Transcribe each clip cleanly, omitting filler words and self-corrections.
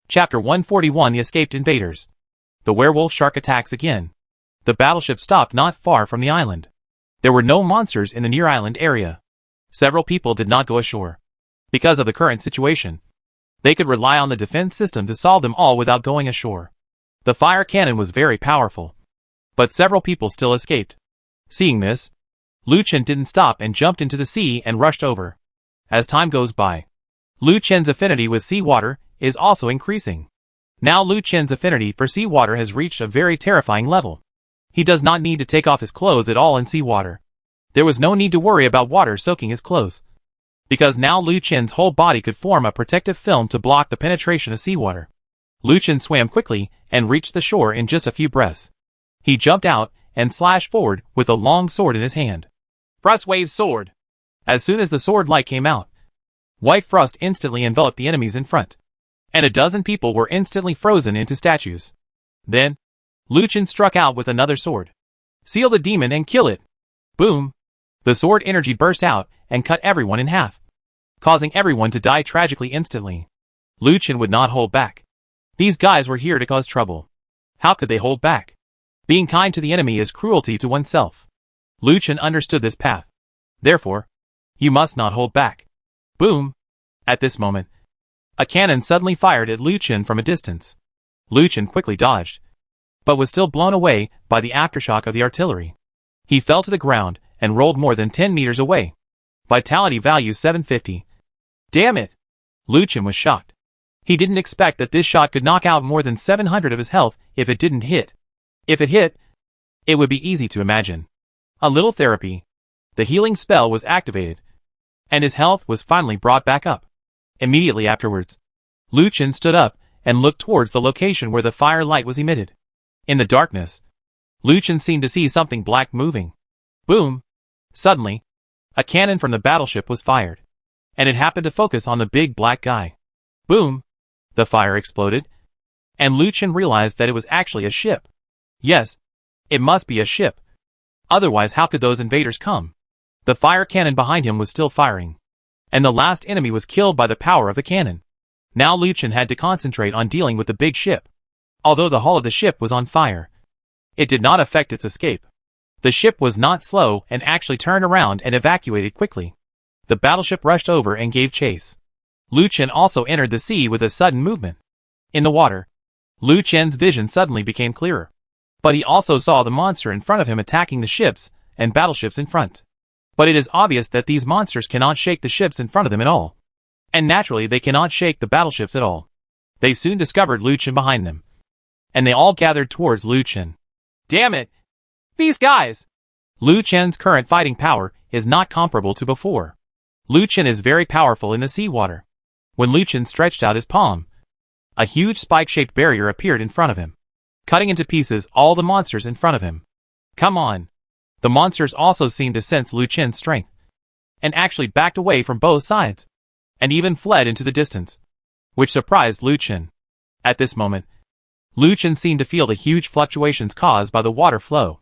Chapter 141: The Escaped Invaders. The werewolf shark attacks again. The battleship stopped not far from the island. There were no monsters in the near island area. Several people did not go ashore. Because of the current situation, they could rely on the defense system to solve them all without going ashore. The fire cannon was very powerful, but several people still escaped. Seeing this, Lu Chen didn't stop and jumped into the sea and rushed over. As time goes by, Lu Chen's affinity with seawater is also increasing. Now Lu Chen's affinity for seawater has reached a very terrifying level. He does not need to take off his clothes at all in seawater. There was no need to worry about water soaking his clothes, because now Lu Chen's whole body could form a protective film to block the penetration of seawater. Lu Chen swam quickly and reached the shore in just a few breaths. He jumped out and slashed forward with a long sword in his hand. Frost Wave Sword. As soon as the sword light came out, white frost instantly enveloped the enemies in front, and a dozen people were instantly frozen into statues. Then, Lu Chen struck out with another sword. Seal the demon and kill it. Boom! The sword energy burst out and cut everyone in half, causing everyone to die tragically instantly. Lu Chen would not hold back. These guys were here to cause trouble. How could they hold back? Being kind to the enemy is cruelty to oneself. Lu Chen understood this path. Therefore, you must not hold back. Boom! At this moment, a cannon suddenly fired at Lu Chen from a distance. Lu Chen quickly dodged, but was still blown away by the aftershock of the artillery. He fell to the ground and rolled more than 10 meters away. Vitality value 750. Damn it! Lu Chen was shocked. He didn't expect that this shot could knock out more than 700 of his health if it didn't hit. If it hit, it would be easy to imagine. A little therapy. The healing spell was activated, and his health was finally brought back up. Immediately afterwards, Lu Chen stood up and looked towards the location where the fire light was emitted. In the darkness, Lu Chen seemed to see something black moving. Boom! Suddenly, a cannon from the battleship was fired, and it happened to focus on the big black guy. Boom! The fire exploded, and Lu Chen realized that it was actually a ship. Yes, it must be a ship. Otherwise, how could those invaders come? The fire cannon behind him was still firing, and the last enemy was killed by the power of the cannon. Now Lu Chen had to concentrate on dealing with the big ship. Although the hull of the ship was on fire, it did not affect its escape. The ship was not slow and actually turned around and evacuated quickly. The battleship rushed over and gave chase. Lu Chen also entered the sea with a sudden movement. In the water, Lu Chen's vision suddenly became clearer, but he also saw the monster in front of him attacking the ships and battleships in front. But it is obvious that these monsters cannot shake the ships in front of them at all. And naturally they cannot shake the battleships at all. They soon discovered Lu Chen behind them, and they all gathered towards Lu Chen. Damn it! These guys! Lu Chen's current fighting power is not comparable to before. Lu Chen is very powerful in the seawater. When Lu Chen stretched out his palm, a huge spike-shaped barrier appeared in front of him, cutting into pieces all the monsters in front of him. Come on! The monsters also seemed to sense Lu Chen's strength, and actually backed away from both sides, and even fled into the distance, which surprised Lu Chen. At this moment, Lu Chen seemed to feel the huge fluctuations caused by the water flow.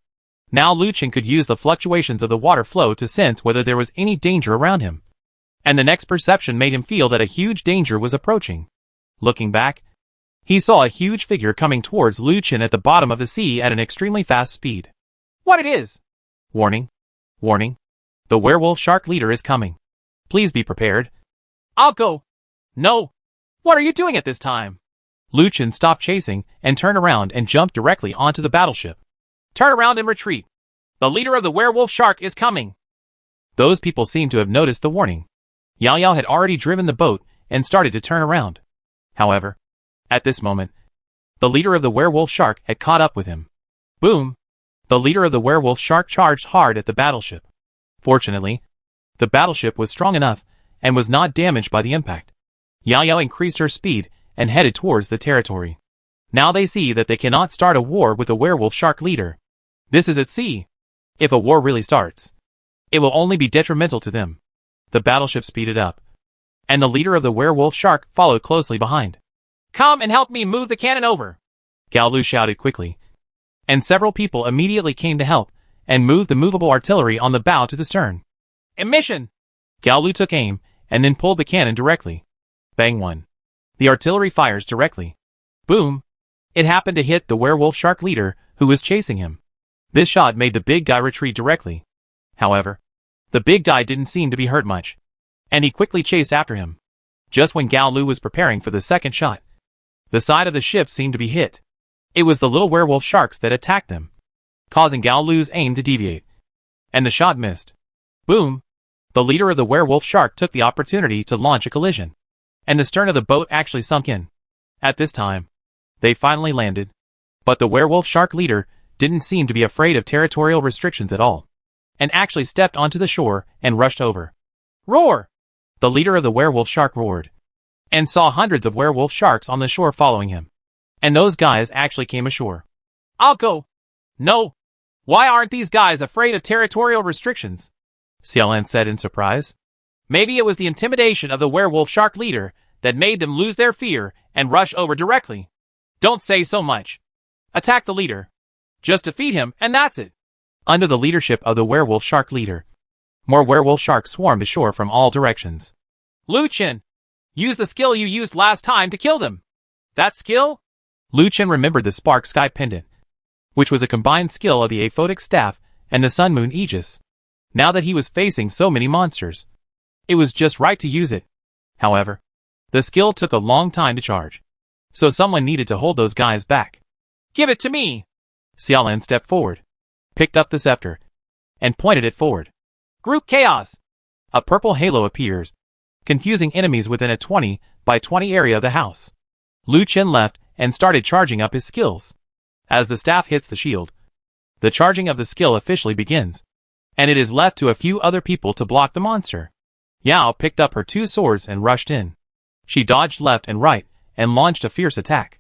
Now Lu Chen could use the fluctuations of the water flow to sense whether there was any danger around him, and the next perception made him feel that a huge danger was approaching. Looking back, he saw a huge figure coming towards Lu Chen at the bottom of the sea at an extremely fast speed. What it is? Warning! Warning! The werewolf shark leader is coming. Please be prepared. I'll go. No! What are you doing at this time? Lu Chen stopped chasing and turned around and jumped directly onto the battleship. Turn around and retreat. The leader of the werewolf shark is coming. Those people seemed to have noticed the warning. Yao Yao had already driven the boat and started to turn around. However, at this moment, the leader of the werewolf shark had caught up with him. Boom! The leader of the werewolf shark charged hard at the battleship. Fortunately, the battleship was strong enough and was not damaged by the impact. Yao Yao increased her speed and headed towards the territory. Now they see that they cannot start a war with the werewolf shark leader. This is at sea. If a war really starts, it will only be detrimental to them. The battleship speeded up, and the leader of the werewolf shark followed closely behind. Come and help me move the cannon over! Gao Lu shouted quickly, and several people immediately came to help and moved the movable artillery on the bow to the stern. Emission! Gao Lu took aim and then pulled the cannon directly. Bang 1. The artillery fires directly. Boom! It happened to hit the werewolf shark leader, who was chasing him. This shot made the big guy retreat directly. However, the big guy didn't seem to be hurt much, and he quickly chased after him. Just when Gao Lu was preparing for the second shot, the side of the ship seemed to be hit. It was the little werewolf sharks that attacked them, causing Gao Lu's aim to deviate. And the shot missed. Boom! The leader of the werewolf shark took the opportunity to launch a collision, and the stern of the boat actually sunk in. At this time, they finally landed. But the werewolf shark leader didn't seem to be afraid of territorial restrictions at all, and actually stepped onto the shore and rushed over. Roar! The leader of the werewolf shark roared, and saw hundreds of werewolf sharks on the shore following him. And those guys actually came ashore. I'll go. No. Why aren't these guys afraid of territorial restrictions? Xiaolan said in surprise. Maybe it was the intimidation of the werewolf shark leader that made them lose their fear and rush over directly. Don't say so much. Attack the leader. Just defeat him, and that's it. Under the leadership of the werewolf shark leader, more werewolf sharks swarmed ashore from all directions. Lu Chen, use the skill you used last time to kill them. That skill? Lu Chen remembered the Spark Sky Pendant, which was a combined skill of the Aphotic Staff and the Sun Moon Aegis. Now that he was facing so many monsters, it was just right to use it. However, the skill took a long time to charge, so someone needed to hold those guys back. Give it to me! Xiaolan stepped forward, picked up the scepter, and pointed it forward. Group Chaos! A purple halo appears, confusing enemies within a 20 by 20 area of the house. Lu Chen left and started charging up his skills. As the staff hits the shield, the charging of the skill officially begins, and it is left to a few other people to block the monster. Yao picked up her 2 swords and rushed in. She dodged left and right and launched a fierce attack.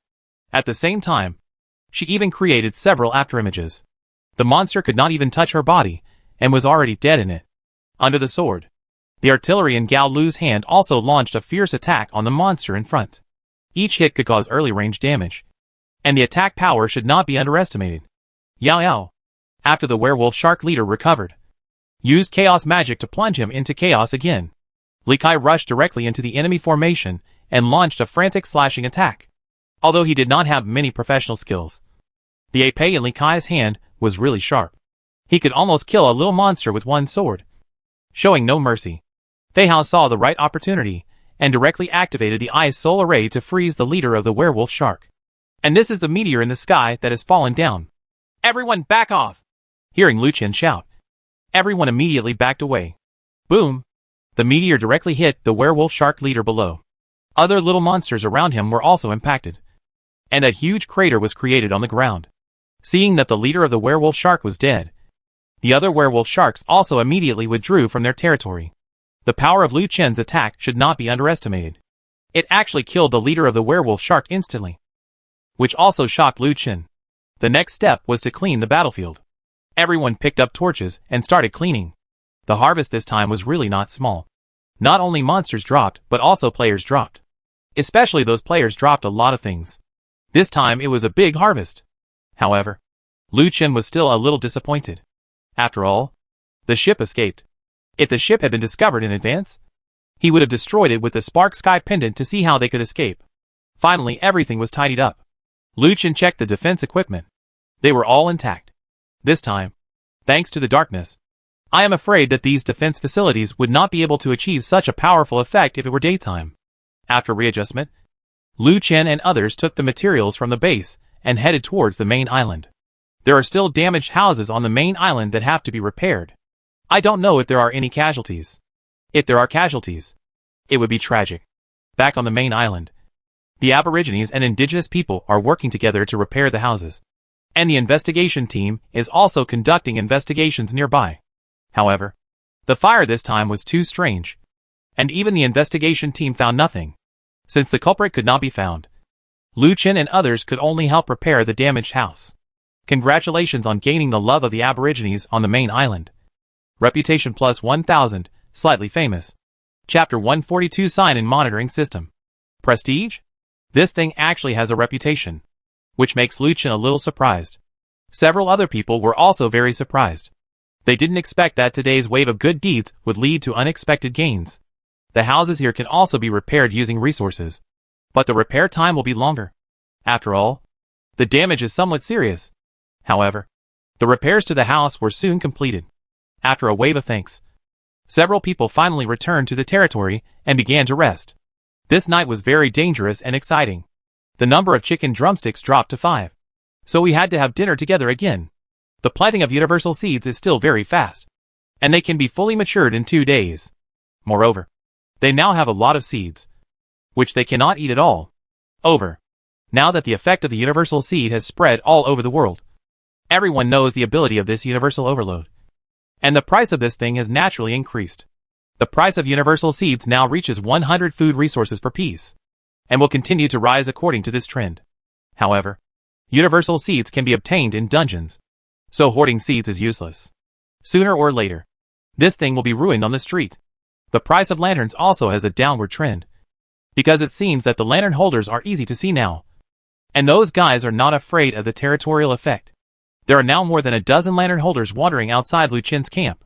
At the same time, she even created several afterimages. The monster could not even touch her body and was already dead in it. Under the sword, the artillery in Gao Lu's hand also launched a fierce attack on the monster in front. Each hit could cause early range damage, and the attack power should not be underestimated. Yao, after the werewolf shark leader recovered, used chaos magic to plunge him into chaos again. Li Kai rushed directly into the enemy formation and launched a frantic slashing attack. Although he did not have many professional skills, the épée in Li Kai's hand was really sharp. He could almost kill a little monster with one sword. Showing no mercy, Fei Hao saw the right opportunity and directly activated the Ice Soul Array to freeze the leader of the werewolf shark. And this is the meteor in the sky that has fallen down. Everyone back off! Hearing Lu Chen shout, everyone immediately backed away. Boom! The meteor directly hit the werewolf shark leader below. Other little monsters around him were also impacted, and a huge crater was created on the ground. Seeing that the leader of the werewolf shark was dead, the other werewolf sharks also immediately withdrew from their territory. The power of Lu Chen's attack should not be underestimated. It actually killed the leader of the werewolf shark instantly, which also shocked Lu Chen. The next step was to clean the battlefield. Everyone picked up torches and started cleaning. The harvest this time was really not small. Not only monsters dropped, but also players dropped. Especially those players dropped a lot of things. This time it was a big harvest. However, Lu Chen was still a little disappointed. After all, the ship escaped. If the ship had been discovered in advance, he would have destroyed it with the Spark Sky Pendant to see how they could escape. Finally, everything was tidied up. Lu Chen checked the defense equipment. They were all intact. This time, thanks to the darkness, I am afraid that these defense facilities would not be able to achieve such a powerful effect if it were daytime. After readjustment, Lu Chen and others took the materials from the base and headed towards the main island. There are still damaged houses on the main island that have to be repaired. I don't know if there are any casualties. If there are casualties, it would be tragic. Back on the main island, the Aborigines and indigenous people are working together to repair the houses, and the investigation team is also conducting investigations nearby. However, the fire this time was too strange, and even the investigation team found nothing. Since the culprit could not be found, Lu Chen and others could only help repair the damaged house. Congratulations on gaining the love of the Aborigines on the main island. Reputation plus 1000, slightly famous. Chapter 142 Sign and Monitoring System. Prestige? This thing actually has a reputation, which makes Lu Chen a little surprised. Several other people were also very surprised. They didn't expect that today's wave of good deeds would lead to unexpected gains. The houses here can also be repaired using resources. but the repair time will be longer. After all, the damage is somewhat serious. However, the repairs to the house were soon completed. After a wave of thanks, several people finally returned to the territory and began to rest. This night was very dangerous and exciting. The number of chicken drumsticks dropped to 5. So we had to have dinner together again. The planting of universal seeds is still very fast, and they can be fully matured in 2 days. Moreover, they now have a lot of seeds, which they cannot eat at all. Now that the effect of the universal seed has spread all over the world, everyone knows the ability of this universal overload, and the price of this thing has naturally increased. The price of universal seeds now reaches 100 food resources per piece, and will continue to rise according to this trend. However, universal seeds can be obtained in dungeons, so hoarding seeds is useless. Sooner or later, this thing will be ruined on the street. The price of lanterns also has a downward trend, because it seems that the lantern holders are easy to see now, and those guys are not afraid of the territorial effect. There are now more than a dozen lantern holders wandering outside Lu Chen's camp.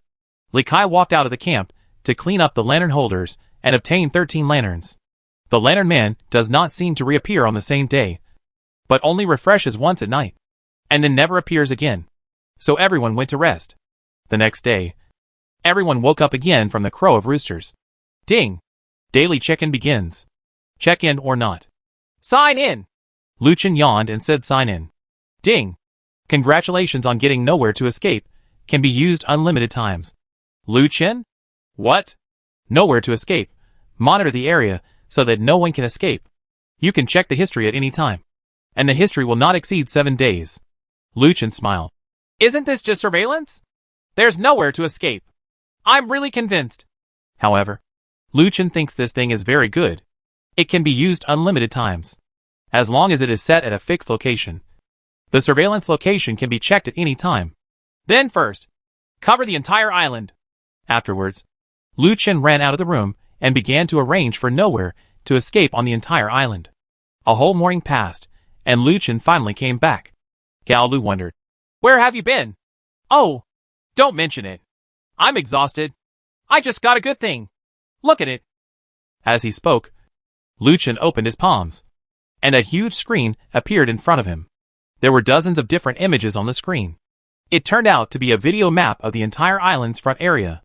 Li Kai walked out of the camp to clean up the lantern holders and obtain 13 lanterns. The lantern man does not seem to reappear on the same day, but only refreshes once at night, and then never appears again. So everyone went to rest. The next day, everyone woke up again from the crow of roosters. Ding! Daily check-in begins. Check-in or not? Sign in! Lu Chen yawned and said sign in. Ding! Congratulations on getting nowhere to escape. Can be used unlimited times. Lu Chen? What? Nowhere to escape. Monitor the area so that no one can escape. You can check the history at any time, and the history will not exceed 7 days. Lu Chen smiled. Isn't this just surveillance? There's nowhere to escape. I'm really convinced. However, Lu Chen thinks this thing is very good. It can be used unlimited times, as long as it is set at a fixed location. The surveillance location can be checked at any time. Then first, cover the entire island. Afterwards, Lu Chen ran out of the room and began to arrange for nowhere to escape on the entire island. A whole morning passed, and Lu Chen finally came back. Gao Lu wondered, where have you been? Oh, don't mention it. I'm exhausted. I just got a good thing. Look at it. As he spoke, Lu Chen opened his palms, and a huge screen appeared in front of him. There were dozens of different images on the screen. It turned out to be a video map of the entire island's front area.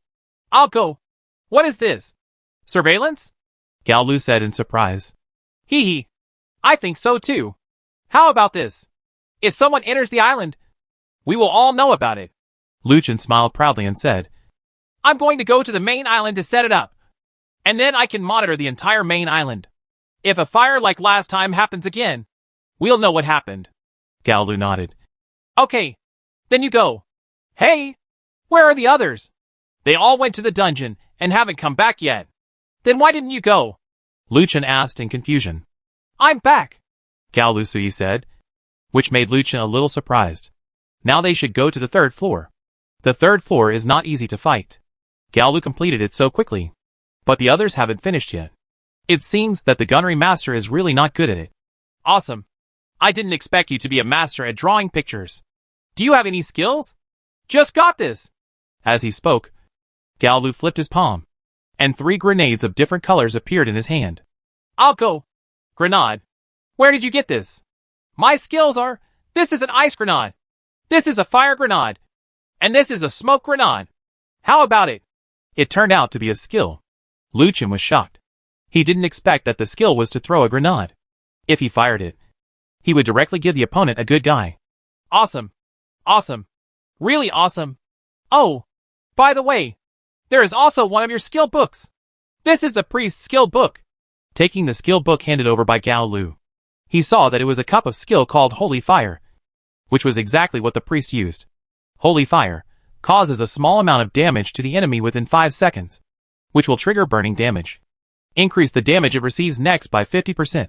I'll go. What is this? Surveillance? Gao Lu said in surprise. Hee hee. I think so too. How about this? If someone enters the island, we will all know about it. Lu Chen smiled proudly and said, I'm going to go to the main island to set it up, and then I can monitor the entire main island. If a fire like last time happens again, we'll know what happened. Gao Lu nodded. Okay, then you go. Hey, where are the others? They all went to the dungeon and haven't come back yet. Then why didn't you go? Lu Chen asked in confusion. I'm back, Gao Lu Sui said, which made Lu Chen a little surprised. Now they should go to the 3rd floor. The 3rd floor is not easy to fight. Gao Lu completed it so quickly, but the others haven't finished yet. It seems that the gunnery master is really not good at it. Awesome. I didn't expect you to be a master at drawing pictures. Do you have any skills? Just got this. As he spoke, Gao Lu flipped his palm, and 3 grenades of different colors appeared in his hand. I'll go. Grenade. Where did you get this? My skills are, this is an ice grenade. This is a fire grenade. And this is a smoke grenade. How about it? It turned out to be a skill. Lu Chen was shocked. He didn't expect that the skill was to throw a grenade. If he fired it, he would directly give the opponent a good guy. Awesome. Awesome. Really awesome. Oh, by the way, there is also one of your skill books. This is the priest's skill book. Taking the skill book handed over by Gao Lu, he saw that it was a cup of skill called Holy Fire, which was exactly what the priest used. Holy Fire causes a small amount of damage to the enemy within 5 seconds, which will trigger burning damage. Increase the damage it receives next by 50%,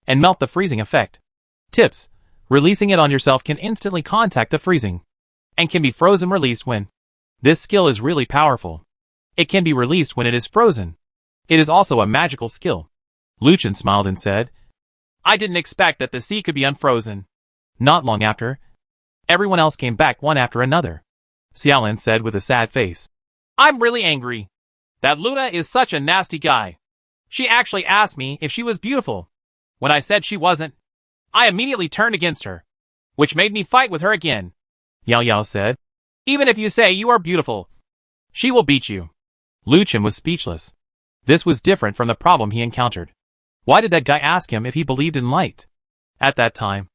and melt the freezing effect. Tips: releasing it on yourself can instantly contact the freezing, and can be frozen released when. This skill is really powerful. It can be released when it is frozen. It is also a magical skill. Lu Chen smiled and said, I didn't expect that the sea could be unfrozen. Not long after, everyone else came back one after another. Xiaolin said with a sad face, I'm really angry. That Luna is such a nasty guy. She actually asked me if she was beautiful. When I said she wasn't, I immediately turned against her, which made me fight with her again. Yao Yao said, even if you say you are beautiful, she will beat you. Lu Chen was speechless. This was different from the problem he encountered. Why did that guy ask him if he believed in light? At that time,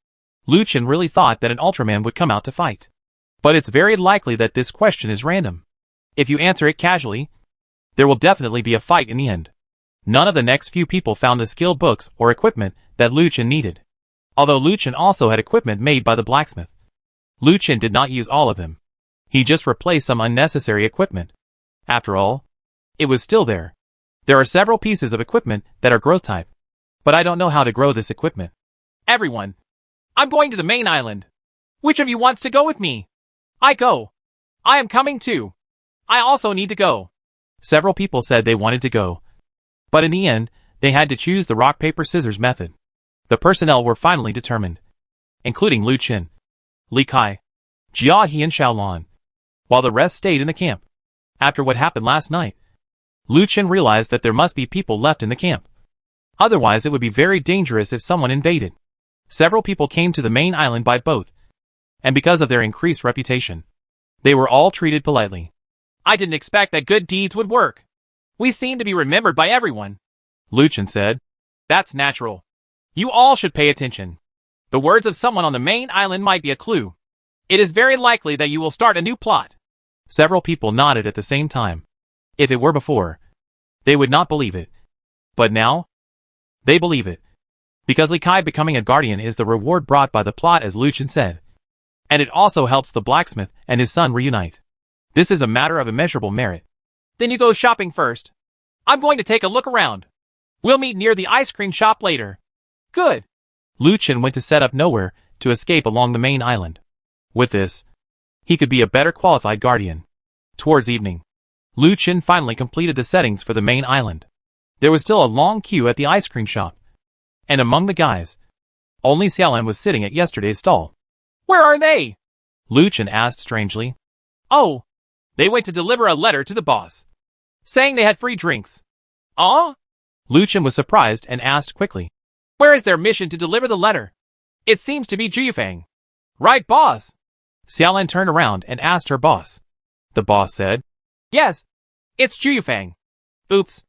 Lu Chen really thought that an Ultraman would come out to fight. But it's very likely that this question is random. If you answer it casually, there will definitely be a fight in the end. None of the next few people found the skill books or equipment that Lu Chen needed. Although Lu Chen also had equipment made by the blacksmith, Lu Chen did not use all of them. He just replaced some unnecessary equipment. After all, it was still there. There are several pieces of equipment that are growth type, but I don't know how to grow this equipment. Everyone, I'm going to the main island. Which of you wants to go with me? I go. I am coming too. I also need to go. Several people said they wanted to go, but in the end, they had to choose the rock paper scissors method. The personnel were finally determined, including Lu Chen, Li Kai, Jia He and Xiaolan, while the rest stayed in the camp. After what happened last night, Lu Chen realized that there must be people left in the camp. Otherwise it would be very dangerous if someone invaded. Several people came to the main island by boat, and because of their increased reputation, they were all treated politely. I didn't expect that good deeds would work. We seem to be remembered by everyone, Lu Chen said. That's natural. You all should pay attention. The words of someone on the main island might be a clue. It is very likely that you will start a new plot. Several people nodded at the same time. If it were before, they would not believe it. But now, they believe it. Because Li Kai becoming a guardian is the reward brought by the plot, as Lu Chen said. And it also helps the blacksmith and his son reunite. This is a matter of immeasurable merit. Then you go shopping first. I'm going to take a look around. We'll meet near the ice cream shop later. Good. Lu Chen went to set up nowhere to escape along the main island. With this, he could be a better qualified guardian. Towards evening, Lu Chen finally completed the settings for the main island. There was still a long queue at the ice cream shop. And among the guys, only Xiaolan was sitting at yesterday's stall. Where are they? Lu Chen asked strangely. Oh, they went to deliver a letter to the boss, saying they had free drinks. Lu Chen was surprised and asked quickly. Where is their mission to deliver the letter? It seems to be Juyufeng. Right, boss? Xiaolan turned around and asked her boss. The boss said, yes, it's Juyufeng. Oops.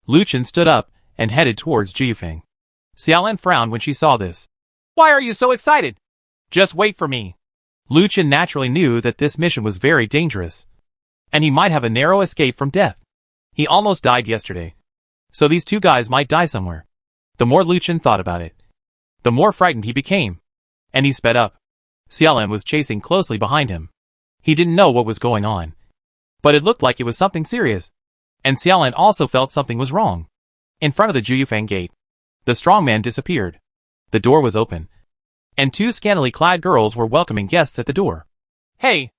Lu Chen stood up and headed towards Juyufeng. Xiaolan frowned when she saw this. Why are you so excited? Just wait for me. Lu Chen naturally knew that this mission was very dangerous, and he might have a narrow escape from death. He almost died yesterday, so these two guys might die somewhere. The more Lu Chen thought about it, the more frightened he became, and he sped up. Xiaolan was chasing closely behind him. He didn't know what was going on, but it looked like it was something serious, and Xiaolan also felt something was wrong. In front of the Juyufeng gate, the strong man disappeared. The door was open, and two scantily clad girls were welcoming guests at the door. Hey,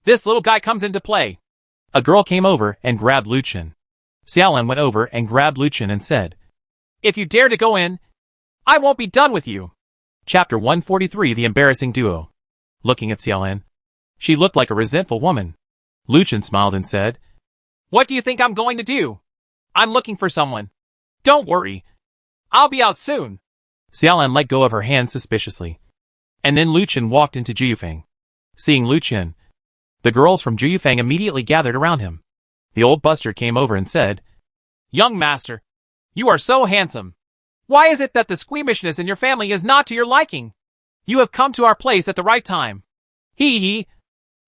this little guy comes into play. A girl came over and grabbed Lu Chen. Xiaolan went over and grabbed Lu Chen and said, if you dare to go in, I won't be done with you. Chapter 143, The Embarrassing Duo. Looking at Xiaolan, she looked like a resentful woman. Lu Chen smiled and said, what do you think I'm going to do? I'm looking for someone. Don't worry. I'll be out soon. Xiaolan let go of her hand suspiciously. And then Lu Chen walked into Juyufeng. Seeing Lu Chen, the girls from Juyufeng immediately gathered around him. The old buster came over and said, young master, you are so handsome. Why is it that the squeamishness in your family is not to your liking? You have come to our place at the right time. Hee.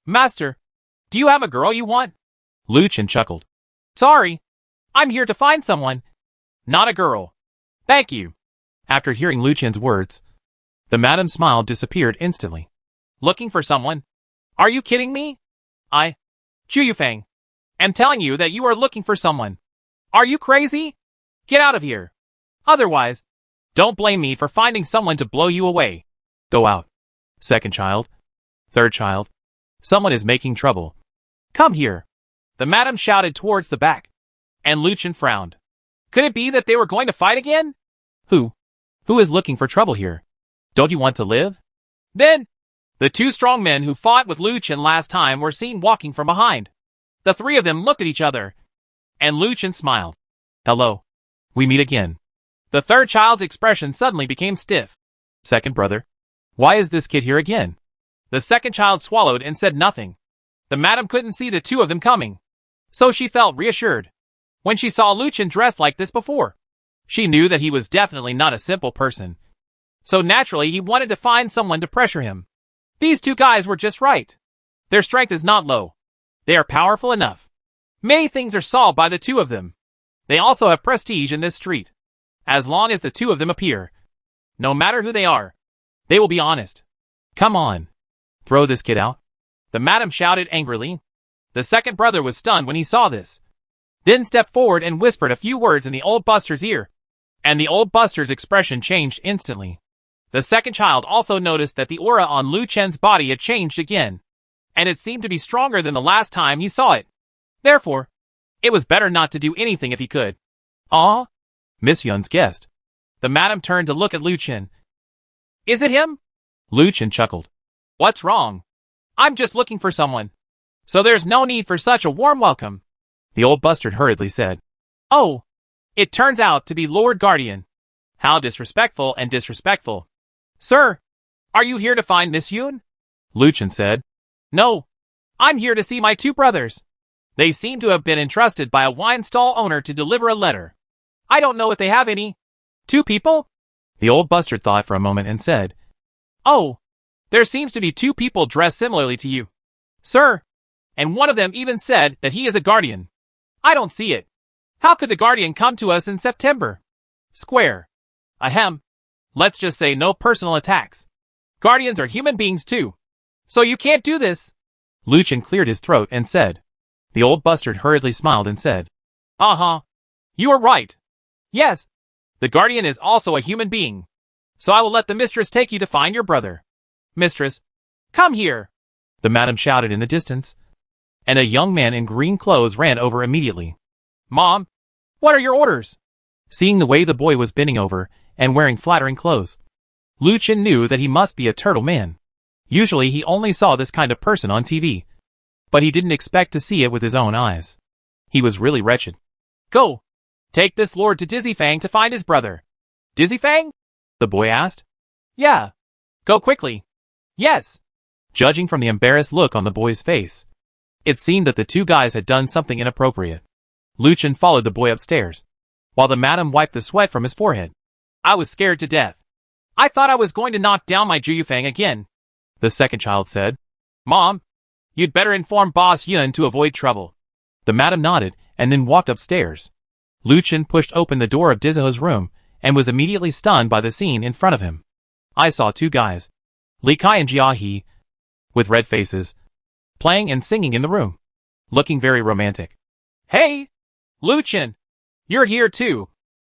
Master, do you have a girl you want? Lu Chen chuckled. Sorry, I'm here to find someone. Not a girl. Thank you. After hearing Lu Chen's words, the madam's smile disappeared instantly. Looking for someone? Are you kidding me? Juyufeng, am telling you that you are looking for someone. Are you crazy? Get out of here. Otherwise, don't blame me for finding someone to blow you away. Go out. Second child. Third child. Someone is making trouble. Come here. The madam shouted towards the back, and Lu Chen frowned. Could it be that they were going to fight again? Who is looking for trouble here? Don't you want to live? Then, the two strong men who fought with Lu Chen last time were seen walking from behind. The three of them looked at each other, and Lu Chen smiled. Hello. We meet again. The third child's expression suddenly became stiff. Second brother. Why is this kid here again? The second child swallowed and said nothing. The madam couldn't see the two of them coming, so she felt reassured. When she saw Lucien dressed like this before, she knew that he was definitely not a simple person. So naturally he wanted to find someone to pressure him. These two guys were just right. Their strength is not low. They are powerful enough. Many things are solved by the two of them. They also have prestige in this street. As long as the two of them appear, no matter who they are, they will be honest. Come on. Throw this kid out. The madam shouted angrily. The second brother was stunned when he saw this. Then stepped forward and whispered a few words in the old buster's ear. And the old buster's expression changed instantly. The second child also noticed that the aura on Lu Chen's body had changed again, and it seemed to be stronger than the last time he saw it. Therefore, it was better not to do anything if he could. Ah? Miss Yun's guest. The madam turned to look at Lu Chen. Is it him? Lu Chen chuckled. What's wrong? I'm just looking for someone. So there's no need for such a warm welcome. The old bastard hurriedly said. Oh, it turns out to be Lord Guardian. How disrespectful and disrespectful. Sir, are you here to find Miss Yun? Lu Chen said. No, I'm here to see my two brothers. They seem to have been entrusted by a wine stall owner to deliver a letter. I don't know if they have any. Two people? The old bastard thought for a moment and said. Oh, there seems to be two people dressed similarly to you, sir, and one of them even said that he is a guardian. I don't see it. How could the guardian come to us in September? Square. Ahem. Let's just say no personal attacks. Guardians are human beings too. So you can't do this. Lu Chen cleared his throat and said. The old bastard hurriedly smiled and said. Uh-huh. You are right. Yes. The guardian is also a human being. So I will let the mistress take you to find your brother. Mistress, come here. The madam shouted in the distance. And a young man in green clothes ran over immediately. Mom, what are your orders? Seeing the way the boy was bending over and wearing flattering clothes, Lu Chen knew that he must be a turtle man. Usually he only saw this kind of person on TV, but he didn't expect to see it with his own eyes. He was really wretched. Go! Take this lord to Dizzy Fang to find his brother. Dizzy Fang? The boy asked. Yeah. Go quickly. Yes. Judging from the embarrassed look on the boy's face, it seemed that the two guys had done something inappropriate. Lu Chen followed the boy upstairs, while the madam wiped the sweat from his forehead. I was scared to death. I thought I was going to knock down my Juyufang again, the second child said. Mom, you'd better inform Boss Yun to avoid trouble. The madam nodded and then walked upstairs. Lu Chen pushed open the door of Dizaho's room and was immediately stunned by the scene in front of him. I saw two guys, Li Kai and Jia He, with red faces, playing and singing in the room, looking very romantic. Hey, Lu Chen, you're here too.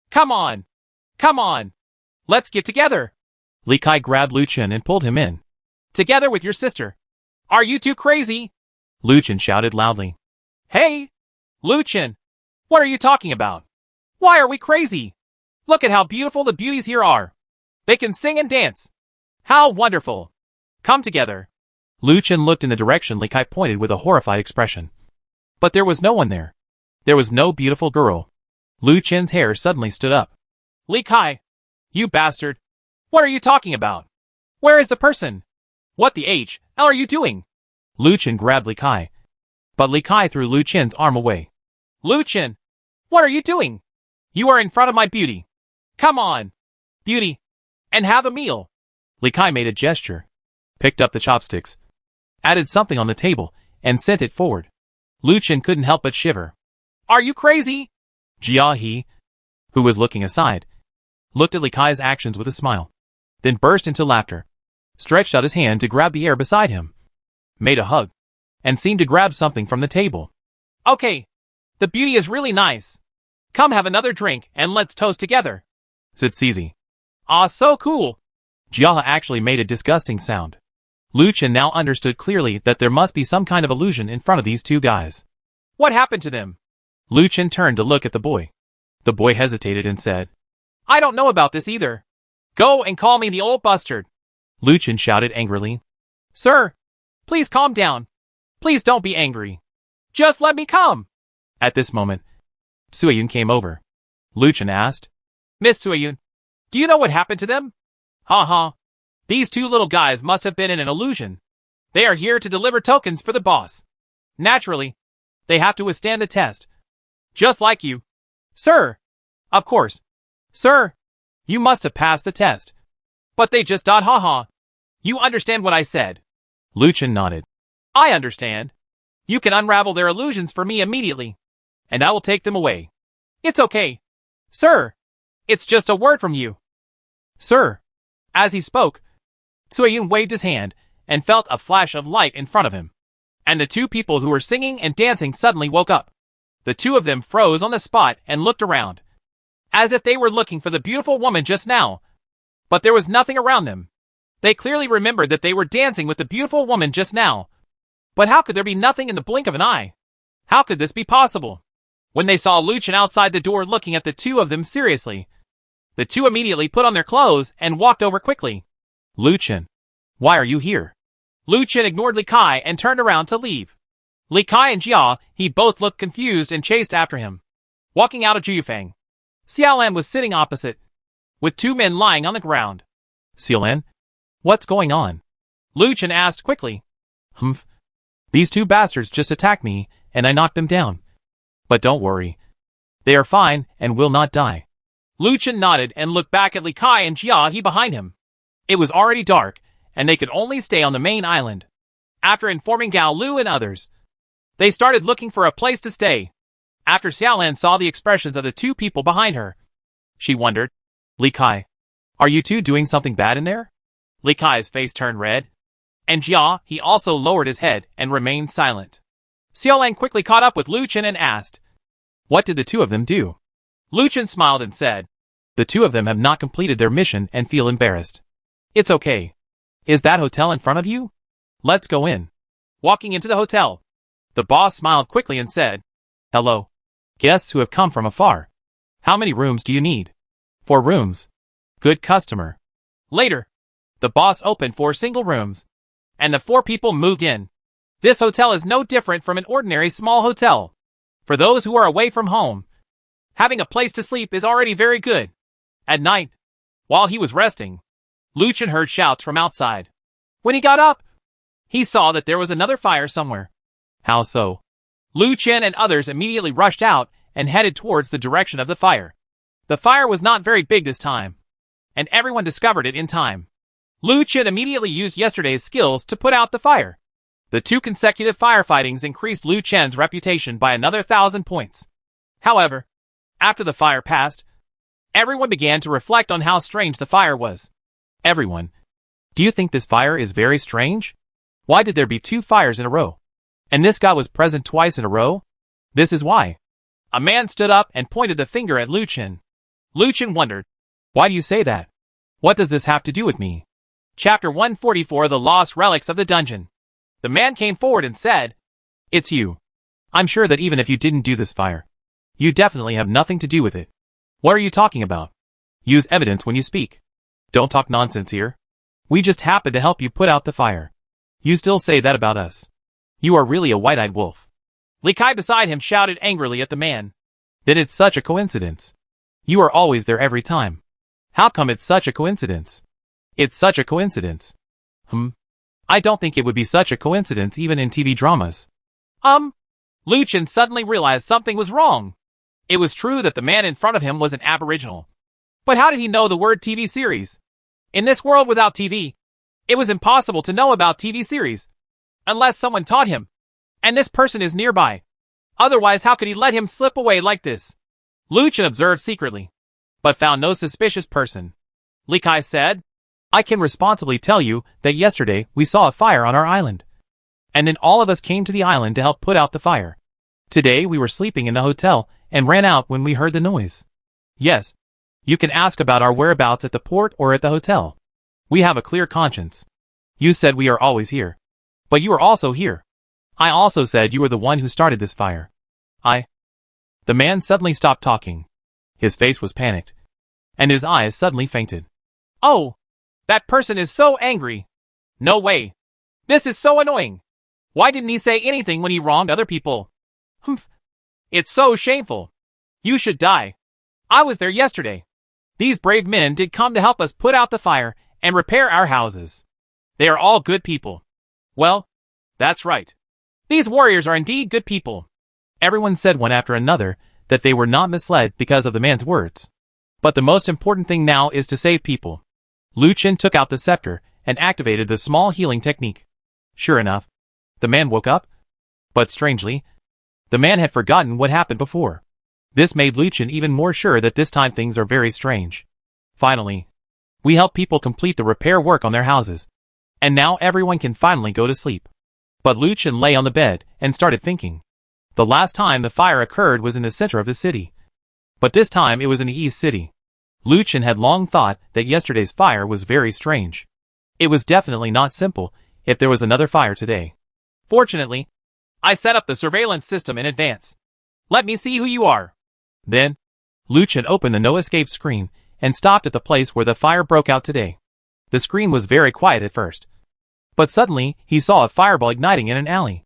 Come on. Come on. Let's get together. Li Kai grabbed Lu Chen and pulled him in. Together with your sister. Are you two crazy? Lu Chen shouted loudly. Hey, Lu Chen, what are you talking about? Why are we crazy? Look at how beautiful the beauties here are. They can sing and dance. How wonderful. Come together. Lu Chen looked in the direction Li Kai pointed with a horrified expression. But there was no one there. There was no beautiful girl. Lu Chen's hair suddenly stood up. Li Kai, you bastard. What are you talking about? Where is the person? What the hell are you doing? Lu Chen grabbed Li Kai, but Li Kai threw Lu Chen's arm away. Lu Chen, what are you doing? You are in front of my beauty. Come on, beauty, and have a meal. Li Kai made a gesture, picked up the chopsticks, added something on the table, and sent it forward. Lu Chen couldn't help but shiver. Are you crazy? Jia He, who was looking aside, looked at Li Kai's actions with a smile, then burst into laughter, stretched out his hand to grab the air beside him, made a hug, and seemed to grab something from the table. Okay, the beauty is really nice. Come have another drink and let's toast together, said Cizi. Ah, so cool. Jia actually made a disgusting sound. Lu Chen now understood clearly that there must be some kind of illusion in front of these two guys. What happened to them? Lu Chen turned to look at the boy. The boy hesitated and said, I don't know about this either. Go and call me the old bastard. Lu Chen shouted angrily. Sir, please calm down. Please don't be angry. Just let me come. At this moment, Suyun came over. Lu Chen asked, Miss Tsuayun, do you know what happened to them? Ha ha. These two little guys must have been in an illusion. They are here to deliver tokens for the boss. Naturally, they have to withstand the test. Just like you. Sir. Of course. Sir. You must have passed the test. But they just ha ha. You understand what I said? Lu Chen nodded. I understand. You can unravel their illusions for me immediately. And I will take them away. It's okay. Sir. It's just a word from you. Sir. As he spoke, Tsuayun waved his hand and felt a flash of light in front of him. And the two people who were singing and dancing suddenly woke up. The two of them froze on the spot and looked around, as if they were looking for the beautiful woman just now. But there was nothing around them. They clearly remembered that they were dancing with the beautiful woman just now. But how could there be nothing in the blink of an eye? How could this be possible? When they saw Lu Chen outside the door looking at the two of them seriously, the two immediately put on their clothes and walked over quickly. Lu Chen, why are you here? Lu Chen ignored Li Kai and turned around to leave. Li Kai and Jia, he both looked confused and chased after him. Walking out of Juyufeng, Xiaolan was sitting opposite, with two men lying on the ground. Xiaolan, what's going on? Lu Chen asked quickly. Humph. These two bastards just attacked me, and I knocked them down. But don't worry. They are fine and will not die. Lu Chen nodded and looked back at Li Kai and Jia he behind him. It was already dark, and they could only stay on the main island. After informing Gao Lu and others, they started looking for a place to stay. After Xiaolan saw the expressions of the two people behind her, she wondered, Li Kai, are you two doing something bad in there? Li Kai's face turned red, and Jia, he also lowered his head and remained silent. Xiaolan quickly caught up with Lu Chen and asked, what did the two of them do? Lu Chen smiled and said, the two of them have not completed their mission and feel embarrassed. It's okay. Is that hotel in front of you? Let's go in. Walking into the hotel, the boss smiled quickly and said, hello. Guests who have come from afar. How many rooms do you need? 4 rooms. Good customer. Later, the boss opened 4 single rooms, and the 4 people moved in. This hotel is no different from an ordinary small hotel. For those who are away from home, having a place to sleep is already very good. At night, while he was resting, Lu Chen heard shouts from outside. When he got up, he saw that there was another fire somewhere. How so? Lu Chen and others immediately rushed out and headed towards the direction of the fire. The fire was not very big this time, and everyone discovered it in time. Lu Chen immediately used yesterday's skills to put out the fire. The 2 consecutive firefightings increased Lu Chen's reputation by another 1,000 points. However, after the fire passed, everyone began to reflect on how strange the fire was. Everyone, do you think this fire is very strange? Why did there be 2 fires in a row? And this guy was present twice in a row? This is why. A man stood up and pointed the finger at Lu Chen. Lu Chen wondered, why do you say that? What does this have to do with me? Chapter 144, The Lost Relics of the Dungeon. The man came forward and said, it's you. I'm sure that even if you didn't do this fire, you definitely have nothing to do with it. What are you talking about? Use evidence when you speak. Don't talk nonsense here. We just happened to help you put out the fire. You still say that about us. You are really a white-eyed wolf. Li Kai beside him shouted angrily at the man. Then it's such a coincidence. You are always there every time. How come it's such a coincidence? It's such a coincidence. I don't think it would be such a coincidence even in TV dramas. Lu Chen suddenly realized something was wrong. It was true that the man in front of him was an aboriginal. But how did he know the word TV series? In this world without TV, it was impossible to know about TV series, unless someone taught him. And this person is nearby. Otherwise, how could he let him slip away like this? Lu Chen observed secretly, but found no suspicious person. Li Kai said, I can responsibly tell you that yesterday we saw a fire on our island. And then all of us came to the island to help put out the fire. Today we were sleeping in the hotel and ran out when we heard the noise. Yes, you can ask about our whereabouts at the port or at the hotel. We have a clear conscience. You said we are always here. But you are also here. I also said you were the one who started this fire. The man suddenly stopped talking. His face was panicked, and his eyes suddenly fainted. Oh! That person is so angry. No way. This is so annoying. Why didn't he say anything when he wronged other people? It's so shameful. You should die. I was there yesterday. These brave men did come to help us put out the fire and repair our houses. They are all good people. Well, that's right. These warriors are indeed good people. Everyone said one after another that they were not misled because of the man's words. But the most important thing now is to save people. Lu Chen took out the scepter and activated the small healing technique. Sure enough, the man woke up. But strangely, the man had forgotten what happened before. This made Lu Chen even more sure that this time things are very strange. Finally, we help people complete the repair work on their houses. And now everyone can finally go to sleep. But Lu Chen lay on the bed and started thinking. The last time the fire occurred was in the center of the city. But this time it was in the East City. Lu Chen had long thought that yesterday's fire was very strange. It was definitely not simple if there was another fire today. Fortunately, I set up the surveillance system in advance. Let me see who you are. Then, Lu Chen opened the no escape screen and stopped at the place where the fire broke out today. The screen was very quiet at first. But suddenly, he saw a fireball igniting in an alley.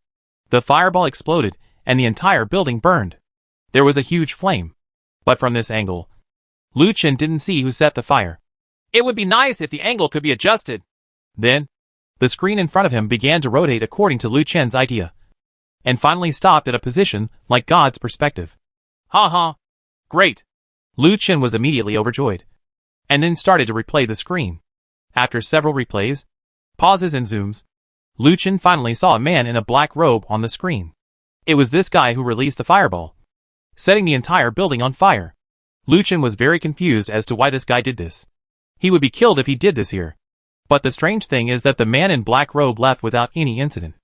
The fireball exploded and the entire building burned. There was a huge flame. But from this angle, Lu Chen didn't see who set the fire. It would be nice if the angle could be adjusted. Then, the screen in front of him began to rotate according to Lu Chen's idea, and finally stopped at a position like God's perspective. Ha ha! Great! Lu Chen was immediately overjoyed, and then started to replay the screen. After several replays, pauses and zooms, Lu Chen finally saw a man in a black robe on the screen. It was this guy who released the fireball, setting the entire building on fire. Lu Chen was very confused as to why this guy did this. He would be killed if he did this here. But the strange thing is that the man in black robe left without any incident.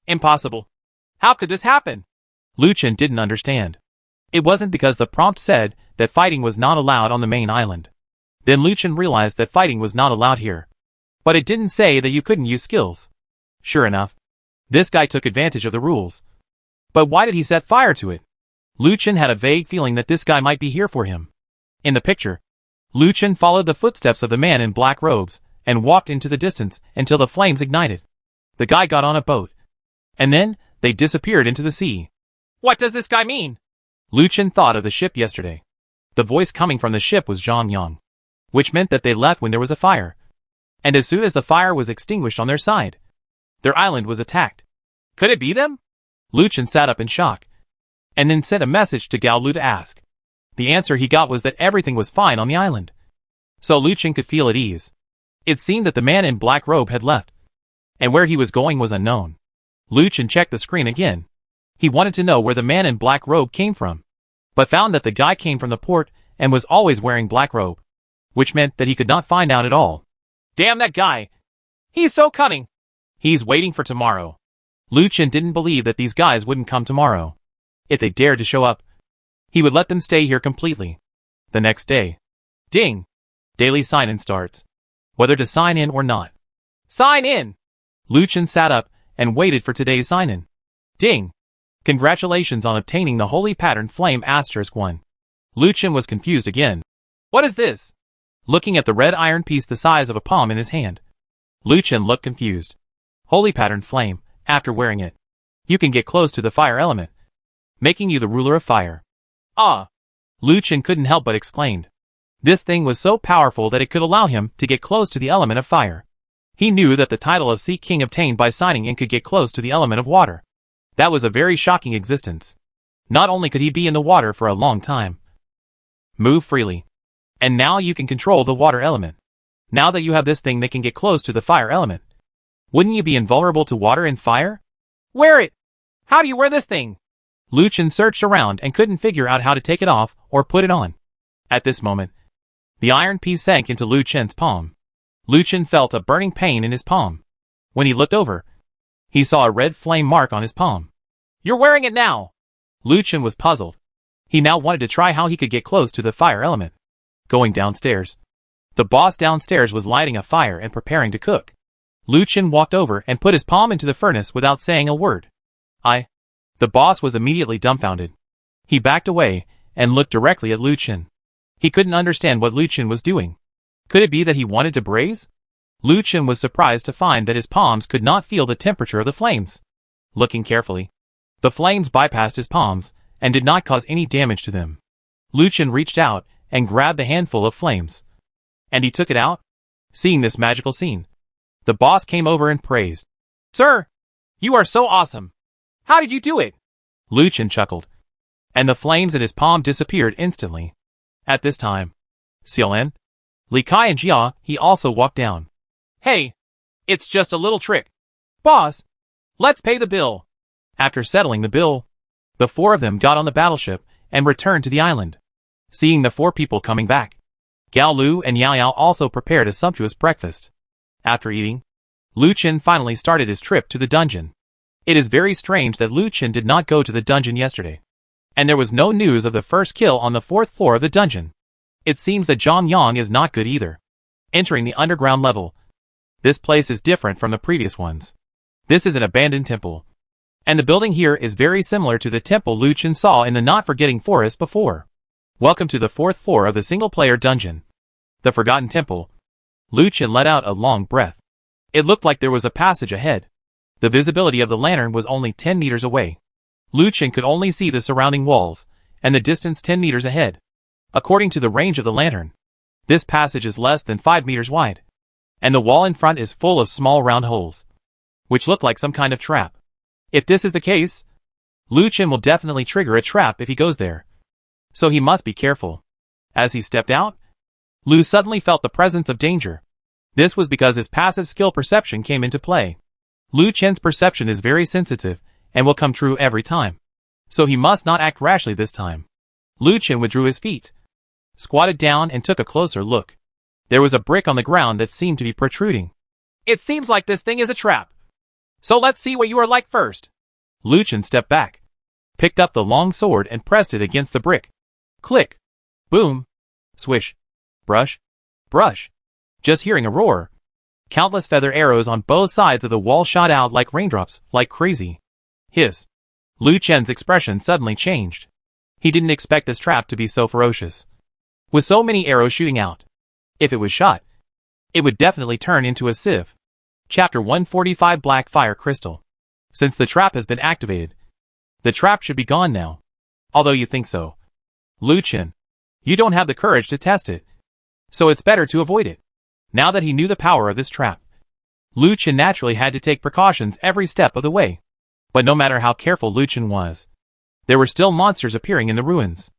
Impossible. How could this happen? Lu Chen didn't understand. It wasn't because the prompt said that fighting was not allowed on the main island. Then Lu Chen realized that fighting was not allowed here. But it didn't say that you couldn't use skills. Sure enough, this guy took advantage of the rules. But why did he set fire to it? Lu Chen had a vague feeling that this guy might be here for him. In the picture, Lu Chen followed the footsteps of the man in black robes and walked into the distance until the flames ignited. The guy got on a boat. And then, they disappeared into the sea. What does this guy mean? Lu Chen thought of the ship yesterday. The voice coming from the ship was Zhang Yang, which meant that they left when there was a fire. And as soon as the fire was extinguished on their side, their island was attacked. Could it be them? Lu Chen sat up in shock, and then sent a message to Gao Lu to ask. The answer he got was that everything was fine on the island. So Lu Chen could feel at ease. It seemed that the man in black robe had left, and where he was going was unknown. Lu Chen checked the screen again. He wanted to know where the man in black robe came from, but found that the guy came from the port and was always wearing black robe, which meant that he could not find out at all. Damn that guy! He's so cunning! He's waiting for tomorrow. Lu Chen didn't believe that these guys wouldn't come tomorrow. If they dared to show up, he would let them stay here completely. The next day. Ding! Daily sign-in starts. Whether to sign in or not. Sign in! Lu Chen sat up and waited for today's sign-in. Ding! Congratulations on obtaining the Holy Pattern Flame *1. Lu Chen was confused again. What is this? Looking at the red iron piece the size of a palm in his hand, Lu Chen looked confused. Holy Pattern Flame, after wearing it, you can get close to the fire element, making you the ruler of fire. Ah! Lu Chen couldn't help but exclaimed. This thing was so powerful that it could allow him to get close to the element of fire. He knew that the title of Sea King obtained by signing in could get close to the element of water. That was a very shocking existence. Not only could he be in the water for a long time, move freely, and now you can control the water element. Now that you have this thing that can get close to the fire element, wouldn't you be invulnerable to water and fire? Wear it! How do you wear this thing? Lu Chen searched around and couldn't figure out how to take it off or put it on. At this moment, the iron piece sank into Lu Chen's palm. Lu Chen felt a burning pain in his palm. When he looked over, he saw a red flame mark on his palm. You're wearing it now! Lu Chen was puzzled. He now wanted to try how he could get close to the fire element. Going downstairs. The boss downstairs was lighting a fire and preparing to cook. Lu Chen walked over and put his palm into the furnace without saying a word. The boss was immediately dumbfounded. He backed away and looked directly at Lu Chen. He couldn't understand what Lu Chen was doing. Could it be that he wanted to braise? Lu Chen was surprised to find that his palms could not feel the temperature of the flames. Looking carefully, the flames bypassed his palms and did not cause any damage to them. Lu Chen reached out and grabbed the handful of flames. And he took it out? Seeing this magical scene, the boss came over and praised. "Sir, you are so awesome. How did you do it?" Lu Chen chuckled, and the flames in his palm disappeared instantly. At this time, Xiaolan, Li Kai and Jia, he also walked down. "Hey, it's just a little trick. Boss, let's pay the bill." After settling the bill, the four of them got on the battleship and returned to the island. Seeing the four people coming back, Gao Lu and Yao Yao also prepared a sumptuous breakfast. After eating, Lu Chen finally started his trip to the dungeon. It is very strange that Lu Chen did not go to the dungeon yesterday, and there was no news of the first kill on the 4th floor of the dungeon. It seems that Zhang Yang is not good either. Entering the underground level, this place is different from the previous ones. This is an abandoned temple, and the building here is very similar to the temple Lu Chen saw in the not-forgetting forest before. Welcome to the 4th floor of the single-player dungeon, the Forgotten Temple. Lu Chen let out a long breath. It looked like there was a passage ahead. The visibility of the lantern was only 10 meters away. Lu Chen could only see the surrounding walls, and the distance 10 meters ahead. According to the range of the lantern, this passage is less than 5 meters wide, and the wall in front is full of small round holes, which look like some kind of trap. If this is the case, Lu Chen will definitely trigger a trap if he goes there, so he must be careful. As he stepped out, Lu suddenly felt the presence of danger. This was because his passive skill perception came into play. Lu Chen's perception is very sensitive and will come true every time, so he must not act rashly this time. Lu Chen withdrew his feet, squatted down and took a closer look. There was a brick on the ground that seemed to be protruding. "It seems like this thing is a trap. So let's see what you are like first." Lu Chen stepped back, picked up the long sword and pressed it against the brick. Click. Boom. Swish. Brush. Brush. Just hearing a roar, countless feather arrows on both sides of the wall shot out like raindrops, like crazy. Hiss. Lu Chen's expression suddenly changed. He didn't expect this trap to be so ferocious. With so many arrows shooting out, if it was shot, it would definitely turn into a sieve. Chapter 145 Black Fire Crystal. Since the trap has been activated, the trap should be gone now. Although you think so, Lu Chen, you don't have the courage to test it, so it's better to avoid it. Now that he knew the power of this trap, Lu Chen naturally had to take precautions every step of the way. But no matter how careful Lu Chen was, there were still monsters appearing in the ruins.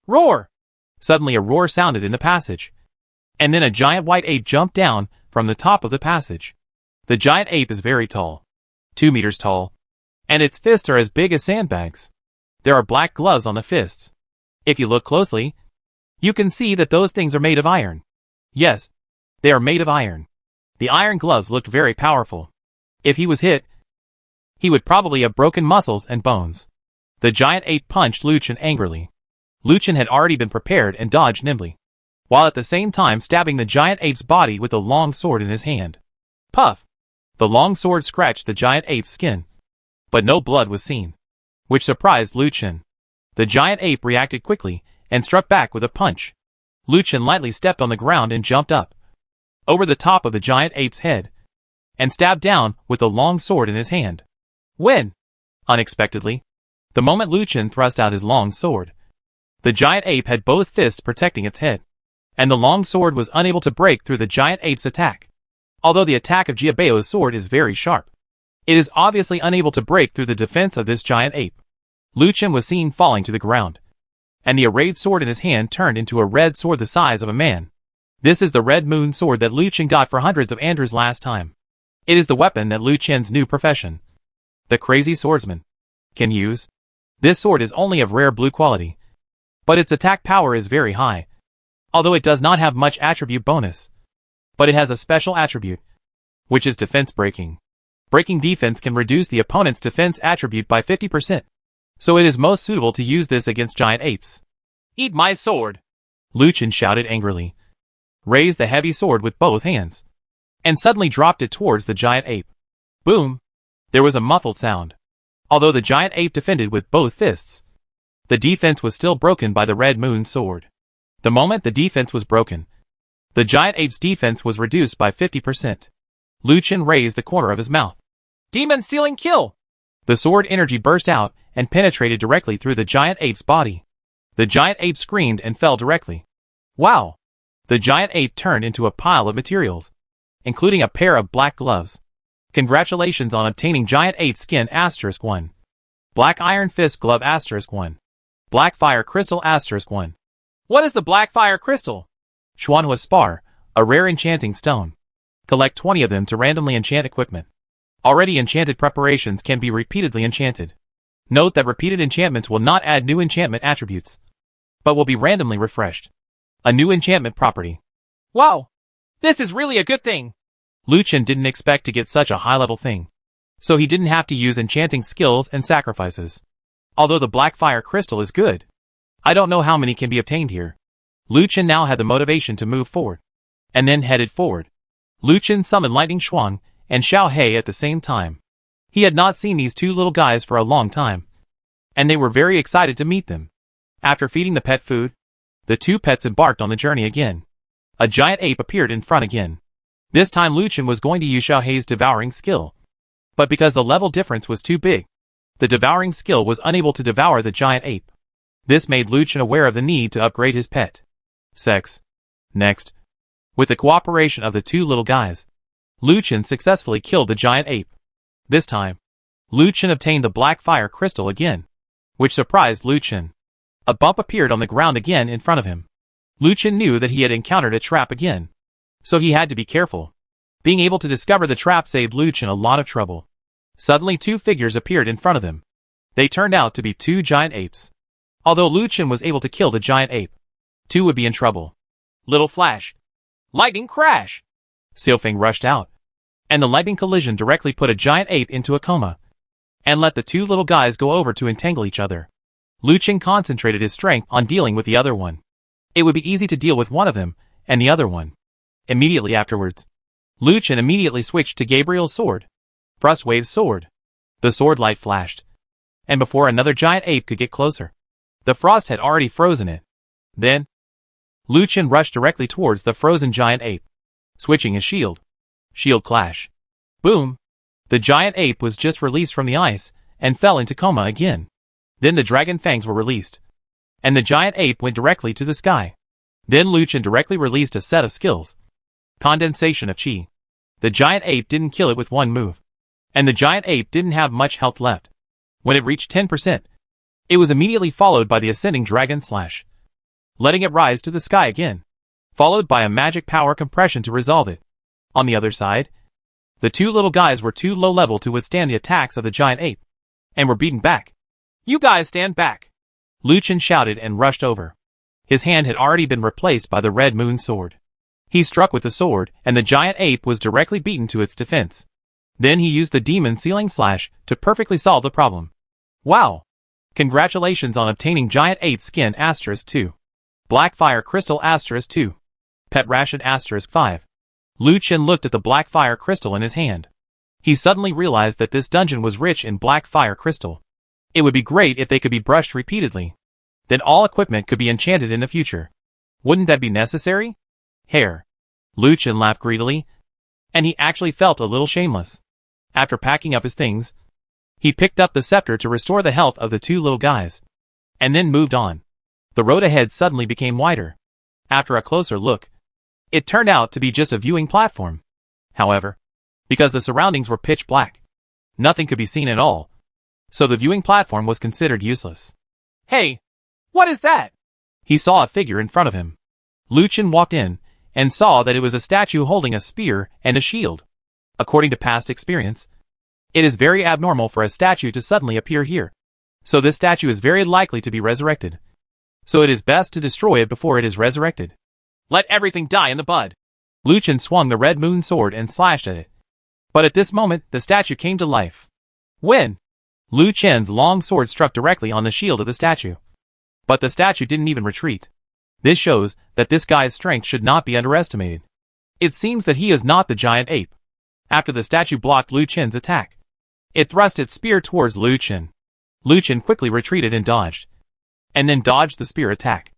Roar! Suddenly a roar sounded in the passage, and then a giant white ape jumped down from the top of the passage. The giant ape is very tall, 2 meters tall, and its fists are as big as sandbags. There are black gloves on the fists. If you look closely, you can see that those things are made of iron. Yes, they are made of iron. The iron gloves looked very powerful. If he was hit, he would probably have broken muscles and bones. The giant ape punched Lu Chen angrily. Lu Chen had already been prepared and dodged nimbly, while at the same time stabbing the giant ape's body with a long sword in his hand. Puff! The long sword scratched the giant ape's skin, but no blood was seen, which surprised Lu Chen. The giant ape reacted quickly and struck back with a punch. Lu Chen lightly stepped on the ground and jumped up over the top of the giant ape's head and stabbed down with the long sword in his hand. When, unexpectedly, the moment Lu Chen thrust out his long sword, the giant ape had both fists protecting its head, and the long sword was unable to break through the giant ape's attack. Although the attack of Jiabeo's sword is very sharp, it is obviously unable to break through the defense of this giant ape. Lu Chen was seen falling to the ground, and the arrayed sword in his hand turned into a red sword the size of a man. This is the Red Moon sword that Lu Chen got for hundreds of anders last time. It is the weapon that Lu Chen's new profession, the crazy swordsman, can use. This sword is only of rare blue quality, but its attack power is very high, although it does not have much attribute bonus. But it has a special attribute, which is defense breaking. Breaking defense can reduce the opponent's defense attribute by 50%, so it is most suitable to use this against giant apes. Eat my sword! Lu Chen shouted angrily, raised the heavy sword with both hands, and suddenly dropped it towards the giant ape. Boom! There was a muffled sound. Although the giant ape defended with both fists, the defense was still broken by the Red Moon sword. The moment the defense was broken, the giant ape's defense was reduced by 50%. Lu Chen raised the corner of his mouth. Demon Sealing Kill! The sword energy burst out and penetrated directly through the giant ape's body. The giant ape screamed and fell directly. Wow! The giant ape turned into a pile of materials, including a pair of black gloves. Congratulations on obtaining giant ape skin *1. Black iron fist glove *1. Black fire crystal *1. What is the black fire crystal? Xuanhua spar, a rare enchanting stone. Collect 20 of them to randomly enchant equipment. Already enchanted preparations can be repeatedly enchanted. Note that repeated enchantments will not add new enchantment attributes, but will be randomly refreshed. A new enchantment property. Wow! This is really a good thing! Lu Chen didn't expect to get such a high-level thing, so he didn't have to use enchanting skills and sacrifices. Although the black fire crystal is good, I don't know how many can be obtained here. Lu Chen now had the motivation to move forward, and then headed forward. Lu Chen summoned Lightning Shuang and Xiao He at the same time. He had not seen these two little guys for a long time, and they were very excited to meet them. After feeding the pet food, the two pets embarked on the journey again. A giant ape appeared in front again. This time Lu Chen was going to use Xiao He's devouring skill, but because the level difference was too big, the devouring skill was unable to devour the giant ape. This made Lu Chen aware of the need to upgrade his pet. Sex. Next, with the cooperation of the two little guys, Lu Chen successfully killed the giant ape. This time, Lu Chen obtained the black fire crystal again, which surprised Lu Chen. A bump appeared on the ground again in front of him. Lu Chen knew that he had encountered a trap again, so he had to be careful. Being able to discover the trap saved Lu Chen a lot of trouble. Suddenly two figures appeared in front of them. They turned out to be two giant apes. Although Lu Chen was able to kill the giant ape, two would be in trouble. Little flash. Lightning crash! Xiaofeng rushed out, and the lightning collision directly put a giant ape into a coma, and let the two little guys go over to entangle each other. Lu Chen concentrated his strength on dealing with the other one. It would be easy to deal with one of them, and the other one. Immediately afterwards, Lu Chen immediately switched to Gabriel's sword. Frostwave's sword. The sword light flashed, and before another giant ape could get closer, the frost had already frozen it. Then, Lu Chen rushed directly towards the frozen giant ape, switching his shield. Shield clash. Boom! The giant ape was just released from the ice, and fell into coma again. Then the dragon fangs were released, and the giant ape went directly to the sky. Then Lu Chen directly released a set of skills. Condensation of Qi. The giant ape didn't kill it with one move, and the giant ape didn't have much health left. When it reached 10%, it was immediately followed by the ascending dragon slash, letting it rise to the sky again, followed by a magic power compression to resolve it. On the other side, the two little guys were too low level to withstand the attacks of the giant ape, and were beaten back. You guys stand back! Lu Chen shouted and rushed over. His hand had already been replaced by the red moon sword. He struck with the sword, and the giant ape was directly beaten to its defense. Then he used the demon sealing slash to perfectly solve the problem. Wow! Congratulations on obtaining giant ape skin *2. Black fire crystal *2. Pet ration *5. Lu Chen looked at the black fire crystal in his hand. He suddenly realized that this dungeon was rich in black fire crystal. It would be great if they could be brushed repeatedly. Then all equipment could be enchanted in the future. Wouldn't that be necessary? Hair. Lu Chen laughed greedily, and he actually felt a little shameless. After packing up his things, he picked up the scepter to restore the health of the two little guys, and then moved on. The road ahead suddenly became wider. After a closer look, it turned out to be just a viewing platform. However, because the surroundings were pitch black, nothing could be seen at all, so the viewing platform was considered useless. Hey! What is that? He saw a figure in front of him. Lu Chen walked in, and saw that it was a statue holding a spear and a shield. According to past experience, it is very abnormal for a statue to suddenly appear here. So this statue is very likely to be resurrected. So it is best to destroy it before it is resurrected. Let everything die in the bud. Lu Chen swung the red moon sword and slashed at it. But at this moment, the statue came to life. When? Lu Chen's long sword struck directly on the shield of the statue. But the statue didn't even retreat. This shows that this guy's strength should not be underestimated. It seems that he is not the giant ape. After the statue blocked Lu Chen's attack, it thrust its spear towards Lu Chen. Lu Chen quickly retreated and dodged, and then dodged the spear attack.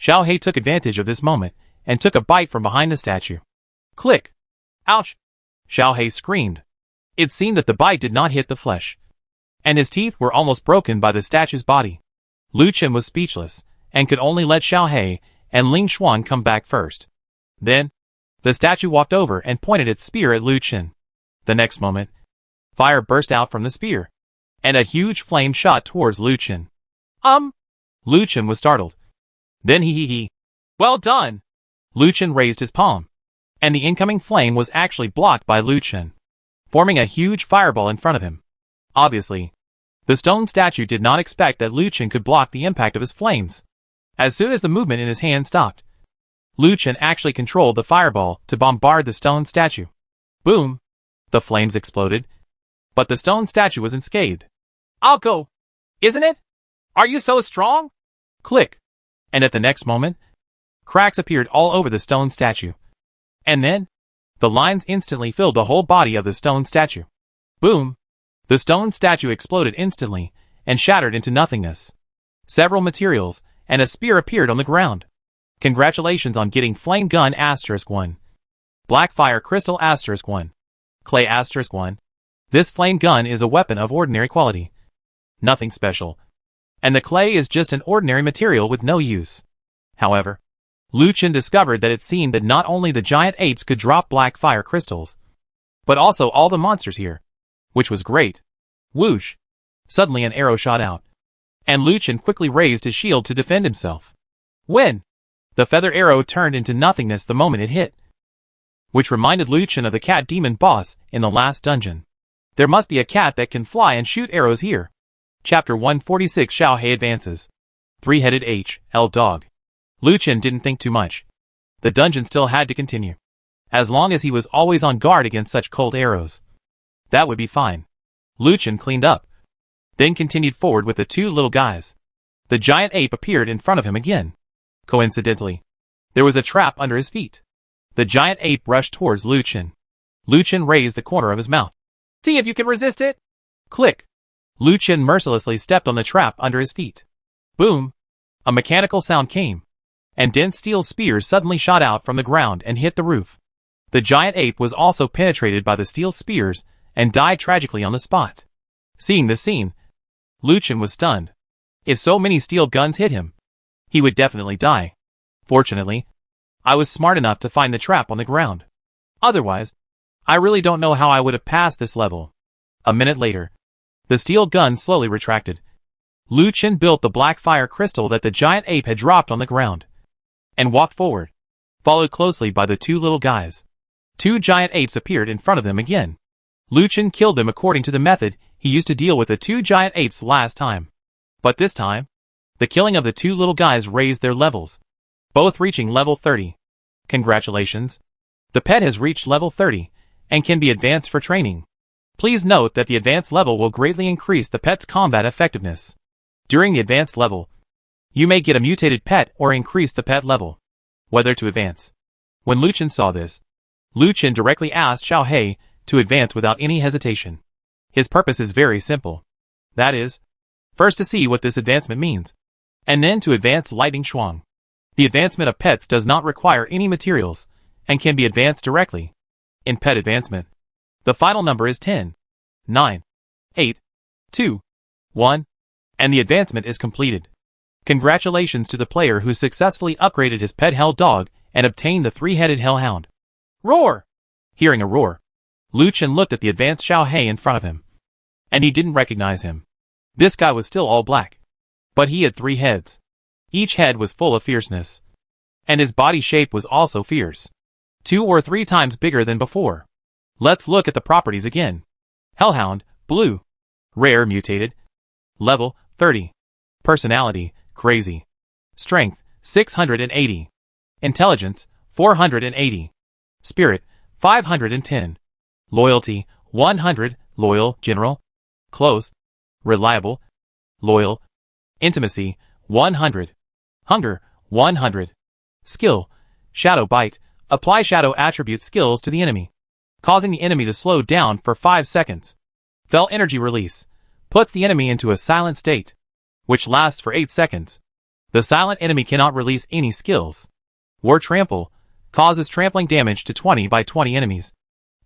Xiao He took advantage of this moment and took a bite from behind the statue. Click! Ouch! Xiao He screamed. It seemed that the bite did not hit the flesh, and his teeth were almost broken by the statue's body. Lu Chen was speechless, and could only let Xiao He and Ling Xuan come back first. Then, the statue walked over and pointed its spear at Lu Chen. The next moment, fire burst out from the spear, and a huge flame shot towards Lu Chen. Lu Chen was startled. Then he. Well done! Lu Chen raised his palm, and the incoming flame was actually blocked by Lu Chen, forming a huge fireball in front of him. Obviously, the stone statue did not expect that Lu Chen could block the impact of his flames. As soon as the movement in his hand stopped, Lu Chen actually controlled the fireball to bombard the stone statue. Boom! The flames exploded, but the stone statue was unscathed. I'll go, isn't it? Are you so strong? Click! And at the next moment, cracks appeared all over the stone statue. And then, the lines instantly filled the whole body of the stone statue. Boom! The stone statue exploded instantly and shattered into nothingness. Several materials and a spear appeared on the ground. Congratulations on getting Flame Gun *1. Black Fire Crystal *1. Clay *1. This flame gun is a weapon of ordinary quality. Nothing special. And the clay is just an ordinary material with no use. However, Lu Chen discovered that it seemed that not only the giant apes could drop black fire crystals, but also all the monsters here, which was great. Whoosh! Suddenly an arrow shot out, and Lu Chen quickly raised his shield to defend himself. When the feather arrow turned into nothingness the moment it hit, which reminded Lu Chen of the cat demon boss in the last dungeon. There must be a cat that can fly and shoot arrows here. Chapter 146 Xiao He advances. Three-headed H.L. dog. Lu Chen didn't think too much. The dungeon still had to continue. As long as he was always on guard against such cold arrows, that would be fine. Lu Chen cleaned up, then continued forward with the two little guys. The giant ape appeared in front of him again. Coincidentally, there was a trap under his feet. The giant ape rushed towards Lu Chen. Lu Chen raised the corner of his mouth. See if you can resist it! Click! Lu Chen mercilessly stepped on the trap under his feet. Boom! A mechanical sound came, and dense steel spears suddenly shot out from the ground and hit the roof. The giant ape was also penetrated by the steel spears and died tragically on the spot. Seeing this scene, Lu Chen was stunned. If so many steel guns hit him, he would definitely die. Fortunately, I was smart enough to find the trap on the ground. Otherwise, I really don't know how I would have passed this level. A minute later, the steel gun slowly retracted. Lu Chen built the black fire crystal that the giant ape had dropped on the ground, and walked forward, followed closely by the two little guys. Two giant apes appeared in front of them again. Lu Chen killed them according to the method he used to deal with the two giant apes last time. But this time, the killing of the two little guys raised their levels, both reaching level 30. Congratulations! The pet has reached level 30, and can be advanced for training. Please note that the advanced level will greatly increase the pet's combat effectiveness. During the advanced level, you may get a mutated pet or increase the pet level. Whether to advance. When Lu Chen saw this, Lu Chen directly asked Xiao He to advance without any hesitation. His purpose is very simple. That is, first to see what this advancement means, and then to advance Lightning Shuang. The advancement of pets does not require any materials, and can be advanced directly. In pet advancement, the final number is 10, 9, 8, 2, 1, and the advancement is completed. Congratulations to the player who successfully upgraded his pet hell dog and obtained the three-headed hellhound. Roar! Hearing a roar, Lu Chen looked at the advanced Xiao He in front of him, and he didn't recognize him. This guy was still all black, but he had 3 heads. Each head was full of fierceness, and his body shape was also fierce, 2 or 3 times bigger than before. Let's look at the properties again. Hellhound, blue. Rare mutated. Level, 30. Personality, crazy. Strength, 680. Intelligence, 480. Spirit, 510. Loyalty, 100. Loyal, general. Close. Reliable. Loyal. Intimacy, 100. Hunger, 100. Skill, Shadow Bite. Apply shadow attribute skills to the enemy, causing the enemy to slow down for 5 seconds. Fell energy release. Puts the enemy into a silent state, which lasts for 8 seconds. The silent enemy cannot release any skills. War Trample. Causes trampling damage to 20 by 20 enemies,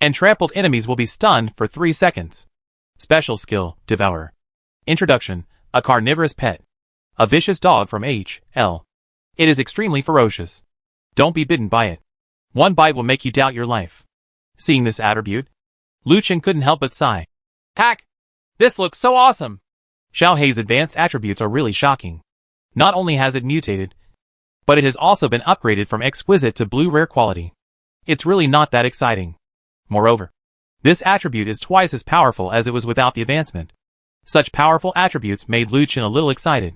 and trampled enemies will be stunned for 3 seconds. Special skill, Devour. Introduction. A carnivorous pet. A vicious dog from H.L. It is extremely ferocious. Don't be bitten by it. One bite will make you doubt your life. Seeing this attribute, Lu Chen couldn't help but sigh. Heck! This looks so awesome! Xiao Hei's advanced attributes are really shocking. Not only has it mutated, but it has also been upgraded from exquisite to blue rare quality. It's really not that exciting. Moreover, this attribute is twice as powerful as it was without the advancement. Such powerful attributes made Lu Chen a little excited.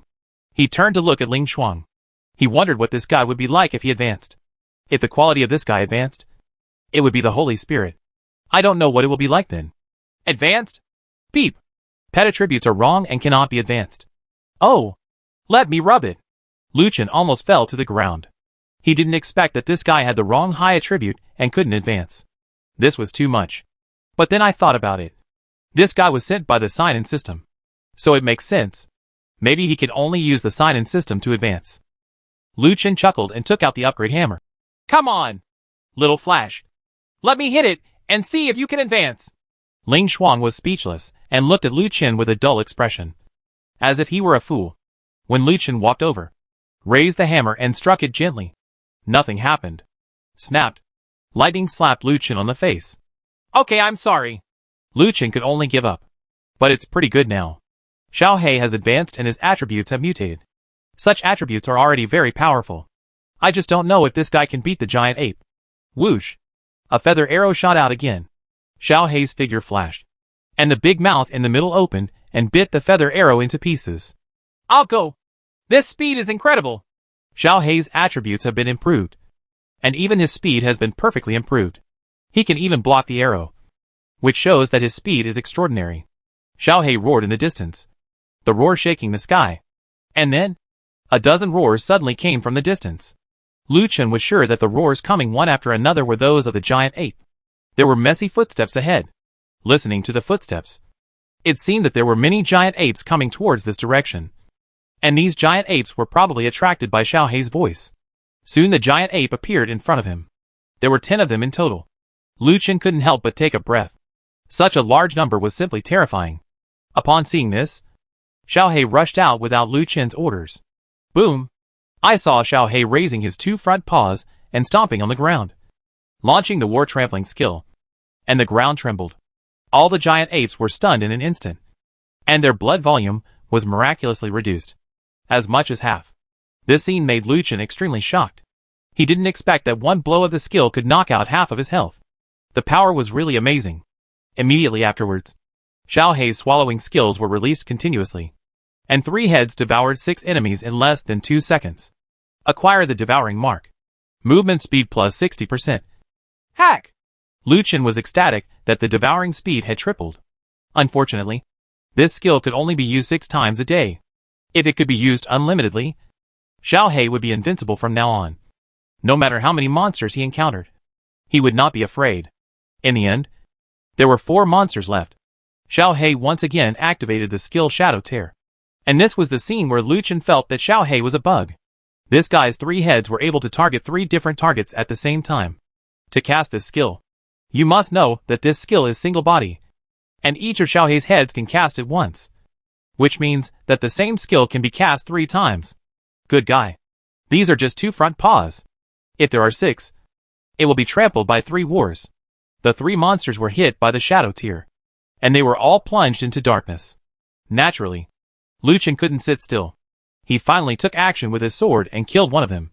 He turned to look at Ling Shuang. He wondered what this guy would be like if he advanced. If the quality of this guy advanced, it would be the Holy Spirit. I don't know what it will be like then. Advanced? Peep. Pet attributes are wrong and cannot be advanced. Oh! Let me rub it. Lu Chen almost fell to the ground. He didn't expect that this guy had the wrong high attribute and couldn't advance. This was too much. But then I thought about it. This guy was sent by the sign-in system. So it makes sense. Maybe he could only use the sign-in system to advance. Lu Chen chuckled and took out the upgrade hammer. Come on! Little Flash. Let me hit it and see if you can advance. Ling Shuang was speechless and looked at Lu Chen with a dull expression. As if he were a fool. When Lu Chen walked over, raised the hammer and struck it gently. Nothing happened. Snapped. Lightning slapped Lu Chen on the face. Okay, I'm sorry. Lu Chen could only give up. But it's pretty good now. Xiao Hei has advanced and his attributes have mutated. Such attributes are already very powerful. I just don't know if this guy can beat the giant ape. Whoosh! A feather arrow shot out again. Xiao Hei's figure flashed. And the big mouth in the middle opened and bit the feather arrow into pieces. I'll go! This speed is incredible! Xiao Hei's attributes have been improved. And even his speed has been perfectly improved. He can even block the arrow. Which shows that his speed is extraordinary. Xiao Hei roared in the distance. The roar shaking the sky. And then, a dozen roars suddenly came from the distance. Lu Chen was sure that the roars coming one after another were those of the giant ape. There were messy footsteps ahead. Listening to the footsteps, it seemed that there were many giant apes coming towards this direction. And these giant apes were probably attracted by Xiao Hei's voice. Soon the giant ape appeared in front of him. There were 10 of them in total. Lu Chen couldn't help but take a breath. Such a large number was simply terrifying. Upon seeing this, Xiao Hei rushed out without Lu Chen's orders. Boom! I saw Xiao Hei raising his 2 front paws and stomping on the ground, launching the war trampling skill. And the ground trembled. All the giant apes were stunned in an instant. And their blood volume was miraculously reduced. As much as half. This scene made Lu Chen extremely shocked. He didn't expect that one blow of the skill could knock out half of his health. The power was really amazing. Immediately afterwards, Xiao Hei's swallowing skills were released continuously. And 3 heads devoured 6 enemies in less than 2 seconds. Acquire the devouring mark. Movement speed plus 60%. Hack! Lu Chen was ecstatic that the devouring speed had tripled. Unfortunately, this skill could only be used 6 times a day. If it could be used unlimitedly, Xiao Hei would be invincible from now on. No matter how many monsters he encountered, he would not be afraid. In the end, there were 4 monsters left. Xiao Hei once again activated the skill Shadow Tear. And this was the scene where Lu Chen felt that Xiao Hei was a bug. This guy's 3 heads were able to target 3 different targets at the same time. To cast this skill, you must know that this skill is single body. And each of Xiao Hei's heads can cast it once. Which means that the same skill can be cast 3 times. Good guy. These are just 2 front paws. If there are 6, it will be trampled by 3 wars. The 3 monsters were hit by the Shadow Tear. And they were all plunged into darkness. Naturally, Lu Chen couldn't sit still. He finally took action with his sword and killed one of them.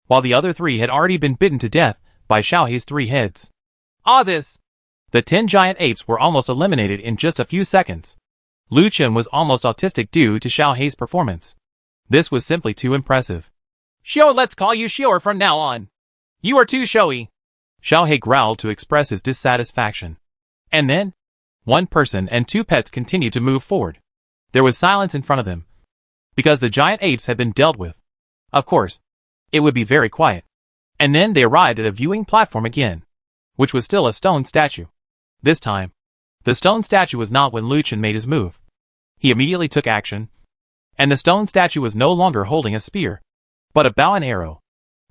While the other 3 had already been bitten to death by Xiao Hei's 3 heads. This! The 10 giant apes were almost eliminated in just a few seconds. Lu Chen was almost autistic due to Xiao Hei's performance. This was simply too impressive. Xiao, let's call you Xiao from now on. You are too showy. Xiao Hei growled to express his dissatisfaction. And then, 1 person and 2 pets continued to move forward. There was silence in front of them. Because the giant apes had been dealt with. Of course, it would be very quiet. And then they arrived at a viewing platform again, which was still a stone statue. This time, the stone statue was not when Lu Chen made his move. He immediately took action, and the stone statue was no longer holding a spear, but a bow and arrow.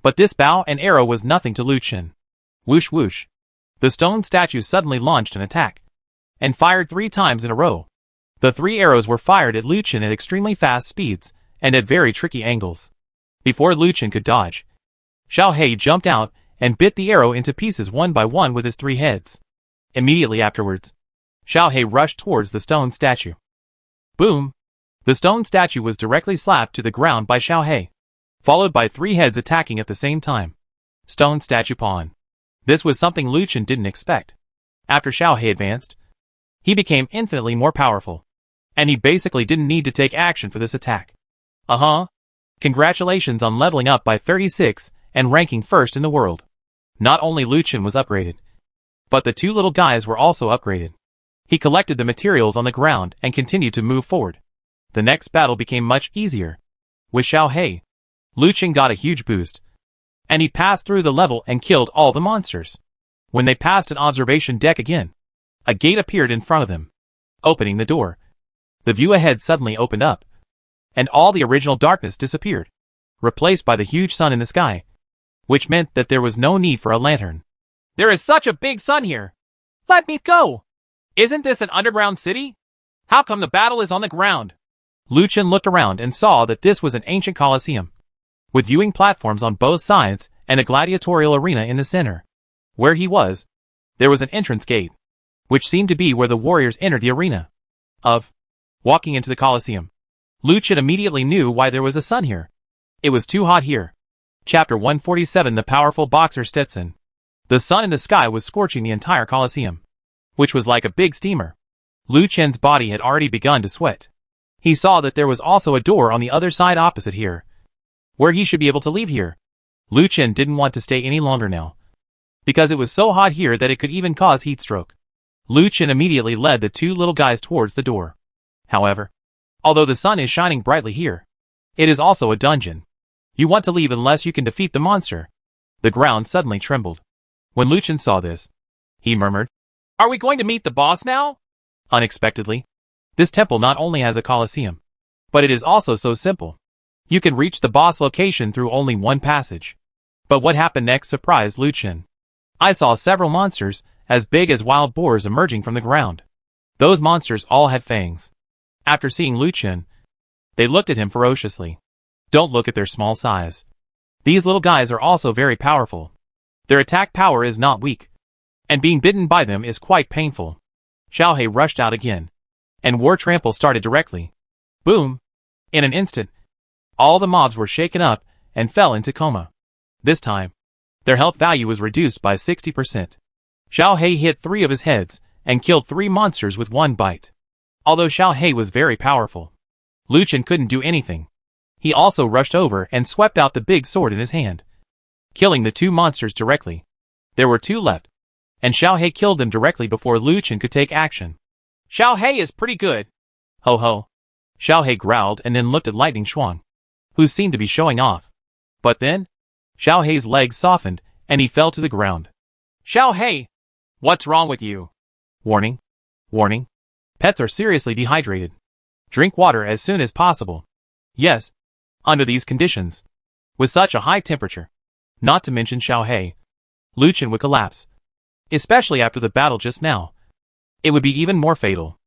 But this bow and arrow was nothing to Lu Chen. Whoosh whoosh. The stone statue suddenly launched an attack, and fired 3 times in a row. The 3 arrows were fired at Lu Chen at extremely fast speeds, and at very tricky angles. Before Lu Chen could dodge, Xiao He jumped out and bit the arrow into pieces one by one with his 3 heads. Immediately afterwards, Xiao He rushed towards the stone statue. Boom! The stone statue was directly slapped to the ground by Xiao He, followed by 3 heads attacking at the same time. Stone statue pawn. This was something Lu Chen didn't expect. After Xiao He advanced, he became infinitely more powerful, and he basically didn't need to take action for this attack. Congratulations on leveling up by 36 and ranking first in the world. Not only Lu Chen was upgraded, but the 2 little guys were also upgraded. He collected the materials on the ground and continued to move forward. The next battle became much easier. With Xiao He, Lu Chen got a huge boost, and he passed through the level and killed all the monsters. When they passed an observation deck again, a gate appeared in front of them. Opening the door, the view ahead suddenly opened up, and all the original darkness disappeared, replaced by the huge sun in the sky, which meant that there was no need for a lantern. There is such a big sun here! Let me go! Isn't this an underground city? How come the battle is on the ground? Lu Chen looked around and saw that this was an ancient coliseum, with viewing platforms on both sides and a gladiatorial arena in the center. Where he was, there was an entrance gate, which seemed to be where the warriors entered the arena. Walking into the coliseum, Lu Chen immediately knew why there was a sun here. It was too hot here. Chapter 147. The powerful boxer Stetson. The sun in the sky was scorching the entire coliseum, which was like a big steamer. Lu Chen's body had already begun to sweat. He saw that there was also a door on the other side opposite here, where he should be able to leave here. Lu Chen didn't want to stay any longer now, because it was so hot here that it could even cause heat stroke. Lu Chen immediately led the 2 little guys towards the door. However, although the sun is shining brightly here, it is also a dungeon. You want to leave unless you can defeat the monster. The ground suddenly trembled. When Lu Chen saw this, he murmured, "Are we going to meet the boss now?" Unexpectedly, this temple not only has a coliseum, but it is also so simple. You can reach the boss location through only one passage. But what happened next surprised Lu Chen. I saw several monsters as big as wild boars emerging from the ground. Those monsters all had fangs. After seeing Lu Chen, they looked at him ferociously. Don't look at their small size. These little guys are also very powerful. Their attack power is not weak, and being bitten by them is quite painful. Xiao He rushed out again, and war trample started directly. Boom! In an instant, all the mobs were shaken up and fell into coma. This time, their health value was reduced by 60%. Xiao He hit 3 of his heads and killed 3 monsters with 1 bite. Although Xiao He was very powerful, Lu Chen couldn't do anything. He also rushed over and swept out the big sword in his hand, killing the 2 monsters directly. There were 2 left, and Xiao He killed them directly before Lu Chen could take action. Xiao He is pretty good. Ho ho. Xiao He growled and then looked at Lightning Shuang, who seemed to be showing off. But then, Xiao He's legs softened and he fell to the ground. Xiao He! What's wrong with you? Warning. Warning. Pets are seriously dehydrated. Drink water as soon as possible. Yes. Under these conditions, with such a high temperature, not to mention Xiao He, Lu Chen would collapse. Especially after the battle just now. It would be even more fatal.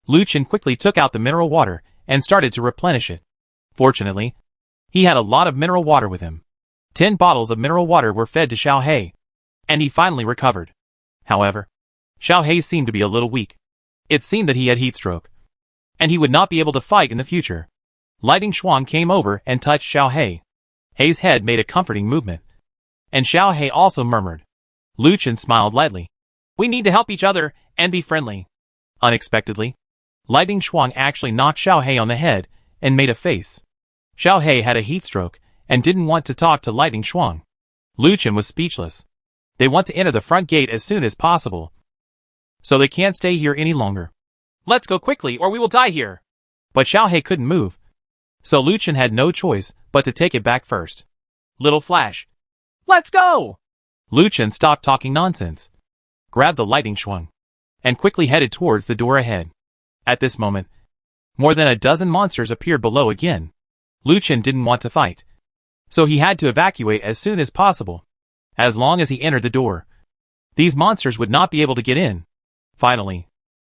Lu Chen quickly took out the mineral water and started to replenish it. Fortunately, he had a lot of mineral water with him. 10 bottles of mineral water were fed to Xiao He, and he finally recovered. However, Xiao He seemed to be a little weak. It seemed that he had heat stroke, and he would not be able to fight in the future. Lightning Shuang came over and touched Xiao He. He's head made a comforting movement, and Xiao He also murmured. Lu Chen smiled lightly. We need to help each other and be friendly. Unexpectedly, Lightning Shuang actually knocked Xiao He on the head and made a face. Xiao He had a heat stroke and didn't want to talk to Lightning Shuang. Lu Chen was speechless. They want to enter the front gate as soon as possible, so they can't stay here any longer. Let's go quickly or we will die here. But Xiao He couldn't move, so Lu Chen had no choice but to take it back first. Little flash. Let's go! Lu Chen stopped talking nonsense, grabbed the Lightning Shuang, and quickly headed towards the door ahead. At this moment, more than a dozen monsters appeared below again. Lu Chen didn't want to fight, so he had to evacuate as soon as possible. As long as he entered the door, these monsters would not be able to get in. Finally,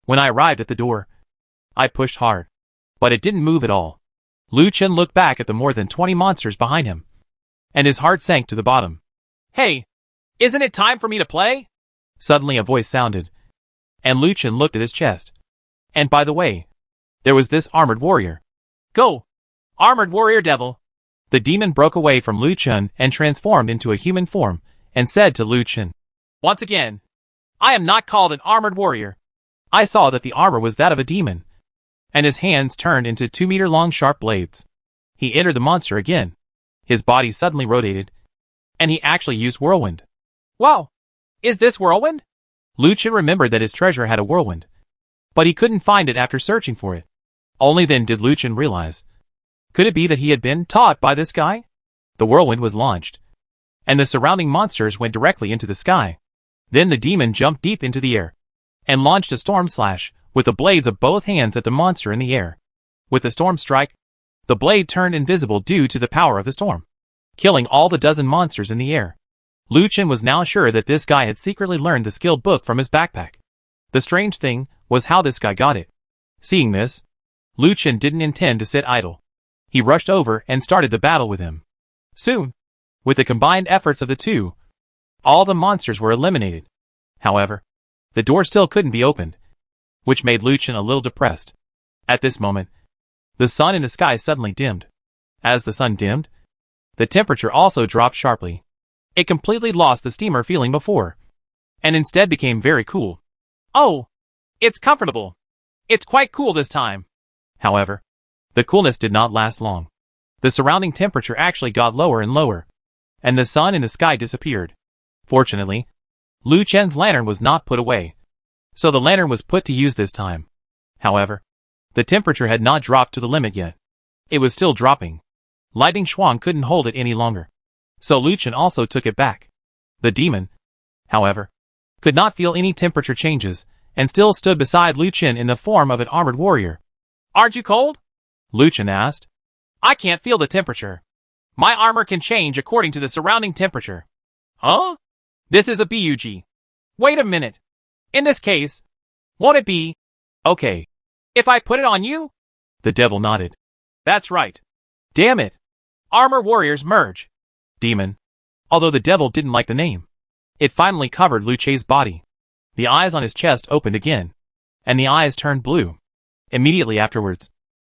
when I arrived at the door, I pushed hard, but it didn't move at all. Lu Chen looked back at the more than 20 monsters behind him. and his heart sank to the bottom. Hey, isn't it time for me to play? Suddenly a voice sounded, and Lu Chen looked at his chest. And by the way, there was this armored warrior. Go! Armored warrior devil! The demon broke away from Lu Chen and transformed into a human form, and said to Lu Chen, once again, I am not called an armored warrior. I saw that the armor was that of a demon, and his hands turned into 2-meter-long sharp blades. He entered the monster again. His body suddenly rotated, and he actually used whirlwind. Wow! Is this whirlwind? Lu Chen remembered that his treasure had a whirlwind, but he couldn't find it after searching for it. Only then did Lu Chen realize. Could it be that he had been taught by this guy? The whirlwind was launched, and the surrounding monsters went directly into the sky. Then the demon jumped deep into the air, and launched a storm slash, with the blades of both hands at the monster in the air. With the storm strike, the blade turned invisible due to the power of the storm, killing all the dozen monsters in the air. Lu Chen was now sure that this guy had secretly learned the skill book from his backpack. The strange thing was how this guy got it. Seeing this, Lu Chen didn't intend to sit idle. He rushed over and started the battle with him. Soon, with the combined efforts of the two, all the monsters were eliminated. However, the door still couldn't be opened, which made Lu Chen a little depressed. At this moment, the sun in the sky suddenly dimmed. As the sun dimmed, the temperature also dropped sharply. It completely lost the steamer feeling before, and instead became very cool. Oh, it's comfortable. It's quite cool this time. However, the coolness did not last long. The surrounding temperature actually got lower and lower, and the sun in the sky disappeared. Fortunately, Lu Chen's lantern was not put away, so the lantern was put to use this time. However, the temperature had not dropped to the limit yet. It was still dropping. Lightning Shuang couldn't hold it any longer, so Lu Chen also took it back. The demon, however, could not feel any temperature changes, and still stood beside Lu Chen in the form of an armored warrior. Aren't you cold? Lu Chen asked. I can't feel the temperature. My armor can change according to the surrounding temperature. Huh? This is a bug. Wait a minute. In this case, won't it be okay if I put it on you? The devil nodded. That's right. Damn it. Armor warriors merge. Demon. Although the devil didn't like the name, it finally covered Lu Chen's body. The eyes on his chest opened again, and the eyes turned blue. Immediately afterwards,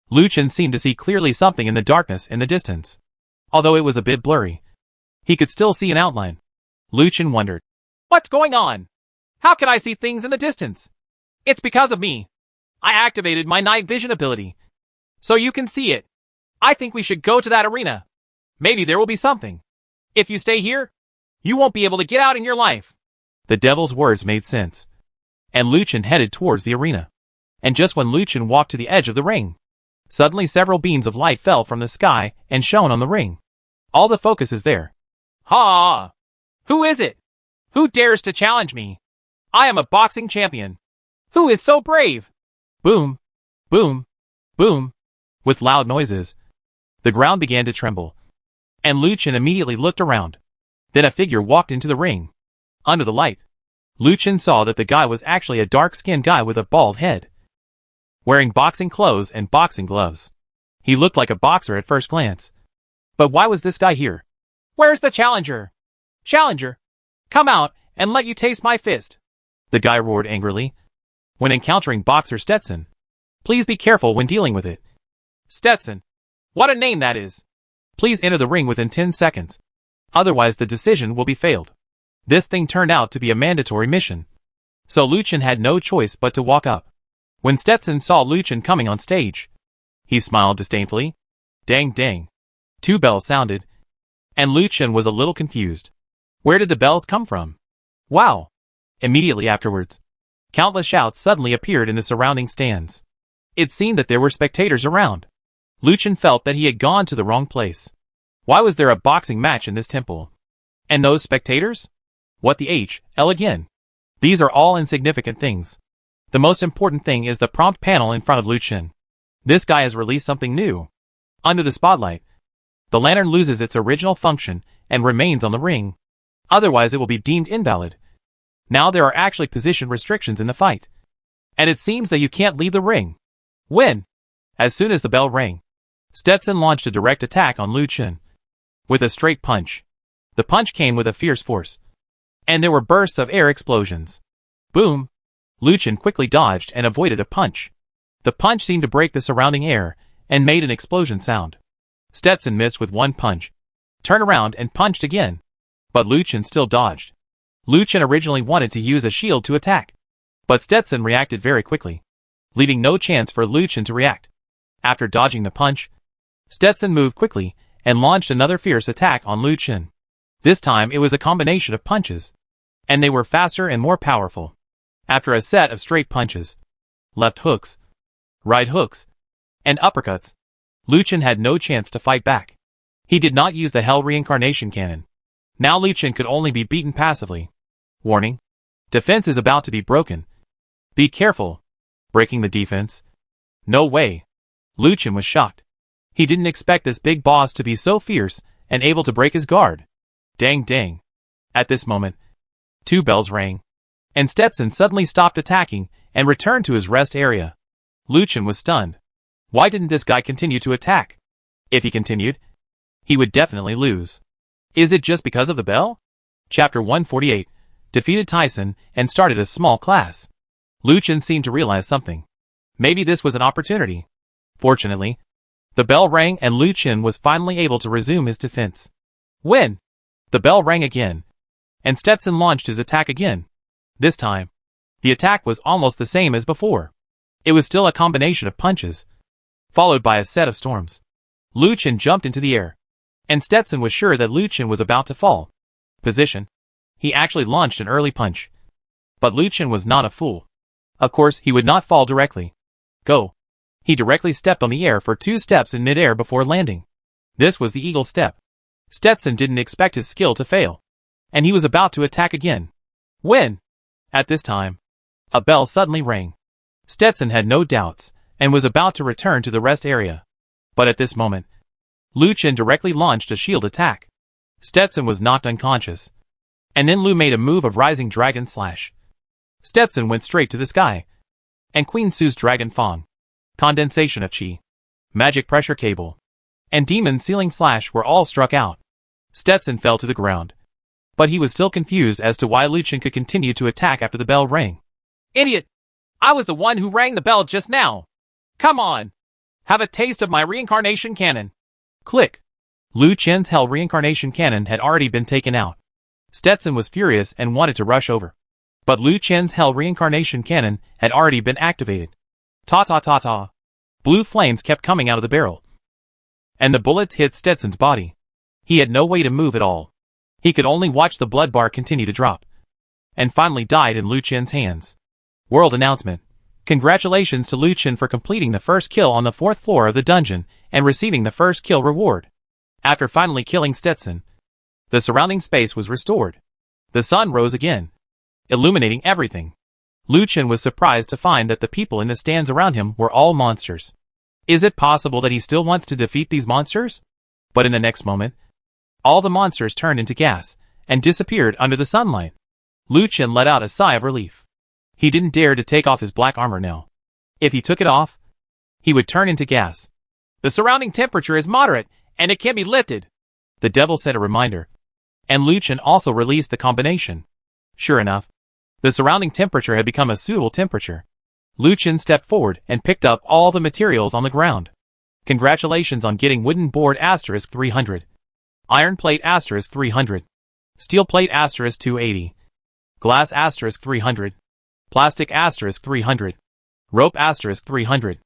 Lu Chen seemed to see clearly something in the darkness in the distance. Although it was a bit blurry, he could still see an outline. Lu Chen wondered, what's going on? How can I see things in the distance? It's because of me. I activated my night vision ability, so you can see it. I think we should go to that arena. Maybe there will be something. If you stay here, you won't be able to get out in your life. The devil's words made sense, and Lu Chen headed towards the arena. And just when Lu Chen walked to the edge of the ring, suddenly several beams of light fell from the sky and shone on the ring. All the focus is there. Ha! Who is it? Who dares to challenge me? I am a boxing champion. Who is so brave? Boom, boom, boom. With loud noises, the ground began to tremble, and Lu Chen immediately looked around. Then a figure walked into the ring. Under the light, Lu Chen saw that the guy was actually a dark-skinned guy with a bald head, wearing boxing clothes and boxing gloves. He looked like a boxer at first glance. But why was this guy here? Where's the challenger? Challenger, come out and let you taste my fist. The guy roared angrily when encountering boxer Stetson. Please be careful when dealing with it. Stetson, what a name that is. Please enter the ring within 10 seconds. Otherwise the decision will be failed. This thing turned out to be a mandatory mission, so Lu Chen had no choice but to walk up. When Stetson saw Lu Chen coming on stage, he smiled disdainfully. Dang dang. 2 bells sounded, and Lu Chen was a little confused. Where did the bells come from? Wow! Immediately afterwards, countless shouts suddenly appeared in the surrounding stands. It seemed that there were spectators around. Lu Chen felt that he had gone to the wrong place. Why was there a boxing match in this temple? And those spectators? What the hell again? These are all insignificant things. The most important thing is the prompt panel in front of Lu Chen. This guy has released something new. Under the spotlight, the lantern loses its original function and remains on the ring. Otherwise it will be deemed invalid. Now there are actually position restrictions in the fight, and it seems that you can't leave the ring. When? As soon as the bell rang, Stetson launched a direct attack on Lu Chen. with a straight punch. The punch came with a fierce force, and there were bursts of air explosions. Boom! Lucien quickly dodged and avoided a punch. The punch seemed to break the surrounding air and made an explosion sound. Stetson missed with one punch, turned around and punched again, but Lucien still dodged. Lucien originally wanted to use a shield to attack, but Stetson reacted very quickly, leaving no chance for Lucien to react. After dodging the punch, Stetson moved quickly and launched another fierce attack on Lucien. This time it was a combination of punches, and they were faster and more powerful. After a set of straight punches, left hooks, right hooks, and uppercuts, Lucien had no chance to fight back. He did not use the Hell Reincarnation Cannon. Now Lucien could only be beaten passively. Warning: defense is about to be broken. Be careful. Breaking the defense? No way. Lucien was shocked. He didn't expect this big boss to be so fierce and able to break his guard. Dang dang. At this moment, 2 bells rang, and Stetson suddenly stopped attacking and returned to his rest area. Lucien was stunned. Why didn't this guy continue to attack? If he continued, he would definitely lose. Is it just because of the bell? Chapter 148, defeated Tyson and started a small class. Lucien seemed to realize something. Maybe this was an opportunity. Fortunately, the bell rang and Lucien was finally able to resume his defense. When? The bell rang again, and Stetson launched his attack again. This time, the attack was almost the same as before. It was still a combination of punches, followed by a set of storms. Lucien jumped into the air, and Stetson was sure that Lucien was about to fall. Position. He actually launched an early punch. But Lucien was not a fool. Of course, he would not fall directly. Go. He directly stepped on the air for 2 steps in midair before landing. This was the eagle step. Stetson didn't expect his skill to fail, and he was about to attack again. When? At this time, a bell suddenly rang. Stetson had no doubts, and was about to return to the rest area. But at this moment, Lucien directly launched a shield attack. Stetson was knocked unconscious, and then Lu made a move of Rising Dragon Slash. Stetson went straight to the sky, and Queen Sue's Dragon Fang, Condensation of Chi, Magic Pressure Cable, and Demon Ceiling Slash were all struck out. Stetson fell to the ground, but he was still confused as to why Lucien could continue to attack after the bell rang. Idiot! I was the one who rang the bell just now! Come on! Have a taste of my reincarnation cannon! Click! Lucien's Hell Reincarnation Cannon had already been taken out. Stetson was furious and wanted to rush over, but Lucien's Hell Reincarnation Cannon had already been activated. Ta-ta-ta-ta! Blue flames kept coming out of the barrel, and the bullets hit Stetson's body. He had no way to move at all. He could only watch the blood bar continue to drop, and finally died in Lucien's hands. World announcement. Congratulations to Lucien for completing the first kill on the 4th floor of the dungeon and receiving the first kill reward. After finally killing Stetson, the surrounding space was restored. The sun rose again, illuminating everything. Lucien was surprised to find that the people in the stands around him were all monsters. Is it possible that he still wants to defeat these monsters? But in the next moment, all the monsters turned into gas and disappeared under the sunlight. Lucien let out a sigh of relief. He didn't dare to take off his black armor now. If he took it off, he would turn into gas. The surrounding temperature is moderate, and it can be lifted, the devil said, a reminder. And Lucien also released the combination. Sure enough, the surrounding temperature had become a suitable temperature. Lucien stepped forward and picked up all the materials on the ground. Congratulations on getting wooden board asterisk 300. Iron plate asterisk 300. Steel plate asterisk 280. Glass asterisk 300. Plastic asterisk 300. Rope asterisk 300.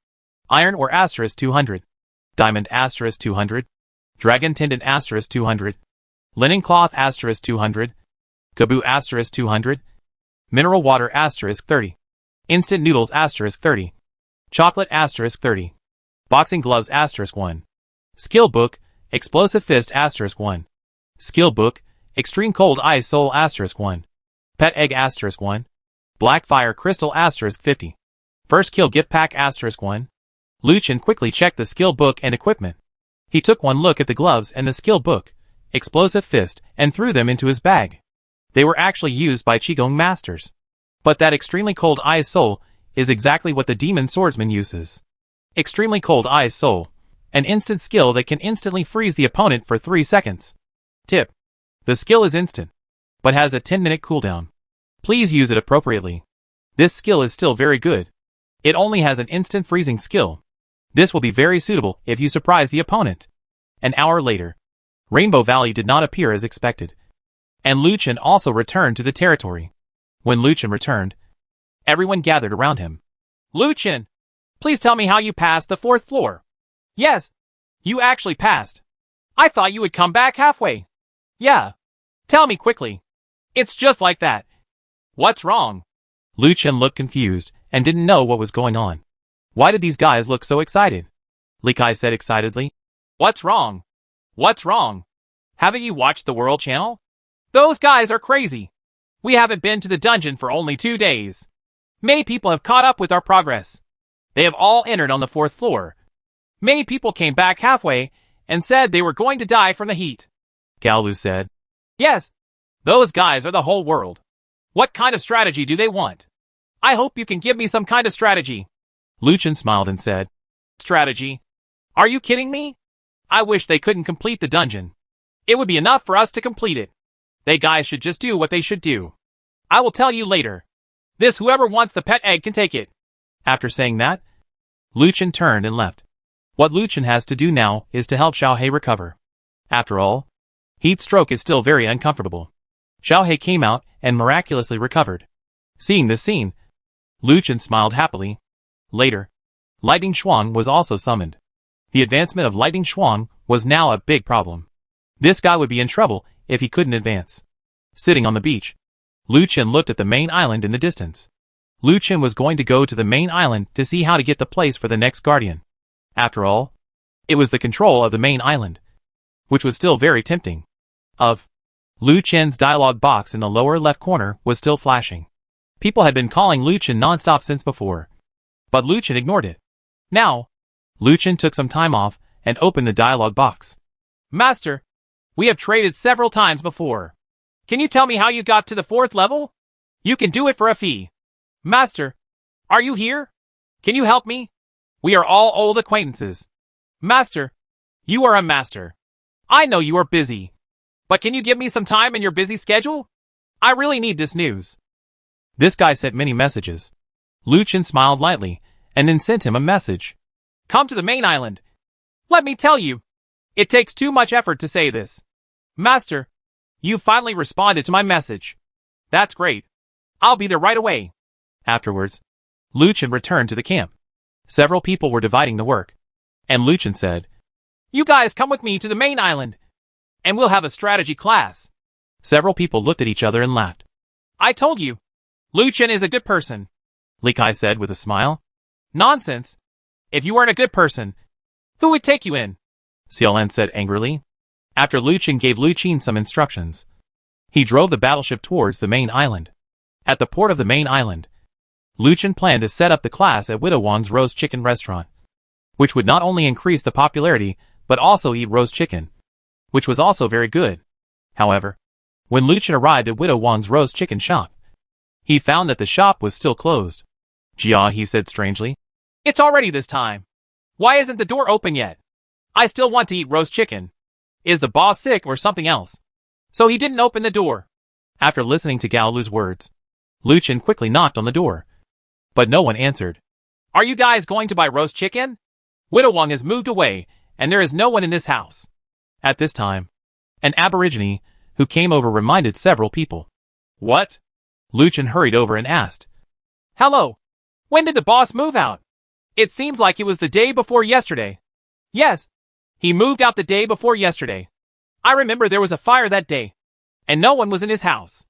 Iron ore asterisk 200. Diamond asterisk 200. Dragon tendon asterisk 200. Linen cloth asterisk 200. Kaboo asterisk 200. Mineral water asterisk 30. Instant noodles asterisk 30. Chocolate asterisk 30. Boxing gloves asterisk 1. Skill book, explosive fist asterisk 1. Skill book, extreme cold ice soul asterisk 1. Pet egg asterisk 1. Black fire crystal asterisk 50. First kill gift pack asterisk 1. Lucien quickly checked the skill book and equipment. He took one look at the gloves and the skill book, explosive fist, and threw them into his bag. They were actually used by Qigong masters. But that extremely cold ice soul is exactly what the demon swordsman uses. Extremely cold ice soul An instant skill that can instantly freeze the opponent for 3 seconds. Tip. The skill is instant, but has a 10-minute cooldown. Please use it appropriately. This skill is still very good. It only has an instant freezing skill. This will be very suitable if you surprise the opponent. An hour later, Rainbow Valley did not appear as expected. And Lu Chen also returned to the territory. When Lu Chen returned, everyone gathered around him. Lu Chen, please tell me how you passed the 4th floor. Yes, you actually passed. I thought you would come back halfway. Yeah. Tell me quickly. It's just like that. What's wrong? Lu Chen looked confused and didn't know what was going on. Why did these guys look so excited? Li Kai said excitedly. What's wrong? What's wrong? Haven't you watched the World Channel? Those guys are crazy. We haven't been to the dungeon for only 2 days. Many people have caught up with our progress. They have all entered on the 4th floor. Many people came back halfway and said they were going to die from the heat. Gao Lu said. Yes. Those guys are the whole world. What kind of strategy do they want? I hope you can give me some kind of strategy. Lu Chen smiled and said. Strategy? Are you kidding me? I wish they couldn't complete the dungeon. It would be enough for us to complete it. They guys should just do what they should do. I will tell you later. This whoever wants the pet egg can take it. After saying that, Lu Chen turned and left. What Lu Chen has to do now is to help Xiaohe recover. After all, heat stroke is still very uncomfortable. Xiaohe came out and miraculously recovered. Seeing this scene, Lu Chen smiled happily. Later, Lightning Shuang was also summoned. The advancement of Lightning Shuang was now a big problem. This guy would be in trouble if he couldn't advance. Sitting on the beach, Lu Chen looked at the main island in the distance. Lu Chen was going to go to the main island to see how to get the place for the next guardian. After all, it was the control of the main island, which was still very tempting. Lu Chen's dialogue box in the lower left corner was still flashing. People had been calling Lu Chen non-stop since before, but Lu Chen ignored it. Now, Lu Chen took some time off and opened the dialogue box. Master, we have traded several times before. Can you tell me how you got to the 4th level? You can do it for a fee. Master, are you here? Can you help me? We are all old acquaintances. Master, you are a master. I know you are busy. But can you give me some time in your busy schedule? I really need this news. This guy sent many messages. Lu Chen smiled lightly and then sent him a message. Come to the main island. Let me tell you. It takes too much effort to say this. Master, you finally responded to my message. That's great. I'll be there right away. Afterwards, Lu Chen returned to the camp. Several people were dividing the work. And Lu Chen said, You guys come with me to the main island, and we'll have a strategy class. Several people looked at each other and laughed. I told you. Lu Chen is a good person, Li Kai said with a smile. Nonsense. If you weren't a good person, who would take you in? Xiaolan said angrily. After Lu Chen gave Lu Qin some instructions, he drove the battleship towards the main island. At the port of the main island, Lu Chen planned to set up the class at Widow Wang's roast chicken restaurant, which would not only increase the popularity, but also eat roast chicken, which was also very good. However, when Lu Chen arrived at Widow Wang's roast chicken shop, he found that the shop was still closed. Jia, he said strangely. It's already this time. Why isn't the door open yet? I still want to eat roast chicken. Is the boss sick or something else? So he didn't open the door. After listening to Gao Lu's words, Lu Chen quickly knocked on the door. But no one answered. Are you guys going to buy roast chicken? Widow Wang has moved away, and there is no one in this house. At this time, an aborigine who came over reminded several people. What? Lu Chen hurried over and asked. Hello. When did the boss move out? It seems like it was the day before yesterday. Yes. He moved out the day before yesterday. I remember there was a fire that day, and no one was in his house.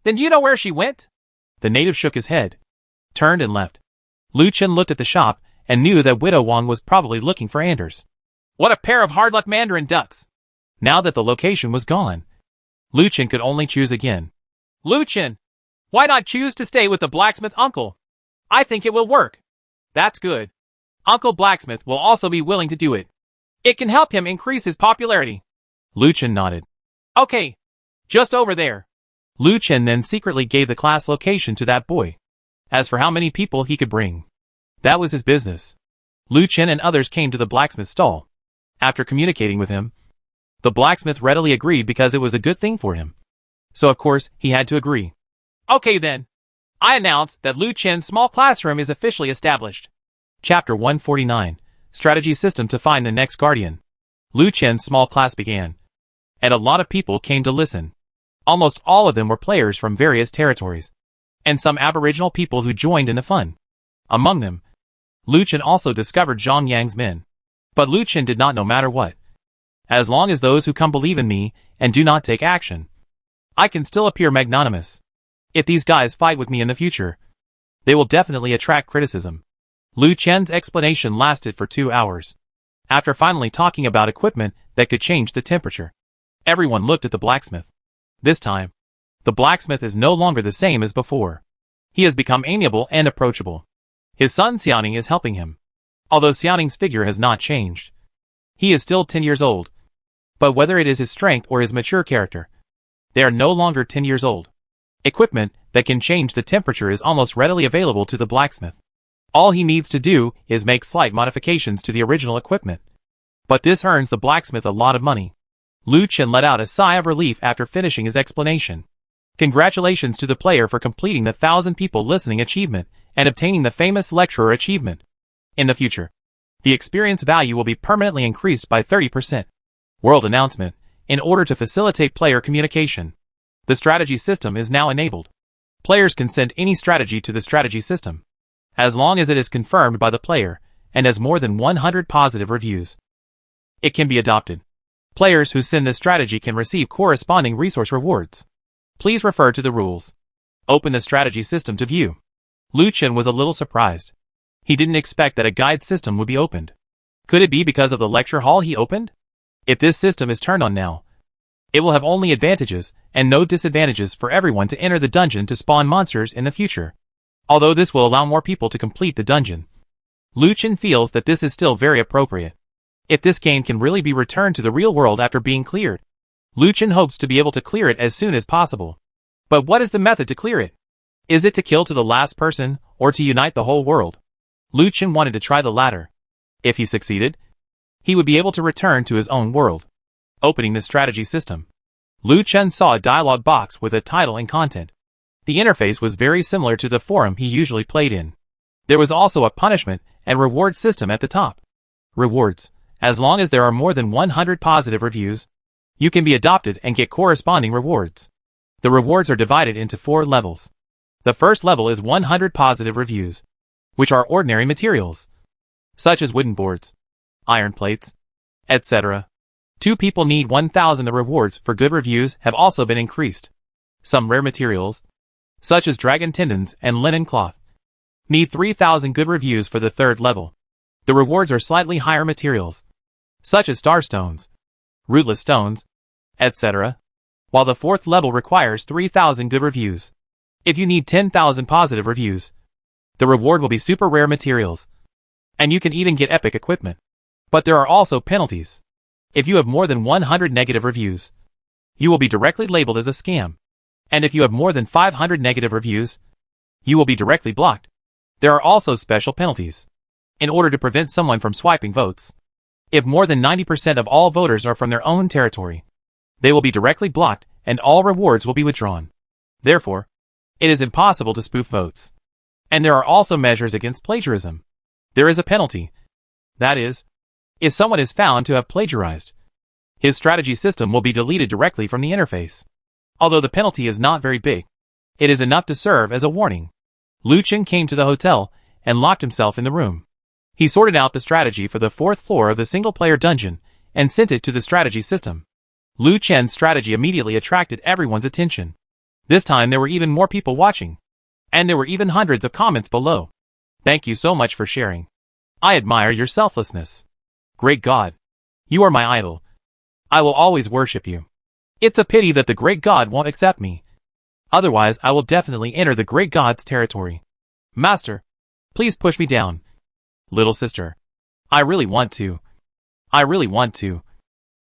Then do you know where she went? The native shook his head, turned and left. Lu Chen looked at the shop and knew that Widow Wang was probably looking for Anders. What a pair of hard-luck Mandarin ducks. Now that the location was gone, Lu Chen could only choose again. Lu Chen, why not choose to stay with the blacksmith uncle? I think it will work. That's good. Uncle Blacksmith will also be willing to do it. It can help him increase his popularity. Lu Chen nodded. Okay. Just over there. Lu Chen then secretly gave the class location to that boy. As for how many people he could bring, that was his business. Lu Chen and others came to the blacksmith stall. After communicating with him, the blacksmith readily agreed because it was a good thing for him. So of course, he had to agree. Okay then. I announce that Lu Chen's small classroom is officially established. Chapter 149. Strategy System to Find the Next Guardian. Lu Chen's small class began. And a lot of people came to listen. Almost all of them were players from various territories. And some aboriginal people who joined in the fun. Among them, Lu Chen also discovered Zhang Yang's men. But Lu Chen did not, no matter what. As long as those who come believe in me and do not take action, I can still appear magnanimous. If these guys fight with me in the future, they will definitely attract criticism. Lu Chen's explanation lasted for 2 hours. After finally talking about equipment that could change the temperature, everyone looked at the blacksmith. This time, the blacksmith is no longer the same as before. He has become amiable and approachable. His son Xiaoning is helping him. Although Xiaoning's figure has not changed, he is still 10 years old. But whether it is his strength or his mature character, they are no longer 10 years old. Equipment that can change the temperature is almost readily available to the blacksmith. All he needs to do is make slight modifications to the original equipment. But this earns the blacksmith a lot of money. Lu Chen let out a sigh of relief after finishing his explanation. Congratulations to the player for completing the 1,000 people listening achievement and obtaining the famous lecturer achievement. In the future, the experience value will be permanently increased by 30%. World announcement. In order to facilitate player communication, the strategy system is now enabled. Players can send any strategy to the strategy system, as long as it is confirmed by the player and has more than 100 positive reviews. It can be adopted. Players who send this strategy can receive corresponding resource rewards. Please refer to the rules. Open the strategy system to view. Lu Chen was a little surprised. He didn't expect that a guide system would be opened. Could it be because of the lecture hall he opened? If this system is turned on now, it will have only advantages and no disadvantages for everyone to enter the dungeon to spawn monsters in the future. Although this will allow more people to complete the dungeon, Lu Chen feels that this is still very appropriate. If this game can really be returned to the real world after being cleared, Lu Chen hopes to be able to clear it as soon as possible. But what is the method to clear it? Is it to kill to the last person, or to unite the whole world? Lu Chen wanted to try the latter. If he succeeded, he would be able to return to his own world. Opening the strategy system, Lu Chen saw a dialog box with a title and content. The interface was very similar to the forum he usually played in. There was also a punishment and reward system at the top. Rewards. As long as there are more than 100 positive reviews, you can be adopted and get corresponding rewards. The rewards are divided into 4 levels. The first level is 100 positive reviews, which are ordinary materials, such as wooden boards, iron plates, etc. 2 people need 1,000. The rewards for good reviews have also been increased. Some rare materials, such as dragon tendons and linen cloth, need 3,000 good reviews for the third level. The rewards are slightly higher materials, such as starstones, rootless stones, etc., while the fourth level requires 3,000 good reviews. If you need 10,000 positive reviews, the reward will be super rare materials, and you can even get epic equipment. But there are also penalties. If you have more than 100 negative reviews, you will be directly labeled as a scam. And if you have more than 500 negative reviews, you will be directly blocked. There are also special penalties. In order to prevent someone from swiping votes, if more than 90% of all voters are from their own territory, they will be directly blocked and all rewards will be withdrawn. Therefore, it is impossible to spoof votes. And there are also measures against plagiarism. There is a penalty. That is, if someone is found to have plagiarized, his strategy system will be deleted directly from the interface. Although the penalty is not very big, it is enough to serve as a warning. Lu Chen came to the hotel and locked himself in the room. He sorted out the strategy for the 4th floor of the single-player dungeon and sent it to the strategy system. Lu Chen's strategy immediately attracted everyone's attention. This time there were even more people watching. And there were even hundreds of comments below. Thank you so much for sharing. I admire your selflessness. Great God. You are my idol. I will always worship you. It's a pity that the great God won't accept me. Otherwise I will definitely enter the great God's territory. Master, please push me down. Little sister. I really want to.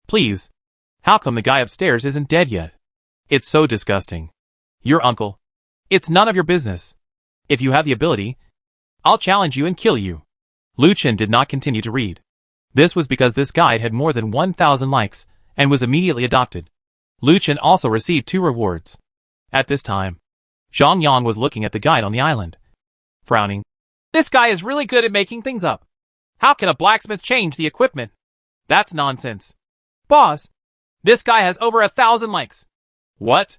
Please. How come the guy upstairs isn't dead yet? It's so disgusting. Your uncle. It's none of your business. If you have the ability, I'll challenge you and kill you. Lu Chen did not continue to read. This was because this guide had more than 1,000 likes and was immediately adopted. Lu Chen also received 2 rewards. At this time, Zhang Yang was looking at the guide on the island, frowning. This guy is really good at making things up. How can a blacksmith change the equipment? That's nonsense. Boss, this guy has over 1,000 likes. What?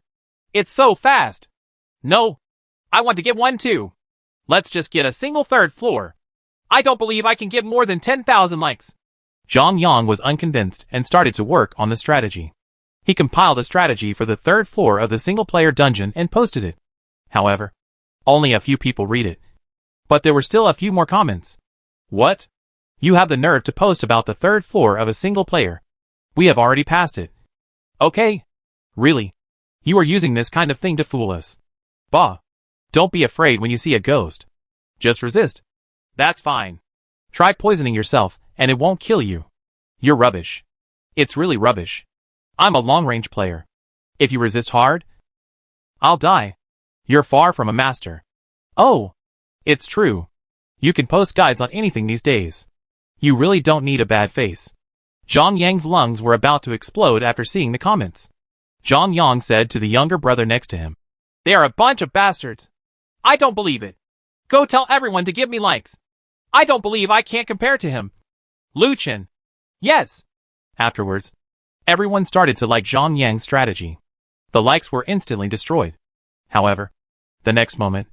It's so fast. No, I want to get one too. Let's just get a single 3rd floor. I don't believe I can get more than 10,000 likes. Zhang Yang was unconvinced and started to work on the strategy. He compiled a strategy for the 3rd floor of the single-player dungeon and posted it. However, only a few people read it. But there were still a few more comments. What? You have the nerve to post about the 3rd floor of a single player. We have already passed it. Okay. Really? You are using this kind of thing to fool us. Bah. Don't be afraid when you see a ghost. Just resist. That's fine. Try poisoning yourself, and it won't kill you. You're rubbish. It's really rubbish. I'm a long-range player. If you resist hard, I'll die. You're far from a master. Oh, it's true. You can post guides on anything these days. You really don't need a bad face. Zhang Yang's lungs were about to explode after seeing the comments. Zhang Yang said to the younger brother next to him, They are a bunch of bastards. I don't believe it. Go tell everyone to give me likes. I don't believe I can't compare to him. Lu Chen. Yes. Afterwards, everyone started to like Zhang Yang's strategy. The likes were instantly destroyed. However, the next moment,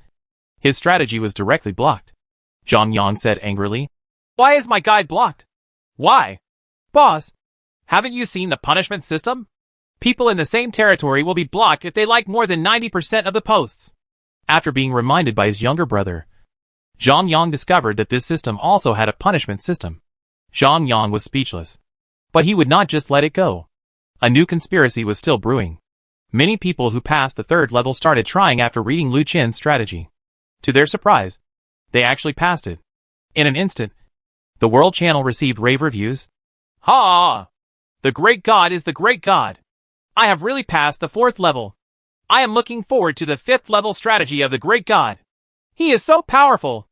his strategy was directly blocked. Zhang Yang said angrily, Why is my guide blocked? Why? Boss, haven't you seen the punishment system? People in the same territory will be blocked if they like more than 90% of the posts. After being reminded by his younger brother, Zhang Yang discovered that this system also had a punishment system. Zhang Yang was speechless. But he would not just let it go. A new conspiracy was still brewing. Many people who passed the 3rd level started trying after reading Lu Chen's strategy. To their surprise, they actually passed it. In an instant, the World Channel received rave reviews. Ha! The great god is the great god. I have really passed the 4th level. I am looking forward to the 5th level strategy of the great god. He is so powerful.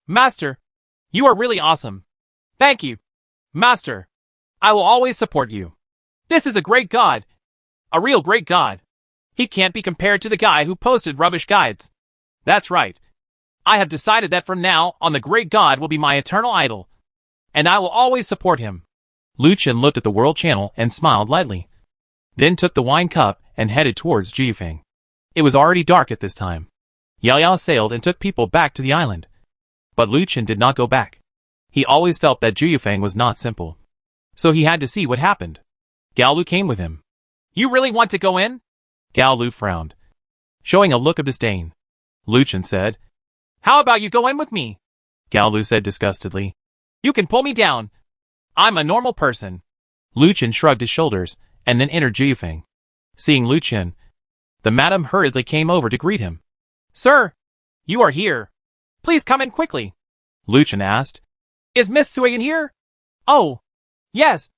Master, you are really awesome. Thank you. Master, I will always support you. This is a great god. A real great god. He can't be compared to the guy who posted rubbish guides. That's right. I have decided that from now on the great god will be my eternal idol. And I will always support him. Lu Chen looked at the World Channel and smiled lightly. Then took the wine cup and headed towards Juyufeng. It was already dark at this time. Yao Yao sailed and took people back to the island. But Lu Chen did not go back. He always felt that Juyufeng was not simple. So he had to see what happened. Gao Lu came with him. You really want to go in? Gao Lu frowned, showing a look of disdain. Lu Chen said, How about you go in with me? Gao Lu said disgustedly. You can pull me down. I'm a normal person. Lu Chen shrugged his shoulders and then entered Juyufeng. Seeing Lu Chen, the madam hurriedly came over to greet him. Sir, you are here. Please come in quickly. Lu Chen asked. Is Miss Suyin here? Oh, yes.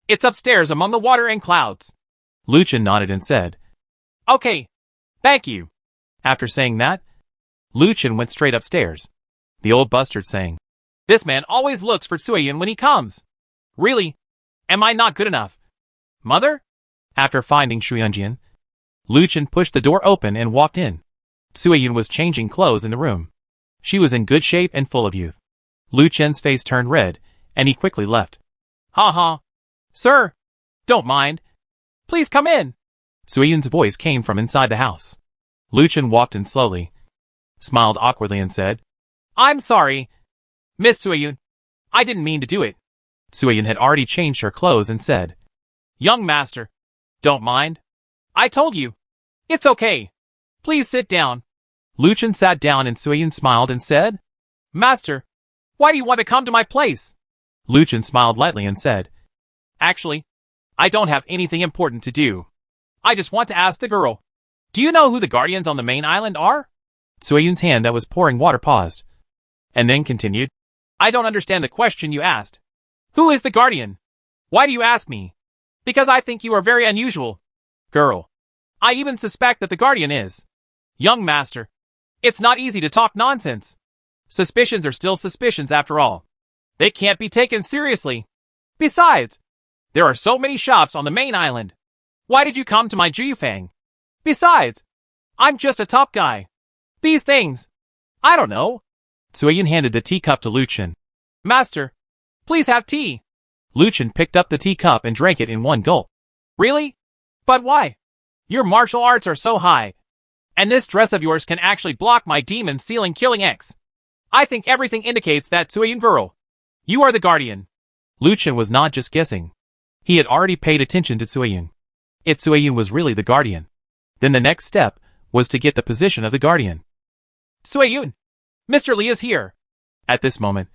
It's upstairs among the water and clouds. Lu Chen nodded and said, Okay, thank you. After saying that, Lu Chen went straight upstairs. The old bastard saying, This man always looks for Suyin when he comes. Really? Am I not good enough? Mother? After finding Shuyunjian, Lu Chen pushed the door open and walked in. Suyin was changing clothes in the room. She was in good shape and full of youth. Lu Chen's face turned red, and he quickly left. Ha ha. Sir, don't mind. Please come in. Suyun's voice came from inside the house. Lu Chen walked in slowly, smiled awkwardly and said, I'm sorry, Miss Suyun. I didn't mean to do it. Suyun had already changed her clothes and said, Young master, don't mind. I told you. It's okay. Please sit down. Lu Chen sat down and Suyun smiled and said, Master, why do you want to come to my place? Lu Chen smiled lightly and said, Actually, I don't have anything important to do. I just want to ask the girl. Do you know who the guardians on the main island are? Suyun's hand that was pouring water paused, and then continued, I don't understand the question you asked. Who is the guardian? Why do you ask me? Because I think you are very unusual. Girl. I even suspect that the guardian is. Young master. It's not easy to talk nonsense. Suspicions are still suspicions after all. They can't be taken seriously. Besides, there are so many shops on the main island. Why did you come to my Juyufang? Besides, I'm just a top guy. These things, I don't know. Suiyun handed the teacup to Luchan. Master, please have tea. Luchan picked up the teacup and drank it in one gulp. Really? But why? Your martial arts are so high. And this dress of yours can actually block my demon sealing killing X. I think everything indicates that Suiyun girl. You are the guardian. Luchan was not just guessing. He had already paid attention to Suiyun. If Suiyun was really the guardian, then the next step was to get the position of the guardian. Suiyun! Mr. Li is here! At this moment,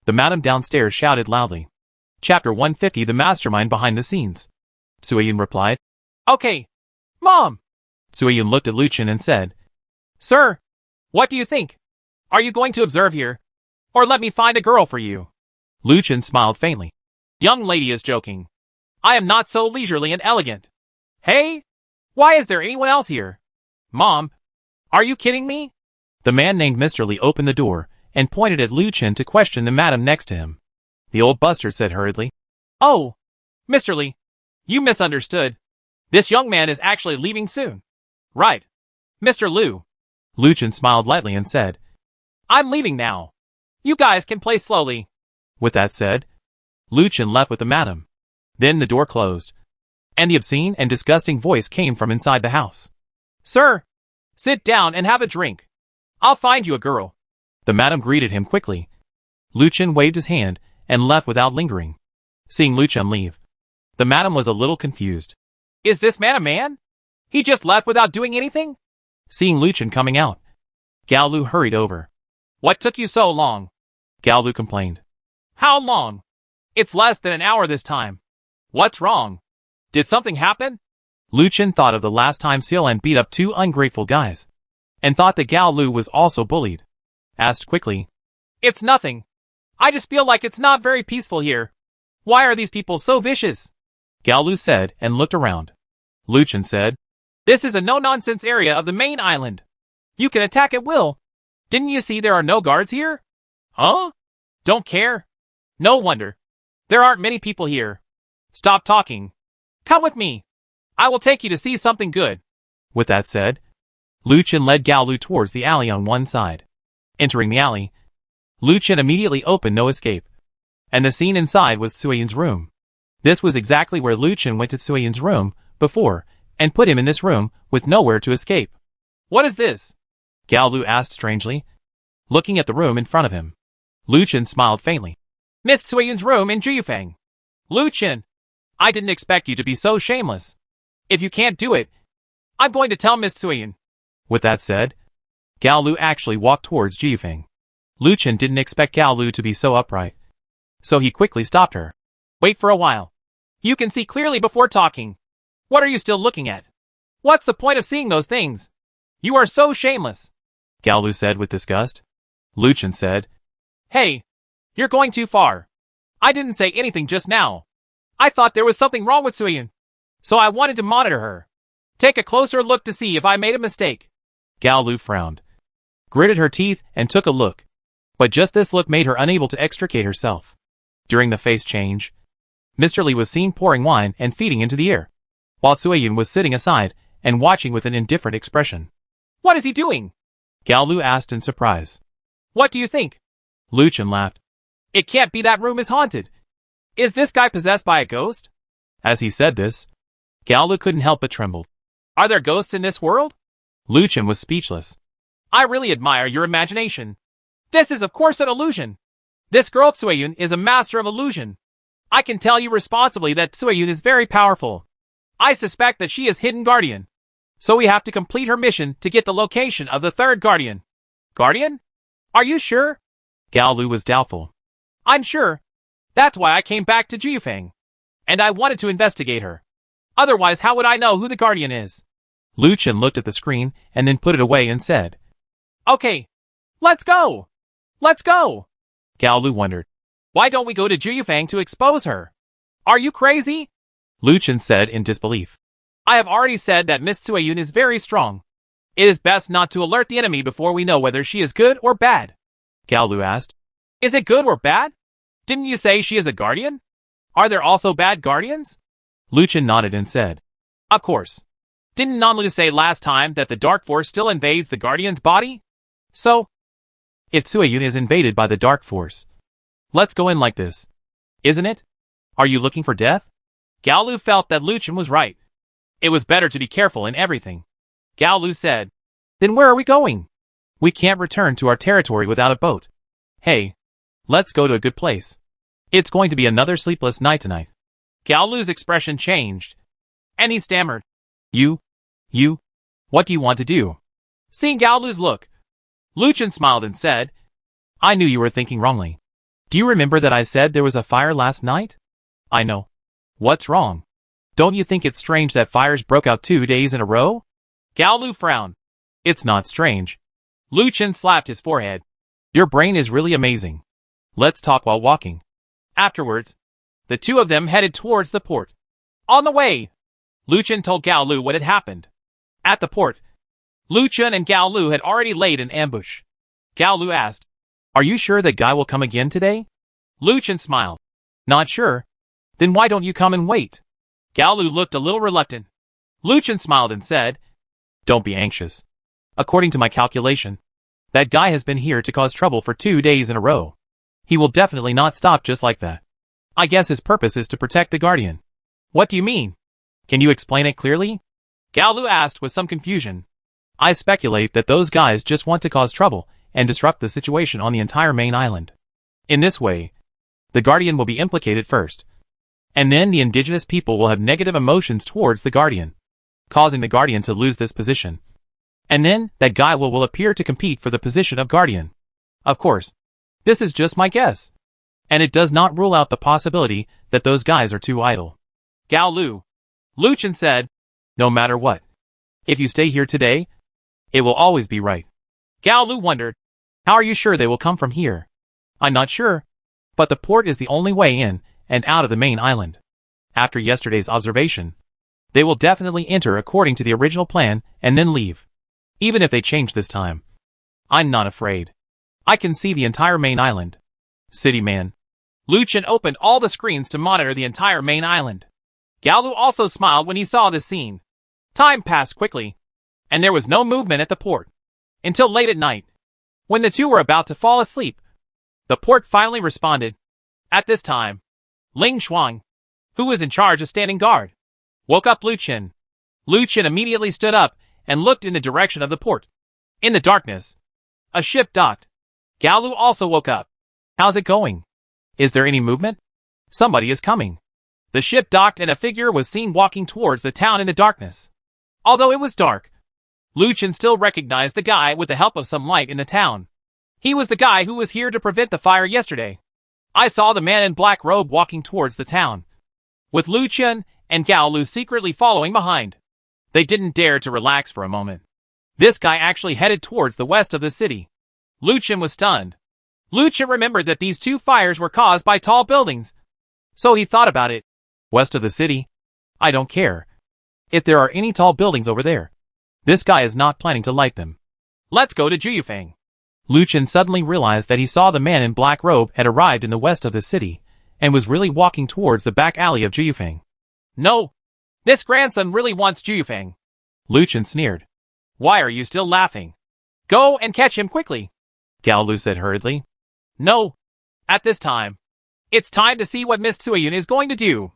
the madam downstairs shouted loudly. Chapter 150 The Mastermind Behind the Scenes. Suiyun replied, Okay. Mom! Suiyun looked at Luchan and said, Sir, what do you think? Are you going to observe here? Or let me find a girl for you? Luchan smiled faintly. Young lady is joking. I am not so leisurely and elegant. Hey? Why is there anyone else here? Mom, are you kidding me? The man named Mr. Li opened the door and pointed at Luchan to question the madam next to him. The old bustard said hurriedly, Oh, Mr. Li, you misunderstood. This young man is actually leaving soon. Right. Mr. Liu. Luchan smiled lightly and said, I'm leaving now. You guys can play slowly. With that said, Luchan left with the madam. Then the door closed, and the obscene and disgusting voice came from inside the house. Sir, sit down and have a drink. I'll find you a girl. The madam greeted him quickly. Luchan waved his hand and left without lingering. Seeing Luchan leave, the madam was a little confused. Is this man a man? He just left without doing anything? Seeing Luchan coming out, Gao Lu hurried over. What took you so long? Gao Lu complained. How long? It's less than an hour this time. What's wrong? Did something happen? Luchan thought of the last time Xiaolan beat up two ungrateful guys, and thought that Gao Lu was also bullied. Asked quickly. It's nothing. I just feel like it's not very peaceful here. Why are these people so vicious? Gao Lu said and looked around. Luchan said, This is a no-nonsense area of the main island. You can attack at will. Didn't you see there are no guards here? Huh? Don't care. No wonder. There aren't many people here. Stop talking. Come with me. I will take you to see something good. With that said, Luchan led Gao Lu towards the alley on one side. Entering the alley, Luchan immediately opened No Escape, and the scene inside was Suiyun's room. This was exactly where Luchan went to Suiyun's room before and put him in this room with nowhere to escape. What is this? Gao Lu asked strangely, looking at the room in front of him. Luchan smiled faintly. Miss Suiyun's room in Juyufang. Luchan, I didn't expect you to be so shameless. If you can't do it, I'm going to tell Miss Suiyun. With that said, Gao Lu actually walked towards Juyufang. Luchan didn't expect Gao Lu to be so upright, so he quickly stopped her. Wait for a while. You can see clearly before talking. What are you still looking at? What's the point of seeing those things? You are so shameless, Gao Lu said with disgust. Luchan said, Hey, you're going too far. I didn't say anything just now. I thought there was something wrong with Suiyun, so I wanted to monitor her. Take a closer look to see if I made a mistake. Gao Lu frowned, gritted her teeth and took a look. But just this look made her unable to extricate herself. During the face change, Mr. Li was seen pouring wine and feeding into the air, while Suiyun was sitting aside and watching with an indifferent expression. What is he doing? Gao Lu asked in surprise. What do you think? Luchan laughed. It can't be that room is haunted. Is this guy possessed by a ghost? As he said this, Gao Lu couldn't help but tremble. Are there ghosts in this world? Luchan was speechless. I really admire your imagination. This is of course an illusion. This girl Suiyun is a master of illusion. I can tell you responsibly that Suiyun is very powerful. I suspect that she is hidden guardian. So we have to complete her mission to get the location of the third guardian. Guardian? Are you sure? Gao Lu was doubtful. I'm sure. That's why I came back to Juyufang. And I wanted to investigate her. Otherwise, how would I know who the guardian is? Luchan looked at the screen and then put it away and said, Okay, let's go. Let's go. Gao Lu wondered. Why don't we go to Juyufang to expose her? Are you crazy? Luchan said in disbelief. I have already said that Miss Suiyun is very strong. It is best not to alert the enemy before we know whether she is good or bad. Gao Lu asked. Is it good or bad? Didn't you say she is a guardian? Are there also bad guardians? Luchin nodded and said, Of course. Didn't Nanlu say last time that the Dark Force still invades the Guardian's body? So, if Tsuayun is invaded by the Dark Force, let's go in like this. Isn't it? Are you looking for death? Gaolu felt that Luchin was right. It was better to be careful in everything. Gaolu said, Then where are we going? We can't return to our territory without a boat. Hey, let's go to a good place. It's going to be another sleepless night tonight. Gaolu's expression changed, and he stammered, You, what do you want to do? Seeing Gaolu's look, Luchin smiled and said, I knew you were thinking wrongly. Do you remember that I said there was a fire last night? I know. What's wrong? Don't you think it's strange that fires broke out 2 days in a row? Gaolu frowned. It's not strange. Luchin slapped his forehead. Your brain is really amazing. Let's talk while walking. Afterwards, the two of them headed towards the port. On the way, Luchin told Gaolu what had happened. At the port, Luchin and Gaolu had already laid an ambush. Gaolu asked, Are you sure that guy will come again today? Luchin smiled. Not sure. Then why don't you come and wait? Gaolu looked a little reluctant. Luchin smiled and said, Don't be anxious. According to my calculation, that guy has been here to cause trouble for 2 days in a row. He will definitely not stop just like that. I guess his purpose is to protect the Guardian. What do you mean? Can you explain it clearly? Gaolu asked with some confusion. I speculate that those guys just want to cause trouble and disrupt the situation on the entire main island. In this way, the Guardian will be implicated first, and then the indigenous people will have negative emotions towards the Guardian, causing the Guardian to lose this position. And then that guy will appear to compete for the position of Guardian. Of course, this is just my guess, and it does not rule out the possibility that those guys are too idle. Gaolu, Luchin said, No matter what, if you stay here today, it will always be right. Gaolu wondered, How are you sure they will come from here? I'm not sure, but the port is the only way in and out of the main island. After yesterday's observation, they will definitely enter according to the original plan and then leave. Even if they change this time, I'm not afraid. I can see the entire main island. City man. Luchin opened all the screens to monitor the entire main island. Gaolu also smiled when he saw this scene. Time passed quickly, and there was no movement at the port. Until late at night, when the two were about to fall asleep, the port finally responded. At this time, Ling Shuang, who was in charge of standing guard, woke up Luchin. Luchin immediately stood up and looked in the direction of the port. In the darkness, a ship docked. Gaolu also woke up. How's it going? Is there any movement? Somebody is coming. The ship docked and a figure was seen walking towards the town in the darkness. Although it was dark, Luchin still recognized the guy with the help of some light in the town. He was the guy who was here to prevent the fire yesterday. I saw the man in black robe walking towards the town, with Luchin and Gaolu secretly following behind. They didn't dare to relax for a moment. This guy actually headed towards the west of the city. Luchin was stunned. Luchin remembered that these two fires were caused by tall buildings. So he thought about it. West of the city? I don't care. If there are any tall buildings over there, this guy is not planning to light them. Let's go to Juyufeng. Luchin suddenly realized that he saw the man in black robe had arrived in the west of the city, and was really walking towards the back alley of Juyufeng. No! This grandson really wants Juyufeng. Luchin sneered. Why are you still laughing? Go and catch him quickly, Gaolu said hurriedly. No. At this time, it's time to see what Miss Tsuayun is going to do.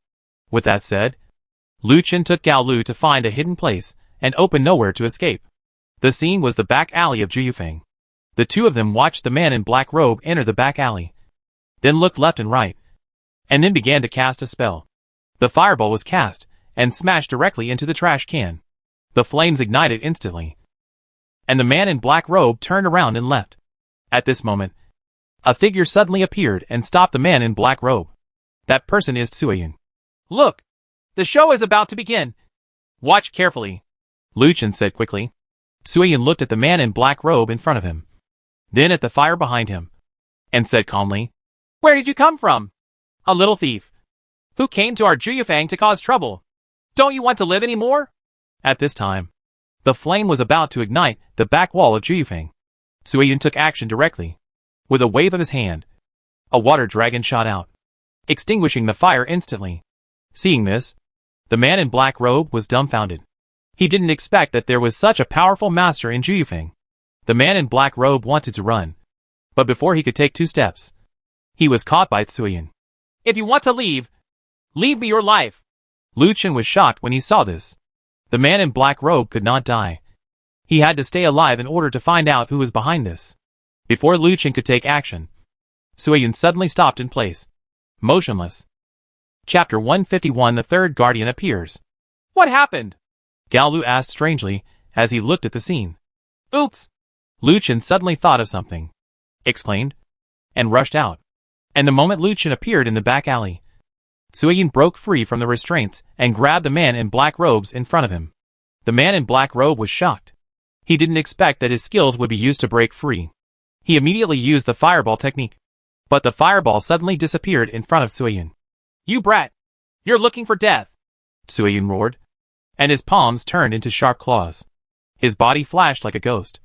With that said, Luchin took Gaolu to find a hidden place and open nowhere to escape. The scene was the back alley of Juyufeng. The two of them watched the man in black robe enter the back alley, then looked left and right, and then began to cast a spell. The fireball was cast and smashed directly into the trash can. The flames ignited instantly, and the man in black robe turned around and left. At this moment, a figure suddenly appeared and stopped the man in black robe. That person is Tsuayun. Look! The show is about to begin. Watch carefully, Luchin said quickly. Tsuayun looked at the man in black robe in front of him, then at the fire behind him, and said calmly, Where did you come from? A little thief, who came to our Juyufeng to cause trouble. Don't you want to live anymore? At this time, the flame was about to ignite the back wall of Juyufeng. Tsuayun took action directly. With a wave of his hand, a water dragon shot out. extinguishing the fire instantly. Seeing this, the man in black robe was dumbfounded. He didn't expect that there was such a powerful master in Juyufeng. The man in black robe wanted to run, but before he could take 2 steps, he was caught by Tsuyin. "If you want to leave, leave me your life." Lu Chen was shocked when he saw this. The man in black robe could not die. He had to stay alive in order to find out who was behind this. Before Lu Chen could take action, Tsuyin suddenly stopped in place, motionless. Chapter 151. The third guardian appears. "What happened?" Gao Lu asked strangely as he looked at the scene. "Oops!" Lu Chen suddenly thought of something, exclaimed, and rushed out. And the moment Lu Chen appeared in the back alley, Tsuyin broke free from the restraints and grabbed the man in black robes in front of him. The man in black robe was shocked. He didn't expect that his skills would be used to break free. He immediately used the fireball technique, but the fireball suddenly disappeared in front of Tsuyin. "You brat! You're looking for death!" Tsuyin roared, and his palms turned into sharp claws. His body flashed like a ghost,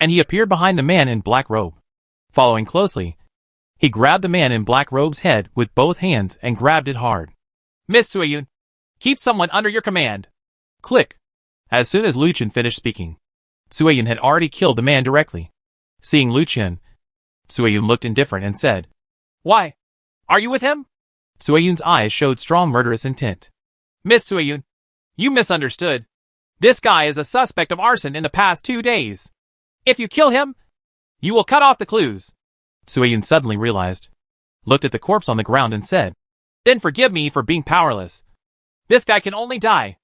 and he appeared behind the man in black robe. Following closely, he grabbed the man in black robe's head with both hands and grabbed it hard. "Miss Tsuyin, keep someone under your command." Click. As soon as Lu Chen finished speaking, Tsuyin had already killed the man directly. Seeing Lu Chen, Tsuyin looked indifferent and said, "Why? Are you with him?" Tsuyin's eyes showed strong murderous intent. "Miss Tsuyin, you misunderstood. This guy is a suspect of arson in the past 2 days. If you kill him, you will cut off the clues." Tsuyin suddenly realized, looked at the corpse on the ground and said, "Then forgive me for being powerless. This guy can only die."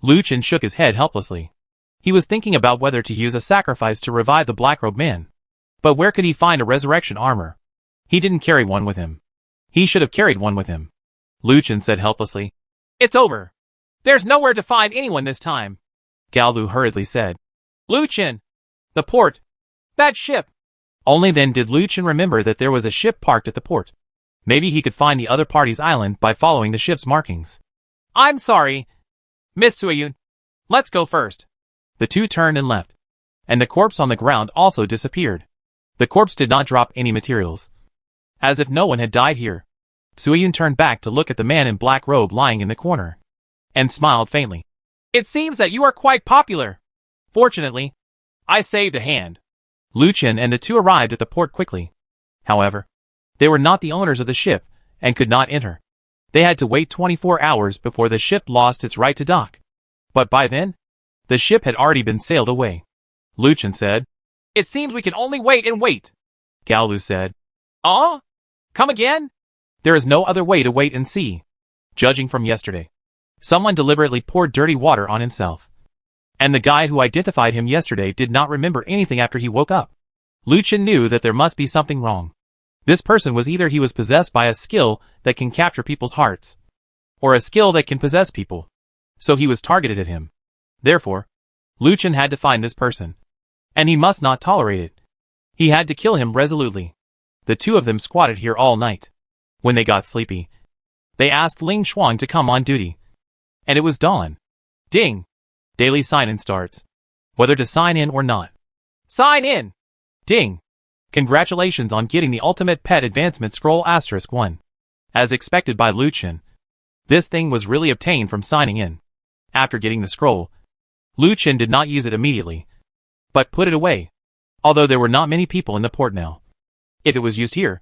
Lu Chen shook his head helplessly. He was thinking about whether to use a sacrifice to revive the black-robed man. But where could he find a resurrection armor? He didn't carry one with him. He should have carried one with him. Lu Chen said helplessly, "It's over. There's nowhere to find anyone this time." Gao Lu hurriedly said, "Lu Chen! The port! That ship!" Only then did Lu Chen remember that there was a ship parked at the port. Maybe he could find the other party's island by following the ship's markings. "I'm sorry, Miss Tsuyin. Let's go first." The two turned and left, and the corpse on the ground also disappeared. The corpse did not drop any materials, as if no one had died here. Tsuyin turned back to look at the man in black robe lying in the corner, and smiled faintly. "It seems that you are quite popular. Fortunately, I saved a hand." Lu Chen and the two arrived at the port quickly. However, they were not the owners of the ship, and could not enter. They had to wait 24 hours before the ship lost its right to dock. But by then, the ship had already been sailed away. Lu Chen said, "It seems we can only wait and wait." Gao Lu said, Come again?" "There is no other way to wait and see. Judging from yesterday, someone deliberately poured dirty water on himself. And the guy who identified him yesterday did not remember anything after he woke up." Lu Chen knew that there must be something wrong. This person was either he was possessed by a skill that can capture people's hearts, or a skill that can possess people. So he was targeted at him. Therefore, Lu Chen had to find this person. And he must not tolerate it. He had to kill him resolutely. The two of them squatted here all night. When they got sleepy, they asked Ling Shuang to come on duty. And it was dawn. Ding! Daily sign-in starts. Whether to sign in or not. Sign in! Ding! Congratulations on getting the ultimate pet advancement scroll *1. As expected by Lu Chen, this thing was really obtained from signing in. After getting the scroll, Lu Chen did not use it immediately, but put it away. Although there were not many people in the port now. If it was used here,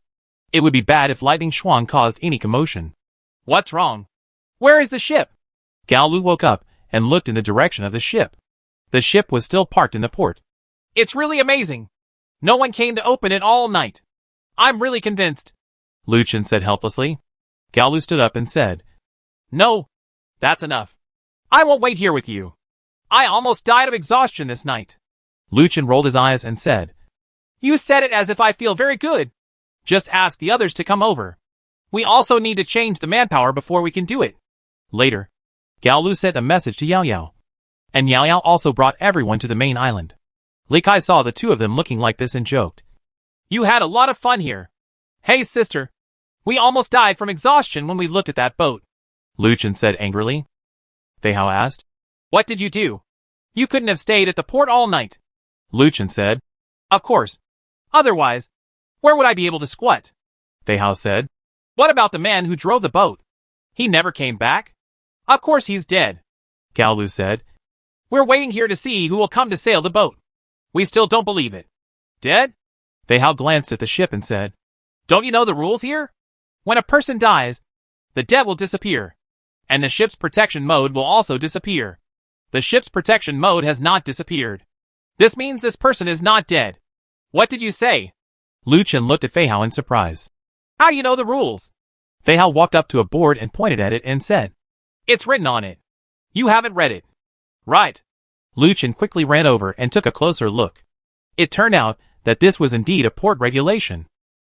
it would be bad if Lightning Shuang caused any commotion. "What's wrong? Where is the ship?" Gao Lu woke up and looked in the direction of the ship. The ship was still parked in the port. "It's really amazing. No one came to open it all night. I'm really convinced," Lu Chen said helplessly. Gao Lu stood up and said, "No, that's enough. I won't wait here with you. I almost died of exhaustion this night." Lu Chen rolled his eyes and said, "You said it as if I feel very good. Just ask the others to come over. We also need to change the manpower before we can do it." Later, Gao Lu sent a message to Yao Yao. And Yao Yao also brought everyone to the main island. Li Kai saw the two of them looking like this and joked, "You had a lot of fun here. Hey sister, we almost died from exhaustion when we looked at that boat," Lu Chen said angrily. Fei Hao asked, "What did you do? You couldn't have stayed at the port all night." Lu Chen said, "Of course. Otherwise, where would I be able to squat?" Fei Hao said, What about the man who drove the boat? He never came back? Of course he's dead, Gaolu said. We're waiting here to see who will come to sail the boat. We still don't believe it. Dead? Feihao glanced at the ship and said, Don't you know the rules here? When a person dies, the dead will disappear. And the ship's protection mode will also disappear. The ship's protection mode has not disappeared. This means this person is not dead. What did you say? Lu Chen looked at Feihao in surprise. How do you know the rules? Feihao walked up to a board and pointed at it and said, It's written on it. You haven't read it. Right. Lu Chen quickly ran over and took a closer look. It turned out that this was indeed a port regulation.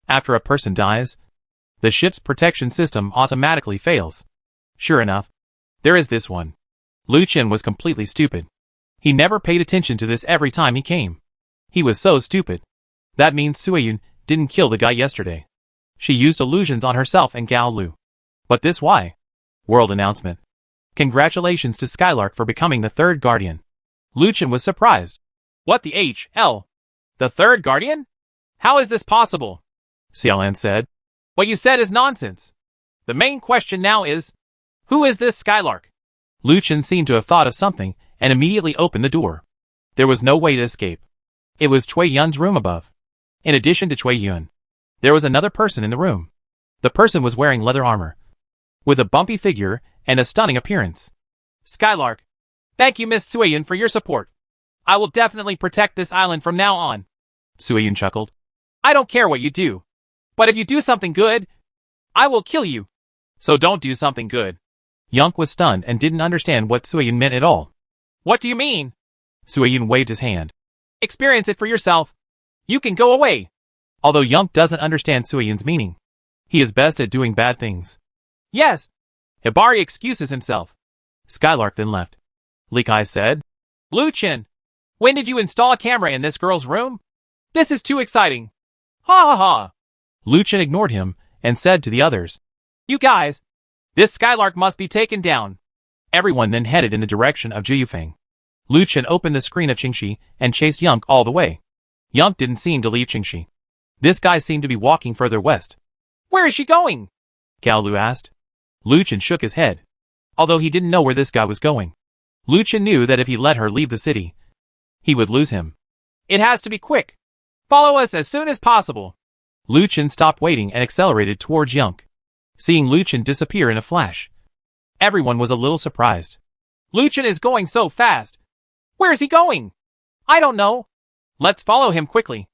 After a person dies, the ship's protection system automatically fails. Sure enough, there is this one. Lu Chen was completely stupid. He never paid attention to this every time he came. He was so stupid. That means Suiyun didn't kill the guy yesterday. She used illusions on herself and Gao Lu. But this why? World announcement. Congratulations to Skylark for becoming the third guardian. Lu Chen was surprised. What the hell? The third guardian? How is this possible? Xiaolan said. What you said is nonsense. The main question now is, who is this Skylark? Lu Chen seemed to have thought of something and immediately opened the door. There was no way to escape. It was Cui Yun's room above. In addition to Cui Yun, there was another person in the room. The person was wearing leather armor, with a bumpy figure and a stunning appearance. Skylark, thank you Miss Suiyun for your support. I will definitely protect this island from now on. Suiyun chuckled. I don't care what you do. But if you do something good, I will kill you. So don't do something good. Yunk was stunned and didn't understand what Suiyun meant at all. What do you mean? Suiyun waved his hand. Experience it for yourself. You can go away. Although Yunk doesn't understand Suiyun's meaning, he is best at doing bad things. Yes. Hibari excuses himself. Skylark then left. Li Kai said, Lu Chen, when did you install a camera in this girl's room? This is too exciting. Ha ha ha. Lu Chen ignored him and said to the others, You guys, this Skylark must be taken down. Everyone then headed in the direction of Juyufeng. Lu Chen opened the screen of Qingxi and chased Yunk all the way. Yunk didn't seem to leave Qingxi. This guy seemed to be walking further west. Where is she going? Gao Lu asked. Lu Chen shook his head. Although he didn't know where this guy was going, Lu Chen knew that if he let her leave the city, he would lose him. It has to be quick. Follow us as soon as possible. Lu Chen stopped waiting and accelerated towards Yunk. Seeing Lu Chen disappear in a flash, everyone was a little surprised. Lu Chen is going so fast. Where is he going? I don't know. Let's follow him quickly.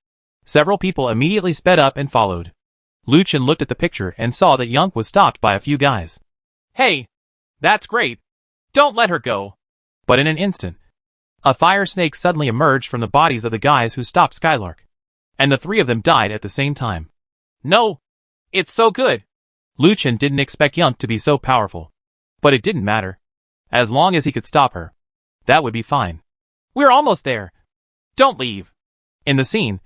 Several people immediately sped up and followed. Lu Chen looked at the picture and saw that Yunk was stopped by a few guys. Hey, that's great. Don't let her go. But in an instant, a fire snake suddenly emerged from the bodies of the guys who stopped Skylark. And the three of them died at the same time. No, it's so good. Lu Chen didn't expect Yunk to be so powerful. But it didn't matter. As long as he could stop her, that would be fine. We're almost there. Don't leave. In the scene,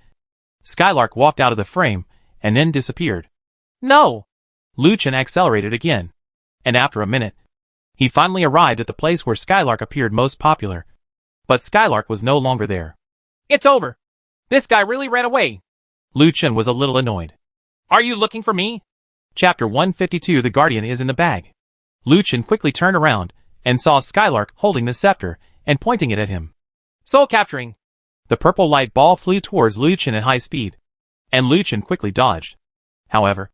Skylark walked out of the frame and then disappeared. No! Lu Chen accelerated again. And after a minute, he finally arrived at the place where Skylark appeared most popular. But Skylark was no longer there. It's over. This guy really ran away. Lu Chen was a little annoyed. Are you looking for me? Chapter 152 The Guardian is in the bag. Lu Chen quickly turned around and saw Skylark holding the scepter and pointing it at him. Soul capturing. The purple light ball flew towards Lu Chen at high speed, and Lu Chen quickly dodged. However,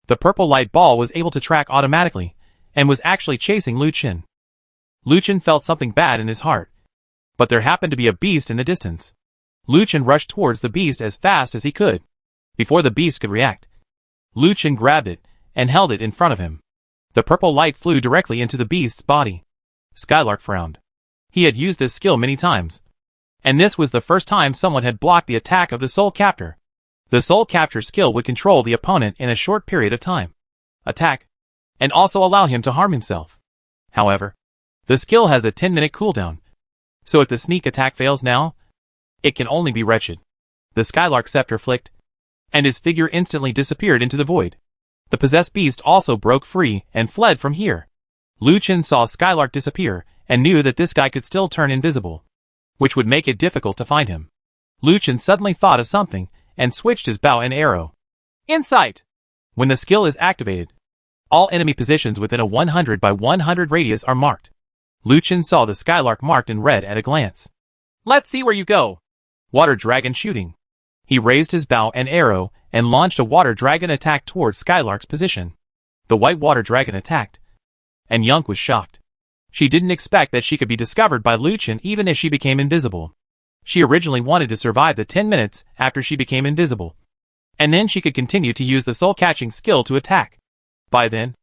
the purple light ball was able to track automatically and was actually chasing Lu Chen. Lu Chen felt something bad in his heart, but there happened to be a beast in the distance. Lu Chen rushed towards the beast as fast as he could. Before the beast could react, Lu Chen grabbed it and held it in front of him. The purple light flew directly into the beast's body. Skylark frowned. He had used this skill many times, and this was the first time someone had blocked the attack of the soul captor. The soul capture skill would control the opponent in a short period of time, attack, and also allow him to harm himself. However, the skill has a 10-minute cooldown, so if the sneak attack fails now, it can only be wretched. The Skylark scepter flicked, and his figure instantly disappeared into the void. The possessed beast also broke free and fled from here. Lu Chen saw Skylark disappear and knew that this guy could still turn invisible, which would make it difficult to find him. Lu Chen suddenly thought of something and switched his bow and arrow. Insight! When the skill is activated, All enemy positions within a 100 by 100 radius are marked. Lu Chen saw the Skylark marked in red at a glance. Let's see where you go. Water dragon shooting. He raised his bow and arrow and launched a water dragon attack towards Skylark's position. The white water dragon attacked, and Yunk was shocked. She didn't expect that she could be discovered by Lu Chen even if she became invisible. She originally wanted to survive the 10 minutes after she became invisible, and then she could continue to use the soul-catching skill to attack. By then,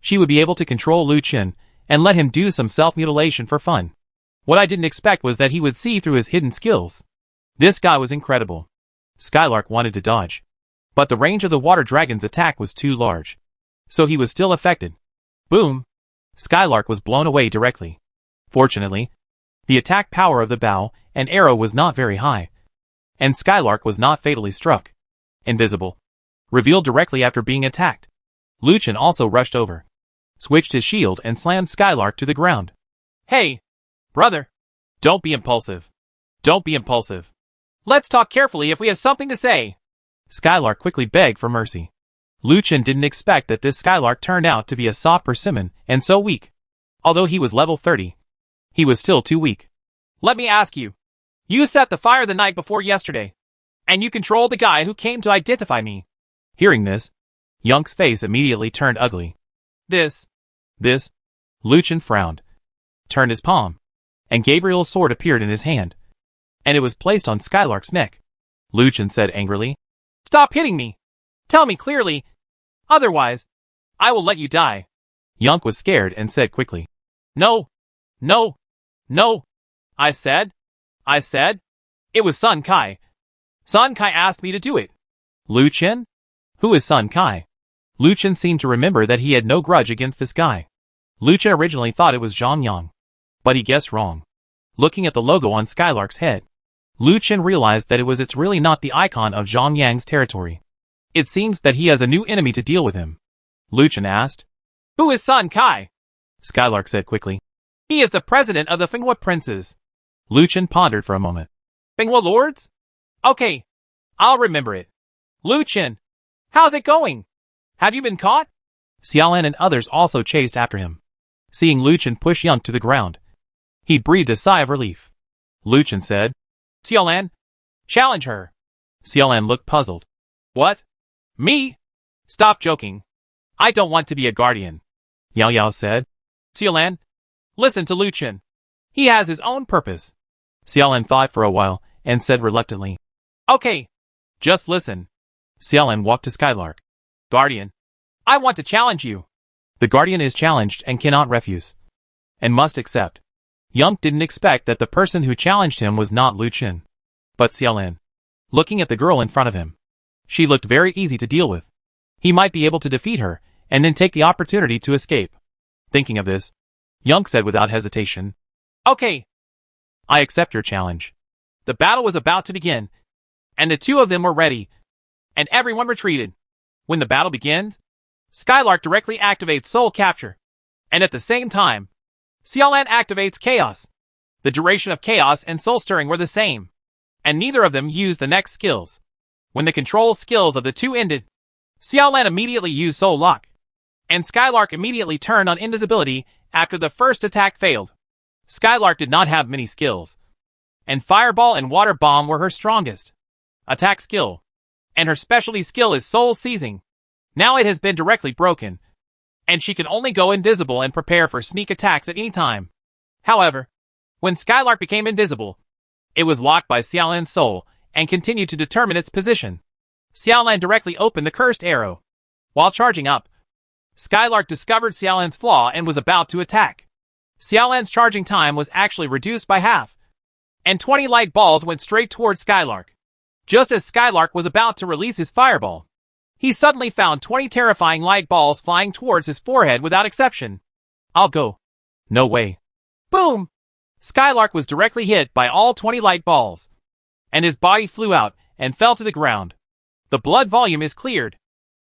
she would be able to control Lu Chen and let him do some self-mutilation for fun. What I didn't expect was that he would see through his hidden skills. This guy was incredible. Skylark wanted to dodge, but the range of the water dragon's attack was too large, so he was still affected. Boom! Skylark was blown away directly. Fortunately, the attack power of the bow and arrow was not very high, and Skylark was not fatally struck. Invisible. Revealed directly after being attacked. Lu Chen also rushed over, switched his shield and slammed Skylark to the ground. Hey! Brother! Don't be impulsive. Don't be impulsive. Let's talk carefully if we have something to say. Skylark quickly begged for mercy. Lu Chen didn't expect that this Skylark turned out to be a soft persimmon and so weak. Although he was level 30, he was still too weak. Let me ask you. You set the fire the night before yesterday, and you controlled the guy who came to identify me. Hearing this, Yunk's face immediately turned ugly. This. Lu Chen frowned, turned his palm, and Gabriel's sword appeared in his hand, and it was placed on Skylark's neck. Lu Chen said angrily, Stop hitting me! Tell me clearly, otherwise, I will let you die. Yunk was scared and said quickly, No! I said, it was Sun Kai. Sun Kai asked me to do it. Lu Chen? Who is Sun Kai? Lu Chen seemed to remember that he had no grudge against this guy. Lu Chen originally thought it was Zhang Yang, but he guessed wrong. Looking at the logo on Skylark's head, Lu Chen realized that it's really not the icon of Zhang Yang's territory. It seems that he has a new enemy to deal with him. Lu Chen asked, Who is Sun Kai? Skylark said quickly, He is the president of the Fenghua princes. Lu Chen pondered for a moment. Fenghua lords? Okay, I'll remember it. Lu Chen, how's it going? Have you been caught? Xiaolan and others also chased after him. Seeing Lu Chen push Yunk to the ground, he breathed a sigh of relief. Lu Chen said, Xiaolan, challenge her. Xiaolan looked puzzled. What? Me? Stop joking. I don't want to be a guardian. Yao Yao said. Xiaolan, listen to Lu Chen. He has his own purpose. Xiaolan thought for a while and said reluctantly, Okay, just listen. Xiaolan walked to Skylark. Guardian, I want to challenge you. The guardian is challenged and cannot refuse, and must accept. Yunk didn't expect that the person who challenged him was not Lu Chen, but Xiaolan. Looking at the girl in front of him, she looked very easy to deal with. He might be able to defeat her, and then take the opportunity to escape. Thinking of this, Yunk said without hesitation, Okay, I accept your challenge. The battle was about to begin, and the two of them were ready, and everyone retreated. When the battle begins, Skylark directly activates Soul Capture, and at the same time, Xiaolan activates Chaos. The duration of Chaos and Soul Stirring were the same, and neither of them used the next skills. When the control skills of the two ended, Xiaolan immediately used Soul Lock, and Skylark immediately turned on invisibility after the first attack failed. Skylark did not have many skills, and Fireball and Water Bomb were her strongest attack skill, and her specialty skill is Soul Seizing. Now it has been directly broken, and she can only go invisible and prepare for sneak attacks at any time. However, when Skylark became invisible, it was locked by Xiaolan's soul and continued to determine its position. Xiaolan directly opened the cursed arrow. While charging up, Skylark discovered Xiaolan's flaw and was about to attack. Xiaolan's charging time was actually reduced by half, and 20 light balls went straight towards Skylark. Just as Skylark was about to release his fireball, he suddenly found 20 terrifying light balls flying towards his forehead without exception. I'll go. No way. Boom! Skylark was directly hit by all 20 light balls, and his body flew out and fell to the ground. The blood volume is cleared.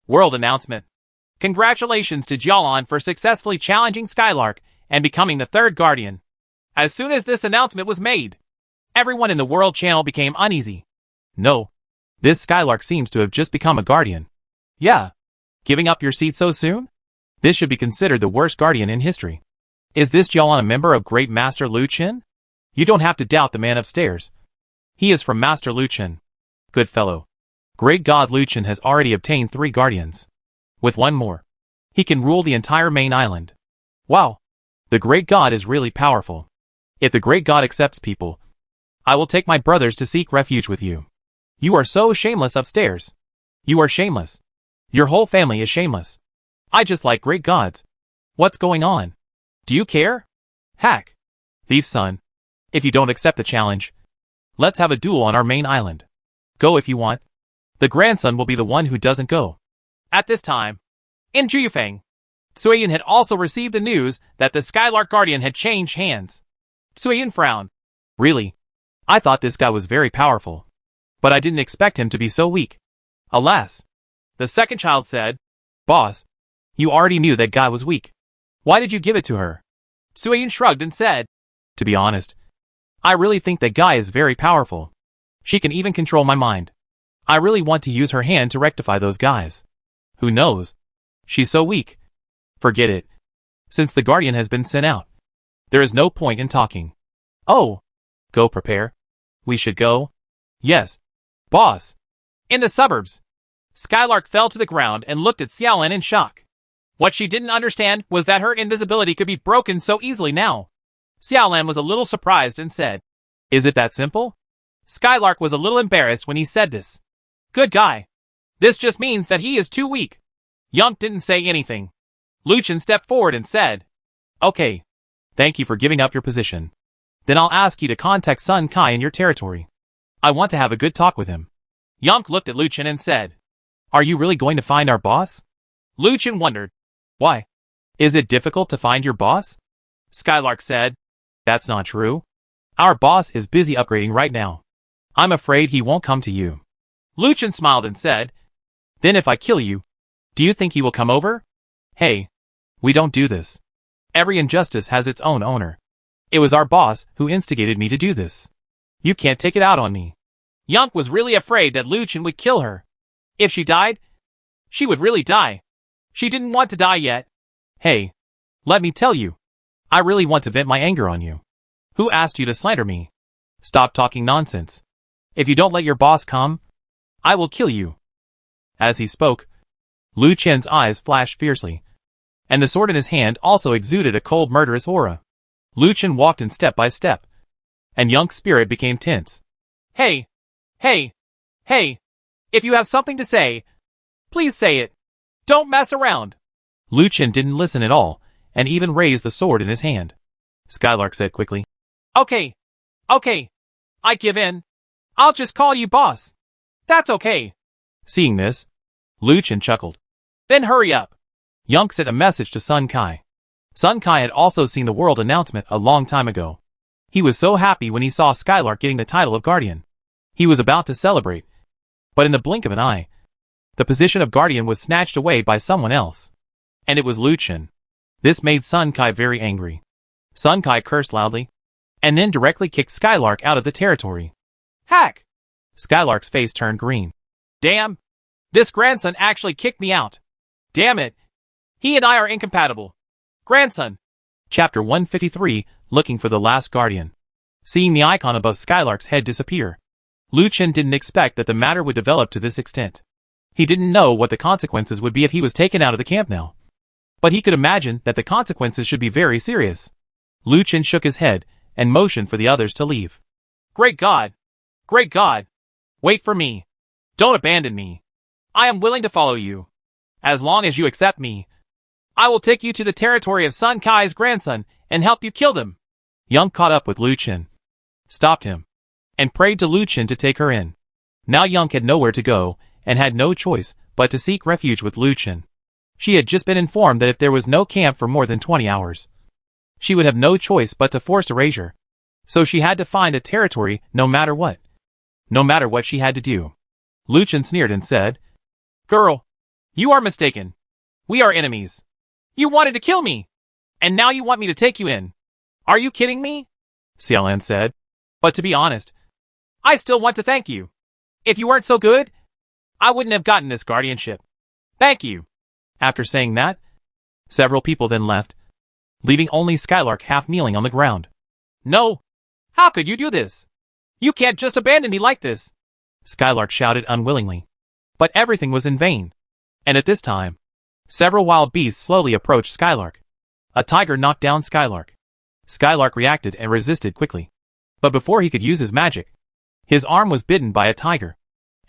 World announcement. Congratulations to Jialan for successfully challenging Skylark and becoming the third guardian. As soon as this announcement was made, everyone in the world channel became uneasy. No, this Skylark seems to have just become a guardian. Yeah. Giving up your seat so soon? This should be considered the worst guardian in history. Is this Jialan a member of Great Master Lu Qin? You don't have to doubt the man upstairs. He is from Master Lu Qin. Good fellow. Great God Lu Qin has already obtained 3 guardians. With one more, he can rule the entire main island. Wow. The Great God is really powerful. If the Great God accepts people, I will take my brothers to seek refuge with you. You are so shameless upstairs. You are shameless. Your whole family is shameless. I just like great gods. What's going on? Do you care? Hack. Thief's son. If you don't accept the challenge, let's have a duel on our main island. Go if you want. The grandson will be the one who doesn't go. At this time, in Juyufeng, Suyin had also received the news that the Skylark Guardian had changed hands. Suyin frowned. Really? I thought this guy was very powerful. But I didn't expect him to be so weak. Alas. The second child said, Boss, you already knew that guy was weak. Why did you give it to her? Suyin shrugged and said, To be honest, I really think that guy is very powerful. She can even control my mind. I really want to use her hand to rectify those guys. Who knows? She's so weak. Forget it. Since the guardian has been sent out, there is no point in talking. Oh. Go prepare. We should go. Yes. Boss. In the suburbs, Skylark fell to the ground and looked at Xiaolan in shock. What she didn't understand was that her invisibility could be broken so easily now. Xiaolan was a little surprised and said, Is it that simple? Skylark was a little embarrassed when he said this. Good guy. This just means that he is too weak. Yunk didn't say anything. Lu Qin stepped forward and said, Okay. Thank you for giving up your position. Then I'll ask you to contact Sun Kai in your territory. I want to have a good talk with him. Yunk looked at Lu Qin and said, Are you really going to find our boss? Lu Qin wondered. Why? Is it difficult to find your boss? Skylark said, That's not true. Our boss is busy upgrading right now. I'm afraid he won't come to you. Lu Qin smiled and said, Then if I kill you, do you think he will come over? Hey, we don't do this. Every injustice has its own owner. It was our boss who instigated me to do this. You can't take it out on me. Yunk was really afraid that Lu Qin would kill her. If she died, she would really die. She didn't want to die yet. Hey, let me tell you. I really want to vent my anger on you. Who asked you to slander me? Stop talking nonsense. If you don't let your boss come, I will kill you. As he spoke, Lu Qin's eyes flashed fiercely, and the sword in his hand also exuded a cold murderous aura. Lu Qin walked in step by step, and Yunk's spirit became tense. Hey! Hey! Hey! If you have something to say, please say it. Don't mess around. Lu Qin didn't listen at all, and even raised the sword in his hand. Skylark said quickly, Okay. Okay. I give in. I'll just call you boss. That's okay. Seeing this, Lu Qin chuckled. Then hurry up. Yunk sent a message to Sun Kai. Sun Kai had also seen the world announcement a long time ago. He was so happy when he saw Skylark getting the title of Guardian. He was about to celebrate. But in the blink of an eye, the position of Guardian was snatched away by someone else. And it was Lu Qin. This made Sun Kai very angry. Sun Kai cursed loudly, and then directly kicked Skylark out of the territory. Hack! Skylark's face turned green. Damn! This grandson actually kicked me out. Damn it! He and I are incompatible. Grandson. Chapter 153, Looking for the Last Guardian. Seeing the icon above Skylark's head disappear, Lu Qin didn't expect that the matter would develop to this extent. He didn't know what the consequences would be if he was taken out of the camp now. But he could imagine that the consequences should be very serious. Lu Qin shook his head and motioned for the others to leave. Great God! Great God! Wait for me. Don't abandon me. I am willing to follow you. As long as you accept me, I will take you to the territory of Sun Kai's grandson and help you kill them. Yunk caught up with Lu Qin, stopped him, and prayed to Lu Qin to take her in. Now Yunk had nowhere to go and had no choice but to seek refuge with Lu Qin. She had just been informed that if there was no camp for more than 20 hours, she would have no choice but to force erasure. So she had to find a territory no matter what. No matter what she had to do. Lu Qin sneered and said, Girl, you are mistaken. We are enemies. You wanted to kill me, and now you want me to take you in. Are you kidding me? Xiaolan said. But to be honest, I still want to thank you. If you weren't so good, I wouldn't have gotten this guardianship. Thank you. After saying that, Several people then left, leaving only Skylark half kneeling on the ground. No! How could you do this? You can't just abandon me like this! Skylark shouted unwillingly. But everything was in vain. And at this time, several wild beasts slowly approached Skylark. A tiger knocked down Skylark. Skylark reacted and resisted quickly. But before he could use his magic, his arm was bitten by a tiger.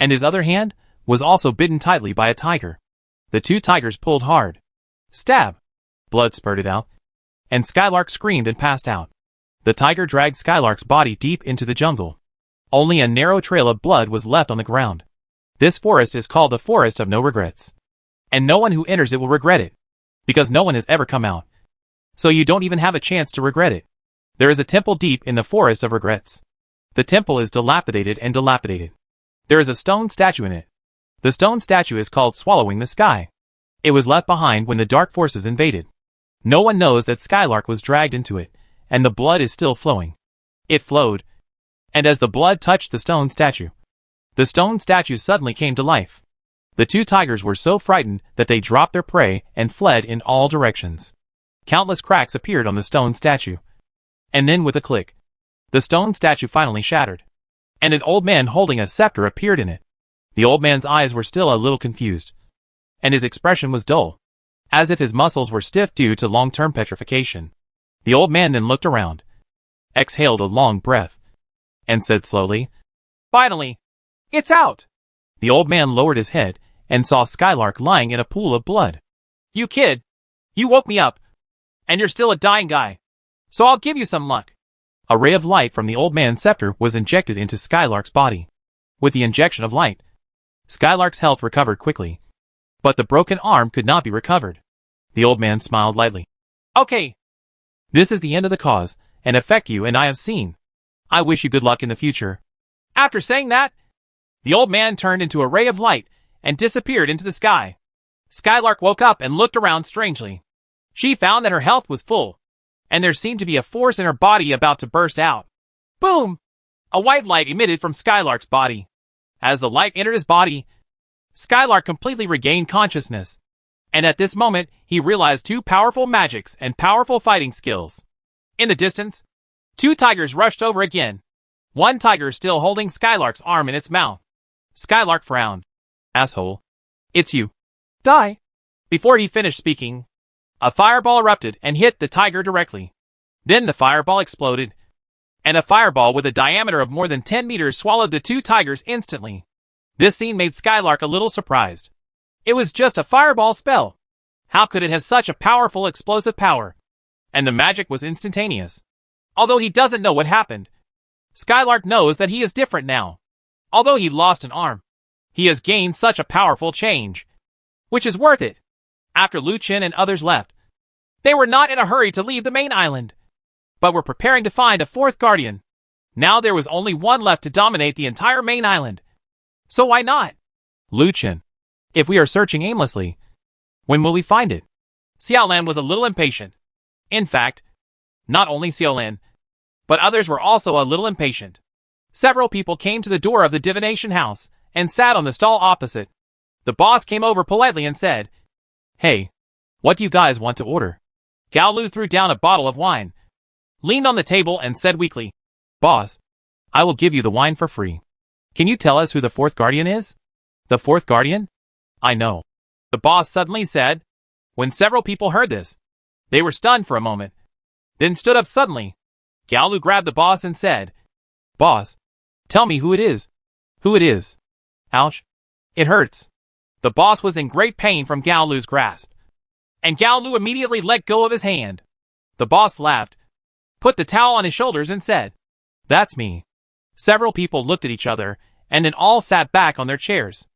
And his other hand was also bitten tightly by a tiger. The two tigers pulled hard. Stab! Blood spurted out, and Skylark screamed and passed out. The tiger dragged Skylark's body deep into the jungle. Only a narrow trail of blood was left on the ground. This forest is called the Forest of No Regrets. And no one who enters it will regret it, because no one has ever come out. So you don't even have a chance to regret it. There is a temple deep in the Forest of Regrets. The temple is dilapidated and dilapidated. There is a stone statue in it. The stone statue is called Swallowing the Sky. It was left behind when the dark forces invaded. No one knows that Skylark was dragged into it, and the blood is still flowing. It flowed, and as the blood touched the stone statue suddenly came to life. The two tigers were so frightened that they dropped their prey and fled in all directions. Countless cracks appeared on the stone statue. And then with a click, the stone statue finally shattered. And an old man holding a scepter appeared in it. The old man's eyes were still a little confused, and his expression was dull, as if his muscles were stiff due to long-term petrification. The old man then looked around, exhaled a long breath, and said slowly, "Finally! It's out!" The old man lowered his head and saw Skylark lying in a pool of blood. "You kid! You woke me up! And you're still a dying guy! So I'll give you some luck!" A ray of light from the old man's scepter was injected into Skylark's body. With the injection of light, Skylark's health recovered quickly. But the broken arm could not be recovered. The old man smiled lightly. "Okay. This is the end of the cause and effect you and I have seen. I wish you good luck in the future." After saying that, the old man turned into a ray of light and disappeared into the sky. Skylark woke up and looked around strangely. She found that her health was full, and there seemed to be a force in her body about to burst out. Boom! A white light emitted from Skylark's body. As the light entered his body, Skylark completely regained consciousness. And at this moment, he realized two powerful magics and powerful fighting skills. In the distance, two tigers rushed over again. One tiger still holding Skylark's arm in its mouth. Skylark frowned. "Asshole. It's you. Die." Before he finished speaking, a fireball erupted and hit the tiger directly. Then the fireball exploded, and a fireball with a diameter of more than 10 meters swallowed the two tigers instantly. This scene made Skylark a little surprised. It was just a fireball spell. How could it have such a powerful explosive power? And the magic was instantaneous. Although he doesn't know what happened, Skylark knows that he is different now. Although he lost an arm, he has gained such a powerful change, which is worth it. After Lu Chen and others left, they were not in a hurry to leave the main island, but were preparing to find a fourth guardian. Now there was only one left to dominate the entire main island. So why not? Lu Chen, if we are searching aimlessly, when will we find it? Xiaolan was a little impatient. In fact, not only Xiaolan, but others were also a little impatient. Several people came to the door of the divination house and sat on the stall opposite. The boss came over politely and said, "Hey, what do you guys want to order?" Gao Lu threw down a bottle of wine, leaned on the table and said weakly, "Boss, I will give you the wine for free. Can you tell us who the fourth guardian is?" "The fourth guardian? I know," the boss suddenly said. When several people heard this, they were stunned for a moment, then stood up suddenly. Gao Lu grabbed the boss and said, "Boss, tell me who it is." "Who it is? Ouch. It hurts." The boss was in great pain from Gao Lu's grasp, and Gao Lu immediately let go of his hand. The boss laughed, put the towel on his shoulders and said, "That's me." Several people looked at each other, and then all sat back on their chairs.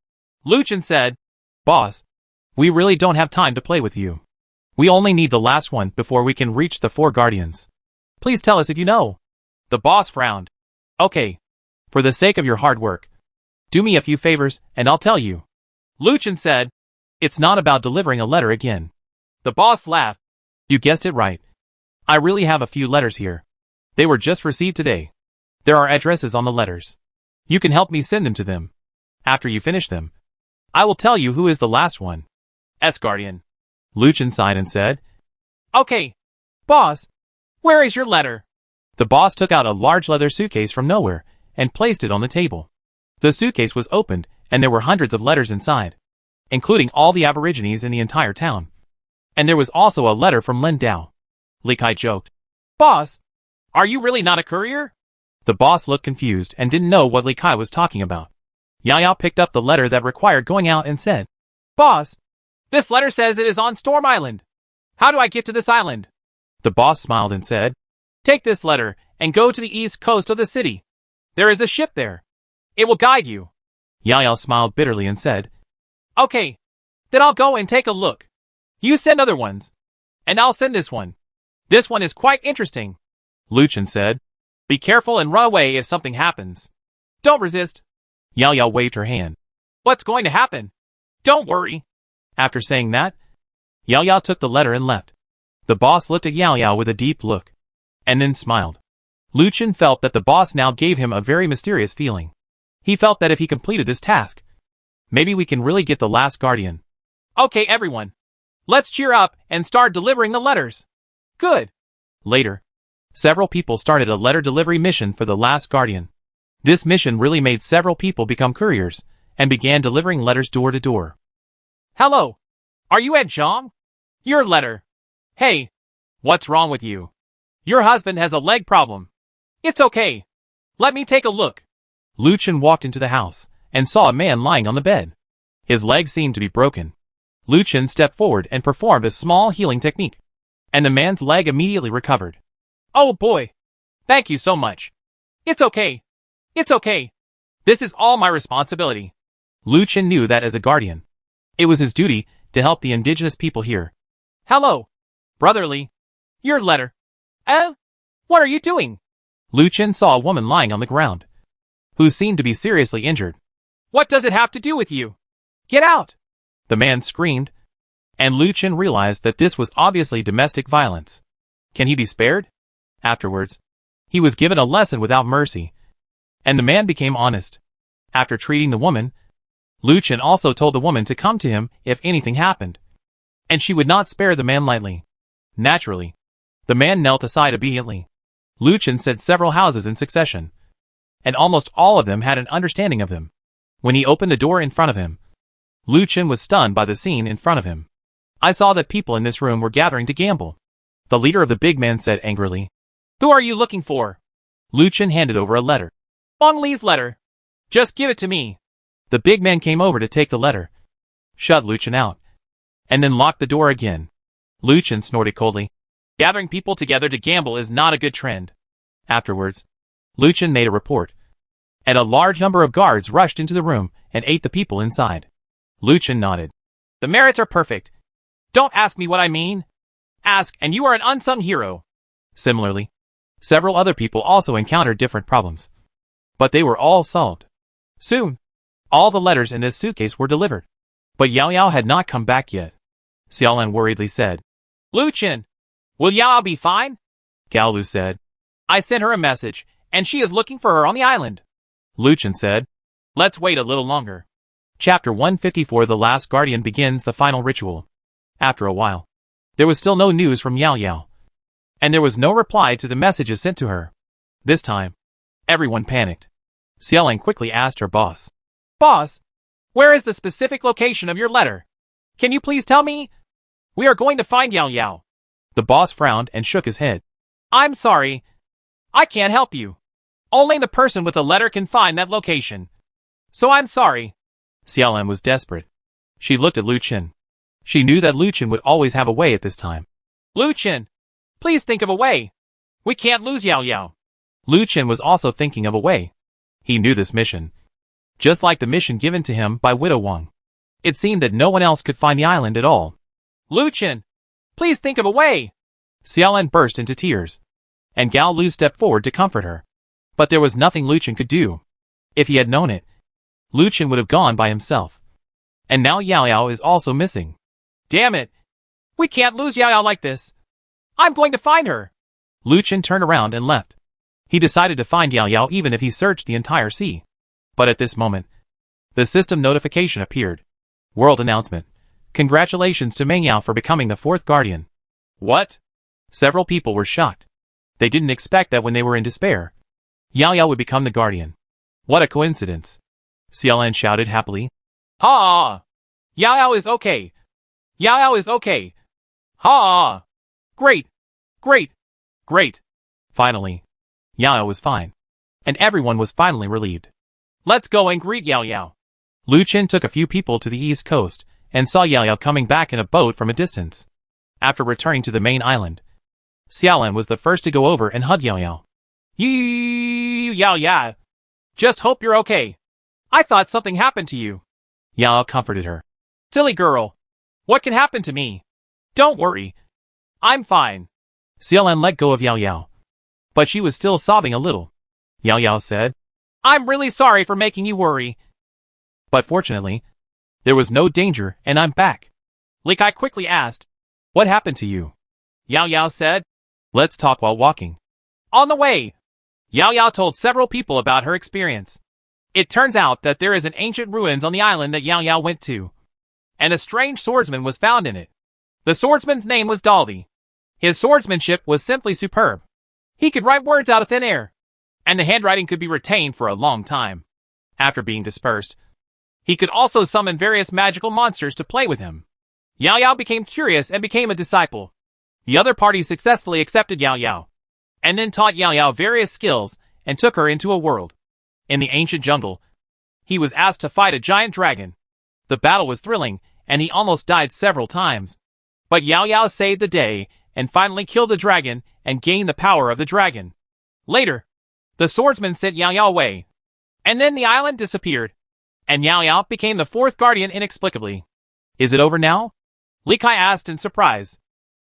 Lu Chen said, "Boss, we really don't have time to play with you. We only need the last one before we can reach the four guardians. Please tell us if you know." The boss frowned. "Okay, for the sake of your hard work, do me a few favors and I'll tell you." Lu Chen said, "It's not about delivering a letter again." The boss laughed. "You guessed it right. I really have a few letters here. They were just received today. There are addresses on the letters. You can help me send them to them. After you finish them, I will tell you who is the last one." "S Guardian." Luchin sighed and said, Okay, boss, where is your letter? The boss took out a large leather suitcase from nowhere and placed it on the table. The suitcase was opened and there were hundreds of letters inside, including all the aborigines in the entire town. And there was also a letter from Lin Dao. Li Kai joked, Boss, are you really not a courier? The boss looked confused and didn't know what Li Kai was talking about. Yao Yao picked up the letter that required going out and said, Boss, this letter says it is on Storm Island. How do I get to this island? The boss smiled and said, Take this letter and go to the east coast of the city. There is a ship there. It will guide you. Yao Yao smiled bitterly and said, Okay, then I'll go and take a look. You send other ones, and I'll send this one. This one is quite interesting. Luchin said, Be careful and run away if something happens. Don't resist. Yao Yao waved her hand. What's going to happen? Don't worry. After saying that, Yao Yao took the letter and left. The boss looked at Yao Yao with a deep look, and then smiled. Luchin felt that the boss now gave him a very mysterious feeling. He felt that if he completed this task, maybe we can really get the last guardian. Okay, everyone. Let's cheer up and start delivering the letters. Good. Later, several people started a letter delivery mission for the last guardian. This mission really made several people become couriers and began delivering letters door to door. Hello. Are you Ed Zhang? Your letter. Hey. What's wrong with you? Your husband has a leg problem. It's okay. Let me take a look. Luchin walked into the house and saw a man lying on the bed. His leg seemed to be broken. Luchin stepped forward and performed a small healing technique, and the man's leg immediately recovered. Oh boy. Thank you so much. It's okay. It's okay. This is all my responsibility. Luchin knew that as a guardian, it was his duty to help the indigenous people here. Hello, brotherly. Your letter. What are you doing? Luchin saw a woman lying on the ground, who seemed to be seriously injured. What does it have to do with you? Get out! The man screamed, and Luchin realized that this was obviously domestic violence. Can he be spared? Afterwards, he was given a lesson without mercy, and the man became honest. After treating the woman, Luchin also told the woman to come to him if anything happened, and she would not spare the man lightly. Naturally, the man knelt aside obediently. Luchin said several houses in succession, and almost all of them had an understanding of him. When he opened the door in front of him, Luchin was stunned by the scene in front of him. I saw that people in this room were gathering to gamble. The leader of the big man said angrily. Who are you looking for? Luchin handed over a letter. Wang Li's letter. Just give it to me. The big man came over to take the letter, shut Luchin out, and then locked the door again. Luchin snorted coldly. Gathering people together to gamble is not a good trend. Afterwards, Luchin made a report, and a large number of guards rushed into the room and ate the people inside. Luchin nodded. The merits are perfect. Don't ask me what I mean. Ask and you are an unsung hero. Similarly, several other people also encountered different problems, but they were all solved. Soon, all the letters in this suitcase were delivered, but Yao Yao had not come back yet. Xiaolan worriedly said, Luchin, will Yao be fine? Gao Lu said, I sent her a message, and she is looking for her on the island. Luchin said, Let's wait a little longer. Chapter 154. The Last Guardian begins the final ritual. After a while, there was still no news from Yao Yao, and there was no reply to the messages sent to her. This time, everyone panicked. Xiaolan quickly asked her boss, Boss, where is the specific location of your letter? Can you please tell me? We are going to find Yao Yao. The boss frowned and shook his head. I'm sorry. I can't help you. Only the person with the letter can find that location. So I'm sorry. Xiaolan was desperate. She looked at Luchin. She knew that Luchin would always have a way at this time. Luchin, please think of a way. We can't lose Yao Yao. Luchin was also thinking of a way. He knew this mission, just like the mission given to him by Widow Wang. It seemed that no one else could find the island at all. Luchin, please think of a way. Xiaolan burst into tears, and Gao Lu stepped forward to comfort her. But there was nothing Luchin could do. If he had known it, Luchin would have gone by himself. And now Yao Yao is also missing. Damn it. We can't lose Yao Yao like this. I'm going to find her. Luchin turned around and left. He decided to find Yao Yao even if he searched the entire sea. But at this moment, the system notification appeared. World announcement. Congratulations to Meng Yao for becoming the fourth guardian. What? Several people were shocked. They didn't expect that when they were in despair, Yao Yao would become the guardian. What a coincidence. Xiaolan shouted happily. Ha! Yao Yao is okay. Yao Yao is okay. Ha! Great! Great! Great! Finally, Yao Yao was fine. And everyone was finally relieved. Let's go and greet Yao Yao. Lu Chen took a few people to the east coast and saw Yao Yao coming back in a boat from a distance. After returning to the main island, Xiaolan was the first to go over and hug Yao Yao. Yao Yao. Just hope you're okay. I thought something happened to you. Yao Yao comforted her. Silly girl. What can happen to me? Don't worry. I'm fine. Xiaolan let go of Yao Yao, but she was still sobbing a little. Yao Yao said, I'm really sorry for making you worry. But fortunately, there was no danger and I'm back. Li Kai quickly asked, What happened to you? Yao Yao said, Let's talk while walking. On the way. Yao Yao told several people about her experience. It turns out that there is an ancient ruins on the island that Yao Yao went to, and a strange swordsman was found in it. The swordsman's name was Dalby. His swordsmanship was simply superb. He could write words out of thin air, and the handwriting could be retained for a long time. After being dispersed, he could also summon various magical monsters to play with him. Yao Yao became curious and became a disciple. The other party successfully accepted Yao Yao, and then taught Yao Yao various skills and took her into a world. In the ancient jungle, he was asked to fight a giant dragon. The battle was thrilling, and he almost died several times. But Yao Yao saved the day and finally killed the dragon and gained the power of the dragon. Later, the swordsman sent Yao Yao away, and then the island disappeared, and Yao Yao became the fourth guardian inexplicably. Is it over now? Li Kai asked in surprise.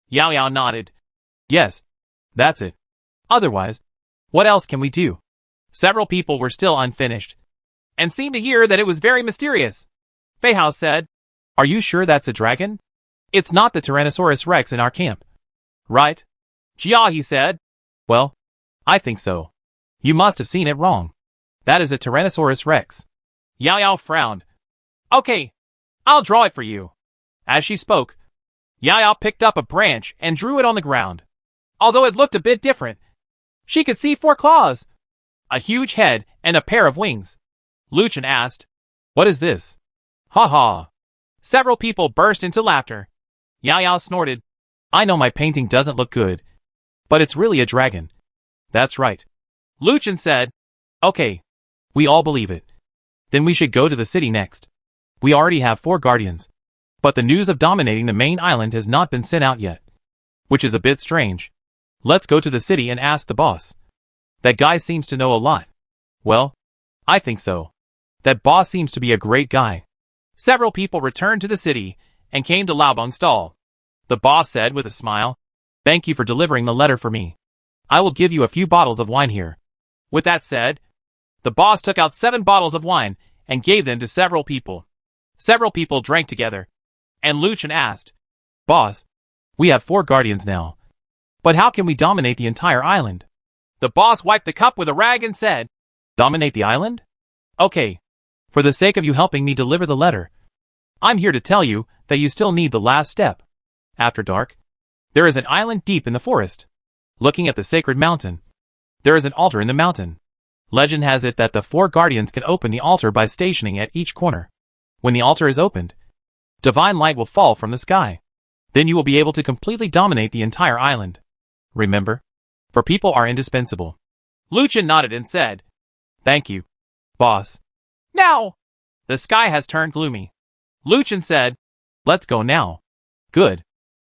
Yao Yao nodded. Yes, that's it. Otherwise, what else can we do? Several people were still unfinished, and seemed to hear that it was very mysterious. Fei Hao said, Are you sure that's a dragon? It's not the Tyrannosaurus Rex in our camp, right? Jia, he said. Well, I think so. You must have seen it wrong. That is a Tyrannosaurus Rex. Yao Yao frowned. Okay, I'll draw it for you. As she spoke, Yao Yao picked up a branch and drew it on the ground. Although it looked a bit different, she could see 4 claws, a huge head, and a pair of wings. Lu Chen asked, What is this? Ha ha. Several people burst into laughter. Yao Yao snorted. I know my painting doesn't look good, but it's really a dragon. That's right. Lu Chen said, Okay, we all believe it. Then we should go to the city next. We already have 4 guardians, but the news of dominating the main island has not been sent out yet, which is a bit strange. Let's go to the city and ask the boss. That guy seems to know a lot. Well, I think so. That boss seems to be a great guy. Several people returned to the city and came to Laobang's stall. The boss said with a smile, Thank you for delivering the letter for me. I will give you a few bottles of wine here. With that said, the boss took out 7 bottles of wine and gave them to several people. Several people drank together, and Lu Chen asked, Boss, we have 4 guardians now. But how can we dominate the entire island? The boss wiped the cup with a rag and said, Dominate the island? Okay. For the sake of you helping me deliver the letter, I'm here to tell you that you still need the last step. After dark, there is an island deep in the forest. Looking at the sacred mountain, there is an altar in the mountain. Legend has it that the 4 guardians can open the altar by stationing at each corner. When the altar is opened, divine light will fall from the sky. Then you will be able to completely dominate the entire island. Remember, for people are indispensable. Lu Chen nodded and said, Thank you, boss. Now! The sky has turned gloomy. Lu Chen said, Let's go now. Good.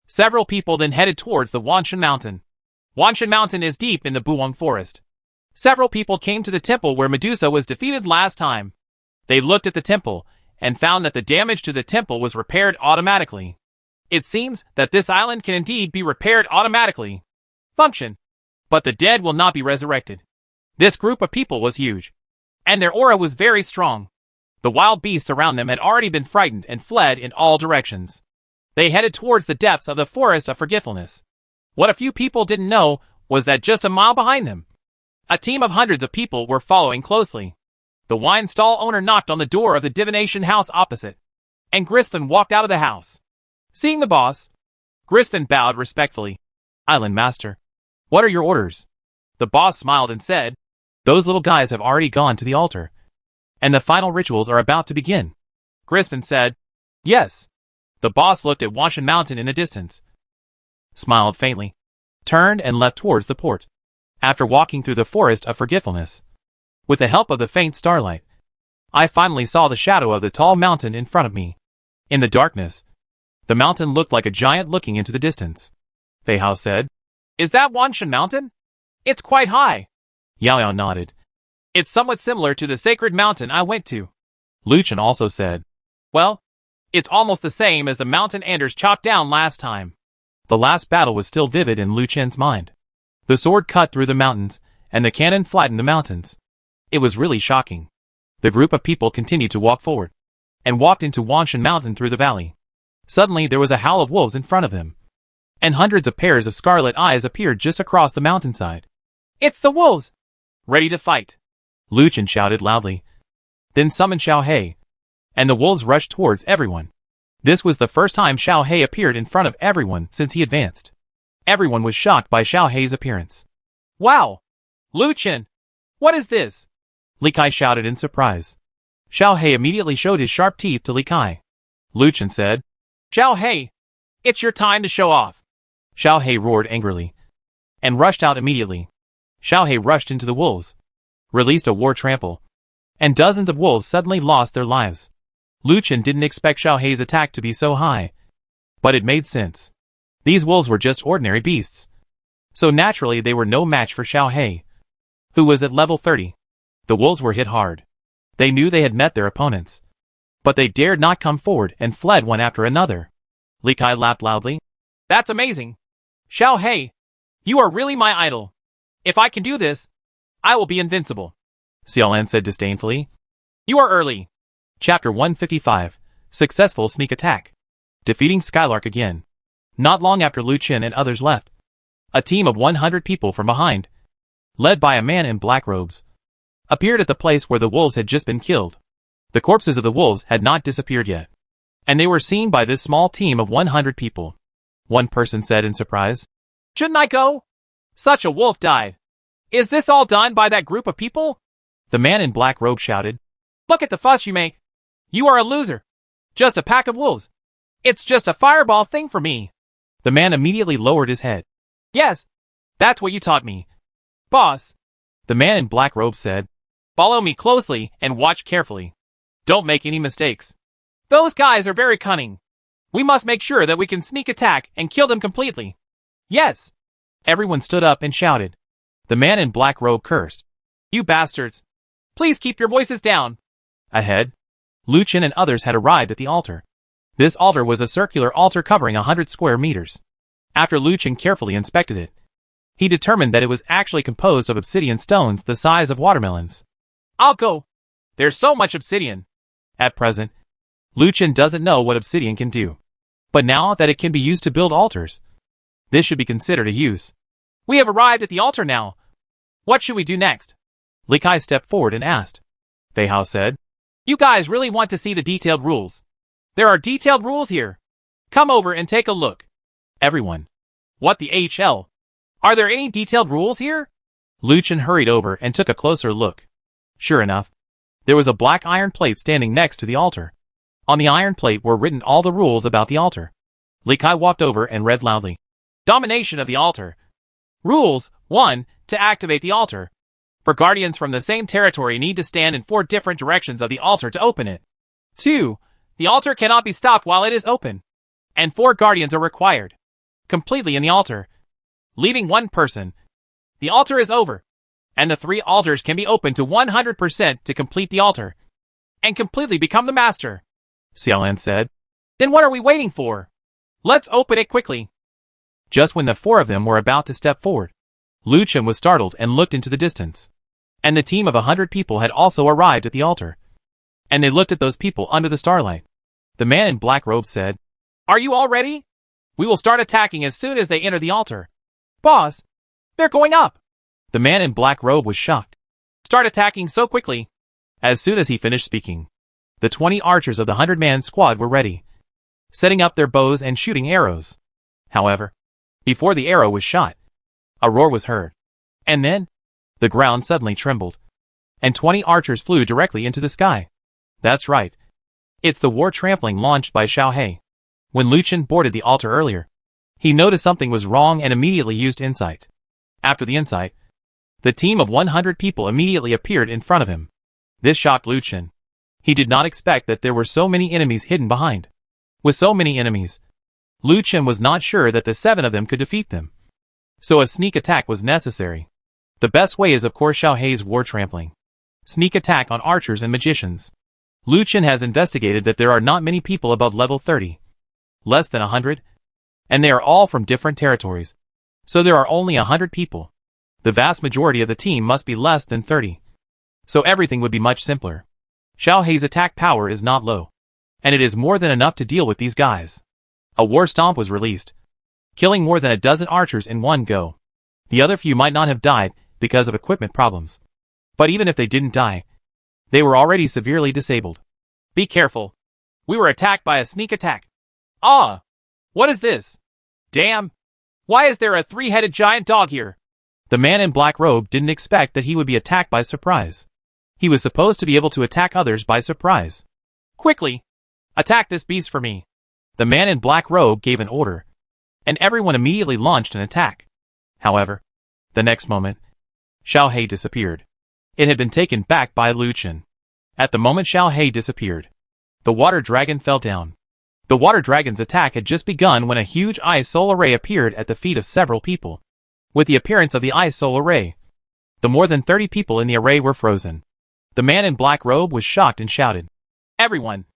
Several people then headed towards the Wanshan Mountain. Wanshan Mountain is deep in the Buwang Forest. Several people came to the temple where Medusa was defeated last time. They looked at the temple and found that the damage to the temple was repaired automatically. It seems that this island can indeed be repaired automatically. Function. But the dead will not be resurrected. This group of people was huge, and their aura was very strong. The wild beasts around them had already been frightened and fled in all directions. They headed towards the depths of the Forest of Forgetfulness. What a few people didn't know was that just a mile behind them, a team of hundreds of people were following closely. The wine stall owner knocked on the door of the divination house opposite, and Grispin walked out of the house. Seeing the boss, Griston bowed respectfully. Island Master. What are your orders? The boss smiled and said, Those little guys have already gone to the altar, and the final rituals are about to begin. Griston said, Yes. The boss looked at Wanshan Mountain in the distance, smiled faintly, turned and left towards the port. After walking through the forest of forgetfulness, with the help of the faint starlight, I finally saw the shadow of the tall mountain in front of me. In the darkness, the mountain looked like a giant looking into the distance. Fei Hao said, Is that Wanshan Mountain? It's quite high. Yao Yao nodded. It's somewhat similar to the sacred mountain I went to. Lu Chen also said, Well, it's almost the same as the mountain Anders chopped down last time. The last battle was still vivid in Lu Chen's mind. The sword cut through the mountains, and the cannon flattened the mountains. It was really shocking. The group of people continued to walk forward, and walked into Wanshan Mountain through the valley. Suddenly there was a howl of wolves in front of them, and hundreds of pairs of scarlet eyes appeared just across the mountainside. It's the wolves! Ready to fight! Lu Chen shouted loudly, then summoned Xiao He, and the wolves rushed towards everyone. This was the first time Xiao He appeared in front of everyone since he advanced. Everyone was shocked by Xiao He's appearance. Wow! Lu Chen! What is this? Li Kai shouted in surprise. Xiao He immediately showed his sharp teeth to Li Kai. Lu Chen said, Xiao He, it's your time to show off. Xiao He roared angrily, and rushed out immediately. Xiao He rushed into the wolves, released a war trample, and dozens of wolves suddenly lost their lives. Lu Chen didn't expect Xiao He's attack to be so high, but it made sense. These wolves were just ordinary beasts, so naturally they were no match for Xiao He, who was at level 30. The wolves were hit hard. They knew they had met their opponents, but they dared not come forward and fled one after another. Li Kai laughed loudly. That's amazing! Xiao He, you are really my idol. If I can do this, I will be invincible. Xiaolan said disdainfully. You are early. Chapter 155. Successful Sneak Attack. Defeating Skylark again. Not long after Lu Chen and others left, a team of 100 people from behind, led by a man in black robes, appeared at the place where the wolves had just been killed. The corpses of the wolves had not disappeared yet, and they were seen by this small team of 100 people. One person said in surprise, Shouldn't I go? Such a wolf died. Is this all done by that group of people? The man in black robe shouted, Look at the fuss you make. You are a loser. Just a pack of wolves. It's just a fireball thing for me. The man immediately lowered his head. Yes, that's what you taught me. Boss. The man in black robe said, Follow me closely and watch carefully. Don't make any mistakes. Those guys are very cunning. We must make sure that we can sneak attack and kill them completely. Yes. Everyone stood up and shouted. The man in black robe cursed. You bastards. Please keep your voices down. Ahead, Lu Chen and others had arrived at the altar. This altar was a circular altar covering 100 square meters. After Lu Chen carefully inspected it, he determined that it was actually composed of obsidian stones the size of watermelons. I'll go. There's so much obsidian. At present, Lu Chen doesn't know what obsidian can do. But now that it can be used to build altars, this should be considered a use. We have arrived at the altar now. What should we do next? Li Kai stepped forward and asked. Fei Hao said, You guys really want to see the detailed rules. There are detailed rules here. Come over and take a look. Everyone. What the HL? Are there any detailed rules here? Lu Chen hurried over and took a closer look. Sure enough, there was a black iron plate standing next to the altar. On the iron plate were written all the rules about the altar. Li Kai walked over and read loudly. Domination of the altar. Rules: 1. To activate the altar. For guardians from the same territory need to stand in 4 different directions of the altar to open it. 2. The altar cannot be stopped while it is open. And 4 guardians are required. Completely in the altar. Leaving 1 person. The altar is over. And the 3 altars can be opened to 100% to complete the altar. And completely become the master. Xiaolan said. Then what are we waiting for? Let's open it quickly. Just when the 4 of them were about to step forward, Lu Chen was startled and looked into the distance. And the team of 100 people had also arrived at the altar. And they looked at those people under the starlight. The man in black robe said, Are you all ready? We will start attacking as soon as they enter the altar. Boss, they're going up. The man in black robe was shocked. Start attacking so quickly. As soon as he finished speaking, the 20 archers of the 100-man squad were ready. setting up their bows and shooting arrows. However, before the arrow was shot, a roar was heard. And then, the ground suddenly trembled, and 20 archers flew directly into the sky. That's right. It's the war trampling launched by Xiao He. When Lu Chen boarded the altar earlier, he noticed something was wrong and immediately used insight. After the insight, the team of 100 people immediately appeared in front of him. This shocked Lu Chen. He did not expect that there were so many enemies hidden behind. With so many enemies, Lu Chen was not sure that the 7 of them could defeat them. So a sneak attack was necessary. The best way is of course Xiao He's war trampling. Sneak attack on archers and magicians. Lu Chen has investigated that there are not many people above level 30. Less than 100. And they are all from different territories. So there are only 100 people. The vast majority of the team must be less than 30. So everything would be much simpler. Xiao He's attack power is not low. And it is more than enough to deal with these guys. A war stomp was released, killing more than a dozen archers in one go. The other few might not have died because of equipment problems. But even if they didn't die, they were already severely disabled. Be careful. We were attacked by a sneak attack. Ah! What is this? Damn! Why is there a 3-headed giant dog here? The man in black robe didn't expect that he would be attacked by surprise. He was supposed to be able to attack others by surprise. Quickly! Attack this beast for me. The man in black robe gave an order, and everyone immediately launched an attack. However, the next moment, Xiao He disappeared. It had been taken back by Lu Chen. At the moment Xiao He disappeared, the water dragon fell down. The water dragon's attack had just begun when a huge ice soul array appeared at the feet of several people. With the appearance of the ice soul array, the more than 30 people in the array were frozen. The man in black robe was shocked and shouted, "Everyone!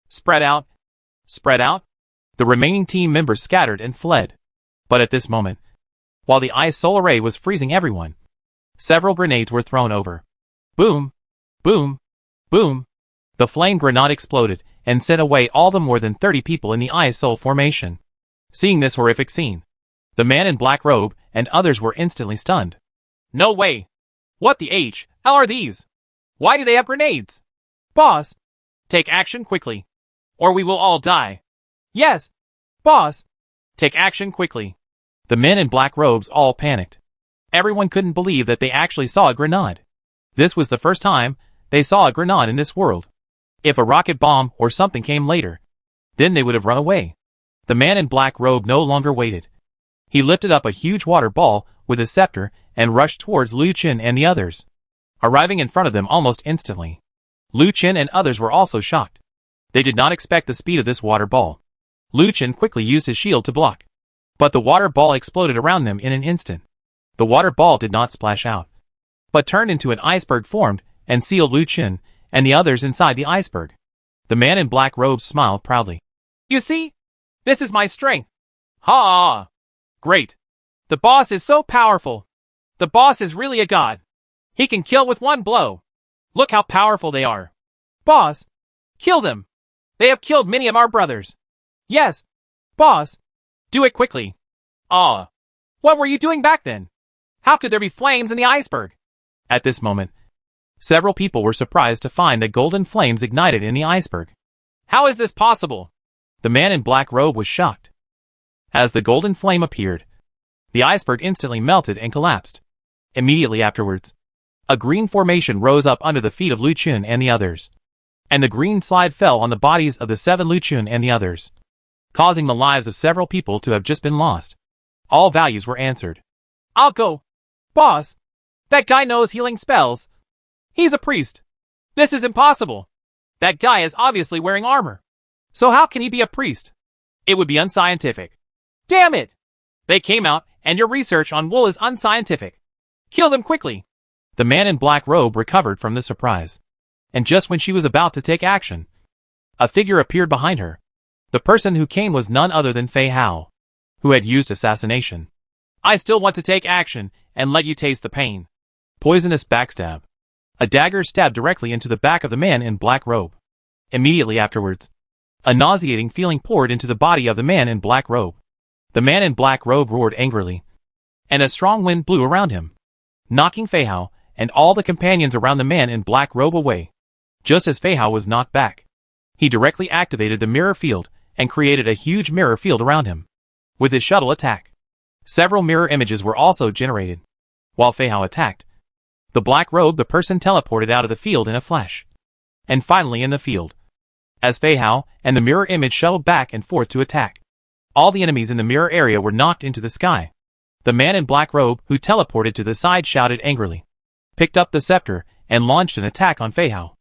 Spread out! Spread out!" The remaining team members scattered and fled. But at this moment, while the ice soul array was freezing everyone, several grenades were thrown over. Boom! Boom! Boom! The flame grenade exploded and sent away all the more than 30 people in the ice soul formation. Seeing this horrific scene, the man in black robe and others were instantly stunned. No way! What the hell are these? Why do they have grenades? Boss! Take action quickly, or we will all die. Yes! Boss! Take action quickly. The men in black robes all panicked. Everyone couldn't believe that they actually saw a grenade. This was the first time they saw a grenade in this world. If a rocket bomb or something came later, then they would have run away. The man in black robe no longer waited. He lifted up a huge water ball with his scepter and rushed towards Lu Chen and the others, arriving in front of them almost instantly. Lu Chen and others were also shocked. They did not expect the speed of this water ball. Lu Chen quickly used his shield to block, but the water ball exploded around them in an instant. The water ball did not splash out, but turned into an iceberg formed and sealed Lu Chen and the others inside the iceberg. The man in black robes smiled proudly. You see? This is my strength. Ha! Great. The boss is so powerful. The boss is really a god. He can kill with one blow. Look how powerful they are. Boss, kill them. They have killed many of our brothers. Yes. Boss, do it quickly. Ah. What were you doing back then? How could there be flames in the iceberg? At this moment, several people were surprised to find that golden flames ignited in the iceberg. How is this possible? The man in black robe was shocked. As the golden flame appeared, the iceberg instantly melted and collapsed. Immediately afterwards, a green formation rose up under the feet of Lu Chen and the others, and the green slide fell on the bodies of the 7 Lu Chen and the others, causing the lives of several people to have just been lost. All values were answered. I'll go. Boss, that guy knows healing spells. He's a priest. This is impossible. That guy is obviously wearing armor. So how can he be a priest? It would be unscientific. Damn it! They came out, and your research on wool is unscientific. Kill them quickly. The man in black robe recovered from the surprise, and just when she was about to take action, a figure appeared behind her. The person who came was none other than Fei Hao, who had used assassination. I still want to take action and let you taste the pain. Poisonous backstab. A dagger stabbed directly into the back of the man in black robe. Immediately afterwards, a nauseating feeling poured into the body of the man in black robe. The man in black robe roared angrily, and a strong wind blew around him, knocking Fei Hao and all the companions around the man in black robe away. Just as Fei Hao was knocked back, he directly activated the mirror field and created a huge mirror field around him. With his shuttle attack, several mirror images were also generated. While Fei Hao attacked, the black robe the person teleported out of the field in a flash. And finally in the field, as Fei Hao and the mirror image shuttled back and forth to attack, all the enemies in the mirror area were knocked into the sky. The man in black robe who teleported to the side shouted angrily, picked up the scepter, and launched an attack on Fei Hao.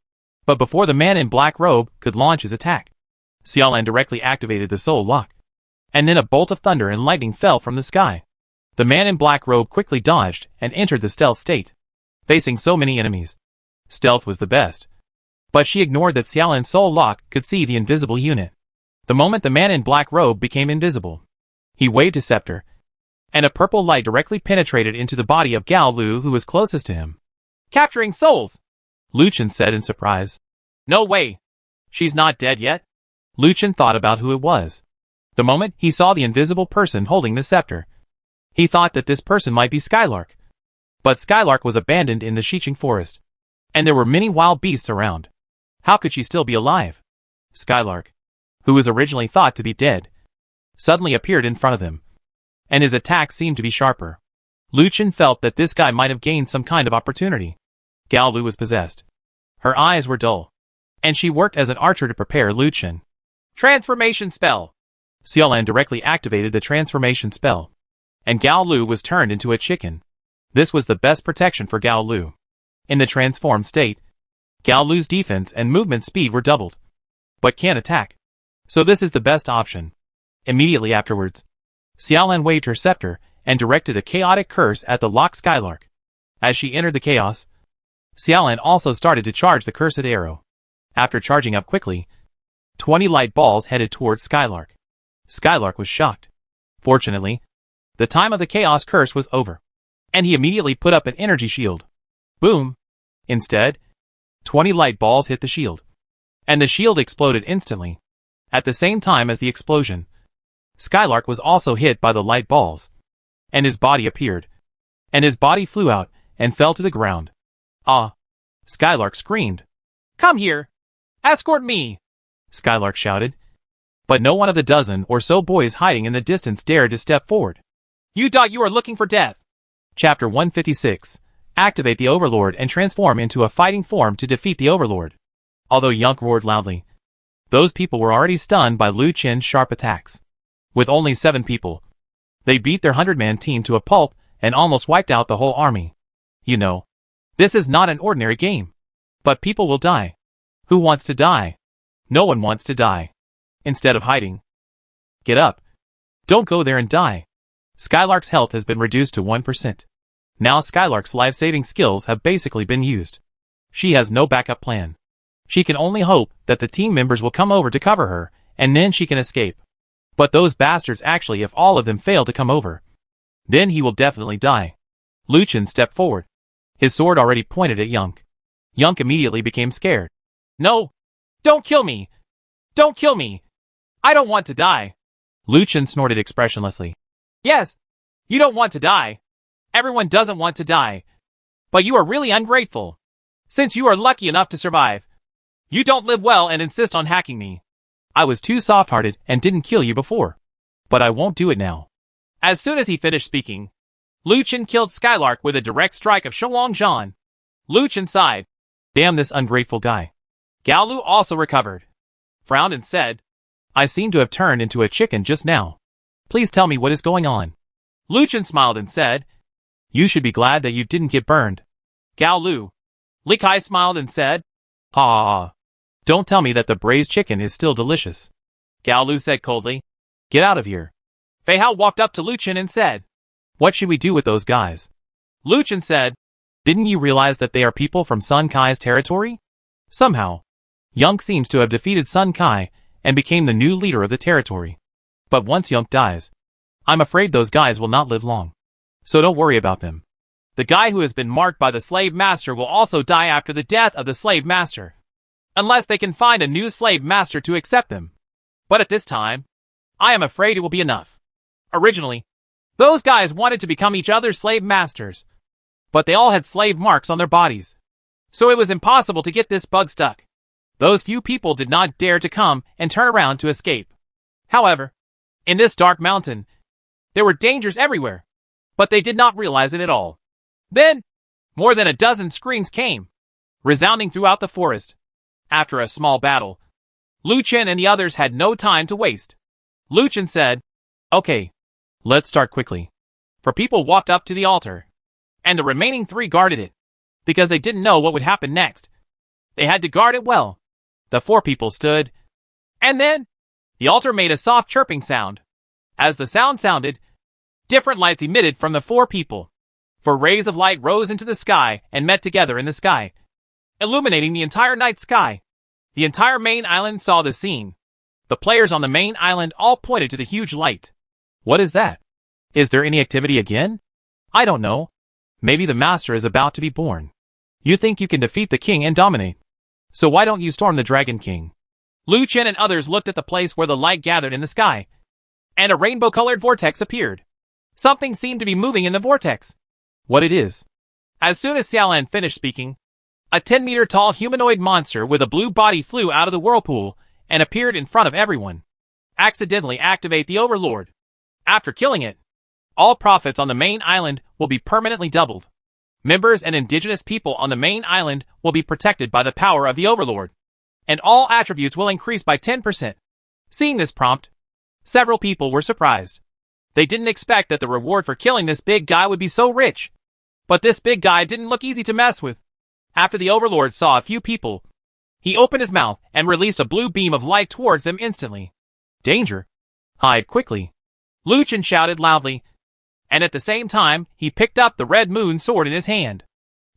But before the man in black robe could launch his attack, Xiaolan directly activated the soul lock. And then a bolt of thunder and lightning fell from the sky. The man in black robe quickly dodged and entered the stealth state. Facing so many enemies, stealth was the best. But she ignored that Xiaolan's soul lock could see the invisible unit. The moment the man in black robe became invisible, he waved his scepter, and a purple light directly penetrated into the body of Gao Lu, who was closest to him. Capturing souls, Lu Chen said in surprise. No way. She's not dead yet? Lu Chen thought about who it was. The moment he saw the invisible person holding the scepter, he thought that this person might be Skylark. But Skylark was abandoned in the Xiqing forest, and there were many wild beasts around. How could she still be alive? Skylark, who was originally thought to be dead, suddenly appeared in front of him, and his attack seemed to be sharper. Lu Chen felt that this guy might have gained some kind of opportunity. Gao Lu was possessed. Her eyes were dull, and she worked as an archer to prepare Lu Chen. Transformation spell! Xiaolan directly activated the transformation spell, and Gao Lu was turned into a chicken. This was the best protection for Gao Lu. In the transformed state, Gao Lu's defense and movement speed were doubled, but can't attack. So this is the best option. Immediately afterwards, Xiaolan waved her scepter and directed a chaotic curse at the locked Skylark. As she entered the chaos, Xiaolan also started to charge the cursed arrow. After charging up quickly, 20 light balls headed towards Skylark. Skylark was shocked. Fortunately, the time of the chaos curse was over, and he immediately put up an energy shield. Boom! Instead, 20 light balls hit the shield, and the shield exploded instantly. At the same time as the explosion, Skylark was also hit by the light balls, and his body appeared, and his body flew out and fell to the ground. Ah! Skylark screamed. Come here! Escort me! Skylark shouted. But no one of the dozen or so boys hiding in the distance dared to step forward. You thought you were looking for death! Chapter 156. Activate the overlord and transform into a fighting form to defeat the overlord. Although Yunk roared loudly, those people were already stunned by Lu Chen's sharp attacks. With only 7 people, they beat their 100-man team to a pulp and almost wiped out the whole army. You know, this is not an ordinary game. But people will die. Who wants to die? No one wants to die. Instead of hiding, get up. Don't go there and die. Skylark's health has been reduced to 1%. Now Skylark's life-saving skills have basically been used. She has no backup plan. She can only hope that the team members will come over to cover her, and then she can escape. But those bastards actually, if all of them fail to come over, then he will definitely die. Lu Chen stepped forward, his sword already pointed at Yunk. Yunk immediately became scared. No! Don't kill me! Don't kill me! I don't want to die! Lu Chen snorted expressionlessly. Yes! You don't want to die! Everyone doesn't want to die. But you are really ungrateful. Since you are lucky enough to survive, you don't live well and insist on hacking me. I was too soft-hearted and didn't kill you before. But I won't do it now. As soon as he finished speaking, Lu Chen killed Skylark with a direct strike of Shuang Zhan. Lu Chen sighed. Damn this ungrateful guy. Gao Lu also recovered, frowned and said, I seem to have turned into a chicken just now. Please tell me what is going on. Lu Chen smiled and said, you should be glad that you didn't get burned. Gao Lu. Li Kai smiled and said, ha ha ha. Don't tell me that the braised chicken is still delicious. Gao Lu said coldly, get out of here. Fei Hao walked up to Lu Chen and said, what should we do with those guys? Lu Chen said, didn't you realize that they are people from Sun Kai's territory? Somehow, Yunk seems to have defeated Sun Kai and became the new leader of the territory. But once Yunk dies, I'm afraid those guys will not live long. So don't worry about them. The guy who has been marked by the slave master will also die after the death of the slave master, unless they can find a new slave master to accept them. But at this time, I am afraid it will be enough. Originally, those guys wanted to become each other's slave masters, but they all had slave marks on their bodies. So it was impossible to get this bug stuck. Those few people did not dare to come and turn around to escape. However, in this dark mountain, there were dangers everywhere, but they did not realize it at all. Then, more than a dozen screams came, resounding throughout the forest. After a small battle, Lu Chen and the others had no time to waste. Lu Chen said, "Okay, let's start quickly." For people walked up to the altar, and the remaining three guarded it, because they didn't know what would happen next. They had to guard it well. The four people stood, and then the altar made a soft chirping sound. As the sound sounded, different lights emitted from the four people. For rays of light rose into the sky and met together in the sky, illuminating the entire night sky. The entire main island saw the scene. The players on the main island all pointed to the huge light. What is that? Is there any activity again? I don't know. Maybe the master is about to be born. You think you can defeat the king and dominate. So why don't you storm the Dragon King? Lu Chen and others looked at the place where the light gathered in the sky, and a rainbow-colored vortex appeared. Something seemed to be moving in the vortex. What it is? As soon as Xiaolan finished speaking, a 10-meter-tall humanoid monster with a blue body flew out of the whirlpool and appeared in front of everyone. Accidentally activate the overlord. After killing it, all profits on the main island will be permanently doubled. Members and indigenous people on the main island will be protected by the power of the overlord, and all attributes will increase by 10%. Seeing this prompt, several people were surprised. They didn't expect that the reward for killing this big guy would be so rich. But this big guy didn't look easy to mess with. After the overlord saw a few people, he opened his mouth and released a blue beam of light towards them instantly. Danger! Hide quickly! Lu Chen shouted loudly, and at the same time, he picked up the red moon sword in his hand.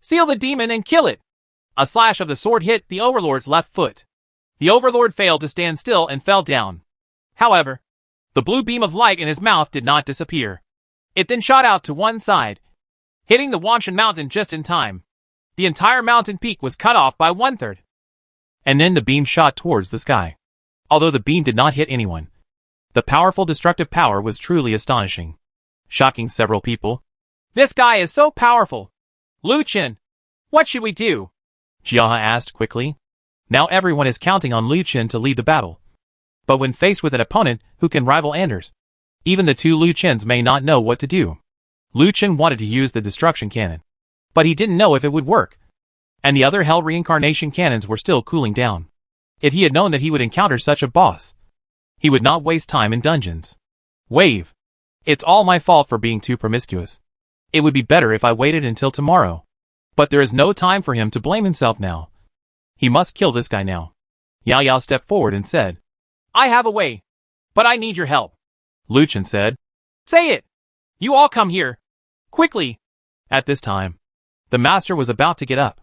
Seal the demon and kill it! A slash of the sword hit the overlord's left foot. The overlord failed to stand still and fell down. However, the blue beam of light in his mouth did not disappear. It then shot out to one side, hitting the Wanshan mountain just in time. The entire mountain peak was cut off by 1/3. And then the beam shot towards the sky. Although the beam did not hit anyone, the powerful destructive power was truly astonishing, shocking several people. This guy is so powerful. Lu Chen, what should we do? Jiahe asked quickly. Now everyone is counting on Lu Chen to lead the battle. But when faced with an opponent who can rival Anders, even the two Lu Chens may not know what to do. Lu Chen wanted to use the destruction cannon, but he didn't know if it would work. And the other hell reincarnation cannons were still cooling down. If he had known that he would encounter such a boss, he would not waste time in dungeons. Wave. It's all my fault for being too promiscuous. It would be better if I waited until tomorrow. But there is no time for him to blame himself now. He must kill this guy now. Yao Yao stepped forward and said, I have a way, but I need your help. Lu Chen said, Say it! You all come here. Quickly! At this time, the master was about to get up.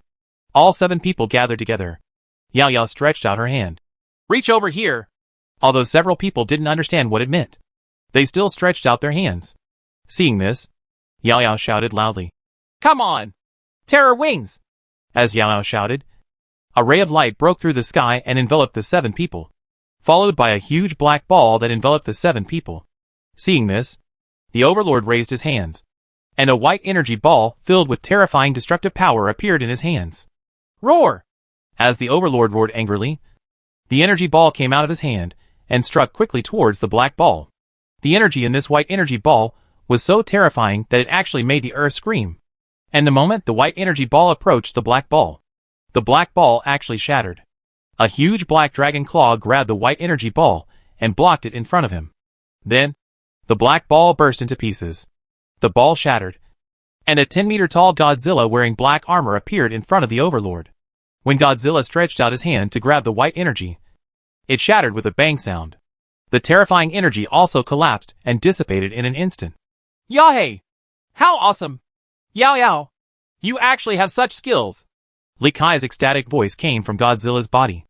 All 7 people gathered together. Yao Yao stretched out her hand. Reach over here. Although several people didn't understand what it meant, they still stretched out their hands. Seeing this, Yao Yao shouted loudly, Come on! Terror wings! As Yao Yao shouted, a ray of light broke through the sky and enveloped the 7 people, followed by a huge black ball that enveloped the 7 people. Seeing this, the overlord raised his hands, and a white energy ball filled with terrifying destructive power appeared in his hands. Roar! As the overlord roared angrily, the energy ball came out of his hand and struck quickly towards the black ball. The energy in this white energy ball was so terrifying that it actually made the earth scream. And the moment the white energy ball approached the black ball actually shattered. A huge black dragon claw grabbed the white energy ball and blocked it in front of him. Then, the black ball burst into pieces. The ball shattered, and a 10-meter-tall Godzilla wearing black armor appeared in front of the overlord. When Godzilla stretched out his hand to grab the white energy, it shattered with a bang sound. The terrifying energy also collapsed and dissipated in an instant. Yahey! How awesome! Yao Yao! You actually have such skills! Li Kai's ecstatic voice came from Godzilla's body.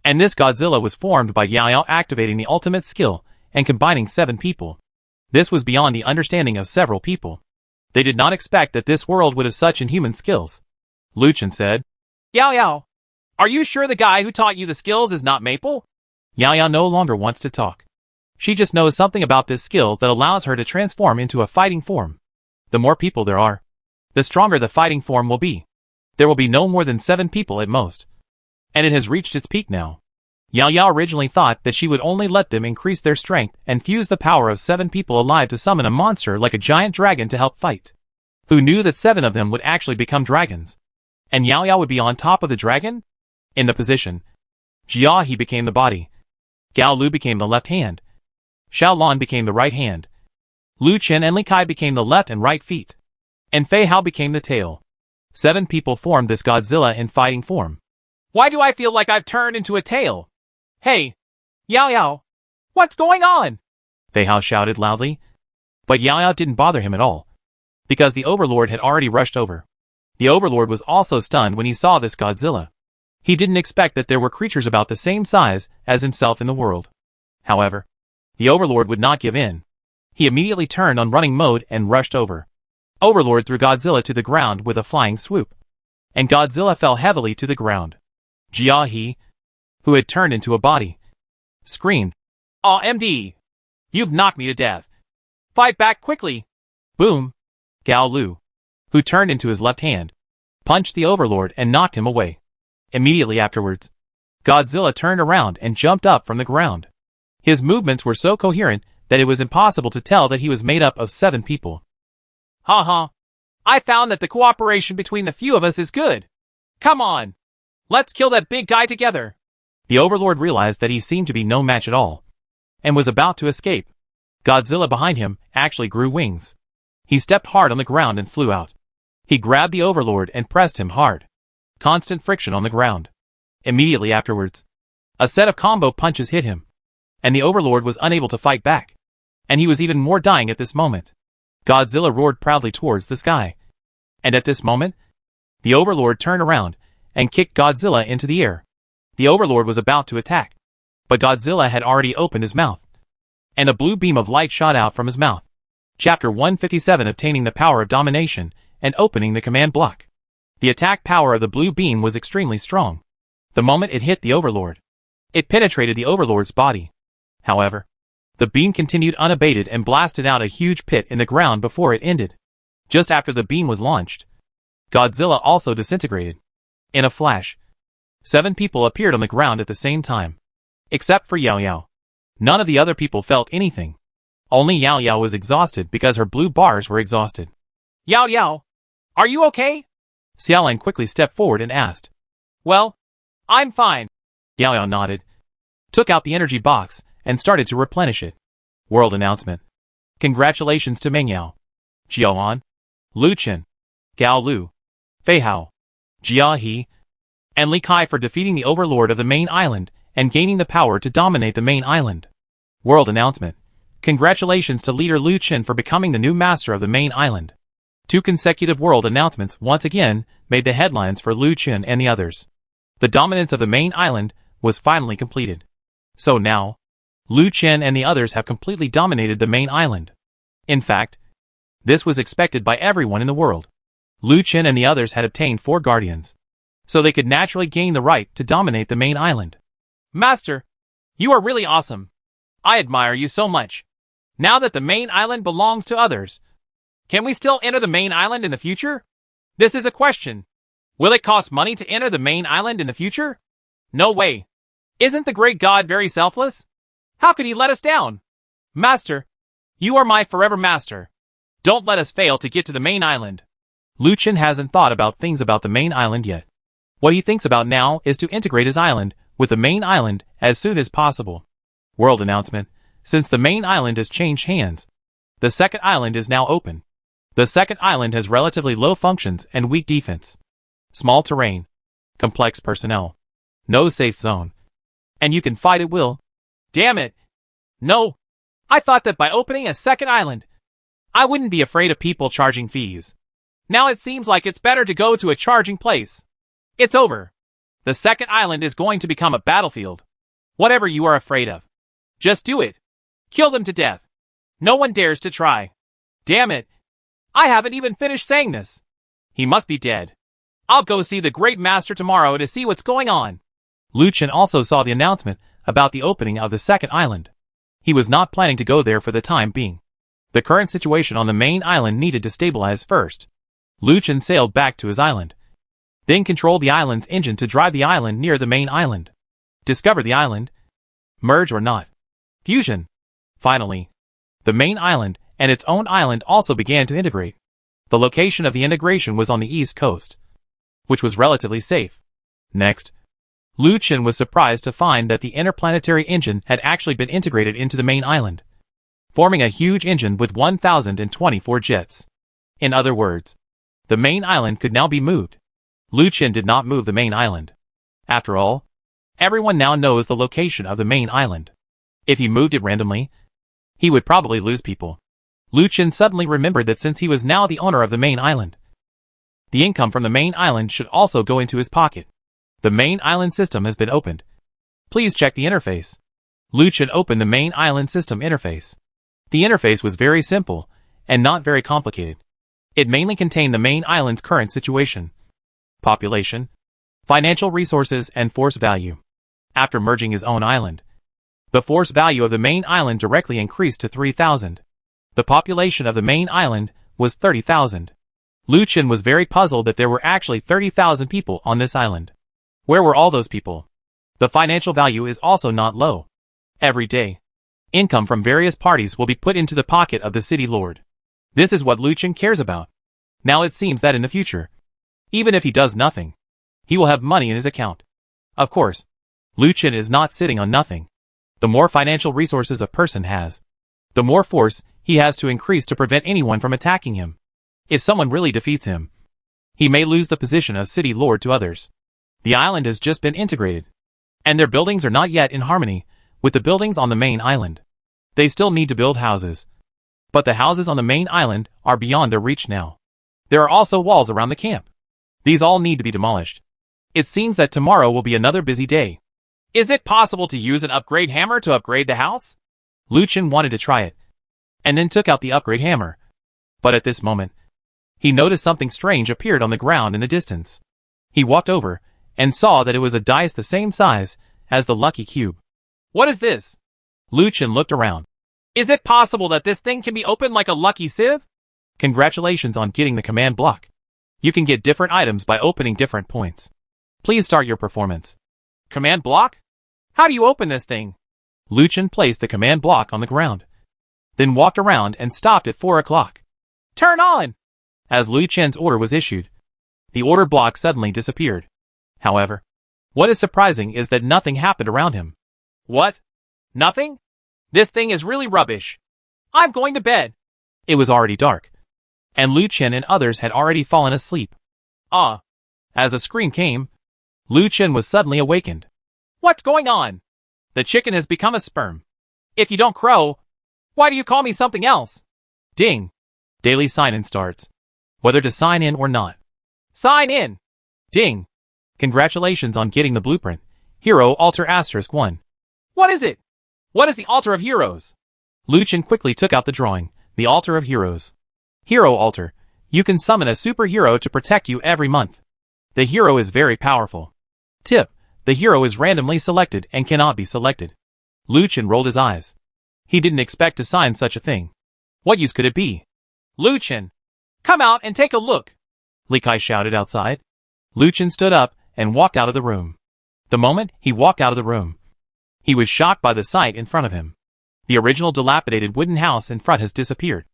And this Godzilla was formed by Yao Yao activating the ultimate skill and combining 7 people. This was beyond the understanding of several people. They did not expect that this world would have such inhuman skills. Lu Chen said, Yao Yao, are you sure the guy who taught you the skills is not Maple? Yao Yao no longer wants to talk. She just knows something about this skill that allows her to transform into a fighting form. The more people there are, the stronger the fighting form will be. There will be no more than 7 people at most. And it has reached its peak now. Yao Yao originally thought that she would only let them increase their strength and fuse the power of 7 people alive to summon a monster like a giant dragon to help fight. Who knew that 7 of them would actually become dragons? And Yao Yao would be on top of the dragon? In the position, Jia He became the body. Gao Lu became the left hand. Xiao Lan became the right hand. Lu Chen and Li Kai became the left and right feet. And Fei Hao became the tail. 7 people formed this Godzilla in fighting form. Why do I feel like I've turned into a tail? Hey, Yao Yao, what's going on? Fei Hao shouted loudly. But Yao Yao didn't bother him at all, because the overlord had already rushed over. The overlord was also stunned when he saw this Godzilla. He didn't expect that there were creatures about the same size as himself in the world. However, the overlord would not give in. He immediately turned on running mode and rushed over. Overlord threw Godzilla to the ground with a flying swoop, and Godzilla fell heavily to the ground. Jia He, who had turned into a body, screamed, "Aw, MD! You've knocked me to death! Fight back quickly!" Boom! Gao Lu, who turned into his left hand, punched the overlord and knocked him away. Immediately afterwards, Godzilla turned around and jumped up from the ground. His movements were so coherent that it was impossible to tell that he was made up of 7 people. Haha, I found that the cooperation between the few of us is good. Come on, let's kill that big guy together. The overlord realized that he seemed to be no match at all, and was about to escape. Godzilla behind him actually grew wings. He stepped hard on the ground and flew out. He grabbed the overlord and pressed him hard. Constant friction on the ground. Immediately afterwards, a set of combo punches hit him, and the overlord was unable to fight back. And he was even more dying at this moment. Godzilla roared proudly towards the sky. And at this moment, the overlord turned around and kicked Godzilla into the air. The overlord was about to attack, but Godzilla had already opened his mouth, and a blue beam of light shot out from his mouth. Chapter 157: Obtaining the Power of Domination and Opening the Command Block. The attack power of the blue beam was extremely strong. The moment it hit the overlord, it penetrated the overlord's body. However, the beam continued unabated and blasted out a huge pit in the ground before it ended. Just after the beam was launched, Godzilla also disintegrated. In a flash, 7 people appeared on the ground at the same time, except for Yao Yao. None of the other people felt anything. Only Yao Yao was exhausted because her blue bars were exhausted. Yao Yao, are you okay? Xiaolan quickly stepped forward and asked. Well, I'm fine. Yao Yao nodded, took out the energy box, and started to replenish it. World announcement. Congratulations to Meng Yao, Xiaolan, Lu Chen, Gao Lu, Fei Hao, Jia He, and Li Kai for defeating the overlord of the main island and gaining the power to dominate the main island. World announcement. Congratulations to leader Lu Chen for becoming the new master of the main island. 2 consecutive world announcements once again made the headlines for Lu Chen and the others. The dominance of the main island was finally completed. So now, Lu Chen and the others have completely dominated the main island. In fact, this was expected by everyone in the world. Lu Chen and the others had obtained 4 guardians, so they could naturally gain the right to dominate the main island. Master, you are really awesome. I admire you so much. Now that the main island belongs to others, can we still enter the main island in the future? This is a question. Will it cost money to enter the main island in the future? No way. Isn't the great god very selfless? How could he let us down? Master, you are my forever master. Don't let us fail to get to the main island. Lu Chen hasn't thought about things about the main island yet. What he thinks about now is to integrate his island with the main island as soon as possible. World announcement. Since the main island has changed hands, the second island is now open. The second island has relatively low functions and weak defense. Small terrain, complex personnel, no safe zone, and you can fight at will. Damn it! No! I thought that by opening a second island, I wouldn't be afraid of people charging fees. Now it seems like it's better to go to a charging place. It's over. The second island is going to become a battlefield. Whatever you are afraid of, just do it. Kill them to death. No one dares to try. Damn it! I haven't even finished saying this. He must be dead. I'll go see the great master tomorrow to see what's going on. Lu Chen also saw the announcement about the opening of the second island. He was not planning to go there for the time being. The current situation on the main island needed to stabilize first. Lu Chen sailed back to his island, then controlled the island's engine to drive the island near the main island. Discover the island. Merge or not. Fusion. Finally, the main island and its own island also began to integrate. The location of the integration was on the east coast, which was relatively safe. Next, Lu Chen was surprised to find that the interplanetary engine had actually been integrated into the main island, forming a huge engine with 1,024 jets. In other words, the main island could now be moved. Lu Chen did not move the main island. After all, everyone now knows the location of the main island. If he moved it randomly, he would probably lose people. Lu Chen suddenly remembered that since he was now the owner of the main island, the income from the main island should also go into his pocket. The main island system has been opened. Please check the interface. Lu Chen opened the main island system interface. The interface was very simple and not very complicated. It mainly contained the main island's current situation, population, financial resources, and force value. After merging his own island, the force value of the main island directly increased to 3,000. The population of the main island was 30,000. Lu Chen was very puzzled that there were actually 30,000 people on this island. Where were all those people? The financial value is also not low. Every day, income from various parties will be put into the pocket of the city lord. This is what Lu Chen cares about. Now it seems that in the future, even if he does nothing, he will have money in his account. Of course, Lu Chen is not sitting on nothing. The more financial resources a person has, the more force he has to increase to prevent anyone from attacking him. If someone really defeats him, he may lose the position of city lord to others. The island has just been integrated, and their buildings are not yet in harmony with the buildings on the main island. They still need to build houses, but the houses on the main island are beyond their reach now. There are also walls around the camp. These all need to be demolished. It seems that tomorrow will be another busy day. Is it possible to use an upgrade hammer to upgrade the house? Lu Chen wanted to try it, and then took out the upgrade hammer. But at this moment, he noticed something strange appeared on the ground in the distance. He walked over and saw that it was a dice the same size as the lucky cube. What is this? Lu Chen looked around. Is it possible that this thing can be opened like a lucky sieve? Congratulations on getting the command block. You can get different items by opening different points. Please start your performance. Command block? How do you open this thing? Lu Chen placed the command block on the ground, then walked around and stopped at 4 o'clock. Turn on! As Lu Chen's order was issued, the order block suddenly disappeared. However, what is surprising is that nothing happened around him. What? Nothing? This thing is really rubbish. I'm going to bed. It was already dark, and Lu Chen and others had already fallen asleep. As a scream came, Lu Chen was suddenly awakened. What's going on? The chicken has become a sperm. If you don't crow, why do you call me something else? Ding! Daily sign-in starts. Whether to sign in or not. Sign in! Ding! Congratulations on getting the blueprint. Hero Altar *1. What is it? What is the Altar of Heroes? Lu Chen quickly took out the drawing, the Altar of Heroes. Hero Altar. You can summon a superhero to protect you every month. The hero is very powerful. Tip. The hero is randomly selected and cannot be selected. Lu Chen rolled his eyes. He didn't expect to sign such a thing. What use could it be? Lu Chen, come out and take a look. Li Kai shouted outside. Lu Chen stood up and walked out of the room. The moment he walked out of the room, he was shocked by the sight in front of him. The original dilapidated wooden house in front has disappeared,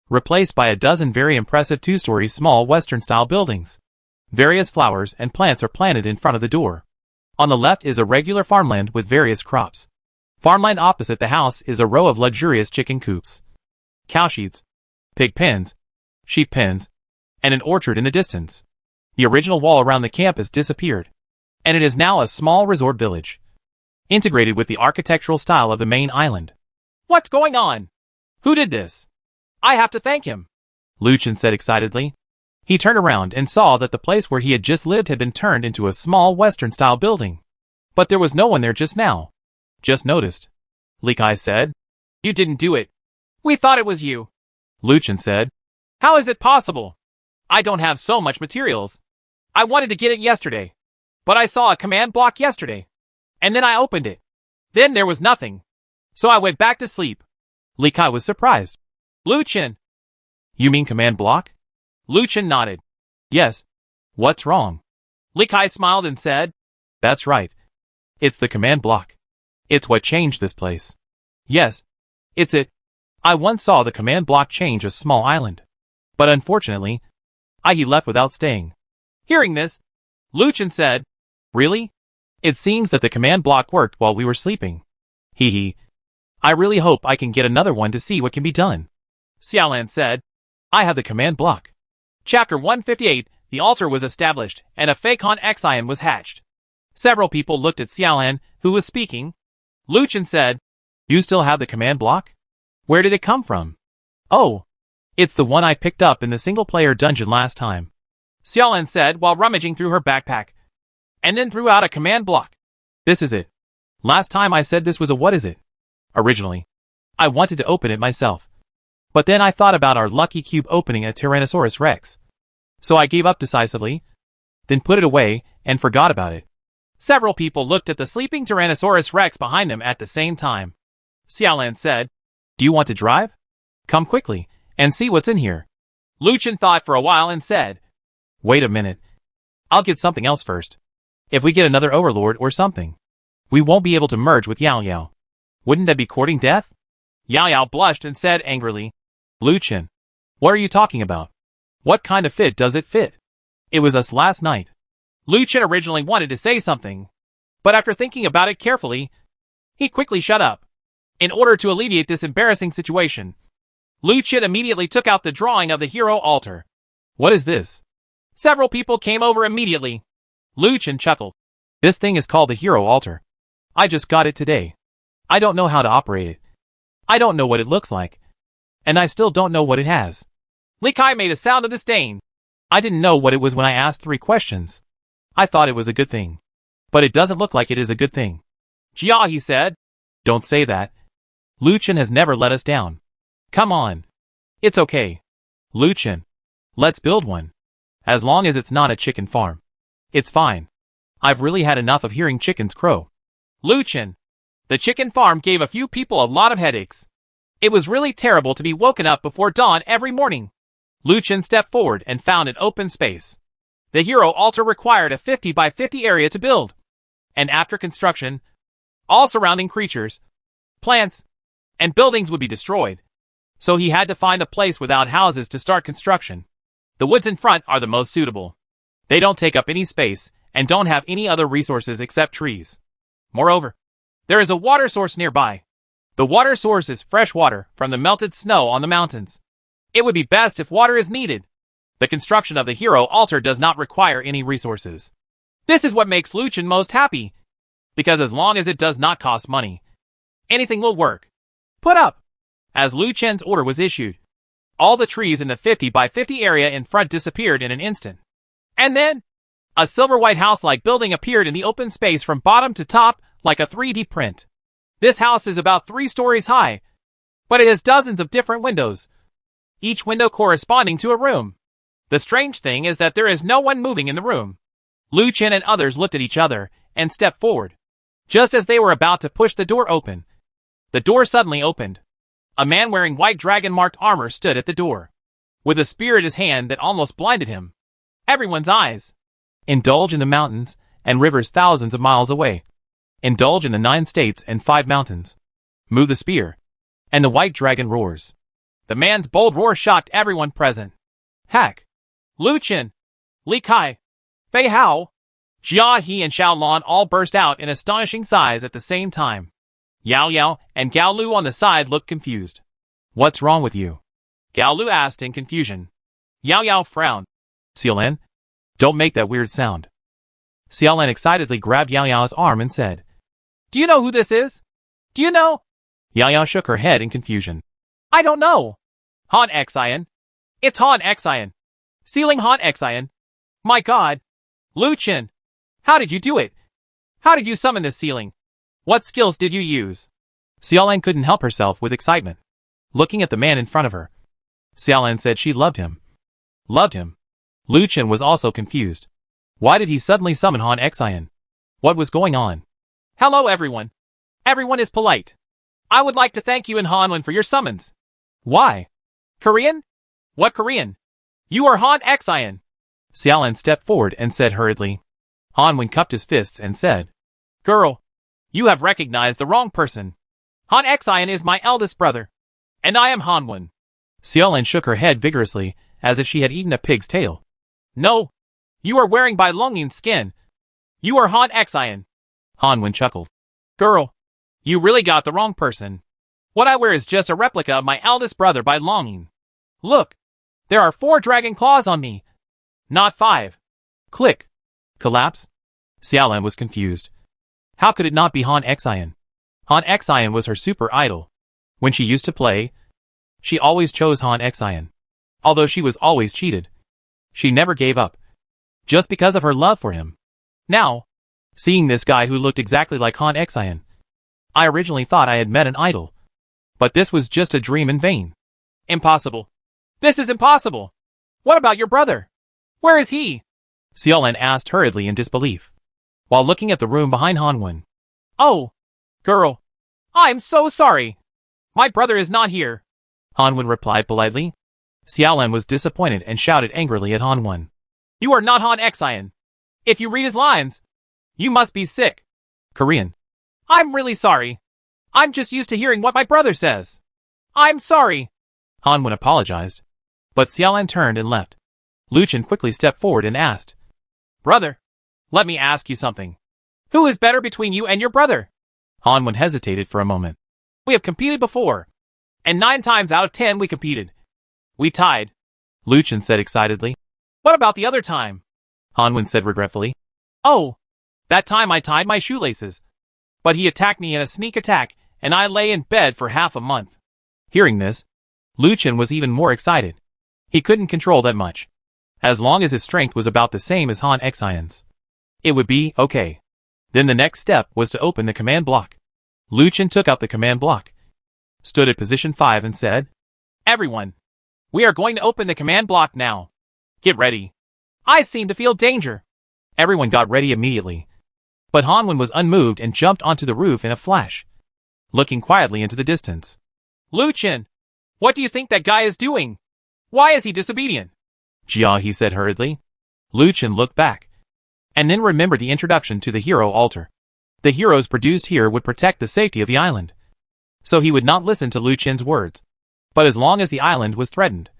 replaced by a dozen very impressive two-story small Western-style buildings. Various flowers and plants are planted in front of the door. On the left is a regular farmland with various crops. Farmland opposite the house is a row of luxurious chicken coops, cow sheds, pig pens, sheep pens, and an orchard in the distance. The original wall around the camp has disappeared, and it is now a small resort village, integrated with the architectural style of the main island. What's going on? Who did this? I have to thank him, Lu Chen said excitedly. He turned around and saw that the place where he had just lived had been turned into a small Western-style building. But there was no one there just now. Just noticed, Li Kai said. You didn't do it. We thought it was you, Lu Chen said. How is it possible? I don't have so much materials. I wanted to get it yesterday, but I saw a command block yesterday, and then I opened it. Then there was nothing, so I went back to sleep. Li Kai was surprised. Lu Chen. You mean command block? Lu Chen nodded. Yes. What's wrong? Li Kai smiled and said, That's right. It's the command block. It's what changed this place. Yes, it's it. I once saw the command block change a small island. But unfortunately, he left without staying. Hearing this, Luchin said, Really? It seems that the command block worked while we were sleeping. Hee hee. I really hope I can get another one to see what can be done. Xiaolan said, I have the command block. Chapter 158, the altar was established, and a fake Han Xian was hatched. Several people looked at Xiaolan, who was speaking. Luchin said, You still have the command block? Where did it come from? Oh, it's the one I picked up in the single-player dungeon last time. Xiaolan said while rummaging through her backpack, and then threw out a command block. This is it. Last time I said this was a what is it? Originally, I wanted to open it myself. But then I thought about our lucky cube opening a Tyrannosaurus Rex. So I gave up decisively, then put it away and forgot about it. Several people looked at the sleeping Tyrannosaurus Rex behind them at the same time. Xiaolan said, Do you want to drive? Come quickly and see what's in here. Luchin thought for a while and said, Wait a minute. I'll get something else first. If we get another overlord or something, we won't be able to merge with Yao Yao. Wouldn't that be courting death? Yao Yao blushed and said angrily, Luchin, what are you talking about? What kind of fit does it fit? It was us last night. Luchin originally wanted to say something, but after thinking about it carefully, he quickly shut up. In order to alleviate this embarrassing situation, Luchin immediately took out the drawing of the hero altar. What is this? Several people came over immediately. Luchin chuckled. This thing is called the hero altar. I just got it today. I don't know how to operate it. I don't know what it looks like. And I still don't know what it has. Li Kai made a sound of disdain. I didn't know what it was when I asked 3 questions. I thought it was a good thing. But it doesn't look like it is a good thing. Jia, he said. Don't say that. Luchin has never let us down. Come on. It's okay. Luchin. Let's build one. As long as it's not a chicken farm. It's fine. I've really had enough of hearing chickens crow. Luchin. The chicken farm gave a few people a lot of headaches. It was really terrible to be woken up before dawn every morning. Luchin stepped forward and found an open space. The hero altar required a 50 by 50 area to build. And after construction, all surrounding creatures, plants, and buildings would be destroyed. So he had to find a place without houses to start construction. The woods in front are the most suitable. They don't take up any space and don't have any other resources except trees. Moreover, there is a water source nearby. The water source is fresh water from the melted snow on the mountains. It would be best if water is needed. The construction of the hero altar does not require any resources. This is what makes Luchin most happy, because as long as it does not cost money, anything will work. Put up! As Luchin's order was issued, all the trees in the 50 by 50 area in front disappeared in an instant. And then, a silver-white house-like building appeared in the open space from bottom to top like a 3D print. This house is about 3 stories high, but it has dozens of different windows, each window corresponding to a room. The strange thing is that there is no one moving in the room. Luchin and others looked at each other and stepped forward. Just as they were about to push the door open, the door suddenly opened. A man wearing white dragon-marked armor stood at the door, with a spear in his hand that almost blinded him. Everyone's eyes. Indulge in the mountains and rivers thousands of miles away. Indulge in the 9 states and 5 mountains. Move the spear, and the white dragon roars. The man's bold roar shocked everyone present. Hack! Luchin! Li Kai! Fei Hao! Jia He and Xiao Lan all burst out in astonishing sighs at the same time. Yao Yao and Gao Lu on the side looked confused. What's wrong with you? Gao Lu asked in confusion. Yao Yao frowned. Xiaolan, don't make that weird sound. Xiaolan excitedly grabbed Yao Yao's arm and said, Do you know who this is? Do you know? Yao Yao shook her head in confusion. I don't know. Han Xian. It's Han Xian. Sealing Han Xian. My god. Luchin. How did you do it? How did you summon this sealing? What skills did you use? Xiaolan couldn't help herself with excitement. Looking at the man in front of her, Xiaolan said she loved him. Loved him. Luchin was also confused. Why did he suddenly summon Han Xian? What was going on? Hello everyone. Everyone is polite. I would like to thank you and Hanwen for your summons. Why? Korean? What Korean? You are Han Xian. Xiaolan stepped forward and said hurriedly. Hanwen cupped his fists and said, Girl, You have recognized the wrong person. Han Xian is my eldest brother. And I am Hanwen. Xiaolin shook her head vigorously, as if she had eaten a pig's tail. No. You are wearing Bai Longing's skin. You are Han Xian. Hanwen chuckled. Girl, you really got the wrong person. What I wear is just a replica of my eldest brother Bai Longing. Look, there are 4 dragon claws on me. Not 5. Click. Collapse? Xiaolin was confused. How could it not be Han Xian? Han Xian was her super idol. When she used to play, she always chose Han Xian. Although she was always cheated, she never gave up. Just because of her love for him. Now, seeing this guy who looked exactly like Han Xian, I originally thought I had met an idol. But this was just a dream in vain. Impossible. This is impossible. What about your brother? Where is he? Xiaolin asked hurriedly in disbelief, while looking at the room behind Hanwen. Oh, girl, I'm so sorry. My brother is not here. Hanwen replied politely. Xiaolin was disappointed and shouted angrily at Hanwen. You are not Han Xian. If you read his lines, you must be sick. Korean. I'm really sorry. I'm just used to hearing what my brother says. I'm sorry. Hanwen apologized. But Xiaolin turned and left. Luchin quickly stepped forward and asked, Brother, let me ask you something. Who is better between you and your brother? Hanwen hesitated for a moment. We have competed before. And 9 times out of 10 we competed. We tied. Luchin said excitedly. What about the other time? Hanwen said regretfully. Oh, that time I tied my shoelaces. But he attacked me in a sneak attack, and I lay in bed for half a month. Hearing this, Luchin was even more excited. He couldn't control that much. As long as his strength was about the same as Han Xian's, it would be okay. Then the next step was to open the command block. Luchin took out the command block, stood at position 5 and said, Everyone, we are going to open the command block now. Get ready. I seem to feel danger. Everyone got ready immediately. But Hanwen was unmoved and jumped onto the roof in a flash, looking quietly into the distance. Luchin, what do you think that guy is doing? Why is he disobedient? Jia, he said hurriedly. Luchin looked back, and then remembered the introduction to the hero altar. The heroes produced here would protect the safety of the island. So he would not listen to Luchin's words. But as long as the island was threatened,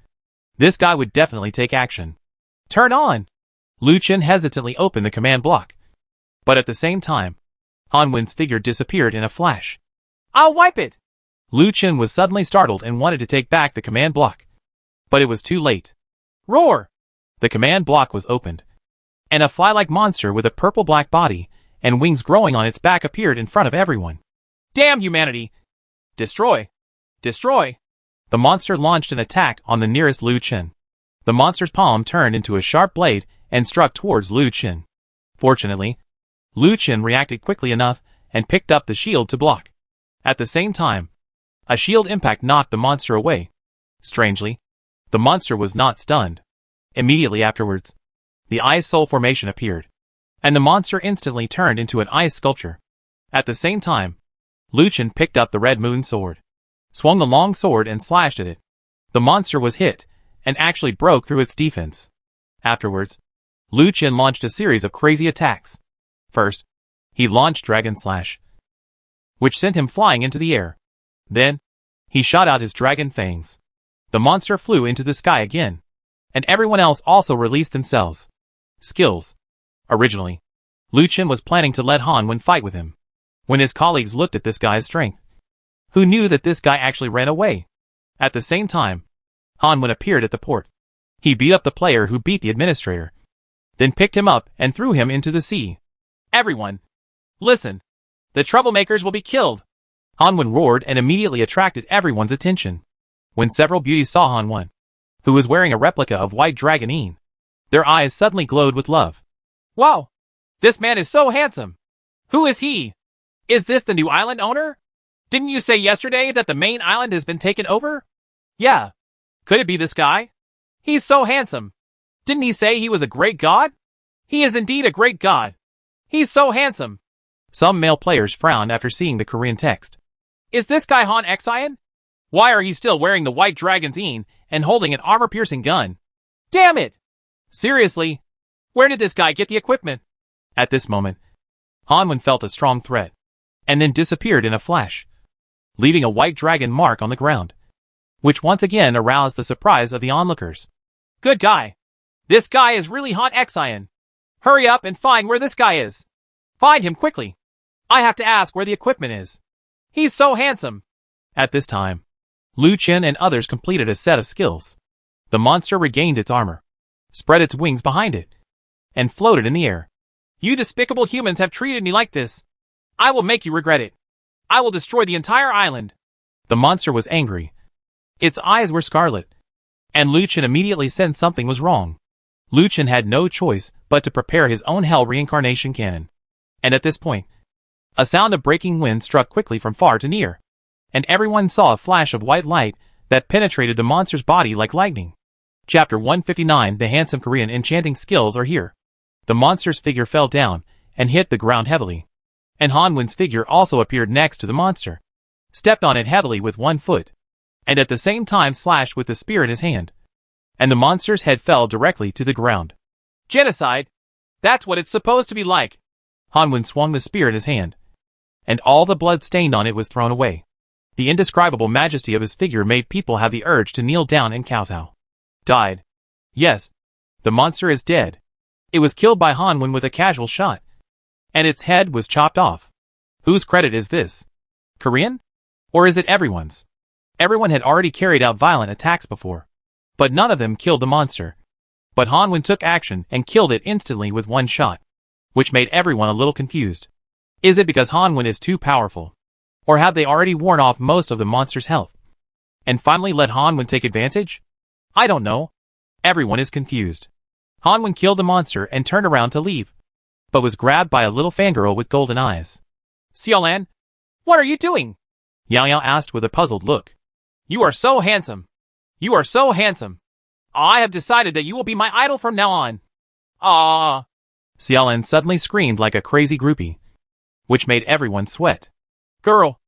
this guy would definitely take action. Turn on! Luchin hesitantly opened the command block. But at the same time, Hanwen's figure disappeared in a flash. I'll wipe it! Luchin was suddenly startled and wanted to take back the command block. But it was too late. Roar! The command block was opened, and a fly-like monster with a purple-black body and wings growing on its back appeared in front of everyone. Damn humanity! Destroy! Destroy! The monster launched an attack on the nearest Luchin. The monster's palm turned into a sharp blade and struck towards Luchin. Fortunately, Luchin reacted quickly enough and picked up the shield to block. At the same time, a shield impact knocked the monster away. Strangely, the monster was not stunned. Immediately afterwards, the ice soul formation appeared, and the monster instantly turned into an ice sculpture. At the same time, Luchin picked up the red moon sword, swung the long sword and slashed at it. The monster was hit, and actually broke through its defense. Afterwards, Luchin launched a series of crazy attacks. First, he launched Dragon Slash, which sent him flying into the air. Then, he shot out his dragon fangs. The monster flew into the sky again, and everyone else also released themselves. Skills. Originally, Luchin was planning to let Hanwen fight with him. When his colleagues looked at this guy's strength, who knew that this guy actually ran away? At the same time, Hanwen appeared at the port. He beat up the player who beat the administrator, then picked him up and threw him into the sea. Everyone, listen. The troublemakers will be killed. Hanwen roared and immediately attracted everyone's attention. When several beauties saw Hanwen, who was wearing a replica of White Dragon Een, their eyes suddenly glowed with love. Wow! This man is so handsome! Who is he? Is this the new island owner? Didn't you say yesterday that the main island has been taken over? Yeah. Could it be this guy? He's so handsome. Didn't he say he was a great god? He is indeed a great god. He's so handsome. Some male players frowned after seeing the Korean text. Is this guy Han Xian? Why are he still wearing the White Dragon's Een and holding an armor-piercing gun? Damn it! Seriously, where did this guy get the equipment? At this moment, Hanwen felt a strong threat. and then disappeared in a flash, leaving a white dragon mark on the ground, which once again aroused the surprise of the onlookers. Good guy. This guy is really hot Xian. Hurry up and find where this guy is. Find him quickly. I have to ask where the equipment is. He's so handsome. At this time, Lu Chen and others completed a set of skills. The monster regained its armor, spread its wings behind it, and floated in the air. You despicable humans have treated me like this. I will make you regret it. I will destroy the entire island. The monster was angry. Its eyes were scarlet, and Lu Chen immediately sensed something was wrong. Lu Chen had no choice but to prepare his own hell reincarnation cannon. And at this point, a sound of breaking wind struck quickly from far to near, and everyone saw a flash of white light that penetrated the monster's body like lightning. Chapter 159. The handsome Korean enchanting skills are here. The monster's figure fell down and hit the ground heavily, and Hanwen's figure also appeared next to the monster, stepped on it heavily with one foot, and at the same time slashed with the spear in his hand, and the monster's head fell directly to the ground. Genocide? That's what it's supposed to be like. Hanwen swung the spear in his hand, and all the blood stained on it was thrown away. The indescribable majesty of his figure made people have the urge to kneel down and kowtow. Died. Yes, the monster is dead. It was killed by Hanwen with a casual shot, and its head was chopped off. Whose credit is this? Korean? Or is it everyone's? Everyone had already carried out violent attacks before, but none of them killed the monster. But Hanwen took action and killed it instantly with one shot, which made everyone a little confused. Is it because Hanwen is too powerful? Or have they already worn off most of the monster's health, and finally let Hanwen take advantage? I don't know. Everyone is confused. Hanwen killed the monster and turned around to leave, but was grabbed by a little fangirl with golden eyes. Xiaolan, what are you doing? Yao Yao asked with a puzzled look. You are so handsome. You are so handsome. I have decided that you will be my idol from now on. Ah! Xiaolan suddenly screamed like a crazy groupie, which made everyone sweat. Girl,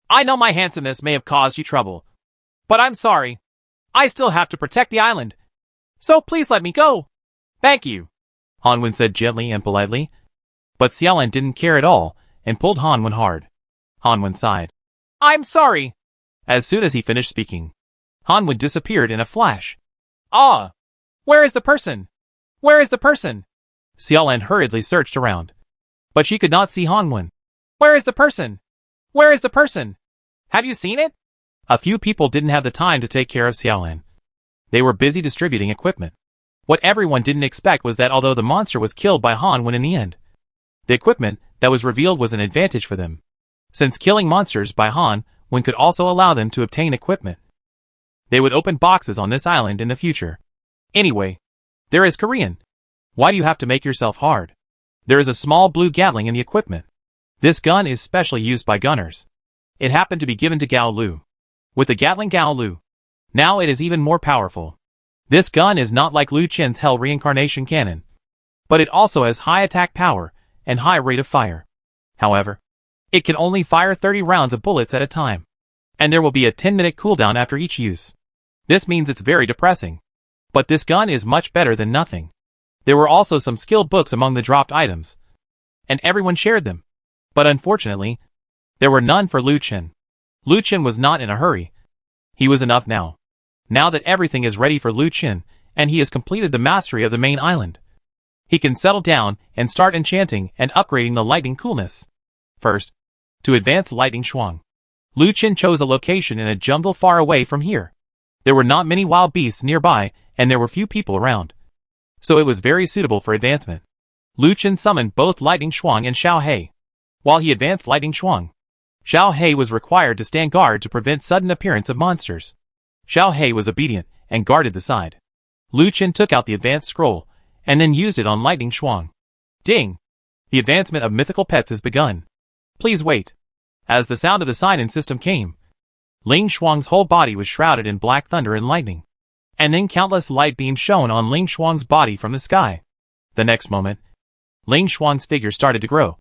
I know my handsomeness may have caused you trouble, but I'm sorry. I still have to protect the island, so please let me go. Thank you, Hanwen said gently and politely, but Xiaolan didn't care at all and pulled Hanwen hard. Hanwen sighed. I'm sorry. As soon as he finished speaking, Hanwen disappeared in a flash. Ah! Where is the person? Where is the person? Xiaolan hurriedly searched around, but she could not see Hanwen. Where is the person? Where is the person? Have you seen it? A few people didn't have the time to take care of Xiaolan. They were busy distributing equipment. What everyone didn't expect was that although the monster was killed by Hanwen in the end, the equipment that was revealed was an advantage for them, since killing monsters by Hanwen could also allow them to obtain equipment. They would open boxes on this island in the future. Anyway, there is Korean. Why do you have to make yourself hard? There is a small blue Gatling in the equipment. This gun is specially used by gunners. It happened to be given to Gao Lu. With the Gatling Gao Lu, now it is even more powerful. This gun is not like Lu Chen's Hell Reincarnation Cannon, but it also has high attack power and high rate of fire. However, it can only fire 30 rounds of bullets at a time, and there will be a 10-minute cooldown after each use. This means it's very depressing. But this gun is much better than nothing. There were also some skill books among the dropped items, and everyone shared them. But unfortunately, there were none for Lu Chen. Lu Chen was not in a hurry. He was enough now. Now that everything is ready for Lu Chen, and he has completed the mastery of the main island, he can settle down and start enchanting and upgrading the lightning coolness. First, to advance lightning Shuang, Lu Chen chose a location in a jungle far away from here. There were not many wild beasts nearby, and there were few people around, so it was very suitable for advancement. Lu Chen summoned both Lightning Shuang and Xiao He. While he advanced Lightning Shuang, Xiao He was required to stand guard to prevent sudden appearance of monsters. Xiao He was obedient and guarded the side. Lu Chen took out the advanced scroll and then used it on Lightning Shuang. Ding! The advancement of mythical pets has begun. Please wait. As the sound of the sign-in system came, Ling Shuang's whole body was shrouded in black thunder and lightning, and then countless light beams shone on Ling Shuang's body from the sky. The next moment, Ling Shuang's figure started to grow,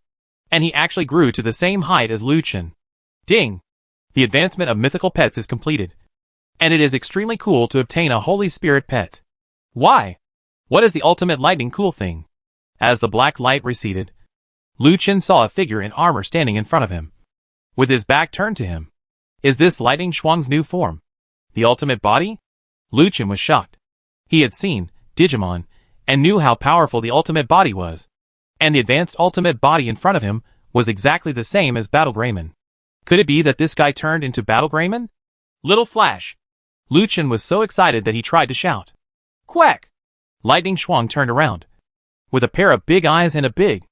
and he actually grew to the same height as Lu Chen. Ding! The advancement of mythical pets is completed, and it is extremely cool to obtain a holy spirit pet. Why? What is the ultimate lightning cool thing? As the black light receded, Lu Chen saw a figure in armor standing in front of him. with his back turned to him. Is this Lightning Shuang's new form? The ultimate body? Lu Chen was shocked. He had seen Digimon and knew how powerful the ultimate body was. And the advanced ultimate body in front of him was exactly the same as Battle Greymon. Could it be that this guy turned into Battle Greymon? Little flash. Lu Chen was so excited that he tried to shout. Quack! Lightning Shuang turned around, with a pair of big eyes and a big,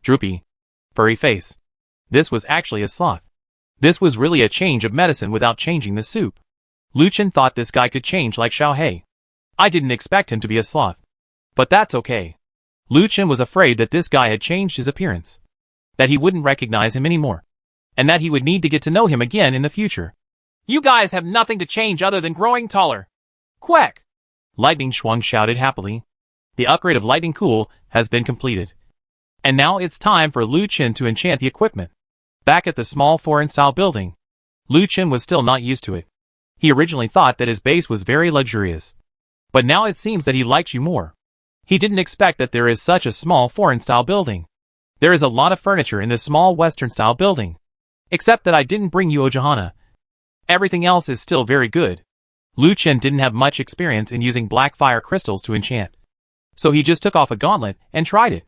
droopy, furry face. This was actually a sloth. This was really a change of medicine without changing the soup. Lu Chen thought this guy could change like Xiao Hei. I didn't expect him to be a sloth. But that's okay. Lu Chen was afraid that this guy had changed his appearance, that he wouldn't recognize him anymore, and that he would need to get to know him again in the future. You guys have nothing to change other than growing taller. Quack! Lightning Shuang shouted happily. The upgrade of Lightning Cool has been completed. And now it's time for Lu Chen to enchant the equipment. Back at the small foreign-style building, Lu Chen was still not used to it. He originally thought that his base was very luxurious. But now it seems that he likes you more. He didn't expect that there is such a small foreign-style building. There is a lot of furniture in this small Western-style building. Except that I didn't bring you Ojihana. Everything else is still very good. Lu Chen didn't have much experience in using black fire crystals to enchant. So he just took off a gauntlet and tried it.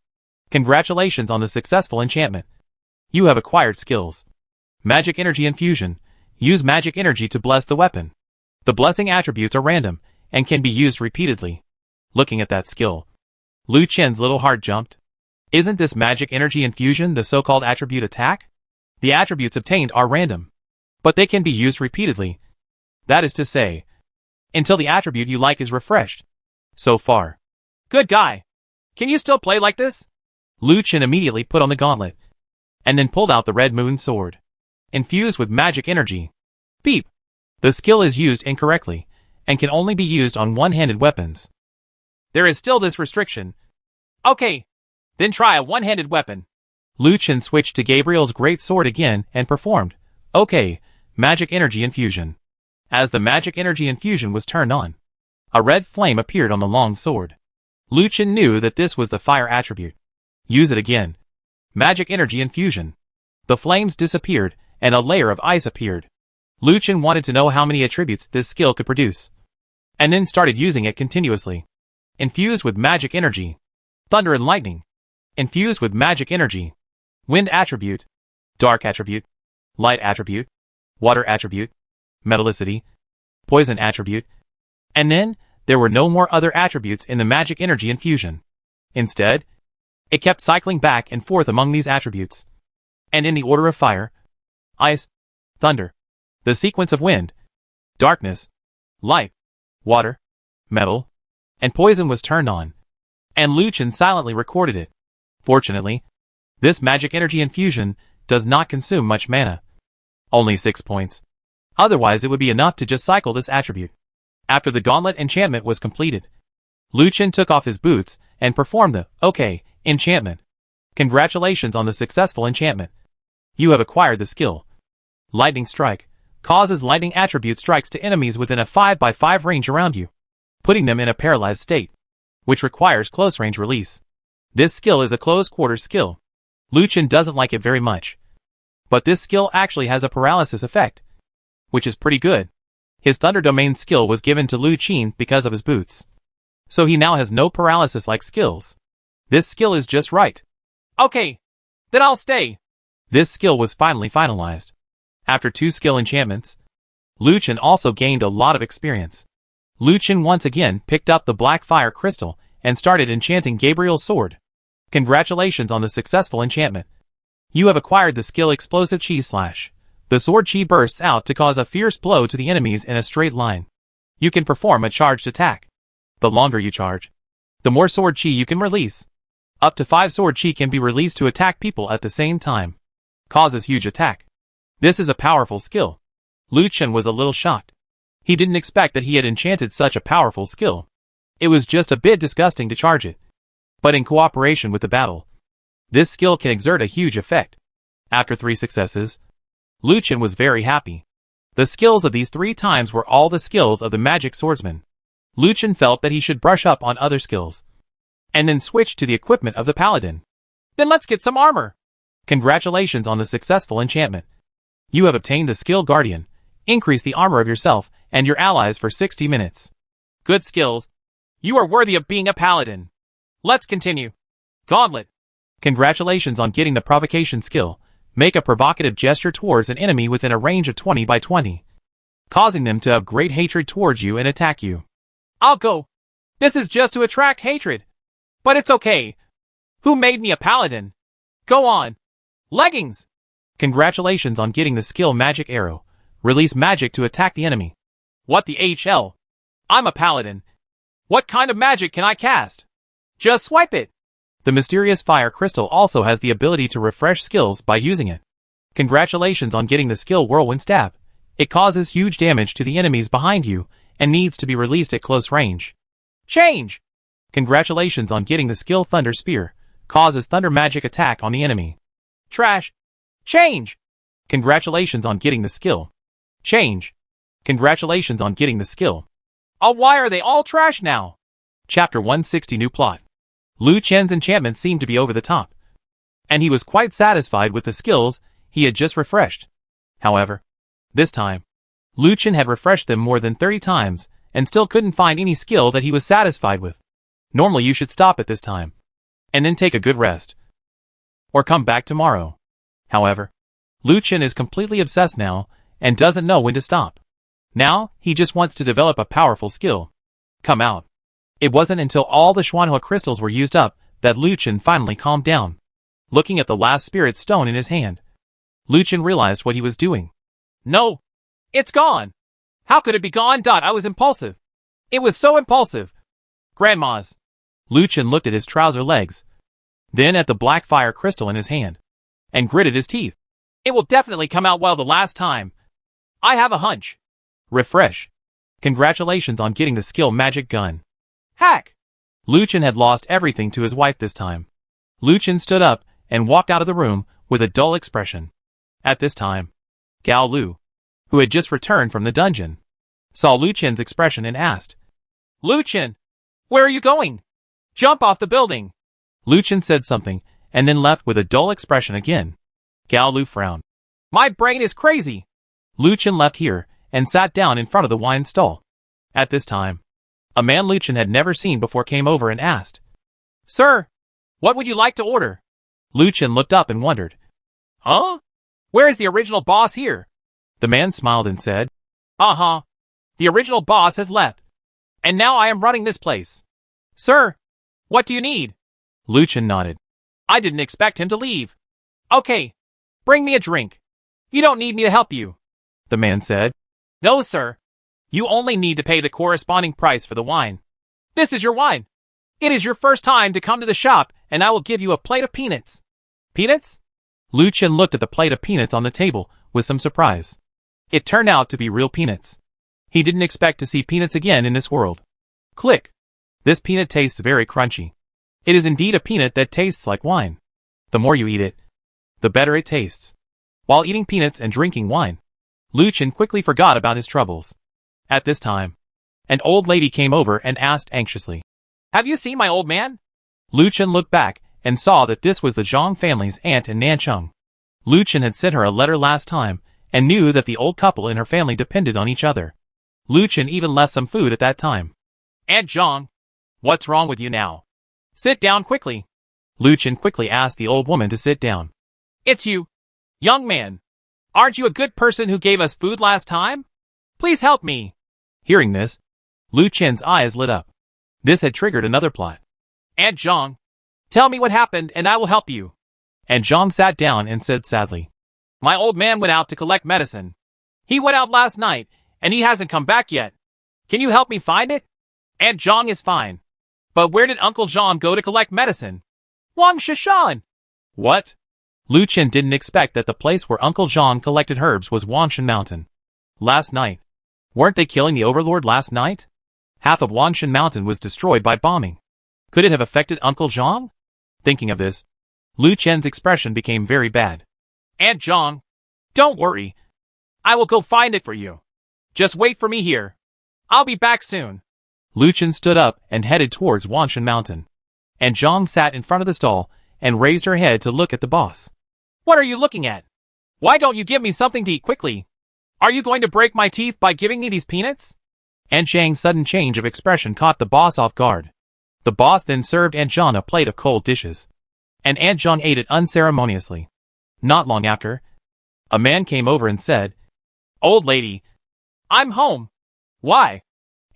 Congratulations on the successful enchantment. You have acquired skills. Magic Energy Infusion. Use magic energy to bless the weapon. The blessing attributes are random and can be used repeatedly. Looking at that skill, Lu Chen's little heart jumped. Isn't this magic energy infusion the so-called attribute attack? The attributes obtained are random, but they can be used repeatedly. That is to say, until the attribute you like is refreshed. So far. Good guy. Can you still play like this? Lu Chen immediately put on the gauntlet, and then pulled out the Red Moon Sword, infused with magic energy. Beep. The skill is used incorrectly, and can only be used on one-handed weapons. There is still this restriction. Okay. Then try a one-handed weapon. Lu Chen switched to Gabriel's great sword again and performed, okay, magic energy infusion. As the magic energy infusion was turned on, a red flame appeared on the long sword. Lu Chen knew that this was the fire attribute. Use it again. Magic energy infusion. The flames disappeared, and a layer of ice appeared. Lu Chen wanted to know how many attributes this skill could produce, and then started using it continuously. Infused with magic energy. Thunder and lightning. Infused with magic energy. Wind attribute. Dark attribute. Light attribute. Water attribute. Metallicity. Poison attribute. And then, there were no more other attributes in the magic energy infusion. Instead, it kept cycling back and forth among these attributes. And in the order of fire, ice, thunder, the sequence of wind, darkness, light, water, metal, and poison was turned on. And Lu Chen silently recorded it. Fortunately, this magic energy infusion does not consume much mana. Only 6 points. Otherwise it would be enough to just cycle this attribute. After the gauntlet enchantment was completed, Lu Chen took off his boots and performed the, okay, enchantment. Congratulations on the successful enchantment. You have acquired the skill. Lightning Strike. Causes lightning attribute strikes to enemies within a 5x5 range around you, putting them in a paralyzed state, which requires close range release. This skill is a close quarters skill. Lu Chen doesn't like it very much. But this skill actually has a paralysis effect, which is pretty good. His Thunder Domain skill was given to Lu Chen because of his boots. So he now has no paralysis-like skills. This skill is just right. Okay, then I'll stay. This skill was finally finalized. After 2 skill enchantments, Lu Chen also gained a lot of experience. Lu Chen once again picked up the Black Fire Crystal and started enchanting Gabriel's sword. Congratulations on the successful enchantment. You have acquired the skill Explosive Chi Slash. The sword chi bursts out to cause a fierce blow to the enemies in a straight line. You can perform a charged attack. The longer you charge, the more sword chi you can release. Up to 5 sword chi can be released to attack people at the same time. Causes huge attack. This is a powerful skill. Lu Chen was a little shocked. He didn't expect that he had enchanted such a powerful skill. It was just a bit disgusting to charge it. But in cooperation with the battle, this skill can exert a huge effect. After 3 successes, Lu Chen was very happy. The skills of these 3 times were all the skills of the magic swordsman. Lu Chen felt that he should brush up on other skills, and then switch to the equipment of the paladin. Then let's get some armor. Congratulations on the successful enchantment. You have obtained the skill Guardian. Increase the armor of yourself and your allies for 60 minutes. Good skills. You are worthy of being a paladin. Let's continue. Gauntlet. Congratulations on getting the provocation skill. Make a provocative gesture towards an enemy within a range of 20 by 20, causing them to have great hatred towards you and attack you. I'll go. This is just to attract hatred. But it's okay. Who made me a paladin? Go on. Leggings. Congratulations on getting the skill Magic Arrow. Release magic to attack the enemy. What the HL? I'm a paladin. What kind of magic can I cast? Just swipe it. The mysterious fire crystal also has the ability to refresh skills by using it. Congratulations on getting the skill Whirlwind Stab. It causes huge damage to the enemies behind you and needs to be released at close range. Change. Congratulations on getting the skill Thunder Spear. Causes thunder magic attack on the enemy. Trash. Change. Congratulations on getting the skill. Change. Congratulations on getting the skill. Oh, why are they all trash now? Chapter 160 New Plot. Lu Chen's enchantment seemed to be over the top, and he was quite satisfied with the skills he had just refreshed. However, this time, Lu Chen had refreshed them more than 30 times and still couldn't find any skill that he was satisfied with. Normally you should stop at this time, and then take a good rest, or come back tomorrow. However, Lu Chen is completely obsessed now and doesn't know when to stop. Now, he just wants to develop a powerful skill. Come out. It wasn't until all the Xuanhua crystals were used up that Lu Chen finally calmed down. Looking at the last spirit stone in his hand, Lu Chen realized what he was doing. No! It's gone! How could it be gone? I was impulsive. It was so impulsive. Grandma's. Lu Chen looked at his trouser legs, then at the black fire crystal in his hand, and gritted his teeth. It will definitely come out well the last time. I have a hunch. Refresh. Congratulations on getting the skill Magic Gun. Hack! Lu Chen had lost everything to his wife this time. Lu Chen stood up and walked out of the room with a dull expression. At this time, Gao Lu, who had just returned from the dungeon, saw Lu Chen's expression and asked, Lu Chen, where are you going? Jump off the building. Lu Chen said something and then left with a dull expression again. Gao Lu frowned. My brain is crazy. Lu Chen left here and sat down in front of the wine stall. At this time, a man Lu Chen had never seen before came over and asked, Sir, what would you like to order? Lu Chen looked up and wondered, Huh? Where is the original boss here? The man smiled and said, Uh-huh. The original boss has left. And now I am running this place. Sir, what do you need? Lu Chen nodded. I didn't expect him to leave. Okay, bring me a drink. You don't need me to help you. The man said, No, sir. You only need to pay the corresponding price for the wine. This is your wine. It is your first time to come to the shop, and I will give you a plate of peanuts. Peanuts? Lu Chen looked at the plate of peanuts on the table with some surprise. It turned out to be real peanuts. He didn't expect to see peanuts again in this world. Click. This peanut tastes very crunchy. It is indeed a peanut that tastes like wine. The more you eat it, the better it tastes. While eating peanuts and drinking wine, Lu Chen quickly forgot about his troubles. At this time, an old lady came over and asked anxiously, Have you seen my old man? Lu Chen looked back and saw that this was the Zhang family's aunt in Nancheng. Lu Chen had sent her a letter last time and knew that the old couple and her family depended on each other. Lu Chen even left some food at that time. Aunt Zhang, what's wrong with you now? Sit down quickly. Lu Chen quickly asked the old woman to sit down. It's you, young man. Aren't you a good person who gave us food last time? Please help me. Hearing this, Lu Chen's eyes lit up. This had triggered another plot. Aunt Zhang, tell me what happened and I will help you. Aunt Zhang sat down and said sadly, My old man went out to collect medicine. He went out last night and he hasn't come back yet. Can you help me find it? Aunt Zhang is fine. But where did Uncle Zhang go to collect medicine? Wang Shishan. What? Lu Chen didn't expect that the place where Uncle Zhang collected herbs was Wanshan Mountain. Last night. Weren't they killing the overlord last night? Half of Wanshan Mountain was destroyed by bombing. Could it have affected Uncle Zhang? Thinking of this, Lu Chen's expression became very bad. Aunt Zhang, don't worry. I will go find it for you. Just wait for me here. I'll be back soon. Lu Chen stood up and headed towards Wanshan Mountain. Aunt Zhang sat in front of the stall and raised her head to look at the boss. What are you looking at? Why don't you give me something to eat quickly? Are you going to break my teeth by giving me these peanuts? Aunt Zhang's sudden change of expression caught the boss off guard. The boss then served Aunt Zhang a plate of cold dishes, and Aunt Zhang ate it unceremoniously. Not long after, a man came over and said, Old lady, I'm home. Why?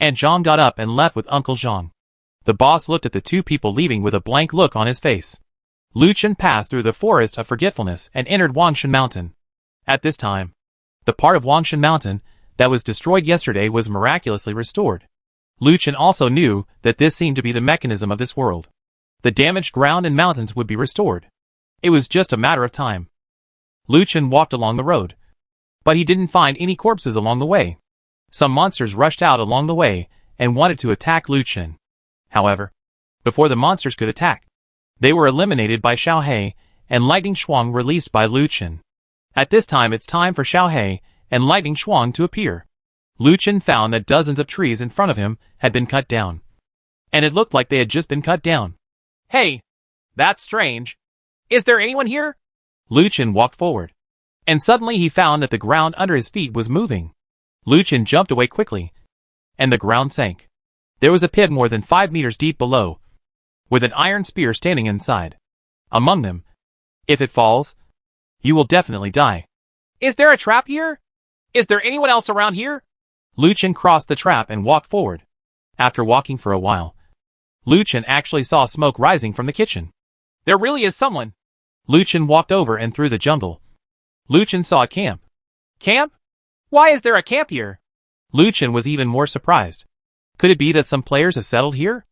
Aunt Zhang got up and left with Uncle Zhang. The boss looked at the two people leaving with a blank look on his face. Lu Chen passed through the forest of forgetfulness and entered Wangshan Mountain. At this time, the part of Wangshan Mountain that was destroyed yesterday was miraculously restored. Lu Chen also knew that this seemed to be the mechanism of this world. The damaged ground and mountains would be restored. It was just a matter of time. Lu Chen walked along the road, but he didn't find any corpses along the way. Some monsters rushed out along the way and wanted to attack Lu Chen. However, before the monsters could attack, they were eliminated by Xiao He and Lightning Shuang released by Lu Chen. At this time it's time for Xiao He and Lightning Shuang to appear. Lu Chen found that dozens of trees in front of him had been cut down, and it looked like they had just been cut down. Hey, that's strange. Is there anyone here? Lu Chen walked forward, and suddenly he found that the ground under his feet was moving. Lu Chen jumped away quickly, and the ground sank. There was a pit more than 5 meters deep below, with an iron spear standing inside. Among them, if it falls, you will definitely die. Is there a trap here? Is there anyone else around here? Lu Chen crossed the trap and walked forward. After walking for a while, Lu Chen actually saw smoke rising from the kitchen. There really is someone. Lu Chen walked over and through the jungle. Lu Chen saw a camp. Camp? Why is there a camp here? Lu Chen was even more surprised. Could it be that some players have settled here?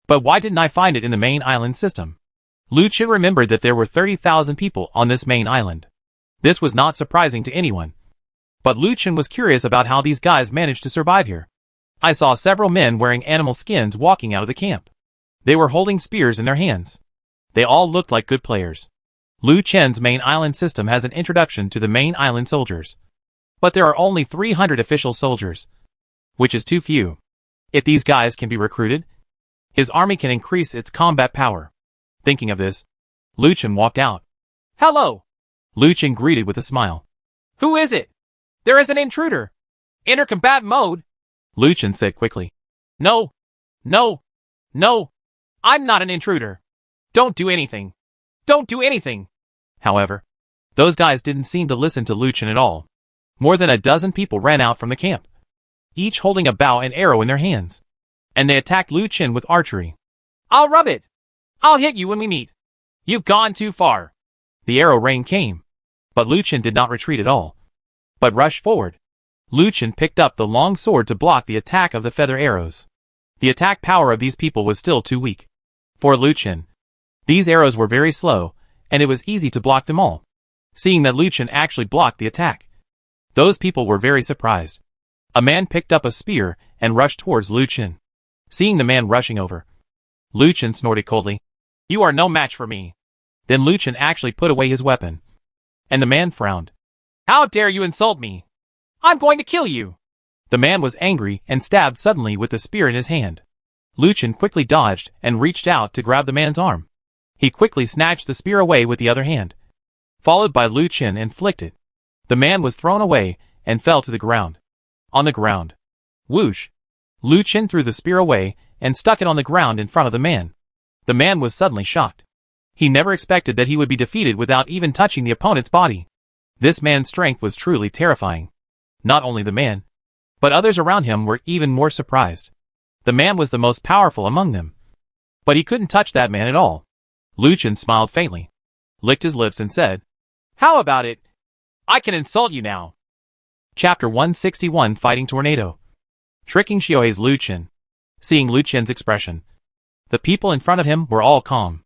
But why didn't I find it in the main island system? Lu Chen remembered that there were 30,000 people on this main island. This was not surprising to anyone. But Lu Chen was curious about how these guys managed to survive here. I saw several men wearing animal skins walking out of the camp. They were holding spears in their hands. They all looked like good players. Lu Chen's main island system has an introduction to the main island soldiers. But there are only 300 official soldiers, which is too few. If these guys can be recruited, his army can increase its combat power. Thinking of this, Lu Chen walked out. Hello! Lu Chen greeted with a smile. Who is it? There is an intruder. Enter combat mode. Lu Chen said quickly. No. I'm not an intruder. Don't do anything. Don't do anything. However, those guys didn't seem to listen to Lu Chen at all. More than a dozen people ran out from the camp, each holding a bow and arrow in their hands, and they attacked Lu Chen with archery. I'll rub it. I'll hit you when we meet. You've gone too far. The arrow rain came, but Lu Chen did not retreat at all, but rushed forward. Lu Chen picked up the long sword to block the attack of the feather arrows. The attack power of these people was still too weak. For Lu Chen, these arrows were very slow, and it was easy to block them all. Seeing that Lu Chen actually blocked the attack, those people were very surprised. A man picked up a spear and rushed towards Lu Chen. Seeing the man rushing over, Lu Chen snorted coldly. You are no match for me. Then Lu Chen actually put away his weapon, and the man frowned. How dare you insult me? I'm going to kill you. The man was angry and stabbed suddenly with the spear in his hand. Lu Chen quickly dodged and reached out to grab the man's arm. He quickly snatched the spear away with the other hand, followed by Lu Chen and flicked it. The man was thrown away and fell to the ground. On the ground. Whoosh! Lu Chen threw the spear away and stuck it on the ground in front of the man. The man was suddenly shocked. He never expected that he would be defeated without even touching the opponent's body. This man's strength was truly terrifying. Not only the man, but others around him were even more surprised. The man was the most powerful among them. But he couldn't touch that man at all. Lu Chen smiled faintly, licked his lips and said, How about it? I can insult you now. Chapter 161 Fighting Tornado. Tricking Xiaohe's Lu Chen. Seeing Lu Chen's expression, the people in front of him were all calm.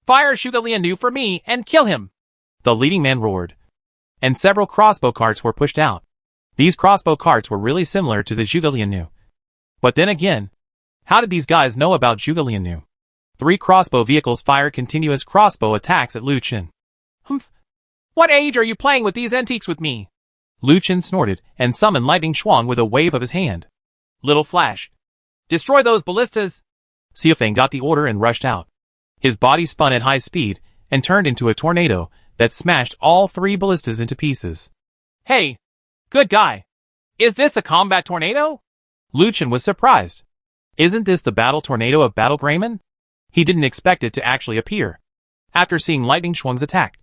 Fire Zhuge Liannu for me and kill him! The leading man roared, and several crossbow carts were pushed out. These crossbow carts were really similar to the Zhuge Liannu. But then again, how did these guys know about Zhuge Liannu? 3 crossbow vehicles fired continuous crossbow attacks at Lu Chen. Humph! What age are you playing with these antiques with me? Lu Chen snorted and summoned Lightning Shuang with a wave of his hand. Little flash. Destroy those ballistas! Xiaofeng got the order and rushed out. His body spun at high speed and turned into a tornado that smashed all 3 ballistas into pieces. Hey, good guy. Is this a combat tornado? Liu Chen was surprised. Isn't this the battle tornado of Battle Greymon? He didn't expect it to actually appear. After seeing Lightning Shuang's attack,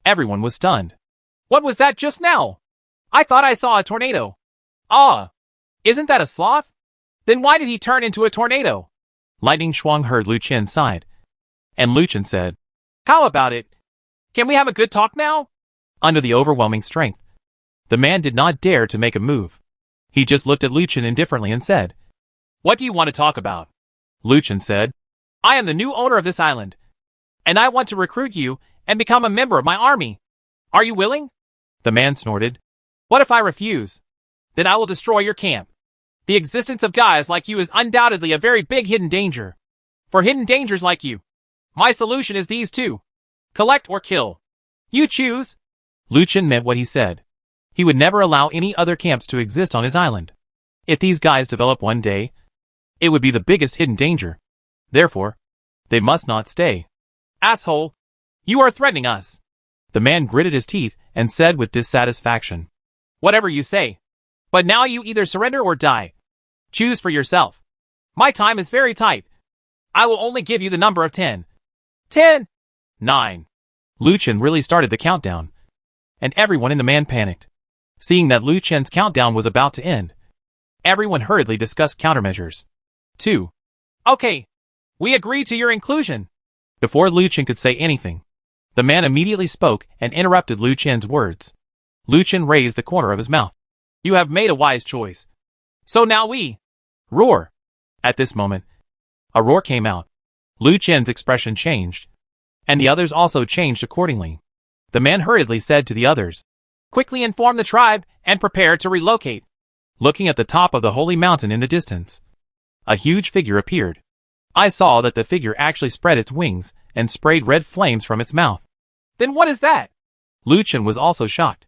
everyone was stunned. What was that just now? I thought I saw a tornado. Ah, isn't that a sloth? Then why did he turn into a tornado? Lightning Shuang heard Liu Chen sighed, and Liu Chen said, How about it? Can we have a good talk now? Under the overwhelming strength, the man did not dare to make a move. He just looked at Liu Chen indifferently and said, What do you want to talk about? Liu Chen said, I am the new owner of this island, and I want to recruit you and become a member of my army. Are you willing? The man snorted. What if I refuse? Then I will destroy your camp. The existence of guys like you is undoubtedly a very big hidden danger. For hidden dangers like you, my solution is these 2. Collect or kill. You choose. Liu Chen meant what he said. He would never allow any other camps to exist on his island. If these guys develop one day, it would be the biggest hidden danger. Therefore, they must not stay. Asshole. You are threatening us. The man gritted his teeth and said with dissatisfaction, Whatever you say. But now you either surrender or die. Choose for yourself. My time is very tight. I will only give you the number of 10. 10. 9. Liu Chen really started the countdown, and everyone in the man panicked. Seeing that Liu Chen's countdown was about to end, everyone hurriedly discussed countermeasures. 2. Okay. We agree to your inclusion. Before Liu Chen could say anything, the man immediately spoke and interrupted Liu Chen's words. Liu Chen raised the corner of his mouth. You have made a wise choice. So now we roar. At this moment, a roar came out. Liu Chen's expression changed, and the others also changed accordingly. The man hurriedly said to the others, Quickly inform the tribe and prepare to relocate. Looking at the top of the holy mountain in the distance, a huge figure appeared. I saw that the figure actually spread its wings and sprayed red flames from its mouth. Then what is that? Liu Chen was also shocked.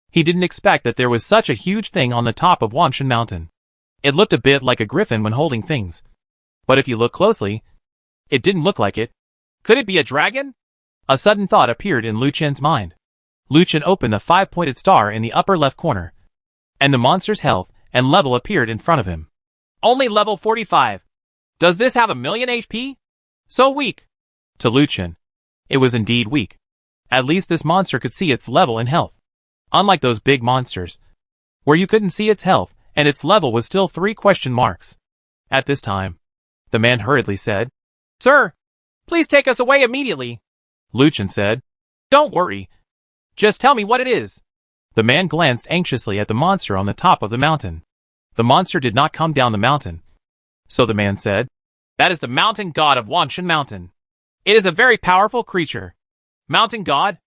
He didn't expect that there was such a huge thing on the top of Wanshan Mountain. It looked a bit like a griffin when holding things. But if you look closely, it didn't look like it. Could it be a dragon? A sudden thought appeared in Liu Chen's mind. Liu Chen opened the 5-pointed star in the upper left corner, and the monster's health and level appeared in front of him. Only level 45. Does this have 1,000,000 HP? So weak. To Liu Chen, it was indeed weak. At least this monster could see its level and health. Unlike those big monsters, where you couldn't see its health and its level was still 3 question marks. At this time, the man hurriedly said, Sir, please take us away immediately. Liu Chen said, Don't worry. Just tell me what it is. The man glanced anxiously at the monster on the top of the mountain. The monster did not come down the mountain. So the man said, That is the mountain god of Wanshan Mountain. It is a very powerful creature. Mountain god?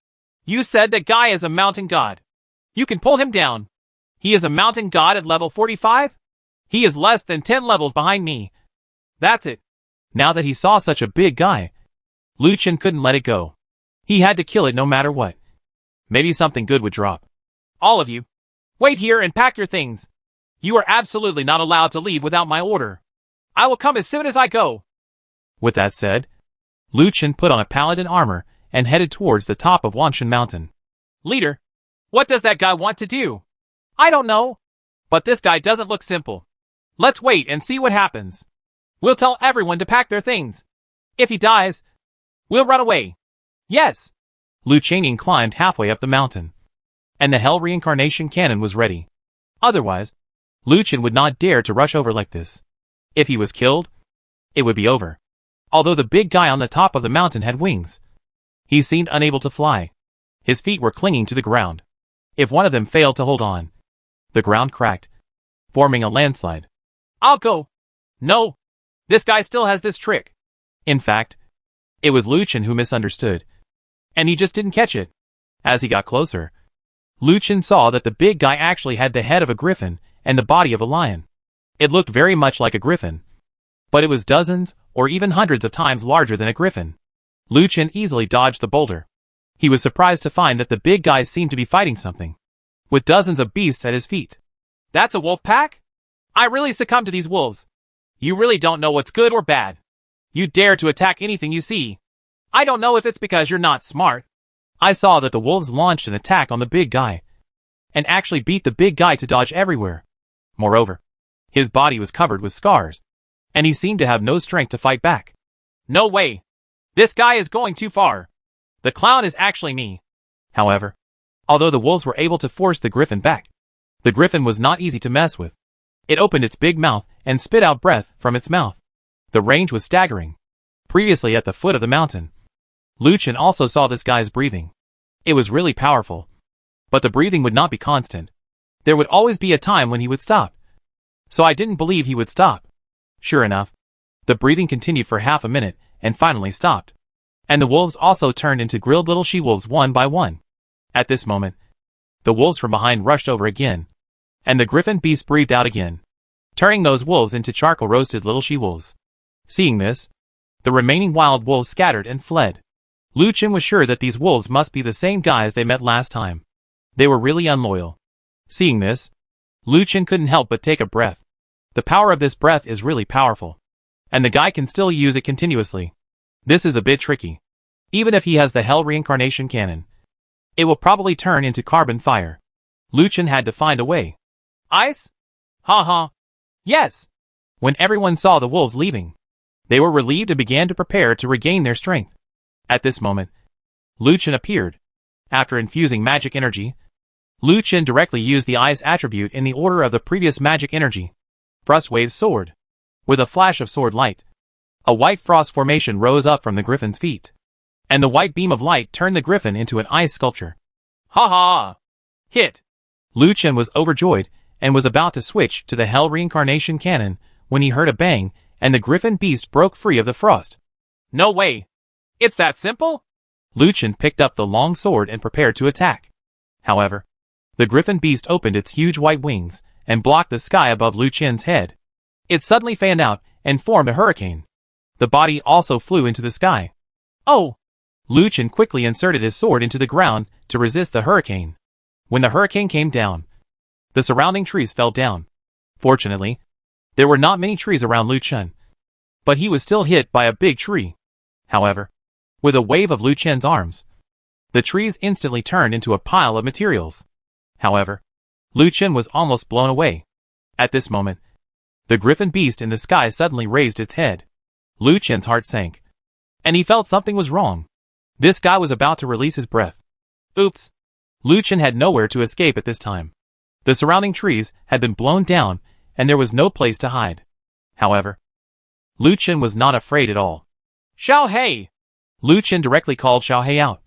You said that guy is a mountain god. You can pull him down. He is a mountain god at level 45? He is less than 10 levels behind me. That's it. Now that he saw such a big guy, Liu Chen couldn't let it go. He had to kill it no matter what. Maybe something good would drop. All of you, wait here and pack your things. You are absolutely not allowed to leave without my order. I will come as soon as I go. With that said, Liu Chen put on a paladin armor and headed towards the top of Wanshan Mountain. Leader, what does that guy want to do? I don't know. But this guy doesn't look simple. Let's wait and see what happens. We'll tell everyone to pack their things. If he dies, we'll run away. Yes. Liu Chen climbed halfway up the mountain, and the Hell Reincarnation Cannon was ready. Otherwise, Liu Chen would not dare to rush over like this. If he was killed, it would be over. Although the big guy on the top of the mountain had wings, he seemed unable to fly. His feet were clinging to the ground. If one of them failed to hold on, the ground cracked, forming a landslide. I'll go. No. This guy still has this trick. In fact, it was Liu Chen who misunderstood, and he just didn't catch it. As he got closer, Liu Chen saw that the big guy actually had the head of a griffin and the body of a lion. It looked very much like a griffin, but it was dozens or even hundreds of times larger than a griffin. Liu Chen easily dodged the boulder. He was surprised to find that the big guy seemed to be fighting something, with dozens of beasts at his feet. That's a wolf pack? I really succumb to these wolves. You really don't know what's good or bad. You dare to attack anything you see. I don't know if it's because you're not smart. I saw that the wolves launched an attack on the big guy, and actually beat the big guy to dodge everywhere. Moreover, his body was covered with scars, and he seemed to have no strength to fight back. No way! This guy is going too far. The clown is actually me. However, although the wolves were able to force the griffin back, the griffin was not easy to mess with. It opened its big mouth and spit out breath from its mouth. The range was staggering. Previously at the foot of the mountain, Lucien also saw this guy's breathing. It was really powerful. But the breathing would not be constant. There would always be a time when he would stop. So I didn't believe he would stop. Sure enough, the breathing continued for half a minute and finally stopped. And the wolves also turned into grilled little she-wolves one by one. At this moment, the wolves from behind rushed over again, and the griffin beast breathed out again, turning those wolves into charcoal-roasted little she-wolves. Seeing this, the remaining wild wolves scattered and fled. Lucien was sure that these wolves must be the same guys they met last time. They were really unloyal. Seeing this, Lucien couldn't help but take a breath. The power of this breath is really powerful, and the guy can still use it continuously. This is a bit tricky. Even if he has the hell reincarnation cannon, it will probably turn into carbon fire. Lucien had to find a way. Ice? Ha. Yes! When everyone saw the wolves leaving, they were relieved and began to prepare to regain their strength. At this moment, Lucien appeared. After infusing magic energy, Lucien directly used the ice attribute in the order of the previous magic energy. Frostwave's sword. With a flash of sword light, a white frost formation rose up from the griffin's feet, and the white beam of light turned the griffin into an ice sculpture. Ha! Hit! Lucien was overjoyed and was about to switch to the hell reincarnation cannon when he heard a bang and the griffin beast broke free of the frost. No way! It's that simple? Lucien picked up the long sword and prepared to attack. However, the griffin beast opened its huge white wings and blocked the sky above Lucien's head. It suddenly fanned out and formed a hurricane. The body also flew into the sky. Oh! Lucien quickly inserted his sword into the ground to resist the hurricane. When the hurricane came down, the surrounding trees fell down. Fortunately, there were not many trees around Lucien, but he was still hit by a big tree. However, with a wave of Lucien's arms, the trees instantly turned into a pile of materials. However, Lucien was almost blown away. At this moment, the griffin beast in the sky suddenly raised its head. Lucien's heart sank, and he felt something was wrong. This guy was about to release his breath. Oops! Lucien had nowhere to escape at this time. The surrounding trees had been blown down, and there was no place to hide. However, Lucien was not afraid at all. Xiao Hei! Lucien directly called Xiao Hei out,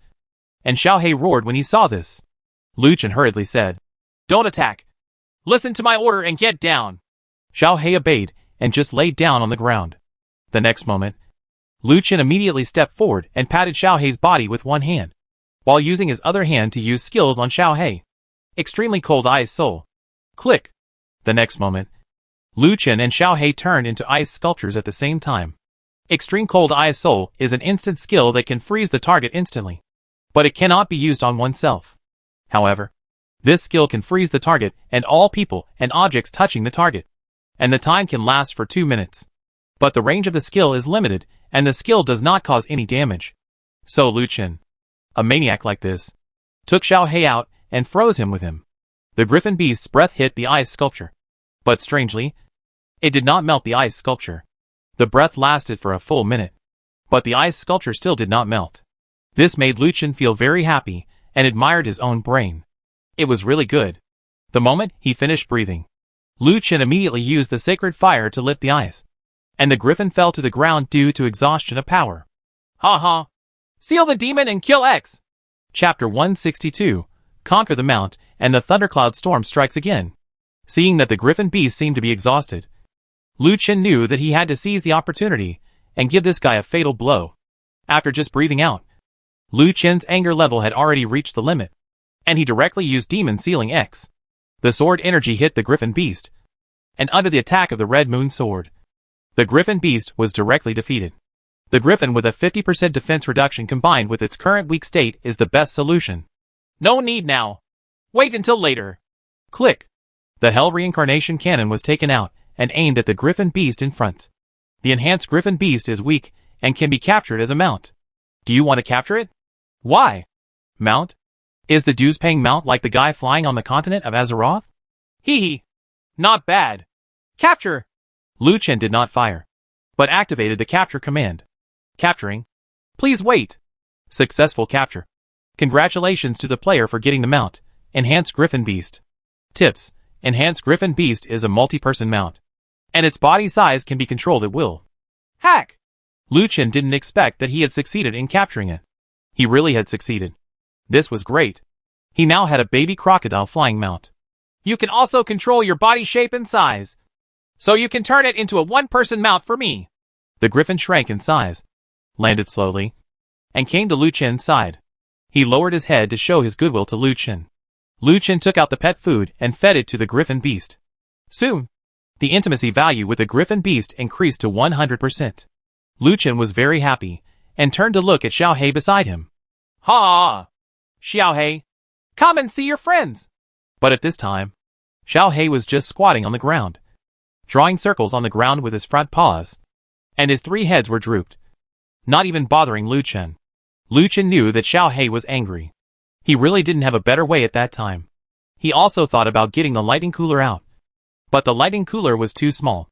and Xiao Hei roared when he saw this. Lucien hurriedly said, "Don't attack! Listen to my order and get down!" Xiao Hei obeyed and just laid down on the ground. The next moment, Lucien immediately stepped forward and patted Xiao Hei's body with one hand, while using his other hand to use skills on Xiao Hei. Extremely cold ice soul. Click! The next moment, Lucien and Xiao Hei turned into ice sculptures at the same time. Extreme cold ice soul is an instant skill that can freeze the target instantly, but it cannot be used on oneself. However, this skill can freeze the target and all people and objects touching the target, and the time can last for 2 minutes. But the range of the skill is limited, and the skill does not cause any damage. So Lucien, a maniac like this, took Xiao Hei out and froze him with him. The griffin beast's breath hit the ice sculpture, but strangely, it did not melt the ice sculpture. The breath lasted for a full minute, but the ice sculpture still did not melt. This made Lucien feel very happy and admired his own brain. It was really good. The moment he finished breathing, Lucien immediately used the sacred fire to lift the ice, and the griffin fell to the ground due to exhaustion of power. Ha! Seal the demon and kill X! Chapter 162, Conquer the Mount, and the thundercloud storm strikes again. Seeing that the griffin beast seemed to be exhausted, Lucien knew that he had to seize the opportunity and give this guy a fatal blow. After just breathing out, Lucien's anger level had already reached the limit, and he directly used Demon Sealing X. The sword energy hit the griffin beast, and under the attack of the Red Moon Sword, the griffin beast was directly defeated. The griffin with a 50% defense reduction combined with its current weak state is the best solution. No need now. Wait until later. Click. The Hell Reincarnation Cannon was taken out and aimed at the griffin beast in front. The enhanced griffin beast is weak and can be captured as a mount. Do you want to capture it? Why? Mount? Is the dues paying mount like the guy flying on the continent of Azeroth? Hee hee. Not bad. Capture! Liu Chen did not fire, but activated the capture command. Capturing. Please wait. Successful capture. Congratulations to the player for getting the mount, Enhanced Griffin Beast. Tips: Enhanced Griffin Beast is a multi-person mount, and its body size can be controlled at will. Hack! Liu Chen didn't expect that he had succeeded in capturing it. He really had succeeded. This was great. He now had a baby crocodile flying mount. You can also control your body shape and size, so you can turn it into a one-person mount for me. The griffin shrank in size, landed slowly, and came to Liu Chen's side. He lowered his head to show his goodwill to Liu Chen. Liu Chen took out the pet food and fed it to the griffin beast. Soon, the intimacy value with the griffin beast increased to 100%. Liu Chen was very happy, and turned to look at Xiaohei beside him. Ha! Xiaohei, come and see your friends. But at this time, Xiaohei was just squatting on the ground, drawing circles on the ground with his front paws, and his 3 heads were drooped, not even bothering Liu Chen. Liu Chen knew that Xiaohei was angry. He really didn't have a better way at that time. He also thought about getting the lighting cooler out, but the lighting cooler was too small.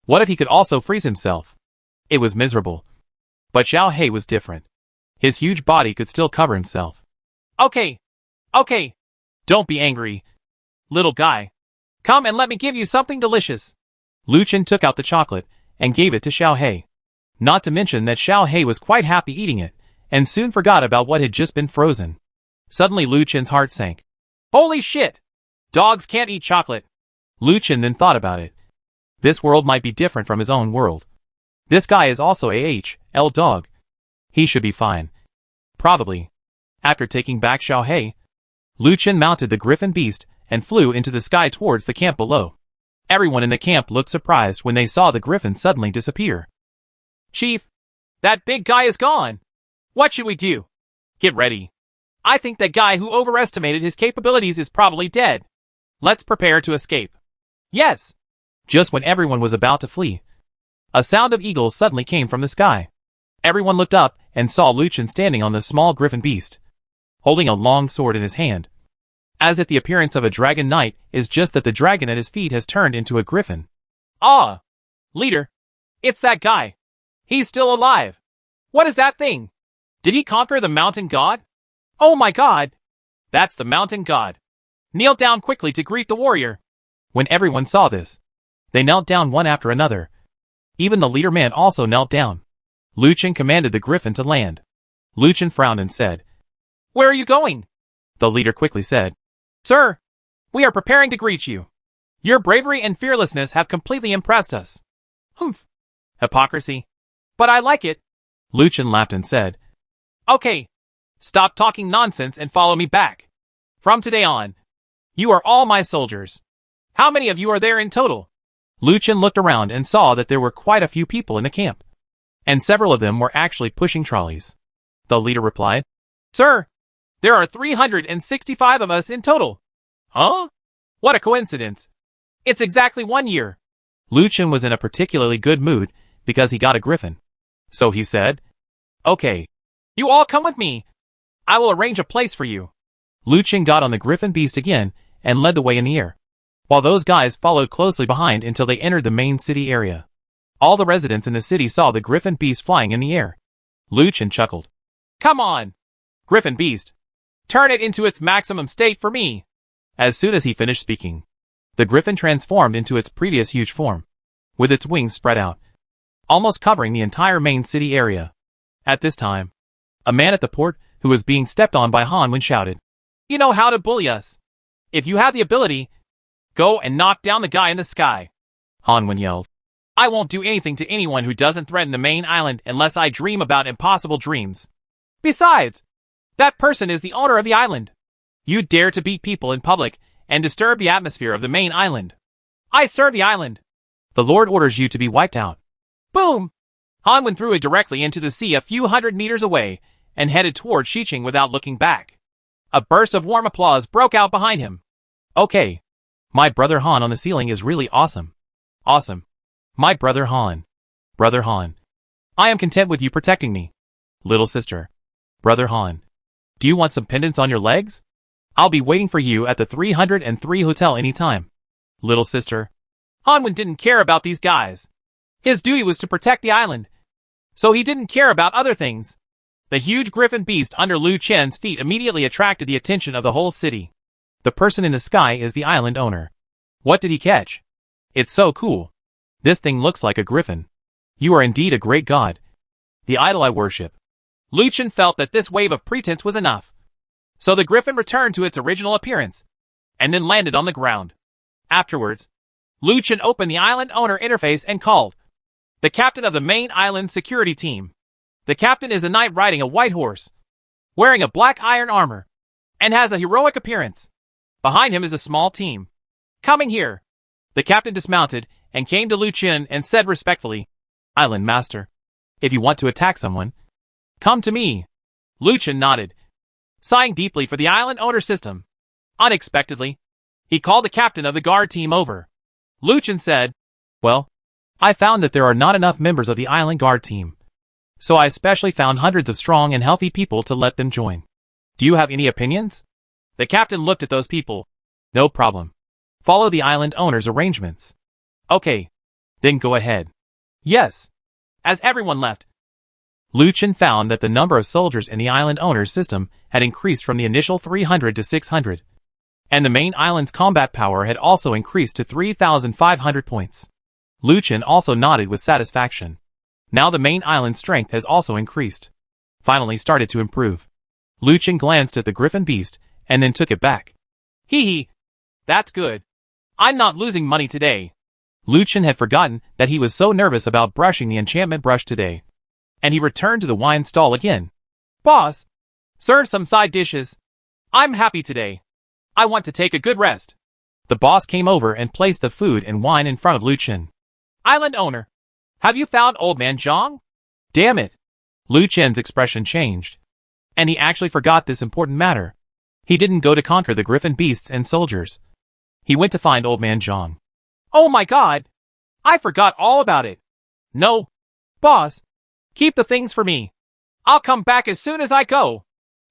What if he could also freeze himself? It was miserable. But Xiaohei was different. His huge body could still cover himself. Okay. Don't be angry, little guy. Come and let me give you something delicious. Liu Chen took out the chocolate and gave it to Xiaohei. Not to mention that Xiaohei was quite happy eating it, and soon forgot about what had just been frozen. Suddenly Liu Chen's heart sank. Holy shit! Dogs can't eat chocolate. Liu Chen then thought about it. This world might be different from his own world. This guy is also a HL dog. He should be fine. Probably. After taking back Xiaohei, Liu Chen mounted the griffin beast and flew into the sky towards the camp below. Everyone in the camp looked surprised when they saw the griffin suddenly disappear. Chief, that big guy is gone. What should we do? Get ready. I think that guy who overestimated his capabilities is probably dead. Let's prepare to escape. Yes. Just when everyone was about to flee, a sound of eagles suddenly came from the sky. Everyone looked up and saw Liu Chen standing on the small griffin beast, holding a long sword in his hand. As if the appearance of a dragon knight is just that the dragon at his feet has turned into a griffin. Ah! Leader, it's that guy. He's still alive. What is that thing? Did he conquer the mountain god? Oh my god! That's the mountain god. Kneel down quickly to greet the warrior. When everyone saw this, they knelt down one after another. Even the leader man also knelt down. Liu Chen commanded the griffin to land. Liu Chen frowned and said, "Where are you going?" The leader quickly said, "Sir, we are preparing to greet you. Your bravery and fearlessness have completely impressed us." Humph. Hypocrisy. But I like it. Liu Chen laughed and said, "Okay. Stop talking nonsense and follow me back. From today on, you are all my soldiers. How many of you are there in total?" Liu Chen looked around and saw that there were quite a few people in the camp, and several of them were actually pushing trolleys. The leader replied, "Sir, there are 365 of us in total." Huh? What a coincidence. It's exactly 1 year. Liu Chen was in a particularly good mood because he got a griffin. So he said, "Okay, you all come with me. I will arrange a place for you." Liu Chen got on the griffin beast again and led the way in the air, while those guys followed closely behind until they entered the main city area. All the residents in the city saw the griffin beast flying in the air. Liu Chen chuckled. "Come on, griffin beast. Turn it into its maximum state for me." As soon as he finished speaking, the griffin transformed into its previous huge form, with its wings spread out, almost covering the entire main city area. At this time, a man at the port who was being stepped on by Han Wen shouted, "You know how to bully us. If you have the ability, go and knock down the guy in the sky." Han Wen yelled, "I won't do anything to anyone who doesn't threaten the main island unless I dream about impossible dreams. Besides, that person is the owner of the island. You dare to beat people in public and disturb the atmosphere of the main island. I serve the island. The Lord orders you to be wiped out." Boom! Han Wen threw it directly into the sea a few hundred meters away and headed toward Xiqing without looking back. A burst of warm applause broke out behind him. "Okay. My brother Han on the ceiling is really awesome. Awesome. My brother Han. Brother Han. I am content with you protecting me. Little sister. Brother Han. Do you want some pendants on your legs? I'll be waiting for you at the 303 hotel anytime. Little sister. Hanwin didn't care about these guys. His duty was to protect the island, so he didn't care about other things. The huge griffin beast under Lu Chen's feet immediately attracted the attention of the whole city. The person in the sky is the island owner. What did he catch? It's so cool. This thing looks like a griffin. You are indeed a great god. The idol I worship. Lu Chen felt that this wave of pretense was enough. So the griffin returned to its original appearance, and then landed on the ground. Afterwards, Lu Chen opened the island owner interface and called the captain of the main island security team. The captain is a knight riding a white horse, wearing a black iron armor, and has a heroic appearance. Behind him is a small team. Coming here. The captain dismounted and came to Lu Chen and said respectfully, Island master, if you want to attack someone, come to me. Lu Chen nodded, sighing deeply for the island owner system. Unexpectedly, he called the captain of the guard team over. Lu Chen said, well, I found that there are not enough members of the island guard team. So I especially found hundreds of strong and healthy people to let them join. Do you have any opinions? The captain looked at those people. No problem. Follow the island owner's arrangements. Okay. Then go ahead. Yes. As everyone left, Lu Chen found that the number of soldiers in the island owner's system had increased from the initial 300 to 600. And the main island's combat power had also increased to 3,500 points. Lu Chen also nodded with satisfaction. Now the main island's strength has also increased. Finally started to improve. Lu Chen glanced at the griffin beast, and then took it back. Hee hee. That's good. I'm not losing money today. Lu Chen had forgotten that he was so nervous about brushing the enchantment brush today. And he returned to the wine stall again. Boss, serve some side dishes. I'm happy today. I want to take a good rest. The boss came over and placed the food and wine in front of Lu Chen. Island owner, have you found Old Man Zhang? Damn it. Lu Chen's expression changed. And he actually forgot this important matter. He didn't go to conquer the griffin beasts and soldiers. He went to find Old Man Zhang. Oh my god! I forgot all about it. No. Boss, keep the things for me. I'll come back as soon as I go.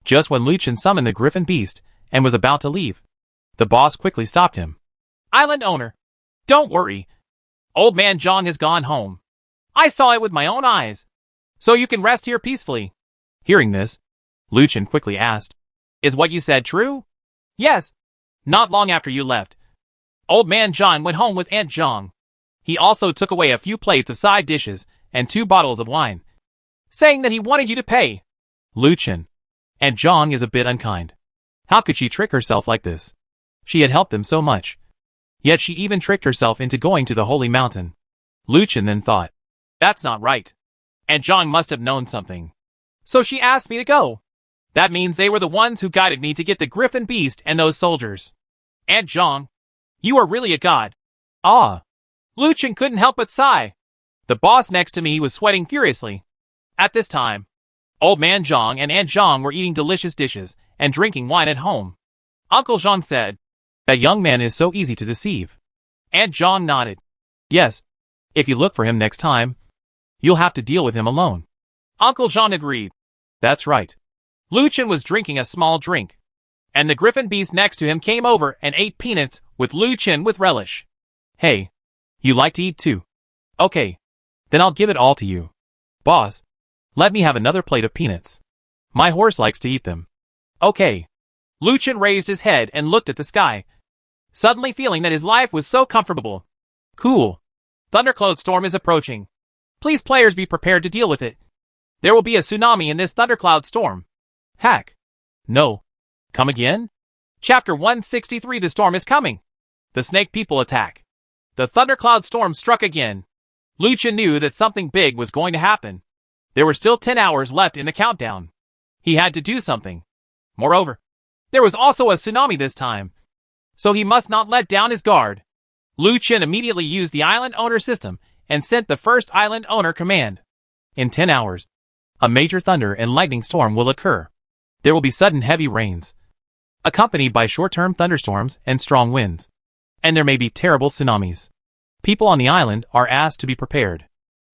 Just when Lu Chen summoned the griffin beast and was about to leave, the boss quickly stopped him. Island owner, don't worry. Old Man Zhang has gone home. I saw it with my own eyes. So you can rest here peacefully. Hearing this, Lu Chen quickly asked, is what you said true? Yes. Not long after you left, Old Man Zhang went home with Aunt Zhang. He also took away a few plates of side dishes and 2 bottles of wine, saying that he wanted you to pay. Lu Chen, Aunt Zhang is a bit unkind. How could she trick herself like this? She had helped them so much. Yet she even tricked herself into going to the holy mountain. Lu Chen then thought, that's not right. Aunt Zhang must have known something. So she asked me to go. That means they were the ones who guided me to get the griffin beast and those soldiers. Aunt Zhang, you are really a god. Ah. Lu Chen couldn't help but sigh. The boss next to me was sweating furiously. At this time, Old Man Zhang and Aunt Zhang were eating delicious dishes and drinking wine at home. Uncle Zhang said, that young man is so easy to deceive. Aunt Zhang nodded. Yes. If you look for him next time, you'll have to deal with him alone. Uncle Zhang agreed. That's right. Lu Chen was drinking a small drink, and the griffin beast next to him came over and ate peanuts with Lu Chen with relish. Hey, you like to eat too? Okay, then I'll give it all to you. Boss, let me have another plate of peanuts. My horse likes to eat them. Okay. Lu Chen raised his head and looked at the sky, suddenly feeling that his life was so comfortable. Cool. Thundercloud storm is approaching. Please players be prepared to deal with it. There will be a tsunami in this thundercloud storm. Hack. No. Come again? Chapter 163. The storm is coming. The snake people attack. The thundercloud storm struck again. Lu Chen knew that something big was going to happen. There were still 10 hours left in the countdown. He had to do something. Moreover, there was also a tsunami this time, so he must not let down his guard. Lu Chen immediately used the island owner system and sent the first island owner command. In 10 hours, a major thunder and lightning storm will occur. There will be sudden heavy rains, accompanied by short-term thunderstorms and strong winds. And there may be terrible tsunamis. People on the island are asked to be prepared.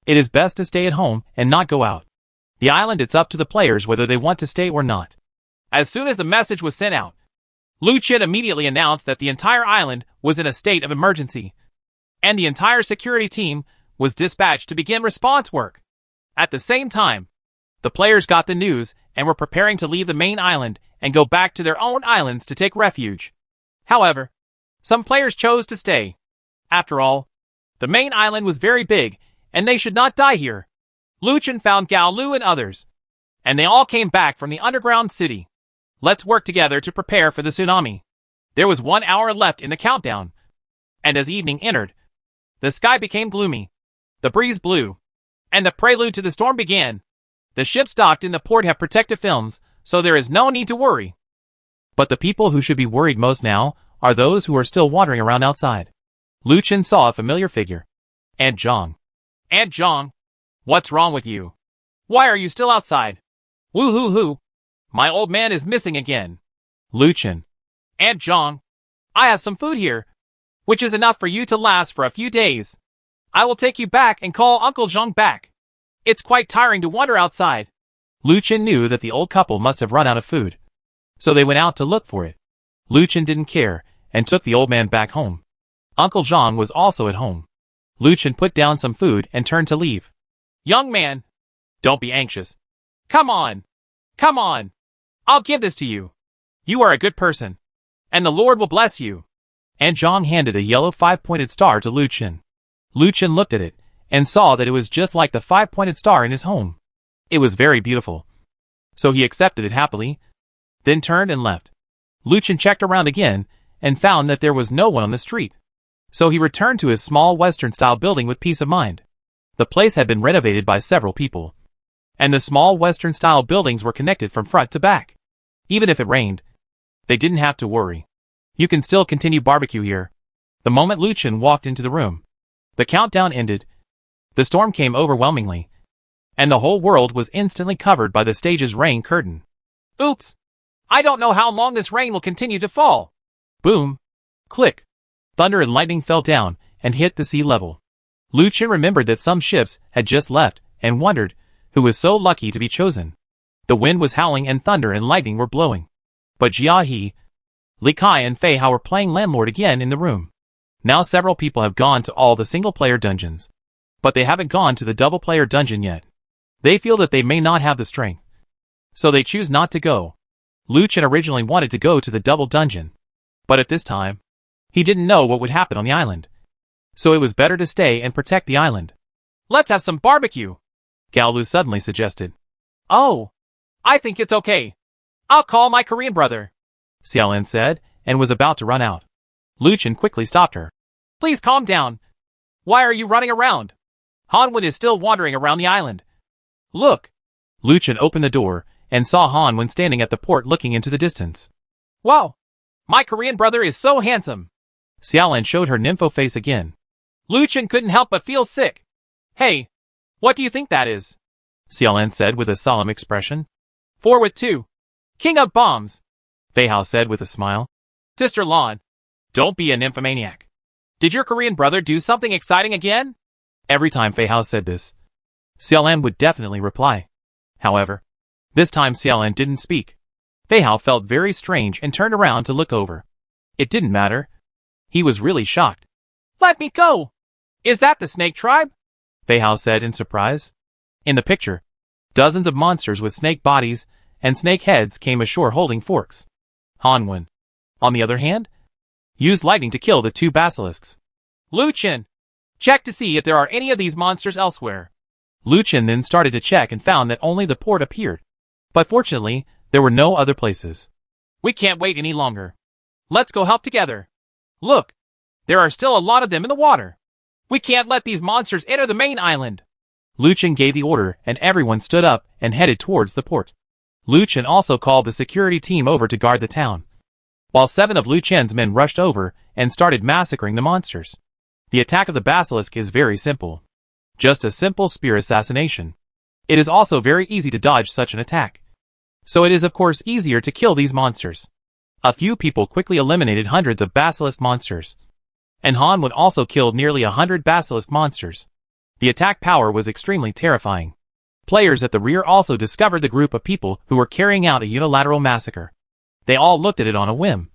It is best to stay at home and not go out. The island, it's up to the players whether they want to stay or not. As soon as the message was sent out, Lu Chen immediately announced that the entire island was in a state of emergency, and the entire security team was dispatched to begin response work. At the same time, the players got the news and were preparing to leave the main island and go back to their own islands to take refuge. However, some players chose to stay. After all, the main island was very big, and they should not die here. Lu Chen found Gao Lu and others, and they all came back from the underground city. Let's work together to prepare for the tsunami. There was 1 hour left in the countdown, and as evening entered, the sky became gloomy. The breeze blew, and the prelude to the storm began. The ships docked in the port have protective films, so there is no need to worry. But the people who should be worried most now are those who are still wandering around outside. Lu Chen saw a familiar figure. Aunt Zhang. Aunt Zhang, what's wrong with you? Why are you still outside? Woo-hoo-hoo. My old man is missing again. Lu Chen. Aunt Zhang, I have some food here, which is enough for you to last for a few days. I will take you back and call Uncle Zhang back. It's quite tiring to wander outside. Lu Chen knew that the old couple must have run out of food, so they went out to look for it. Lu Chen didn't care and took the old man back home. Uncle Zhang was also at home. Lu Chen put down some food and turned to leave. Young man, don't be anxious. Come on. Come on. I'll give this to you. You are a good person, and the Lord will bless you. Aunt Zhang handed a yellow 5-pointed star to Lu Chen. Lu Chen looked at it and saw that it was just like the 5-pointed star in his home. It was very beautiful. So he accepted it happily, then turned and left. Lu Chen checked around again and found that there was no one on the street. So he returned to his small Western-style building with peace of mind. The place had been renovated by several people, and the small Western-style buildings were connected from front to back. Even if it rained, they didn't have to worry. You can still continue barbecue here. The moment Lu Chen walked into the room, the countdown ended. The storm came overwhelmingly, and the whole world was instantly covered by the stage's rain curtain. Oops! I don't know how long this rain will continue to fall. Boom! Click! Thunder and lightning fell down and hit the sea level. Lu Chen remembered that some ships had just left and wondered who was so lucky to be chosen. The wind was howling and thunder and lightning were blowing. But Jia He, Li Kai and Fei Hao were playing landlord again in the room. Now several people have gone to all the single-player dungeons, but they haven't gone to the double-player dungeon yet. They feel that they may not have the strength, so they choose not to go. Lu Chen originally wanted to go to the double dungeon, but at this time, he didn't know what would happen on the island. So it was better to stay and protect the island. Let's have some barbecue, Gao Lu suddenly suggested. Oh, I think it's okay. I'll call my Korean brother, Xiaolin said, and was about to run out. Lu Chen quickly stopped her. Please calm down. Why are you running around? Hanwen is still wandering around the island. Look. Lu Chen opened the door and saw Hanwen standing at the port looking into the distance. Wow, my Korean brother is so handsome. Xiaolin showed her nympho face again. Lu Chen couldn't help but feel sick. Hey, what do you think that is? Xiaolin said with a solemn expression. 4 with 2. King of bombs, Fei Hao said with a smile. Sister Lan, don't be a nymphomaniac. Did your Korean brother do something exciting again? Every time Fei Hao said this, Xiaolin would definitely reply. However, this time Xiaolin didn't speak. Fei Hao felt very strange and turned around to look over. It didn't matter. He was really shocked. Let me go! Is that the snake tribe? Fei Hao said in surprise. In the picture, dozens of monsters with snake bodies and snake heads came ashore holding forks. Hanwen, on the other hand, used lightning to kill the 2 basilisks. Lu Chen, check to see if there are any of these monsters elsewhere. Lu Chen then started to check and found that only the port appeared. But fortunately, there were no other places. We can't wait any longer. Let's go help together. Look, there are still a lot of them in the water. We can't let these monsters enter the main island. Lu Chen gave the order and everyone stood up and headed towards the port. Lu Chen also called the security team over to guard the town, while 7 of Lu Chen's men rushed over and started massacring the monsters. The attack of the basilisk is very simple. Just a simple spear assassination. It is also very easy to dodge such an attack. So it is of course easier to kill these monsters. A few people quickly eliminated hundreds of basilisk monsters. And Hanwen also killed nearly 100 basilisk monsters. The attack power was extremely terrifying. Players at the rear also discovered the group of people who were carrying out a unilateral massacre. They all looked at it on a whim,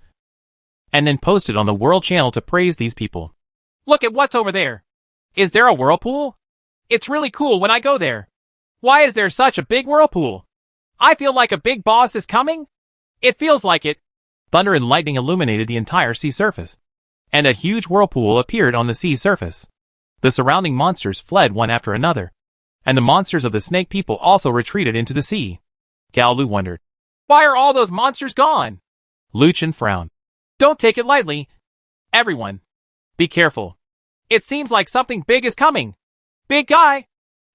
and then posted on the World Channel to praise these people. Look at what's over there. Is there a whirlpool? It's really cool when I go there. Why is there such a big whirlpool? I feel like a big boss is coming. It feels like it. Thunder and lightning illuminated the entire sea surface, and a huge whirlpool appeared on the sea surface. The surrounding monsters fled one after another, and the monsters of the snake people also retreated into the sea. Gao Lu wondered, why are all those monsters gone? Lu Chen frowned. Don't take it lightly. Everyone, be careful. It seems like something big is coming. Big guy.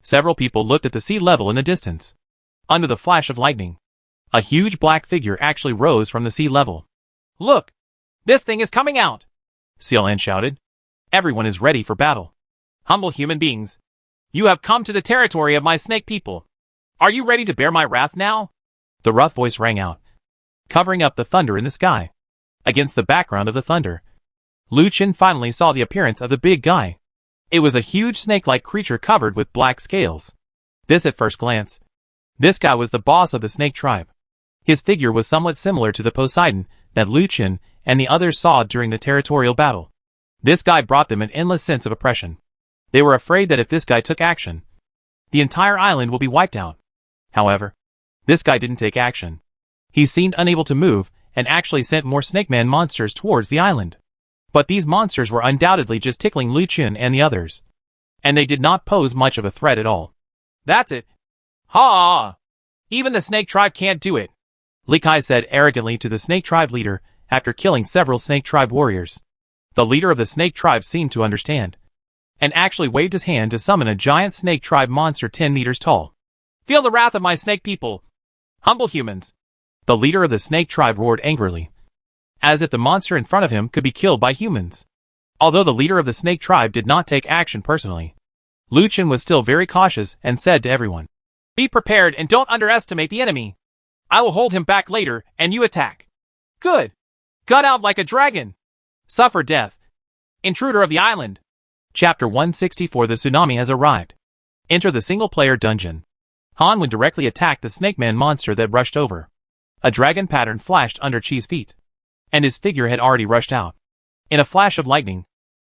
Several people looked at the sea level in the distance. Under the flash of lightning, a huge black figure actually rose from the sea level. Look, this thing is coming out. Xiaolan shouted. Everyone is ready for battle. Humble human beings, you have come to the territory of my snake people. Are you ready to bear my wrath now? The rough voice rang out, covering up the thunder in the sky. Against the background of the thunder, Lu Chen finally saw the appearance of the big guy. It was a huge snake-like creature covered with black scales. This at first glance, this guy was the boss of the snake tribe. His figure was somewhat similar to the Poseidon that Lu Chen and the others saw during the territorial battle. This guy brought them an endless sense of oppression. They were afraid that if this guy took action, the entire island will be wiped out. However, this guy didn't take action. He seemed unable to move and actually sent more Snake Man monsters towards the island. But these monsters were undoubtedly just tickling Lu Chen and the others, and they did not pose much of a threat at all. That's it. Ha! Even the snake tribe can't do it, Li Kai said arrogantly to the snake tribe leader after killing several snake tribe warriors. The leader of the snake tribe seemed to understand, and actually waved his hand to summon a giant snake tribe monster 10 meters tall. Feel the wrath of my snake people. Humble humans. The leader of the snake tribe roared angrily, as if the monster in front of him could be killed by humans. Although the leader of the snake tribe did not take action personally, Lu Chen was still very cautious and said to everyone, be prepared and don't underestimate the enemy. I will hold him back later and you attack. Good. Gut out like a dragon. Suffer death. Intruder of the island. Chapter 164. The Tsunami has arrived. Enter the single-player dungeon. Han would directly attack the Snake Man monster that rushed over. A dragon pattern flashed under Chi's feet, and his figure had already rushed out. In a flash of lightning,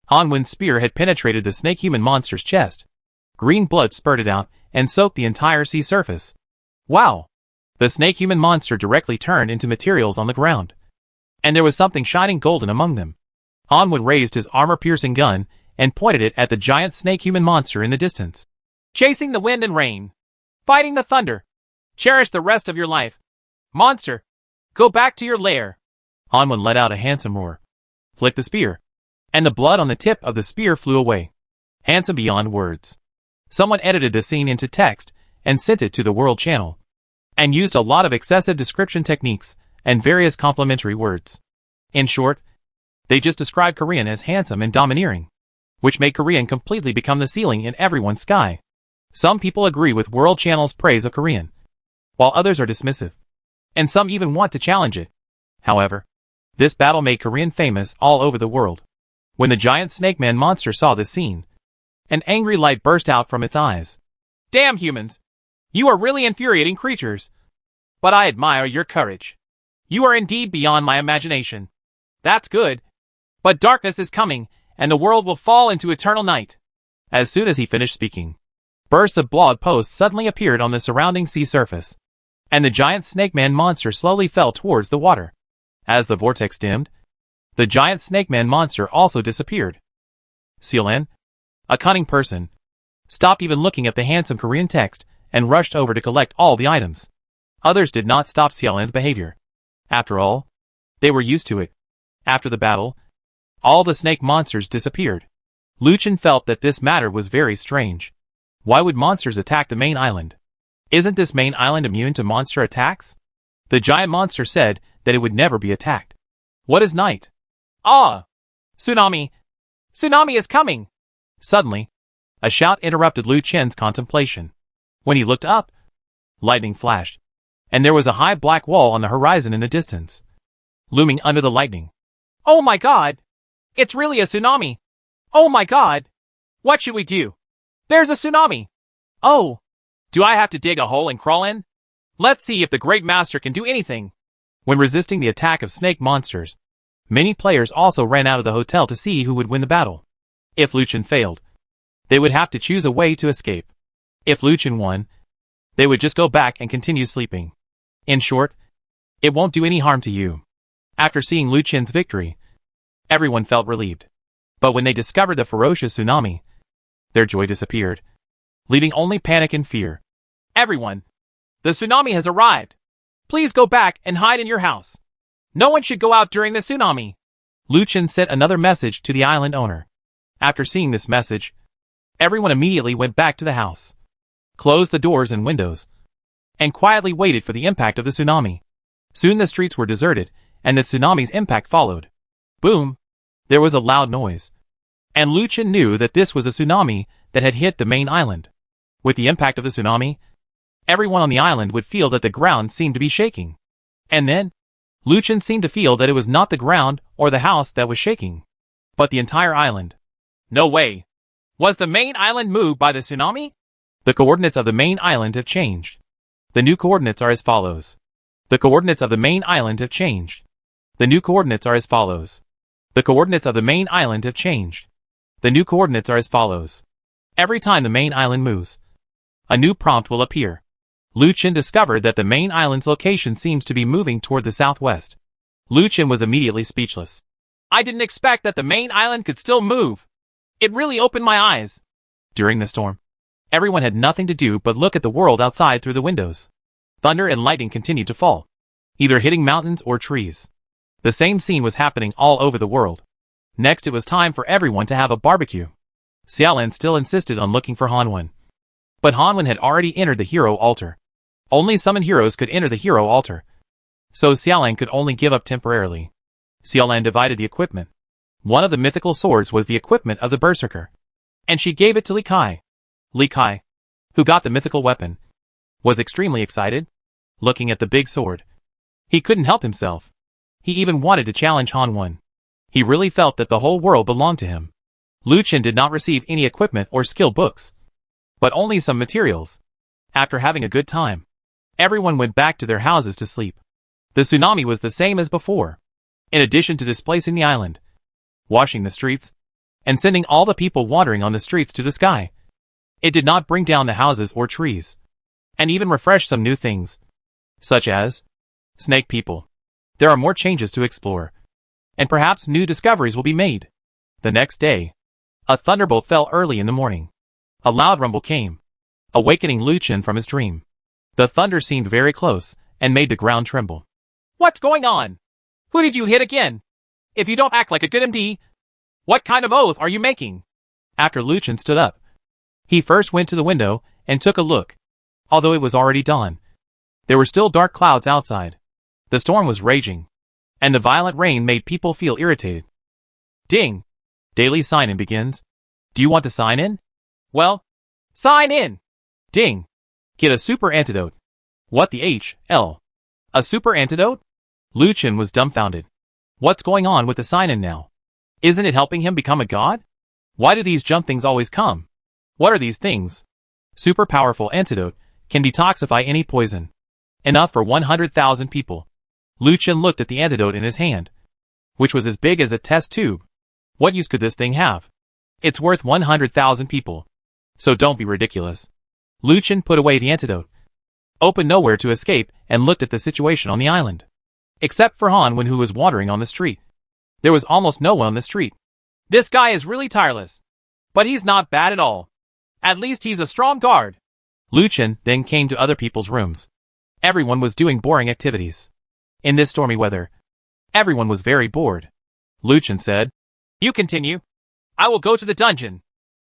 Han Wen's spear had penetrated the snake-human monster's chest. Green blood spurted out and soaked the entire sea surface. Wow! The snake-human monster directly turned into materials on the ground, and there was something shining golden among them. Han Wen raised his armor-piercing gun and pointed it at the giant snake-human monster in the distance. Chasing the wind and rain. Fighting the thunder. Cherish the rest of your life. Monster, go back to your lair. Han Wen let out a handsome roar, flicked the spear, and the blood on the tip of the spear flew away. Handsome beyond words. Someone edited the scene into text and sent it to the World Channel, and used a lot of excessive description techniques and various complimentary words. In short, they just described Korean as handsome and domineering, which made Korean completely become the ceiling in everyone's sky. Some people agree with World Channel's praise of Korean, while others are dismissive, and some even want to challenge it. However, this battle made Korean famous all over the world. When the giant Snake Man monster saw this scene, an angry light burst out from its eyes. Damn humans! You are really infuriating creatures. But I admire your courage. You are indeed beyond my imagination. That's good. But darkness is coming, and the world will fall into eternal night. As soon as he finished speaking, bursts of blog posts suddenly appeared on the surrounding sea surface, and the giant Snake Man monster slowly fell towards the water. As the vortex dimmed, the giant Snake Man monster also disappeared. Xiaolan, a cunning person, stopped even looking at the handsome Korean text and rushed over to collect all the items. Others did not stop Xiaolan's behavior. After all, they were used to it. After the battle, all the snake monsters disappeared. Lu Chen felt that this matter was very strange. Why would monsters attack the main island? Isn't this main island immune to monster attacks? The giant monster said that it would never be attacked. What is night? Ah! Tsunami! Tsunami is coming! Suddenly, a shout interrupted Lu Chen's contemplation. When he looked up, lightning flashed, and there was a high black wall on the horizon in the distance, looming under the lightning. Oh my god! It's really a tsunami! Oh my god! What should we do? There's a tsunami! Oh! Do I have to dig a hole and crawl in? Let's see if the Great Master can do anything. When resisting the attack of snake monsters, many players also ran out of the hotel to see who would win the battle. If Luchin failed, they would have to choose a way to escape. If Luchin won, they would just go back and continue sleeping. In short, it won't do any harm to you. After seeing Luchin's victory, everyone felt relieved. But when they discovered the ferocious tsunami, their joy disappeared, leaving only panic and fear. Everyone, the tsunami has arrived. Please go back and hide in your house. No one should go out during the tsunami. Luchin sent another message to the island owner. After seeing this message, everyone immediately went back to the house, closed the doors and windows, and quietly waited for the impact of the tsunami. Soon the streets were deserted, and the tsunami's impact followed. Boom! There was a loud noise. And Luchin knew that this was a tsunami that had hit the main island. With the impact of the tsunami, everyone on the island would feel that the ground seemed to be shaking. And then, Luchin seemed to feel that it was not the ground or the house that was shaking, but the entire island. No way. Was the main island moved by the tsunami? The coordinates of the main island have changed. The new coordinates are as follows. The coordinates of the main island have changed. The new coordinates are as follows. The coordinates of the main island have changed. The new coordinates are as follows. Every time the main island moves, a new prompt will appear. Luchin discovered that the main island's location seems to be moving toward the southwest. Luchin was immediately speechless. I didn't expect that the main island could still move. It really opened my eyes. During the storm, everyone had nothing to do but look at the world outside through the windows. Thunder and lightning continued to fall, either hitting mountains or trees. The same scene was happening all over the world. Next, it was time for everyone to have a barbecue. Xiaolan still insisted on looking for Hanwen. But Hanwen had already entered the hero altar. Only summoned heroes could enter the hero altar, so Xiaolan could only give up temporarily. Xiaolan divided the equipment. One of the mythical swords was the equipment of the berserker, and she gave it to Li Kai. Li Kai, who got the mythical weapon, was extremely excited, looking at the big sword. He couldn't help himself. He even wanted to challenge Hanwen. He really felt that the whole world belonged to him. Luchin did not receive any equipment or skill books, but only some materials. After having a good time, everyone went back to their houses to sleep. The tsunami was the same as before. In addition to displacing the island, washing the streets, and sending all the people wandering on the streets to the sky, it did not bring down the houses or trees, and even refresh some new things, such as snake people. There are more changes to explore, and perhaps new discoveries will be made. The next day, a thunderbolt fell early in the morning. A loud rumble came, awakening Luchin from his dream. The thunder seemed very close and made the ground tremble. What's going on? Who did you hit again? If you don't act like a good MD, what kind of oath are you making? After Luchin stood up, he first went to the window and took a look. Although it was already dawn, there were still dark clouds outside. The storm was raging, and the violent rain made people feel irritated. Ding! Daily sign-in begins. Do you want to sign in? Well, sign in. Ding! Get a super antidote. What the HL? A super antidote? Luchin was dumbfounded. What's going on with the sign-in now? Isn't it helping him become a god? Why do these jump things always come? What are these things? Super powerful antidote can detoxify any poison. Enough for 100,000 people. Luchin looked at the antidote in his hand, which was as big as a test tube. What use could this thing have? It's worth 100,000 people. So don't be ridiculous. Luchin put away the antidote, opened nowhere to escape, and looked at the situation on the island. Except for Hanwen, who was wandering on the street. There was almost no one on the street. This guy is really tireless, but he's not bad at all. At least he's a strong guard. Luchin then came to other people's rooms. Everyone was doing boring activities. In this stormy weather, everyone was very bored. Luchin said, You continue. I will go to the dungeon.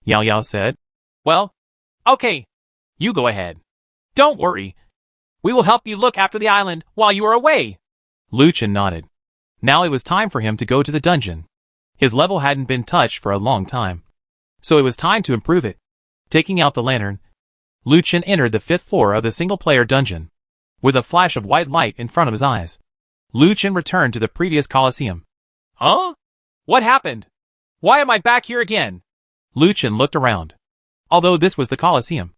Yao Yao said, Well, okay. You go ahead. Don't worry. We will help you look after the island while you are away. Luchin nodded. Now it was time for him to go to the dungeon. His level hadn't been touched for a long time, so it was time to improve it. Taking out the lantern, Luchin entered the 5th floor of the single-player dungeon. With a flash of white light in front of his eyes, Luchin returned to the previous Colosseum. Huh? What happened? Why am I back here again? Luchin looked around. Although this was the Colosseum,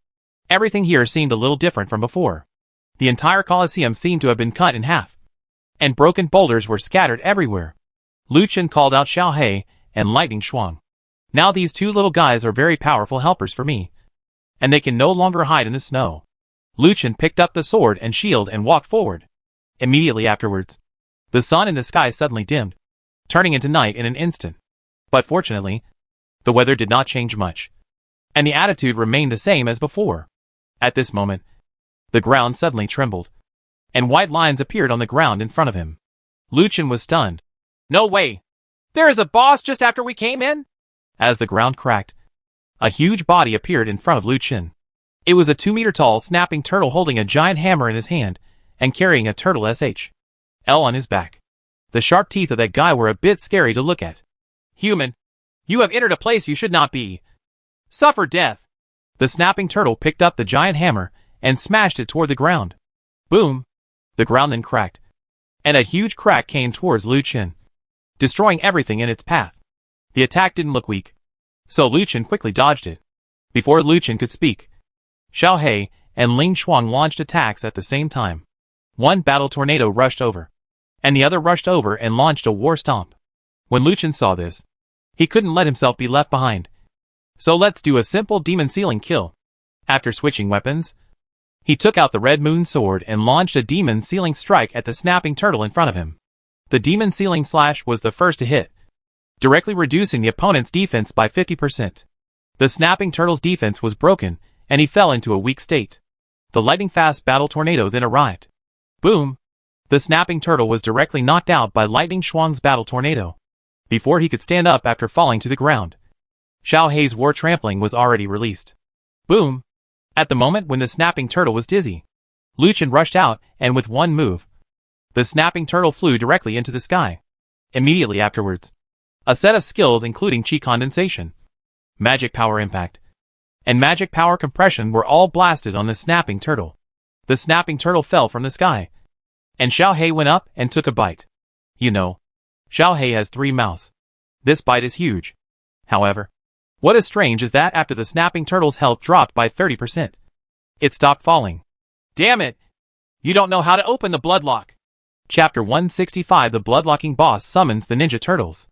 Everything here seemed a little different from before. The entire Colosseum seemed to have been cut in half, and broken boulders were scattered everywhere. Lu Chen called out Xiao He and Lightning Shuang. Now these two little guys are very powerful helpers for me, and they can no longer hide in the snow. Lu Chen picked up the sword and shield and walked forward. Immediately afterwards, the sun in the sky suddenly dimmed, turning into night in an instant. But fortunately, the weather did not change much, and the attitude remained the same as before. At this moment, the ground suddenly trembled, and white lines appeared on the ground in front of him. Lu Chen was stunned. No way! There is a boss just after we came in? As the ground cracked, a huge body appeared in front of Lu Chen. It was a 2-meter-tall snapping turtle holding a giant hammer in his hand and carrying a turtle SHL on his back. The sharp teeth of that guy were a bit scary to look at. Human, you have entered a place you should not be. Suffer death. The snapping turtle picked up the giant hammer and smashed it toward the ground. Boom! The ground then cracked, and a huge crack came towards Lu Chen, destroying everything in its path. The attack didn't look weak, so Lu Chen quickly dodged it. Before Lu Chen could speak, Xiao He and Ling Shuang launched attacks at the same time. One battle tornado rushed over, and the other rushed over and launched a war stomp. When Lu Chen saw this, he couldn't let himself be left behind. So let's do a simple demon sealing kill. After switching weapons, he took out the red moon sword and launched a demon sealing strike at the snapping turtle in front of him. The demon sealing slash was the first to hit, directly reducing the opponent's defense by 50%. The snapping turtle's defense was broken, and he fell into a weak state. The lightning-fast battle tornado then arrived. Boom! The snapping turtle was directly knocked out by Lightning Shuang's battle tornado, before he could stand up after falling to the ground. Xiao He's war trampling was already released. Boom! At the moment when the snapping turtle was dizzy, Lu Chen rushed out, and with one move, the snapping turtle flew directly into the sky. Immediately afterwards, a set of skills including chi condensation, magic power impact, and magic power compression were all blasted on the snapping turtle. The snapping turtle fell from the sky, and Xiao He went up and took a bite. You know, Xiao He has 3 mouths. This bite is huge. However, what is strange is that after the snapping turtle's health dropped by 30%, it stopped falling. Damn it! You don't know how to open the bloodlock. Chapter 165 The Bloodlocking Boss Summons the Ninja Turtles.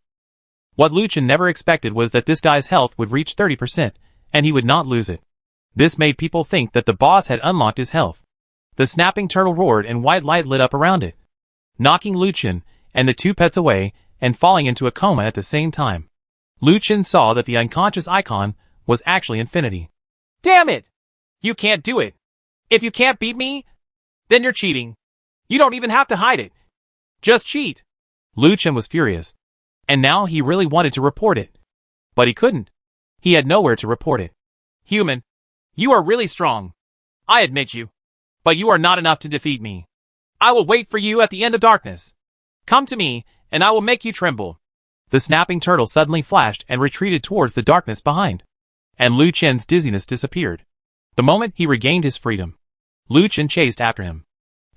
What Lu Chen never expected was that this guy's health would reach 30%, and he would not lose it. This made people think that the boss had unlocked his health. The snapping turtle roared and white light lit up around it, knocking Lu Chen and the 2 pets away and falling into a coma at the same time. Lu Chen saw that the unconscious icon was actually infinity. Damn it! You can't do it. If you can't beat me, then you're cheating. You don't even have to hide it. Just cheat. Lu Chen was furious, and now he really wanted to report it. But he couldn't. He had nowhere to report it. Human, you are really strong. I admit you. But you are not enough to defeat me. I will wait for you at the end of darkness. Come to me, and I will make you tremble. The snapping turtle suddenly flashed and retreated towards the darkness behind, and Lu Chen's dizziness disappeared. The moment he regained his freedom, Lu Chen chased after him.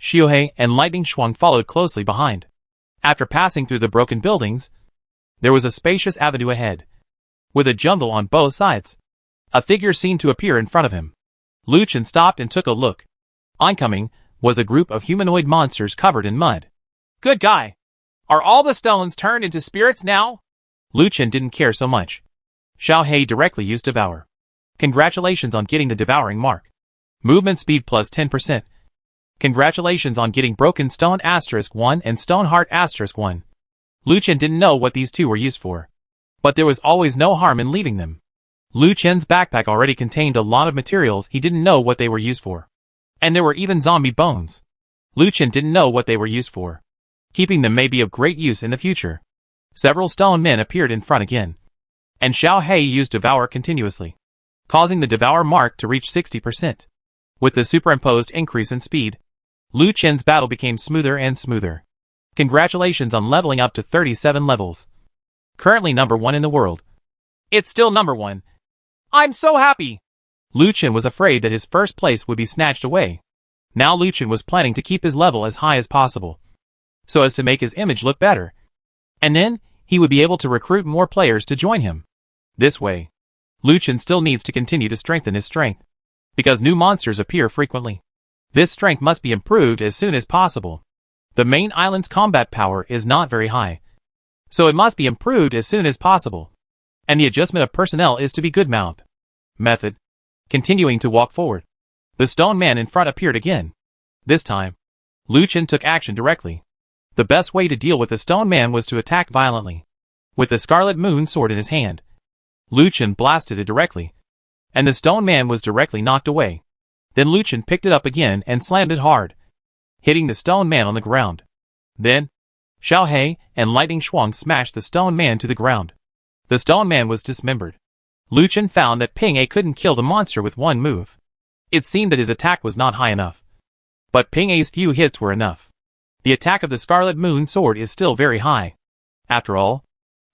Xiao He and Lightning Shuang followed closely behind. After passing through the broken buildings, there was a spacious avenue ahead, with a jungle on both sides. A figure seemed to appear in front of him. Lu Chen stopped and took a look. Oncoming was a group of humanoid monsters covered in mud. Good guy. Are all the stones turned into spirits now? Lu Chen didn't care so much. Xiao He directly used Devour. Congratulations on getting the Devouring mark. Movement speed plus 10%. Congratulations on getting Broken Stone *1 and Stone Heart *1. Lu Chen didn't know what these two were used for, but there was always no harm in leaving them. Lu Chen's backpack already contained a lot of materials he didn't know what they were used for. And there were even zombie bones. Lu Chen didn't know what they were used for. Keeping them may be of great use in the future. Several stone men appeared in front again, and Xiao He used Devour continuously, causing the Devour mark to reach 60%. With the superimposed increase in speed, Lu Chen's battle became smoother and smoother. Congratulations on leveling up to 37 levels. Currently number 1 in the world. It's still number 1. I'm so happy! Lu Chen was afraid that his first place would be snatched away. Now Lu Chen was planning to keep his level as high as possible, so as to make his image look better. And then, he would be able to recruit more players to join him. This way, Lu Chen still needs to continue to strengthen his strength. because new monsters appear frequently. This strength must be improved as soon as possible. The main island's combat power is not very high, so it must be improved as soon as possible. And the adjustment of personnel is to be good mount. Method. Continuing to walk forward. The stone man in front appeared again. This time, Lu Chen took action directly. The best way to deal with the stone man was to attack violently. With the Scarlet Moon sword in his hand, Lu Chen blasted it directly, and the stone man was directly knocked away. Then Lu Chen picked it up again and slammed it hard, hitting the stone man on the ground. Then, Xiao He and Lightning Shuang smashed the stone man to the ground. The stone man was dismembered. Lu Chen found that Ping A couldn't kill the monster with one move. It seemed that his attack was not high enough. But Ping A's few hits were enough. The attack of the Scarlet Moon sword is still very high. After all,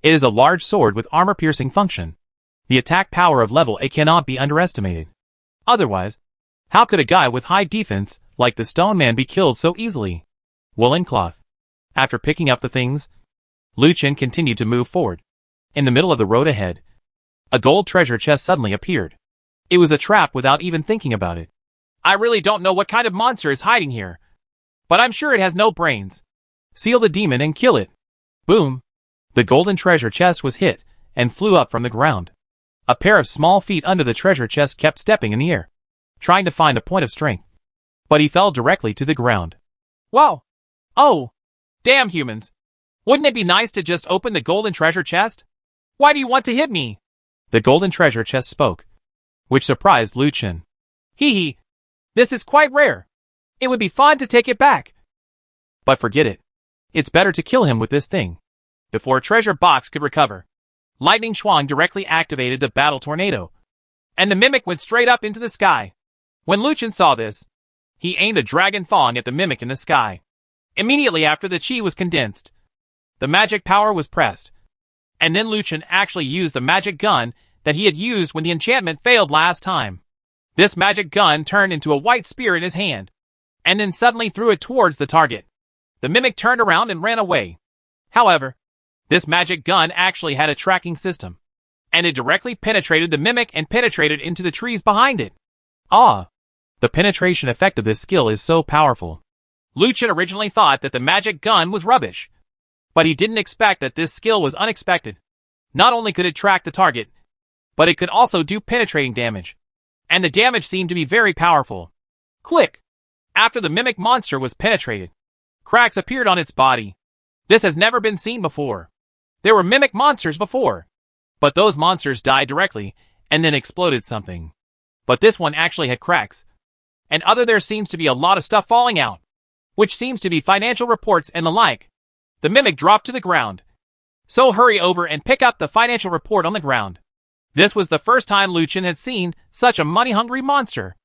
it is a large sword with armor-piercing function. The attack power of level A cannot be underestimated. Otherwise, how could a guy with high defense like the stone man be killed so easily? Woolen cloth. After picking up the things, Lu Chen continued to move forward. In the middle of the road ahead, a gold treasure chest suddenly appeared. It was a trap without even thinking about it. I really don't know what kind of monster is hiding here, but I'm sure it has no brains. Seal the demon and kill it. Boom. The golden treasure chest was hit and flew up from the ground. A pair of small feet under the treasure chest kept stepping in the air, trying to find a point of strength. But he fell directly to the ground. Whoa! Oh! Damn humans! Wouldn't it be nice to just open the golden treasure chest? Why do you want to hit me? The golden treasure chest spoke, which surprised Lu Chen. Hee hee. This is quite rare. It would be fun to take it back. But forget it. It's better to kill him with this thing. Before treasure box could recover, Lightning Shuang directly activated the battle tornado, and the mimic went straight up into the sky. When Lu Chen saw this, he aimed a dragon fang at the mimic in the sky. Immediately after, the chi was condensed. The magic power was pressed, and then Lu Chen actually used the magic gun that he had used when the enchantment failed last time. This magic gun turned into a white spear in his hand, and then suddenly threw it towards the target. The mimic turned around and ran away. However, this magic gun actually had a tracking system, and it directly penetrated the mimic and penetrated into the trees behind it. Ah! The penetration effect of this skill is so powerful. Lu Chen originally thought that the magic gun was rubbish, but he didn't expect that this skill was unexpected. Not only could it track the target, but it could also do penetrating damage. And the damage seemed to be very powerful. Click! After the mimic monster was penetrated, cracks appeared on its body. This has never been seen before. There were mimic monsters before, but those monsters died directly and then exploded something. But this one actually had cracks. And there seems to be a lot of stuff falling out, which seems to be financial reports and the like. The mimic dropped to the ground. So hurry over and pick up the financial report on the ground. This was the first time Lu Chen had seen such a money-hungry monster.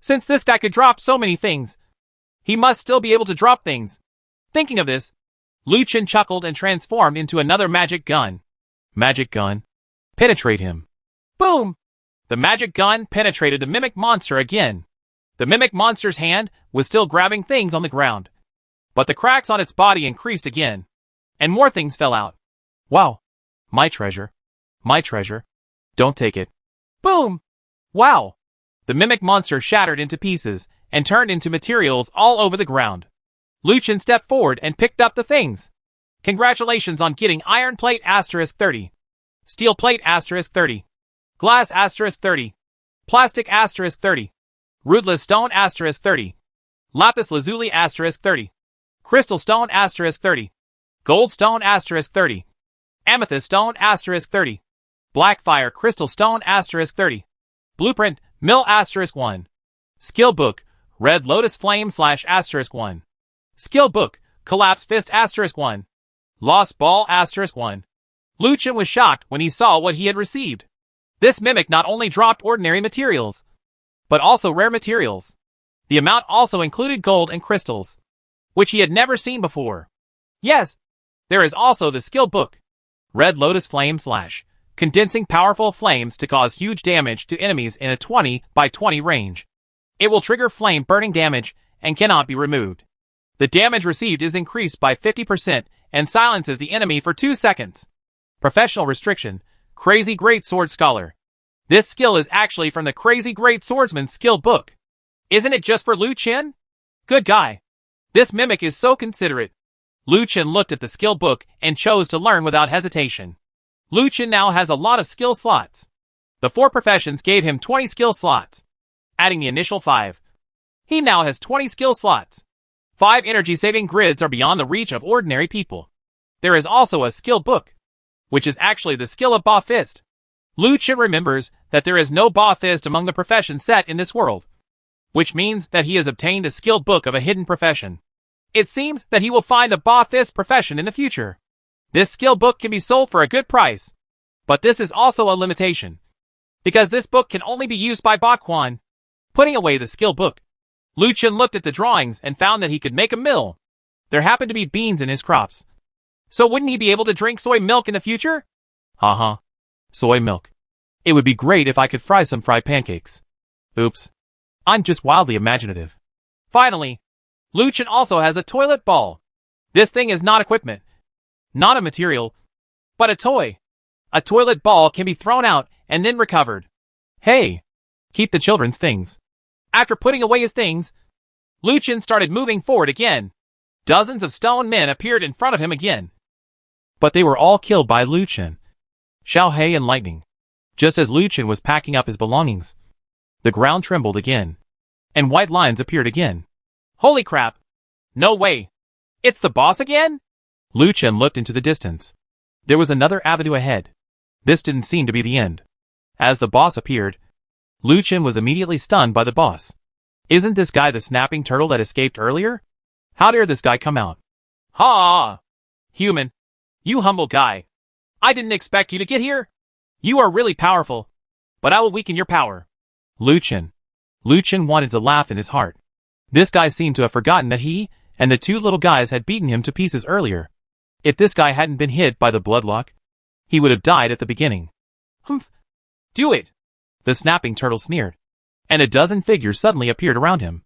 Since this guy could drop so many things, he must still be able to drop things. Thinking of this, Lu Chen chuckled and transformed into another magic gun. Magic gun. Penetrate him. Boom! The magic gun penetrated the mimic monster again. The mimic monster's hand was still grabbing things on the ground, but the cracks on its body increased again, and more things fell out. Wow! My treasure. My treasure. Don't take it. Boom! Wow! The mimic monster shattered into pieces and turned into materials all over the ground. Lu Chen stepped forward and picked up the things. Congratulations on getting iron plate *30, steel plate *30, glass *30, plastic *30, rootless stone *30, lapis lazuli *30, crystal stone *30, gold stone *30, amethyst stone *30, blackfire crystal stone *30, blueprint mill *1, skill book red lotus flame /*1, skill book collapse fist *1, lost ball *1. Lu Chen was shocked when he saw what he had received. This mimic not only dropped ordinary materials, but also rare materials. The amount also included gold and crystals, which he had never seen before. Yes, there is also the skill book. Red Lotus Flame / condensing powerful flames to cause huge damage to enemies in a 20 by 20 range. It will trigger flame burning damage and cannot be removed. The damage received is increased by 50% and silences the enemy for 2 seconds. Professional restriction, Crazy Great Sword Scholar. This skill is actually from the Crazy Great Swordsman's skill book. Isn't it just for Liu Chen? Good guy. This mimic is so considerate. Liu Chen looked at the skill book and chose to learn without hesitation. Liu Chen now has a lot of skill slots. The 4 professions gave him 20 skill slots. Adding the initial 5. He now has 20 skill slots. 5 energy-saving grids are beyond the reach of ordinary people. There is also a skill book, which is actually the skill of Ba Fist. Liu Chen remembers that there is no Ba Fist among the professions set in this world, which means that he has obtained a skill book of a hidden profession. It seems that he will find a Ba Fist profession in the future. This skill book can be sold for a good price, but this is also a limitation, because this book can only be used by Ba Quan. Putting away the skill book, Liu Chen looked at the drawings and found that he could make a mill. There happened to be beans in his crops. So wouldn't he be able to drink soy milk in the future? Haha. Soy milk. It would be great if I could fry some fried pancakes. Oops. I'm just wildly imaginative. Finally, Liu Chen also has a toilet ball. This thing is not equipment, not a material, but a toy. A toilet ball can be thrown out and then recovered. Hey, keep the children's things. After putting away his things, Liu Chen started moving forward again. Dozens of stone men appeared in front of him again. But they were all killed by Liu Chen, Xiao He and Lightning. Just as Liu Chen was packing up his belongings, the ground trembled again, and white lines appeared again. Holy crap! No way! It's the boss again? Liu Chen looked into the distance. There was another avenue ahead. This didn't seem to be the end. As the boss appeared, Liu Chen was immediately stunned by the boss. Isn't this guy the snapping turtle that escaped earlier? How dare this guy come out? Ha! Human, you humble guy. I didn't expect you to get here. You are really powerful, but I will weaken your power. Liu Chen. Liu Chen wanted to laugh in his heart. This guy seemed to have forgotten that he and the 2 little guys had beaten him to pieces earlier. If this guy hadn't been hit by the bloodlock, he would have died at the beginning. Humph. Do it. The snapping turtle sneered, and a dozen figures suddenly appeared around him.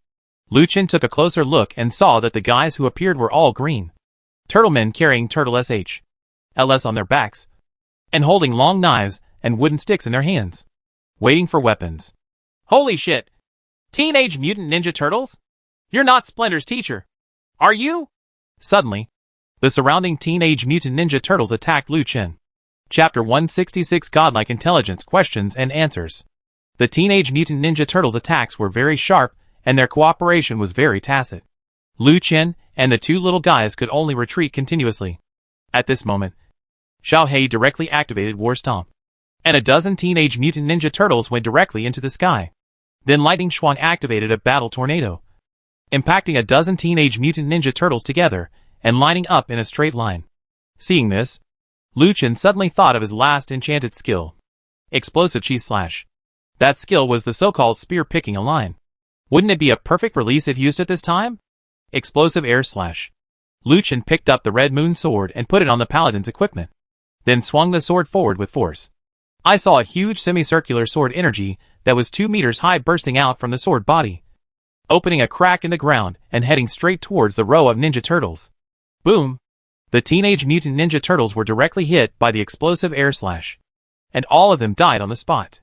Liu Chen took a closer look and saw that the guys who appeared were all green. Turtlemen carrying turtle LS on their backs, and holding long knives and wooden sticks in their hands, waiting for weapons. Holy shit! Teenage Mutant Ninja Turtles? You're not Splinter's teacher, are you? Suddenly, the surrounding Teenage Mutant Ninja Turtles attacked Liu Chen. Chapter 166 Godlike Intelligence Questions and Answers. The Teenage Mutant Ninja Turtles' attacks were very sharp, and their cooperation was very tacit. Liu Chen and the 2 little guys could only retreat continuously. At this moment, Xiao He directly activated War Stomp, and a dozen Teenage Mutant Ninja Turtles went directly into the sky. Then Lightning Xuan activated a Battle Tornado, impacting a dozen Teenage Mutant Ninja Turtles together and lining up in a straight line. Seeing this, Liu Chen suddenly thought of his last enchanted skill, Explosive Cheese Slash. That skill was the so-called spear picking a line. Wouldn't it be a perfect release if used at this time? Explosive Air Slash. Liu Chen picked up the Red Moon Sword and put it on the paladin's equipment, then swung the sword forward with force. I saw a huge semicircular sword energy that was 2 meters high bursting out from the sword body, opening a crack in the ground and heading straight towards the row of Ninja Turtles. Boom! The Teenage Mutant Ninja Turtles were directly hit by the explosive air slash, and all of them died on the spot.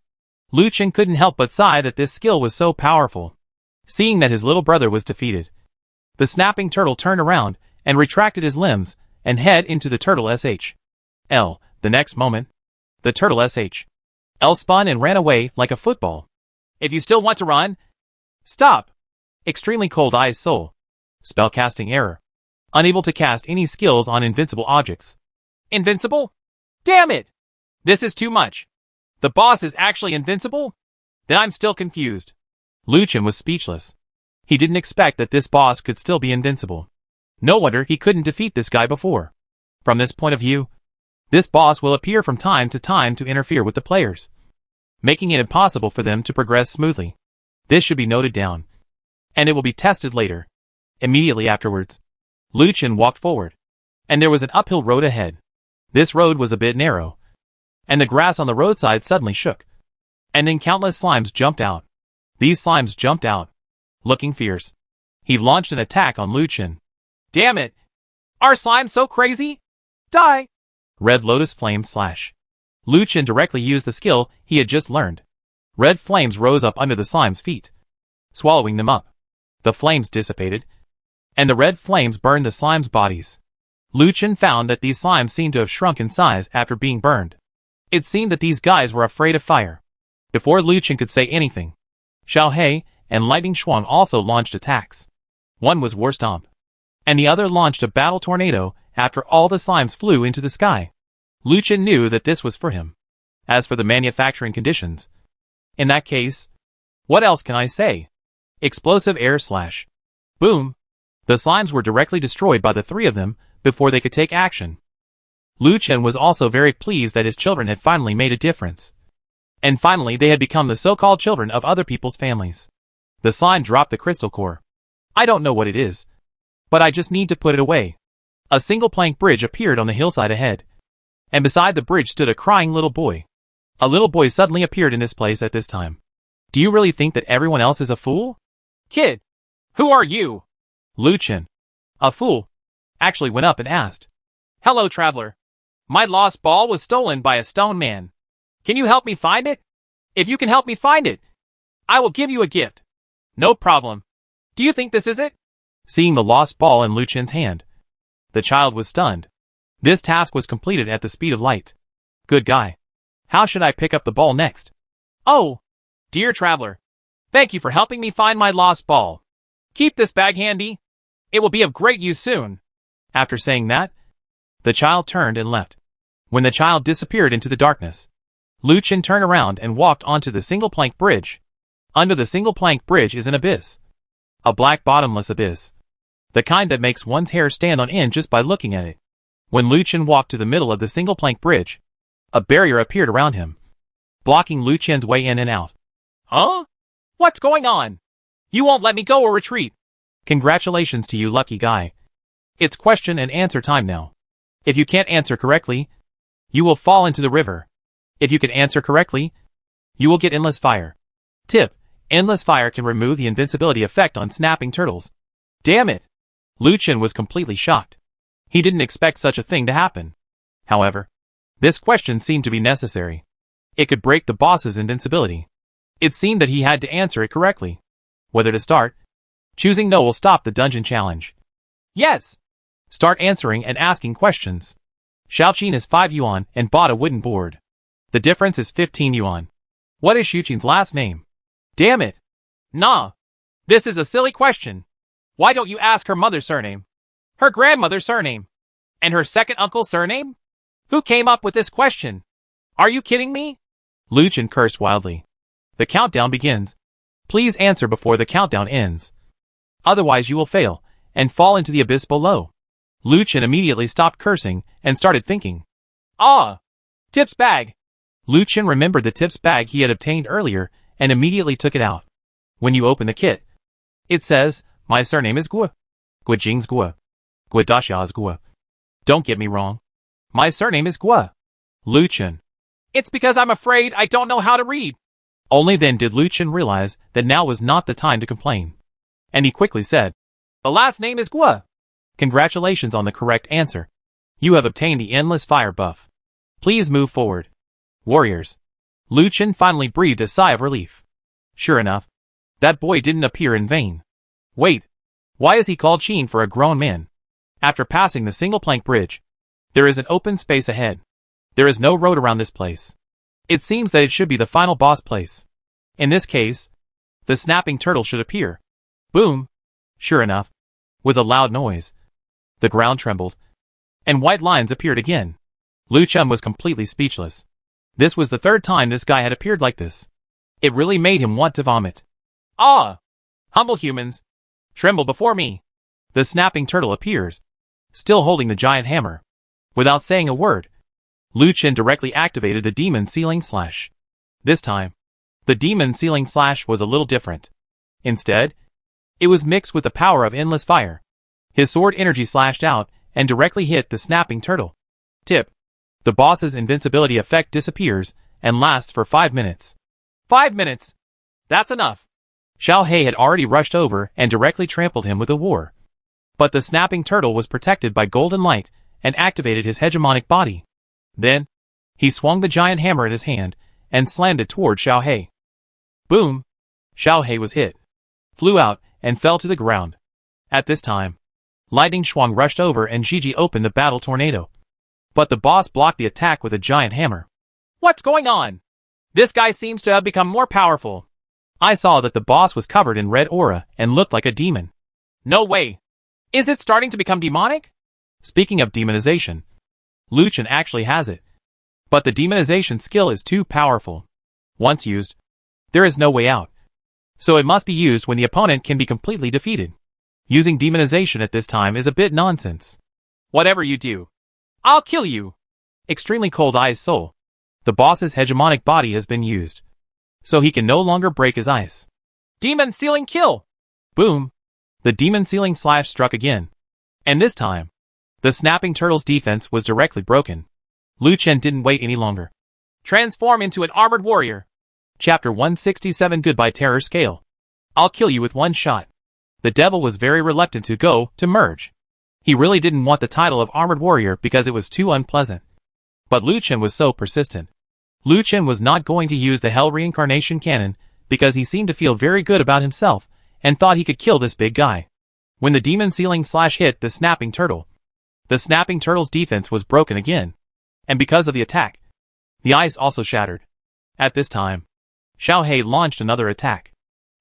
Liu Chen couldn't help but sigh that this skill was so powerful. Seeing that his little brother was defeated, the snapping turtle turned around and retracted his limbs and head into the turtle SHL. The next moment, the turtle SHL spun and ran away like a football. If you still want to run, stop. Extremely cold eyes soul. Spellcasting error. Unable to cast any skills on invincible objects. Invincible? Damn it! This is too much. The boss is actually invincible? Then I'm still confused. Liu Chen was speechless. He didn't expect that this boss could still be invincible. No wonder he couldn't defeat this guy before. From this point of view, this boss will appear from time to time to interfere with the players, making it impossible for them to progress smoothly. This should be noted down, and it will be tested later. Immediately afterwards, Liu Chen walked forward, and there was an uphill road ahead. This road was a bit narrow, and the grass on the roadside suddenly shook, and then countless slimes jumped out. These slimes jumped out, looking fierce. He launched an attack on Liu Chen. Damn it! Are slimes so crazy? Die! Red Lotus Flame Slash. Liu Chen directly used the skill he had just learned. Red flames rose up under the slime's feet, swallowing them up. The flames dissipated, and the red flames burned the slime's bodies. Lu Chen found that these slimes seemed to have shrunk in size after being burned. It seemed that these guys were afraid of fire. Before Lu Chen could say anything, Xiao He and Lightning Shuang also launched attacks. One was War Stomp, and the other launched a battle tornado after all the slimes flew into the sky. Lu Chen knew that this was for him. As for the manufacturing conditions, in that case, what else can I say? Explosive air slash. Boom! The slimes were directly destroyed by the three of them before they could take action. Lu Chen was also very pleased that his children had finally made a difference. And finally they had become the so-called children of other people's families. The slime dropped the crystal core. I don't know what it is, but I just need to put it away. A single plank bridge appeared on the hillside ahead, and beside the bridge stood a crying little boy. A little boy suddenly appeared in this place at this time. Do you really think that everyone else is a fool? Kid, who are you? Lu Chen, a fool, actually went up and asked. Hello, traveler. My lost ball was stolen by a stone man. Can you help me find it? If you can help me find it, I will give you a gift. No problem. Do you think this is it? Seeing the lost ball in Lu Chen's hand, the child was stunned. This task was completed at the speed of light. Good guy. How should I pick up the ball next? Oh, dear traveler, thank you for helping me find my lost ball. Keep this bag handy. It will be of great use soon. After saying that, the child turned and left. When the child disappeared into the darkness, Lu Chen turned around and walked onto the single plank bridge. Under the single plank bridge is an abyss. A black bottomless abyss. The kind that makes one's hair stand on end just by looking at it. When Lu Chen walked to the middle of the single plank bridge, a barrier appeared around him, blocking Lu Chen's way in and out. Huh? What's going on? You won't let me go or retreat. Congratulations to you, lucky guy. It's question and answer time now. If you can't answer correctly, you will fall into the river. If you can answer correctly, you will get endless fire. Tip: endless fire can remove the invincibility effect on snapping turtles. Damn it! Lu Chen was completely shocked. He didn't expect such a thing to happen. However, this question seemed to be necessary. It could break the boss's invincibility. It seemed that he had to answer it correctly. Whether to start? Choosing no will stop the dungeon challenge. Yes! Start answering and asking questions. Xiaoqin is 5 yuan and bought a wooden board. The difference is 15 yuan. What is Xiaoqin's last name? Damn it! Nah. This is a silly question. Why don't you ask her mother's surname? Her grandmother's surname? And her second uncle's surname? Who came up with this question? Are you kidding me? Lu Chen cursed wildly. The countdown begins. Please answer before the countdown ends. Otherwise you will fail and fall into the abyss below. Lu Chen immediately stopped cursing and started thinking. Ah! Tip's bag. Lu Chen remembered the Tip's bag he had obtained earlier and immediately took it out. When you open the kit, it says, my surname is Guo. Guojing's Guo. Guodashia's Guo. Don't get me wrong. My surname is Guo. Lu Chen. It's because I'm afraid I don't know how to read. Only then did Lu Chen realize that now was not the time to complain. And he quickly said, the last name is Guo. Congratulations on the correct answer. You have obtained the endless fire buff. Please move forward. Warriors. Lu Chen finally breathed a sigh of relief. Sure enough, that boy didn't appear in vain. Wait, why is he called Qin for a grown man? After passing the single plank bridge, there is an open space ahead. There is no road around this place. It seems that it should be the final boss place. In this case, the snapping turtle should appear. Boom! Sure enough, with a loud noise, the ground trembled, and white lines appeared again. Lu Chen was completely speechless. This was the third time this guy had appeared like this. It really made him want to vomit. Ah! Humble humans, tremble before me. The snapping turtle appears, still holding the giant hammer. Without saying a word, Lu Chen directly activated the demon sealing slash. This time, the demon sealing slash was a little different. Instead, it was mixed with the power of endless fire. His sword energy slashed out and directly hit the snapping turtle. Tip: the boss's invincibility effect disappears and lasts for 5 minutes. 5 minutes. That's enough. Xiao He had already rushed over and directly trampled him with a war. But the snapping turtle was protected by golden light and activated his hegemonic body. Then, he swung the giant hammer in his hand and slammed it toward Xiao He. Boom! Xiao Hei was hit, flew out, and fell to the ground. At this time, Lightning Shuang rushed over and Gigi opened the battle tornado. But the boss blocked the attack with a giant hammer. What's going on? This guy seems to have become more powerful. I saw that the boss was covered in red aura and looked like a demon. No way! Is it starting to become demonic? Speaking of demonization, Lu Chen actually has it. But the demonization skill is too powerful. Once used, there is no way out. So it must be used when the opponent can be completely defeated. Using demonization at this time is a bit nonsense. Whatever you do, I'll kill you! Extremely Cold Ice Soul. The boss's hegemonic body has been used, so he can no longer break his ice. Demon Sealing Kill! Boom! The Demon Sealing Slash struck again. And this time, the Snapping Turtle's defense was directly broken. Lu Chen didn't wait any longer. Transform into an armored warrior. Chapter 167 Goodbye Terror Scale. I'll kill you with one shot. The devil was very reluctant to merge. He really didn't want the title of armored warrior because it was too unpleasant. But Lu Chen was so persistent. Lu Chen was not going to use the Hell Reincarnation Cannon because he seemed to feel very good about himself and thought he could kill this big guy. When the Demon Sealing Slash hit the Snapping Turtle, the Snapping Turtle's defense was broken again. And because of the attack, the ice also shattered. At this time, Xiao Hei launched another attack.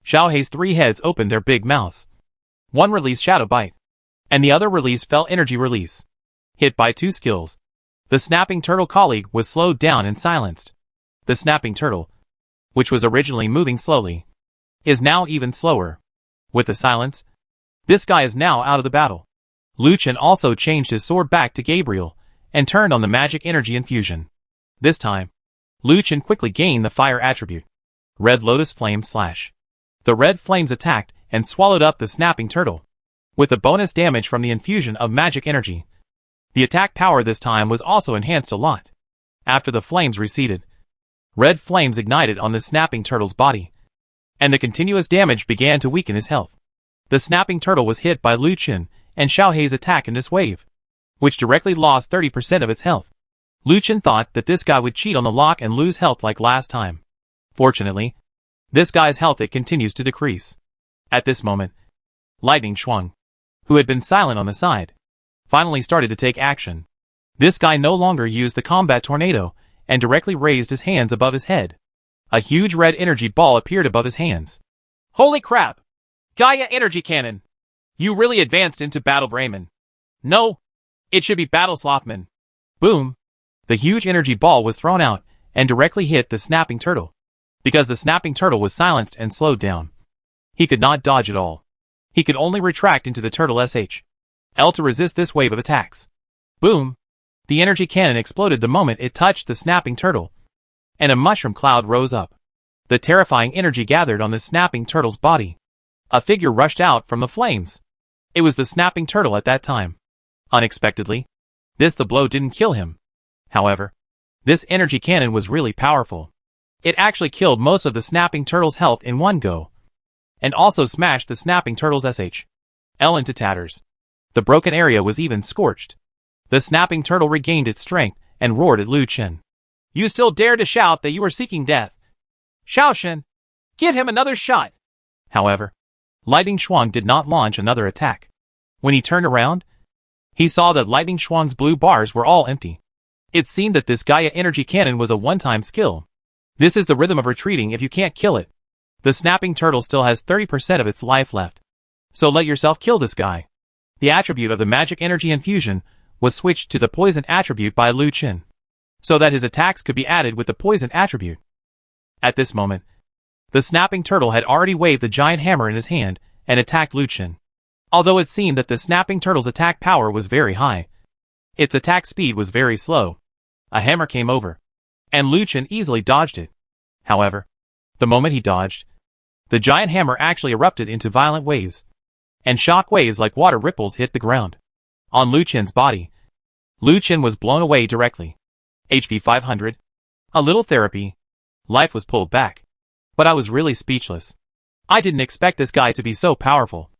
Xiao Hei's three heads opened their big mouths. One released Shadow Bite, and the other released Fell Energy Release. Hit by two skills, the Snapping Turtle colleague was slowed down and silenced. The Snapping Turtle, which was originally moving slowly, is now even slower. With the silence, this guy is now out of the battle. Lu Chen also changed his sword back to Gabriel and turned on the magic energy infusion. This time, Lu Chen quickly gained the fire attribute. Red Lotus Flame Slash. The red flames attacked and swallowed up the Snapping Turtle, with the bonus damage from the infusion of magic energy. The attack power this time was also enhanced a lot. After the flames receded, red flames ignited on the Snapping Turtle's body, and the continuous damage began to weaken his health. The Snapping Turtle was hit by Lu Chen and Xiao Hei's attack in this wave, which directly lost 30% of its health. Lu Chen thought that this guy would cheat on the lock and lose health like last time. Fortunately, this guy's health continues to decrease. At this moment, Lightning Shuang, who had been silent on the side, finally started to take action. This guy no longer used the combat tornado and directly raised his hands above his head. A huge red energy ball appeared above his hands. Holy crap! Gaia Energy Cannon! You really advanced into Battle Brayman. No, it should be Battle Slothman. Boom! The huge energy ball was thrown out and directly hit the Snapping Turtle. Because the Snapping Turtle was silenced and slowed down, he could not dodge at all. He could only retract into the Turtle SH.L to resist this wave of attacks. Boom! The energy cannon exploded the moment it touched the Snapping Turtle, and a mushroom cloud rose up. The terrifying energy gathered on the Snapping Turtle's body. A figure rushed out from the flames. It was the Snapping Turtle at that time. Unexpectedly, the blow didn't kill him. However, this energy cannon was really powerful. It actually killed most of the Snapping Turtle's health in one go, and also smashed the Snapping Turtle's SH.L into tatters. The broken area was even scorched. The Snapping Turtle regained its strength and roared at Lu Chen. You still dare to shout that you are seeking death? Xiao Shen, give him another shot! However, Lightning Shuang did not launch another attack. When he turned around, he saw that Lightning Shuang's blue bars were all empty. It seemed that this Gaia Energy Cannon was a one-time skill. This is the rhythm of retreating if you can't kill it. The Snapping Turtle still has 30% of its life left. So let yourself kill this guy. The attribute of the magic energy infusion was switched to the poison attribute by Lu Chen, so that his attacks could be added with the poison attribute. At this moment, the Snapping Turtle had already waved the giant hammer in his hand and attacked Lu Chen. Although it seemed that the Snapping Turtle's attack power was very high, its attack speed was very slow. A hammer came over, and Lu Chen easily dodged it. However, the moment he dodged, the giant hammer actually erupted into violent waves, and shock waves like water ripples hit the ground. On Lu Chen's body, Lu Chen was blown away directly. HP 500. A little therapy. Life was pulled back. But I was really speechless. I didn't expect this guy to be so powerful.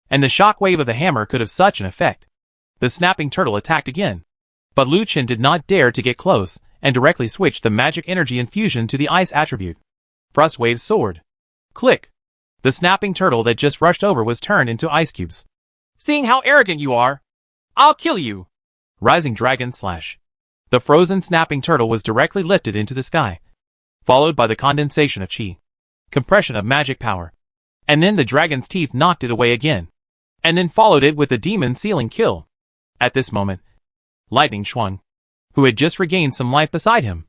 And the shock wave of the hammer could have such an effect. The Snapping Turtle attacked again. But Lu Chen did not dare to get close and directly switched the magic energy infusion to the ice attribute. Frost Wave Sword. Click. The snapping turtle that just rushed over was turned into ice cubes. Seeing how arrogant you are, I'll kill you. Rising dragon slash. The frozen snapping turtle was directly lifted into the sky, followed by the condensation of chi, compression of magic power. And then the dragon's teeth knocked it away again, and then followed it with the demon sealing kill. At this moment, Lightning Shuang, who had just regained some life beside him,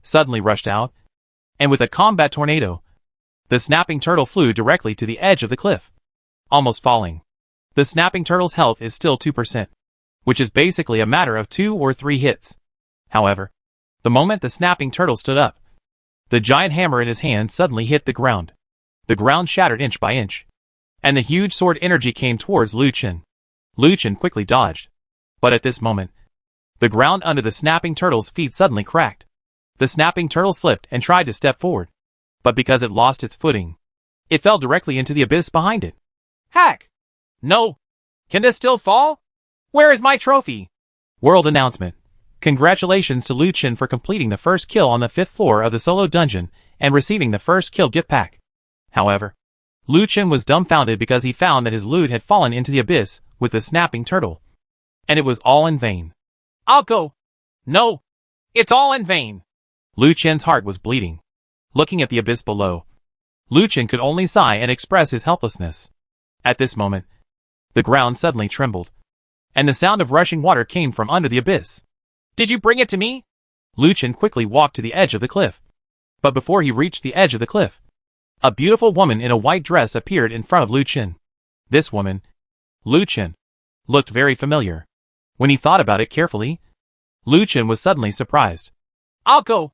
suddenly rushed out, and with a combat tornado, the snapping turtle flew directly to the edge of the cliff, almost falling. The snapping turtle's health is still 2%, which is basically a matter of 2 or 3 hits. However, the moment the snapping turtle stood up, the giant hammer in his hand suddenly hit the ground. The ground shattered inch by inch, and the huge sword energy came towards Lu Chen. Lu Chen quickly dodged, but at this moment, the ground under the snapping turtle's feet suddenly cracked. The snapping turtle slipped and tried to step forward, but because it lost its footing, it fell directly into the abyss behind it. Hack! No! Can this still fall? Where is my trophy? World announcement. Congratulations to Lu Chen for completing the first kill on the 5th floor of the solo dungeon and receiving the first kill gift pack. However, Lu Chen was dumbfounded because he found that his loot had fallen into the abyss with the snapping turtle, and it was all in vain. I'll go. No, it's all in vain. Lu Chen's heart was bleeding. Looking at the abyss below, Lu Chen could only sigh and express his helplessness. At this moment, the ground suddenly trembled, and the sound of rushing water came from under the abyss. Did you bring it to me? Lu Chen quickly walked to the edge of the cliff. But before he reached the edge of the cliff, a beautiful woman in a white dress appeared in front of Lu Chen. This woman, Lu Chen, looked very familiar. When he thought about it carefully, Lu Chen was suddenly surprised. I'll go.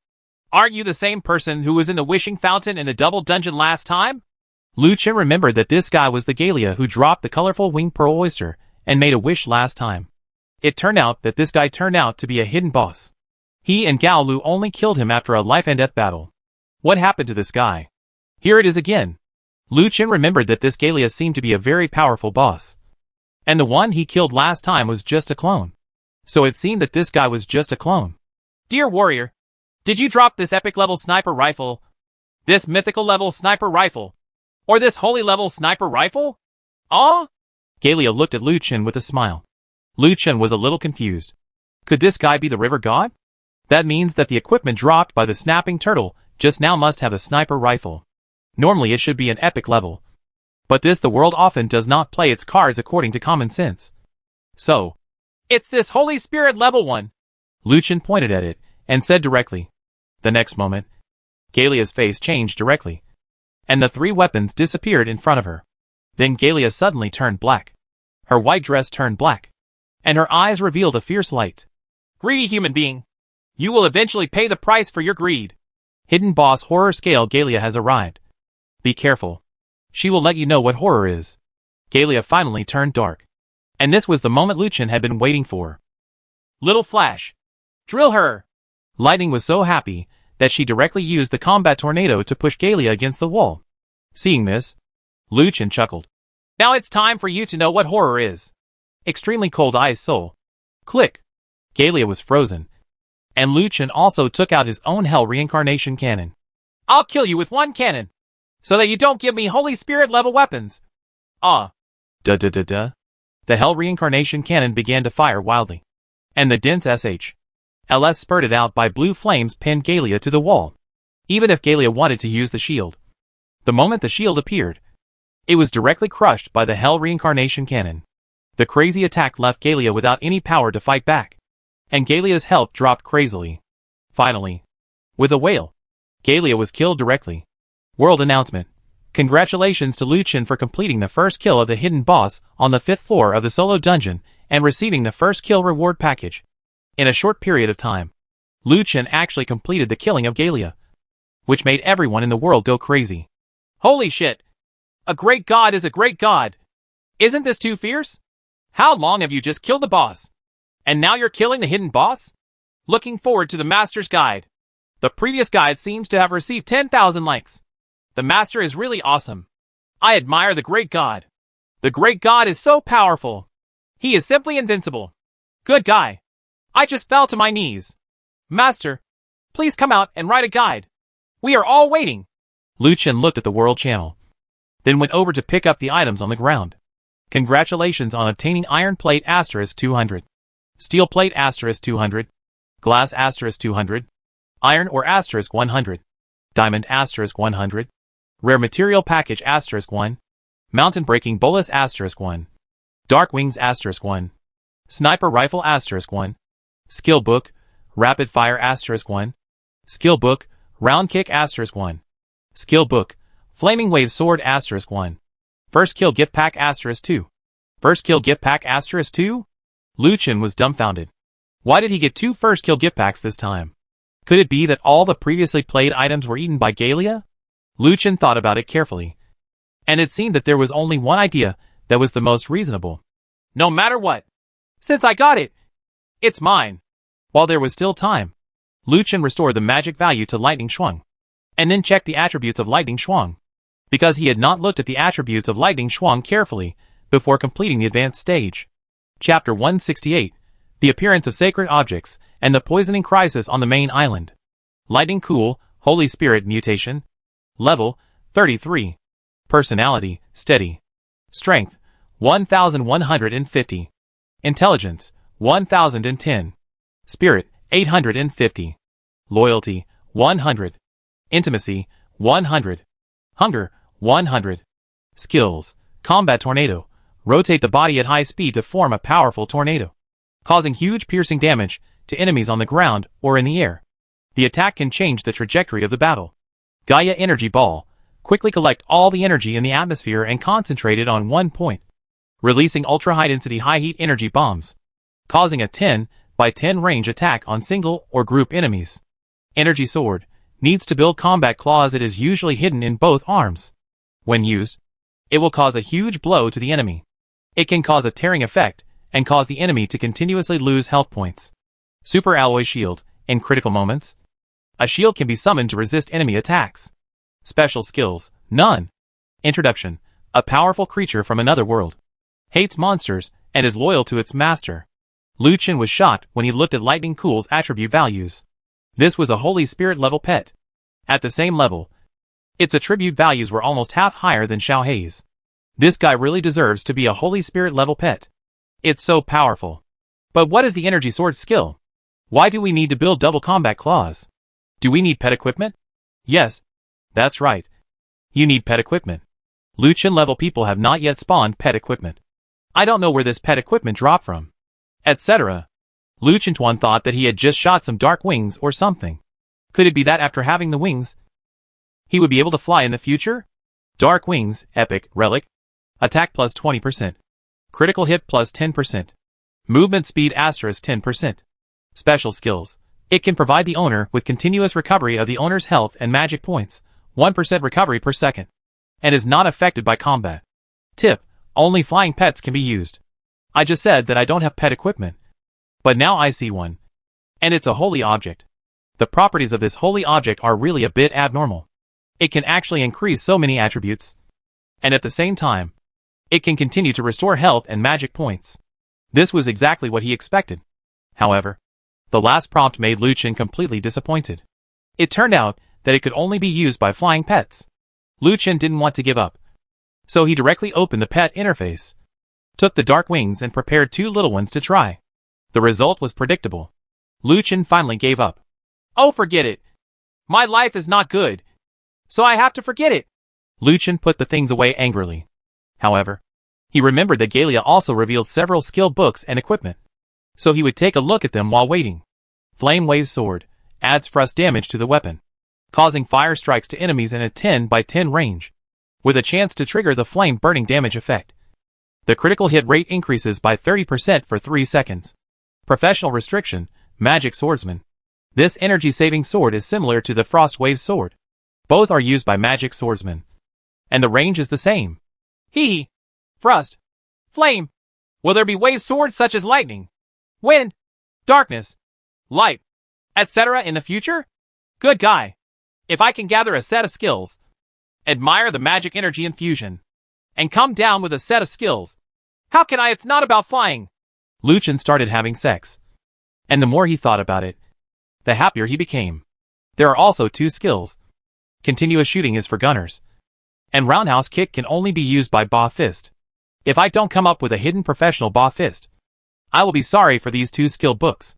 Aren't you the same person who was in the wishing fountain in the double dungeon last time? Lu Chen remembered that this guy was the Galia who dropped the colorful winged pearl oyster and made a wish last time. It turned out that this guy turned out to be a hidden boss. He and Gao Lu only killed him after a life and death battle. What happened to this guy? Here it is again. Lu Chen remembered that this Galia seemed to be a very powerful boss, and the one he killed last time was just a clone. So it seemed that this guy was just a clone. Dear warrior, did you drop this epic level sniper rifle? This mythical level sniper rifle? Or this holy level sniper rifle? Oh? Galia looked at Lu Chen with a smile. Lu Chen was a little confused. Could this guy be the river god? That means that the equipment dropped by the snapping turtle just now must have a sniper rifle. Normally it should be an epic level. But the world often does not play its cards according to common sense. So, it's this Holy Spirit level 1. Lu Chen pointed at it and said directly. The next moment, Galia's face changed directly, and the 3 weapons disappeared in front of her. Then Galia suddenly turned black. Her white dress turned black, and her eyes revealed a fierce light. Greedy human being, you will eventually pay the price for your greed. Hidden boss horror scale Galia has arrived. Be careful. She will let you know what horror is. Galia finally turned dark. And this was the moment Lu Chen had been waiting for. Little Flash, drill her. Lightning was so happy that she directly used the combat tornado to push Galia against the wall. Seeing this, Lu Chen chuckled. Now it's time for you to know what horror is. Extremely cold ice soul. Click. Galia was frozen, and Lu Chen also took out his own hell reincarnation cannon. I'll kill you with 1 cannon, so that you don't give me Holy Spirit level weapons. The hell reincarnation cannon began to fire wildly, and the dense LS spurted out by blue flames pinned Galia to the wall. Even if Galia wanted to use the shield, the moment the shield appeared, it was directly crushed by the hell reincarnation cannon. The crazy attack left Galia without any power to fight back, and Galia's health dropped crazily. Finally, with a wail, Galia was killed directly. World announcement. Congratulations to Lu Chen for completing the first kill of the hidden boss on the 5th floor of the solo dungeon and receiving the first kill reward package. In a short period of time, Lu Chen actually completed the killing of Galia, which made everyone in the world go crazy. Holy shit! A great god is a great god! Isn't this too fierce? How long have you just killed the boss? And now you're killing the hidden boss? Looking forward to the Master's Guide. The previous guide seems to have received 10,000 likes. The Master is really awesome. I admire the great god. The great god is so powerful. He is simply invincible. Good guy. I just fell to my knees. Master, please come out and write a guide. We are all waiting. Liu Chen looked at the world channel, then went over to pick up the items on the ground. Congratulations on obtaining iron plate asterisk 200. Steel plate asterisk 200. Glass asterisk 200. Iron ore asterisk 100. Diamond asterisk 100. Rare material package asterisk 1. Mountain breaking bolus asterisk 1. Dark wings asterisk 1. Sniper rifle asterisk 1. Skill book, rapid fire asterisk 1. Skill book, round kick asterisk 1. Skill book, flaming wave sword asterisk 1. First kill gift pack asterisk 2. First kill gift pack asterisk 2? Liu Chen was dumbfounded. Why did he get 2 first kill gift packs this time? Could it be that all the previously played items were eaten by Galia? Liu Chen thought about it carefully, and it seemed that there was only one idea that was the most reasonable. No matter what. Since I got it, it's mine. While there was still time, Liu Chen restored the magic value to Lightning Shuang, and then checked the attributes of Lightning Shuang, because he had not looked at the attributes of Lightning Shuang carefully before completing the advanced stage. Chapter 168, The Appearance of Sacred Objects and the Poisoning Crisis on the Main Island. Lightning Cool, Holy Spirit Mutation. Level, 33. Personality, Steady. Strength, 1150. Intelligence, 1010. Spirit, 850. Loyalty, 100. Intimacy, 100. Hunger, 100. Skills, Combat Tornado. Rotate the body at high speed to form a powerful tornado, causing huge piercing damage to enemies on the ground or in the air. The attack can change the trajectory of the battle. Gaia Energy Ball. Quickly collect all the energy in the atmosphere and concentrate it on one point, releasing ultra-high-density high-heat energy bombs, causing a 10 by 10 range attack on single or group enemies. Energy Sword. Needs to build combat claws. It is usually hidden in both arms. When used, it will cause a huge blow to the enemy. It can cause a tearing effect and cause the enemy to continuously lose health points. Super Alloy Shield. In critical moments, a shield can be summoned to resist enemy attacks. Special skills, none. Introduction. A powerful creature from another world. Hates monsters and is loyal to its master. Liu Chen was shocked when he looked at Lightning Cool's attribute values. This was a Holy Spirit level pet. At the same level, its attribute values were almost half higher than Xiao Hei's. This guy really deserves to be a Holy Spirit level pet. It's so powerful. But what is the Energy Sword skill? Why do we need to build double combat claws? Do we need pet equipment? Yes, that's right. You need pet equipment. Liu Chen level people have not yet spawned pet equipment. I don't know where this pet equipment dropped from, etc. Liu Chentuan thought that he had just shot some dark wings or something. Could it be that after having the wings, he would be able to fly in the future? Dark wings, epic, relic. Attack plus 20%. Critical hit plus 10%. Movement speed asterisk 10%. Special skills. It can provide the owner with continuous recovery of the owner's health and magic points, 1% recovery per second, and is not affected by combat. Tip: only flying pets can be used. I just said that I don't have pet equipment, but now I see one, and it's a holy object. The properties of this holy object are really a bit abnormal. It can actually increase so many attributes, and at the same time, it can continue to restore health and magic points. This was exactly what he expected. However, the last prompt made Liu Chen completely disappointed. It turned out that it could only be used by flying pets. Liu Chen didn't want to give up, so he directly opened the pet interface, took the dark wings and prepared 2 little ones to try. The result was predictable. Liu Chen finally gave up. Oh, forget it. My life is not good, so I have to forget it. Liu Chen put the things away angrily. However, he remembered that Galia also revealed several skill books and equipment, so he would take a look at them while waiting. Flame Wave Sword. Adds thrust damage to the weapon, causing fire strikes to enemies in a 10 by 10 range, with a chance to trigger the flame burning damage effect. The critical hit rate increases by 30% for 3 seconds. Professional restriction. Magic Swordsman. This energy-saving sword is similar to the Frost Wave Sword. Both are used by magic swordsmen, and the range is the same. Hee. Frost. Flame. Will there be wave swords such as lightning, wind, darkness, light, etc. in the future? Good guy. If I can gather a set of skills, admire the magic energy infusion, and come down with a set of skills, how can I? It's not about flying. Liu Chen started having sex, and the more he thought about it, the happier he became. There are also 2 skills. Continuous shooting is for gunners. And roundhouse kick can only be used by Ba Fist. If I don't come up with a hidden professional Ba Fist, I will be sorry for these two skill books.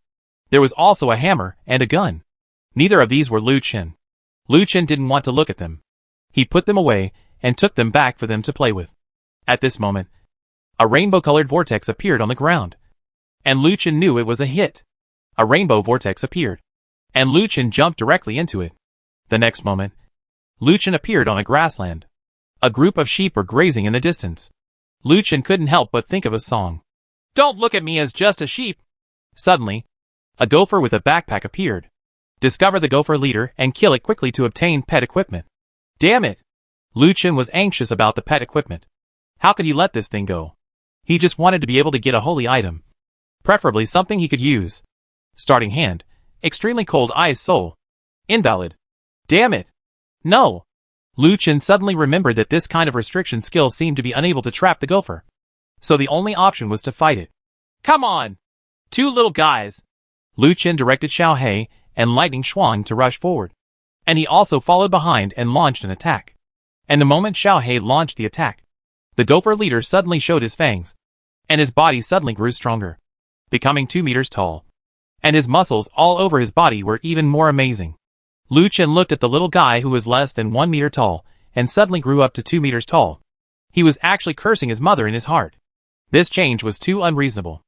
There was also a hammer and a gun. Neither of these were Lu Chen. Lu Chen didn't want to look at them. He put them away and took them back for them to play with. At this moment, a rainbow-colored vortex appeared on the ground. And Lu Chen knew it was a hit. A rainbow vortex appeared. And Lu Chen jumped directly into it. The next moment, Lu Chen appeared on a grassland. A group of sheep were grazing in the distance. Lu Chen couldn't help but think of a song. Don't look at me as just a sheep. Suddenly, a gopher with a backpack appeared. Discover the gopher leader and kill it quickly to obtain pet equipment. Damn it! Lu Chen was anxious about the pet equipment. How could he let this thing go? He just wanted to be able to get a holy item. Preferably something he could use. Starting hand. Extremely cold ice soul. Invalid. Damn it! No! Lu Chen suddenly remembered that this kind of restriction skill seemed to be unable to trap the gopher. So the only option was to fight it. Come on! Two little guys! Lu Chen directed Xiao He and Lightning Shuang to rush forward. And he also followed behind and launched an attack. And the moment Xiao He launched the attack, the gopher leader suddenly showed his fangs. And his body suddenly grew stronger, becoming 2 meters tall. And his muscles all over his body were even more amazing. Lu Chen looked at the little guy who was less than 1 meter tall, and suddenly grew up to 2 meters tall. He was actually cursing his mother in his heart. This change was too unreasonable.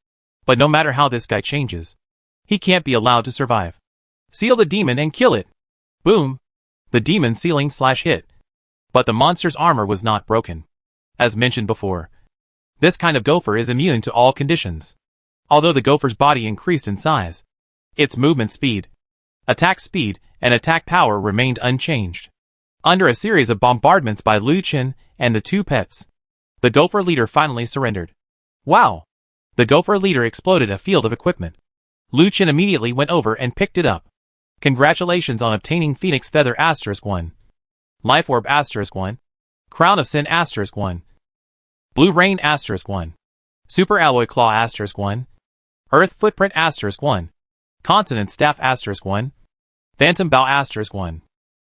But no matter how this guy changes, he can't be allowed to survive. Seal the demon and kill it. Boom. The demon sealing/hit. But the monster's armor was not broken. As mentioned before, this kind of gopher is immune to all conditions. Although the gopher's body increased in size, its movement speed, attack speed, and attack power remained unchanged. Under a series of bombardments by Lu Chen and the two pets, the gopher leader finally surrendered. Wow! The gopher leader exploded a field of equipment. Lu Chen immediately went over and picked it up. Congratulations on obtaining Phoenix Feather *1, Life Orb *1, Crown of Sin *1, Blue Rain *1, Super Alloy Claw *1, Earth Footprint *1, Continent Staff *1, Phantom Bow *1,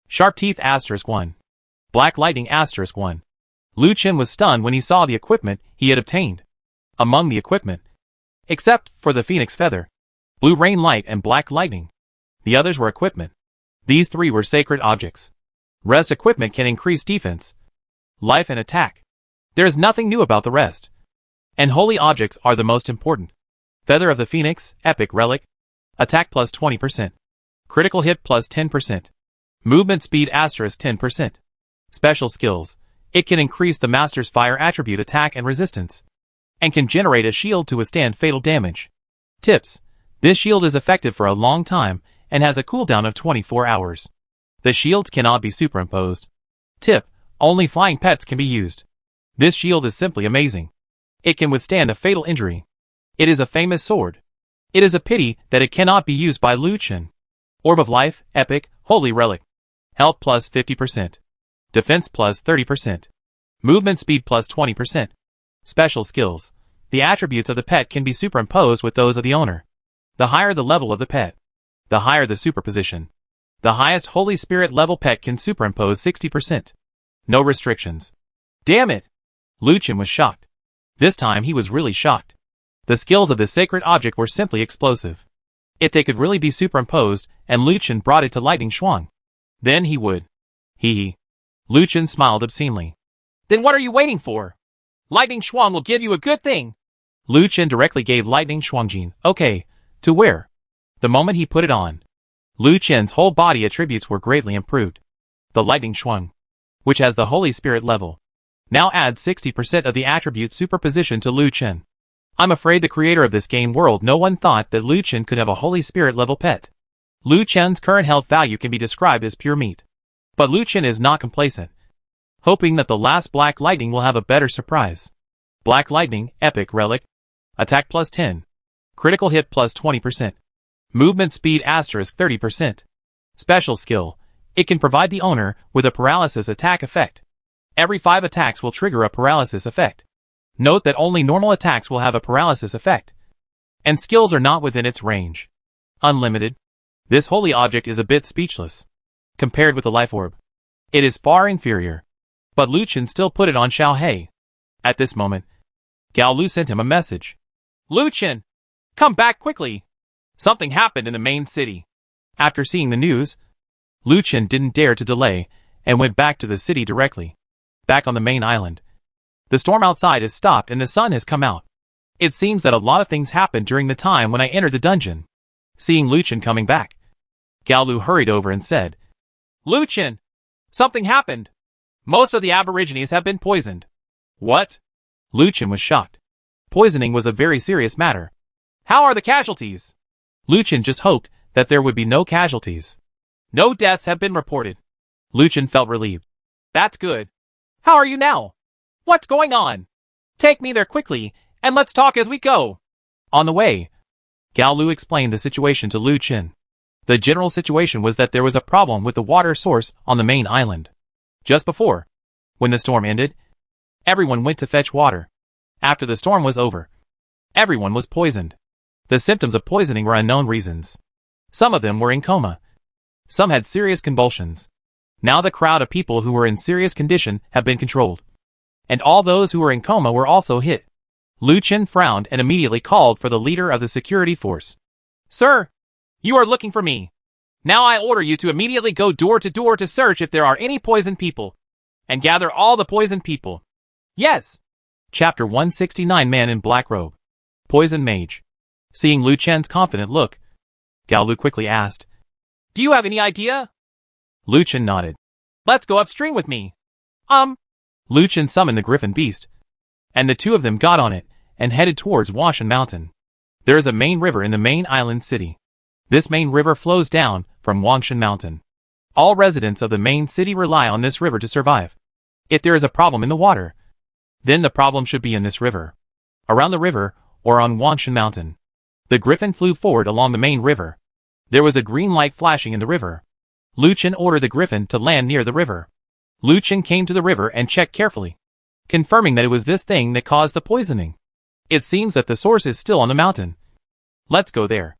Sharp Teeth *1, Black Lightning *1. Lu Chen was stunned when he saw the equipment he had obtained. Among the equipment, except for the Phoenix Feather, Blue Rain Light and Black Lightning, the others were equipment. These three were sacred objects. Rest equipment can increase defense, life and attack. There is nothing new about the rest. And holy objects are the most important. Feather of the Phoenix, Epic Relic, attack plus 20%. Critical hit plus 10%. Movement speed *10%. Special skills. It can increase the master's fire attribute attack and resistance, and can generate a shield to withstand fatal damage. Tips. This shield is effective for a long time and has a cooldown of 24 hours. The shields cannot be superimposed. Tip. Only flying pets can be used. This shield is simply amazing. It can withstand a fatal injury. It is a famous sword. It is a pity that it cannot be used by Lu Chen. Orb of Life, Epic, Holy Relic. Health plus 50%. Defense plus 30%. Movement speed plus 20%. Special skills. The attributes of the pet can be superimposed with those of the owner. The higher the level of the pet, the higher the superposition. The highest Holy Spirit level pet can superimpose 60%. No restrictions. Damn it! Lu Chen was shocked. This time he was really shocked. The skills of this sacred object were simply explosive. If they could really be superimposed, and Lu Chen brought it to Lightning Shuang, then he would. Hee. Lu Chen smiled obscenely. Then what are you waiting for? Lightning Shuang will give you a good thing. Lu Chen directly gave Lightning Shuangjin, okay, to wear. The moment he put it on, Lu Chen's whole body attributes were greatly improved. The Lightning Shuang, which has the Holy Spirit level, now adds 60% of the attribute superposition to Lu Chen. I'm afraid the creator of this game world no one thought that Lu Chen could have a Holy Spirit level pet. Lu Chen's current health value can be described as pure meat. But Lu Chen is not complacent, hoping that the last Black Lightning will have a better surprise. Black Lightning, Epic Relic. Attack plus 10. Critical hit plus 20%. Movement speed *30%. Special skill. It can provide the owner with a paralysis attack effect. Every 5 attacks will trigger a paralysis effect. Note that only normal attacks will have a paralysis effect, and skills are not within its range. Unlimited. This holy object is a bit speechless. Compared with the Life Orb, It is far inferior. But Lu Chen still put it on Xiao He. At this moment, Gao Lu sent him a message. Lu Chen, come back quickly. Something happened in the main city. After seeing the news, Lu Chen didn't dare to delay and went back to the city directly. Back on the main island, the storm outside has stopped and the sun has come out. It seems that a lot of things happened during the time when I entered the dungeon. Seeing Lu Chen coming back, Gao Lu hurried over and said, Lu Chen, something happened. Most of the aborigines have been poisoned. What? Lu Chen was shocked. Poisoning was a very serious matter. How are the casualties? Lu Chen just hoped that there would be no casualties. No deaths have been reported. Lu Chen felt relieved. That's good. How are you now? What's going on? Take me there quickly, and let's talk as we go. On the way, Gao Lu explained the situation to Lu Chen. The general situation was that there was a problem with the water source on the main island. Just before, when the storm ended, everyone went to fetch water. After the storm was over, everyone was poisoned. The symptoms of poisoning were unknown reasons. Some of them were in coma. Some had serious convulsions. Now the crowd of people who were in serious condition have been controlled. And all those who were in coma were also hit. Lu Chen frowned and immediately called for the leader of the security force. Sir, you are looking for me. Now I order you to immediately go door to door to search if there are any poisoned people. And gather all the poisoned people. Yes. Chapter 169 Man in Black Robe. Poison Mage. Seeing Lu Chen's confident look, Gao Lu quickly asked, Do you have any idea? Lu Chen nodded. Let's go upstream with me. Lu Chen summoned the griffin beast, and the two of them got on it and headed towards Wanshan Mountain. There is a main river in the main island city. This main river flows down from Wanshan Mountain. All residents of the main city rely on this river to survive. If there is a problem in the water, then the problem should be in this river, around the river, or on Wanshan Mountain. The griffin flew forward along the main river. There was a green light flashing in the river. Lu Chen ordered the griffin to land near the river. Lu Chen came to the river and checked carefully, confirming that it was this thing that caused the poisoning. It seems that the source is still on the mountain. Let's go there.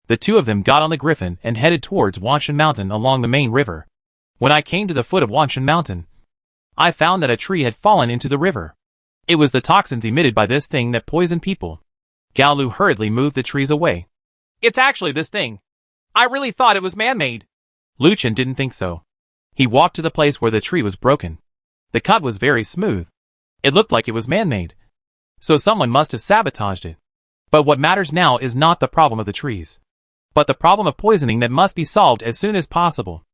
The two of them got on the griffin and headed towards Wanshan Mountain along the main river. When I came to the foot of Wanshan Mountain, I found that a tree had fallen into the river. It was the toxins emitted by this thing that poisoned people. Gao Lu hurriedly moved the trees away. It's actually this thing. I really thought it was man-made. Lu Chen didn't think so. He walked to the place where the tree was broken. The cut was very smooth. It looked like it was man-made. So someone must have sabotaged it. But what matters now is not the problem of the trees, but the problem of poisoning that must be solved as soon as possible.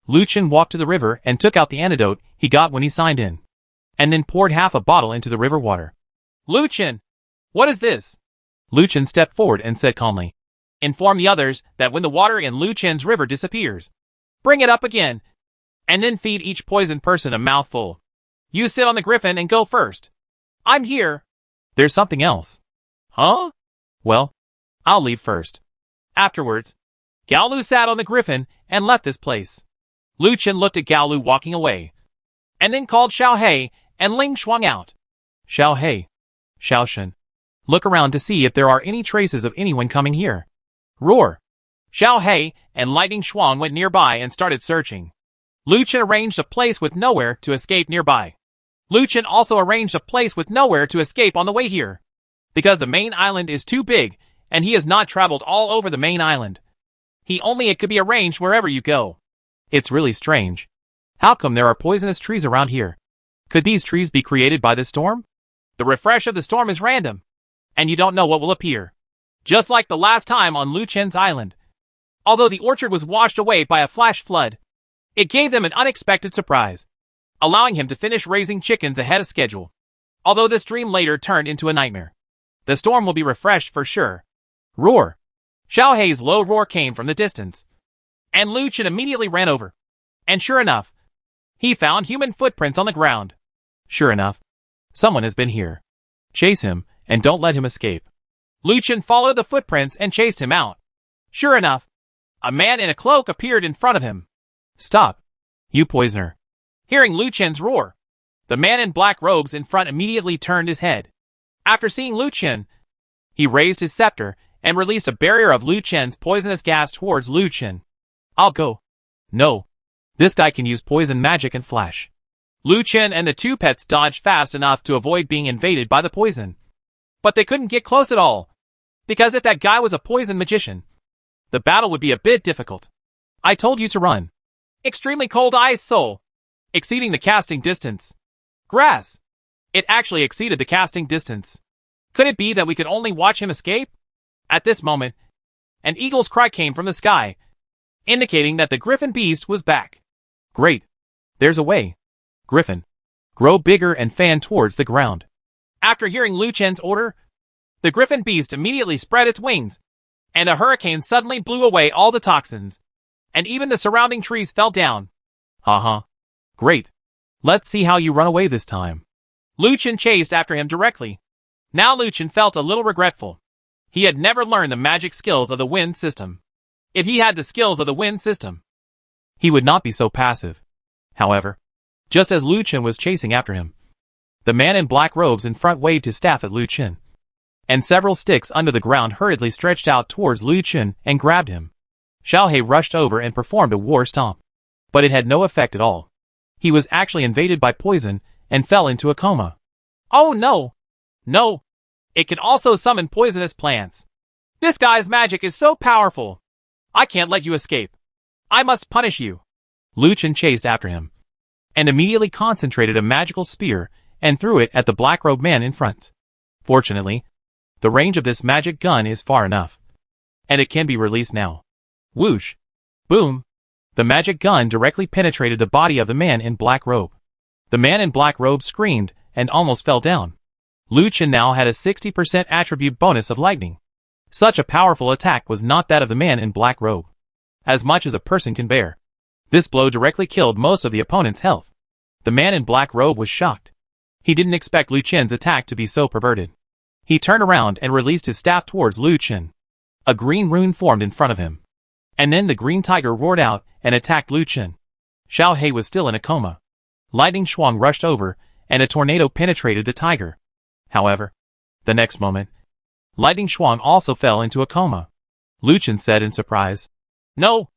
Lu Chen walked to the river and took out the antidote he got when he signed in, and then poured half a bottle into the river water. Lu Chen, what is this? Lu Chen stepped forward and said calmly, Inform the others that when the water in Lu Chen's river disappears, bring it up again, and then feed each poisoned person a mouthful. You sit on the griffin and go first. I'm here. There's something else. Huh? Well, I'll leave first. Afterwards, Gao Lu sat on the griffin and left this place. Lu Chen looked at Gao Lu walking away, and then called Xiao He and Ling Shuang out. Xiao He, Xiao Shen, look around to see if there are any traces of anyone coming here. Roar. Xiao He and Lightning Shuang went nearby and started searching. Lu Chen arranged a place with nowhere to escape nearby. Lu Chen also arranged a place with nowhere to escape on the way here, because the main island is too big and he has not traveled all over the main island. It could be arranged wherever you go. It's really strange. How come there are poisonous trees around here? Could these trees be created by the storm? The refresh of the storm is random, and you don't know what will appear. Just like the last time on Lu Chen's island. Although the orchard was washed away by a flash flood, it gave them an unexpected surprise, allowing him to finish raising chickens ahead of schedule. Although this dream later turned into a nightmare. The storm will be refreshed for sure. Roar. Xiao Hei's low roar came from the distance, and Lu Chen immediately ran over. And sure enough, he found human footprints on the ground. Sure enough, someone has been here. Chase him, and don't let him escape. Lu Chen followed the footprints and chased him out. Sure enough, a man in a cloak appeared in front of him. Stop, you poisoner. Hearing Lu Chen's roar, the man in black robes in front immediately turned his head. After seeing Lu Chen, he raised his scepter and released a barrier of Lu Chen's poisonous gas towards Lu Chen. I'll go. No. This guy can use poison magic and flash. Lu Chen and the two pets dodged fast enough to avoid being invaded by the poison. But they couldn't get close at all, because if that guy was a poison magician, the battle would be a bit difficult. I told you to run. Extremely cold ice soul. Exceeding the casting distance. Grass. It actually exceeded the casting distance. Could it be that we could only watch him escape? At this moment, an eagle's cry came from the sky, indicating that the griffin beast was back. Great. There's a way. Griffin, grow bigger and fan towards the ground. After hearing Lu Chen's order, the griffin beast immediately spread its wings, and a hurricane suddenly blew away all the toxins, and even the surrounding trees fell down. Uh-huh. Great. Let's see how you run away this time. Lu Chen chased after him directly. Now Lu Chen felt a little regretful. He had never learned the magic skills of the wind system. If he had the skills of the wind system, he would not be so passive. However, just as Lu Chen was chasing after him, the man in black robes in front waved his staff at Lu Chen, and several sticks under the ground hurriedly stretched out towards Lu Chen and grabbed him. Xiao He rushed over and performed a war stomp, but it had no effect at all. He was actually invaded by poison and fell into a coma. Oh no! No! It can also summon poisonous plants. This guy's magic is so powerful. I can't let you escape. I must punish you. Lu Chen chased after him, and immediately concentrated a magical spear and threw it at the black-robed man in front. Fortunately, the range of this magic gun is far enough, and it can be released now. Whoosh! Boom! The magic gun directly penetrated the body of the man in black robe. The man in black robe screamed and almost fell down. Lu Chen now had a 60% attribute bonus of lightning. Such a powerful attack was not that of the man in black robe, as much as a person can bear. This blow directly killed most of the opponent's health. The man in black robe was shocked. He didn't expect Lu Chen's attack to be so perverted. He turned around and released his staff towards Lu Chen. A green rune formed in front of him, and then the green tiger roared out and attacked Lu Chen. Xiao He was still in a coma. Lightning Shuang rushed over, and a tornado penetrated the tiger. However, the next moment, Lightning Shuang also fell into a coma. Lu Chen said in surprise, "No!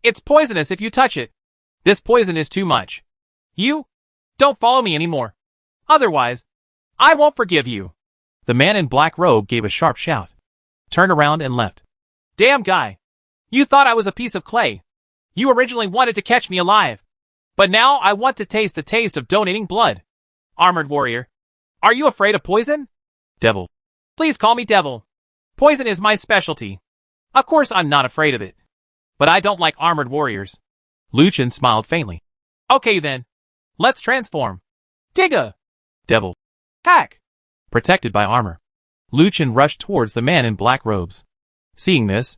It's poisonous if you touch it. This poison is too much. You don't follow me anymore. Otherwise, I won't forgive you." The man in black robe gave a sharp shout, turned around and left. "Damn guy! You thought I was a piece of clay. You originally wanted to catch me alive. But now I want to taste the taste of donating blood. Armored warrior, are you afraid of poison?" "Devil." "Please call me Devil. Poison is my specialty. Of course I'm not afraid of it. But I don't like armored warriors." Lu Chen smiled faintly. "Okay then. Let's transform. Digga!" "Devil." "Hack!" Protected by armor, Lu Chen rushed towards the man in black robes. Seeing this,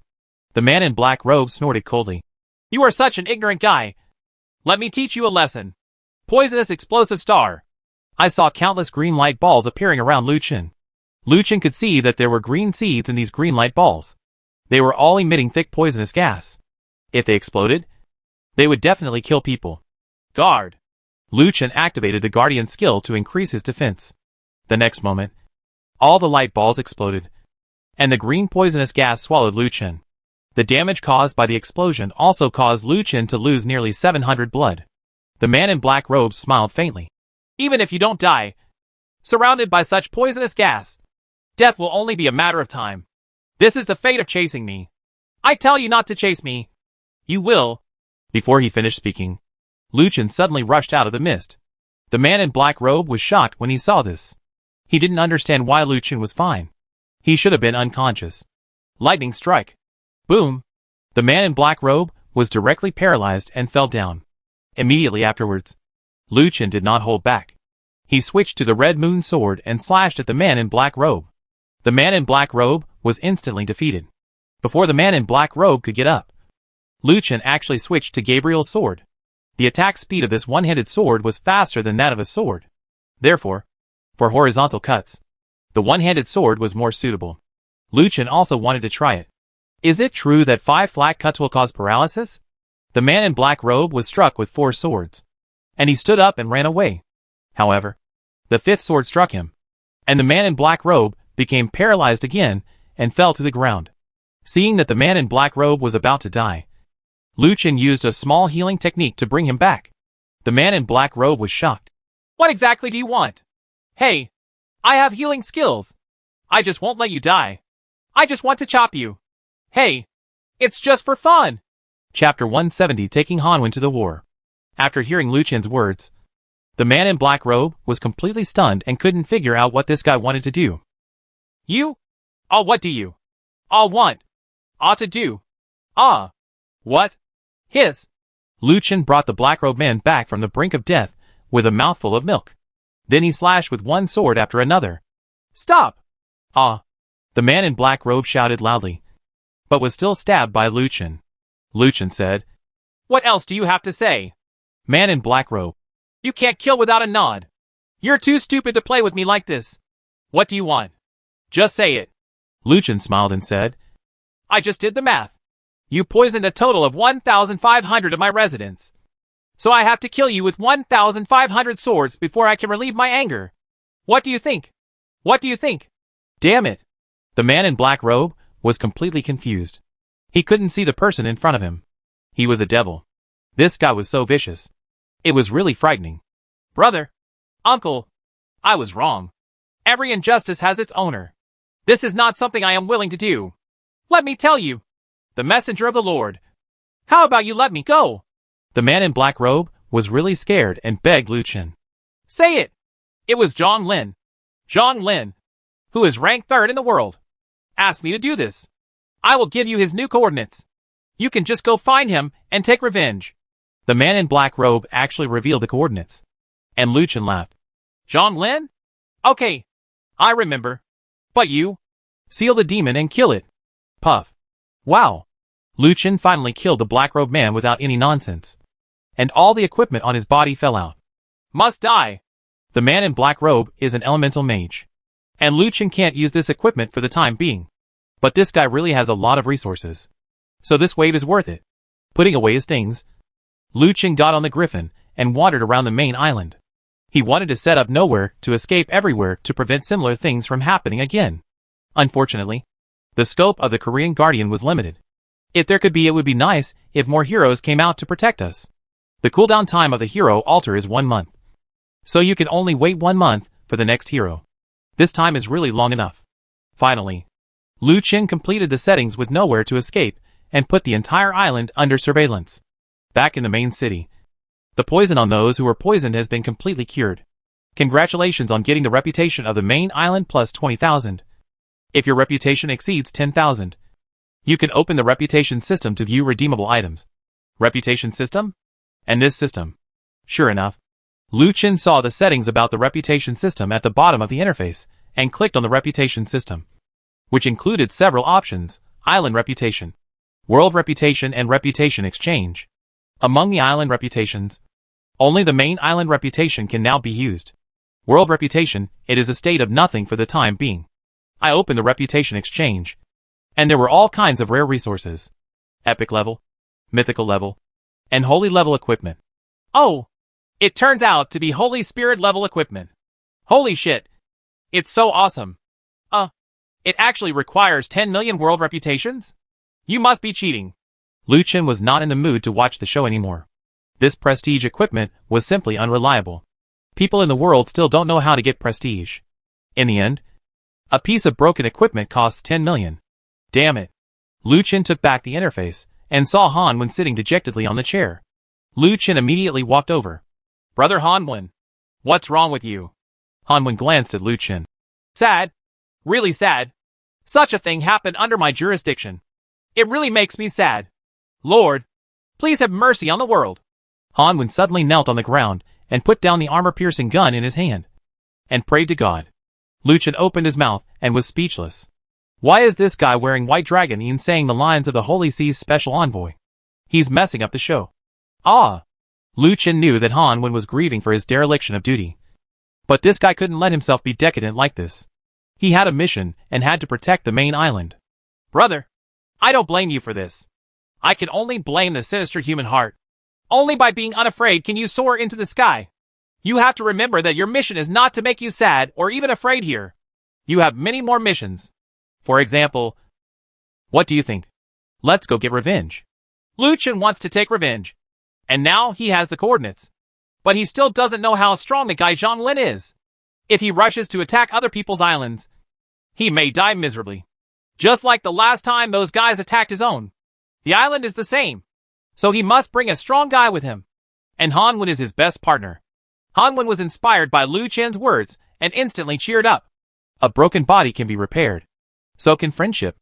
the man in black robes snorted coldly. "You are such an ignorant guy. Let me teach you a lesson. Poisonous explosive star." I saw countless green light balls appearing around Lu Chen. Lu Chen could see that there were green seeds in these green light balls. They were all emitting thick poisonous gas. If they exploded, they would definitely kill people. Guard. Lu Chen activated the Guardian skill to increase his defense. The next moment, all the light balls exploded, and the green poisonous gas swallowed Lu Chen. The damage caused by the explosion also caused Lu Chen to lose nearly 700 blood. The man in black robes smiled faintly. "Even if you don't die, surrounded by such poisonous gas, death will only be a matter of time. This is the fate of chasing me. I tell you not to chase me. You will." Before he finished speaking, Lu Chen suddenly rushed out of the mist. The man in black robe was shocked when he saw this. He didn't understand why Lu Chen was fine. He should have been unconscious. Lightning strike. Boom! The man in black robe was directly paralyzed and fell down. Immediately afterwards, Lu Chen did not hold back. He switched to the red moon sword and slashed at the man in black robe. The man in black robe was instantly defeated. Before the man in black robe could get up, Lu Chen actually switched to Gabriel's sword. The attack speed of this one-handed sword was faster than that of a sword. Therefore, for horizontal cuts, the one-handed sword was more suitable. Lu Chen also wanted to try it. Is it true that 5 flat cuts will cause paralysis? The man in black robe was struck with 4 swords, and he stood up and ran away. However, the 5th sword struck him, and the man in black robe became paralyzed again and fell to the ground. Seeing that the man in black robe was about to die, Lu Chen used a small healing technique to bring him back. The man in black robe was shocked. What exactly do you want? Hey, I have healing skills. I just won't let you die. I just want to chop you. Hey, it's just for fun. Chapter 170, Taking Hanwen to the War. After hearing Lu Chen's words, the man in black robe was completely stunned and couldn't figure out what this guy wanted to do. You? What do you? Want? Ought to do? What? Hiss. Lu Chen brought the black robe man back from the brink of death with a mouthful of milk. Then he slashed with one sword after another. Stop! The man in black robe shouted loudly, but was still stabbed by Lu Chen. Lu Chen said, What else do you have to say? Man in black robe. You can't kill without a nod. You're too stupid to play with me like this. What do you want? Just say it. Lu Chen smiled and said, I just did the math. You poisoned a total of 1,500 of my residents. So I have to kill you with 1,500 swords before I can relieve my anger. What do you think? What do you think? Damn it. The man in black robe was completely confused. He couldn't see the person in front of him. He was a devil. This guy was so vicious. It was really frightening. Brother. Uncle. I was wrong. Every injustice has its owner. This is not something I am willing to do. Let me tell you. The messenger of the Lord. How about you let me go? The man in black robe was really scared and begged Lu Chen. Say it. It was Zhang Lin. Zhang Lin, who is ranked 3rd in the world, asked me to do this. I will give you his new coordinates. You can just go find him and take revenge. The man in black robe actually revealed the coordinates. And Lu Chen laughed. Zhang Lin? Okay. I remember. But you? Seal the demon and kill it. Puff. Wow. Lu Chen finally killed the black robe man without any nonsense. And all the equipment on his body fell out. Must die. The man in black robe is an elemental mage. And Lu Chen can't use this equipment for the time being. But this guy really has a lot of resources. So this wave is worth it. Putting away his things, Lu Chen got on the griffin and wandered around the main island. He wanted to set up nowhere to escape everywhere to prevent similar things from happening again. Unfortunately, the scope of the Korean Guardian was limited. If there could be, it would be nice if more heroes came out to protect us. The cooldown time of the hero altar is 1 month. So you can only wait 1 month for the next hero. This time is really long enough. Finally, Lu Chen completed the settings with nowhere to escape and put the entire island under surveillance. Back in the main city, the poison on those who were poisoned has been completely cured. Congratulations on getting the reputation of the main island plus 20,000. If your reputation exceeds 10,000, you can open the reputation system to view redeemable items. Reputation system? And this system. Sure enough, Lu Chen saw the settings about the reputation system at the bottom of the interface and clicked on the reputation system, which included several options: island reputation, world reputation, and reputation exchange. Among the island reputations, only the main island reputation can now be used. World reputation, it is a state of nothing for the time being. I opened the reputation exchange, and there were all kinds of rare resources. Epic level, mythical level, and holy level equipment. Oh, it turns out to be Holy Spirit level equipment. Holy shit. It's so awesome. It actually requires 10 million world reputations? You must be cheating. Lu Chen was not in the mood to watch the show anymore. This prestige equipment was simply unreliable. People in the world still don't know how to get prestige. In the end, a piece of broken equipment costs 10 million. Damn it. Lu Chen took back the interface and saw Hanwen sitting dejectedly on the chair. Lu Chen immediately walked over. Brother Hanwen, what's wrong with you? Hanwen glanced at Lu Chen. Sad. Really sad. Such a thing happened under my jurisdiction. It really makes me sad. Lord, please have mercy on the world. Hanwen suddenly knelt on the ground and put down the armor-piercing gun in his hand and prayed to God. Lu Chen opened his mouth and was speechless. Why is this guy wearing white dragon and saying the lines of the Holy Sea's special envoy? He's messing up the show. Lu Chen knew that Hanwen was grieving for his dereliction of duty. But this guy couldn't let himself be decadent like this. He had a mission and had to protect the main island. Brother, I don't blame you for this. I can only blame the sinister human heart. Only by being unafraid can you soar into the sky. You have to remember that your mission is not to make you sad or even afraid here. You have many more missions. For example, what do you think? Let's go get revenge. Liu Chen wants to take revenge. And now he has the coordinates. But he still doesn't know how strong the guy Zhang Lin is. If he rushes to attack other people's islands, he may die miserably. Just like the last time those guys attacked his own. The island is the same. So he must bring a strong guy with him. And Han Wen is his best partner. Han Wen was inspired by Liu Chen's words and instantly cheered up. A broken body can be repaired. So can friendship.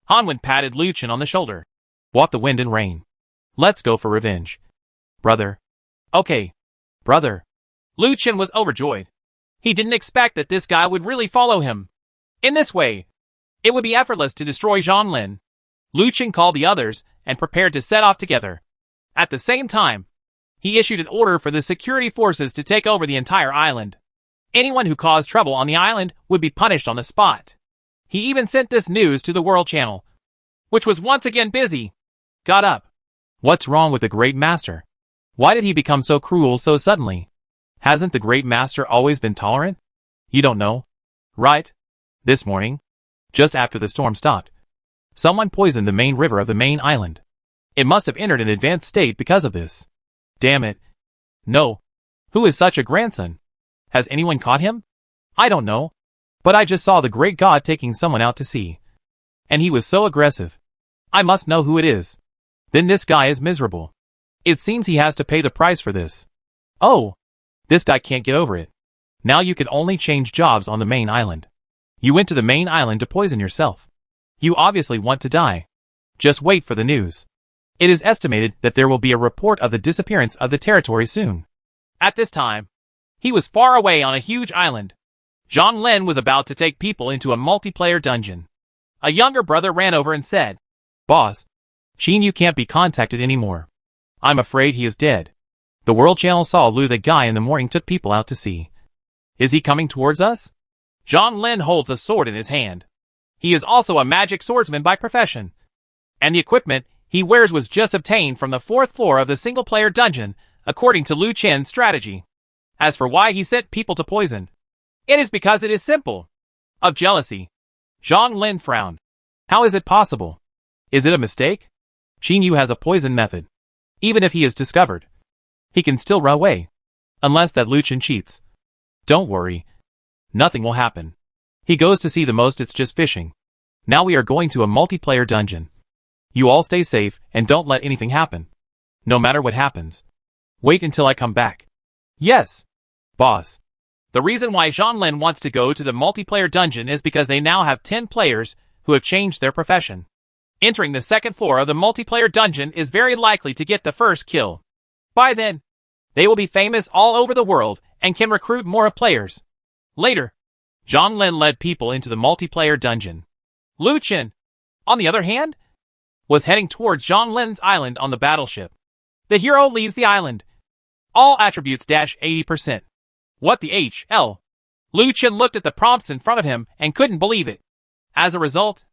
Han Wen patted Liu Chen on the shoulder. Walk the wind and rain. Let's go for revenge. Brother. Okay. Brother. Liu Chen was overjoyed. He didn't expect that this guy would really follow him. In this way, it would be effortless to destroy Zhang Lin. Liu Chen called the others and prepared to set off together. At the same time, he issued an order for the security forces to take over the entire island. Anyone who caused trouble on the island would be punished on the spot. He even sent this news to the World Channel, which was once again busy. Got up. What's wrong with the Great Master? Why did he become so cruel so suddenly? Hasn't the Great Master always been tolerant? You don't know, right? This morning, just after the storm stopped, someone poisoned the main river of the main island. It must have entered an advanced state because of this. Damn it. No. Who is such a grandson? Has anyone caught him? I don't know. But I just saw the great god taking someone out to sea. And he was so aggressive. I must know who it is. Then this guy is miserable. It seems he has to pay the price for this. Oh. This guy can't get over it. Now you can only change jobs on the main island. You went to the main island to poison yourself. You obviously want to die. Just wait for the news. It is estimated that there will be a report of the disappearance of the territory soon. At this time, he was far away on a huge island. Zhang Lin was about to take people into a multiplayer dungeon. A younger brother ran over and said, Boss, Xin Yu can't be contacted anymore. I'm afraid he is dead. The World Channel saw Lu the guy in the morning took people out to sea. Is he coming towards us? Zhang Lin holds a sword in his hand. He is also a magic swordsman by profession. And the equipment he wears was just obtained from the 4th floor of the single-player dungeon, according to Liu Chen's strategy. As for why he sent people to poison, it is because it is simple. Of jealousy. Zhang Lin frowned. How is it possible? Is it a mistake? Xin Yu has a poison method. Even if he is discovered, he can still run away. Unless that Liu Chen cheats. Don't worry. Nothing will happen. He goes to sea the most, it's just fishing. Now we are going to a multiplayer dungeon. You all stay safe and don't let anything happen. No matter what happens. Wait until I come back. Yes. Boss. The reason why Zhang Lin wants to go to the multiplayer dungeon is because they now have 10 players who have changed their profession. Entering the 2nd floor of the multiplayer dungeon is very likely to get the first kill. By then, they will be famous all over the world and can recruit more players. Later, Zhang Lin led people into the multiplayer dungeon. Liu Chen, on the other hand, was heading towards Zhang Lin's island on the battleship. The hero leaves the island. All attributes -80%. What the HL? Liu Chen looked at the prompts in front of him and couldn't believe it. As a result,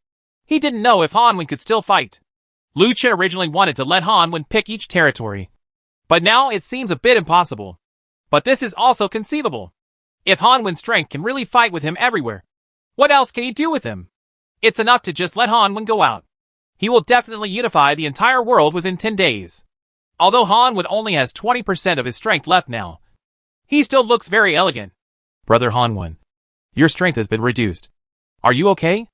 he didn't know if Han Wen could still fight. Liu Chen originally wanted to let Han Wen pick each territory. But now it seems a bit impossible. But this is also conceivable. If Han Wen's strength can really fight with him everywhere, what else can he do with him? It's enough to just let Han Wen go out. He will definitely unify the entire world within 10 days. Although Han Wen only has 20% of his strength left now, he still looks very elegant. Brother Han Wen, your strength has been reduced. Are you okay?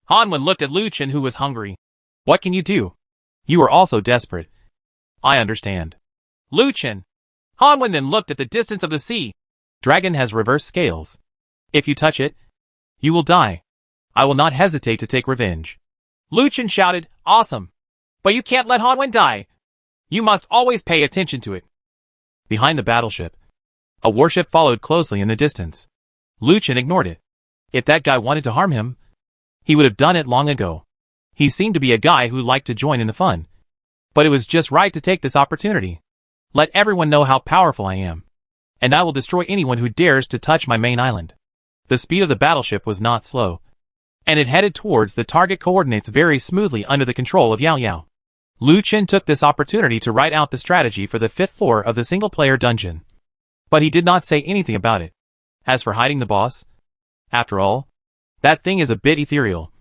Han Wen looked at Liu Chen, who was hungry. What can you do? You are also desperate. I understand. Liu Chen. Han Wen then looked at the distance of the sea. Dragon has reverse scales. If you touch it, you will die. I will not hesitate to take revenge. Liu Chen shouted, awesome. But you can't let Han Wen die. You must always pay attention to it. Behind the battleship, a warship followed closely in the distance. Liu Chen ignored it. If that guy wanted to harm him, he would have done it long ago. He seemed to be a guy who liked to join in the fun. But it was just right to take this opportunity. Let everyone know how powerful I am. And I will destroy anyone who dares to touch my main island. The speed of the battleship was not slow. And it headed towards the target coordinates very smoothly under the control of Yao Yao. Liu Chen took this opportunity to write out the strategy for the 5th floor of the single-player dungeon. But he did not say anything about it. As for hiding the boss, after all, that thing is a bit ethereal.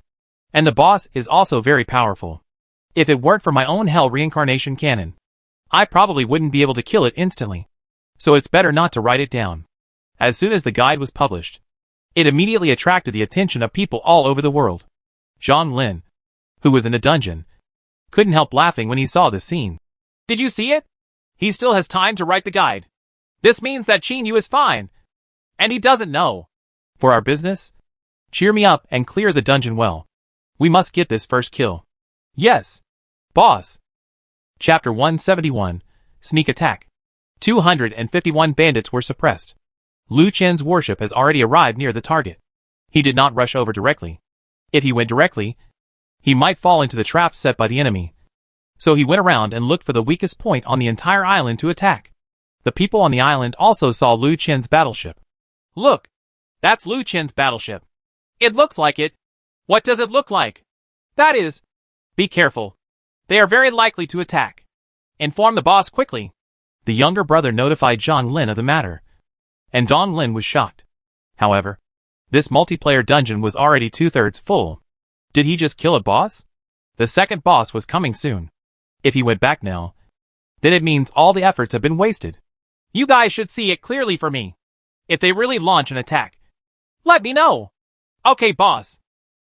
And the boss is also very powerful. If it weren't for my own hell reincarnation cannon, I probably wouldn't be able to kill it instantly. So it's better not to write it down. As soon as the guide was published, it immediately attracted the attention of people all over the world. Zhang Lin, who was in a dungeon, couldn't help laughing when he saw the scene. Did you see it? He still has time to write the guide. This means that Qin Yu is fine. And he doesn't know. For our business, cheer me up and clear the dungeon well. We must get this first kill. Yes, boss. Chapter 171, Sneak Attack. 251 bandits were suppressed. Lu Chen's warship has already arrived near the target. He did not rush over directly. If he went directly, he might fall into the trap set by the enemy. So he went around and looked for the weakest point on the entire island to attack. The people on the island also saw Lu Chen's battleship. Look, that's Lu Chen's battleship. It looks like it. What does it look like? That is, be careful. They are very likely to attack. Inform the boss quickly. The younger brother notified Zhang Lin of the matter, and Zhang Lin was shocked. However, this multiplayer dungeon was already 2/3 full. Did he just kill a boss? The second boss was coming soon. If he went back now, then it means all the efforts have been wasted. You guys should see it clearly for me. If they really launch an attack, let me know. Okay, boss.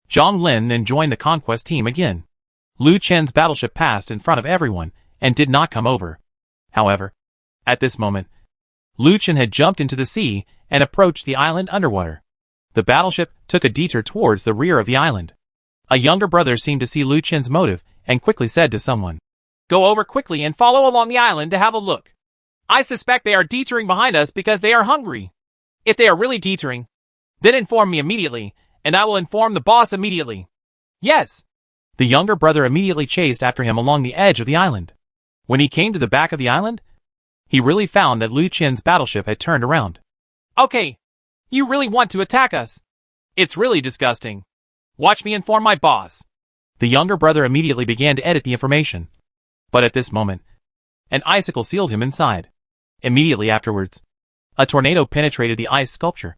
Zhang Lin then joined the conquest team again. Lu Chen's battleship passed in front of everyone and did not come over. However, at this moment, Lu Chen had jumped into the sea and approached the island underwater. The battleship took a detour towards the rear of the island. A younger brother seemed to see Lu Chen's motive and quickly said to someone, "Go over quickly and follow along the island to have a look. I suspect they are detouring behind us because they are hungry. If they are really detouring, then inform me immediately, and I will inform the boss immediately." Yes. The younger brother immediately chased after him along the edge of the island. When he came to the back of the island, he really found that Lu Chen's battleship had turned around. Okay, you really want to attack us. It's really disgusting. Watch me inform my boss. The younger brother immediately began to edit the information. But at this moment, an icicle sealed him inside. Immediately afterwards, a tornado penetrated the ice sculpture.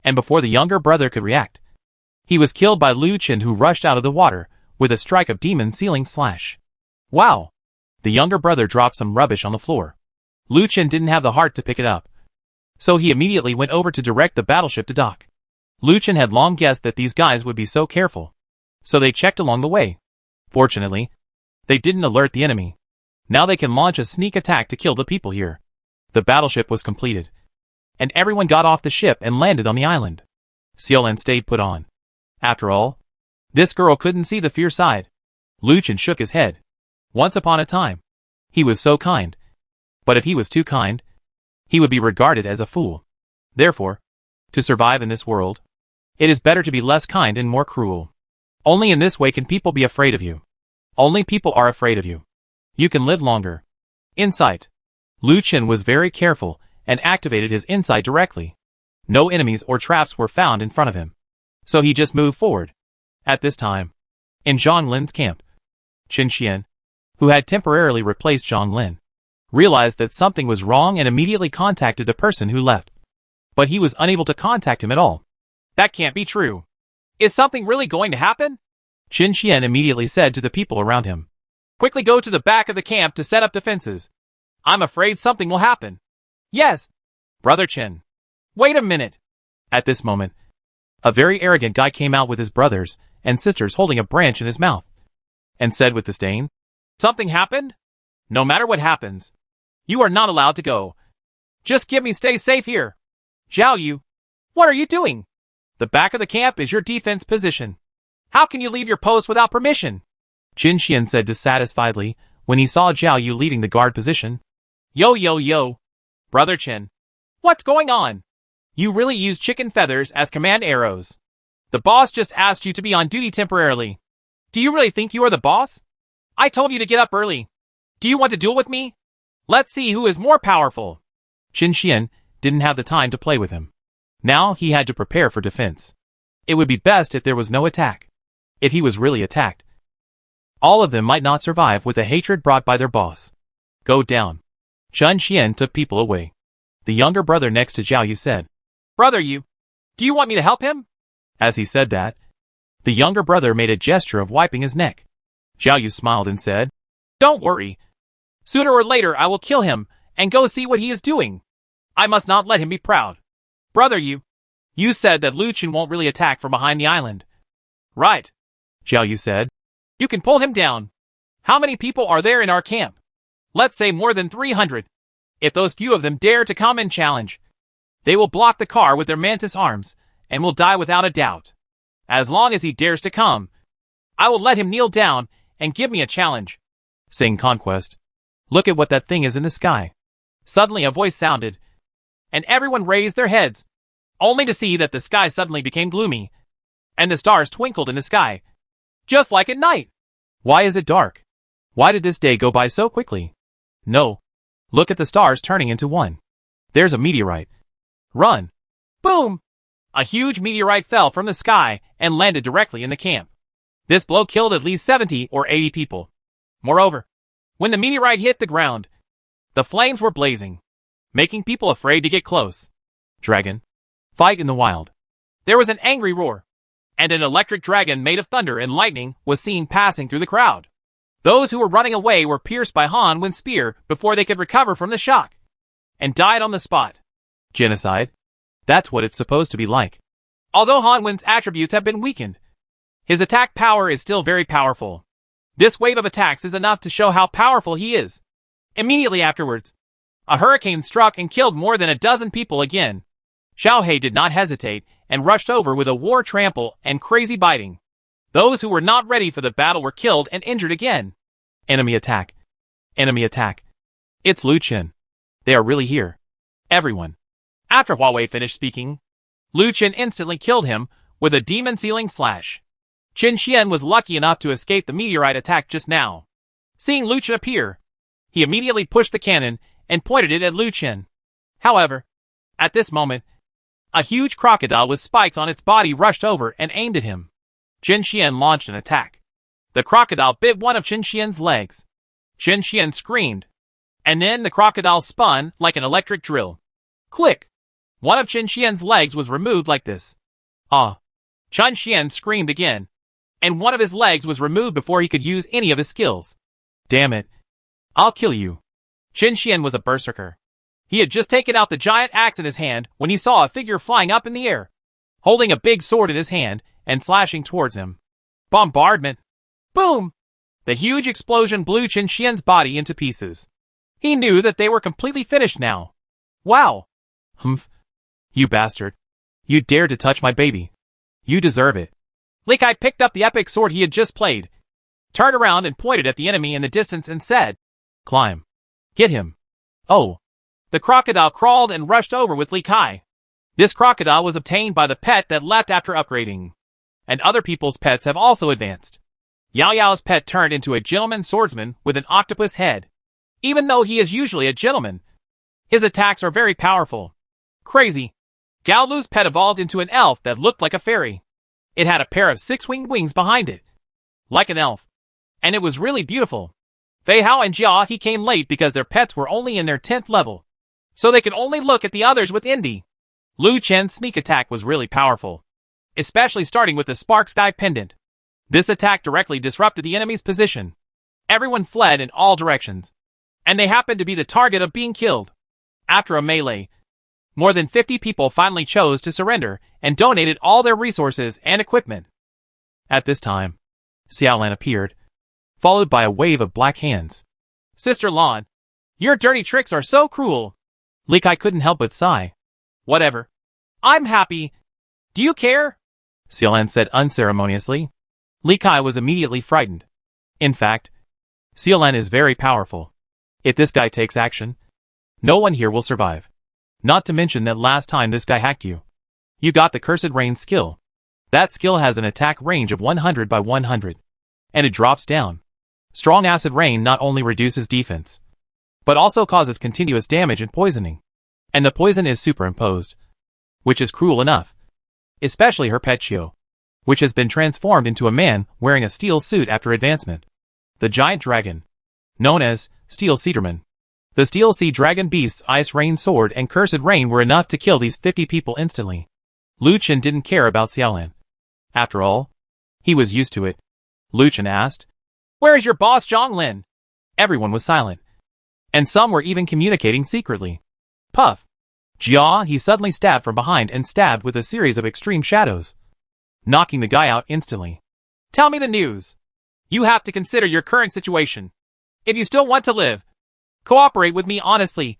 And before the younger brother could react, he was killed by Lu Chen, who rushed out of the water with a strike of demon sealing slash. Wow! The younger brother dropped some rubbish on the floor. Lu Chen didn't have the heart to pick it up, so he immediately went over to direct the battleship to dock. Lu Chen had long guessed that these guys would be so careful, so they checked along the way. Fortunately, they didn't alert the enemy. Now they can launch a sneak attack to kill the people here. The battleship was completed, and everyone got off the ship and landed on the island. Xiaolan stayed put on. After all, this girl couldn't see the fierce side. Lu Chen shook his head. Once upon a time, he was so kind. But if he was too kind, he would be regarded as a fool. Therefore, to survive in this world, it is better to be less kind and more cruel. Only in this way can people be afraid of you. Only people are afraid of you. You can live longer. Insight. Lu Chen was very careful and activated his insight directly. No enemies or traps were found in front of him. So he just moved forward. At this time, in Zhang Lin's camp, Qin Xian, who had temporarily replaced Zhang Lin, realized that something was wrong and immediately contacted the person who left. But he was unable to contact him at all. That can't be true. Is something really going to happen? Qin Xian immediately said to the people around him, "Quickly go to the back of the camp to set up defenses. I'm afraid something will happen." Yes, Brother Qin. Wait a minute. At this moment, a very arrogant guy came out with his brothers and sisters holding a branch in his mouth, and said with disdain, "Something happened? No matter what happens, you are not allowed to go. Just give me stay safe here. Zhao Yu, what are you doing? The back of the camp is your defense position. How can you leave your post without permission?" Qin Xian said dissatisfiedly when he saw Zhao Yu leaving the guard position. Yo, Brother Qin. What's going on? You really use chicken feathers as command arrows. The boss just asked you to be on duty temporarily. Do you really think you are the boss? I told you to get up early. Do you want to duel with me? Let's see who is more powerful. Qin Xian didn't have the time to play with him. Now he had to prepare for defense. It would be best if there was no attack. If he was really attacked, all of them might not survive with the hatred brought by their boss. Go down. Qin Xian took people away. The younger brother next to Zhao Yu said, "Brother Yu, do you want me to help him?" As he said that, the younger brother made a gesture of wiping his neck. Xiao Yu smiled and said, "Don't worry. Sooner or later I will kill him and go see what he is doing. I must not let him be proud. Brother you said that Lu Chen won't really attack from behind the island." "Right," Xiao Yu said. "You can pull him down. How many people are there in our camp? Let's say more than 300. If those few of them dare to come and challenge, they will block the car with their mantis arms and will die without a doubt. As long as he dares to come, I will let him kneel down and give me a challenge." Saying conquest. Look at what that thing is in the sky. Suddenly a voice sounded, and everyone raised their heads, only to see that the sky suddenly became gloomy, and the stars twinkled in the sky, just like at night. Why is it dark? Why did this day go by so quickly? No. Look at the stars turning into one. There's a meteorite. Run! Boom! A huge meteorite fell from the sky and landed directly in the camp. This blow killed at least 70 or 80 people. Moreover, when the meteorite hit the ground, the flames were blazing, making people afraid to get close. Dragon. Fight in the wild. There was an angry roar, and an electric dragon made of thunder and lightning was seen passing through the crowd. Those who were running away were pierced by Han Wen's spear before they could recover from the shock, and died on the spot. Genocide? That's what it's supposed to be like. Although Han Wen's attributes have been weakened, his attack power is still very powerful. This wave of attacks is enough to show how powerful he is. Immediately afterwards, a hurricane struck and killed more than a dozen people again. Xiao He did not hesitate and rushed over with a war trample and crazy biting. Those who were not ready for the battle were killed and injured again. Enemy attack. Enemy attack. It's Lu Chen. They are really here. Everyone. After Huawei finished speaking, Lu Chen instantly killed him with a demon sealing slash. Qin Xian was lucky enough to escape the meteorite attack just now. Seeing Lu Chen appear, he immediately pushed the cannon and pointed it at Lu Chen. However, at this moment, a huge crocodile with spikes on its body rushed over and aimed at him. Qin Xian launched an attack. The crocodile bit one of Qin Xian's legs. Qin Xian screamed, and then the crocodile spun like an electric drill. Click! One of Qin Xian's legs was removed like this. Ah! Qin Xian screamed again, and one of his legs was removed before he could use any of his skills. Damn it. I'll kill you. Qin Xian was a berserker. He had just taken out the giant axe in his hand when he saw a figure flying up in the air, holding a big sword in his hand and slashing towards him. Bombardment! Boom! The huge explosion blew Qin Xian's body into pieces. He knew that they were completely finished now. Wow! Humph. You bastard. You dared to touch my baby. You deserve it. Li Kai picked up the epic sword he had just played, turned around and pointed at the enemy in the distance and said, "Climb. Get him." Oh. The crocodile crawled and rushed over with Li Kai. This crocodile was obtained by the pet that left after upgrading, and other people's pets have also advanced. Yao Yao's pet turned into a gentleman swordsman with an octopus head. Even though he is usually a gentleman, his attacks are very powerful. Crazy. Gao Lu's pet evolved into an elf that looked like a fairy. It had a pair of six-winged wings behind it, like an elf, and it was really beautiful. Fei Hao and Jia He came late because their pets were only in their 10th level, so they could only look at the others with envy. Lu Chen's sneak attack was really powerful, especially starting with the Spark Sky Pendant. This attack directly disrupted the enemy's position. Everyone fled in all directions, and they happened to be the target of being killed. After a melee, more than 50 people finally chose to surrender and donated all their resources and equipment. At this time, Xiaolan appeared, followed by a wave of black hands. "Sister Lan, your dirty tricks are so cruel." Li Kai couldn't help but sigh. "Whatever. I'm happy. Do you care?" Xiaolan said unceremoniously. Li Kai was immediately frightened. In fact, Xiaolan is very powerful. If this guy takes action, no one here will survive. Not to mention that last time this guy hacked you. You got the Cursed Rain skill. That skill has an attack range of 100 by 100. And it drops down. Strong acid rain not only reduces defense, but also causes continuous damage and poisoning. And the poison is superimposed, which is cruel enough. Especially her pet Chio, which has been transformed into a man wearing a steel suit after advancement. The giant dragon, known as Steel Cedarman. The Steel Sea Dragon Beast's Ice Rain Sword and Cursed Rain were enough to kill these 50 people instantly. Lu Chen didn't care about Xiaolan. After all, he was used to it. Lu Chen asked, Where is your boss, Zhonglin? Everyone was silent. And some were even communicating secretly. Puff. Jia, he suddenly stabbed from behind and stabbed with a series of extreme shadows, knocking the guy out instantly. Tell me the news. You have to consider your current situation. If you still want to live, cooperate with me honestly.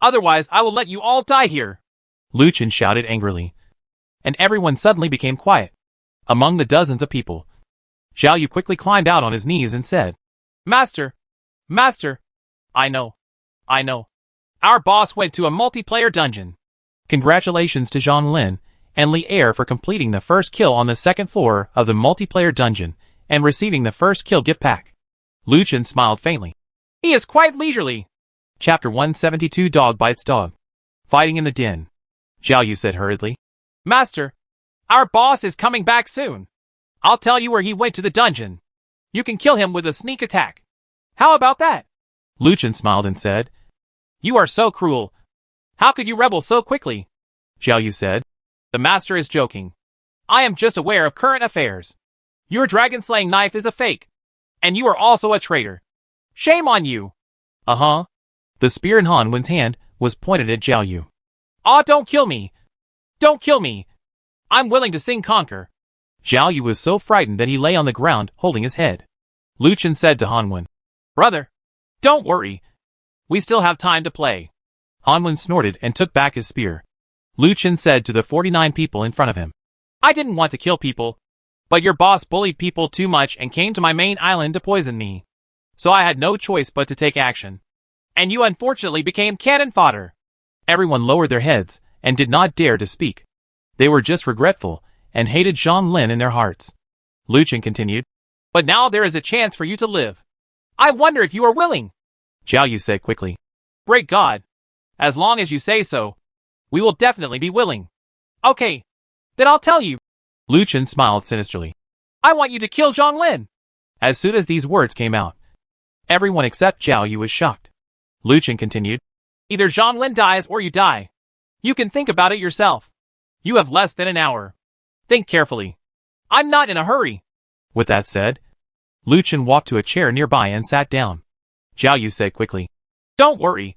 Otherwise, I will let you all die here. Lu Chen shouted angrily. And everyone suddenly became quiet. Among the dozens of people, Xiao Yu quickly climbed out on his knees and said, Master, I know. Our boss went to a multiplayer dungeon. Congratulations to Zhang Lin and Li Er for completing the first kill on the second floor of the multiplayer dungeon and receiving the first kill gift pack. Lu Chen smiled faintly. He is quite leisurely. Chapter 172 Dog Bites Dog. Fighting in the Den. Xiao Yu said hurriedly. Master, our boss is coming back soon. I'll tell you where he went to the dungeon. You can kill him with a sneak attack. How about that? Lu Chen smiled and said, You are so cruel. How could you rebel so quickly? Xiao Yu said. The master is joking. I am just aware of current affairs. Your dragon-slaying knife is a fake. And you are also a traitor. Shame on you. Uh-huh. The spear in Han Wen's hand was pointed at Xiao Yu. Don't kill me. Don't kill me. I'm willing to sing conquer. Xiao Yu was so frightened that he lay on the ground holding his head. Lu Chen said to Han Wen, Brother, don't worry. We still have time to play. Han Wen snorted and took back his spear. Lu Chen said to the 49 people in front of him, I didn't want to kill people, but your boss bullied people too much and came to my main island to poison me. So I had no choice but to take action. And you unfortunately became cannon fodder. Everyone lowered their heads and did not dare to speak. They were just regretful and hated Zhang Lin in their hearts. Lu Chen continued, But now there is a chance for you to live. I wonder if you are willing. Xiao Yu said quickly. Great God. As long as you say so, we will definitely be willing. Okay, then I'll tell you. Lu Chen smiled sinisterly. I want you to kill Zhang Lin. As soon as these words came out, everyone except Xiao Yu was shocked. Lu Chen continued. Either Zhang Lin dies or you die. You can think about it yourself. You have less than an hour. Think carefully. I'm not in a hurry. With that said, Lu Chen walked to a chair nearby and sat down. Xiao Yu said quickly. Don't worry.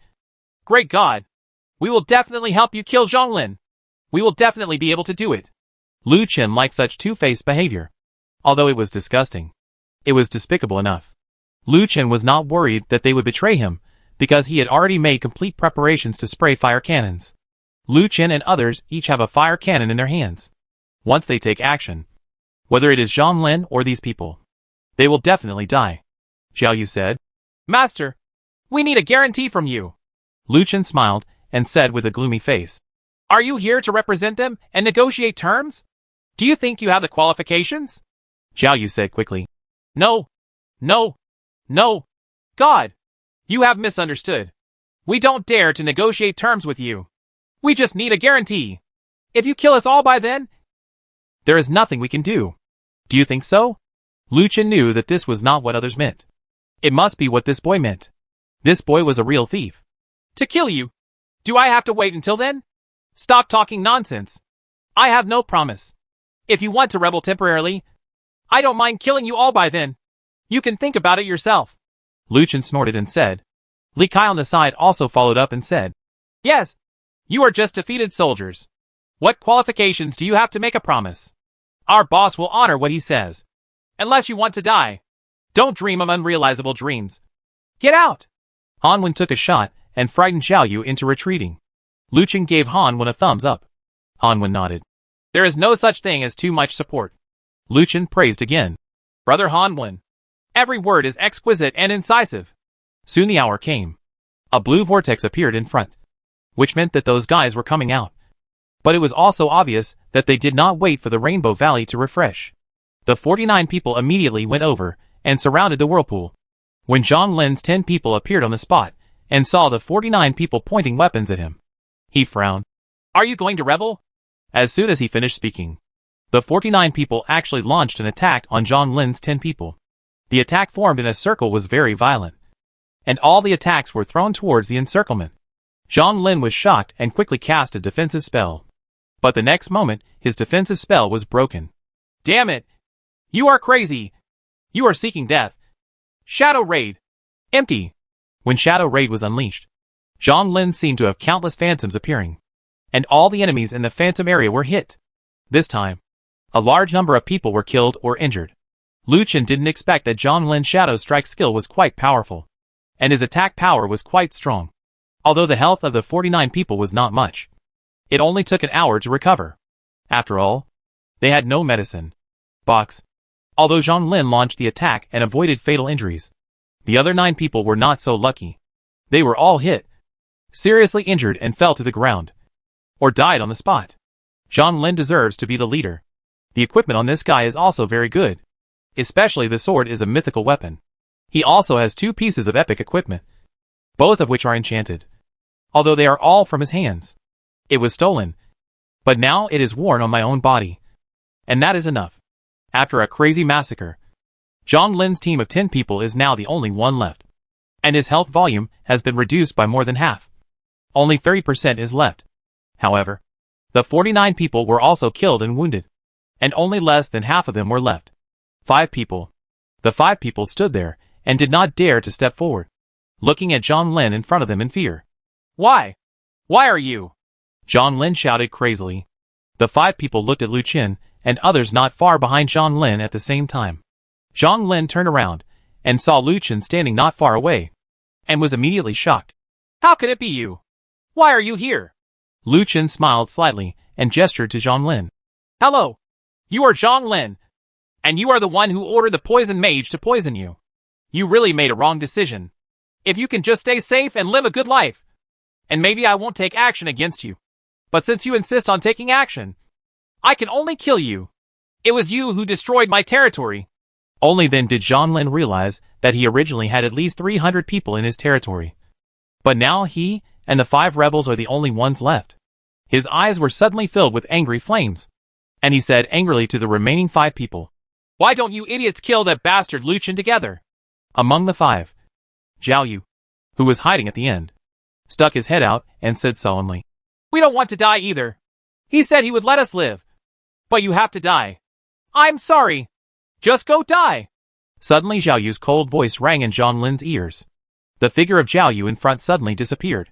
Great God. We will definitely help you kill Zhang Lin. We will definitely be able to do it. Lu Chen liked such two-faced behavior. Although it was disgusting, it was despicable enough. Lu Chen was not worried that they would betray him, because he had already made complete preparations to spray fire cannons. Lu Chen and others each have a fire cannon in their hands. Once they take action, whether it is Zhang Lin or these people, they will definitely die. Xiao Yu said. Master, we need a guarantee from you. Lu Chen smiled and said with a gloomy face. Are you here to represent them and negotiate terms? Do you think you have the qualifications? Xiao Yu said quickly. No. God, you have misunderstood. We don't dare to negotiate terms with you. We just need a guarantee. If you kill us all by then, there is nothing we can do. Do you think so? Lu Chen knew that this was not what others meant. It must be what this boy meant. This boy was a real thief. To kill you? Do I have to wait until then? Stop talking nonsense. I have no promise. If you want to rebel temporarily, I don't mind killing you all by then. You can think about it yourself. Lu Chen snorted and said. Li Kai on the side also followed up and said. Yes, you are just defeated soldiers. What qualifications do you have to make a promise? Our boss will honor what he says. Unless you want to die. Don't dream of unrealizable dreams. Get out! Han Wen took a shot and frightened Xiao Yu into retreating. Lu Chen gave Han Wen a thumbs up. Han Wen nodded. There is no such thing as too much support. Lu Chen praised again. Brother Han Wen. Every word is exquisite and incisive. Soon the hour came. A blue vortex appeared in front, which meant that those guys were coming out. But it was also obvious that they did not wait for the Rainbow Valley to refresh. The 49 people immediately went over and surrounded the whirlpool. When Zhang Lin's 10 people appeared on the spot and saw the 49 people pointing weapons at him, he frowned. Are you going to rebel? As soon as he finished speaking, the 49 people actually launched an attack on Zhang Lin's 10 people. The attack formed in a circle was very violent, and all the attacks were thrown towards the encirclement. Zhang Lin was shocked and quickly cast a defensive spell. But the next moment, his defensive spell was broken. Damn it! You are crazy! You are seeking death. Shadow Raid. Empty. When Shadow Raid was unleashed, Zhang Lin seemed to have countless phantoms appearing, and all the enemies in the phantom area were hit. This time, a large number of people were killed or injured. Lu Chen didn't expect that Zhang Lin's Shadow Strike skill was quite powerful, and his attack power was quite strong. Although the health of the 49 people was not much, it only took an hour to recover. After all, they had no medicine box. Although Zhang Lin launched the attack and avoided fatal injuries, the other 9 people were not so lucky. They were all hit, seriously injured, and fell to the ground, or died on the spot. Zhang Lin deserves to be the leader. The equipment on this guy is also very good. Especially the sword is a mythical weapon. He also has 2 pieces of epic equipment, both of which are enchanted. Although they are all from his hands. It was stolen, but now it is worn on my own body. And that is enough. After a crazy massacre, Zhang Lin's team of 10 people is now the only one left. And his health volume has been reduced by more than half. Only 30% is left. However, the 49 people were also killed and wounded, and only less than half of them were left. 5 people. The 5 people stood there and did not dare to step forward, looking at Zhang Lin in front of them in fear. Why? Why are you? Zhang Lin shouted crazily. The 5 people looked at Lu Chen and others not far behind Zhang Lin at the same time. Zhang Lin turned around and saw Lu Chen standing not far away, and was immediately shocked. How could it be you? Why are you here? Lu Chen smiled slightly and gestured to Zhang Lin. Hello. You are Zhang Lin. And you are the one who ordered the poison mage to poison you. You really made a wrong decision. If you can just stay safe and live a good life, and maybe I won't take action against you. But since you insist on taking action, I can only kill you. It was you who destroyed my territory. Only then did Zhang Lin realize that he originally had at least 300 people in his territory. But now he and the 5 rebels are the only ones left. His eyes were suddenly filled with angry flames, and he said angrily to the remaining 5 people, Why don't you idiots kill that bastard Lu Chen together? Among the 5, Zhao Yu, who was hiding at the end, stuck his head out and said sullenly, We don't want to die either. He said he would let us live. But you have to die. I'm sorry. Just go die. Suddenly Zhao Yu's cold voice rang in Zhang Lin's ears. The figure of Zhao Yu in front suddenly disappeared,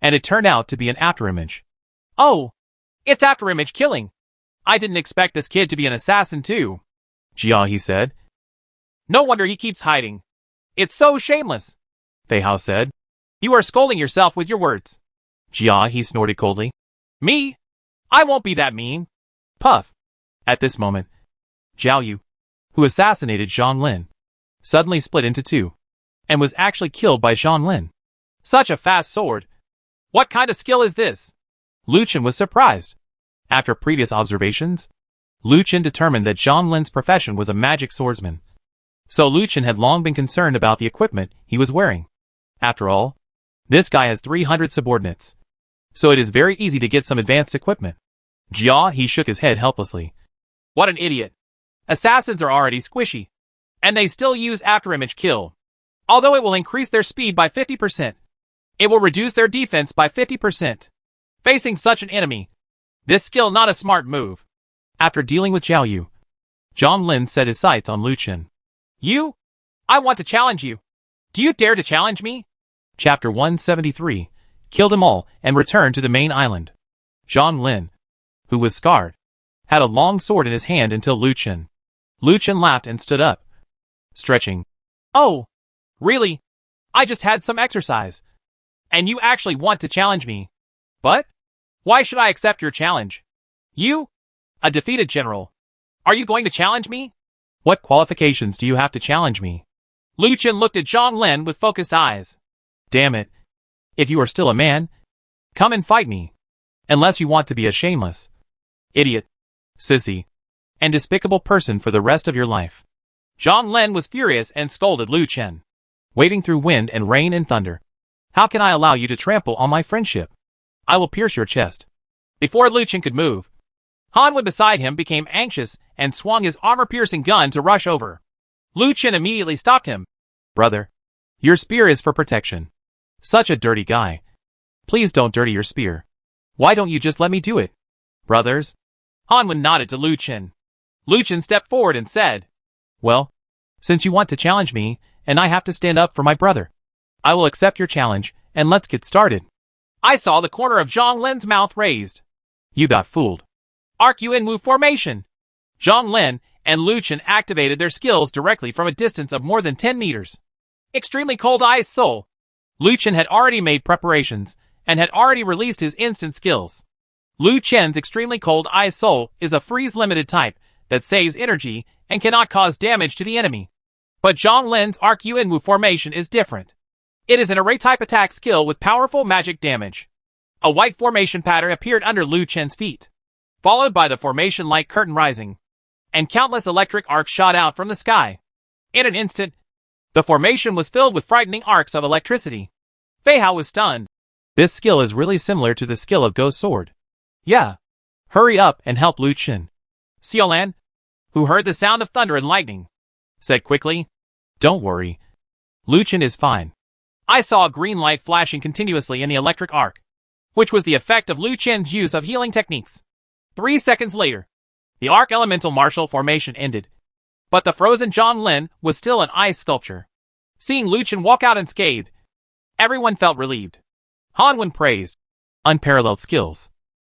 and it turned out to be an afterimage. Oh, it's afterimage killing. I didn't expect this kid to be an assassin too. Jia, he said. No wonder he keeps hiding. It's so shameless. Fei Hao said. You are scolding yourself with your words. Jia, he snorted coldly. Me? I won't be that mean. Puff. At this moment, Zhao Yu, who assassinated Zhang Lin, suddenly split into 2, and was actually killed by Zhang Lin. Such a fast sword. What kind of skill is this? Lu Chen was surprised. After previous observations, Lu Chen determined that Zhang Lin's profession was a magic swordsman. So Lu Chen had long been concerned about the equipment he was wearing. After all, this guy has 300 subordinates, so it is very easy to get some advanced equipment. Jia, he shook his head helplessly. What an idiot. Assassins are already squishy, and they still use afterimage kill. Although it will increase their speed by 50%, it will reduce their defense by 50%. Facing such an enemy, this skill not a smart move. After dealing with Zhao Yu, Zhang Lin set his sights on Lu Chen. You? I want to challenge you. Do you dare to challenge me? Chapter 173. Kill them all and return to the main island. Zhang Lin, who was scarred, had a long sword in his hand until Lu Chen. Lu Chen laughed and stood up, stretching. Oh, really? I just had some exercise. And you actually want to challenge me. But? Why should I accept your challenge? You? A defeated general. Are you going to challenge me? What qualifications do you have to challenge me? Lu Chen looked at Zhang Lin with focused eyes. Damn it. If you are still a man, come and fight me. Unless you want to be a shameless, idiot, sissy, and despicable person for the rest of your life. Zhang Lin was furious and scolded Lu Chen. Wading through wind and rain and thunder, how can I allow you to trample on my friendship? I will pierce your chest. Before Lu Chen could move, Hanwen beside him became anxious and swung his armor-piercing gun to rush over. Lu Chen immediately stopped him. Brother, your spear is for protection. Such a dirty guy. Please don't dirty your spear. Why don't you just let me do it? Brothers? Hanwen nodded to Lu Chen. Lu Chen stepped forward and said, Well, since you want to challenge me, and I have to stand up for my brother. I will accept your challenge, and let's get started. I saw the corner of Zhang Lin's mouth raised. You got fooled. Arc Yuan formation. Zhang Lin and Lu Chen activated their skills directly from a distance of more than 10 meters. Extremely Cold Ice Soul. Lu Chen had already made preparations and had already released his instant skills. Lu Chen's Extremely Cold Ice Soul is a freeze-limited type that saves energy and cannot cause damage to the enemy. But Zhang Lin's Arc Yuan formation is different. It is an array-type attack skill with powerful magic damage. A white formation pattern appeared under Lu Chen's feet, followed by the formation like curtain rising, and countless electric arcs shot out from the sky. In an instant, the formation was filled with frightening arcs of electricity. Fei Hao was stunned. This skill is really similar to the skill of Ghost Sword. Yeah. Hurry up and help Lu Chen. Xiaolan, who heard the sound of thunder and lightning, said quickly, Don't worry. Lu Chen is fine. I saw a green light flashing continuously in the electric arc, which was the effect of Lu Chen's use of healing techniques. 3 seconds later, the arc elemental martial formation ended, but the frozen Zhang Lin was still an ice sculpture. Seeing Lu Chen walk out unscathed, everyone felt relieved. Han Wen praised. Unparalleled skills.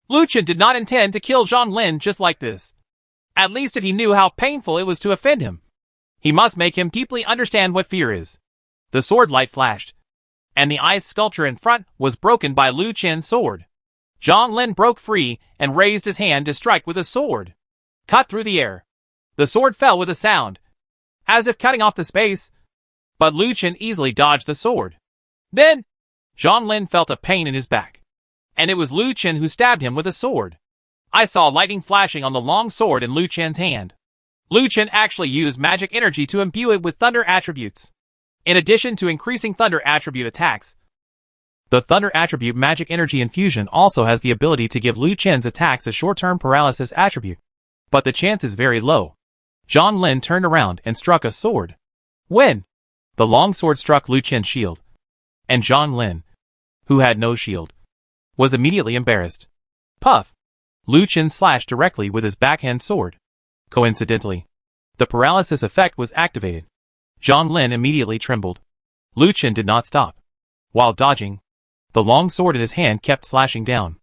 Lu Chen did not intend to kill Zhang Lin just like this. At least if he knew how painful it was to offend him. He must make him deeply understand what fear is. The sword light flashed, and the ice sculpture in front was broken by Lu Chen's sword. Zhang Lin broke free and raised his hand to strike with a sword. Cut through the air. The sword fell with a sound, as if cutting off the space, but Lu Chen easily dodged the sword. Then, Zhang Lin felt a pain in his back, and it was Lu Chen who stabbed him with a sword. I saw lightning flashing on the long sword in Lu Chen's hand. Lu Chen actually used magic energy to imbue it with thunder attributes. In addition to increasing thunder attribute attacks, the thunder attribute magic energy infusion also has the ability to give Lu Chen's attacks a short-term paralysis attribute, but the chance is very low. Zhang Lin turned around and struck a sword. When the long sword struck Lu Chen's shield, and Zhang Lin, who had no shield, was immediately embarrassed. Puff! Lu Chen slashed directly with his backhand sword. Coincidentally, the paralysis effect was activated. Zhang Lin immediately trembled. Lu Chen did not stop. While dodging, the long sword in his hand kept slashing down.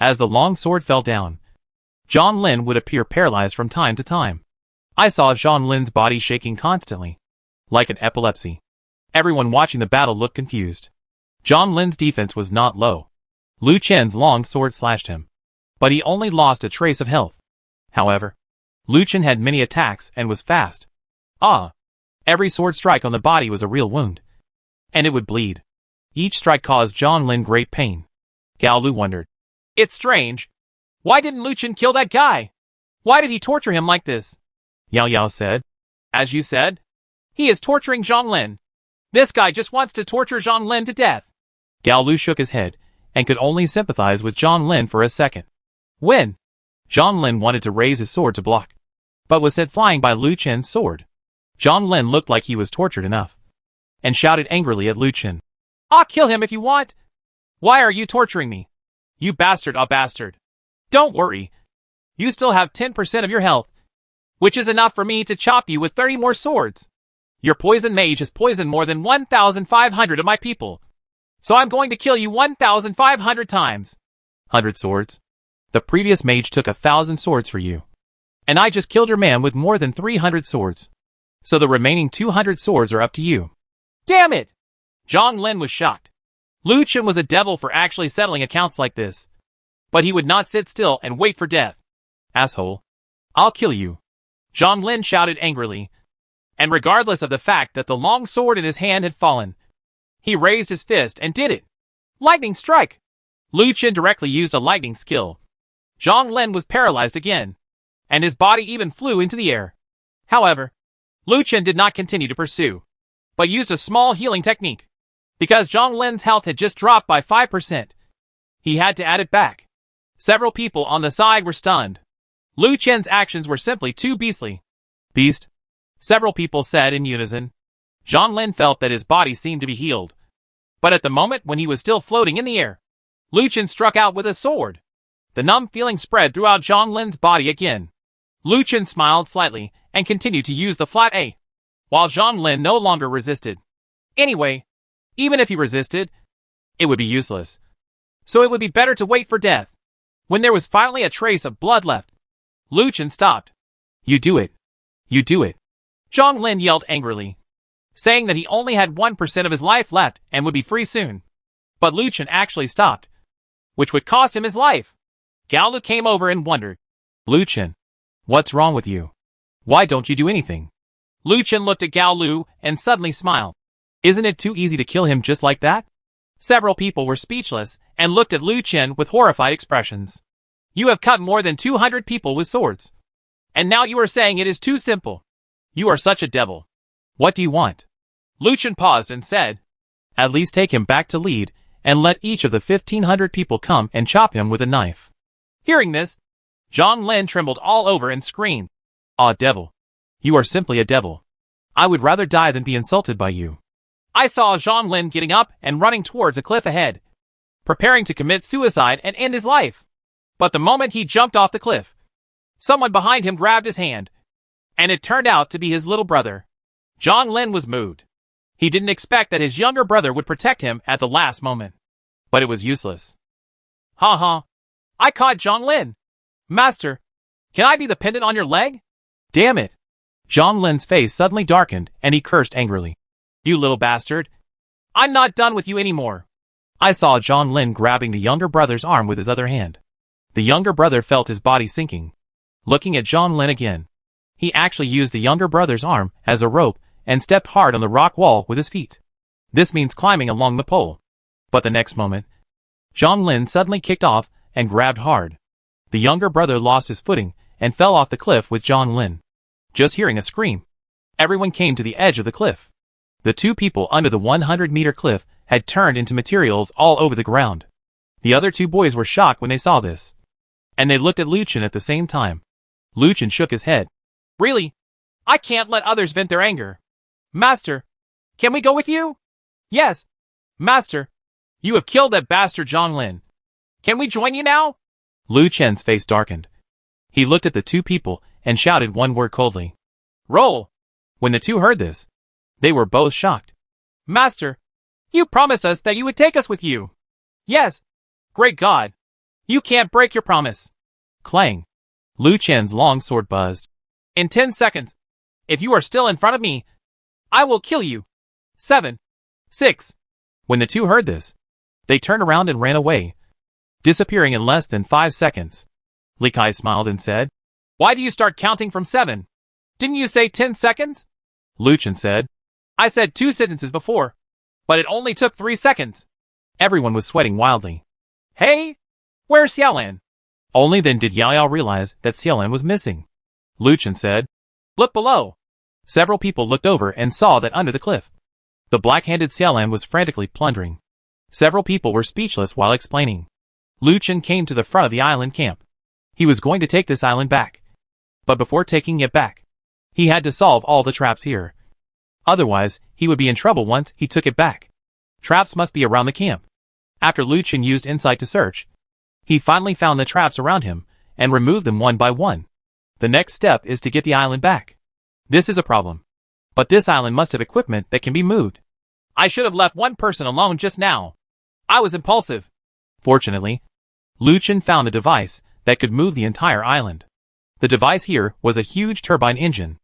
As the long sword fell down, Zhang Lin would appear paralyzed from time to time. I saw Zhang Lin's body shaking constantly, like an epilepsy. Everyone watching the battle looked confused. Zhang Lin's defense was not low. Lu Chen's long sword slashed him, but he only lost a trace of health. However, Lu Chen had many attacks and was fast. Every sword strike on the body was a real wound, and it would bleed. Each strike caused Zhang Lin great pain. Gao Lu wondered. It's strange. Why didn't Lu Chen kill that guy? Why did he torture him like this? Yao Yao said. As you said, he is torturing Zhang Lin. This guy just wants to torture Zhang Lin to death. Gao Lu shook his head and could only sympathize with Zhang Lin for a second. When Zhang Lin wanted to raise his sword to block, but was sent flying by Lu Chen's sword. Zhang Lin looked like he was tortured enough, and shouted angrily at Lu Chen. Kill him if you want. Why are you torturing me? You bastard, bastard. Don't worry. You still have 10% of your health, which is enough for me to chop you with 30 more swords. Your poison mage has poisoned more than 1,500 of my people, so I'm going to kill you 1,500 times. 100 swords? The previous mage took 1,000 swords for you, and I just killed your man with more than 300 swords. So the remaining 200 swords are up to you. Damn it! Zhang Lin was shocked. Lu Chen was a devil for actually settling accounts like this. But he would not sit still and wait for death. Asshole. I'll kill you. Zhang Lin shouted angrily. And regardless of the fact that the long sword in his hand had fallen, he raised his fist and did it. Lightning strike! Lu Chen directly used a lightning skill. Zhang Lin was paralyzed again, and his body even flew into the air. However, Lu Chen did not continue to pursue, but used a small healing technique. Because Zhang Lin's health had just dropped by 5%, he had to add it back. Several people on the side were stunned. Lu Chen's actions were simply too beastly. Beast? Several people said in unison. Zhang Lin felt that his body seemed to be healed. But at the moment when he was still floating in the air, Lu Chen struck out with a sword. The numb feeling spread throughout Zhang Lin's body again. Lu Chen smiled slightly and continued to use the flat A. while Zhang Lin no longer resisted. Anyway, even if he resisted, it would be useless. So it would be better to wait for death. When there was finally a trace of blood left, Lu Chen stopped. You do it. You do it. Zhang Lin yelled angrily, saying that he only had 1% of his life left and would be free soon. But Lu Chen actually stopped, which would cost him his life. Gao Lu came over and wondered. Lu Chen, what's wrong with you? Why don't you do anything? Lu Chen looked at Gao Lu and suddenly smiled. Isn't it too easy to kill him just like that? Several people were speechless and looked at Lu Chen with horrified expressions. You have cut more than 200 people with swords. And now you are saying it is too simple. You are such a devil. What do you want? Lu Chen paused and said, At least take him back to lead, and let each of the 1,500 people come and chop him with a knife. Hearing this, Zhang Lin trembled all over and screamed, Ah, devil. You are simply a devil. I would rather die than be insulted by you. I saw Zhang Lin getting up and running towards a cliff ahead, preparing to commit suicide and end his life. But the moment he jumped off the cliff, someone behind him grabbed his hand, and it turned out to be his little brother. Zhang Lin was moved. He didn't expect that his younger brother would protect him at the last moment. But it was useless. Ha ha. I caught Zhang Lin. Master, can I be the pendant on your leg? Damn it. Zhang Lin's face suddenly darkened and he cursed angrily. You little bastard. I'm not done with you anymore. I saw Zhang Lin grabbing the younger brother's arm with his other hand. The younger brother felt his body sinking. Looking at Zhang Lin again, he actually used the younger brother's arm as a rope and stepped hard on the rock wall with his feet. This means climbing along the pole. But the next moment, Zhang Lin suddenly kicked off and grabbed hard. The younger brother lost his footing and fell off the cliff with Zhang Lin. Just hearing a scream, everyone came to the edge of the cliff. The two people under the 100-meter cliff had turned into materials all over the ground. The other two boys were shocked when they saw this. And they looked at Lu Chen at the same time. Lu Chen shook his head. Really? I can't let others vent their anger. Master, can we go with you? Yes. Master, you have killed that bastard Zhang Lin. Can we join you now? Lu Chen's face darkened. He looked at the two people and shouted one word coldly. Roll. When the two heard this, they were both shocked. Master, you promised us that you would take us with you. Yes. Great God. You can't break your promise. Clang. Lu Chen's long sword buzzed. In 10 seconds, if you are still in front of me, I will kill you. 7. 6. When the two heard this, they turned around and ran away, disappearing in less than 5 seconds. Li Kai smiled and said, Why do you start counting from 7? Didn't you say 10 seconds? Lu Chen said, I said 2 sentences before, but it only took 3 seconds. Everyone was sweating wildly. Hey, where's Xiaolan? Only then did Yao Yao realize that Xiaolan was missing. Lu Chen said, Look below. Several people looked over and saw that under the cliff, the black-handed Xiaolan was frantically plundering. Several people were speechless while explaining. Lu Chen came to the front of the island camp. He was going to take this island back. But before taking it back, he had to solve all the traps here. Otherwise, he would be in trouble once he took it back. Traps must be around the camp. After Lu Chen used insight to search, he finally found the traps around him and removed them one by one. The next step is to get the island back. This is a problem. But this island must have equipment that can be moved. I should have left one person alone just now. I was impulsive. Fortunately, Lu Chen found a device that could move the entire island. The device here was a huge turbine engine.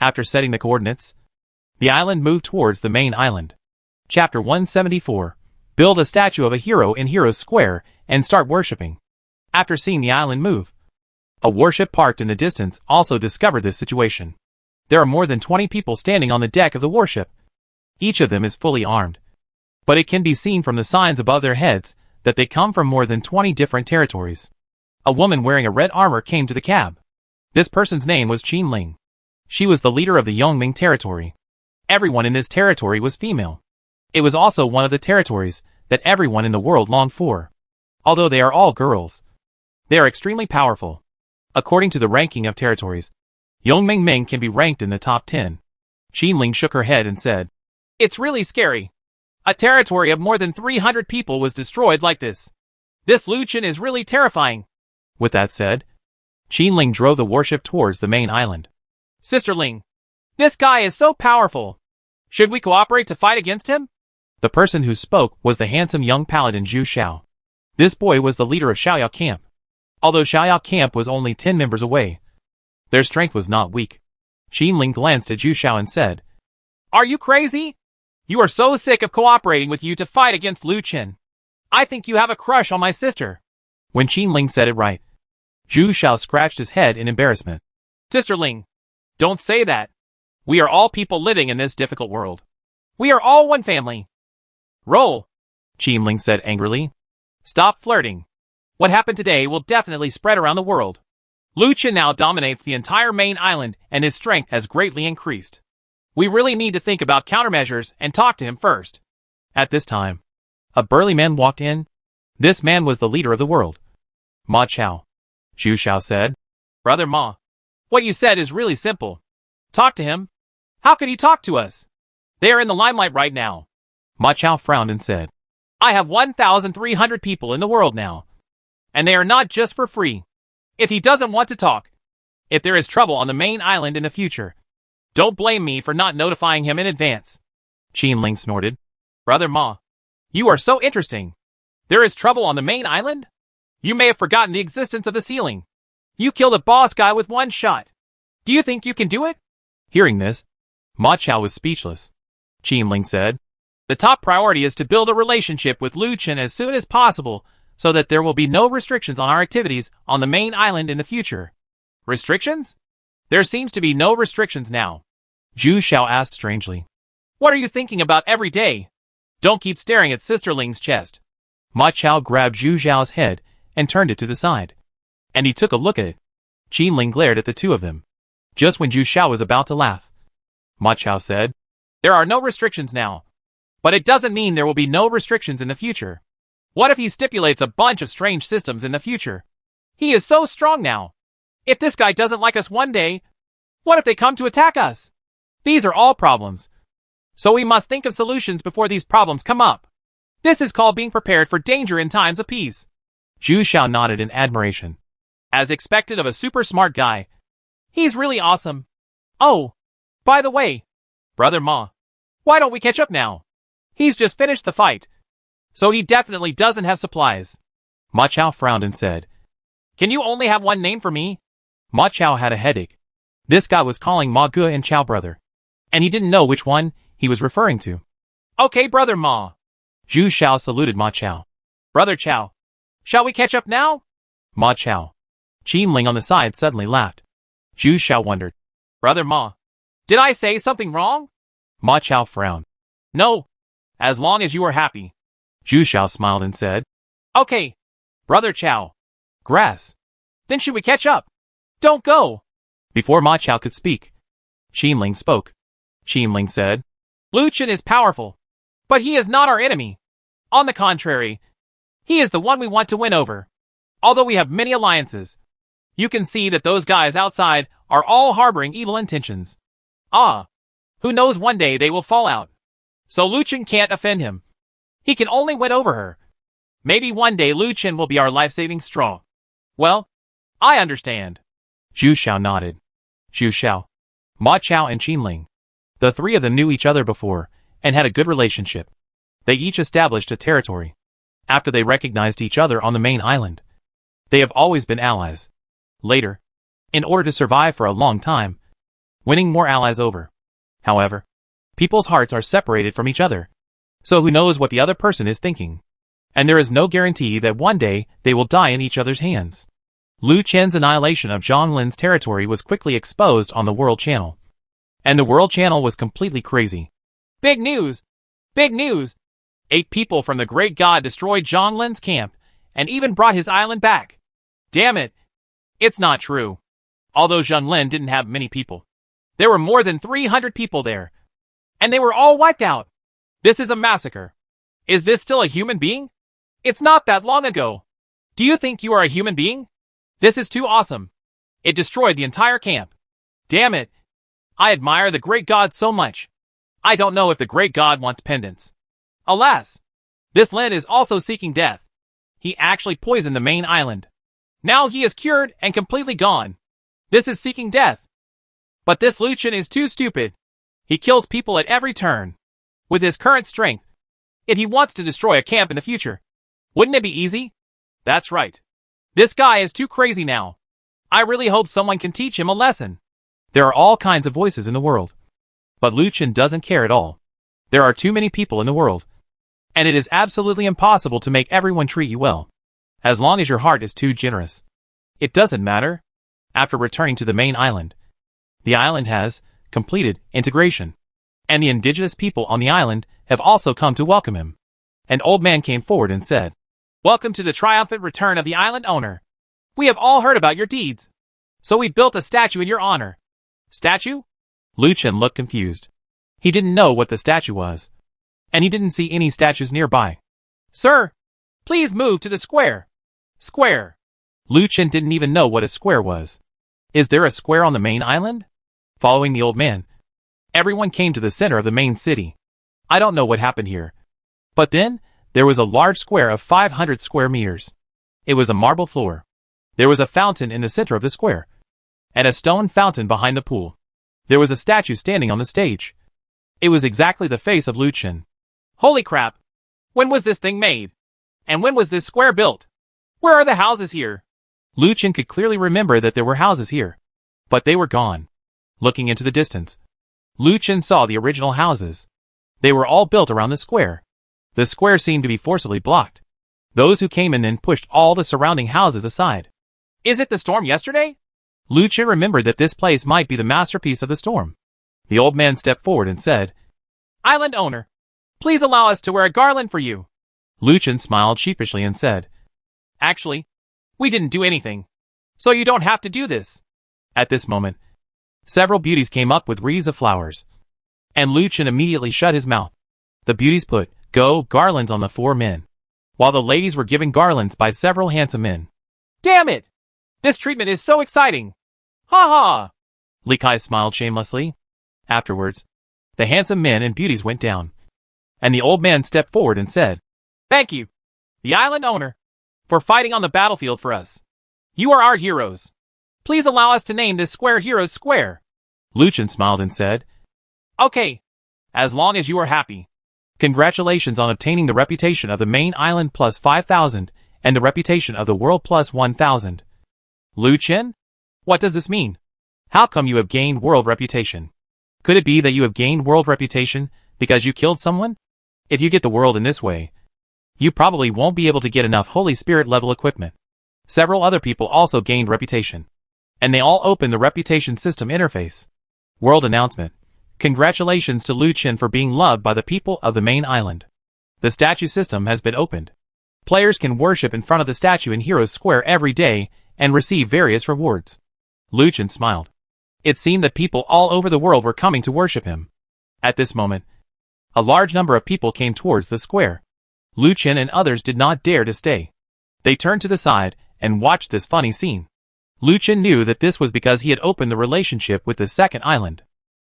After setting the coordinates, the island moved towards the main island. Chapter 174. Build a statue of a hero in Heroes Square and start worshipping. After seeing the island move, a warship parked in the distance also discovered this situation. There are more than 20 people standing on the deck of the warship. Each of them is fully armed. But it can be seen from the signs above their heads that they come from more than 20 different territories. A woman wearing a red armor came to the cab. This person's name was Qin Ling. She was the leader of the Yongming territory. Everyone in this territory was female. It was also one of the territories that everyone in the world longed for. Although they are all girls, they are extremely powerful. According to the ranking of territories, Yongming can be ranked in the top 10. Qin Ling shook her head and said, It's really scary. A territory of more than 300 people was destroyed like this. This Lu Chen is really terrifying. With that said, Qin Ling drove the warship towards the main island. Sister Ling, This guy is so powerful. Should we cooperate to fight against him? The person who spoke was the handsome young paladin Zhu Xiao. This boy was the leader of Xiaoyao camp. Although Xiaoyao camp was only 10 members away, their strength was not weak. Qinling glanced at Zhu Xiao and said, Are you crazy? You are so sick of cooperating with you to fight against Lu Chen. I think you have a crush on my sister. When Qinling said it right, Zhu Xiao scratched his head in embarrassment. Sister Ling, don't say that. We are all people living in this difficult world. We are all one family. Roll, Qinling said angrily. Stop flirting. What happened today will definitely spread around the world. Lu Chen now dominates the entire main island and his strength has greatly increased. We really need to think about countermeasures and talk to him first. At this time, a burly man walked in. This man was the leader of the world. Ma Chao. Zhu Xiao said. Brother Ma, what you said is really simple. Talk to him. How could he talk to us? They are in the limelight right now. Ma Chao frowned and said, I have 1,300 people in the world now. And they are not just for free. If he doesn't want to talk, if there is trouble on the main island in the future, don't blame me for not notifying him in advance. Qinling snorted. Brother Ma, you are so interesting. There is trouble on the main island? You may have forgotten the existence of the ceiling. You killed a boss guy with one shot. Do you think you can do it? Hearing this, Ma Chao was speechless. Qinling said, The top priority is to build a relationship with Lu Chen as soon as possible so that there will be no restrictions on our activities on the main island in the future. Restrictions? There seems to be no restrictions now. Zhu Xiao asked strangely. What are you thinking about every day? Don't keep staring at Sister Ling's chest. Ma Chao grabbed Zhu Xiao's head and turned it to the side. And he took a look at it. Qinling glared at the two of them. Just when Zhu Xiao was about to laugh, Ma Chao said, There are no restrictions now. But it doesn't mean there will be no restrictions in the future. What if he stipulates a bunch of strange systems in the future? He is so strong now. If this guy doesn't like us one day, what if they come to attack us? These are all problems. So we must think of solutions before these problems come up. This is called being prepared for danger in times of peace. Zhu Xiao nodded in admiration. As expected of a super smart guy. He's really awesome. Oh, by the way, Brother Ma, why don't we catch up now? He's just finished the fight. So he definitely doesn't have supplies. Ma Chao frowned and said, Can you only have one name for me? Ma Chao had a headache. This guy was calling Ma Ge and Chao brother. And he didn't know which one he was referring to. Okay, Brother Ma. Zhu Xiao saluted Ma Chao. Brother Chao, shall we catch up now? Ma Chao. Qinling on the side suddenly laughed. Zhu Xiao wondered. Brother Ma, did I say something wrong? Ma Chao frowned. No, as long as you are happy. Zhu Xiao smiled and said, Okay, Brother Chao. Grass. Then should we catch up? Don't go. Before Ma Chao could speak, Qinling spoke. Qinling said, Lu Chen is powerful, but he is not our enemy. On the contrary, he is the one we want to win over. Although we have many alliances, you can see that those guys outside are all harboring evil intentions. Who knows, one day they will fall out. So Lu Chen can't offend him. He can only win over her. Maybe one day Lu Chen will be our life-saving straw. Well, I understand. Zhu Xiao nodded. Zhu Xiao, Ma Chao and Qinling. The three of them knew each other before and had a good relationship. They each established a territory after they recognized each other on the main island. They have always been allies. Later, in order to survive for a long time, winning more allies over. However, people's hearts are separated from each other. So who knows what the other person is thinking? And there is no guarantee that one day they will die in each other's hands. Lu Chen's annihilation of Zhang Lin's territory was quickly exposed on the World Channel. And the World Channel was completely crazy. Big news! Big news! 8 people from the Great God destroyed Zhang Lin's camp and even brought his island back. Damn it! It's not true. Although Zhang Lin didn't have many people. There were more than 300 people there. And they were all wiped out. This is a massacre. Is this still a human being? It's not that long ago. Do you think you are a human being? This is too awesome. It destroyed the entire camp. Damn it. I admire the Great God so much. I don't know if the Great God wants pendants. Alas, this Lin is also seeking death. He actually poisoned the main island. Now he is cured and completely gone. This is seeking death. But this Lucien is too stupid. He kills people at every turn. With his current strength, and he wants to destroy a camp in the future. Wouldn't it be easy? That's right. This guy is too crazy now. I really hope someone can teach him a lesson. There are all kinds of voices in the world. But Lucien doesn't care at all. There are too many people in the world. And it is absolutely impossible to make everyone treat you well. As long as your heart is too generous. It doesn't matter. After returning to the main island, the island has completed integration. And the indigenous people on the island have also come to welcome him. An old man came forward and said, "Welcome to the triumphant return of the island owner. We have all heard about your deeds. So we built a statue in your honor." Statue? Lucien looked confused. He didn't know what the statue was. And he didn't see any statues nearby. "Sir, please move to the square." Square. Lucien didn't even know what a square was. Is there a square on the main island? Following the old man, everyone came to the center of the main city. I don't know what happened here. But then, there was a large square of 500 square meters. It was a marble floor. There was a fountain in the center of the square. And a stone fountain behind the pool. There was a statue standing on the stage. It was exactly the face of Lucien. Holy crap! When was this thing made? And when was this square built? Where are the houses here? Lucien could clearly remember that there were houses here. But they were gone. Looking into the distance, Lucien saw the original houses. They were all built around the square. The square seemed to be forcibly blocked. Those who came in then pushed all the surrounding houses aside. Is it the storm yesterday? Lucien remembered that this place might be the masterpiece of the storm. The old man stepped forward and said, "Island owner, please allow us to wear a garland for you." Lucien smiled sheepishly and said, "Actually, we didn't do anything. So you don't have to do this." At this moment, several beauties came up with wreaths of flowers. And Lucien immediately shut his mouth. The beauties put garlands on the 4 men, while the ladies were given garlands by several handsome men. Damn it! This treatment is so exciting! Ha ha! Likai smiled shamelessly. Afterwards, the handsome men and beauties went down. And the old man stepped forward and said, "Thank you, the island owner, for fighting on the battlefield for us. You are our heroes. Please allow us to name this square Heroes Square." Lucien smiled and said, "Okay, as long as you are happy." Congratulations on obtaining the reputation of the main island plus 5,000 and the reputation of the world plus 1,000. Lucien? What does this mean? How come you have gained world reputation? Could it be that you have gained world reputation because you killed someone? If you get the world in this way, you probably won't be able to get enough Holy Spirit level equipment. Several other people also gained reputation. And they all opened the reputation system interface. World announcement. Congratulations to Lucien for being loved by the people of the main island. The statue system has been opened. Players can worship in front of the statue in Heroes Square every day and receive various rewards. Lucien smiled. It seemed that people all over the world were coming to worship him. At this moment, a large number of people came towards the square. Lucien and others did not dare to stay. They turned to the side and watched this funny scene. Lucien knew that this was because he had opened the relationship with the second island.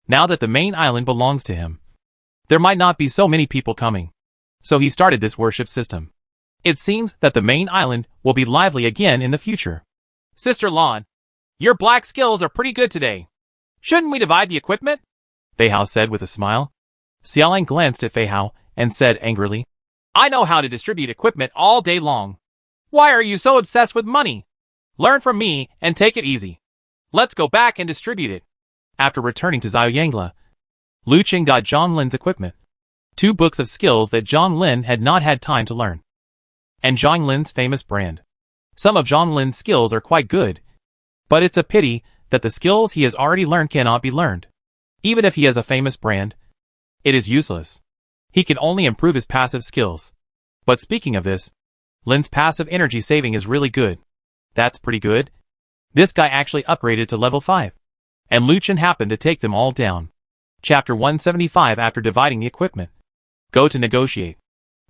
Now that the main island belongs to him, there might not be so many people coming. So he started this worship system. It seems that the main island will be lively again in the future. "Sister Lon, your black skills are pretty good today. Shouldn't we divide the equipment?" Fei Hao said with a smile. Xiaolang glanced at Fei Hao and said angrily, "I know how to distribute equipment all day long. Why are you so obsessed with money? Learn from me and take it easy. Let's go back and distribute it." After returning to Xiaoyangla, Lucien got Zhang Lin's equipment. 2 books of skills that Zhang Lin had not had time to learn. And Zhang Lin's famous brand. Some of Zhang Lin's skills are quite good. But it's a pity that the skills he has already learned cannot be learned. Even if he has a famous brand, it is useless. He can only improve his passive skills. But speaking of this, Lin's passive energy saving is really good. That's pretty good. This guy actually upgraded to level 5. And Lucien happened to take them all down. Chapter 175. After dividing the equipment, go to negotiate.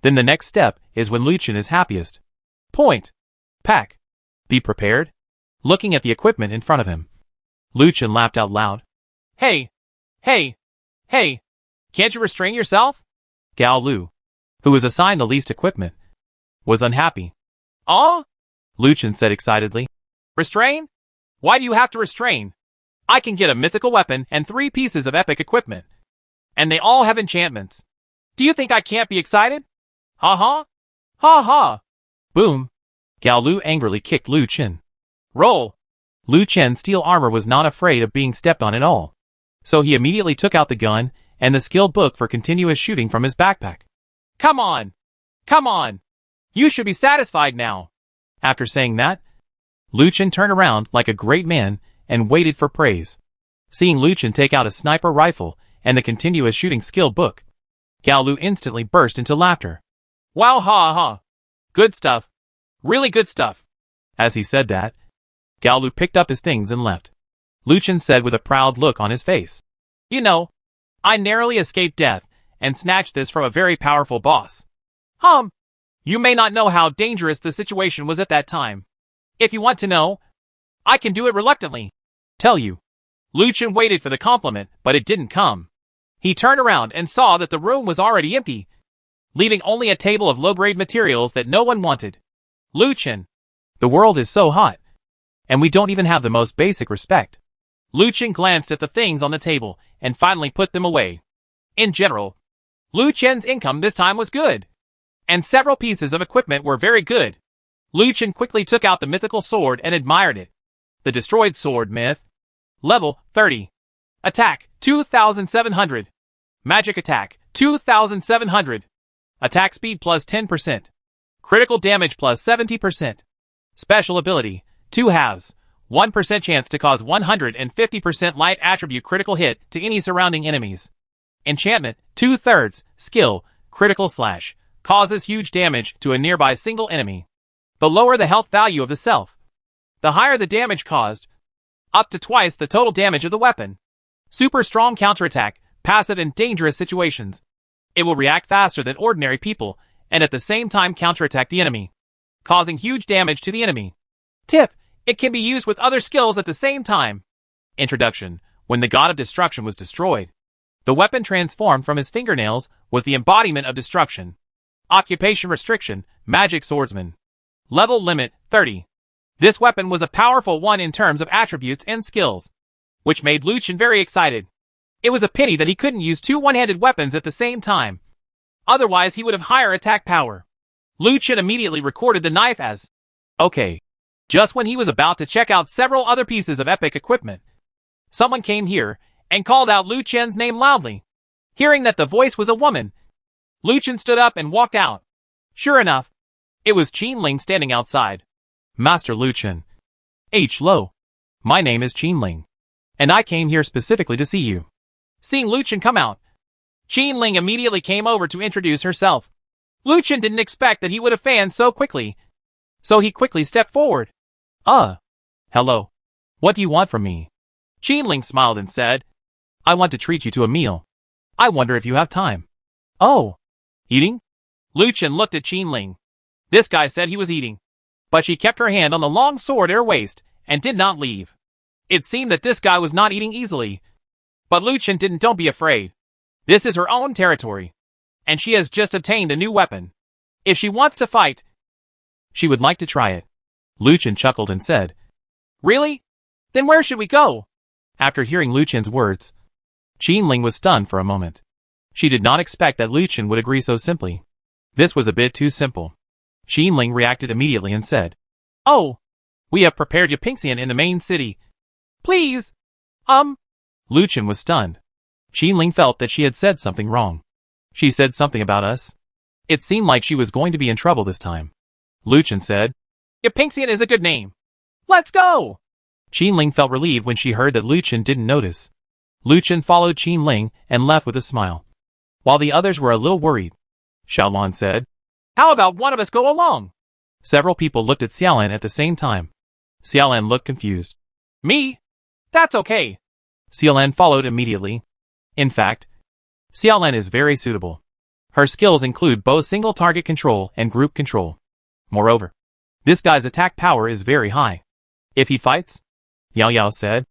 Then the next step is when Lucien is happiest. Point. Pack. Be prepared. Looking at the equipment in front of him, Lucien laughed out loud. Hey! Hey! Hey! Can't you restrain yourself? Gao Lu, who was assigned the least equipment, was unhappy. Oh? Lucien said excitedly. Restrain? Why do you have to restrain? I can get a mythical weapon and 3 pieces of epic equipment. And they all have enchantments. Do you think I can't be excited? Ha ha. Ha ha. Boom. Gao Lu angrily kicked Lu Chen. Roll. Lu Chen's steel armor was not afraid of being stepped on at all. So he immediately took out the gun and the skill book for continuous shooting from his backpack. Come on. Come on. You should be satisfied now. After saying that, Lu Chen turned around like a great man and waited for praise. Seeing Lu Chen take out a sniper rifle and the continuous shooting skill book, Gao Lu instantly burst into laughter. Wow, ha ha. Good stuff. Really good stuff. As he said that, Gao Lu picked up his things and left. Lu Chen said with a proud look on his face. You know, I narrowly escaped death and snatched this from a very powerful boss. You may not know how dangerous the situation was at that time. If you want to know, I can do it reluctantly. Tell you. Lu Chen waited for the compliment, but it didn't come. He turned around and saw that the room was already empty, leaving only a table of low-grade materials that no one wanted. Lu Chen. The world is so hot, and we don't even have the most basic respect. Lu Chen glanced at the things on the table and finally put them away. In general, Lu Chen's income this time was good, and several pieces of equipment were very good. Lu Chen quickly took out the mythical sword and admired it. The destroyed sword myth. Level 30. Attack 2,700. Magic attack 2,700. Attack speed plus 10%. Critical damage plus 70%. Special ability 2 halves. 1% chance to cause 150% light attribute critical hit to any surrounding enemies. Enchantment 2/3. Skill critical slash. Causes huge damage to a nearby single enemy. The lower the health value of the self, the higher the damage caused, up to twice the total damage of the weapon. Super strong counterattack, passive in dangerous situations. It will react faster than ordinary people and at the same time counterattack the enemy, causing huge damage to the enemy. Tip: it can be used with other skills at the same time. Introduction: when the god of destruction was destroyed, the weapon transformed from his fingernails was the embodiment of destruction. Occupation restriction: magic swordsman. Level limit 30. This weapon was a powerful one in terms of attributes and skills, which made Lu Chen very excited. It was a pity that he couldn't use 2 one-handed weapons at the same time. Otherwise he would have higher attack power. Lu Chen immediately recorded the knife as okay. Just when he was about to check out several other pieces of epic equipment, someone came here and called out Lu Chen's name loudly. Hearing that the voice was a woman, Lu Chen stood up and walked out. Sure enough, it was Qin Ling standing outside. Master Lu Chen. Lo. My name is Qin Ling, and I came here specifically to see you. Seeing Lu Chen come out, Qin Ling immediately came over to introduce herself. Lu Chen didn't expect that he would have fanned so quickly, so he quickly stepped forward. Hello. What do you want from me? Qin Ling smiled and said, I want to treat you to a meal. I wonder if you have time. Oh. Eating? Lu Chen looked at Qin Ling. This guy said he was eating, but she kept her hand on the long sword at her waist and did not leave. It seemed that this guy was not eating easily, but Lu Chen didn't. Don't be afraid. This is her own territory, and she has just obtained a new weapon. If she wants to fight, she would like to try it. Lu Chen chuckled and said, Really? Then where should we go? After hearing Lu Chen's words, Qin Ling was stunned for a moment. She did not expect that Lu Chen would agree so simply. This was a bit too simple. Qin Ling reacted immediately and said, Oh, we have prepared Yupingxian in the main city. Please. Lu Chen was stunned. Qin Ling felt that she had said something wrong. She said something about us. It seemed like she was going to be in trouble this time. Lu Chen said, Yupingxian is a good name. Let's go. Qin Ling felt relieved when she heard that Lu Chen didn't notice. Lu Chen followed Qin Ling and left with a smile, while the others were a little worried. Xiaolan said, How about one of us go along? Several people looked at Xiaolan at the same time. Xiaolan looked confused. Me? That's okay. Xiaolan followed immediately. In fact, Xiaolan is very suitable. Her skills include both single target control and group control. Moreover, this guy's attack power is very high. If he fights, Yao Yao said,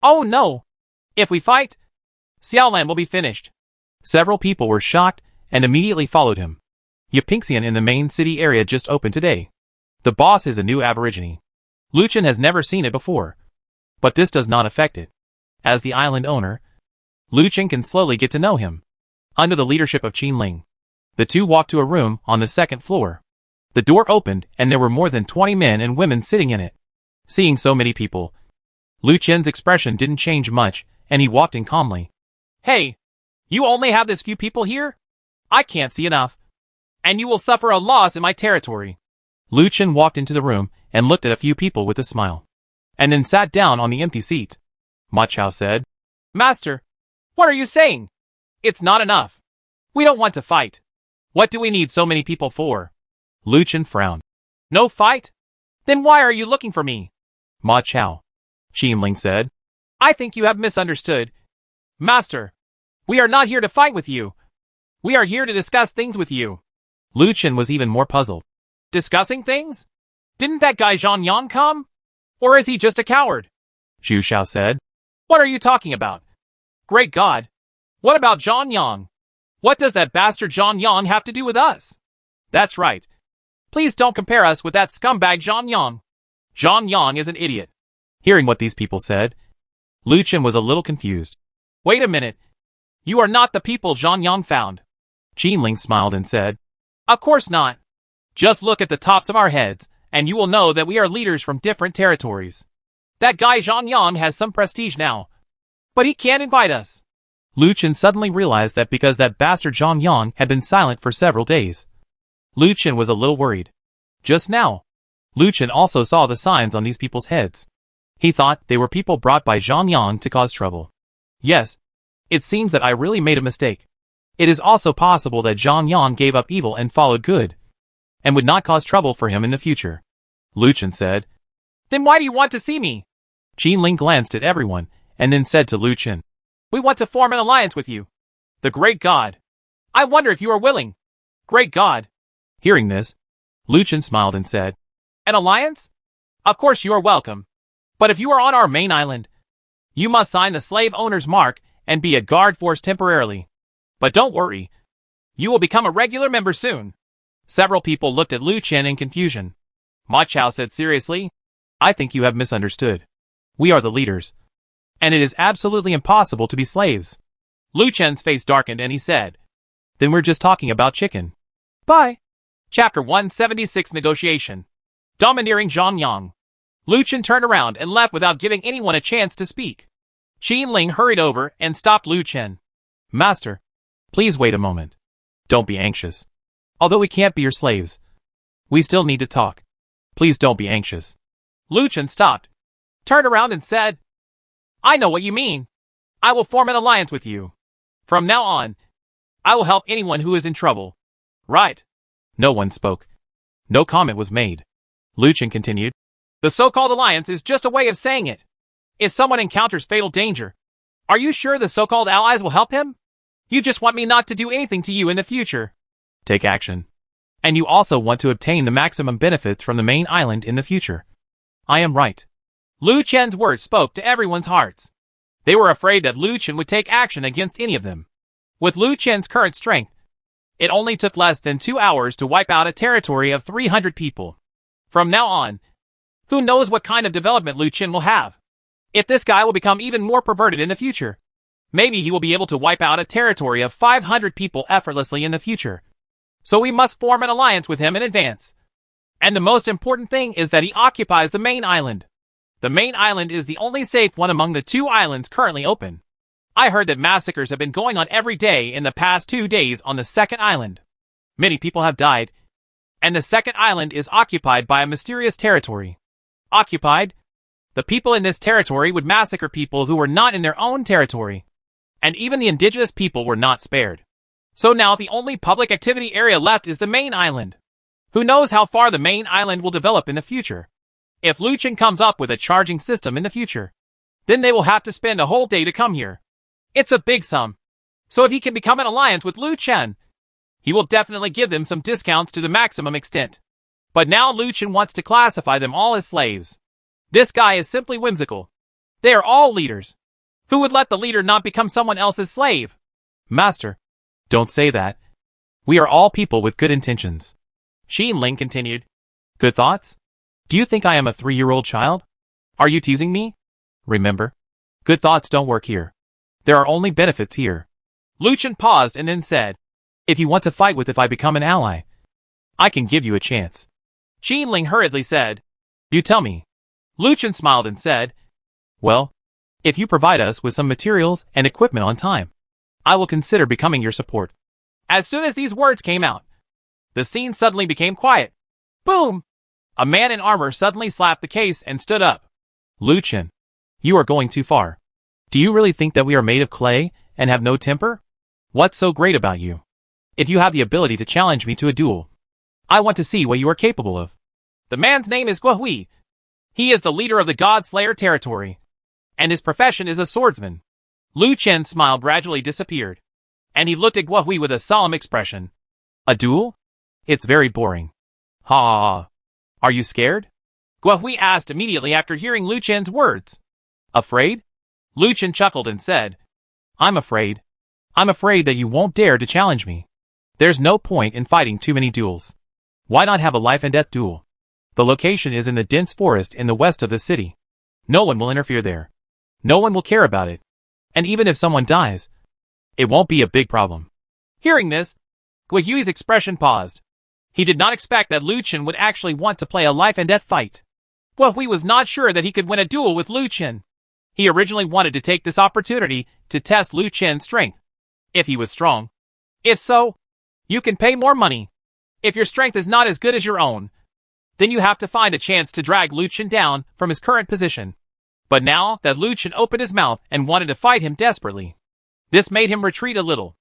Oh no! If we fight, Xiaolan will be finished. Several people were shocked and immediately followed him. Yupingxian in the main city area just opened today. The boss is a new aborigine. Lu Chen has never seen it before, but this does not affect it. As the island owner, Lu Chen can slowly get to know him. Under the leadership of Qin Ling, the two walked to a room on the second floor. The door opened and there were more than 20 men and women sitting in it. Seeing so many people, Lu Chen's expression didn't change much, and he walked in calmly. Hey, you only have this few people here? I can't see enough. And you will suffer a loss in my territory. Lu Chen walked into the room and looked at a few people with a smile, and then sat down on the empty seat. Ma Chao said, Master, what are you saying? It's not enough. We don't want to fight. What do we need so many people for? Lu Chen frowned. No fight? Then why are you looking for me? Ma Chao, Qin Ling said. I think you have misunderstood. Master, we are not here to fight with you. We are here to discuss things with you. Lu Chen was even more puzzled. Discussing things? Didn't that guy Zhang Yang come? Or is he just a coward? Zhu Xiao said. What are you talking about? Great God. What about Zhang Yang? What does that bastard Zhang Yang have to do with us? That's right. Please don't compare us with that scumbag Zhang Yang. Zhang Yang is an idiot. Hearing what these people said, Lu Chen was a little confused. Wait a minute. You are not the people Zhang Yang found. Qin Ling smiled and said, Of course not. Just look at the tops of our heads, and you will know that we are leaders from different territories. That guy Zhang Yang has some prestige now, but he can't invite us. Lu Chen suddenly realized that because that bastard Zhang Yang had been silent for several days, Lu Chen was a little worried. Just now, Lu Chen also saw the signs on these people's heads. He thought they were people brought by Zhang Yang to cause trouble. Yes, it seems that I really made a mistake. It is also possible that Zhang Yang gave up evil and followed good, and would not cause trouble for him in the future. Lu Chen said. Then why do you want to see me? Qin Ling glanced at everyone, and then said to Lu Chen, We want to form an alliance with you. The great God. I wonder if you are willing. Great God. Hearing this, Lu Chen smiled and said, An alliance? Of course you are welcome. But if you are on our main island, you must sign the slave owner's mark and be a guard force temporarily. But don't worry. You will become a regular member soon. Several people looked at Lu Chen in confusion. Ma Chao said seriously, I think you have misunderstood. We are the leaders, and it is absolutely impossible to be slaves. Lu Chen's face darkened and he said, Then we're just talking about chicken. Bye. Chapter 176 Negotiation. Domineering Zhang Yang. Lu Chen turned around and left without giving anyone a chance to speak. Qin Ling hurried over and stopped Lu Chen. Master, please wait a moment. Don't be anxious. Although we can't be your slaves, we still need to talk. Please don't be anxious. Lu Chen stopped, turned around and said, I know what you mean. I will form an alliance with you. From now on, I will help anyone who is in trouble. Right. No one spoke. No comment was made. Lu Chen continued. The so-called alliance is just a way of saying it. If someone encounters fatal danger, are you sure the so-called allies will help him? You just want me not to do anything to you in the future. Take action. And you also want to obtain the maximum benefits from the main island in the future. I am right. Lu Chen's words spoke to everyone's hearts. They were afraid that Lu Chen would take action against any of them. With Lu Chen's current strength, it only took less than 2 hours to wipe out a territory of 300 people. From now on, who knows what kind of development Lu Chen will have? If this guy will become even more perverted in the future, maybe he will be able to wipe out a territory of 500 people effortlessly in the future. So we must form an alliance with him in advance. And the most important thing is that he occupies the main island. The main island is the only safe one among the 2 islands currently open. I heard that massacres have been going on every day in the past 2 days on the second island. Many people have died, and the second island is occupied by a mysterious territory. Occupied? The people in this territory would massacre people who were not in their own territory. And even the indigenous people were not spared. So now the only public activity area left is the main island. Who knows how far the main island will develop in the future? If Lu Chen comes up with a charging system in the future, then they will have to spend a whole day to come here. It's a big sum. So if he can become an alliance with Lu Chen, he will definitely give them some discounts to the maximum extent. But now Lu Chen wants to classify them all as slaves. This guy is simply whimsical. They are all leaders. Who would let the leader not become someone else's slave? Master, don't say that. We are all people with good intentions. Qin Ling continued. Good thoughts? Do you think I am a 3-year-old child? Are you teasing me? Remember, Good thoughts don't work here. There are only benefits here. Lu Chen paused and then said, If you want to fight with if I become an ally, I can give you a chance. Qin Ling hurriedly said, You tell me. Lu Chen smiled and said, Well, if you provide us with some materials and equipment on time, I will consider becoming your support. As soon as these words came out, the scene suddenly became quiet. Boom! A man in armor suddenly slapped the case and stood up. Lu Chen, you are going too far. Do you really think that we are made of clay and have no temper? What's so great about you? If you have the ability to challenge me to a duel, I want to see what you are capable of. The man's name is Guo Hui. He is the leader of the God Slayer territory, and his profession is a swordsman. Lu Chen's smile gradually disappeared, and he looked at Guo Hui with a solemn expression. A duel? It's very boring. Ha ha ha. Are you scared? Guo Hui asked immediately after hearing Lu Chen's words. Afraid? Lu Chen chuckled and said, I'm afraid. I'm afraid that you won't dare to challenge me. There's no point in fighting too many duels. Why not have a life and death duel? The location is in the dense forest in the west of the city. No one will interfere there. No one will care about it. And even if someone dies, it won't be a big problem. Hearing this, Guo Hui's expression paused. He did not expect that Lu Chen would actually want to play a life and death fight. Guo Hui was not sure that he could win a duel with Lu Chen. He originally wanted to take this opportunity to test Lu Chen's strength. If he was strong. If so, you can pay more money. If your strength is not as good as your own, then you have to find a chance to drag Lu Chen down from his current position. But now that Lu Chen opened his mouth and wanted to fight him desperately, this made him retreat a little.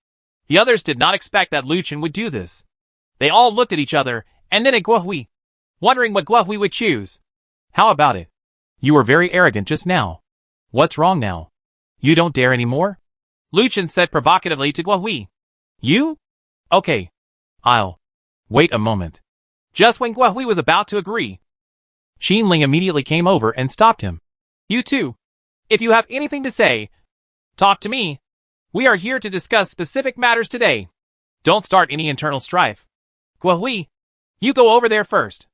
The others did not expect that Lu Chen would do this. They all looked at each other and then at Guo Hui, wondering what Guo Hui would choose. How about it? You were very arrogant just now. What's wrong now? You don't dare anymore? Lu Chen said provocatively to Guo Hui. You? Okay. I'll. Wait a moment. Just when Guo Hui was about to agree, Qin Ling immediately came over and stopped him. You too. If you have anything to say, talk to me. We are here to discuss specific matters today. Don't start any internal strife. Guo Hui, you go over there first.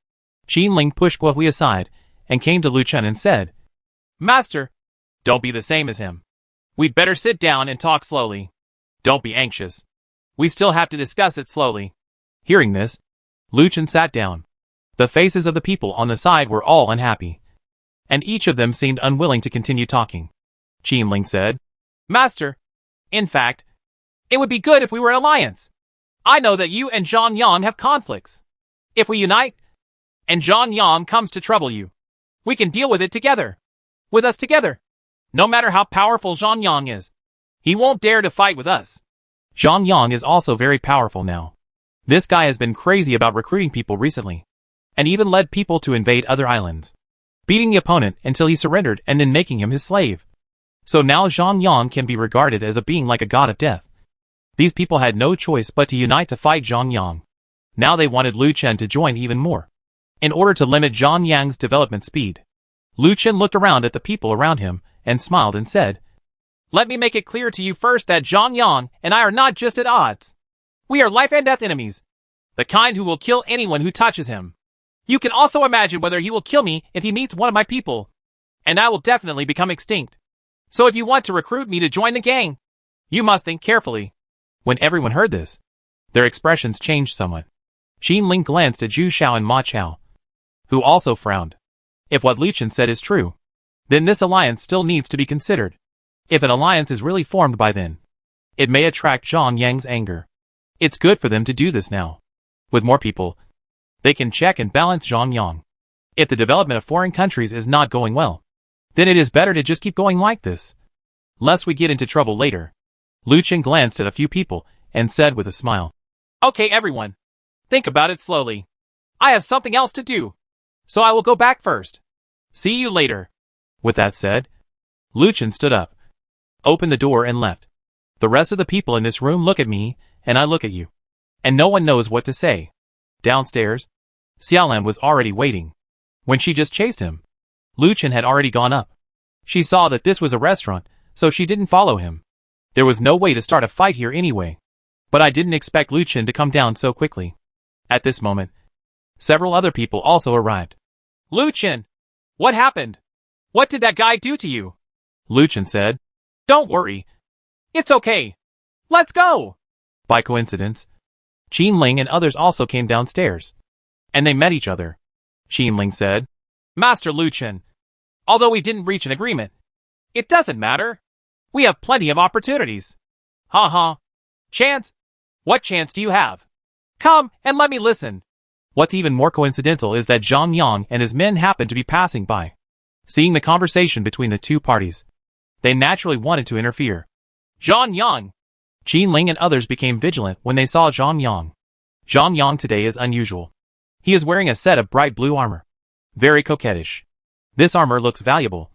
Qin Ling pushed Guo Hui aside and came to Lu Chen and said, Master, don't be the same as him. We'd better sit down and talk slowly. Don't be anxious. We still have to discuss it slowly. Hearing this, Lu Chen sat down. The faces of the people on the side were all unhappy, and each of them seemed unwilling to continue talking. Qin Ling said, Master, in fact, it would be good if we were an alliance. I know that you and Zhang Yang have conflicts. If we unite, and Zhang Yang comes to trouble you, we can deal with it together. With us together. No matter how powerful Zhang Yang is, he won't dare to fight with us. Zhang Yang is also very powerful now. This guy has been crazy about recruiting people recently, and even led people to invade other islands, beating the opponent until he surrendered and then making him his slave. So now Zhang Yang can be regarded as a being like a god of death. These people had no choice but to unite to fight Zhang Yang. Now they wanted Lu Chen to join even more, in order to limit Zhang Yang's development speed. Lu Chen looked around at the people around him and smiled and said, Let me make it clear to you first that Zhang Yang and I are not just at odds. We are life and death enemies, the kind who will kill anyone who touches him. You can also imagine whether he will kill me if he meets one of my people, and I will definitely become extinct. So if you want to recruit me to join the gang, you must think carefully. When everyone heard this, their expressions changed somewhat. Qin Ling glanced at Zhu Xiao and Ma Chao, who also frowned. If what Lu Chen said is true, then this alliance still needs to be considered. If an alliance is really formed by then, it may attract Zhang Yang's anger. It's good for them to do this now. With more people, they can check and balance Zhang Yang. If the development of foreign countries is not going well, then it is better to just keep going like this, lest we get into trouble later. Lu Chen glanced at a few people and said with a smile, Okay everyone, think about it slowly. I have something else to do, so I will go back first. See you later. With that said, Lu Chen stood up, opened the door and left. The rest of the people in this room look at me, and I look at you. And no one knows what to say. Downstairs, Xiaolan was already waiting. When she just chased him, Lu Chen had already gone up. She saw that this was a restaurant, so she didn't follow him. There was no way to start a fight here anyway. But I didn't expect Lu Chen to come down so quickly. At this moment, several other people also arrived. Lu Chen, what happened? What did that guy do to you? Luchin said. Don't worry. It's okay. Let's go. By coincidence, Qinling and others also came downstairs, and they met each other. Qinling said, Master Luchin, although we didn't reach an agreement, it doesn't matter. We have plenty of opportunities. Ha ha. Chance? What chance do you have? Come and let me listen. What's even more coincidental is that Zhang Yang and his men happened to be passing by. Seeing the conversation between the two parties, they naturally wanted to interfere. Zhang Yang! Qinling and others became vigilant when they saw Zhang Yang. Zhang Yang today is unusual. He is wearing a set of bright blue armor. Very coquettish. This armor looks valuable,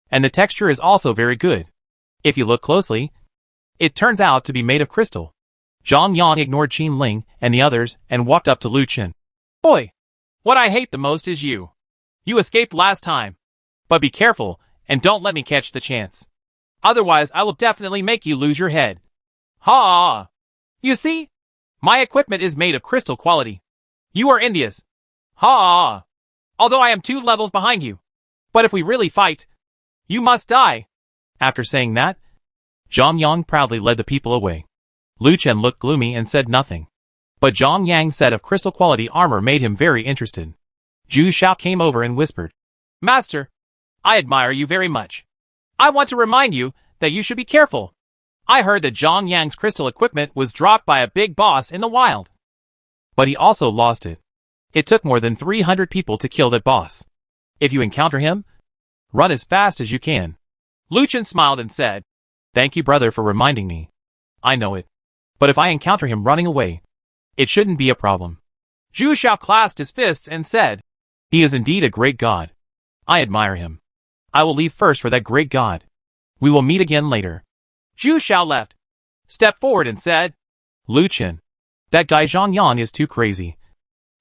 and the texture is also very good. If you look closely, it turns out to be made of crystal. Zhang Yang ignored Qinling and the others and walked up to Luchin. Boy, what I hate the most is you. You escaped last time. But be careful and don't let me catch the chance. Otherwise I will definitely make you lose your head. Ha! You see? My equipment is made of crystal quality. You are India's. Ha! Although I am 2 levels behind you. But if we really fight, you must die. After saying that, Zhang Yang proudly led the people away. Lu Chen looked gloomy and said nothing. But Zhang Yang's set of crystal quality armor made him very interested. Zhu Xiao came over and whispered, Master, I admire you very much. I want to remind you that you should be careful. I heard that Zhang Yang's crystal equipment was dropped by a big boss in the wild. But he also lost it. It took more than 300 people to kill that boss. If you encounter him, run as fast as you can. Luchin smiled and said, Thank you, brother, for reminding me. I know it. But if I encounter him running away, it shouldn't be a problem. Zhu Xiao clasped his fists and said, He is indeed a great god. I admire him. I will leave first for that great god. We will meet again later. Zhu Xiao left, stepped forward and said, Luchin, that guy Zhang Yang is too crazy.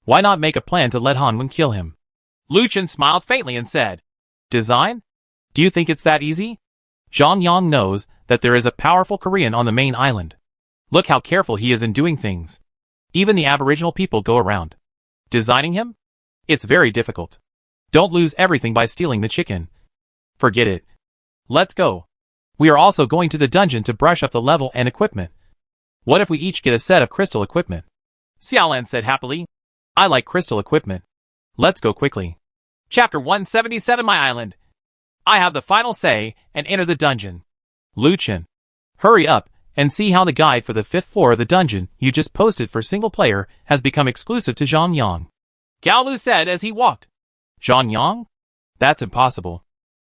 Why not make a plan to let Hanwen kill him? Luchin smiled faintly and said, Design? Do you think it's that easy? Zhang Yang knows that there is a powerful Korean on the main island. Look how careful he is in doing things. Even the aboriginal people go around. Designing him? It's very difficult. Don't lose everything by stealing the chicken. Forget it. Let's go. We are also going to the dungeon to brush up the level and equipment. What if we each get a set of crystal equipment? Xiaolan said happily. I like crystal equipment. Let's go quickly. Chapter 177 My Island. I have the final say and enter the dungeon. Luchin, hurry up and see how the guide for the 5th floor of the dungeon you just posted for single player has become exclusive to Zhang Yang. Gao Lu said as he walked. Zhang Yang? That's impossible.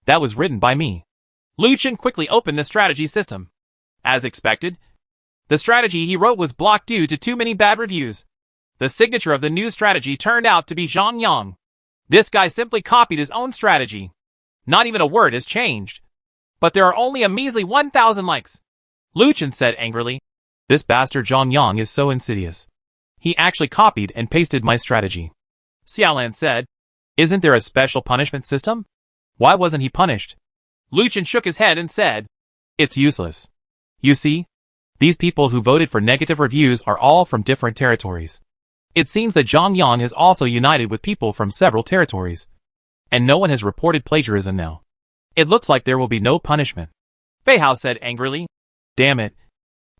That was written by me. Luchin quickly opened the strategy system. As expected, the strategy he wrote was blocked due to too many bad reviews. The signature of the new strategy turned out to be Zhang Yang. This guy simply copied his own strategy. Not even a word has changed. But there are only a measly 1,000 likes. Luchin said angrily. This bastard Zhang Yang is so insidious. He actually copied and pasted my strategy. Xiaolan said. Isn't there a special punishment system? Why wasn't he punished? Luchin shook his head and said, It's useless. You see, these people who voted for negative reviews are all from different territories. It seems that Zhang Yang has also united with people from several territories. And no one has reported plagiarism now. It looks like there will be no punishment. Fei Hao said angrily. Damn it.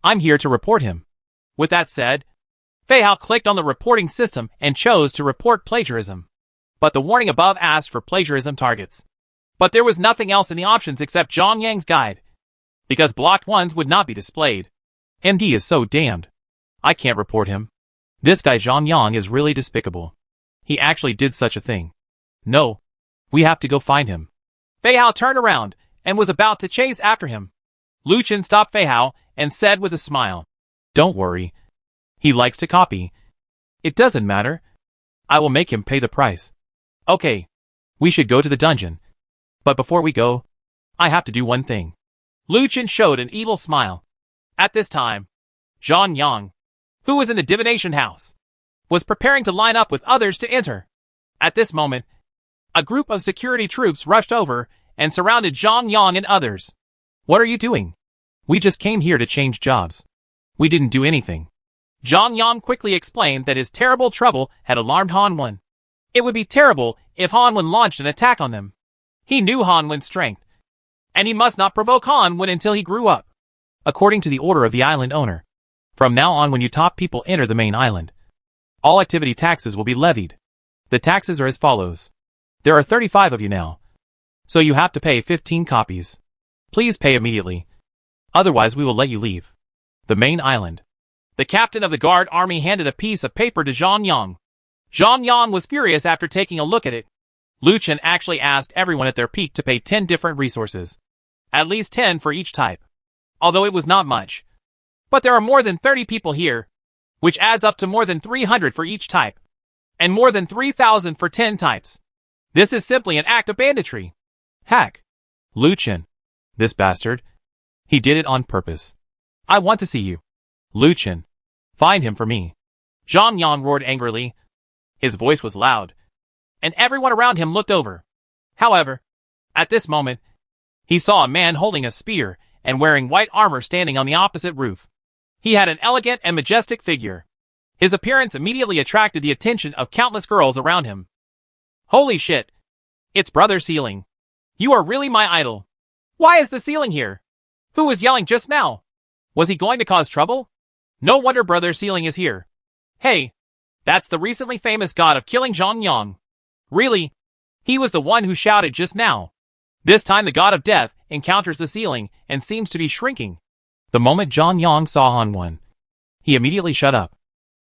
I'm here to report him. With that said, Fei Hao clicked on the reporting system and chose to report plagiarism. But the warning above asked for plagiarism targets. But there was nothing else in the options except Zhang Yang's guide. Because blocked ones would not be displayed. MD is so damned. I can't report him. This guy Zhang Yang is really despicable. He actually did such a thing. No. We have to go find him. Fei Hao turned around and was about to chase after him. Luchin stopped Fei Hao and said with a smile. Don't worry. He likes to copy. It doesn't matter. I will make him pay the price. Okay. We should go to the dungeon. But before we go, I have to do one thing. Luchin showed an evil smile. At this time, Zhang Yang, who was in the divination house, was preparing to line up with others to enter. At this moment, a group of security troops rushed over and surrounded Zhang Yang and others. What are you doing? We just came here to change jobs. We didn't do anything. Zhang Yang quickly explained that his terrible trouble had alarmed Hanwen. It would be terrible if Hanwen launched an attack on them. He knew Hanwen's strength. and he must not provoke Han until he grew up. According to the order of the island owner. From now on, when you top people enter the main island, all activity taxes will be levied. The taxes are as follows. There are 35 of you now, so you have to pay 15 copies. Please pay immediately. Otherwise we will let you leave the main island. The captain of the guard army handed a piece of paper to Zhang Yang. Zhang Yang was furious after taking a look at it. Lu Chen actually asked everyone at their peak to pay 10 different resources. At least 10 for each type. Although it was not much. But there are more than 30 people here, which adds up to more than 300 for each type. And more than 3,000 for 10 types. This is simply an act of banditry. Hack. Lu Chen. This bastard. He did it on purpose. I want to see you. Lu Chen. Find him for me. Zhang Yang roared angrily. His voice was loud, and everyone around him looked over. However, at this moment, he saw a man holding a spear and wearing white armor standing on the opposite roof. He had an elegant and majestic figure. His appearance immediately attracted the attention of countless girls around him. Holy shit! It's Brother Ceiling. You are really my idol. Why is the ceiling here? Who was yelling just now? Was he going to cause trouble? No wonder Brother Ceiling is here. Hey, that's the recently famous god of killing Zhang Yang. Really? He was the one who shouted just now. This time the god of death encounters the ceiling and seems to be shrinking. The moment Zhang Yang saw Han Wen, he immediately shut up.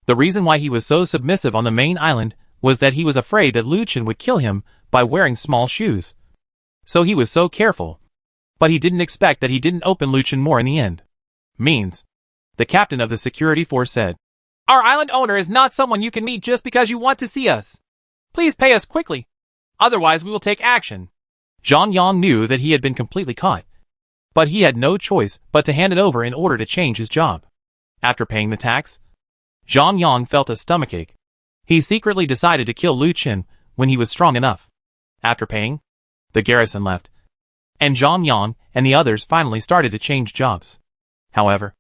The reason why he was so submissive on the main island was that he was afraid that Lu Chen would kill him by wearing small shoes. So he was so careful. But he didn't expect that he didn't open Lu Chen more in the end. Means. The captain of the security force said, Our island owner is not someone you can meet just because you want to see us. Please pay us quickly. Otherwise we will take action. Zhang Yang knew that he had been completely caught. But he had no choice but to hand it over in order to change his job. After paying the tax, Zhang Yang felt a stomachache. He secretly decided to kill Lu Chen when he was strong enough. After paying, the garrison left. And Zhang Yang and the others finally started to change jobs. However,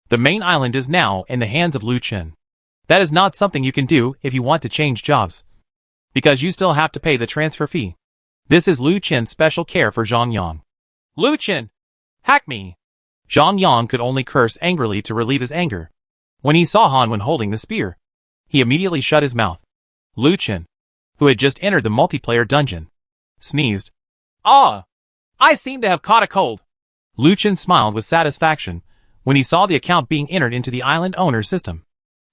the main island is now in the hands of Lu Chen. That is not something you can do if you want to change jobs. Because you still have to pay the transfer fee. This is Lu Chen's special care for Zhang Yang. Lu Chen! Hack me! Zhang Yang could only curse angrily to relieve his anger. When he saw Han Wen holding the spear, he immediately shut his mouth. Lu Chen, who had just entered the multiplayer dungeon, sneezed. Ah! I seem to have caught a cold. Lu Chen smiled with satisfaction when he saw the account being entered into the island owner's system.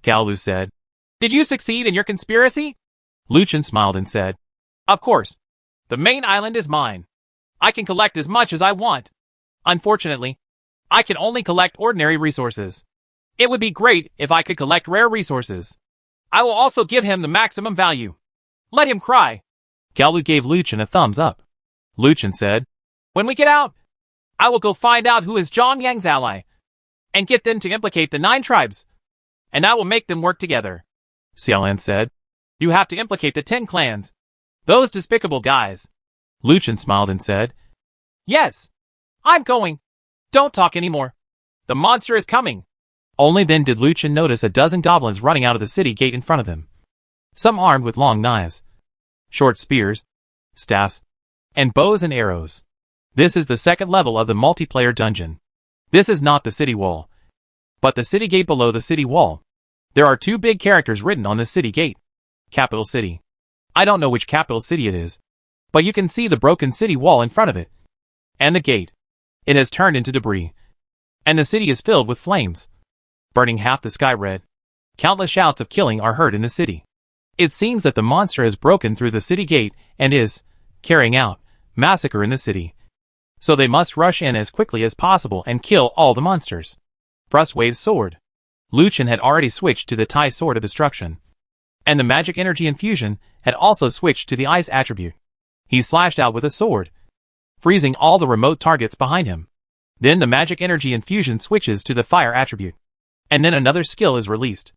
Cao Lu said, Did you succeed in your conspiracy? Lu Chen smiled and said, Of course. The main island is mine. I can collect as much as I want. Unfortunately, I can only collect ordinary resources. It would be great if I could collect rare resources. I will also give him the maximum value. Let him cry. Cao Lu gave Lu Chen a thumbs up. Lu Chen said, When we get out, I will go find out who is Zhang Yang's ally, and get them to implicate the 9 tribes, and I will make them work together. Xiaolan said, You have to implicate the 10 clans. Those despicable guys. Lu Chen smiled and said, Yes. I'm going. Don't talk anymore. The monster is coming. Only then did Lu Chen notice a dozen goblins running out of the city gate in front of him. Some armed with long knives, short spears, staffs, and bows and arrows. This is the second level of the multiplayer dungeon. This is not the city wall, but the city gate below the city wall. There are 2 big characters written on the city gate. Capital City. I don't know which capital city it is, but you can see the broken city wall in front of it. And the gate. It has turned into debris. And the city is filled with flames, burning half the sky red. Countless shouts of killing are heard in the city. It seems that the monster has broken through the city gate and is carrying out massacre in the city. So they must rush in as quickly as possible and kill all the monsters. Thrust Wave's sword. Lu Chen had already switched to the Tai Sword of Destruction. And the magic energy infusion had also switched to the ice attribute. He slashed out with a sword, freezing all the remote targets behind him. Then the magic energy infusion switches to the fire attribute. And then another skill is released.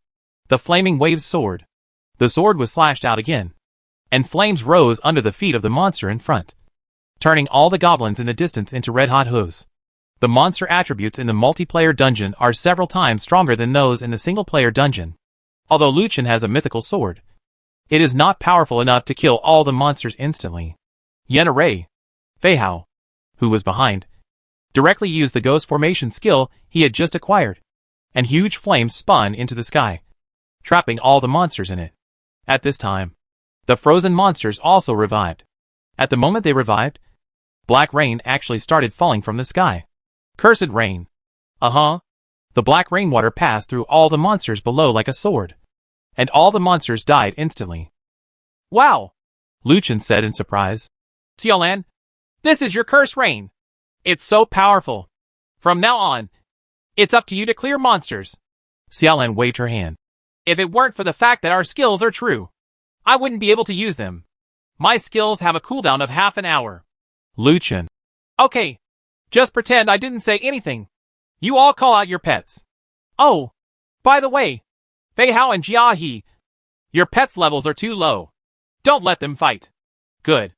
The Flaming Wave's sword. The sword was slashed out again. And flames rose under the feet of the monster in front, turning all the goblins in the distance into red-hot hooves. The monster attributes in the multiplayer dungeon are several times stronger than those in the single-player dungeon. Although Lu Chen has a mythical sword, it is not powerful enough to kill all the monsters instantly. Yen Array, Fei Hao, who was behind, directly used the ghost formation skill he had just acquired, and huge flames spun into the sky, trapping all the monsters in it. At this time, the frozen monsters also revived. At the moment they revived, black rain actually started falling from the sky. Cursed rain. The black rainwater passed through all the monsters below like a sword, and all the monsters died instantly. Wow! Luchin said in surprise. Xiaolan, this is your curse rain. It's so powerful. From now on, it's up to you to clear monsters. Xiaolan waved her hand. If it weren't for the fact that our skills are true, I wouldn't be able to use them. My skills have a cooldown of half an hour. Luchin. Okay, just pretend I didn't say anything. You all call out your pets. Oh, by the way, Fei Hao and Jia He, your pets' levels are too low. Don't let them fight. Good.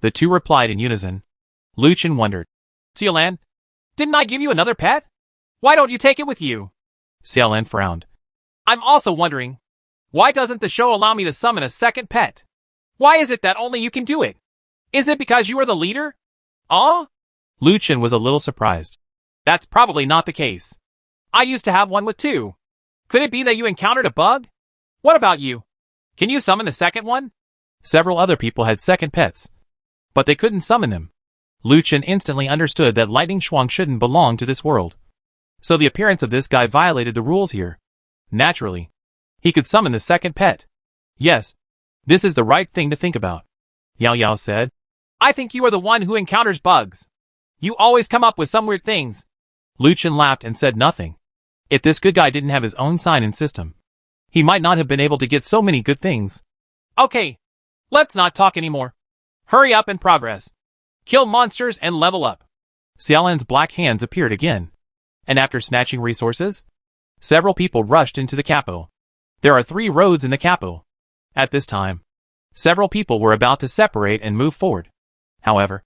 The two replied in unison. Luchin wondered. Xiaolan, didn't I give you another pet? Why don't you take it with you? Xiaolan frowned. I'm also wondering, why doesn't the show allow me to summon a second pet? Why is it that only you can do it? Is it because you are the leader? Luchin was a little surprised. That's probably not the case. I used to have one with two. Could it be that you encountered a bug? What about you? Can you summon the second one? Several other people had second pets, but they couldn't summon them. Luchin instantly understood that lightning Shuang shouldn't belong to this world. So the appearance of this guy violated the rules here. Naturally, he could summon the second pet. Yes, this is the right thing to think about. Yao Yao said. I think you are the one who encounters bugs. You always come up with some weird things. Luchin laughed and said nothing. If this good guy didn't have his own sign and system, he might not have been able to get so many good things. Okay, let's not talk anymore. Hurry up and progress. Kill monsters and level up. Xiaolan's black hands appeared again, and after snatching resources, several people rushed into the capital. There are 3 roads in the capital. At this time, several people were about to separate and move forward. However,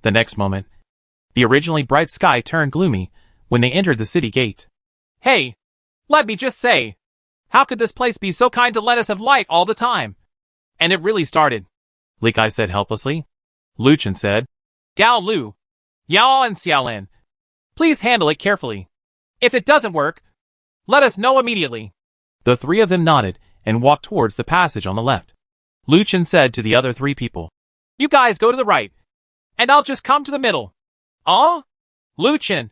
the next moment, the originally bright sky turned gloomy when they entered the city gate. Hey, let me just say, how could this place be so kind to let us have light all the time? And it really started. Li Kai said helplessly. Luchin said, Gao Lu, Yao and Xiaolan, please handle it carefully. If it doesn't work, let us know immediately. The 3 of them nodded and walked towards the passage on the left. Luchin said to the other 3 people, You guys go to the right, and I'll just come to the middle. Luchin,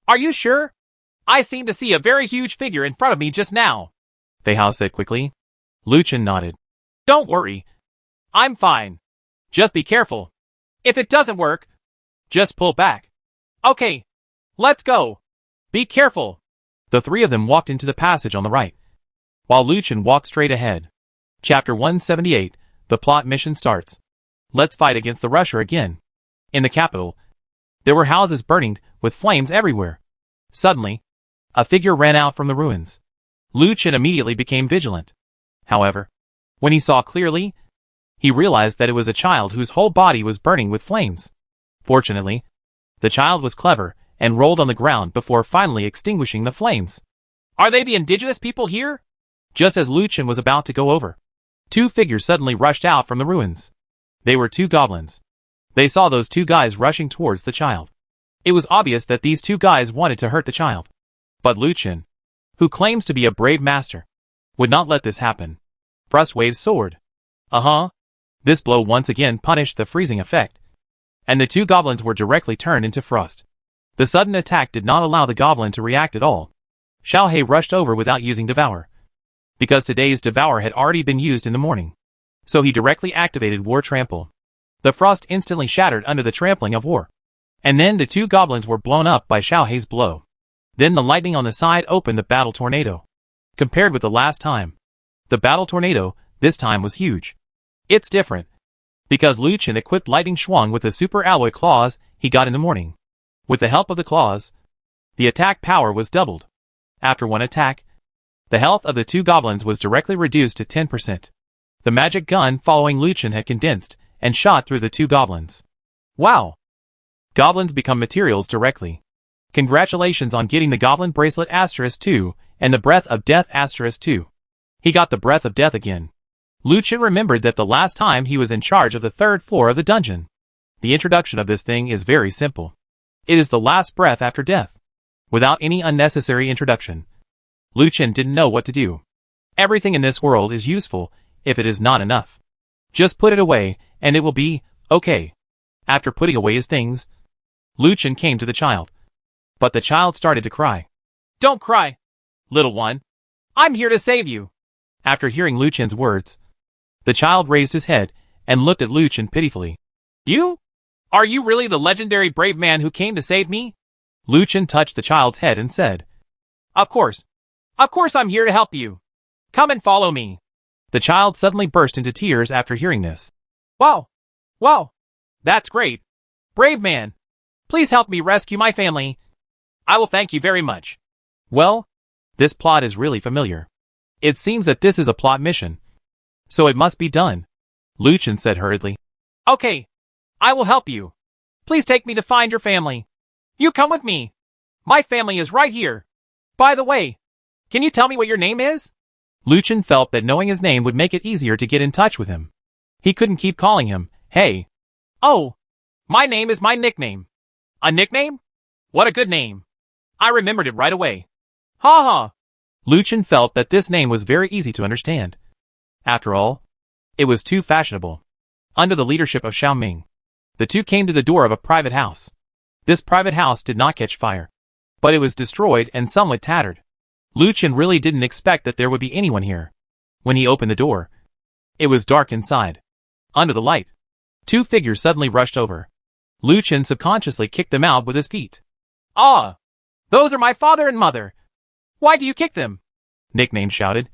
are you sure? I seem to see a very huge figure in front of me just now. Fei Hao said quickly. Luchin nodded. Don't worry. I'm fine. Just be careful. If it doesn't work, just pull back. Okay, let's go. Be careful. The 3 of them walked into the passage on the right, while Luchin walked straight ahead. Chapter 178, the plot mission starts. Let's fight against the Rusher again. In the capital, there were houses burning with flames everywhere. Suddenly, a figure ran out from the ruins. Luchin immediately became vigilant. However, when he saw clearly, he realized that it was a child whose whole body was burning with flames. Fortunately, the child was clever and rolled on the ground before finally extinguishing the flames. Are they the indigenous people here? Just as Luchin was about to go over, 2 figures suddenly rushed out from the ruins. They were 2 goblins. They saw those 2 guys rushing towards the child. It was obvious that these 2 guys wanted to hurt the child. But Luchin, who claims to be a brave master, would not let this happen. Frost waved sword. This blow once again punished the freezing effect, and the 2 goblins were directly turned into frost. The sudden attack did not allow the goblin to react at all. Xiao He rushed over without using Devour, because today's Devour had already been used in the morning. So he directly activated War Trample. The frost instantly shattered under the trampling of war. And then the 2 goblins were blown up by Xiao He's blow. Then the lightning on the side opened the battle tornado. Compared with the last time, the battle tornado this time was huge. It's different, because Luchin equipped Lightning Shuang with the super alloy claws he got in the morning. With the help of the claws, the attack power was doubled. After one attack, the health of the 2 goblins was directly reduced to 10%. The magic gun following Luchin had condensed and shot through the 2 goblins. Wow! Goblins become materials directly. Congratulations on getting the Goblin Bracelet *2 and the Breath of Death *2. He got the Breath of Death again. Luchin remembered that the last time he was in charge of the 3rd floor of the dungeon. The introduction of this thing is very simple. It is the last breath after death. Without any unnecessary introduction, Lu Chen didn't know what to do. Everything in this world is useful if it is not enough. Just put it away and it will be okay. After putting away his things, Lu Chen came to the child. But the child started to cry. Don't cry, little one. I'm here to save you. After hearing Lu Chen's words, the child raised his head and looked at Lu Chen pitifully. You? Are you really the legendary brave man who came to save me? Lu Chen touched the child's head and said, Of course. Of course I'm here to help you. Come and follow me. The child suddenly burst into tears after hearing this. Wow. Wow. That's great. Brave man. Please help me rescue my family. I will thank you very much. Well, this plot is really familiar. It seems that this is a plot mission. So it must be done, Lu Chen said hurriedly. Okay. I will help you. Please take me to find your family. You come with me. My family is right here. By the way, can you tell me what your name is? Lu Chen felt that knowing his name would make it easier to get in touch with him. He couldn't keep calling him, hey. Oh, my name is my nickname. A nickname? What a good name. I remembered it right away. Ha ha. Lu Chen felt that this name was very easy to understand. After all, it was too fashionable. Under the leadership of Xiaoming, the two came to the door of a private house. This private house did not catch fire, but it was destroyed and somewhat tattered. Lu Chen really didn't expect that there would be anyone here. When he opened the door, it was dark inside. Under the light, two figures suddenly rushed over. Lu Chen subconsciously kicked them out with his feet. Ah! Those are my father and mother. Why do you kick them? Nickname shouted.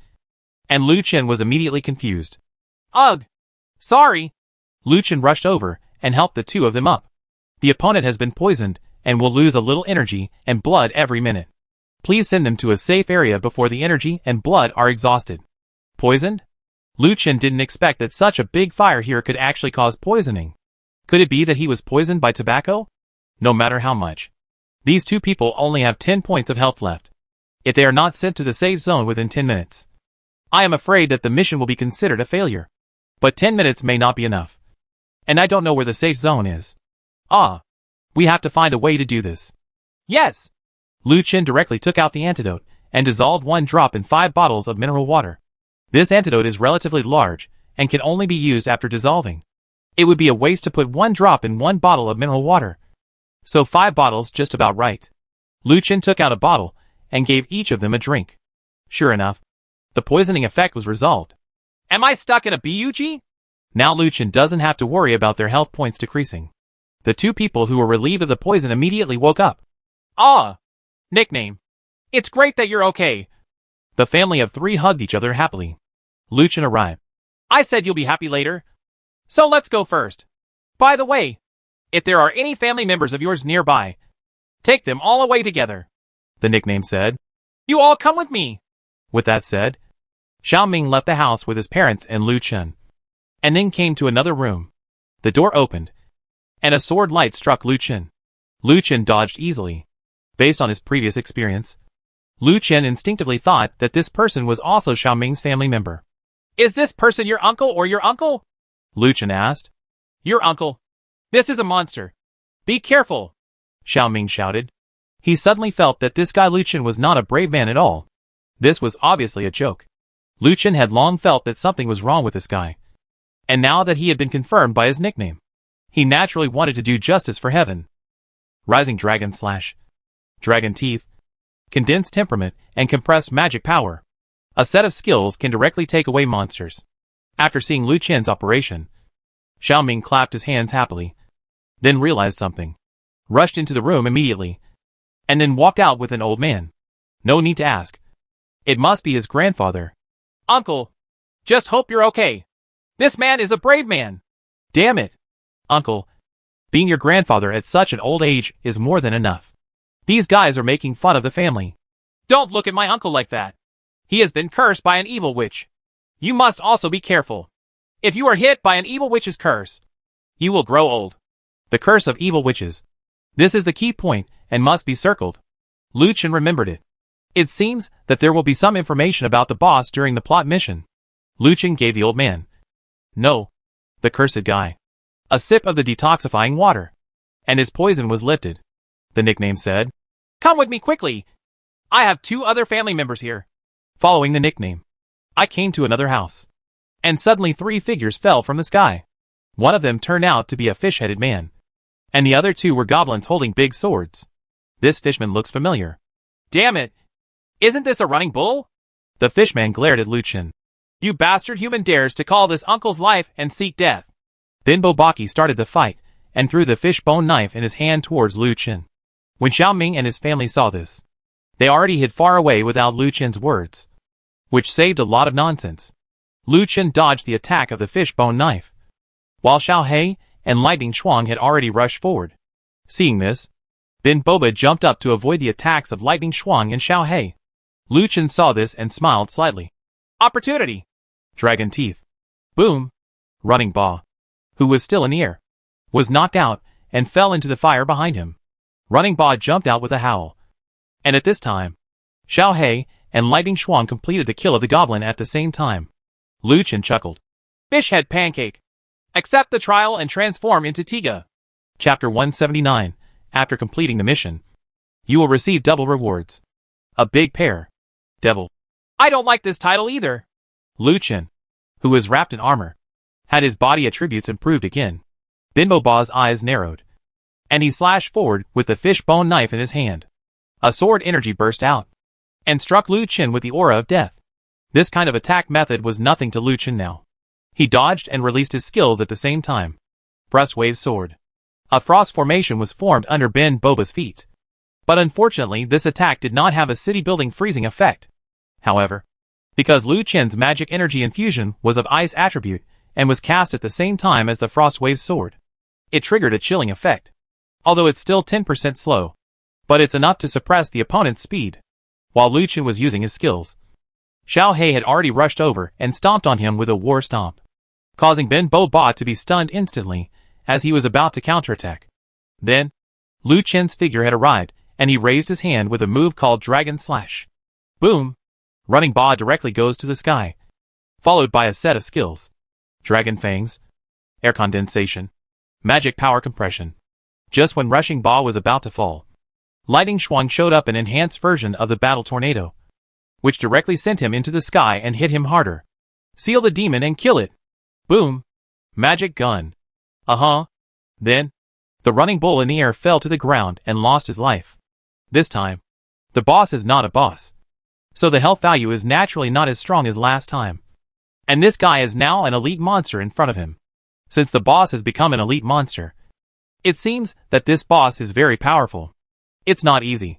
And Lu Chen was immediately confused. Ugh! Sorry! Lu Chen rushed over and helped the two of them up. The opponent has been poisoned and will lose a little energy and blood every minute. Please send them to a safe area before the energy and blood are exhausted. Poisoned? Lu Chen didn't expect that such a big fire here could actually cause poisoning. Could it be that he was poisoned by tobacco? No matter how much. These two people only have 10 points of health left. If they are not sent to the safe zone within 10 minutes, I am afraid that the mission will be considered a failure. But 10 minutes may not be enough. And I don't know where the safe zone is. Ah. We have to find a way to do this. Yes. Lu Chen directly took out the antidote and dissolved 1 drop in 5 bottles of mineral water. This antidote is relatively large and can only be used after dissolving. It would be a waste to put 1 drop in 1 bottle of mineral water. So 5 bottles just about right. Lu Chen took out a bottle and gave each of them a drink. Sure enough, the poisoning effect was resolved. Am I stuck in a BUG? Now Lu Chen doesn't have to worry about their health points decreasing. The two people who were relieved of the poison immediately woke up. Ah! Nickname. It's great that you're okay. The family of 3 hugged each other happily. Lu Chen arrived. I said you'll be happy later. So let's go first. By the way, if there are any family members of yours nearby, take them all away together. The nickname said. You all come with me. With that said, Xiaoming left the house with his parents and Lu Chen, and then came to another room. The door opened, and a sword light struck Lu Chen. Lu Chen dodged easily. Based on his previous experience, Lu Chen instinctively thought that this person was also Xiaoming's family member. Is this person your uncle or your uncle? Lu Chen asked. Your uncle. This is a monster. Be careful, Xiaoming shouted. He suddenly felt that this guy Lu Chen was not a brave man at all. This was obviously a joke. Lu Chen had long felt that something was wrong with this guy. And now that he had been confirmed by his nickname, he naturally wanted to do justice for heaven. Rising Dragon / Dragon Teeth, Condensed Temperament, and Compressed Magic Power. A set of skills can directly take away monsters. After seeing Lu Chen's operation, Xiaoming clapped his hands happily, then realized something, rushed into the room immediately, and then walked out with an old man. No need to ask. It must be his grandfather. Uncle, just hope you're okay. This man is a brave man. Damn it, Uncle. Being your grandfather at such an old age is more than enough. These guys are making fun of the family. Don't look at my uncle like that. He has been cursed by an evil witch. You must also be careful. If you are hit by an evil witch's curse, you will grow old. The curse of evil witches. This is the key point and must be circled. Lu Chen remembered it. It seems that there will be some information about the boss during the plot mission. Lu Chen gave the old man. No. The cursed guy. A sip of the detoxifying water. And his poison was lifted. the nickname said. Come with me quickly. I have 2 other family members here. Following the nickname, I came to another house. And suddenly 3 figures fell from the sky. One of them turned out to be a fish-headed man. And the other 2 were goblins holding big swords. This fishman looks familiar. Damn it! Isn't this a running bull? The fishman glared at Lucien. You bastard human dares to call this uncle's life and seek death. Then Bobaki started the fight, and threw the fishbone knife in his hand towards Lucien. When Xiaoming and his family saw this, they already hid far away without Lucien's words, which saved a lot of nonsense. Lucien dodged the attack of the fishbone knife, while Xiao He and Lightning Shuang had already rushed forward. Seeing this, Bin Boba jumped up to avoid the attacks of Lightning Shuang and Xiao He. Lucien saw this and smiled slightly. Opportunity! Dragon teeth. Boom! Running Ba, who was still in the air, was knocked out and fell into the fire behind him. Running Ba jumped out with a howl. And at this time, Xiao He and Lightning Shuang completed the kill of the goblin at the same time. Lucien chuckled. Fishhead pancake. Accept the trial and transform into Tiga. Chapter 179. After completing the mission, you will receive double rewards. A big pair. Devil. I don't like this title either. Lucien, who was wrapped in armor, had his body attributes improved again. Binbo Ba's eyes narrowed, and he slashed forward with the fishbone knife in his hand. A sword energy burst out, and struck Lucien with the aura of death. This kind of attack method was nothing to Lucien now. He dodged and released his skills at the same time. Thrust wave sword. A frost formation was formed under Ben Boba's feet. But unfortunately this attack did not have a city-building freezing effect. However, because Lucien's magic energy infusion was of ice attribute and was cast at the same time as the frost wave sword, it triggered a chilling effect. Although it's still 10% slow, but it's enough to suppress the opponent's speed. While Lucien was using his skills, Xiao He had already rushed over and stomped on him with a war stomp, causing Ben Boba to be stunned instantly as he was about to counterattack. Then, Lucien's figure had arrived, and he raised his hand with a move called Dragon Slash. Boom! Running Ba directly goes to the sky, followed by a set of skills. Dragon Fangs, Air Condensation, Magic Power Compression. Just when Rushing Ba was about to fall, Lightning Shuang showed up an enhanced version of the Battle Tornado, which directly sent him into the sky and hit him harder. Seal the demon and kill it. Boom! Magic Gun. Then, the running bull in the air fell to the ground and lost his life. This time, the boss is not a boss, so the health value is naturally not as strong as last time. And this guy is now an elite monster in front of him. Since the boss has become an elite monster, it seems that this boss is very powerful. It's not easy,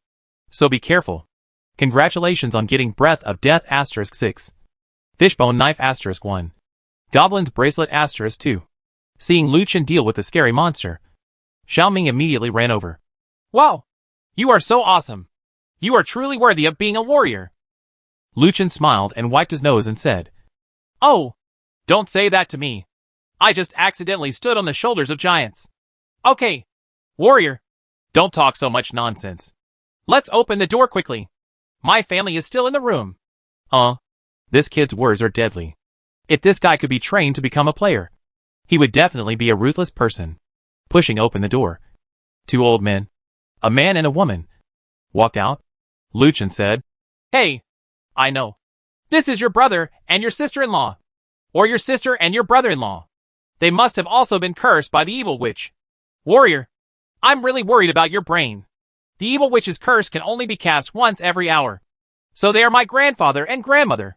so be careful. Congratulations on getting Breath of Death *6. Fishbone Knife *1. Goblin's Bracelet *2. Seeing Lucien deal with the scary monster, Xiaoming immediately ran over. Wow! You are so awesome! You are truly worthy of being a warrior! Lucien smiled and wiped his nose and said, Oh! Don't say that to me. I just accidentally stood on the shoulders of giants. Okay, warrior, don't talk so much nonsense. Let's open the door quickly. My family is still in the room. This kid's words are deadly. If this guy could be trained to become a player, he would definitely be a ruthless person. Pushing open the door, 2 old men, a man and a woman, walked out. Lucien said, Hey, I know. This is your brother and your sister-in-law. Or your sister and your brother-in-law. They must have also been cursed by the evil witch. Warrior, I'm really worried about your brain. The evil witch's curse can only be cast once every hour. So they are my grandfather and grandmother.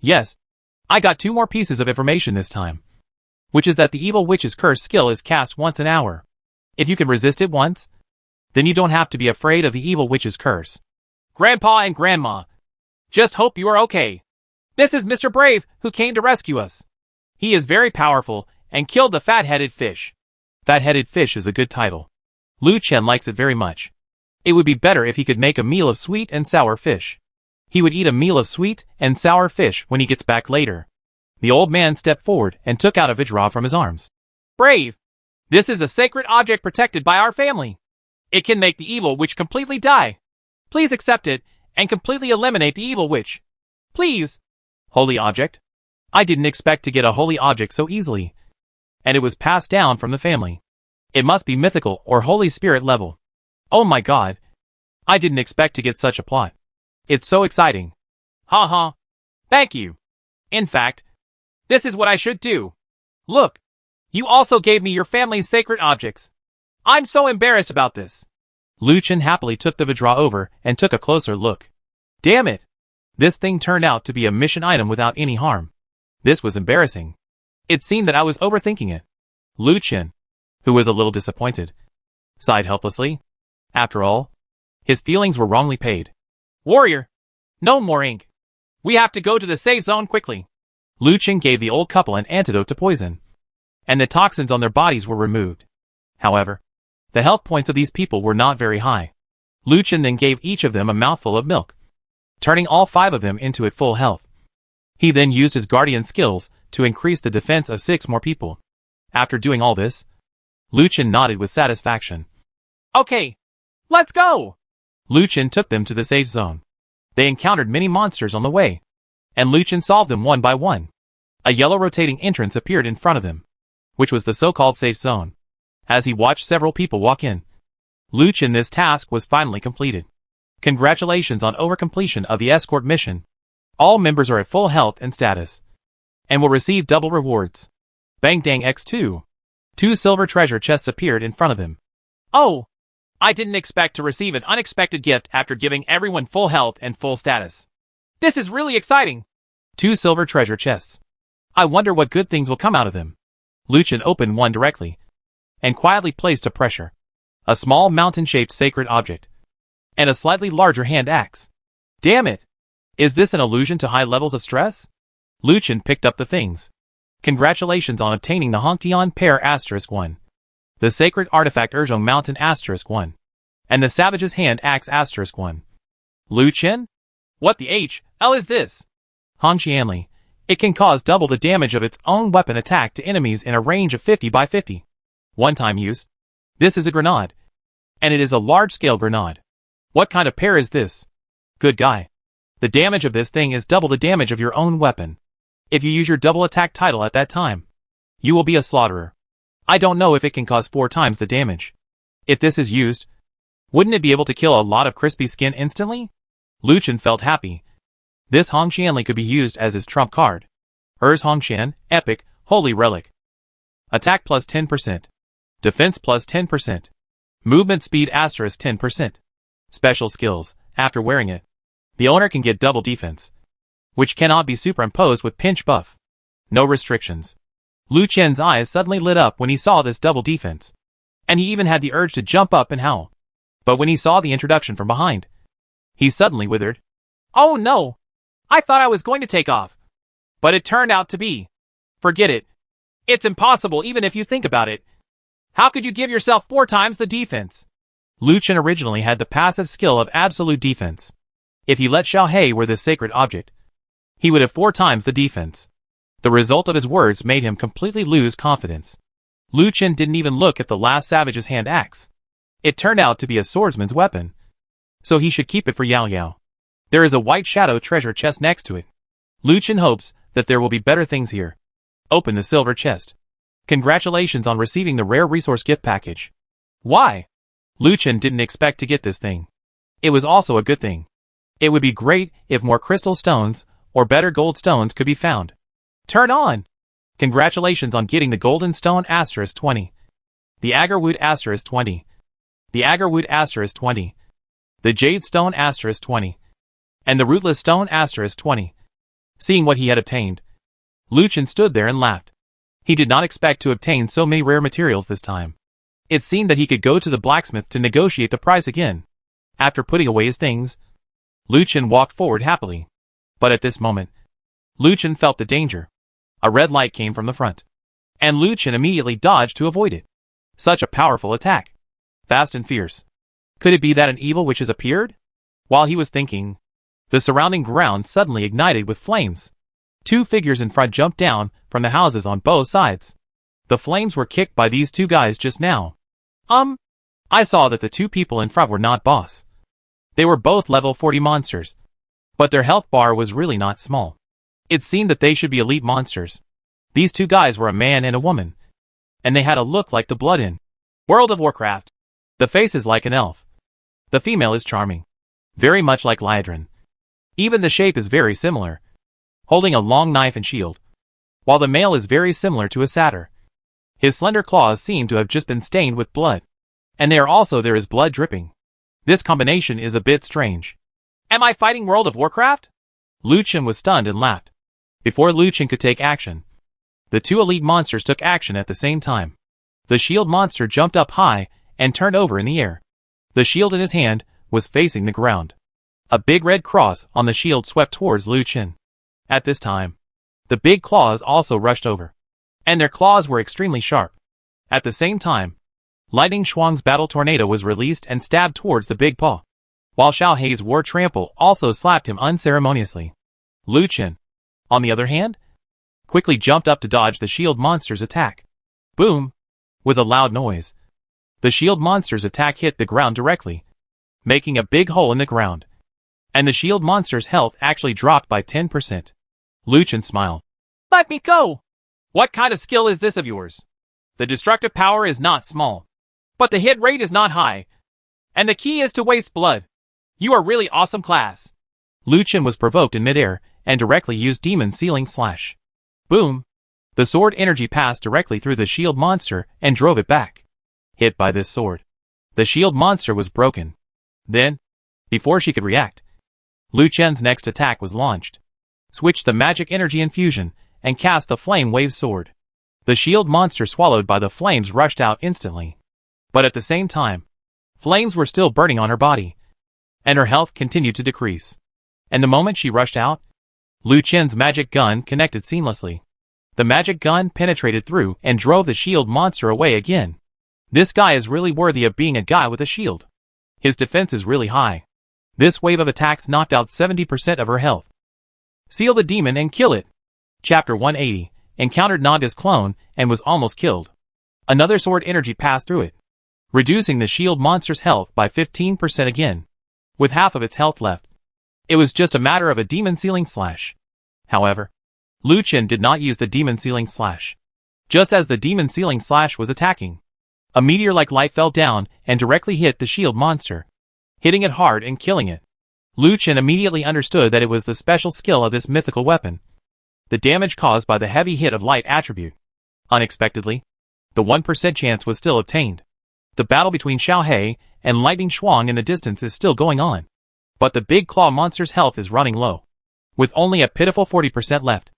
Yes. I got 2 more pieces of information this time, which is that the evil witch's curse skill is cast once an hour. If you can resist it once, then you don't have to be afraid of the evil witch's curse. Grandpa and Grandma, just hope you are okay. This is Mr. Brave, who came to rescue us. He is very powerful and killed the fat-headed fish. Fat-headed fish is a good title. Lucien likes it very much. It would be better if he could make a meal of sweet and sour fish. He would eat a meal of sweet and sour fish when he gets back later. The old man stepped forward and took out a Vajra from his arms. Brave! This is a sacred object protected by our family. It can make the evil witch completely die. Please accept it and completely eliminate the evil witch. Please! Holy object? I didn't expect to get a holy object so easily. And it was passed down from the family. It must be mythical or Holy Spirit level. Oh my god. I didn't expect to get such a plot. It's so exciting. Ha ha. Thank you. In fact, this is what I should do. Look. You also gave me your family's sacred objects. I'm so embarrassed about this. Lu Chen happily took the Vidra over and took a closer look. Damn it. This thing turned out to be a mission item without any harm. This was embarrassing. It seemed that I was overthinking it. Lu Chen, who was a little disappointed, sighed helplessly. After all, his feelings were wrongly paid. Warrior, no more ink. We have to go to the safe zone quickly. Lu Chen gave the old couple an antidote to poison, and the toxins on their bodies were removed. However, the health points of these people were not very high. Lu Chen then gave each of them a mouthful of milk, turning all 5 of them into at full health. He then used his guardian skills to increase the defense of 6 more people. After doing all this, Lu Chen nodded with satisfaction. Okay, let's go! Lu Chen took them to the safe zone. They encountered many monsters on the way, and Lu Chen solved them one by one. A yellow rotating entrance appeared in front of him, which was the so-called safe zone. As he watched several people walk in, Lu Chen, this task was finally completed. Congratulations on overcompletion of the escort mission. All members are at full health and status, and will receive double rewards. Bang dang X2. 2 silver treasure chests appeared in front of him. Oh! I didn't expect to receive an unexpected gift after giving everyone full health and full status. This is really exciting. 2 silver treasure chests. I wonder what good things will come out of them. Lu Chen opened one directly, and quietly placed a pressure. A small mountain-shaped sacred object, and a slightly larger hand axe. Damn it! Is this an allusion to high levels of stress? Lu Chen picked up the things. Congratulations on obtaining the Hongtian Pair *1, the Sacred Artifact Urjong Mountain *1, and the Savage's Hand Axe *1. Lu Chen? What the HL is this? Hongqianli. It can cause double the damage of its own weapon attack to enemies in a range of 50 by 50. One-time use. This is a grenade, and it is a large-scale grenade. What kind of pair is this? Good guy. The damage of this thing is double the damage of your own weapon. If you use your double attack title at that time, you will be a slaughterer. I don't know if it can cause 4 times the damage. If this is used, wouldn't it be able to kill a lot of crispy skin instantly? Lu Chen felt happy. This Hongqianli could be used as his trump card. Hongqian, Epic, Holy Relic. Attack plus 10%. Defense plus 10%. Movement speed asterisk 10%. Special skills. After wearing it, the owner can get double defense, which cannot be superimposed with pinch buff. No restrictions. Lu Chen's eyes suddenly lit up when he saw this double defense, and he even had the urge to jump up and howl. But when he saw the introduction from behind, he suddenly withered. Oh no! I thought I was going to take off. But it turned out to be. Forget it. It's impossible even if you think about it. How could you give yourself 4 times the defense? Lu Chen originally had the passive skill of absolute defense. If he let Xiao He wear this sacred object, he would have 4 times the defense. The result of his words made him completely lose confidence. Lu Chen didn't even look at the last savage's hand axe. It turned out to be a swordsman's weapon, so he should keep it for Yao Yao. There is a white shadow treasure chest next to it. Lu Chen hopes that there will be better things here. Open the silver chest. Congratulations on receiving the rare resource gift package. Why? Lu Chen didn't expect to get this thing. It was also a good thing. It would be great if more crystal stones, or better gold stones could be found. Turn on! Congratulations on getting the golden stone *20. The agarwood *20. The agarwood *20. The jade stone *20. And the rootless stone *20. Seeing what he had obtained, Lu Chen stood there and laughed. He did not expect to obtain so many rare materials this time. It seemed that he could go to the blacksmith to negotiate the price again. After putting away his things, Lu Chen walked forward happily. But at this moment, Lu Chen felt the danger. A red light came from the front, and Lu Chen immediately dodged to avoid it. Such a powerful attack. Fast and fierce. Could it be that an evil witch has appeared? While he was thinking, the surrounding ground suddenly ignited with flames. 2 figures in front jumped down from the houses on both sides. The flames were kicked by these 2 guys just now. I saw that the 2 people in front were not boss. They were both level 40 monsters, but their health bar was really not small. It seemed that they should be elite monsters. These 2 guys were a man and a woman, and they had a look like the blood in World of Warcraft. The face is like an elf, The female is charming, very much like Liadrin. Even the shape is very similar, holding a long knife and shield, while the male is very similar to a satyr. His slender claws seem to have just been stained with blood, and there is blood dripping. This combination is a bit strange. Am I fighting World of Warcraft? Lu Chen was stunned and laughed. Before Lu Chen could take action, the two elite monsters took action at the same time. The shield monster jumped up high and turned over in the air. The shield in his hand was facing the ground. A big red cross on the shield swept towards Lu Chen. At this time, the big claws also rushed over, and their claws were extremely sharp. At the same time, Lightning Shuang's battle tornado was released and stabbed towards the big paw, while Xiao Hei's war trample also slapped him unceremoniously. Lu Chen, on the other hand, quickly jumped up to dodge the shield monster's attack. Boom! With a loud noise, the shield monster's attack hit the ground directly, making a big hole in the ground, and the shield monster's health actually dropped by 10%. Lu Chen smiled. Let me go! What kind of skill is this of yours? The destructive power is not small, but the hit rate is not high, and the key is to waste blood. You are really awesome class. Lu Chen was provoked in midair and directly used Demon Sealing Slash. Boom! The sword energy passed directly through the shield monster and drove it back. Hit by this sword, the shield monster was broken. Then, before she could react, Lu Chen's next attack was launched. Switched the magic energy infusion and cast the Flame Wave sword. The shield monster swallowed by the flames rushed out instantly. But at the same time, flames were still burning on her body, and her health continued to decrease. And the moment she rushed out, Lu Chen's magic gun connected seamlessly. The magic gun penetrated through and drove the shield monster away again. This guy is really worthy of being a guy with a shield. His defense is really high. This wave of attacks knocked out 70% of her health. Seal the demon and kill it. Chapter 180, encountered Naga's clone and was almost killed. Another sword energy passed through it, reducing the shield monster's health by 15% again, with half of its health left. It was just a matter of a Demon Sealing Slash. However, Lu Chen did not use the Demon Sealing Slash. Just as the Demon Sealing Slash was attacking, a meteor-like light fell down and directly hit the shield monster, hitting it hard and killing it. Lu Chen immediately understood that it was the special skill of this mythical weapon, the damage caused by the heavy hit of light attribute. Unexpectedly, the 1% chance was still obtained. The battle between Xiao Hei and Lightning Shuang in the distance is still going on, but the big claw monster's health is running low, with only a pitiful 40% left.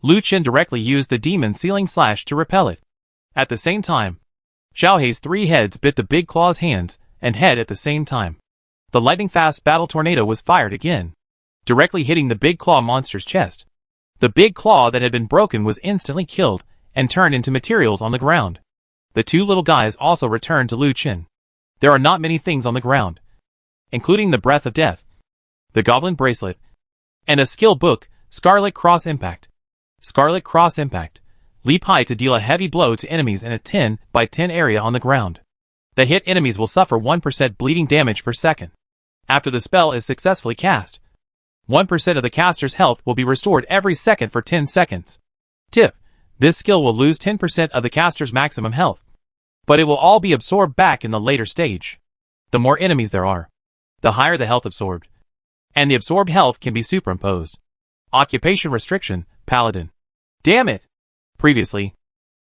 Lu Chen directly used the Demon Sealing Slash to repel it. At the same time, Xiao Hei's 3 heads bit the big claw's hands and head at the same time. The lightning-fast battle tornado was fired again, directly hitting the big claw monster's chest. The big claw that had been broken was instantly killed and turned into materials on the ground. The two little guys also returned to Lu Chen. There are not many things on the ground, including the Breath of Death, the Goblin Bracelet, and a skill book, Scarlet Cross Impact. Scarlet Cross Impact. Leap high to deal a heavy blow to enemies in a 10 by 10 area on the ground. The hit enemies will suffer 1% bleeding damage per second. After the spell is successfully cast, 1% of the caster's health will be restored every second for 10 seconds. Tip: this skill will lose 10% of the caster's maximum health, but it will all be absorbed back in the later stage. The more enemies there are, the higher the health absorbed, and the absorbed health can be superimposed. Occupation restriction, Paladin. Damn it! Previously,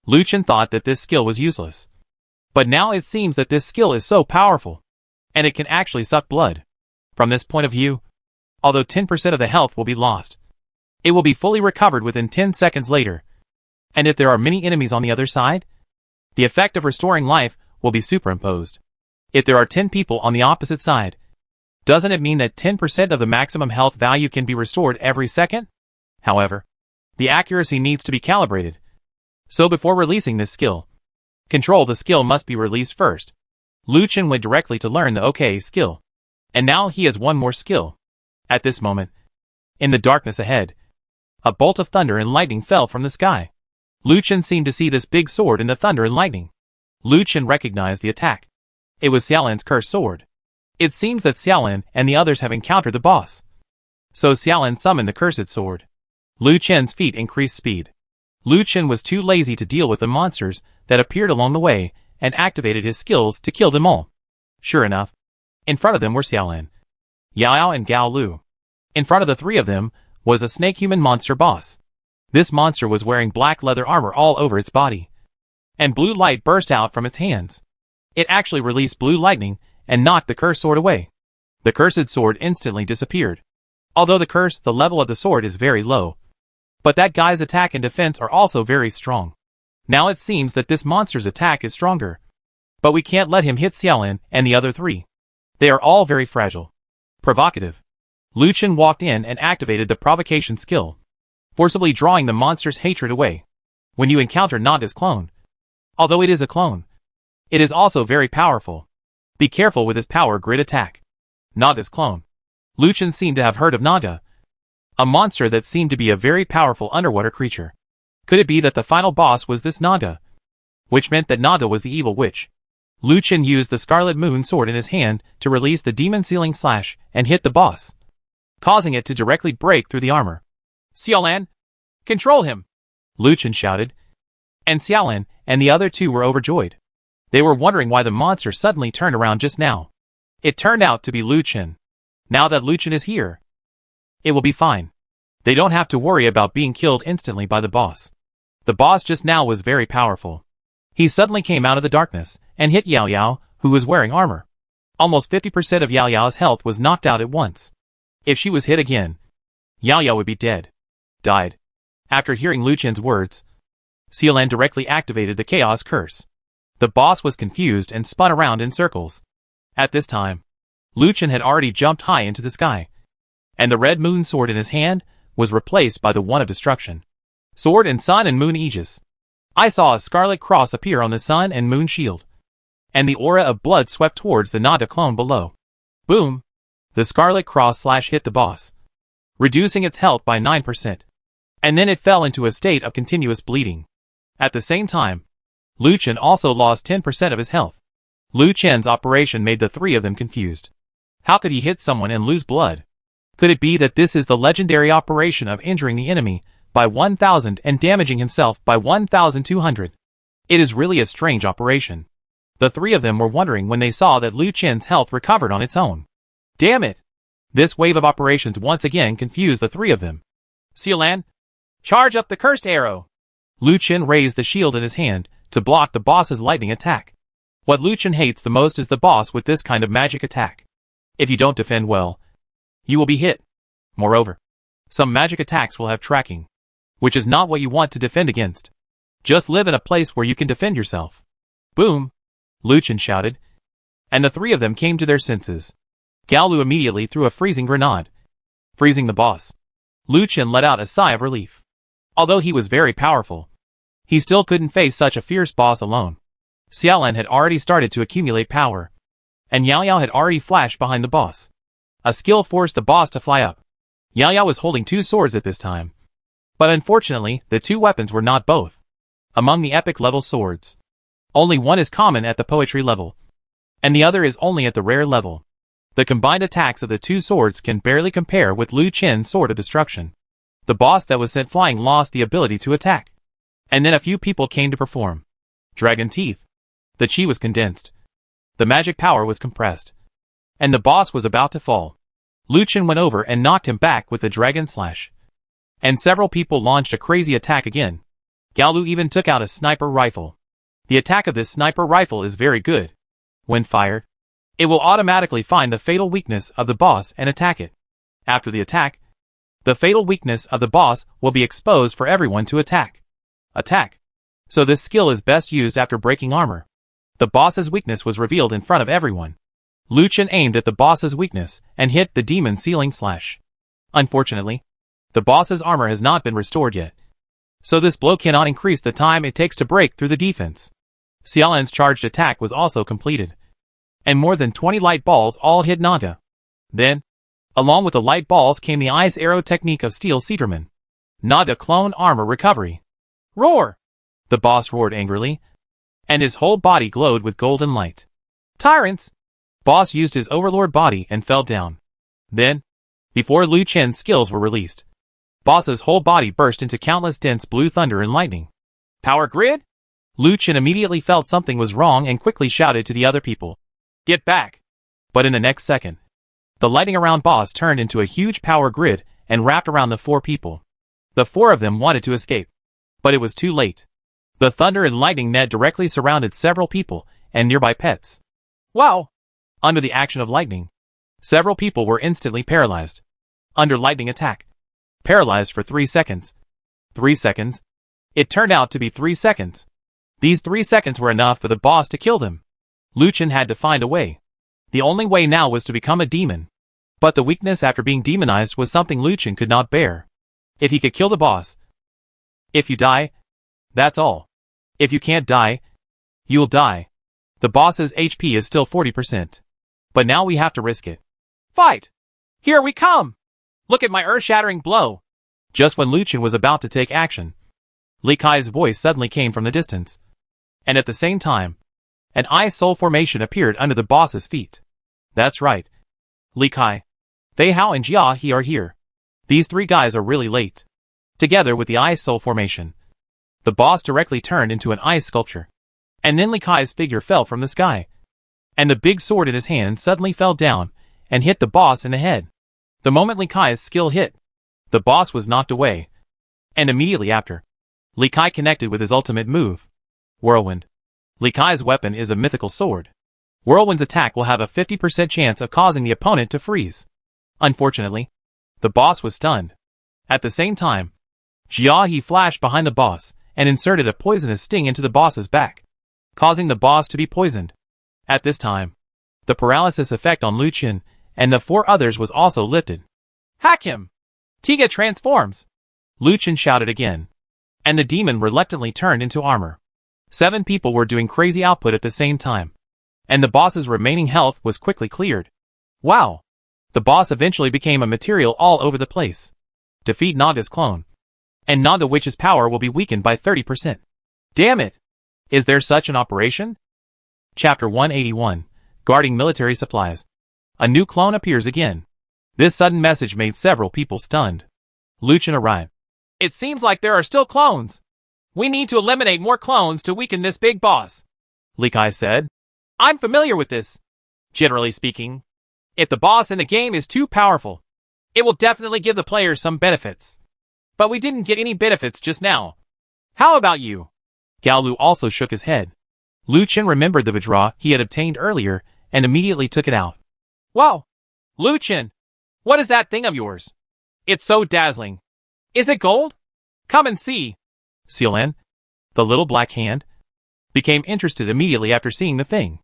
Lu Chen thought that this skill was useless, but now it seems that this skill is so powerful, and it can actually suck blood. From this point of view, although 10% of the health will be lost, it will be fully recovered within 10 seconds later. And if there are many enemies on the other side, the effect of restoring life will be superimposed. If there are 10 people on the opposite side, doesn't it mean that 10% of the maximum health value can be restored every second? However, the accuracy needs to be calibrated. So before releasing this skill, the skill must be released first. Lu Chen went directly to learn the OK skill. And now he has one more skill. At this moment, in the darkness ahead, a bolt of thunder and lightning fell from the sky. Lu Chen seemed to see this big sword in the thunder and lightning. Lu Chen recognized the attack. It was Xiaolan's cursed sword. It seems that Xiaolan and the others have encountered the boss. So Xiaolan summoned the cursed sword. Lu Chen's feet increased speed. Lu Chen was too lazy to deal with the monsters that appeared along the way and activated his skills to kill them all. Sure enough, In front of them were Xiaolan, Yao Yao and Gao Lu. In front of the three of them was a snake-human monster boss. This monster was wearing black leather armor all over its body, and blue light burst out from its hands. It actually released blue lightning and knocked the cursed sword away. The cursed sword instantly disappeared. Although the level of the sword is very low, but that guy's attack and defense are also very strong. Now it seems that this monster's attack is stronger, but we can't let him hit Xiaolan and the other three. They are all very fragile. Provocative. Lu Chen walked in and activated the provocation skill, forcibly drawing the monster's hatred away. When you encounter Naga's clone, although it is a clone, it is also very powerful. Be careful with his power grid attack. Naga's clone. Lu Chen seemed to have heard of Naga, a monster that seemed to be a very powerful underwater creature. Could it be that the final boss was this Naga? Which meant that Naga was the evil witch. Lu Chen used the Scarlet Moon sword in his hand to release the demon sealing slash and hit the boss, causing it to directly break through the armor. Xiaolan, control him! Lu Chen shouted. And Xiaolan and the other two were overjoyed. They were wondering why the monster suddenly turned around just now. It turned out to be Lu Chen. Now that Lu Chen is here, it will be fine. They don't have to worry about being killed instantly by the boss. The boss just now was very powerful. He suddenly came out of the darkness and hit Yao Yao, who was wearing armor. Almost 50% of Yao Yao's health was knocked out at once. If she was hit again, Yao Yao would be dead. Died. After hearing Lu Chen's words, Xiaolan directly activated the Chaos Curse. The boss was confused and spun around in circles. At this time, Lu Chen had already jumped high into the sky, and the red moon sword in his hand was replaced by the one of destruction. Sword and sun and moon aegis. I saw a scarlet cross appear on the sun and moon shield, and the aura of blood swept towards the Naga clone below. Boom! The scarlet cross slash hit the boss, reducing its health by 9%. And then it fell into a state of continuous bleeding. At the same time, Lu Chen also lost 10% of his health. Lu Chen's operation made the three of them confused. How could he hit someone and lose blood? Could it be that this is the legendary operation of injuring the enemy by 1,000 and damaging himself by 1,200? It is really a strange operation. The three of them were wondering when they saw that Lu Chen's health recovered on its own. Damn it! This wave of operations once again confused the three of them. Xiaolan, charge up the cursed arrow! Lu Chen raised the shield in his hand to block the boss's lightning attack. What Lu Chen hates the most is the boss with this kind of magic attack. If you don't defend well, you will be hit. Moreover, some magic attacks will have tracking, which is not what you want to defend against. Just live in a place where you can defend yourself. Boom! Lu Chen shouted, and the three of them came to their senses. Gao Lu immediately threw a freezing grenade, freezing the boss. Lu Chen let out a sigh of relief. Although he was very powerful, he still couldn't face such a fierce boss alone. Xiaolan had already started to accumulate power, and Yao Yao had already flashed behind the boss. A skill forced the boss to fly up. Yao Yao was holding two swords at this time, but unfortunately, the two weapons were not both among the epic level swords. Only one is common at the poetry level, and the other is only at the rare level. The combined attacks of the two swords can barely compare with Lu Chen's sword of destruction. The boss that was sent flying lost the ability to attack, and then a few people came to perform. Dragon teeth. The chi was condensed. The magic power was compressed, and the boss was about to fall. Lu Chen went over and knocked him back with the dragon slash, and several people launched a crazy attack again. Gao Lu even took out a sniper rifle. The attack of this sniper rifle is very good. When fired, it will automatically find the fatal weakness of the boss and attack it. After the attack, the fatal weakness of the boss will be exposed for everyone to attack. So this skill is best used after breaking armor. The boss's weakness was revealed in front of everyone. Lu Chen aimed at the boss's weakness and hit the demon sealing slash. Unfortunately, the boss's armor has not been restored yet, so this blow cannot increase the time it takes to break through the defense. Xiaolan's charged attack was also completed, and more than 20 light balls all hit Naga. Then, along with the light balls came the ice arrow technique of Steel Cedarman. Naga clone armor recovery. Roar! The boss roared angrily, and his whole body glowed with golden light. Tyrants! Boss used his overlord body and fell down. Then, before Lu Chen's skills were released, Boss's whole body burst into countless dense blue thunder and lightning. Power grid? Lu Chen immediately felt something was wrong and quickly shouted to the other people. Get back! But in the next second, the lighting around boss turned into a huge power grid and wrapped around the 4 people. The 4 of them wanted to escape, but it was too late. The thunder and lightning net directly surrounded several people and nearby pets. Wow! Under the action of lightning, several people were instantly paralyzed. Under lightning attack, paralyzed for 3 seconds. 3 seconds? It turned out to be 3 seconds. These 3 seconds were enough for the boss to kill them. Lucien had to find a way. The only way now was to become a demon. But the weakness after being demonized was something Lucien could not bear. If he could kill the boss. If you die, that's all. If you can't die, you'll die. The boss's HP is still 40%. But now we have to risk it. Fight! Here we come! Look at my earth-shattering blow. Just when Lucien was about to take action, Li Kai's voice suddenly came from the distance. And at the same time, an ice soul formation appeared under the boss's feet. That's right. Li Kai, Fei Hao and Jia He are here. These 3 guys are really late. Together with the ice soul formation, the boss directly turned into an ice sculpture. And then Li Kai's figure fell from the sky. And the big sword in his hand suddenly fell down and hit the boss in the head. The moment Li Kai's skill hit, the boss was knocked away. And immediately after, Li Kai connected with his ultimate move, Whirlwind. Li Kai's weapon is a mythical sword. Whirlwind's attack will have a 50% chance of causing the opponent to freeze. Unfortunately, the boss was stunned. At the same time, Jia He flashed behind the boss and inserted a poisonous sting into the boss's back, causing the boss to be poisoned. At this time, the paralysis effect on Lucien and the 4 others was also lifted. Hack him! Tiga transforms! Lucien shouted again, and the demon reluctantly turned into armor. 7 people were doing crazy output at the same time, and the boss's remaining health was quickly cleared. Wow! The boss eventually became a material all over the place. Defeat Naga's clone, and Naga Witch's power will be weakened by 30%. Damn it! Is there such an operation? Chapter 181, Guarding Military Supplies. A new clone appears again. This sudden message made several people stunned. Lucien arrived. It seems like there are still clones. We need to eliminate more clones to weaken this big boss, Li Kai said. I'm familiar with this. Generally speaking, if the boss in the game is too powerful, it will definitely give the players some benefits. But we didn't get any benefits just now. How about you? Gao Lu also shook his head. Lucien remembered the Vajra he had obtained earlier and immediately took it out. Wow! Lucien, what is that thing of yours? It's so dazzling. Is it gold? Come and see. Xiaolan, the little black hand, became interested immediately after seeing the thing.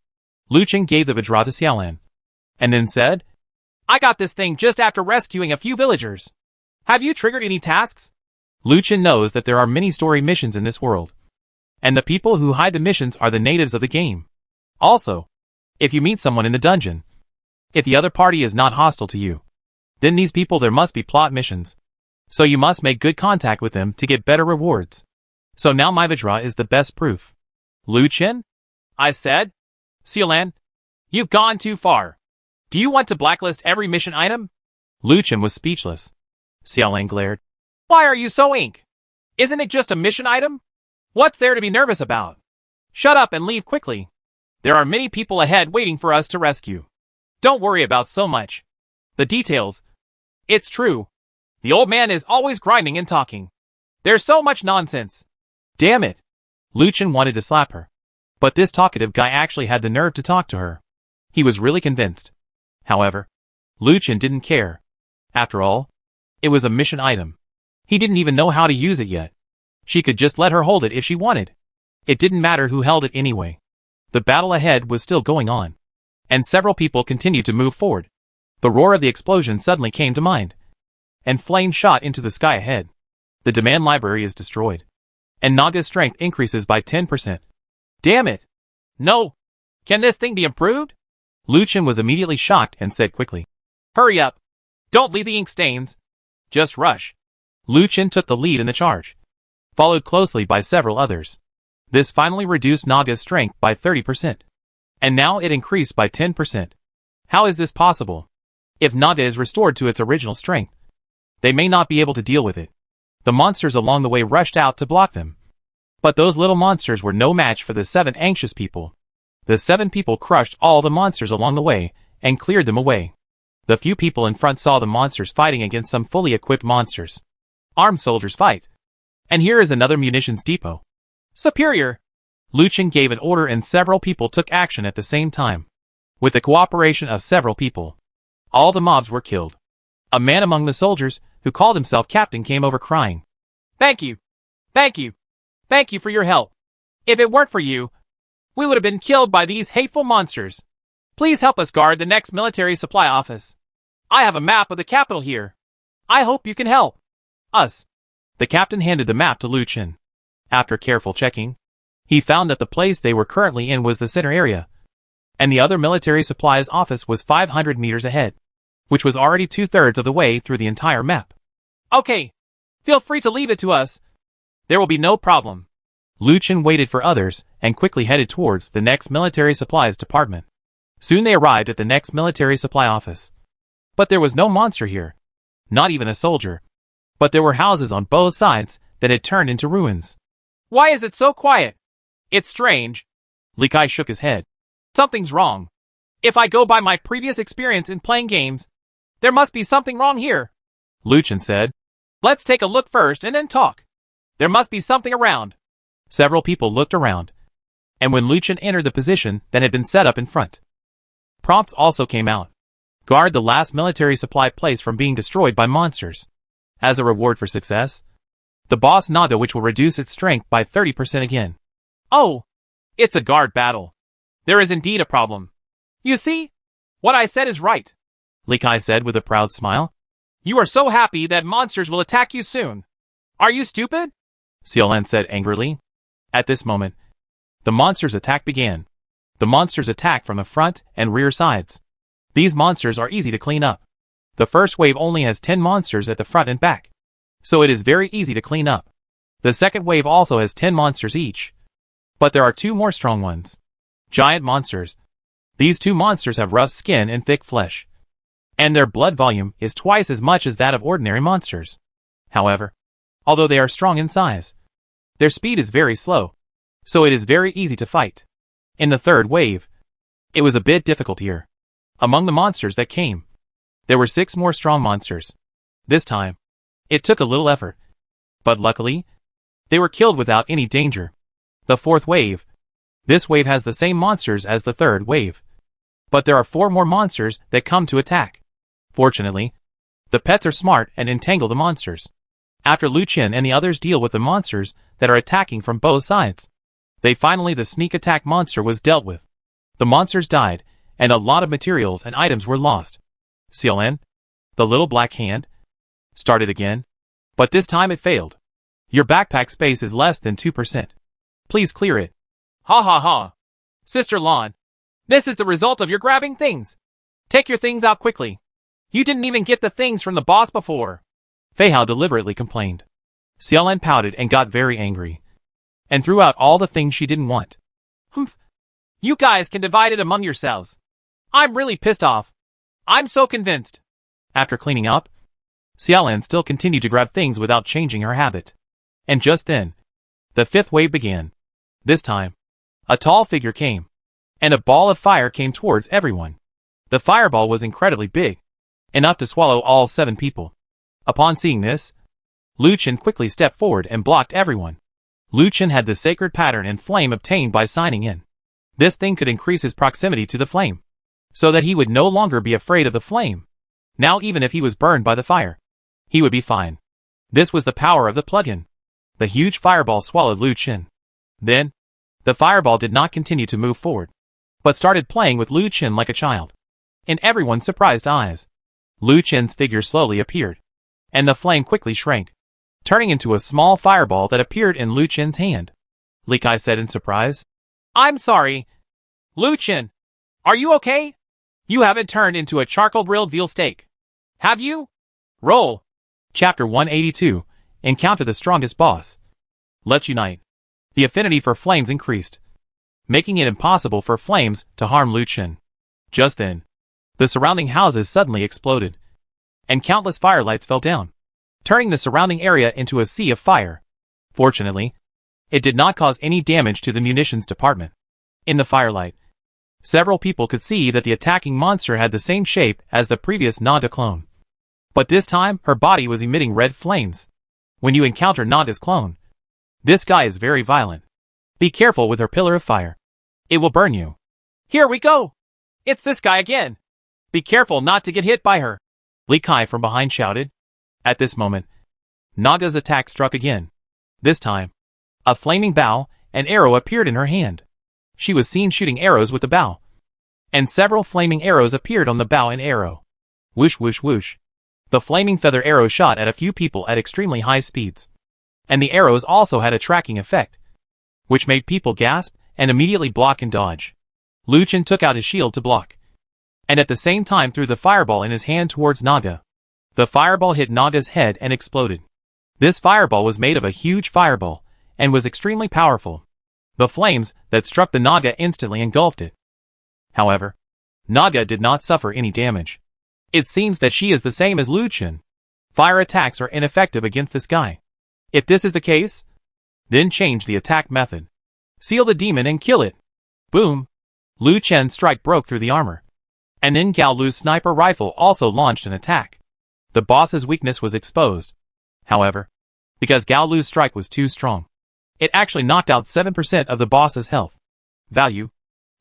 Lucien gave the Vajra to Xiaolan, and then said, I got this thing just after rescuing a few villagers. Have you triggered any tasks? Lucien knows that there are many story missions in this world, and the people who hide the missions are the natives of the game. Also, if you meet someone in the dungeon, if the other party is not hostile to you, then these people there must be plot missions. So you must make good contact with them to get better rewards. So now my Vajra is the best proof. Lucien? I said. Xiaolan, you've gone too far. Do you want to blacklist every mission item? Lucien was speechless. Xiaolan glared. Why are you so ink? Isn't it just a mission item? What's there to be nervous about? Shut up and leave quickly. There are many people ahead waiting for us to rescue. Don't worry about so much. The details. It's true. The old man is always grinding and talking. There's so much nonsense. Damn it. Lucien wanted to slap her. But this talkative guy actually had the nerve to talk to her. He was really convinced. However, Lucien didn't care. After all, it was a mission item. He didn't even know how to use it yet. She could just let her hold it if she wanted. It didn't matter who held it anyway. The battle ahead was still going on, and several people continued to move forward. The roar of the explosion suddenly came to mind, and flames shot into the sky ahead. The demand library is destroyed, and Naga's strength increases by 10%. Damn it! No! Can this thing be improved? Lucien was immediately shocked and said quickly, Hurry up! Don't leave the ink stains. Just rush. Lucien took the lead in the charge, followed closely by several others. This finally reduced Naga's strength by 30%. And now it increased by 10%. How is this possible? If Naga is restored to its original strength, they may not be able to deal with it. The monsters along the way rushed out to block them. But those little monsters were no match for the 7 anxious people. The 7 people crushed all the monsters along the way and cleared them away. The few people in front saw the monsters fighting against some fully equipped monsters. Armed soldiers fight. And here is another munitions depot. Superior! Liu Chen gave an order and several people took action at the same time. With the cooperation of several people, all the mobs were killed. A man among the soldiers, who called himself captain, came over crying. Thank you! Thank you! Thank you for your help! If it weren't for you, we would have been killed by these hateful monsters. Please help us guard the next military supply office. I have a map of the capital here. I hope you can help us. The captain handed the map to Liu Chen. After careful checking, he found that the place they were currently in was the center area, and the other military supplies office was 500 meters ahead, which was already 2/3 of the way through the entire map. Okay, feel free to leave it to us. There will be no problem. Liu Chen waited for others and quickly headed towards the next military supplies department. Soon they arrived at the next military supply office. But there was no monster here, not even a soldier. But there were houses on both sides that had turned into ruins. Why is it so quiet? It's strange. Li Kai shook his head. Something's wrong. If I go by my previous experience in playing games, there must be something wrong here. Liu Chen said. Let's take a look first and then talk. There must be something around. Several people looked around, and when Liu Chen entered the position that had been set up in front, prompts also came out. Guard the last military supply place from being destroyed by monsters. As a reward for success, the boss Nada, which will reduce its strength by 30% again. Oh, it's a guard battle. There is indeed a problem. You see, what I said is right. Li Kai said with a proud smile. You are so happy that monsters will attack you soon. Are you stupid? Xiaolan said angrily. At this moment, the monsters' attack began. The monsters attack from the front and rear sides. These monsters are easy to clean up. The first wave only has 10 monsters at the front and back, so it is very easy to clean up. The second wave also has 10 monsters each, but there are 2 more strong ones. Giant monsters. These 2 monsters have rough skin and thick flesh, and their blood volume is twice as much as that of ordinary monsters. However, although they are strong in size, their speed is very slow, so it is very easy to fight. In the third wave, it was a bit difficult here. Among the monsters that came, there were 6 more strong monsters. This time, it took a little effort, but luckily, they were killed without any danger. The fourth wave. This wave has the same monsters as the third wave, but there are 4 more monsters that come to attack. Fortunately, the pets are smart and entangle the monsters. After Liu Chen and the others deal with the monsters that are attacking from both sides, the sneak attack monster was dealt with. The monsters died, and a lot of materials and items were lost. Xiaolan, the little black hand, started again, but this time it failed. Your backpack space is less than 2%. Please clear it. Ha ha ha. Sister Lan, this is the result of your grabbing things. Take your things out quickly. You didn't even get the things from the boss before. Fei Hao deliberately complained. Xiaolan pouted and got very angry, and threw out all the things she didn't want. Humph. You guys can divide it among yourselves. I'm really pissed off. I'm so convinced. After cleaning up, Xiaolan still continued to grab things without changing her habit. And just then, the 5th wave began. This time, a tall figure came, and a ball of fire came towards everyone. The fireball was incredibly big, enough to swallow all 7 people. Upon seeing this, Liu Chen quickly stepped forward and blocked everyone. Liu Chen had the sacred pattern and flame obtained by signing in. This thing could increase his proximity to the flame, so that he would no longer be afraid of the flame. Now even if he was burned by the fire, he would be fine. This was the power of the plugin. The huge fireball swallowed Liu Chen. Then, the fireball did not continue to move forward, but started playing with Liu Chen like a child. In everyone's surprised eyes, Liu Chen's figure slowly appeared, and the flame quickly shrank, turning into a small fireball that appeared in Liu Chen's hand. Li Kai said in surprise. I'm sorry. Liu Chen, are you okay? You haven't turned into a charcoal grilled veal steak, have you? Roll. Chapter 182. Encounter the strongest boss. Let's unite. The affinity for flames increased, making it impossible for flames to harm Liu Chen. Just then, the surrounding houses suddenly exploded, and countless firelights fell down, turning the surrounding area into a sea of fire. Fortunately, it did not cause any damage to the munitions department. In the firelight, Several people could see that the attacking monster had the same shape as the previous Naga clone. But this time, her body was emitting red flames. When you encounter Naga's clone, this guy is very violent. Be careful with her pillar of fire. It will burn you. Here we go! It's this guy again! Be careful not to get hit by her! Li Kai from behind shouted. At this moment, Naga's attack struck again. This time, a flaming bow and arrow appeared in her hand. She was seen shooting arrows with the bow. And several flaming arrows appeared on the bow and arrow. Whoosh whoosh whoosh. The flaming feather arrow shot at a few people at extremely high speeds. And the arrows also had a tracking effect, which made people gasp and immediately block and dodge. Lu Chen took out his shield to block, and at the same time threw the fireball in his hand towards Naga. The fireball hit Naga's head and exploded. This fireball was made of a huge fireball, and was extremely powerful. The flames that struck the Naga instantly engulfed it. However, Naga did not suffer any damage. It seems that she is the same as Lu Chen. Fire attacks are ineffective against this guy. If this is the case, then change the attack method. Seal the demon and kill it. Boom! Lu Chen's strike broke through the armor. And then Gao Lu's sniper rifle also launched an attack. The boss's weakness was exposed. However, because Gao Lu's strike was too strong, it actually knocked out 7% of the boss's health value,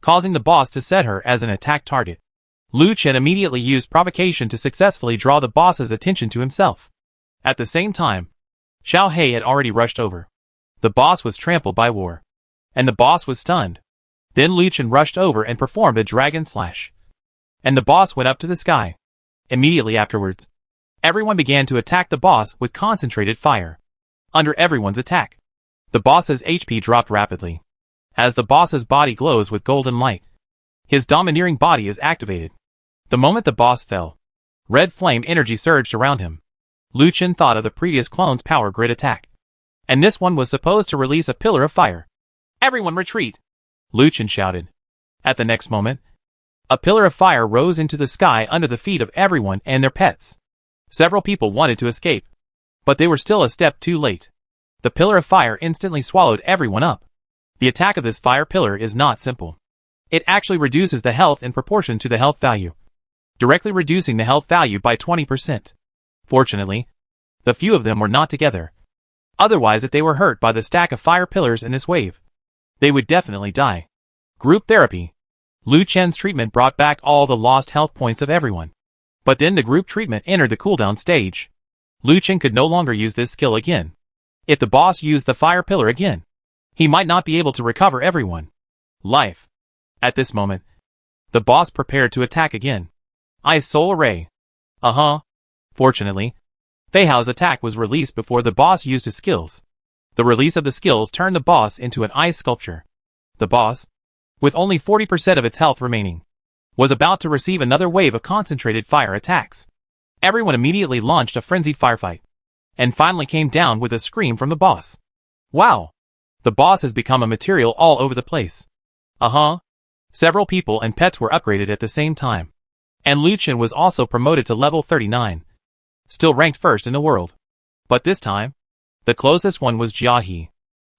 causing the boss to set her as an attack target. Lu Chen immediately used provocation to successfully draw the boss's attention to himself. At the same time, Xiao He had already rushed over. The boss was trampled by war, and the boss was stunned. Then Lu Chen rushed over and performed a dragon slash, and the boss went up to the sky. Immediately afterwards, everyone began to attack the boss with concentrated fire. Under everyone's attack, the boss's HP dropped rapidly. As the boss's body glows with golden light, his domineering body is activated. The moment the boss fell, red flame energy surged around him. Lu Chen thought of the previous clone's power grid attack, and this one was supposed to release a pillar of fire. Everyone retreat! Lu Chen shouted. At the next moment, a pillar of fire rose into the sky under the feet of everyone and their pets. Several people wanted to escape, but they were still a step too late. The pillar of fire instantly swallowed everyone up. The attack of this fire pillar is not simple. It actually reduces the health in proportion to the health value, directly reducing the health value by 20%. Fortunately, the few of them were not together. Otherwise, if they were hurt by the stack of fire pillars in this wave, they would definitely die. Group therapy. Lu Chen's treatment brought back all the lost health points of everyone. But then the group treatment entered the cooldown stage. Lu Chen could no longer use this skill again. If the boss used the fire pillar again, he might not be able to recover everyone. Life. At this moment, the boss prepared to attack again. Ice Soul Array. Fortunately, Fei Hao's attack was released before the boss used his skills. The release of the skills turned the boss into an ice sculpture. The boss, with only 40% of its health remaining, was about to receive another wave of concentrated fire attacks. Everyone immediately launched a frenzied firefight, and finally came down with a scream from the boss. Wow! The boss has become a material all over the place. Several people and pets were upgraded at the same time. And Lu Chen was also promoted to level 39. Still ranked first in the world. But this time, the closest one was Jia He.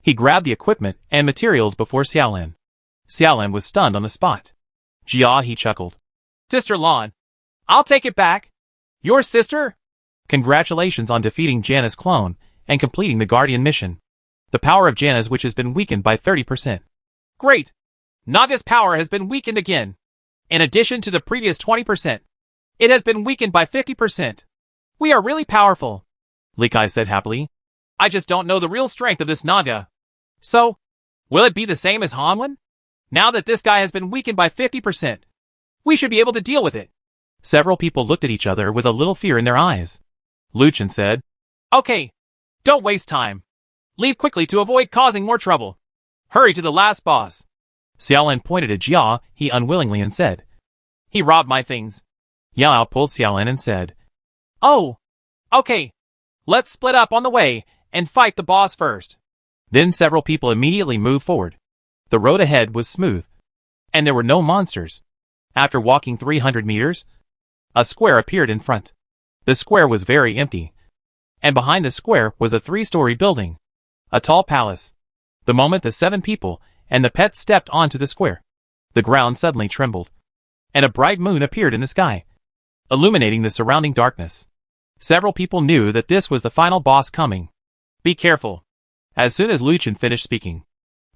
He grabbed the equipment and materials before Xiaolin. Xiaolin was stunned on the spot. Jia He chuckled. Sister Lan, I'll take it back. Your sister? Congratulations on defeating Janna's clone and completing the Guardian mission. The power of Janna's witch has been weakened by 30%. Great! Naga's power has been weakened again. In addition to the previous 20%, it has been weakened by 50%. We are really powerful, Li Kai said happily. I just don't know the real strength of this Naga. So, will it be the same as Hanwen? Now that this guy has been weakened by 50%, we should be able to deal with it. Several people looked at each other with a little fear in their eyes. Lu Chen said, Okay, don't waste time. Leave quickly to avoid causing more trouble. Hurry to the last boss. Xiaolin pointed at Jia He unwillingly and said, He robbed my things. Yao pulled Xiaolin and said, Oh, okay. Let's split up on the way and fight the boss first. Then several people immediately moved forward. The road ahead was smooth, and there were no monsters. After walking 300 meters, a square appeared in front. The square was very empty, and behind the square was a 3-story building, a tall palace. The moment the 7 people and the pets stepped onto the square, The ground suddenly trembled, and a bright moon appeared in the sky, illuminating the surrounding darkness. Several people knew that this was the final boss coming. Be careful. As soon as Lu Chen finished speaking,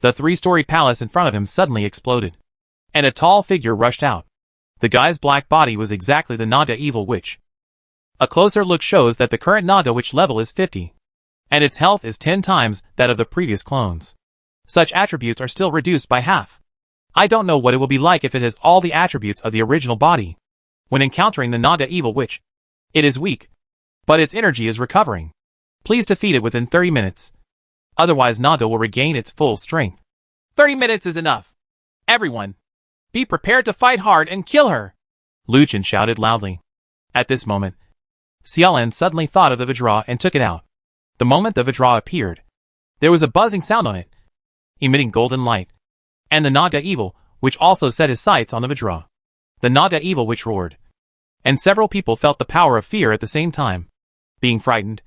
the three-story palace in front of him suddenly exploded, and a tall figure rushed out. The guy's black body was exactly the Naga Evil Witch. A closer look shows that the current Naga Witch level is 50, and its health is 10 times that of the previous clones. Such attributes are still reduced by half. I don't know what it will be like if it has all the attributes of the original body. When encountering the Naga Evil Witch, it is weak, but its energy is recovering. Please defeat it within 30 minutes. Otherwise Naga will regain its full strength. 30 minutes is enough. Everyone, be prepared to fight hard and kill her, Lu Chen shouted loudly. At this moment, Xiaolan suddenly thought of the Vidra and took it out. The moment the Vidra appeared, there was a buzzing sound on it, emitting golden light, and the Naga Evil Witch also set his sights on the Vidra. The Naga Evil Witch roared, and several people felt the power of fear at the same time. Being frightened,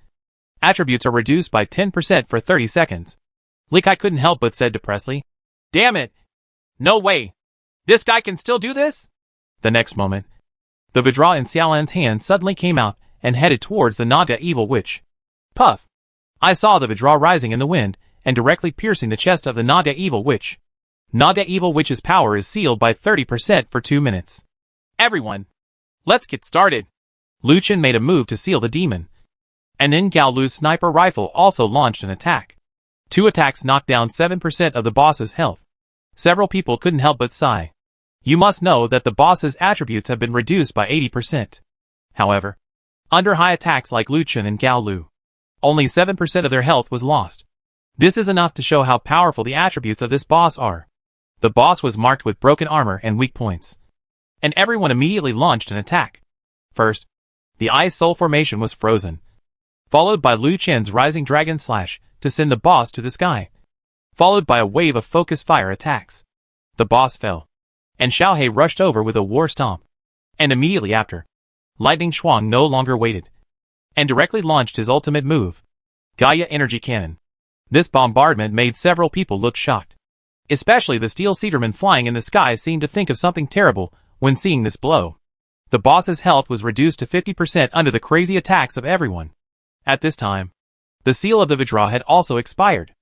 attributes are reduced by 10% for 30 seconds. Li Kai couldn't help but said depressedly, "Damn it! No way! This guy can still do this?" The next moment, the Vidra in Xiaolan's hand suddenly came out and headed towards the Naga Evil Witch. Puff! I saw the Vidra rising in the wind and directly piercing the chest of the Naga Evil Witch. Naga Evil Witch's power is sealed by 30% for 2 minutes. Everyone, let's get started. Lu Chen made a move to seal the demon, and then Gao Lu's sniper rifle also launched an attack. 2 attacks knocked down 7% of the boss's health. Several people couldn't help but sigh. You must know that the boss's attributes have been reduced by 80%. However, under high attacks like Lu Chen and Gao Lu, only 7% of their health was lost. This is enough to show how powerful the attributes of this boss are. The boss was marked with broken armor and weak points, and everyone immediately launched an attack. First, the Ice Soul formation was frozen, followed by Lu Chen's Rising Dragon Slash to send the boss to the sky, followed by a wave of focus fire attacks. The boss fell, and Xiaohei rushed over with a war stomp, and immediately after, Lightning Shuang no longer waited, and directly launched his ultimate move, Gaia Energy Cannon. This bombardment made several people look shocked. Especially the steel Cedarman flying in the sky seemed to think of something terrible when seeing this blow. The boss's health was reduced to 50% under the crazy attacks of everyone. At this time, the seal of the Vidra had also expired.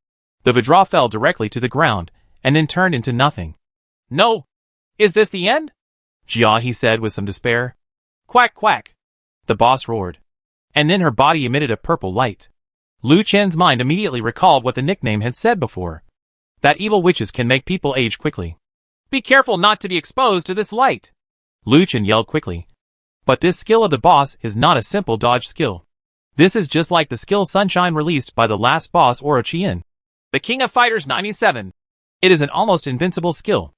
The Vidra fell directly to the ground, and then turned into nothing. No! Is this the end? Jia, he said with some despair. Quack quack! The boss roared, and then her body emitted a purple light. Lu Chen's mind immediately recalled what the nickname had said before, that evil witches can make people age quickly. Be careful not to be exposed to this light, Lu Chen yelled quickly. But this skill of the boss is not a simple dodge skill. This is just like the skill Sunshine released by the last boss Orochian, the King of Fighters 97. It is an almost invincible skill.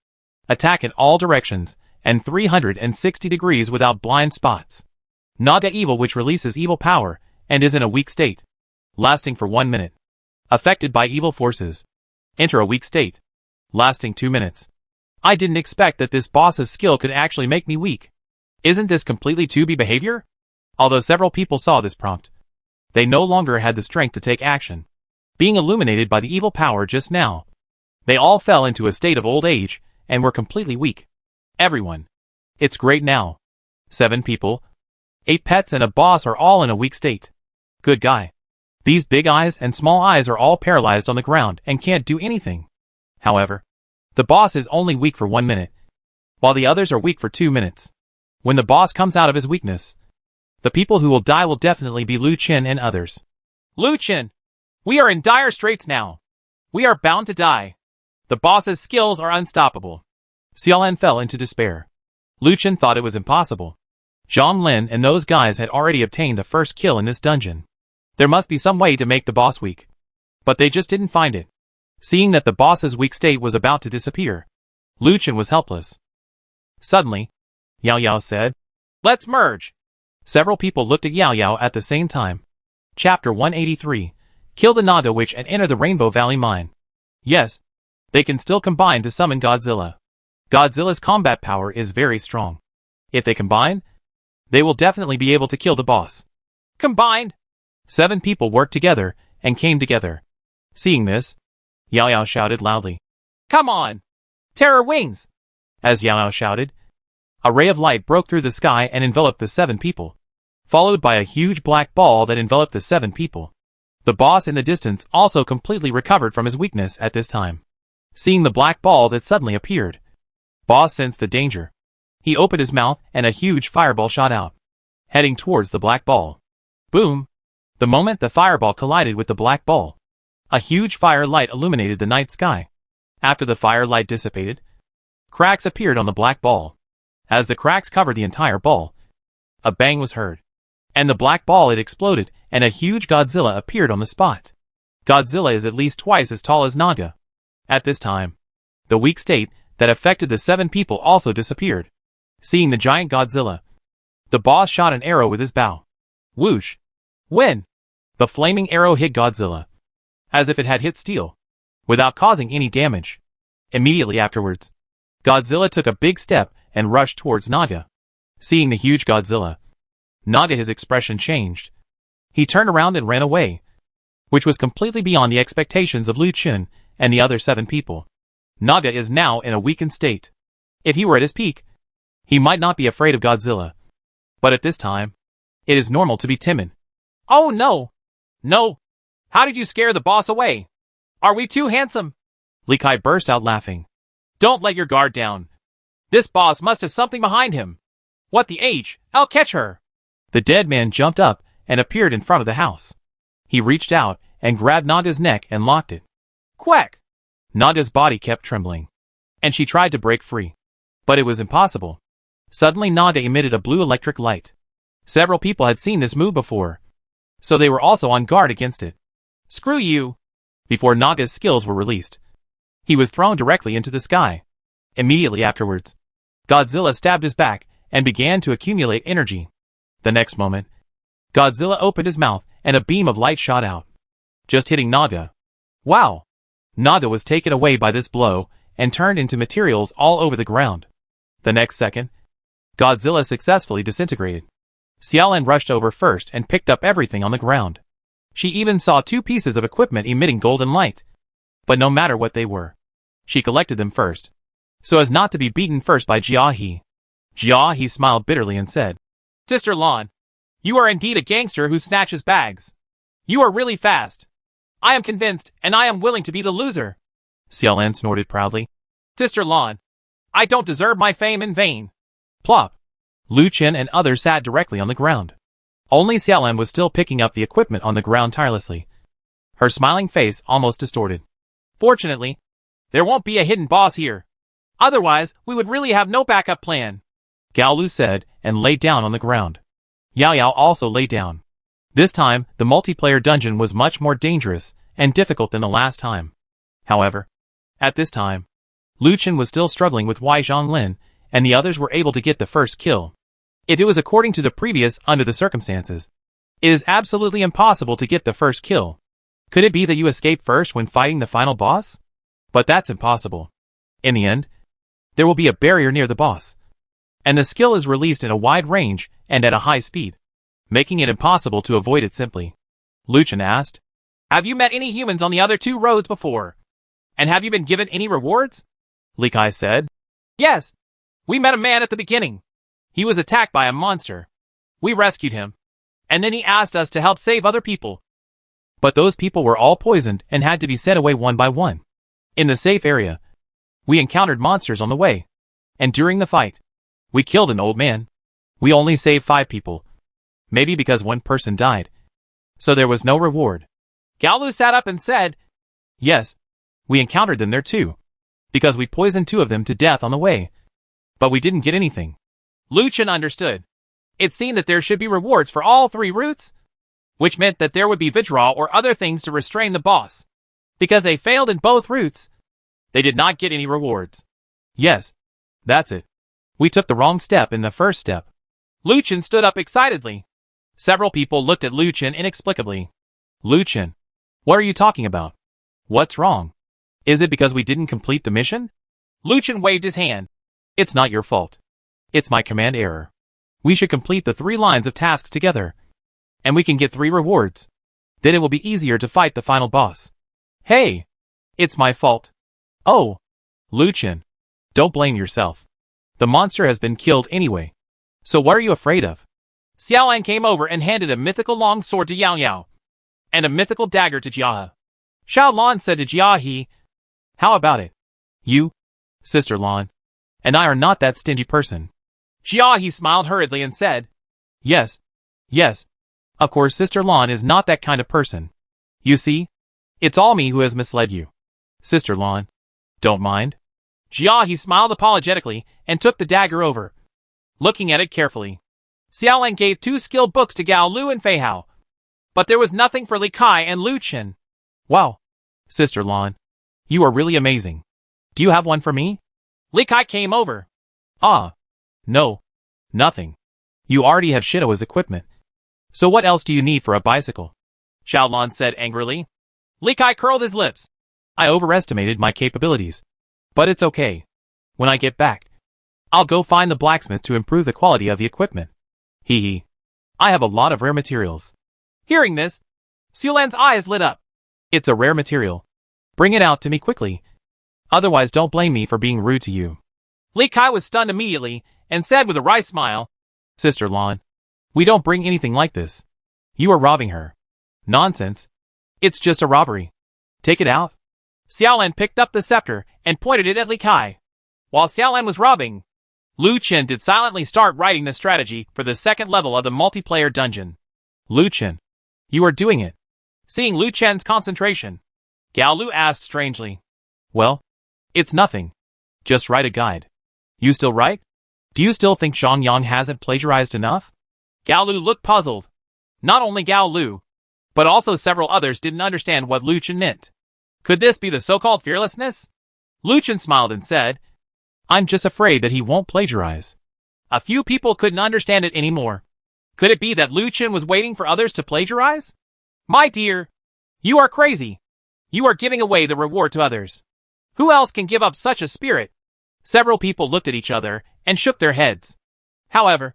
Attack in all directions, and 360 degrees without blind spots. Naga Evil Witch releases evil power, and is in a weak state, lasting for 1 minute. Affected by evil forces, enter a weak state, lasting 2 minutes. I didn't expect that this boss's skill could actually make me weak. Isn't this completely 2B behavior? Although several people saw this prompt, they no longer had the strength to take action. Being illuminated by the evil power just now, they all fell into a state of old age, and were completely weak. Everyone. It's great now. 7 people, 8 pets and a boss are all in a weak state. Good guy. These big eyes and small eyes are all paralyzed on the ground and can't do anything. However, the boss is only weak for 1 minute, while the others are weak for 2 minutes. When the boss comes out of his weakness, the people who will die will definitely be Lu Chen and others. Lu Chen, we are in dire straits now. We are bound to die. The boss's skills are unstoppable. Xiaolan fell into despair. Lu Chen thought it was impossible. Zhang Lin and those guys had already obtained the first kill in this dungeon. There must be some way to make the boss weak. But they just didn't find it. Seeing that the boss's weak state was about to disappear, Lu Chen was helpless. Suddenly, Yao Yao said, "Let's merge." Several people looked at Yao Yao at the same time. Chapter 183. Kill the Naga Witch and enter the Rainbow Valley Mine. Yes, they can still combine to summon Godzilla. Godzilla's combat power is very strong. If they combine, they will definitely be able to kill the boss. Combined? 7 people worked together and came together. Seeing this, Yao Yao shouted loudly, "Come on! Terror Wings!" As Yao Yao shouted, a ray of light broke through the sky and enveloped the 7 people, followed by a huge black ball that enveloped the 7 people. The boss in the distance also completely recovered from his weakness at this time. Seeing the black ball that suddenly appeared, boss sensed the danger. He opened his mouth and a huge fireball shot out, heading towards the black ball. Boom! The moment the fireball collided with the black ball, a huge fire light illuminated the night sky. After the fire light dissipated, cracks appeared on the black ball. As the cracks covered the entire ball, a bang was heard, and the black ball it exploded and a huge Godzilla appeared on the spot. Godzilla is at least twice as tall as Naga. At this time, the weak state that affected the 7 people also disappeared. Seeing the giant Godzilla, the boss shot an arrow with his bow. Whoosh! When the flaming arrow hit Godzilla, as if it had hit steel, without causing any damage. Immediately afterwards, Godzilla took a big step and rushed towards Naga. Seeing the huge Godzilla, Naga, his expression changed. He turned around and ran away, which was completely beyond the expectations of Lu Chun and the other 7 people. Naga is now in a weakened state. If he were at his peak, he might not be afraid of Godzilla. But at this time, it is normal to be timid. Oh no! No! How did you scare the boss away? Are we too handsome? Li Kai burst out laughing. Don't let your guard down. This boss must have something behind him. What the H? I'll catch her. The dead man jumped up and appeared in front of the house. He reached out and grabbed Naga's neck and locked it. Quack! Naga's body kept trembling, and she tried to break free. But it was impossible. Suddenly Naga emitted a blue electric light. Several people had seen this move before, so they were also on guard against it. Screw you! Before Naga's skills were released, he was thrown directly into the sky. Immediately afterwards, Godzilla stabbed his back and began to accumulate energy. The next moment, Godzilla opened his mouth and a beam of light shot out, just hitting Naga. Wow! Naga was taken away by this blow and turned into materials all over the ground. The next second, Godzilla successfully disintegrated. Xiaolan rushed over first and picked up everything on the ground. She even saw 2 pieces of equipment emitting golden light. But no matter what they were, she collected them first, so as not to be beaten first by Jiahe. Jiahe smiled bitterly and said, Sister Lan, you are indeed a gangster who snatches bags. You are really fast. I am convinced, and I am willing to be the loser. Xiaolan snorted proudly. Sister Lan, I don't deserve my fame in vain. Plop! Lu Chen and others sat directly on the ground. Only Xiaolan was still picking up the equipment on the ground tirelessly, her smiling face almost distorted. Fortunately, there won't be a hidden boss here. Otherwise, we would really have no backup plan. Gao Lu said and lay down on the ground. Yao Yao also lay down. This time, the multiplayer dungeon was much more dangerous and difficult than the last time. However, at this time, Lu Chen was still struggling with Wei Zhonglin, and the others were able to get the first kill. If it was according to the previous under the circumstances, it is absolutely impossible to get the first kill. Could it be that you escape first when fighting the final boss? But that's impossible. In the end, there will be a barrier near the boss, and the skill is released in a wide range and at a high speed, making it impossible to avoid it simply. Lu Chen asked, Have you met any humans on the other 2 roads before? And have you been given any rewards? Li Kai said, Yes. We met a man at the beginning. He was attacked by a monster. We rescued him. And then he asked us to help save other people. But those people were all poisoned and had to be sent away one by one. In the safe area, we encountered monsters on the way. And during the fight, we killed an old man. We only saved 5 people. Maybe because 1 person died. So there was no reward. Gao Lu sat up and said, Yes, we encountered them there too. Because we poisoned 2 of them to death on the way. But we didn't get anything. Lu Chen understood. It seemed that there should be rewards for all 3 routes, which meant that there would be withdrawal or other things to restrain the boss. Because they failed in both routes, they did not get any rewards. Yes, that's it. We took the wrong step in the first step. Lu Chen stood up excitedly. Several people looked at Lu Chen inexplicably. Lu Chen, what are you talking about? What's wrong? Is it because we didn't complete the mission? Lu Chen waved his hand. It's not your fault. It's my command error. We should complete the 3 lines of tasks together, and we can get 3 rewards. Then it will be easier to fight the final boss. Hey! It's my fault. Oh! Lu Chen, don't blame yourself. The monster has been killed anyway. So what are you afraid of? Xiaolan came over and handed a mythical long sword to Yao Yao, and a mythical dagger to Jia. Xiao Lan said to Jia He, How about it? You, Sister Lan, and I are not that stingy person. Jia He smiled hurriedly and said, Yes. Of course Sister Lan is not that kind of person. You see? It's all me who has misled you. Sister Lan, don't mind. Jia He smiled apologetically and took the dagger over, looking at it carefully. Xiaolan gave 2 skill books to Gao Lu and Fei Hao, but there was nothing for Li Kai and Lu Chen. Wow. Sister Lan, you are really amazing. Do you have one for me? Li Kai came over. No. Nothing. You already have Shidoa's equipment. So what else do you need for a bicycle? Xiao Lan said angrily. Li Kai curled his lips. I overestimated my capabilities. But it's okay. When I get back, I'll go find the blacksmith to improve the quality of the equipment. Hee hee. I have a lot of rare materials. Hearing this, Xiaolan's eyes lit up. It's a rare material. Bring it out to me quickly. Otherwise don't blame me for being rude to you. Li Kai was stunned immediately and said with a wry smile, Sister Lan, we don't bring anything like this. You are robbing her. Nonsense. It's just a robbery. Take it out. Xiaolan picked up the scepter and pointed it at Li Kai. While Xiaolan was robbing, Lu Chen did silently start writing the strategy for the second level of the multiplayer dungeon. Lu Chen, you are doing it. Seeing Lu Chen's concentration, Gao Lu asked strangely. Well, it's nothing. Just write a guide. You still write? Do you still think Zhang Yang hasn't plagiarized enough? Gao Lu looked puzzled. Not only Gao Lu, but also several others didn't understand what Lu Chen meant. Could this be the so-called fearlessness? Lu Chen smiled and said, I'm just afraid that he won't plagiarize. A few people couldn't understand it anymore. Could it be that Lu Chen was waiting for others to plagiarize? My dear, you are crazy. You are giving away the reward to others. Who else can give up such a spirit? Several people looked at each other and shook their heads. However,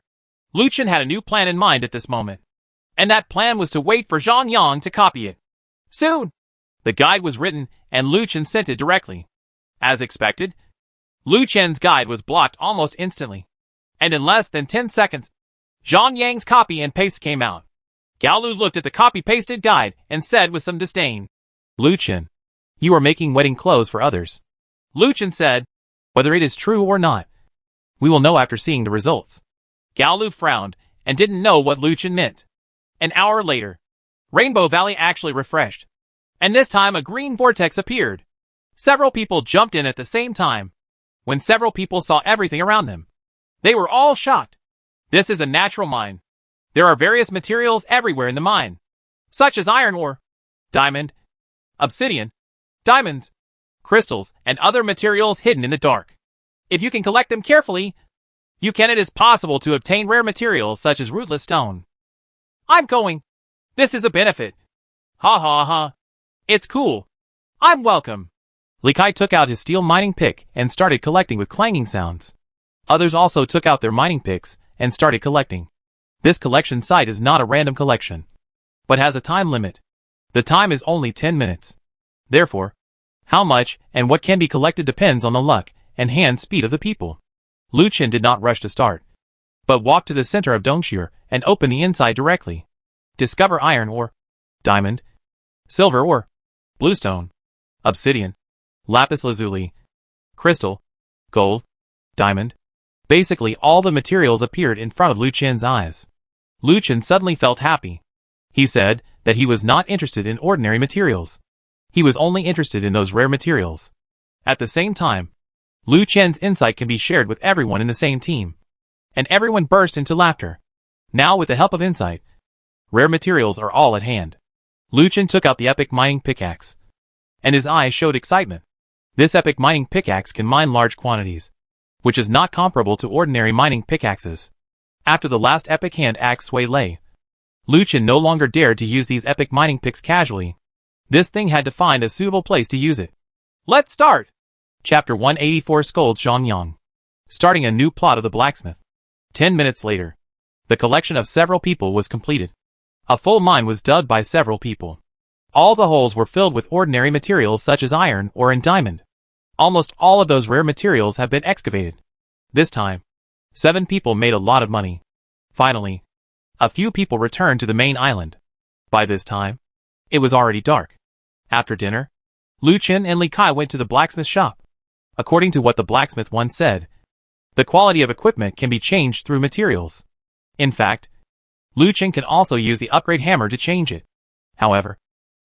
Lu Chen had a new plan in mind at this moment, and that plan was to wait for Zhang Yang to copy it. Soon, the guide was written and Lu Chen sent it directly. As expected, Lu Chen's guide was blocked almost instantly, and in less than 10 seconds, Zhang Yang's copy and paste came out. Gao Lu looked at the copy-pasted guide and said with some disdain, Lu Chen, you are making wedding clothes for others. Lu Chen said, whether it is true or not, we will know after seeing the results. Gao Lu frowned and didn't know what Lu Chen meant. An hour later, Rainbow Valley actually refreshed, and this time a green vortex appeared. Several people jumped in at the same time. When several people saw everything around them, they were all shocked. This is a natural mine. There are various materials everywhere in the mine, such as iron ore, diamond, obsidian, diamonds, crystals, and other materials hidden in the dark. If you can collect them carefully, it is possible to obtain rare materials such as rootless stone. I'm going. This is a benefit. Ha ha ha. It's cool. I'm welcome. Li Kai took out his steel mining pick and started collecting with clanging sounds. Others also took out their mining picks and started collecting. This collection site is not a random collection, but has a time limit. The time is only 10 minutes. Therefore, how much and what can be collected depends on the luck and hand speed of the people. Lu Chen did not rush to start, but walked to the center of Dongxue and opened the inside directly. Discover iron ore, diamond, silver ore, bluestone, obsidian, lapis lazuli, crystal, gold, diamond. Basically all the materials appeared in front of Lu Chen's eyes. Lu Chen suddenly felt happy. He said that he was not interested in ordinary materials. He was only interested in those rare materials. At the same time, Lu Chen's insight can be shared with everyone in the same team. And everyone burst into laughter. Now with the help of insight, rare materials are all at hand. Lu Chen took out the epic mining pickaxe, and his eyes showed excitement. This epic mining pickaxe can mine large quantities, which is not comparable to ordinary mining pickaxes. After the last epic hand axe Sui Lei, Lu Chen no longer dared to use these epic mining picks casually. This thing had to find a suitable place to use it. Let's start! Chapter 184 scolds Zhang Yang. Starting a new plot of the blacksmith. 10 minutes later, the collection of several people was completed. A full mine was dug by several people. All the holes were filled with ordinary materials such as iron ore and diamond. Almost all of those rare materials have been excavated. This time, 7 people made a lot of money. Finally, a few people returned to the main island. By this time, it was already dark. After dinner, Lu Chen and Li Kai went to the blacksmith shop. According to what the blacksmith once said, the quality of equipment can be changed through materials. In fact, Lu Chen can also use the upgrade hammer to change it. However,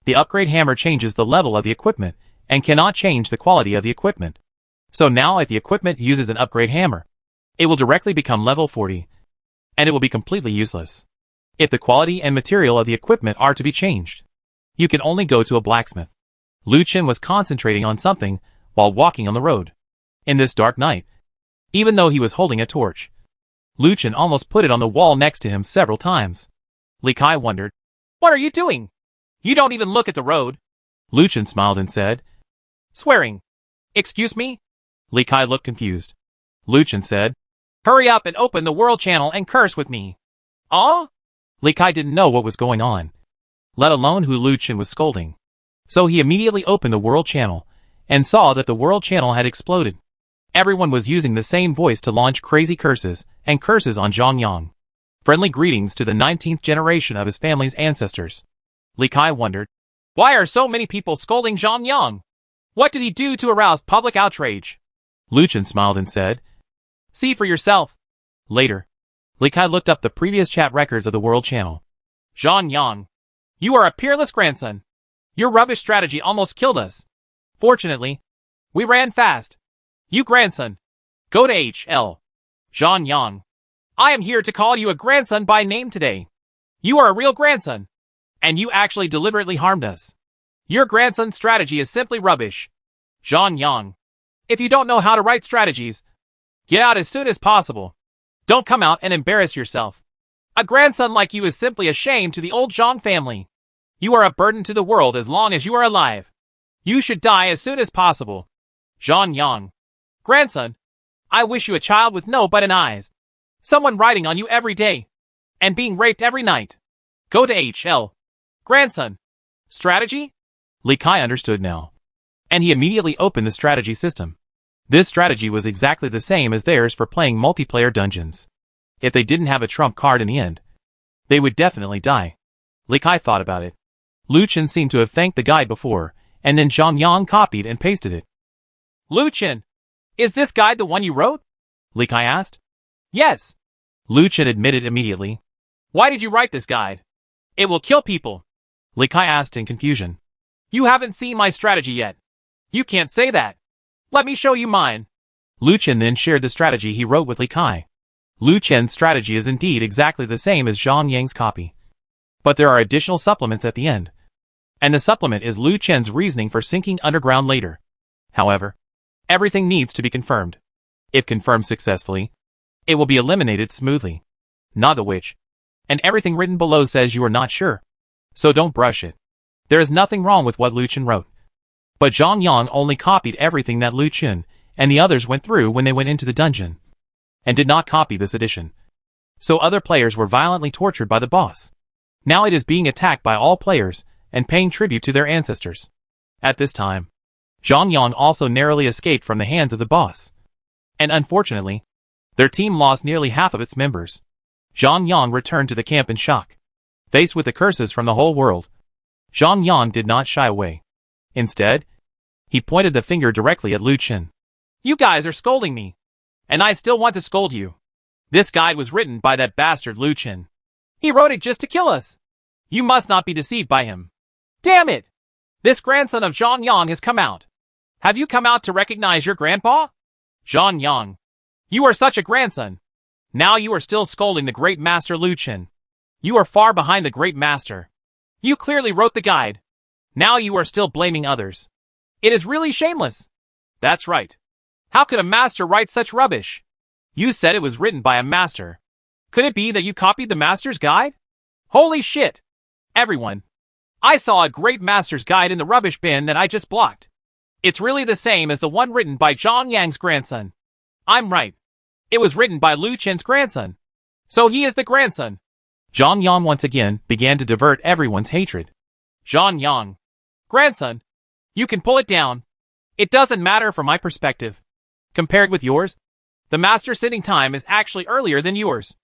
the upgrade hammer changes the level of the equipment and cannot change the quality of the equipment. So now if the equipment uses an upgrade hammer, it will directly become level 40, and it will be completely useless. If the quality and material of the equipment are to be changed, you can only go to a blacksmith. Lu Chen was concentrating on something while walking on the road. In this dark night, even though he was holding a torch, Lu Chen almost put it on the wall next to him several times. Li Kai wondered, "What are you doing? You don't even look at the road." Lu Chen smiled and said, "Swearing. Excuse me?" Li Kai looked confused. Lu Chen said, "Hurry up and open the world channel and curse with me." "Oh?" Li Kai didn't know what was going on, let alone who Lu Chen was scolding. So he immediately opened the world channel and saw that the world channel had exploded. Everyone was using the same voice to launch crazy curses and curses on Zhang Yang. Friendly greetings to the 19th generation of his family's ancestors. Li Kai wondered, why are so many people scolding Zhang Yang? What did he do to arouse public outrage? Lu Chen smiled and said, "See for yourself." Later, Li Kai looked up the previous chat records of the world channel. "Zhang Yang, you are a peerless grandson. Your rubbish strategy almost killed us. Fortunately, we ran fast. You grandson, go to HL. Zhang Yang, I am here to call you a grandson by name today. You are a real grandson, and you actually deliberately harmed us. Your grandson's strategy is simply rubbish. Zhang Yang, if you don't know how to write strategies, get out as soon as possible. Don't come out and embarrass yourself. A grandson like you is simply a shame to the old Zhang family. You are a burden to the world as long as you are alive. You should die as soon as possible. Zhang Yang, grandson, I wish you a child with no but an eyes. Someone riding on you every day. And being raped every night. Go to HL. Grandson. Strategy?" Li Kai understood now, and he immediately opened the strategy system. This strategy was exactly the same as theirs for playing multiplayer dungeons. If they didn't have a trump card in the end, they would definitely die. Li Kai thought about it. Lu Chen seemed to have thanked the guide before, and then Zhang Yang copied and pasted it. "Lu Chen, is this guide the one you wrote?" Li Kai asked. "Yes." Lu Chen admitted immediately. "Why did you write this guide? It will kill people." Li Kai asked in confusion. "You haven't seen my strategy yet. You can't say that. Let me show you mine." Lu Chen then shared the strategy he wrote with Li Kai. Lu Chen's strategy is indeed exactly the same as Zhang Yang's copy. But there are additional supplements at the end. And the supplement is Lu Chen's reasoning for sinking underground later. However, everything needs to be confirmed. If confirmed successfully, it will be eliminated smoothly. Not the witch. And everything written below says you are not sure. So don't brush it. There is nothing wrong with what Lu Chen wrote. But Zhang Yang only copied everything that Lu Chen and the others went through when they went into the dungeon, and did not copy this edition. So other players were violently tortured by the boss. Now it is being attacked by all players and paying tribute to their ancestors. At this time, Zhang Yang also narrowly escaped from the hands of the boss. And unfortunately, their team lost nearly half of its members. Zhang Yang returned to the camp in shock. Faced with the curses from the whole world, Zhang Yang did not shy away. Instead, he pointed the finger directly at Lu Chen. "You guys are scolding me. And I still want to scold you. This guide was written by that bastard Lu Chen. He wrote it just to kill us. You must not be deceived by him. Damn it! This grandson of Zhang Yang has come out. Have you come out to recognize your grandpa? Zhang Yang, you are such a grandson. Now you are still scolding the great master Lu Chen. You are far behind the great master. You clearly wrote the guide. Now you are still blaming others. It is really shameless." "That's right. How could a master write such rubbish? You said it was written by a master. Could it be that you copied the master's guide? Holy shit! Everyone, I saw a great master's guide in the rubbish bin that I just blocked. It's really the same as the one written by Zhang Yang's grandson. I'm right. It was written by Lu Chen's grandson. So he is the grandson." Zhang Yang once again began to divert everyone's hatred. "Zhang Yang, grandson, you can pull it down. It doesn't matter from my perspective. Compared with yours, The master's sitting time is actually earlier than yours.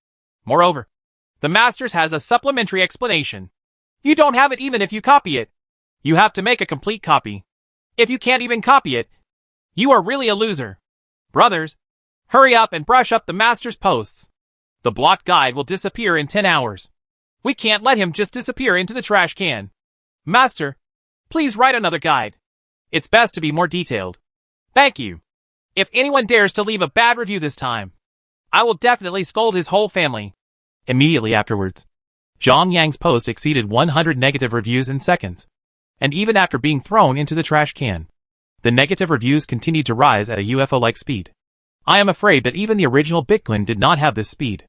Moreover, the master's has a supplementary explanation. You don't have it even if you copy it. You have to make a complete copy. If you can't even copy it, you are really a loser. Brothers, hurry up and brush up the master's posts. The blocked guide will disappear in 10 hours. We can't let him just disappear into the trash can. Master, please write another guide. It's best to be more detailed. Thank you. If anyone dares to leave a bad review this time, I will definitely scold his whole family. Immediately afterwards, Zhang Yang's post exceeded 100 negative reviews in seconds. And even after being thrown into the trash can, the negative reviews continued to rise at a UFO-like speed. I am afraid that even the original Bitcoin did not have this speed.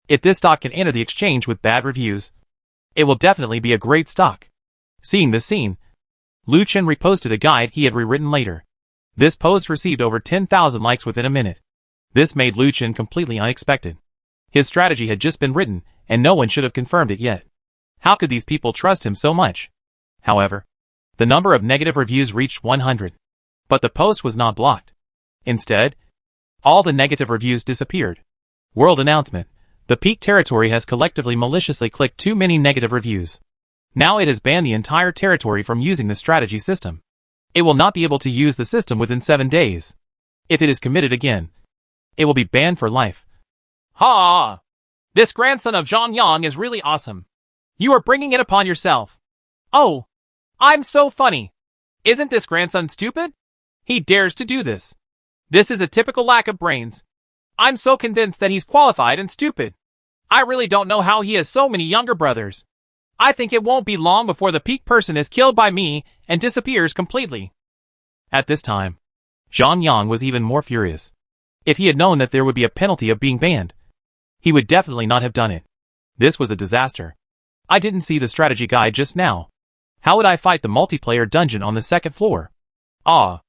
If this stock can enter the exchange with bad reviews, it will definitely be a great stock. Seeing this scene, Lu Chen reposted a guide he had rewritten later. This post received over 10,000 likes within a minute. This made Lu Chen completely unexpected. His strategy had just been written, and no one should have confirmed it yet. How could these people trust him so much? However, the number of negative reviews reached 100. But the post was not blocked. Instead, all the negative reviews disappeared. World announcement. The Peak Territory has collectively maliciously clicked too many negative reviews. Now it has banned the entire territory from using the strategy system. It will not be able to use the system within 7 days. If it is committed again, it will be banned for life. Ha! This grandson of Zhang Yang is really awesome. You are bringing it upon yourself. Oh, I'm so funny. Isn't this grandson stupid? He dares to do this. This is a typical lack of brains. I'm so convinced that he's qualified and stupid. I really don't know how he has so many younger brothers. I think it won't be long before the peak person is killed by me and disappears completely. At this time, Zhang Yang was even more furious. If he had known that there would be a penalty of being banned, he would definitely not have done it. This was a disaster. I didn't see the strategy guide just now. How would I fight the multiplayer dungeon on the second floor? Ah.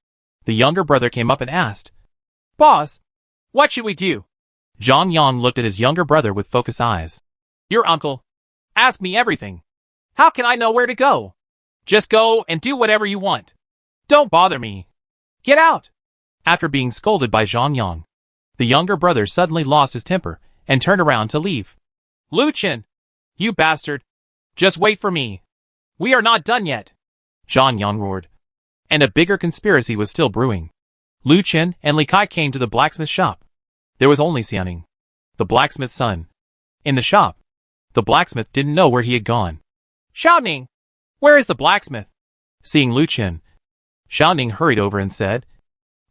The younger brother came up and asked. Boss, what should we do? Zhang Yang looked at his younger brother with focused eyes. Your uncle. Ask me everything. How can I know where to go? Just go and do whatever you want. Don't bother me. Get out. After being scolded by Zhang Yang, the younger brother suddenly lost his temper and turned around to leave. Lu Chen, you bastard. Just wait for me. We are not done yet. Zhang Yang roared. And a bigger conspiracy was still brewing. Lu Chen and Li Kai came to the blacksmith shop. There was only Xiaoning, the blacksmith's son. In the shop, the blacksmith didn't know where he had gone. Xiaoning, where is the blacksmith? Seeing Lu Chen, Xiaoning hurried over and said,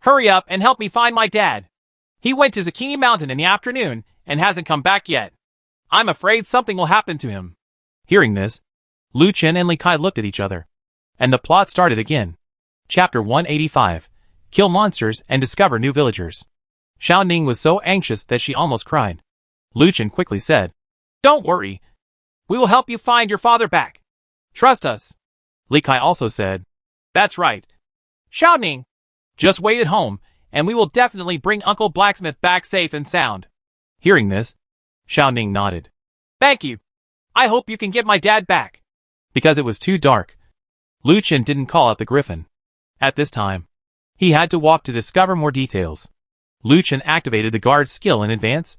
Hurry up and help me find my dad. He went to Tsunami Mountain in the afternoon and hasn't come back yet. I'm afraid something will happen to him. Hearing this, Lu Chen and Li Kai looked at each other, and the plot started again. Chapter 185. Kill monsters and discover new villagers. Xiaoning was so anxious that she almost cried. Lu Chen quickly said, Don't worry. We will help you find your father back. Trust us. Li Kai also said, That's right. Xiaoning, just wait at home, and we will definitely bring Uncle Blacksmith back safe and sound. Hearing this, Xiaoning nodded. Thank you. I hope you can get my dad back. Because it was too dark, Lu Chen didn't call out the griffin. At this time, he had to walk to discover more details. Lu Chen activated the guard's skill in advance,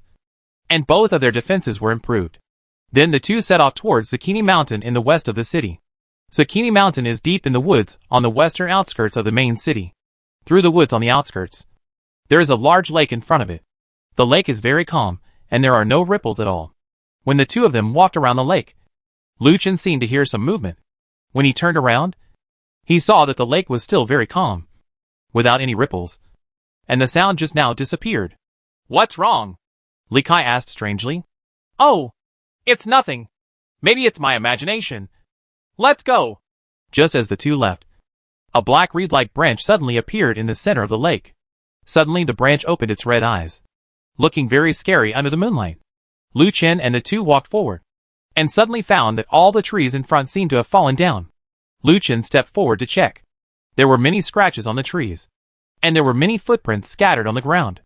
and both of their defenses were improved. Then the two set off towards Tsunami Mountain in the west of the city. Tsunami Mountain is deep in the woods on the western outskirts of the main city. Through the woods on the outskirts, there is a large lake in front of it. The lake is very calm, and there are no ripples at all. When the two of them walked around the lake, Lu Chen seemed to hear some movement. When he turned around, he saw that the lake was still very calm, without any ripples, and the sound just now disappeared. What's wrong? Li Kai asked strangely. Oh, it's nothing. Maybe it's my imagination. Let's go. Just as the two left, a black reed-like branch suddenly appeared in the center of the lake. Suddenly the branch opened its red eyes, looking very scary under the moonlight. Lu Chen and the two walked forward, and suddenly found that all the trees in front seemed to have fallen down. Lu Chen stepped forward to check. There were many scratches on the trees, and there were many footprints scattered on the ground.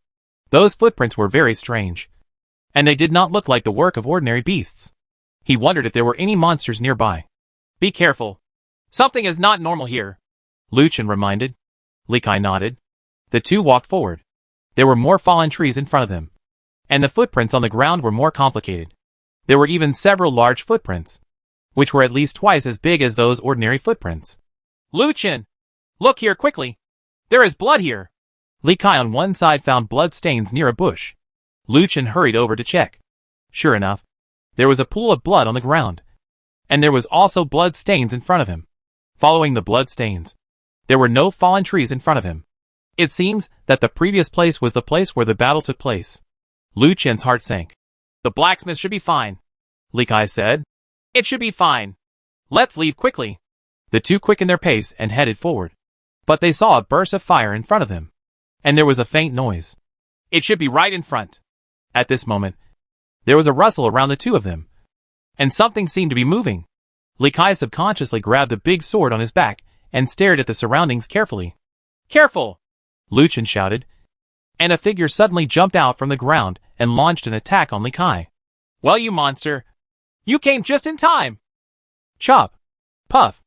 Those footprints were very strange, and they did not look like the work of ordinary beasts. He wondered if there were any monsters nearby. Be careful. Something is not normal here, Lu Chen reminded. Li Kai nodded. The two walked forward. There were more fallen trees in front of them, and the footprints on the ground were more complicated. There were even several large footprints, which were at least twice as big as those ordinary footprints. Lu Chen! Look here quickly! There is blood here! Li Kai on one side found blood stains near a bush. Lu Chen hurried over to check. Sure enough, there was a pool of blood on the ground, and there was also blood stains in front of him. Following the blood stains, there were no fallen trees in front of him. It seems that the previous place was the place where the battle took place. Lu Chen's heart sank. The blacksmith should be fine, Li Kai said. It should be fine. Let's leave quickly. The two quickened their pace and headed forward. But they saw a burst of fire in front of them, and there was a faint noise. It should be right in front. At this moment, there was a rustle around the two of them, and something seemed to be moving. Li Kai subconsciously grabbed the big sword on his back and stared at the surroundings carefully. Careful! Lu Chen shouted, and a figure suddenly jumped out from the ground and launched an attack on Li Kai. Well, you monster! You came just in time! Chop! Puff!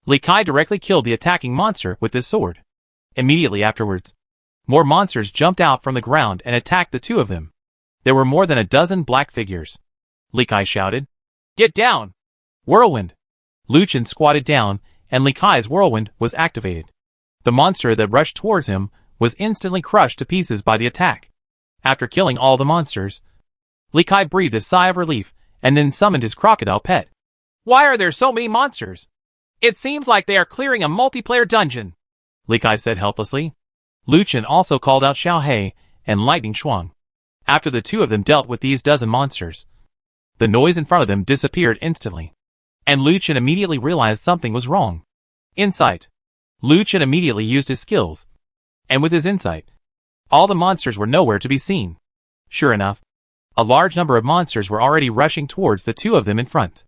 Li Kai directly killed the attacking monster with his sword. Immediately afterwards, more monsters jumped out from the ground and attacked the two of them. There were more than a dozen black figures. Li Kai shouted, Get down! Whirlwind! Lu Chen squatted down, and Li Kai's whirlwind was activated. The monster that rushed towards him was instantly crushed to pieces by the attack. After killing all the monsters, Li Kai breathed a sigh of relief and then summoned his crocodile pet. Why are there so many monsters? It seems like they are clearing a multiplayer dungeon, Li Kai said helplessly. Lu Chen also called out Xiao He and Lightning Shuang. After the two of them dealt with these dozen monsters, the noise in front of them disappeared instantly, and Lu Chen immediately realized something was wrong. Insight. Lu Chen immediately used his skills, and with his insight, all the monsters were nowhere to be seen. Sure enough, a large number of monsters were already rushing towards the two of them in front.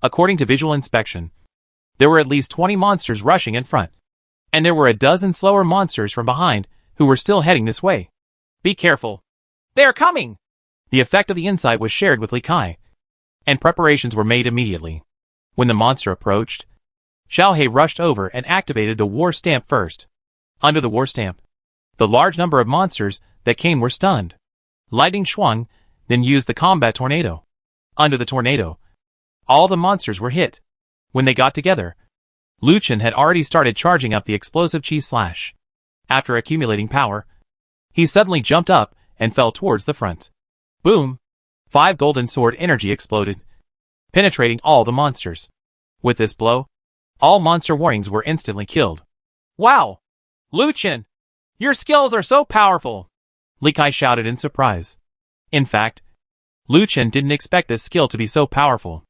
According to visual inspection, there were at least 20 monsters rushing in front, and there were a dozen slower monsters from behind who were still heading this way. Be careful! They are coming! The effect of the insight was shared with Li Kai, and preparations were made immediately. When the monster approached, Xiao He rushed over and activated the war stamp first. Under the war stamp, the large number of monsters that came were stunned. Lightning Shuang then used the combat tornado. Under the tornado, all the monsters were hit. When they got together, Lu Chen had already started charging up the explosive chi slash. After accumulating power, he suddenly jumped up and fell towards the front. Boom! 5 golden sword energy exploded, penetrating all the monsters. With this blow, all monster warnings were instantly killed. Wow! Lu Chen, your skills are so powerful! Li Kai shouted in surprise. In fact, Lu Chen didn't expect this skill to be so powerful.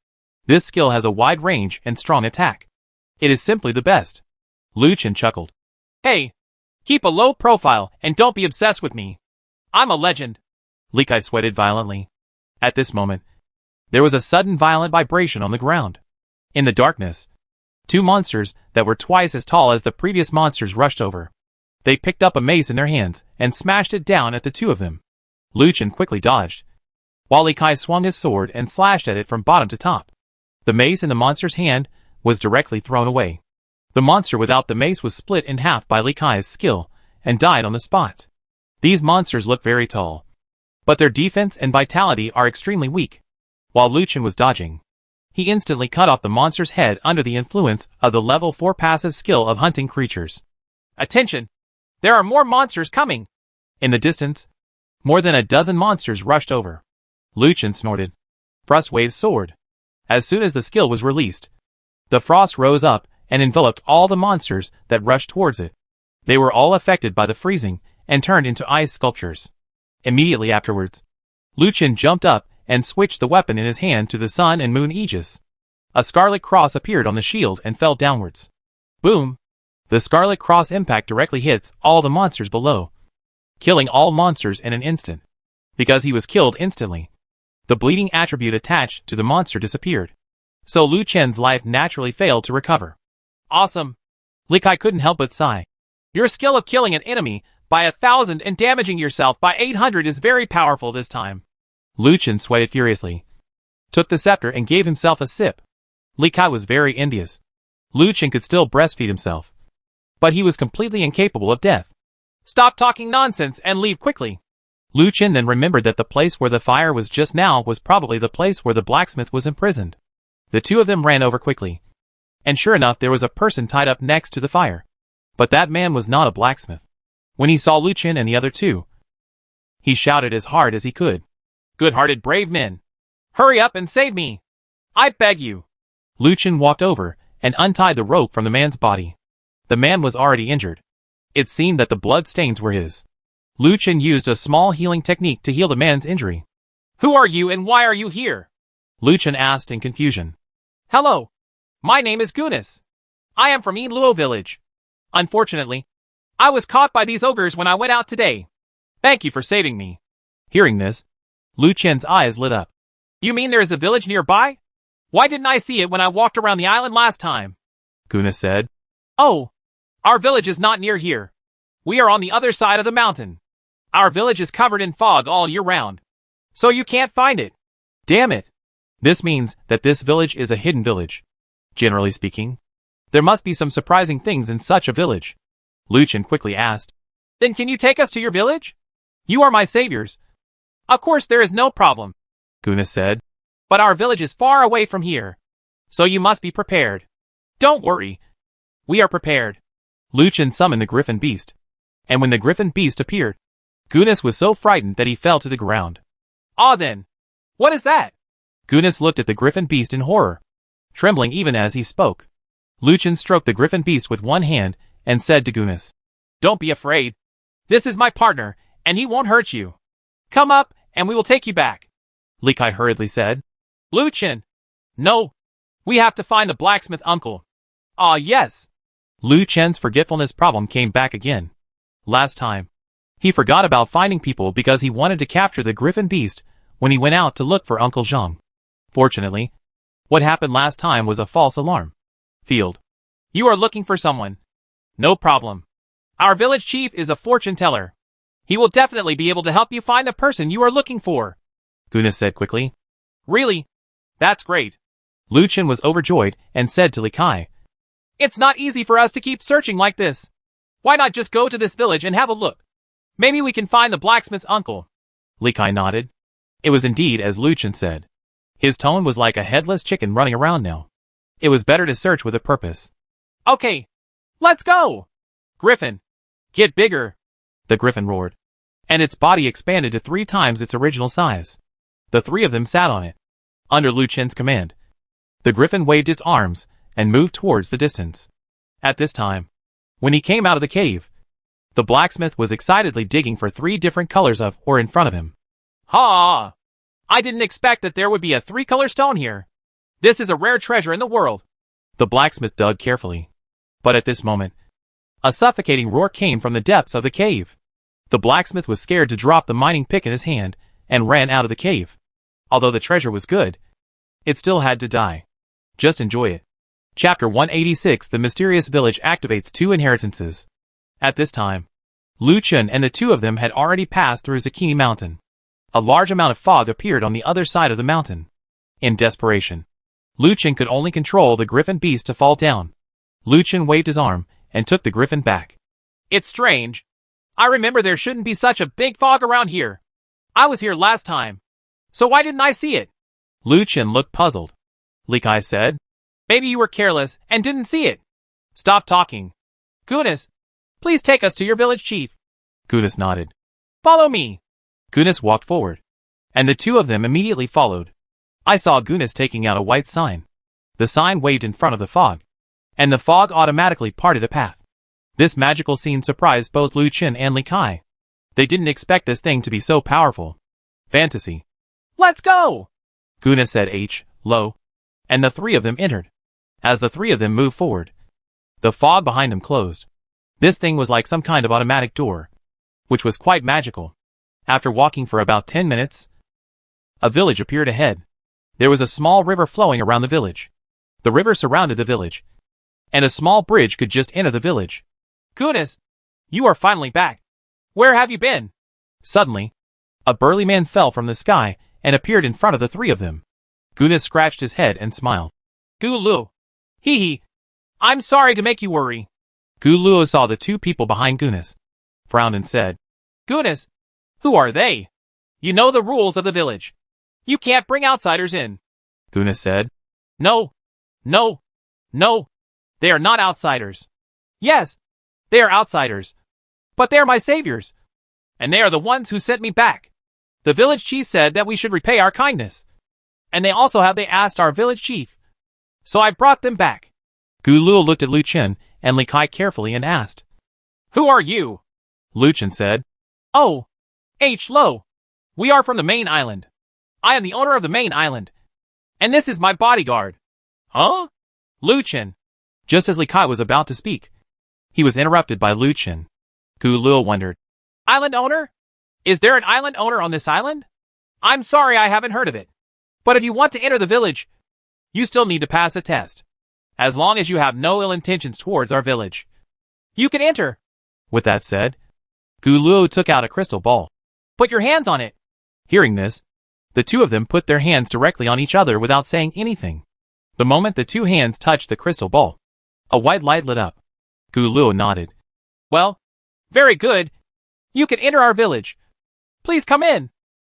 This skill has a wide range and strong attack. It is simply the best. Lu Chen chuckled. Hey, keep a low profile and don't be obsessed with me. I'm a legend. Li Kai sweated violently. At this moment, there was a sudden violent vibration on the ground. In the darkness, 2 monsters that were twice as tall as the previous monsters rushed over. They picked up a mace in their hands and smashed it down at the two of them. Lu Chen quickly dodged, while Li Kai swung his sword and slashed at it from bottom to top. The mace in the monster's hand was directly thrown away. The monster without the mace was split in half by Li Kai's skill and died on the spot. These monsters look very tall, but their defense and vitality are extremely weak. While Lu Chen was dodging, he instantly cut off the monster's head under the influence of the level 4 passive skill of hunting creatures. Attention! There are more monsters coming! In the distance, more than a dozen monsters rushed over. Lu Chen snorted. Frost waved sword. As soon as the skill was released, the frost rose up and enveloped all the monsters that rushed towards it. They were all affected by the freezing and turned into ice sculptures. Immediately afterwards, Lu Chen jumped up and switched the weapon in his hand to the sun and moon aegis. A scarlet cross appeared on the shield and fell downwards. Boom! The scarlet cross impact directly hits all the monsters below, killing all monsters in an instant. Because he was killed instantly, the bleeding attribute attached to the monster disappeared. So Lu Chen's life naturally failed to recover. Awesome! Li Kai couldn't help but sigh. Your skill of killing an enemy by 1,000 and damaging yourself by 800 is very powerful this time. Lu Chen sweated furiously, took the scepter and gave himself a sip. Li Kai was very envious. Lu Chen could still breastfeed himself, but he was completely incapable of death. Stop talking nonsense and leave quickly. Lu Chen then remembered that the place where the fire was just now was probably the place where the blacksmith was imprisoned. The two of them ran over quickly. And sure enough, there was a person tied up next to the fire. But that man was not a blacksmith. When he saw Lu Chen and the other two, he shouted as hard as he could. Good-hearted brave men. Hurry up and save me. I beg you. Lu Chen walked over and untied the rope from the man's body. The man was already injured. It seemed that the blood stains were his. Lu Chen used a small healing technique to heal the man's injury. Who are you and why are you here? Lu Chen asked in confusion. Hello. My name is Gunis. I am from Luo village. Unfortunately, I was caught by these ogres when I went out today. Thank you for saving me. Hearing this, Lu Chen's eyes lit up. You mean there is a village nearby? Why didn't I see it when I walked around the island last time? Gunis said. Oh, our village is not near here. We are on the other side of the mountain. Our village is covered in fog all year round, so you can't find it. Damn it. This means that this village is a hidden village. Generally speaking, there must be some surprising things in such a village. Lu Chen quickly asked. Then can you take us to your village? You are my saviors. Of course there is no problem, Gunis said. But our village is far away from here, so you must be prepared. Don't worry. We are prepared. Lu Chen summoned the griffin beast. And when the griffin beast appeared, Gunis was so frightened that he fell to the ground. Ah then. What is that? Gunis looked at the griffin beast in horror, trembling even as he spoke. Lu Chen stroked the griffin beast with one hand and said to Gunis, Don't be afraid. This is my partner, and he won't hurt you. Come up, and we will take you back. Li Kai hurriedly said. Lu Chen. No. We have to find the blacksmith uncle. Ah yes. Lu Chen's forgetfulness problem came back again. Last time, he forgot about finding people because he wanted to capture the griffin beast when he went out to look for Uncle Zhang. Fortunately, what happened last time was a false alarm. Field. You are looking for someone. No problem. Our village chief is a fortune teller. He will definitely be able to help you find the person you are looking for, Gunis said quickly. Really? That's great. Lu Chen was overjoyed and said to Li Kai, It's not easy for us to keep searching like this. Why not just go to this village and have a look? Maybe we can find the blacksmith's uncle. Li Kai nodded. It was indeed as Lu Chen said. His tone was like a headless chicken running around now. It was better to search with a purpose. Okay. Let's go. Griffin. Get bigger. The griffin roared. And its body expanded to 3 times its original size. The 3 of them sat on it. Under Lu Chen's command. The griffin waved its arms and moved towards the distance. At this time, when he came out of the cave, the blacksmith was excitedly digging for 3 different colors of ore in front of him. Ha! I didn't expect that there would be a 3-color stone here. This is a rare treasure in the world. The blacksmith dug carefully. But at this moment, a suffocating roar came from the depths of the cave. The blacksmith was scared to drop the mining pick in his hand and ran out of the cave. Although the treasure was good, it still had to die. Just enjoy it. Chapter 186 The Mysterious Village activates 2 inheritances. At this time, Lu Chen and the 2 of them had already passed through Zucchini Mountain. A large amount of fog appeared on the other side of the mountain. In desperation, Lu Chen could only control the griffin beast to fall down. Lu Chen waved his arm and took the griffin back. It's strange. I remember there shouldn't be such a big fog around here. I was here last time. So why didn't I see it? Lu Chen looked puzzled. Li Kai said, Maybe you were careless and didn't see it. Stop talking. Gunis, please take us to your village chief. Gunis nodded. Follow me. Gunis walked forward, and the 2 of them immediately followed. I saw Gunis taking out a white sign. The sign waved in front of the fog, and the fog automatically parted a path. This magical scene surprised both Lu Chen and Li Kai. They didn't expect this thing to be so powerful. Fantasy. Let's go! Gunis said low, and the 3 of them entered. As the 3 of them moved forward, the fog behind them closed. This thing was like some kind of automatic door, which was quite magical. After walking for about 10 minutes, a village appeared ahead. There was a small river flowing around the village. The river surrounded the village, and a small bridge could just enter the village. Gunis, you are finally back. Where have you been? Suddenly, a burly man fell from the sky and appeared in front of the 3 of them. Gunis scratched his head and smiled. Gu Lu. Hee hee. I'm sorry to make you worry. Gu Luo saw the 2 people behind Gunis. frowned and said, Goodness, who are they? You know the rules of the village. You can't bring outsiders in. Guna said. No, no, no. They are not outsiders. Yes, they are outsiders. But they are my saviors. And they are the ones who sent me back. The village chief said that we should repay our kindness. And they asked our village chief. So I brought them back. Guluo looked at Lu Chen and Li Kai carefully and asked, Who are you? Lu Chen said, Oh, Lo. We are from the main island. I am the owner of the main island. And this is my bodyguard. Huh? Lu Chen. Just as Li Kai was about to speak, he was interrupted by Lu Chen. Guluo wondered, Island owner? Is there an island owner on this island? I'm sorry I haven't heard of it. But if you want to enter the village, you still need to pass a test. As long as you have no ill intentions towards our village, you can enter. With that said, Guluo took out a crystal ball. Put your hands on it. Hearing this, the two of them put their hands directly on each other without saying anything. The moment the two hands touched the crystal ball, a white light lit up. Guluo nodded. Well, very good. You can enter our village. Please come in.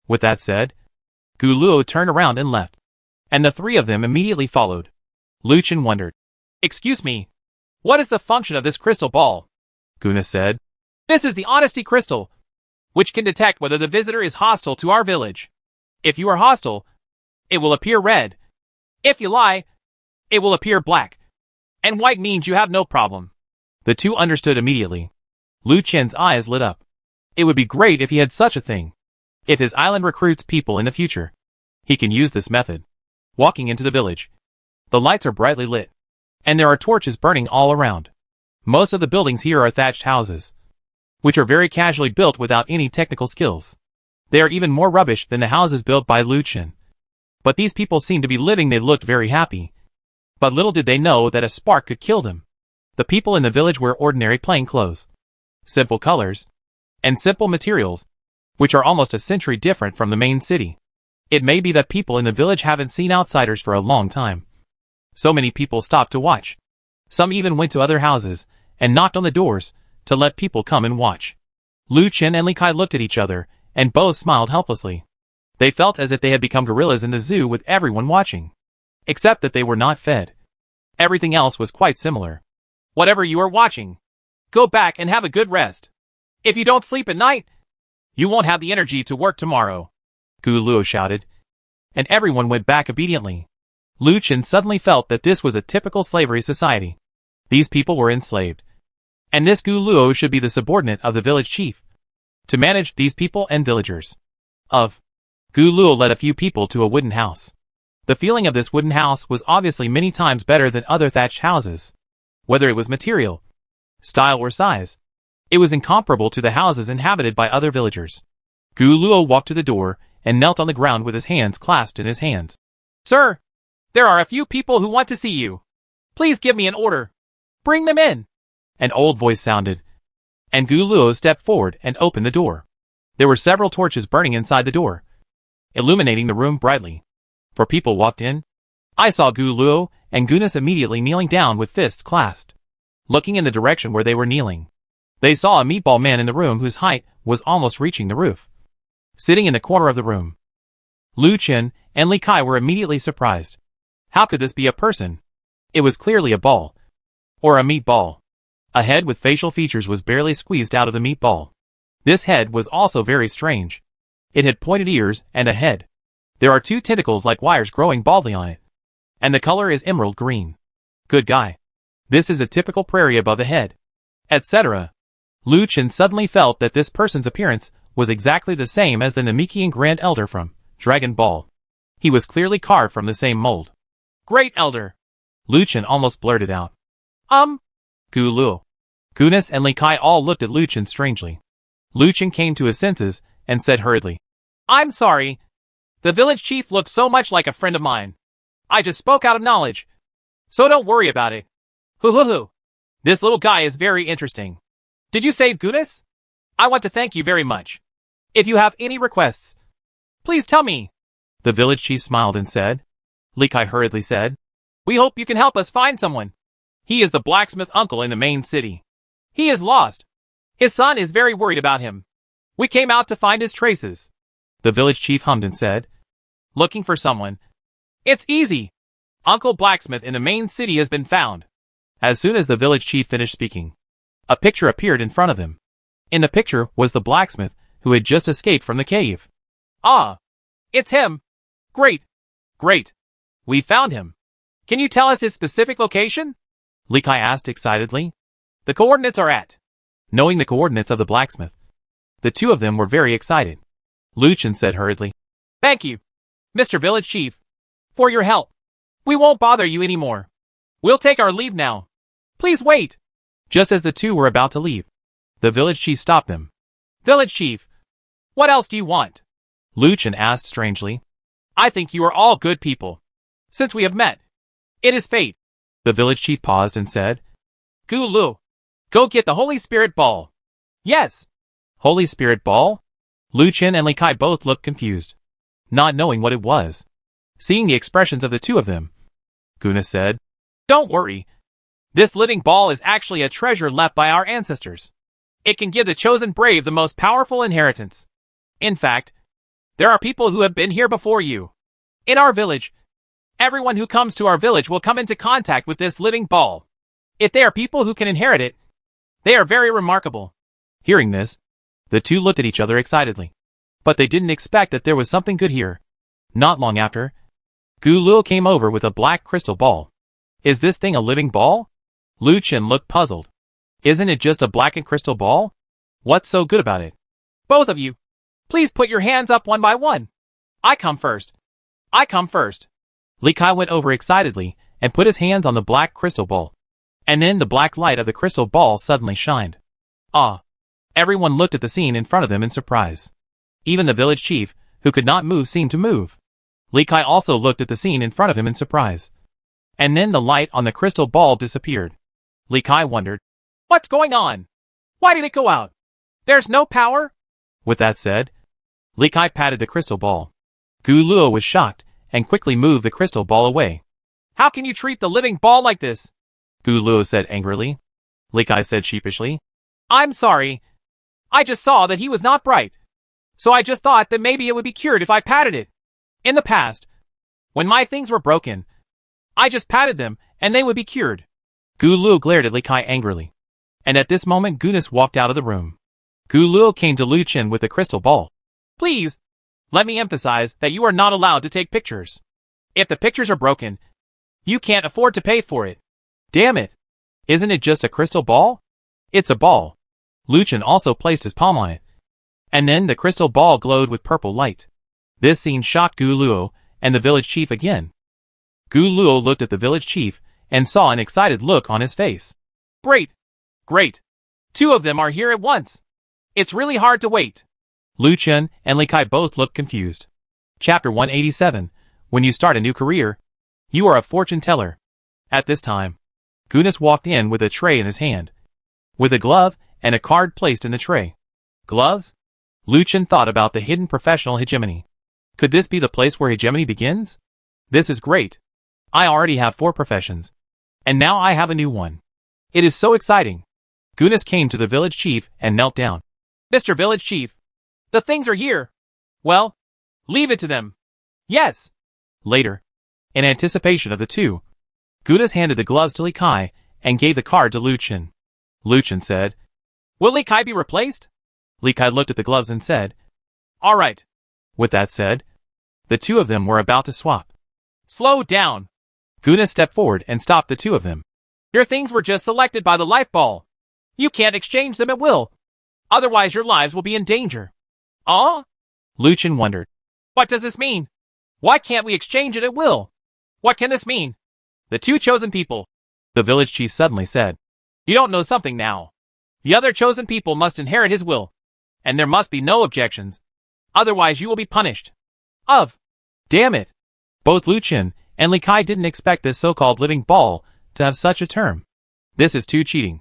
With that said, Guluo turned around and left, and the three of them immediately followed. Lu Chen wondered. Excuse me. What is the function of this crystal ball? Guna said. This is the honesty crystal, which can detect whether the visitor is hostile to our village. If you are hostile, it will appear red. If you lie, it will appear black. And white means you have no problem. The two understood immediately. Lu Chen's eyes lit up. It would be great if he had such a thing. If his island recruits people in the future, he can use this method. Walking into the village, the lights are brightly lit, and there are torches burning all around. Most of the buildings here are thatched houses, which are very casually built without any technical skills. They are even more rubbish than the houses built by Lu Chen. But these people seemed to be living. They looked very happy. But little did they know that a spark could kill them. The people in the village wear ordinary plain clothes, simple colors, and simple materials, which are almost a century different from the main city. It may be that people in the village haven't seen outsiders for a long time. So many people stopped to watch. Some even went to other houses and knocked on the doors to let people come and watch. Lu Chen and Li Kai looked at each other and both smiled helplessly. They felt as if they had become gorillas in the zoo with everyone watching. Except that they were not fed. Everything else was quite similar. Whatever you are watching, go back and have a good rest. If you don't sleep at night, you won't have the energy to work tomorrow. Guluo shouted. And everyone went back obediently. Lu Chen suddenly felt that this was a typical slavery society. These people were enslaved. And this Guluo should be the subordinate of the village chief, to manage these people and villagers. Guluo led a few people to a wooden house. The feeling of this wooden house was obviously many times better than other thatched houses. Whether it was material, style or size, it was incomparable to the houses inhabited by other villagers. Guluo walked to the door and knelt on the ground with his hands clasped in his hands. Sir, there are a few people who want to see you. Please give me an order. Bring them in. An old voice sounded, and Guluo stepped forward and opened the door. There were several torches burning inside the door, illuminating the room brightly. For people walked in. I saw Guluo and Gunas immediately kneeling down with fists clasped. Looking in the direction where they were kneeling, they saw a meatball man in the room whose height was almost reaching the roof, sitting in the corner of the room. Lu Chen and Li Kai were immediately surprised. How could this be a person? It was clearly a ball, or a meatball. A head with facial features was barely squeezed out of the meatball. This head was also very strange. It had pointed ears and a head. There are two tentacles like wires growing baldly on it. And the color is emerald green. Good guy. This is a typical prairie above the head. Etc. Lu Chen suddenly felt that this person's appearance was exactly the same as the Namekian Grand Elder from Dragon Ball. He was clearly carved from the same mold. Great Elder! Lu Chen almost blurted out. Guluo. Gunas and Li Kai all looked at Lu Chen strangely. Lu Chen came to his senses and said hurriedly, I'm sorry. The village chief looked so much like a friend of mine. I just spoke out of knowledge. So don't worry about it. Hoo. This little guy is very interesting. Did you say Gunas? I want to thank you very much. If you have any requests, please tell me. The village chief smiled and said. Li Kai hurriedly said, We hope you can help us find someone. He is the blacksmith uncle in the main city. He is lost. His son is very worried about him. We came out to find his traces. The village chief hummed and said, Looking for someone. It's easy. Uncle Blacksmith in the main city has been found. As soon as the village chief finished speaking, a picture appeared in front of him. In the picture was the blacksmith who had just escaped from the cave. Ah, it's him. Great. Great. We found him. Can you tell us his specific location? Li Kai asked excitedly. The coordinates are at. Knowing the coordinates of the blacksmith, the two of them were very excited. Lu Chen said hurriedly, Thank you, Mr. Village Chief, for your help. We won't bother you anymore. We'll take our leave now. Please wait. Just as the two were about to leave, the village chief stopped them. Village Chief, what else do you want? Lu Chen asked strangely. I think you are all good people. Since we have met, it is fate. The village chief paused and said, Gu Lu, go get the Holy Spirit Ball. Yes. Holy Spirit Ball? Lu Chen and Li Kai both looked confused, not knowing what it was. Seeing the expressions of the two of them, Guna said, Don't worry. This living ball is actually a treasure left by our ancestors. It can give the chosen brave the most powerful inheritance. In fact, there are people who have been here before you. In our village, everyone who comes to our village will come into contact with this living ball. If they are people who can inherit it, they are very remarkable. Hearing this, the two looked at each other excitedly. But they didn't expect that there was something good here. Not long after, Gu Lu came over with a black crystal ball. Is this thing a living ball? Lu Chen looked puzzled. Isn't it just a blackened crystal ball? What's so good about it? Both of you, please put your hands up one by one. I come first. I come first. Li Kai went over excitedly and put his hands on the black crystal ball. And then the black light of the crystal ball suddenly shined. Ah! Everyone looked at the scene in front of them in surprise. Even the village chief, who could not move, seemed to move. Li Kai also looked at the scene in front of him in surprise. And then the light on the crystal ball disappeared. Li Kai wondered, What's going on? Why did it go out? There's no power? With that said, Li Kai patted the crystal ball. Gu Luo was shocked and quickly moved the crystal ball away. How can you treat the living ball like this? Gu Luo said angrily. Li Kai said sheepishly, I'm sorry. I just saw that he was not bright. So I just thought that maybe it would be cured if I patted it. In the past, when my things were broken, I just patted them and they would be cured. Gu Luo glared at Li Kai angrily. And at this moment Gunas walked out of the room. Gu Luo came to Lu Chen with the crystal ball. Please, let me emphasize that you are not allowed to take pictures. If the pictures are broken, you can't afford to pay for it. Damn it! Isn't it just a crystal ball? It's a ball. Lu Chen also placed his palm on it. And then the crystal ball glowed with purple light. This scene shocked Gu Luo and the village chief again. Gu Luo looked at the village chief and saw an excited look on his face. Great! Great! Two of them are here at once. It's really hard to wait. Lu Chen and Li Kai both looked confused. Chapter 187. When you start a new career, you are a fortune teller. At this time, Gunas walked in with a tray in his hand, with a glove and a card placed in the tray. Gloves? Lu Chen thought about the hidden professional hegemony. Could this be the place where hegemony begins? This is great. I already have 4 professions. And now I have a new one. It is so exciting. Gunas came to the village chief and knelt down. Mr. Village Chief, the things are here. Well, leave it to them. Yes. Later, in anticipation of the two, Gunas handed the gloves to Li Kai and gave the card to Lu Chen. Lu Chen said, Will Li Kai be replaced? Li Kai looked at the gloves and said, All right. With that said, the two of them were about to swap. Slow down. Gunas stepped forward and stopped the two of them. Your things were just selected by the life ball. You can't exchange them at will. Otherwise your lives will be in danger. Lu Chen wondered. What does this mean? Why can't we exchange it at will? What can this mean? The two chosen people, the village chief suddenly said. You don't know something now. The other chosen people must inherit his will. And there must be no objections. Otherwise you will be punished. Damn it! Both Lu Chen and Li Kai didn't expect this so-called living ball to have such a term. This is too cheating.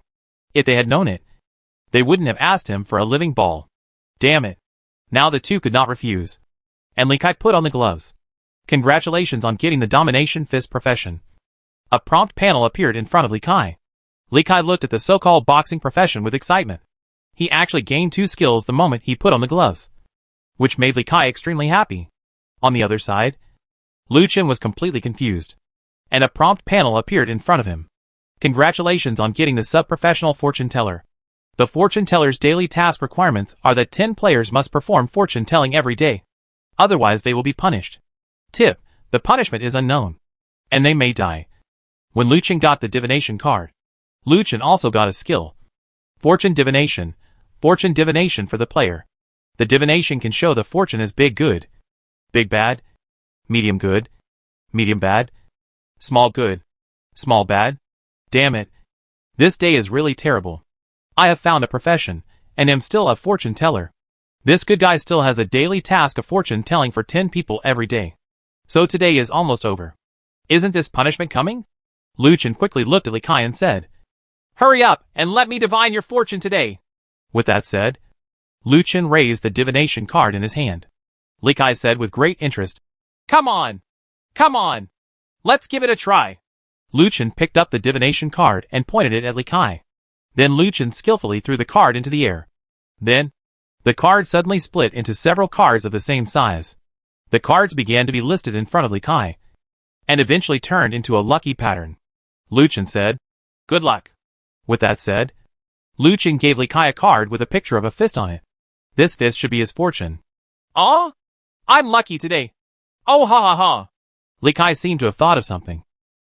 If they had known it, they wouldn't have asked him for a living ball. Damn it. Now the two could not refuse. And Li Kai put on the gloves. Congratulations on getting the domination fist profession. A prompt panel appeared in front of Li Kai. Li Kai looked at the so-called boxing profession with excitement. He actually gained 2 skills the moment he put on the gloves, which made Li Kai extremely happy. On the other side, Lu Chen was completely confused, and a prompt panel appeared in front of him. Congratulations on getting the sub-professional fortune teller. The fortune teller's daily task requirements are that 10 players must perform fortune telling every day. Otherwise they will be punished. Tip: the punishment is unknown, and they may die. When Lu Chen got the divination card, Lu Chen also got a skill. Fortune divination. Fortune divination for the player. The divination can show the fortune as big good, big bad, medium good, medium bad, small good, small bad. Damn it. This day is really terrible. I have found a profession, and am still a fortune teller. This good guy still has a daily task of fortune telling for 10 people every day. So today is almost over. Isn't this punishment coming? Lu Chen quickly looked at Li Kai and said, "Hurry up and let me divine your fortune today." With that said, Lu Chen raised the divination card in his hand. Li Kai said with great interest, "Come on! Come on! Let's give it a try." Lu Chen picked up the divination card and pointed it at Li Kai. Then Lu Chen skillfully threw the card into the air. Then, the card suddenly split into several cards of the same size. The cards began to be listed in front of Li Kai, and eventually turned into a lucky pattern. Lu Chen said, "Good luck." With that said, Lu Chen gave Li Kai a card with a picture of a fist on it. This fist should be his fortune. "Aw, I'm lucky today. Oh ha ha ha." Li Kai seemed to have thought of something,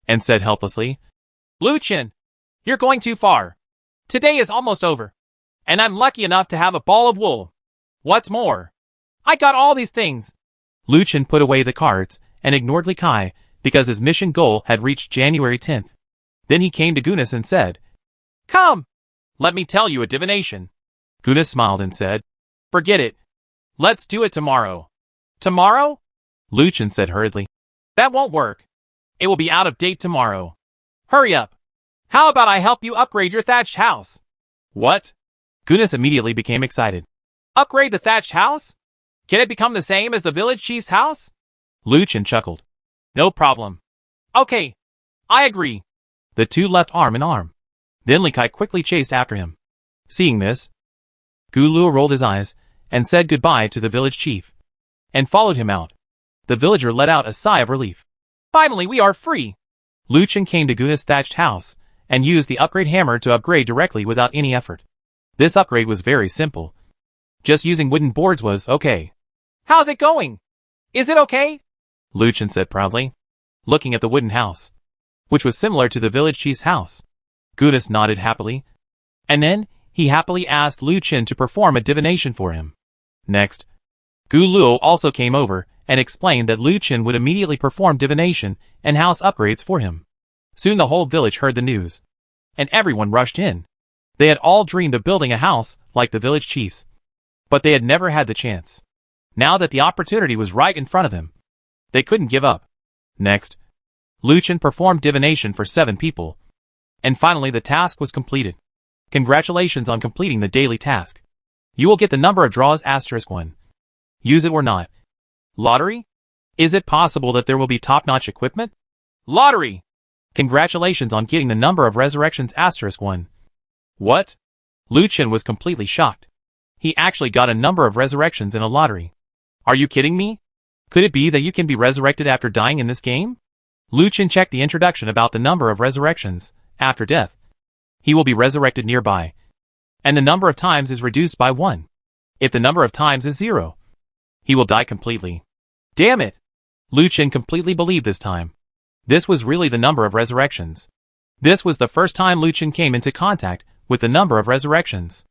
and said helplessly, "Lu Chen, you're going too far. Today is almost over, and I'm lucky enough to have a ball of wool. What's more, I got all these things." Lu Chen put away the cards and ignored Li Kai because his mission goal had reached January 10th. Then he came to Gunas and said, "Come, let me tell you a divination." Gunas smiled and said, "Forget it. Let's do it tomorrow." "Tomorrow?" Lu Chen said hurriedly. "That won't work. It will be out of date tomorrow. Hurry up. How about I help you upgrade your thatched house?" "What?" Gunas immediately became excited. "Upgrade the thatched house? Can it become the same as the village chief's house?" Lu Chen chuckled. "No problem. Okay, I agree." The two left arm in arm. Then Li Kai quickly chased after him. Seeing this, Gu Luo rolled his eyes and said goodbye to the village chief, and followed him out. The villager let out a sigh of relief. "Finally we are free." Lu Chen came to Gunas' thatched house and used the upgrade hammer to upgrade directly without any effort. This upgrade was very simple. Just using wooden boards was okay. "How's it going? Is it okay?" Lu Chen said proudly, looking at the wooden house, which was similar to the village chief's house. Gunas nodded happily, and then he happily asked Lu Chen to perform a divination for him. Next, Gu Luo also came over and explained that Lu Chen would immediately perform divination and house upgrades for him. Soon the whole village heard the news, and everyone rushed in. They had all dreamed of building a house like the village chief's, but they had never had the chance. Now that the opportunity was right in front of them, they couldn't give up. Next, Lu Chen performed divination for 7 people, and finally the task was completed. Congratulations on completing the daily task. You will get the number of draws *1. Use it or not. Lottery? Is it possible that there will be top-notch equipment? Lottery! Congratulations on getting the number of resurrections *1. What? Lu Chen was completely shocked. He actually got a number of resurrections in a lottery. Are you kidding me? Could it be that you can be resurrected after dying in this game? Lu Chen checked the introduction about the number of resurrections after death. He will be resurrected nearby, and the number of times is reduced by 1. If the number of times is 0, he will die completely. Damn it! Lu Chen completely believed this time. This was really the number of resurrections. This was the first time Lu Chen came into contact with the number of resurrections.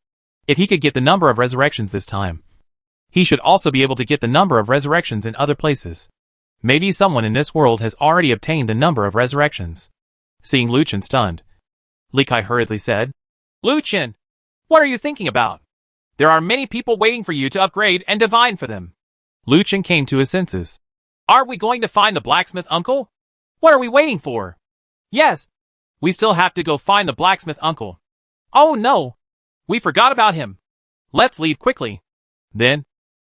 If he could get the number of resurrections this time, he should also be able to get the number of resurrections in other places. Maybe someone in this world has already obtained the number of resurrections. Seeing Lu Chen stunned, Li Kai hurriedly said, "Lu Chen, what are you thinking about? There are many people waiting for you to upgrade and divine for them." Lu Chen came to his senses. "Aren't we going to find the blacksmith uncle? What are we waiting for?" "Yes, we still have to go find the blacksmith uncle." "Oh no, we forgot about him. Let's leave quickly." Then,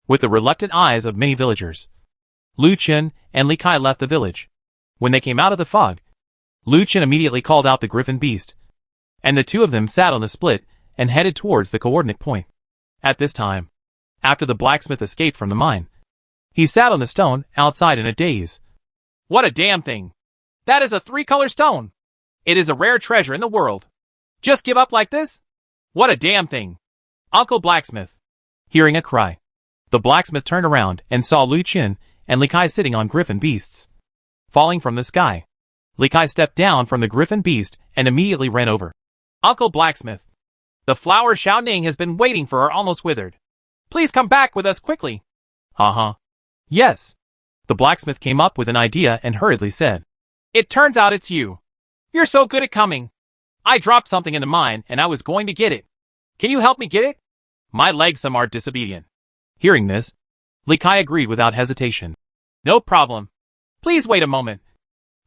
with the reluctant eyes of many villagers, Lu Chen and Li Kai left the village. When they came out of the fog, Lu Chen immediately called out the griffin beast, and the two of them sat on the split and headed towards the coordinate point. At this time, after the blacksmith escaped from the mine, he sat on the stone outside in a daze. What a damn thing! That is a 3-color stone! It is a rare treasure in the world. Just give up like this? What a damn thing! Uncle Blacksmith. Hearing a cry, the blacksmith turned around and saw Lu Qin and Li Kai sitting on griffin beasts. Falling from the sky, Li Kai stepped down from the griffin beast and immediately ran over. Uncle Blacksmith. The flower Xiaoning has been waiting for her almost withered. Please come back with us quickly. Yes. The blacksmith came up with an idea and hurriedly said, It turns out it's you. You're so good at coming. I dropped something in the mine and I was going to get it. Can you help me get it? My legs some are disobedient. Hearing this, Li Kai agreed without hesitation. No problem. Please wait a moment.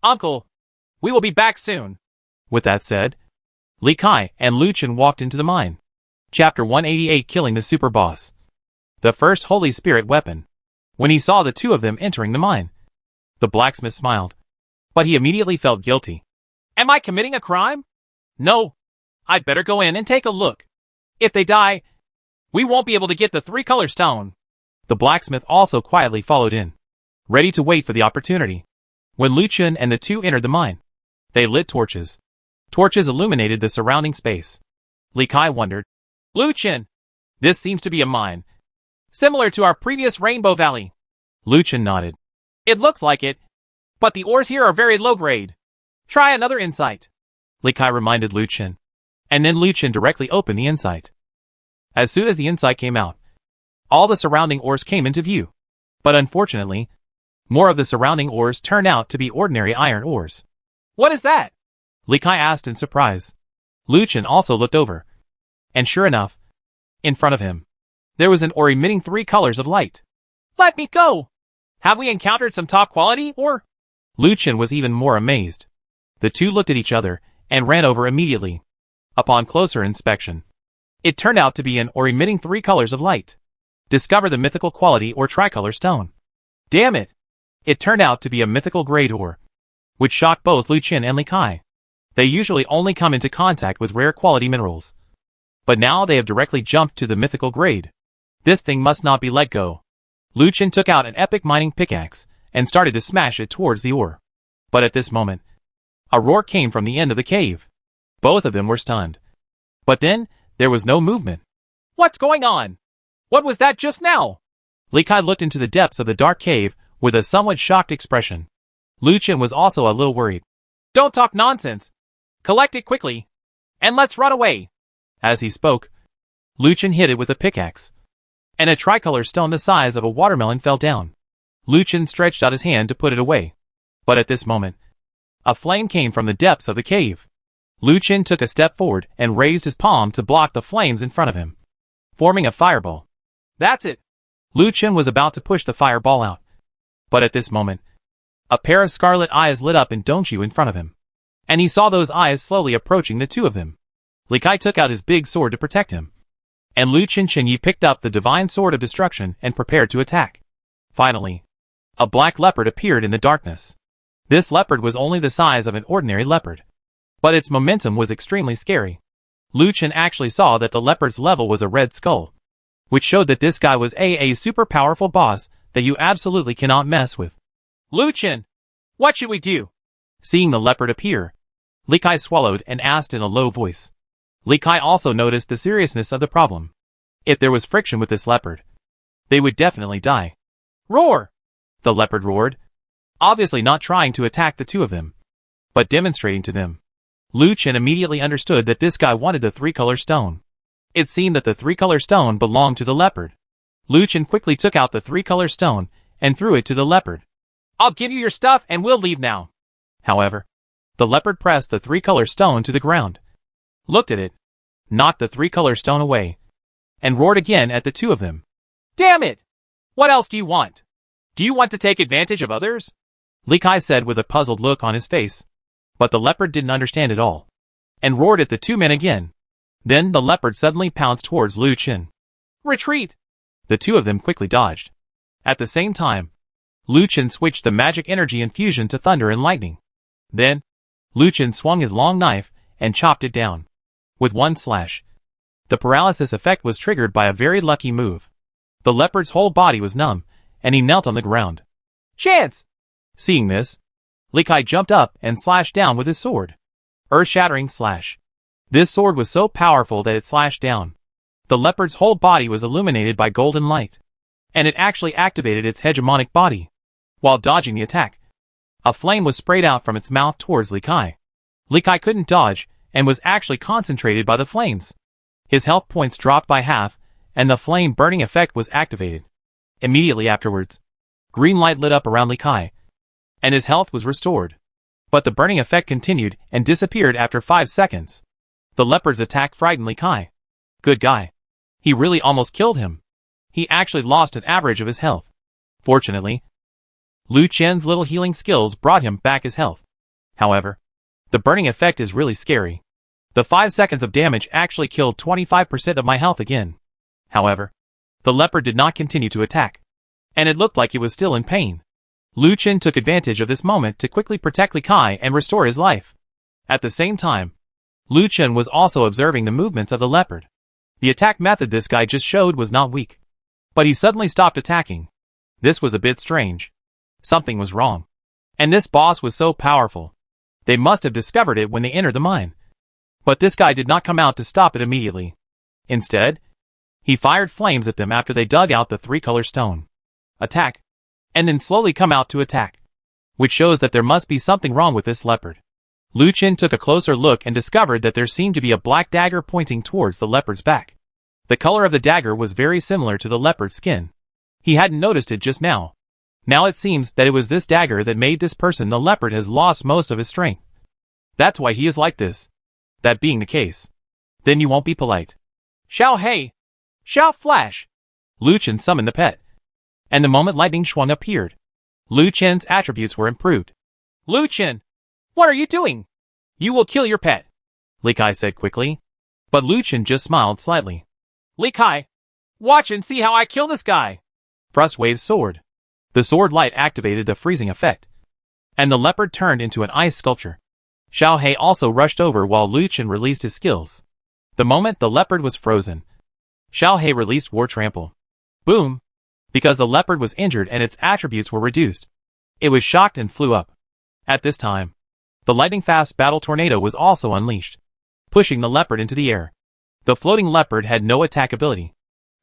Uncle, we will be back soon. With that said, Li Kai and Lu Qin walked into the mine. Chapter 188, Killing the Super Boss. The first Holy Spirit weapon. When he saw the two of them entering the mine, the blacksmith smiled, but he immediately felt guilty. Am I committing a crime? No. I'd better go in and take a look. If they die, we won't be able to get the 3-color stone. The blacksmith also quietly followed in, ready to wait for the opportunity. When Lu Qin and the two entered the mine, they lit torches. Torches illuminated the surrounding space. Li Kai wondered, Lu Qin, this seems to be a mine, similar to our previous Rainbow Valley. Lu Qin nodded. It looks like it, but the ores here are very low grade. Try another insight. Li Kai reminded Lu Qin, and then Lu Qin directly opened the insight. As soon as the insight came out, all the surrounding ores came into view. But unfortunately, more of the surrounding ores turned out to be ordinary iron ores. What is that? Li Kai asked in surprise. Lu Qin also looked over, and sure enough, in front of him, there was an ore emitting 3 colors of light. Let me go! Have we encountered some top quality ore? Lu Qin was even more amazed. The two looked at each other and ran over immediately. Upon closer inspection, it turned out to be an ore emitting 3 colors of light. Discover the mythical quality or tricolor stone. Damn it! It turned out to be a mythical grade ore, which shocked both Lu Qin and Li Kai. They usually only come into contact with rare quality minerals, but now they have directly jumped to the mythical grade. This thing must not be let go. Lu Qin took out an epic mining pickaxe and started to smash it towards the ore. But at this moment, a roar came from the end of the cave. Both of them were stunned. But then, there was no movement. What's going on? What was that just now? Li Kai looked into the depths of the dark cave with a somewhat shocked expression. Lu Qin was also a little worried. Don't talk nonsense. Collect it quickly, and let's run away. As he spoke, Lu Qin hit it with a pickaxe, and a tricolor stone the size of a watermelon fell down. Lu Qin stretched out his hand to put it away. But at this moment, a flame came from the depths of the cave. Lu Qin took a step forward and raised his palm to block the flames in front of him, forming a fireball. That's it. Lu Qin was about to push the fireball out. But at this moment, a pair of scarlet eyes lit up in Dongqiu in front of him, and he saw those eyes slowly approaching the two of them. Li Kai took out his big sword to protect him, and Lu Qinyi picked up the divine sword of destruction and prepared to attack. Finally, a black leopard appeared in the darkness. This leopard was only the size of an ordinary leopard, but its momentum was extremely scary. Lu Qin actually saw that the leopard's level was a red skull, which showed that this guy was a super powerful boss that you absolutely cannot mess with. Lu Qin, what should we do? Seeing the leopard appear, Li Kai swallowed and asked in a low voice. Li Kai also noticed the seriousness of the problem. If there was friction with this leopard, they would definitely die. Roar! The leopard roared, obviously not trying to attack the two of them, but demonstrating to them. Lu Qin immediately understood that this guy wanted the 3-color stone. It seemed that the 3-color stone belonged to the leopard. Lu Qin quickly took out the 3-color stone and threw it to the leopard. I'll give you your stuff and we'll leave now. However, the leopard pressed the 3-color stone to the ground, looked at it, knocked the 3-color stone away, and roared again at the two of them. Damn it! What else do you want? Do you want to take advantage of others? Li Kai said with a puzzled look on his face. But the leopard didn't understand at all, and roared at the two men again. Then the leopard suddenly pounced towards Lu Qin. Retreat! The two of them quickly dodged. At the same time, Lu Qin switched the magic energy infusion to thunder and lightning. Then, Lu Qin swung his long knife and chopped it down. With one slash, The paralysis effect was triggered by a very lucky move. The leopard's whole body was numb, and he knelt on the ground. Chance! Seeing this, Li Kai jumped up and slashed down with his sword. Earth-shattering slash. This sword was so powerful that it slashed down. The leopard's whole body was illuminated by golden light, and it actually activated its hegemonic body. While dodging the attack, a flame was sprayed out from its mouth towards Li Kai. Li Kai couldn't dodge, and was actually concentrated by the flames. His health points dropped by half, and the flame burning effect was activated. Immediately afterwards, green light lit up around Li Kai, and his health was restored. But the burning effect continued and disappeared after 5 seconds. The leopard's attack frightened Li Kai. Good guy. He really almost killed him. He actually lost an average of his health. Fortunately, Lu Chen's little healing skills brought him back his health. However, the burning effect is really scary. The 5 seconds of damage actually killed 25% of my health again. However, the leopard did not continue to attack, and it looked like it was still in pain. Lu Chen took advantage of this moment to quickly protect Li Kai and restore his life. At the same time, Lu Chen was also observing the movements of the leopard. The attack method this guy just showed was not weak, but he suddenly stopped attacking. This was a bit strange. Something was wrong. And this boss was so powerful. They must have discovered it when they entered the mine. But this guy did not come out to stop it immediately. Instead, he fired flames at them after they dug out the 3-color stone. Attack. And then slowly come out to attack. Which shows that there must be something wrong with this leopard. Lu Chen took a closer look and discovered that there seemed to be a black dagger pointing towards the leopard's back. The color of the dagger was very similar to the leopard's skin. He hadn't noticed it just now. Now it seems that it was this dagger that made this person the leopard has lost most of his strength. That's why he is like this. That being the case, then you won't be polite. Xiao Hei! Xiao Flash! Lu Chen summoned the pet. And the moment lightning Shuang appeared, Lu Chen's attributes were improved. Lu Chen! What are you doing? You will kill your pet, Li Kai said quickly. But Lu Chen just smiled slightly. Li Kai, watch and see how I kill this guy. Frost waved sword. The sword light activated the freezing effect, and the leopard turned into an ice sculpture. Xiao Hei also rushed over while Lu Chen released his skills. The moment the leopard was frozen, Xiao Hei released War Trample. Boom! Because the leopard was injured and its attributes were reduced, it was shocked and flew up. At this time, the lightning-fast battle tornado was also unleashed, pushing the leopard into the air. The floating leopard had no attack ability.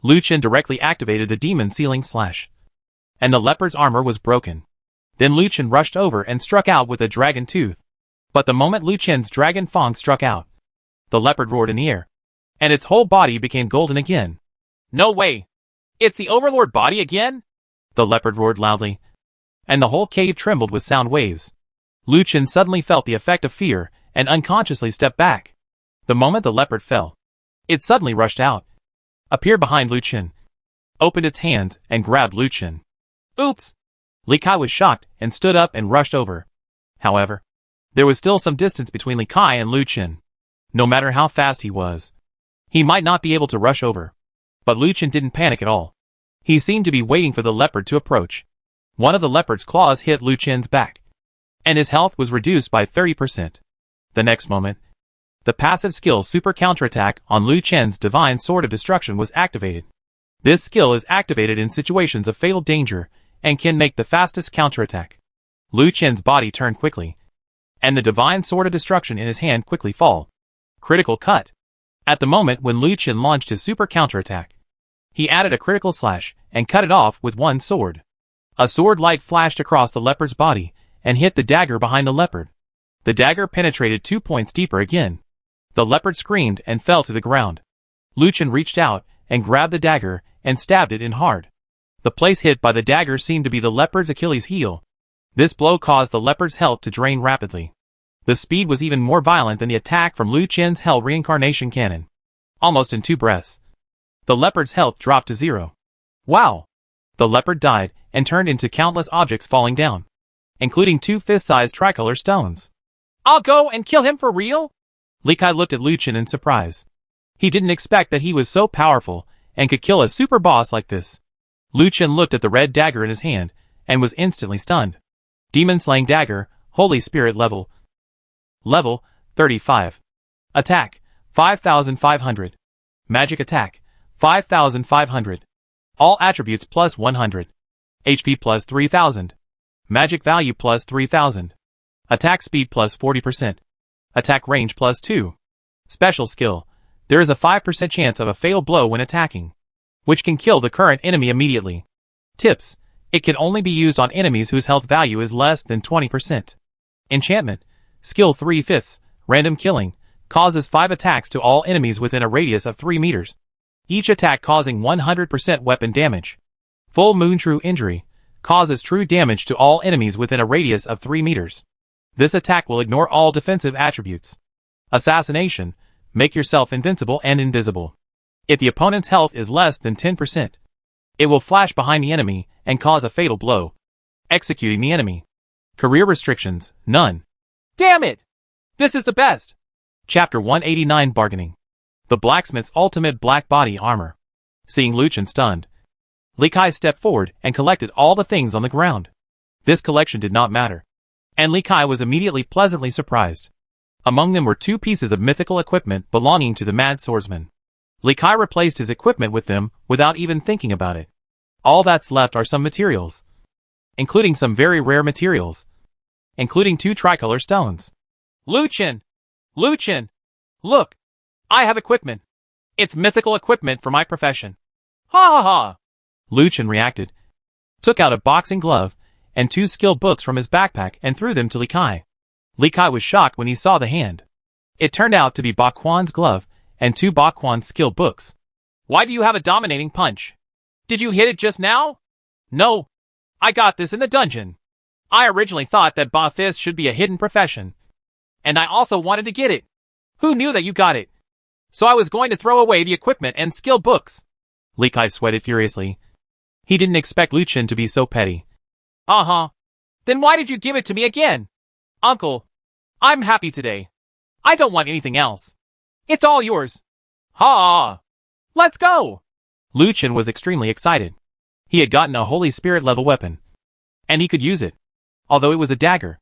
Lu Chen directly activated the demon ceiling slash, and the leopard's armor was broken. Then Lu Chen rushed over and struck out with a dragon tooth. But the moment Lu Chen's dragon fang struck out, the leopard roared in the air, and its whole body became golden again. No way! It's the overlord body again? The leopard roared loudly, and the whole cave trembled with sound waves. Lu Chen suddenly felt the effect of fear and unconsciously stepped back. The moment the leopard fell, it suddenly rushed out, appeared behind Lu Chen, opened its hands and grabbed Lu Chen. Oops! Li Kai was shocked and stood up and rushed over. However, there was still some distance between Li Kai and Lu Chen. No matter how fast he was, he might not be able to rush over. But Lu Chen didn't panic at all. He seemed to be waiting for the leopard to approach. One of the leopard's claws hit Lu Chen's back, and his health was reduced by 30%. The next moment, the passive skill Super Counterattack on Lu Chen's Divine Sword of Destruction was activated. This skill is activated in situations of fatal danger and can make the fastest counterattack. Lu Chen's body turned quickly, and the Divine Sword of Destruction in his hand quickly fall. Critical cut. At the moment when Lu Chen launched his super counterattack, he added a critical slash and cut it off with one sword. A sword light flashed across the leopard's body and hit the dagger behind the leopard. The dagger penetrated 2 points deeper again. The leopard screamed and fell to the ground. Lu Chen reached out and grabbed the dagger and stabbed it in hard. The place hit by the dagger seemed to be the leopard's Achilles heel. This blow caused the leopard's health to drain rapidly. The speed was even more violent than the attack from Lu Chen's Hell Reincarnation Cannon. Almost in 2 breaths, the leopard's health dropped to 0. Wow! The leopard died and turned into countless objects falling down, including 2 fist-sized tricolor stones. I'll go and kill him for real? Li Kai looked at Lu Chen in surprise. He didn't expect that he was so powerful and could kill a super boss like this. Lu Chen looked at the red dagger in his hand and was instantly stunned. Demon Slaying Dagger, Holy Spirit level. Level 35. Attack 5,500. Magic attack, 5,500. All attributes plus 100. HP plus 3,000. Magic value plus 3,000. Attack speed plus 40%. Attack range plus 2. Special skill. There is a 5% chance of a fatal blow when attacking, which can kill the current enemy immediately. Tips. It can only be used on enemies whose health value is less than 20%. Enchantment. Skill 3/5. Random killing. Causes 5 attacks to all enemies within a radius of 3 meters. Each attack causing 100% weapon damage. Full Moon True Injury. Causes true damage to all enemies within a radius of 3 meters. This attack will ignore all defensive attributes. Assassination. Make yourself invincible and invisible. If the opponent's health is less than 10%, it will flash behind the enemy and cause a fatal blow, executing the enemy. Career restrictions, none. Damn it! This is the best! Chapter 189 Bargaining. The blacksmith's ultimate black body armor. Seeing Liu Chen stunned, Li Kai stepped forward and collected all the things on the ground. This collection did not matter, and Li Kai was immediately pleasantly surprised. Among them were 2 pieces of mythical equipment belonging to the mad swordsman. Li Kai replaced his equipment with them without even thinking about it. All that's left are some materials, including some very rare materials, including 2 tricolor stones. Liu Chen! Liu Chen! Look! I have equipment. It's mythical equipment for my profession. Ha ha ha! Liu Chen reacted, took out a boxing glove and 2 skill books from his backpack and threw them to Li Kai. Li Kai was shocked when he saw the hand. It turned out to be Ba Quan's glove and 2 Ba Quan skill books. Why do you have a dominating punch? Did you hit it just now? No. I got this in the dungeon. I originally thought that Ba Fist should be a hidden profession. And I also wanted to get it. Who knew that you got it? So I was going to throw away the equipment and skill books. Li Kai sweated furiously. He didn't expect Liu Chen to be so petty. Uh-huh. Then why did you give it to me again? Uncle, I'm happy today. I don't want anything else. It's all yours. Ha! Let's go! Liu Chen was extremely excited. He had gotten a Holy Spirit level weapon, and he could use it. Although it was a dagger,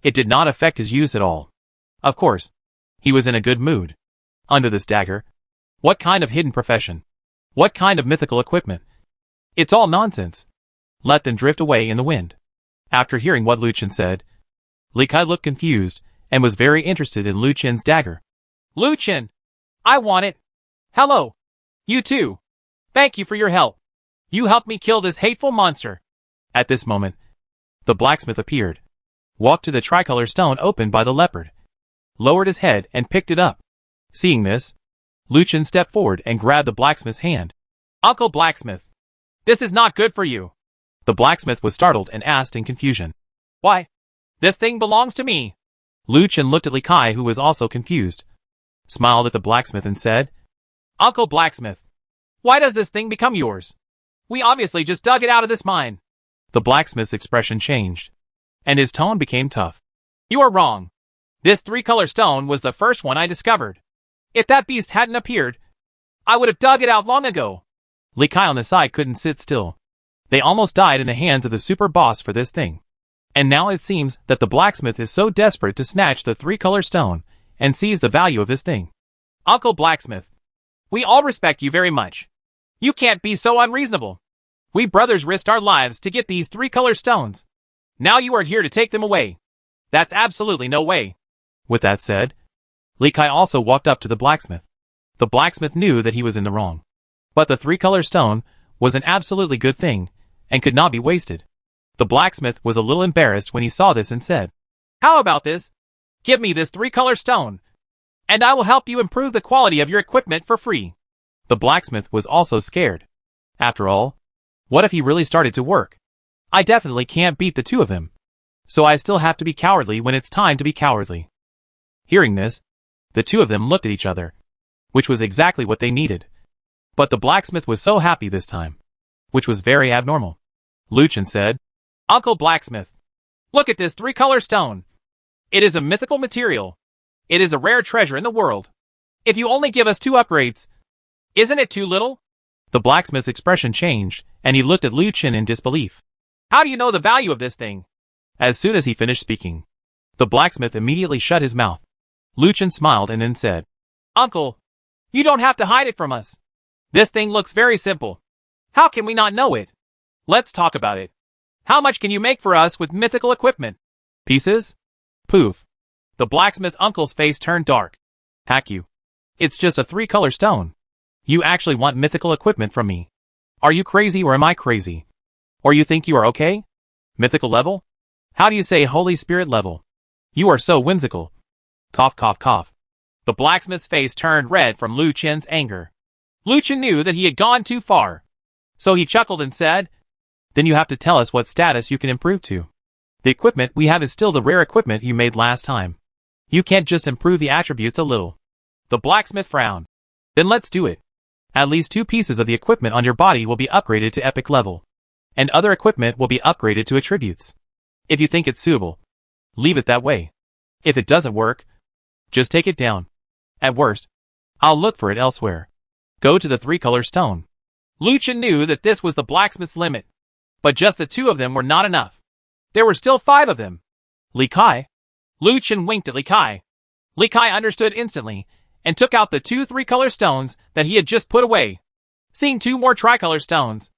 it did not affect his use at all. Of course, he was in a good mood. Under this dagger, what kind of hidden profession? What kind of mythical equipment? It's all nonsense. Let them drift away in the wind. After hearing what Liu Chen said, Li Kai looked confused and was very interested in Liu Chen's dagger. Liu Chen! I want it! Hello! You too! Thank you for your help. You helped me kill this hateful monster. At this moment, the blacksmith appeared, walked to the tricolor stone opened by the leopard, lowered his head and picked it up. Seeing this, Liu Chen stepped forward and grabbed the blacksmith's hand. Uncle Blacksmith, this is not good for you. The blacksmith was startled and asked in confusion. Why? This thing belongs to me. Liu Chen looked at Li Kai, who was also confused, smiled at the blacksmith and said, Uncle Blacksmith, why does this thing become yours? We obviously just dug it out of this mine. The blacksmith's expression changed, and his tone became tough. You are wrong. This 3-color stone was the first one I discovered. If that beast hadn't appeared, I would have dug it out long ago. Li Kai on the side couldn't sit still. They almost died in the hands of the super boss for this thing. And now it seems that the blacksmith is so desperate to snatch the 3-color stone and seize the value of this thing. Uncle Blacksmith, we all respect you very much. You can't be so unreasonable. We brothers risked our lives to get these 3-color stones. Now you are here to take them away. That's absolutely no way. With that said, Li Kai also walked up to the blacksmith. The blacksmith knew that he was in the wrong. But the 3-color stone was an absolutely good thing and could not be wasted. The blacksmith was a little embarrassed when he saw this and said, How about this? Give me this 3-color stone, and I will help you improve the quality of your equipment for free. The blacksmith was also scared. After all, what if he really started to work? I definitely can't beat the 2 of them. So I still have to be cowardly when it's time to be cowardly. Hearing this, the 2 of them looked at each other, which was exactly what they needed. But the blacksmith was so happy this time, which was very abnormal. Liu Chen said, Uncle Blacksmith, look at this 3-color stone. It is a mythical material. It is a rare treasure in the world. If you only give us 2 upgrades, isn't it too little? The blacksmith's expression changed, and he looked at Liu Chen in disbelief. How do you know the value of this thing? As soon as he finished speaking, the blacksmith immediately shut his mouth. Liu Chen smiled and then said, Uncle, You don't have to hide it from us. This thing looks very simple. How can we not know it? Let's talk about it. How much can you make for us with mythical equipment? Pieces? Poof. The blacksmith uncle's face turned dark. Hack you. It's just a 3-color stone. You actually want mythical equipment from me. Are you crazy or am I crazy? Or you think you are okay? Mythical level? How do you say Holy Spirit level? You are so whimsical. Cough, cough, cough. The blacksmith's face turned red from Lu Chen's anger. Lu Chen knew that he had gone too far. So he chuckled and said, Then you have to tell us what status you can improve to. The equipment we have is still the rare equipment you made last time. You can't just improve the attributes a little. The blacksmith frowned. Then let's do it. At least 2 pieces of the equipment on your body will be upgraded to epic level. And other equipment will be upgraded to attributes. If you think it's suitable, leave it that way. If it doesn't work, just take it down. At worst, I'll look for it elsewhere. Go to the 3-color stone. Lu Chen knew that this was the blacksmith's limit. But just the 2 of them were not enough. There were still 5 of them. Li Kai? Lu Chen winked at Li Kai. Li Kai understood instantly, and took out the 2 3-color stones that he had just put away. Seeing 2 more tricolor stones,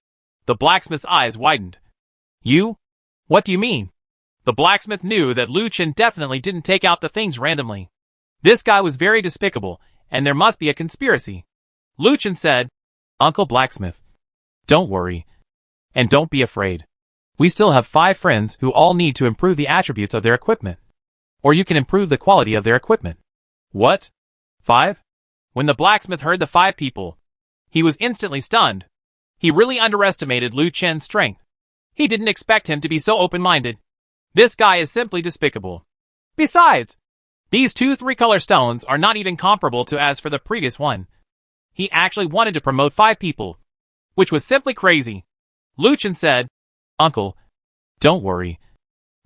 the blacksmith's eyes widened. You? What do you mean? The blacksmith knew that Lu Chen definitely didn't take out the things randomly. This guy was very despicable, and there must be a conspiracy. Lu Chen said, Uncle Blacksmith, don't worry. And don't be afraid. We still have 5 friends who all need to improve the attributes of their equipment. Or you can improve the quality of their equipment. What? 5? When the blacksmith heard the 5 people, he was instantly stunned. He really underestimated Lu Chen's strength. He didn't expect him to be so open-minded. This guy is simply despicable. Besides, these 2 3-color stones are not even comparable to as for the previous one. He actually wanted to promote 5 people, which was simply crazy. Lu Chen said, Uncle, don't worry.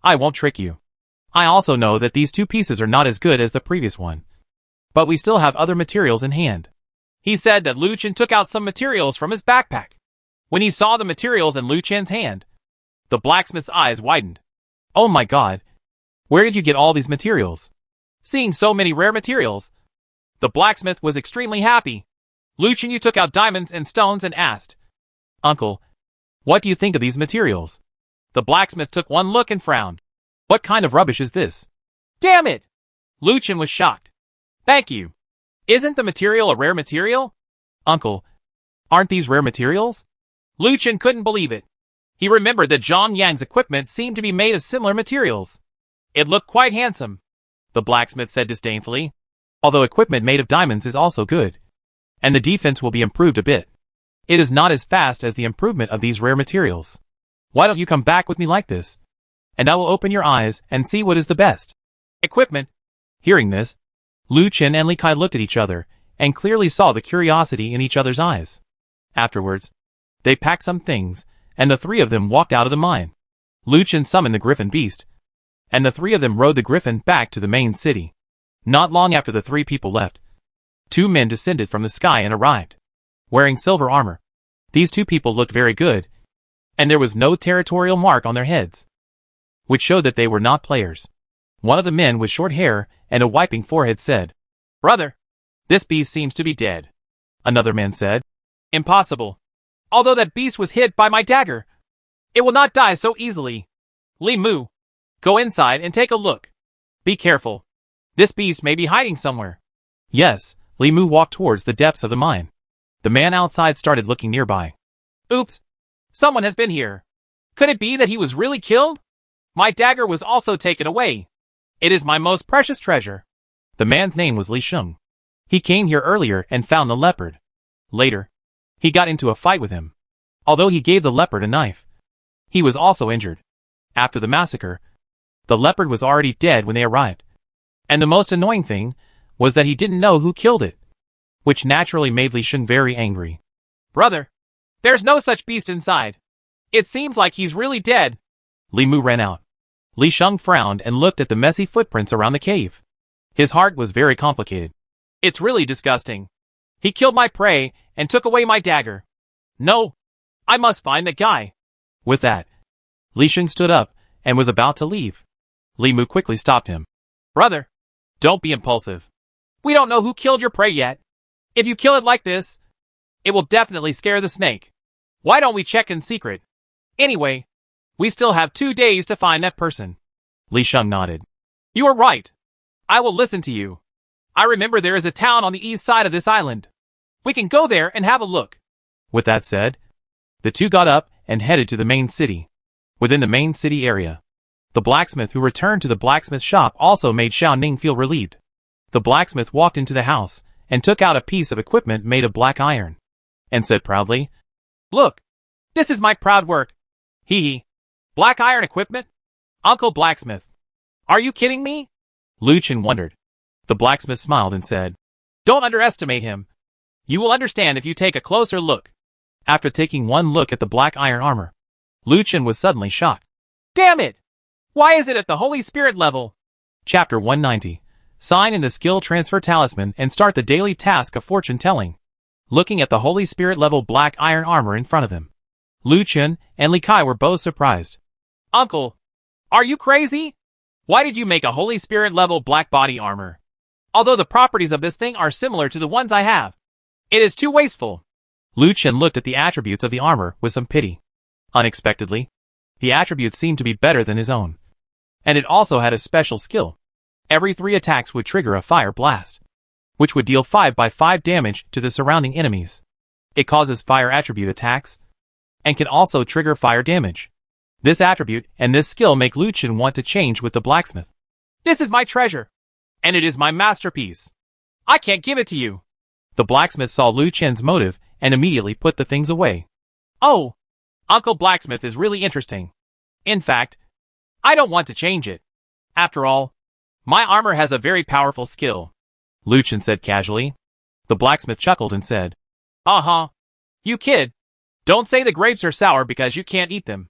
I won't trick you. I also know that these 2 pieces are not as good as the previous one. But we still have other materials in hand. He said that Lu Chen took out some materials from his backpack. When he saw the materials in Lu Chen's hand, the blacksmith's eyes widened. Oh my god. Where did you get all these materials? Seeing so many rare materials, the blacksmith was extremely happy. Lu Chen took out diamonds and stones and asked, Uncle, what do you think of these materials? The blacksmith took one look and frowned. What kind of rubbish is this? Damn it! Lu Chen was shocked. Thank you. Isn't the material a rare material? Uncle, aren't these rare materials? Lu Chen couldn't believe it. He remembered that Zhang Yang's equipment seemed to be made of similar materials. It looked quite handsome, the blacksmith said disdainfully. Although equipment made of diamonds is also good. And the defense will be improved a bit. It is not as fast as the improvement of these rare materials. Why don't you come back with me like this? And I will open your eyes and see what is the best. Equipment. Hearing this, Lu Chen and Li Kai looked at each other and clearly saw the curiosity in each other's eyes. Afterwards, they packed some things, and the 3 of them walked out of the mine. Lu Chen summoned the griffin beast, and the 3 of them rode the griffin back to the main city. Not long after the 3 people left, 2 men descended from the sky and arrived, wearing silver armor. These 2 people looked very good, and there was no territorial mark on their heads, which showed that they were not players. One of the men with short hair and a wiping forehead said, Brother, this beast seems to be dead. Another man said, Impossible. Although that beast was hit by my dagger, it will not die so easily. Li Mu, go inside and take a look. Be careful. This beast may be hiding somewhere. Yes, Li Mu walked towards the depths of the mine. The man outside started looking nearby. Oops. Someone has been here. Could it be that he was really killed? My dagger was also taken away. It is my most precious treasure. The man's name was Li Sheng. He came here earlier and found the leopard. Later, he got into a fight with him. Although he gave the leopard a knife, he was also injured. After the massacre, the leopard was already dead when they arrived. And the most annoying thing was that he didn't know who killed it, which naturally made Li Sheng very angry. Brother, there's no such beast inside. It seems like he's really dead. Li Mu ran out. Li Sheng frowned and looked at the messy footprints around the cave. His heart was very complicated. It's really disgusting. He killed my prey and took away my dagger. No, I must find the guy. With that, Li Sheng stood up and was about to leave. Li Mu quickly stopped him. Brother, don't be impulsive. We don't know who killed your prey yet. If you kill it like this, it will definitely scare the snake. Why don't we check in secret? Anyway, we still have 2 days to find that person. Li Sheng nodded. You are right. I will listen to you. I remember there is a town on the east side of this island. We can go there and have a look. With that said, the two got up and headed to the main city. Within the main city area, the blacksmith who returned to the blacksmith shop also made Xiao Ning feel relieved. The blacksmith walked into the house and took out a piece of equipment made of black iron, and said proudly, Look, this is my proud work. Hee hee. Black iron equipment? Uncle Blacksmith. Are you kidding me? Lu Chen wondered. The blacksmith smiled and said, Don't underestimate him. You will understand if you take a closer look. After taking one look at the black iron armor, Lu Chen was suddenly shocked. Damn it! Why is it at the Holy Spirit level? Chapter 190. Sign in the skill transfer talisman and start the daily task of fortune telling. Looking at the Holy Spirit level black iron armor in front of him, Lu Chen and Li Kai were both surprised. Uncle, are you crazy? Why did you make a Holy Spirit level black body armor? Although the properties of this thing are similar to the ones I have, it is too wasteful. Lu Chen looked at the attributes of the armor with some pity. Unexpectedly, the attributes seemed to be better than his own. And it also had a special skill. Every 3 attacks would trigger a fire blast, which would deal 5/5 damage to the surrounding enemies. It causes fire attribute attacks, and can also trigger fire damage. This attribute and this skill make Lu Chen want to change with the blacksmith. This is my treasure, and it is my masterpiece. I can't give it to you. The blacksmith saw Lu Chen's motive and immediately put the things away. Oh, Uncle Blacksmith is really interesting. In fact, I don't want to change it. After all, my armor has a very powerful skill. Lu Chen said casually. The blacksmith chuckled and said, Uh-huh. You kid. Don't say the grapes are sour because you can't eat them.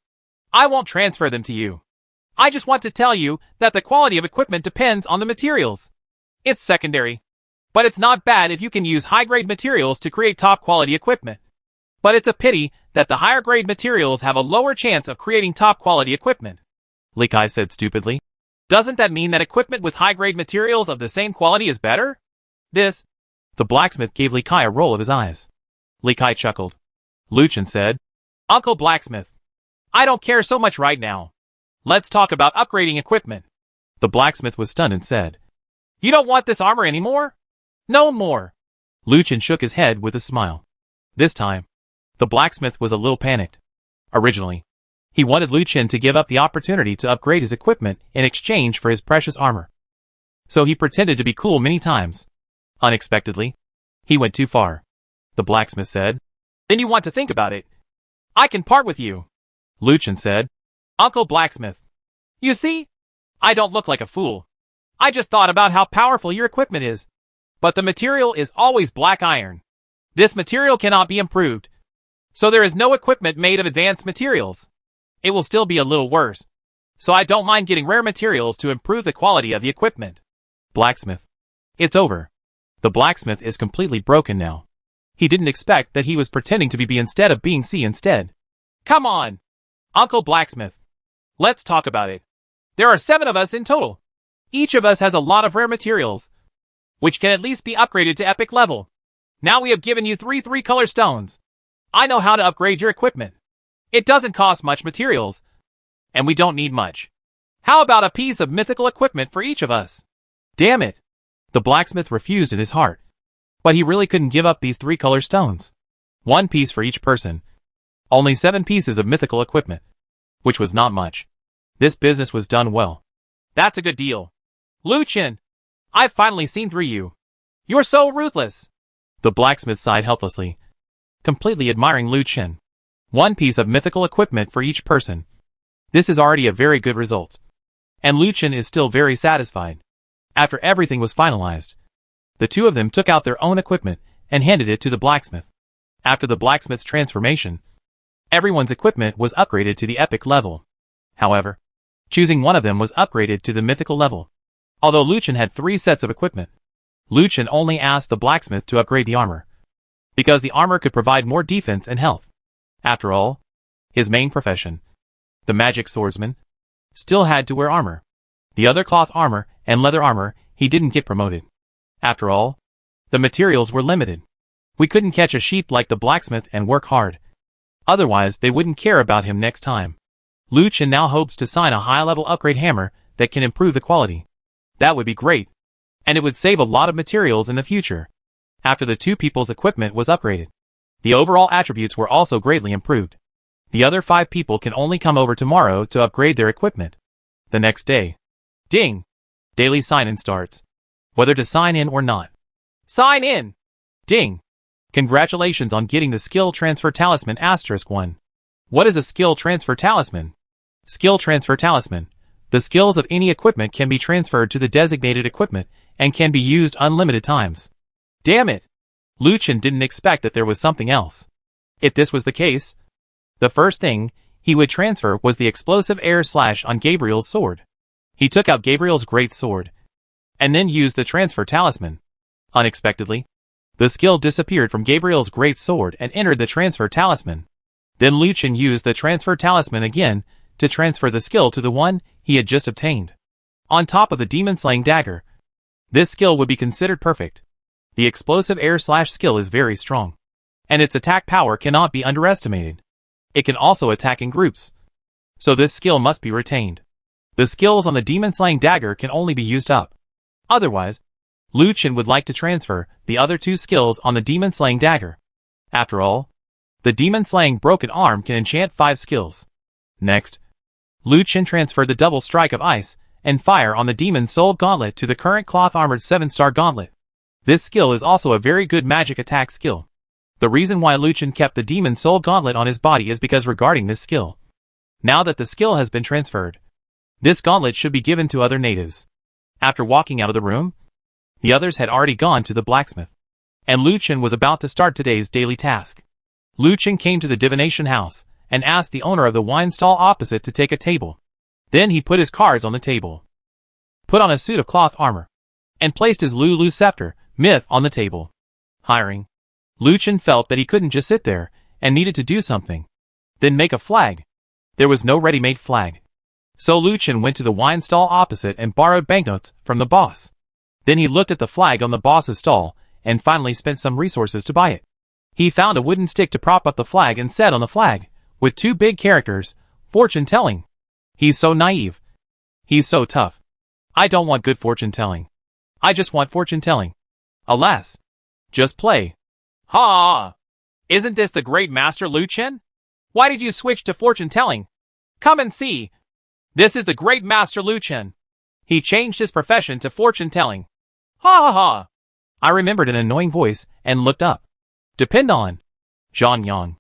I won't transfer them to you. I just want to tell you that the quality of equipment depends on the materials. It's secondary. But it's not bad if you can use high-grade materials to create top-quality equipment. But it's a pity that the higher-grade materials have a lower chance of creating top-quality equipment. Li Kai said stupidly. Doesn't that mean that equipment with high-grade materials of the same quality is better? The blacksmith gave Li Kai a roll of his eyes. Li Kai chuckled. Lu Chen said, Uncle Blacksmith, I don't care so much right now. Let's talk about upgrading equipment. The blacksmith was stunned and said, You don't want this armor anymore? No more. Lu Chen shook his head with a smile. This time, the blacksmith was a little panicked. Originally, he wanted Lu Chen to give up the opportunity to upgrade his equipment in exchange for his precious armor. So he pretended to be cool many times. Unexpectedly, he went too far. The blacksmith said, Then you want to think about it. I can part with you. Lu Chen said, Uncle Blacksmith, you see, I don't look like a fool. I just thought about how powerful your equipment is. But the material is always black iron. This material cannot be improved. So there is no equipment made of advanced materials. It will still be a little worse. So I don't mind getting rare materials to improve the quality of the equipment. Blacksmith. It's over. The blacksmith is completely broken now. He didn't expect that he was pretending to be B instead of being C instead. Come on, Uncle Blacksmith. Let's talk about it. There are 7 of us in total. Each of us has a lot of rare materials, which can at least be upgraded to epic level. Now we have given you 3 3-color stones. I know how to upgrade your equipment. It doesn't cost much materials, and we don't need much. How about a piece of mythical equipment for each of us? Damn it! The blacksmith refused in his heart. But he really couldn't give up these 3-color stones. 1 piece for each person. Only 7 pieces of mythical equipment. Which was not much. This business was done well. That's a good deal. Lu Chen, I've finally seen through you. You're so ruthless. The blacksmith sighed helplessly, completely admiring Lu Chen. 1 piece of mythical equipment for each person. This is already a very good result. And Lu Chen is still very satisfied. After everything was finalized, the 2 of them took out their own equipment and handed it to the blacksmith. After the blacksmith's transformation, everyone's equipment was upgraded to the epic level. However, choosing one of them was upgraded to the mythical level. Although Lu Chen had 3 sets of equipment, Lu Chen only asked the blacksmith to upgrade the armor, because the armor could provide more defense and health. After all, his main profession, the magic swordsman, still had to wear armor. The other cloth armor and leather armor, he didn't get promoted. After all, the materials were limited. We couldn't catch a sheep like the blacksmith and work hard. Otherwise, they wouldn't care about him next time. Lu Chen now hopes to sign a high-level upgrade hammer that can improve the quality. That would be great. And it would save a lot of materials in the future. After the two people's equipment was upgraded, the overall attributes were also greatly improved. The other 5 people can only come over tomorrow to upgrade their equipment. The next day. Ding! Daily sign-in starts. Whether to sign in or not. Sign in! Ding! Congratulations on getting the skill transfer talisman *1. What is a skill transfer talisman? Skill transfer talisman. The skills of any equipment can be transferred to the designated equipment and can be used unlimited times. Damn it! Lu Chen didn't expect that there was something else. If this was the case, the first thing he would transfer was the explosive air slash on Gabriel's sword. He took out Gabriel's great sword and then used the transfer talisman. Unexpectedly, the skill disappeared from Gabriel's great sword and entered the transfer talisman. Then Lu Chen used the transfer talisman again to transfer the skill to the one he had just obtained. On top of the demon-slaying dagger, this skill would be considered perfect. The explosive air slash skill is very strong, and its attack power cannot be underestimated. It can also attack in groups, so this skill must be retained. The skills on the demon-slaying dagger can only be used up. Otherwise, Lu Chen would like to transfer the other 2 skills on the demon-slaying dagger. After all, the demon-slaying broken arm can enchant 5 skills. Next, Lu Chen transferred the double strike of ice and fire on the demon soul gauntlet to the current cloth armored 7-star gauntlet. This skill is also a very good magic attack skill. The reason why Lu Chen kept the demon soul gauntlet on his body is because regarding this skill. Now that the skill has been transferred, this gauntlet should be given to other natives. After walking out of the room, the others had already gone to the blacksmith, and Lu Chen was about to start today's daily task. Lu Chen came to the divination house and asked the owner of the wine stall opposite to take a table. Then he put his cards on the table, put on a suit of cloth armor, and placed his Lulu scepter, myth, on the table. Hiring. Lu Chen felt that he couldn't just sit there and needed to do something. Then make a flag. There was no ready-made flag. So Lu Chen went to the wine stall opposite and borrowed banknotes from the boss. Then he looked at the flag on the boss's stall and finally spent some resources to buy it. He found a wooden stick to prop up the flag and said on the flag, with 2 big characters, fortune telling. He's so naive. He's so tough. I don't want good fortune telling. I just want fortune telling. Alas. Just play. Ha! Isn't this the great master Lu Chen? Why did you switch to fortune telling? Come and see. This is the great master Lu Chen. He changed his profession to fortune telling. Ha ha ha! I remembered an annoying voice and looked up. Depend on Zhang Yang.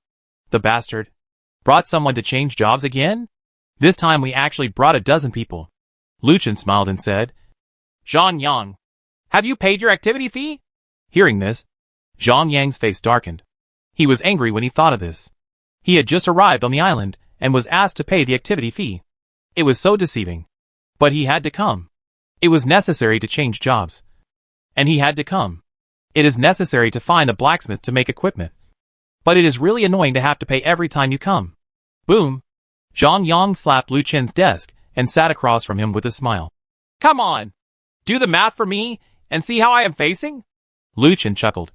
The bastard. Brought someone to change jobs again? This time we actually brought a dozen people. Lu Chen smiled and said, Zhang Yang, have you paid your activity fee? Hearing this, Zhang Yang's face darkened. He was angry when he thought of this. He had just arrived on the island and was asked to pay the activity fee. It was so deceiving. But he had to come. It was necessary to change jobs. And he had to come. It is necessary to find a blacksmith to make equipment. But it is really annoying to have to pay every time you come. Boom. Zhang Yang slapped Lu Chen's desk and sat across from him with a smile. Come on. Do the math for me and see how I am facing? Lu Chen chuckled.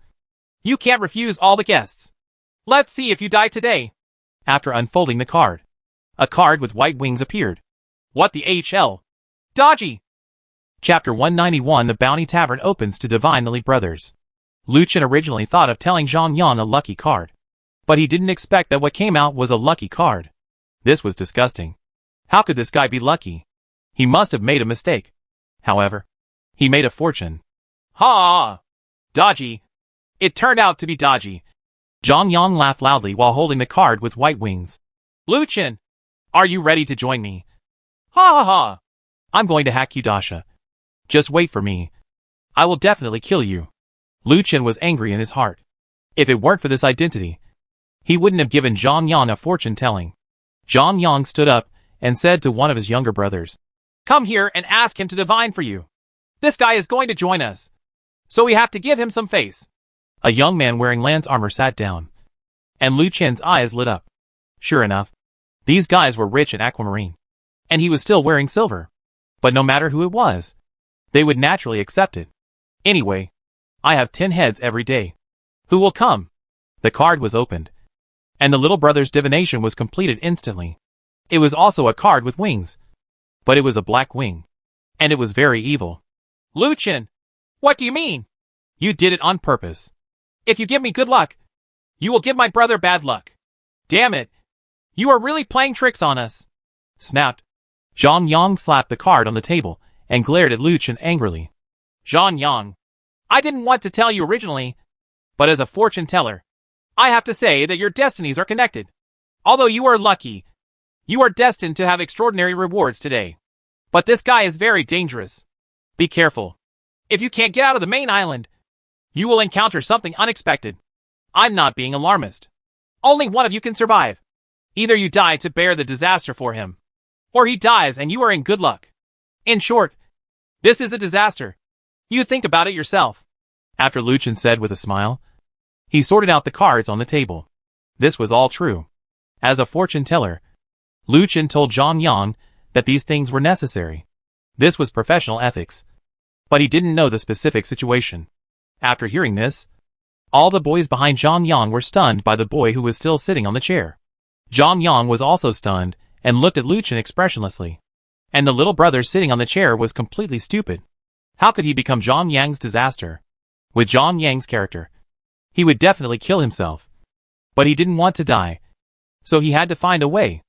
You can't refuse all the guests. Let's see if you die today. After unfolding the card, a card with white wings appeared. What the HL? Dodgy. Chapter 191. The Bounty Tavern opens to Divine Lily Brothers. Lu Chen originally thought of telling Zhang Yang a lucky card, but he didn't expect that what came out was a lucky card. This was disgusting. How could this guy be lucky? He must have made a mistake. However, he made a fortune. Ha! Dodgy. It turned out to be dodgy. Zhang Yang laughed loudly while holding the card with white wings. Lu Chen, are you ready to join me? Ha ha ha! I'm going to hack you, Dasha. Just wait for me. I will definitely kill you. Lu Chen was angry in his heart. If it weren't for this identity, he wouldn't have given Zhang Yang a fortune telling. Zhang Yang stood up and said to one of his younger brothers, Come here and ask him to divine for you. This guy is going to join us, so we have to give him some face. A young man wearing lance armor sat down, and Lu Chen's eyes lit up. Sure enough, these guys were rich in aquamarine, and he was still wearing silver. But no matter who it was, they would naturally accept it. Anyway, I have 10 heads every day. Who will come? The card was opened, and the little brother's divination was completed instantly. It was also a card with wings, but it was a black wing, and it was very evil. Luchin! What do you mean? You did it on purpose. If you give me good luck, you will give my brother bad luck. Damn it! You are really playing tricks on us! Snapped. Zhang Yang slapped the card on the table and glared at Luchin angrily. Zhang Yang, I didn't want to tell you originally, but as a fortune teller, I have to say that your destinies are connected. Although you are lucky, you are destined to have extraordinary rewards today. But this guy is very dangerous. Be careful. If you can't get out of the main island, you will encounter something unexpected. I'm not being alarmist. Only one of you can survive. Either you die to bear the disaster for him, or he dies and you are in good luck. In short, this is a disaster. You think about it yourself. After Luchin said with a smile, he sorted out the cards on the table. This was all true. As a fortune teller, Luchin told Zhang Yang that these things were necessary. This was professional ethics. But he didn't know the specific situation. After hearing this, all the boys behind Zhang Yang were stunned by the boy who was still sitting on the chair. Zhang Yang was also stunned and looked at Luchin expressionlessly. And the little brother sitting on the chair was completely stupid. How could he become Zhang Yang's disaster? With Zhang Yang's character, he would definitely kill himself. But he didn't want to die, so he had to find a way.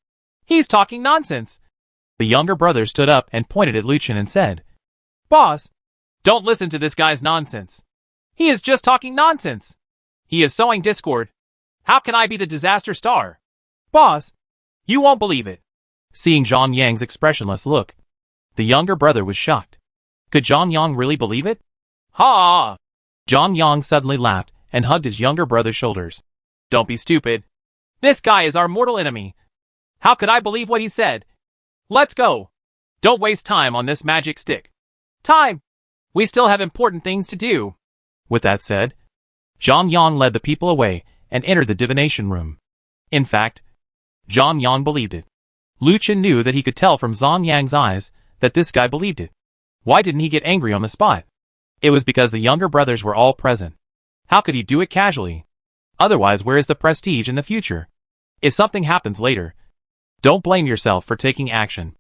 He's talking nonsense. The younger brother stood up and pointed at Luchin and said, Boss, don't listen to this guy's nonsense. He is just talking nonsense. He is sowing discord. How can I be the disaster star? Boss, you won't believe it. Seeing Zhang Yang's expressionless look, the younger brother was shocked. Could Zhang Yang really believe it? Ha! Zhang Yang suddenly laughed and hugged his younger brother's shoulders. Don't be stupid. This guy is our mortal enemy. How could I believe what he said? Let's go. Don't waste time on this magic stick. Time! We still have important things to do. With that said, Zhang Yang led the people away and entered the divination room. In fact, Zhang Yang believed it. Luchin knew that he could tell from Zhang Yang's eyes that this guy believed it. Why didn't he get angry on the spot? It was because the younger brothers were all present. How could he do it casually? Otherwise, where is the prestige in the future? If something happens later, don't blame yourself for taking action.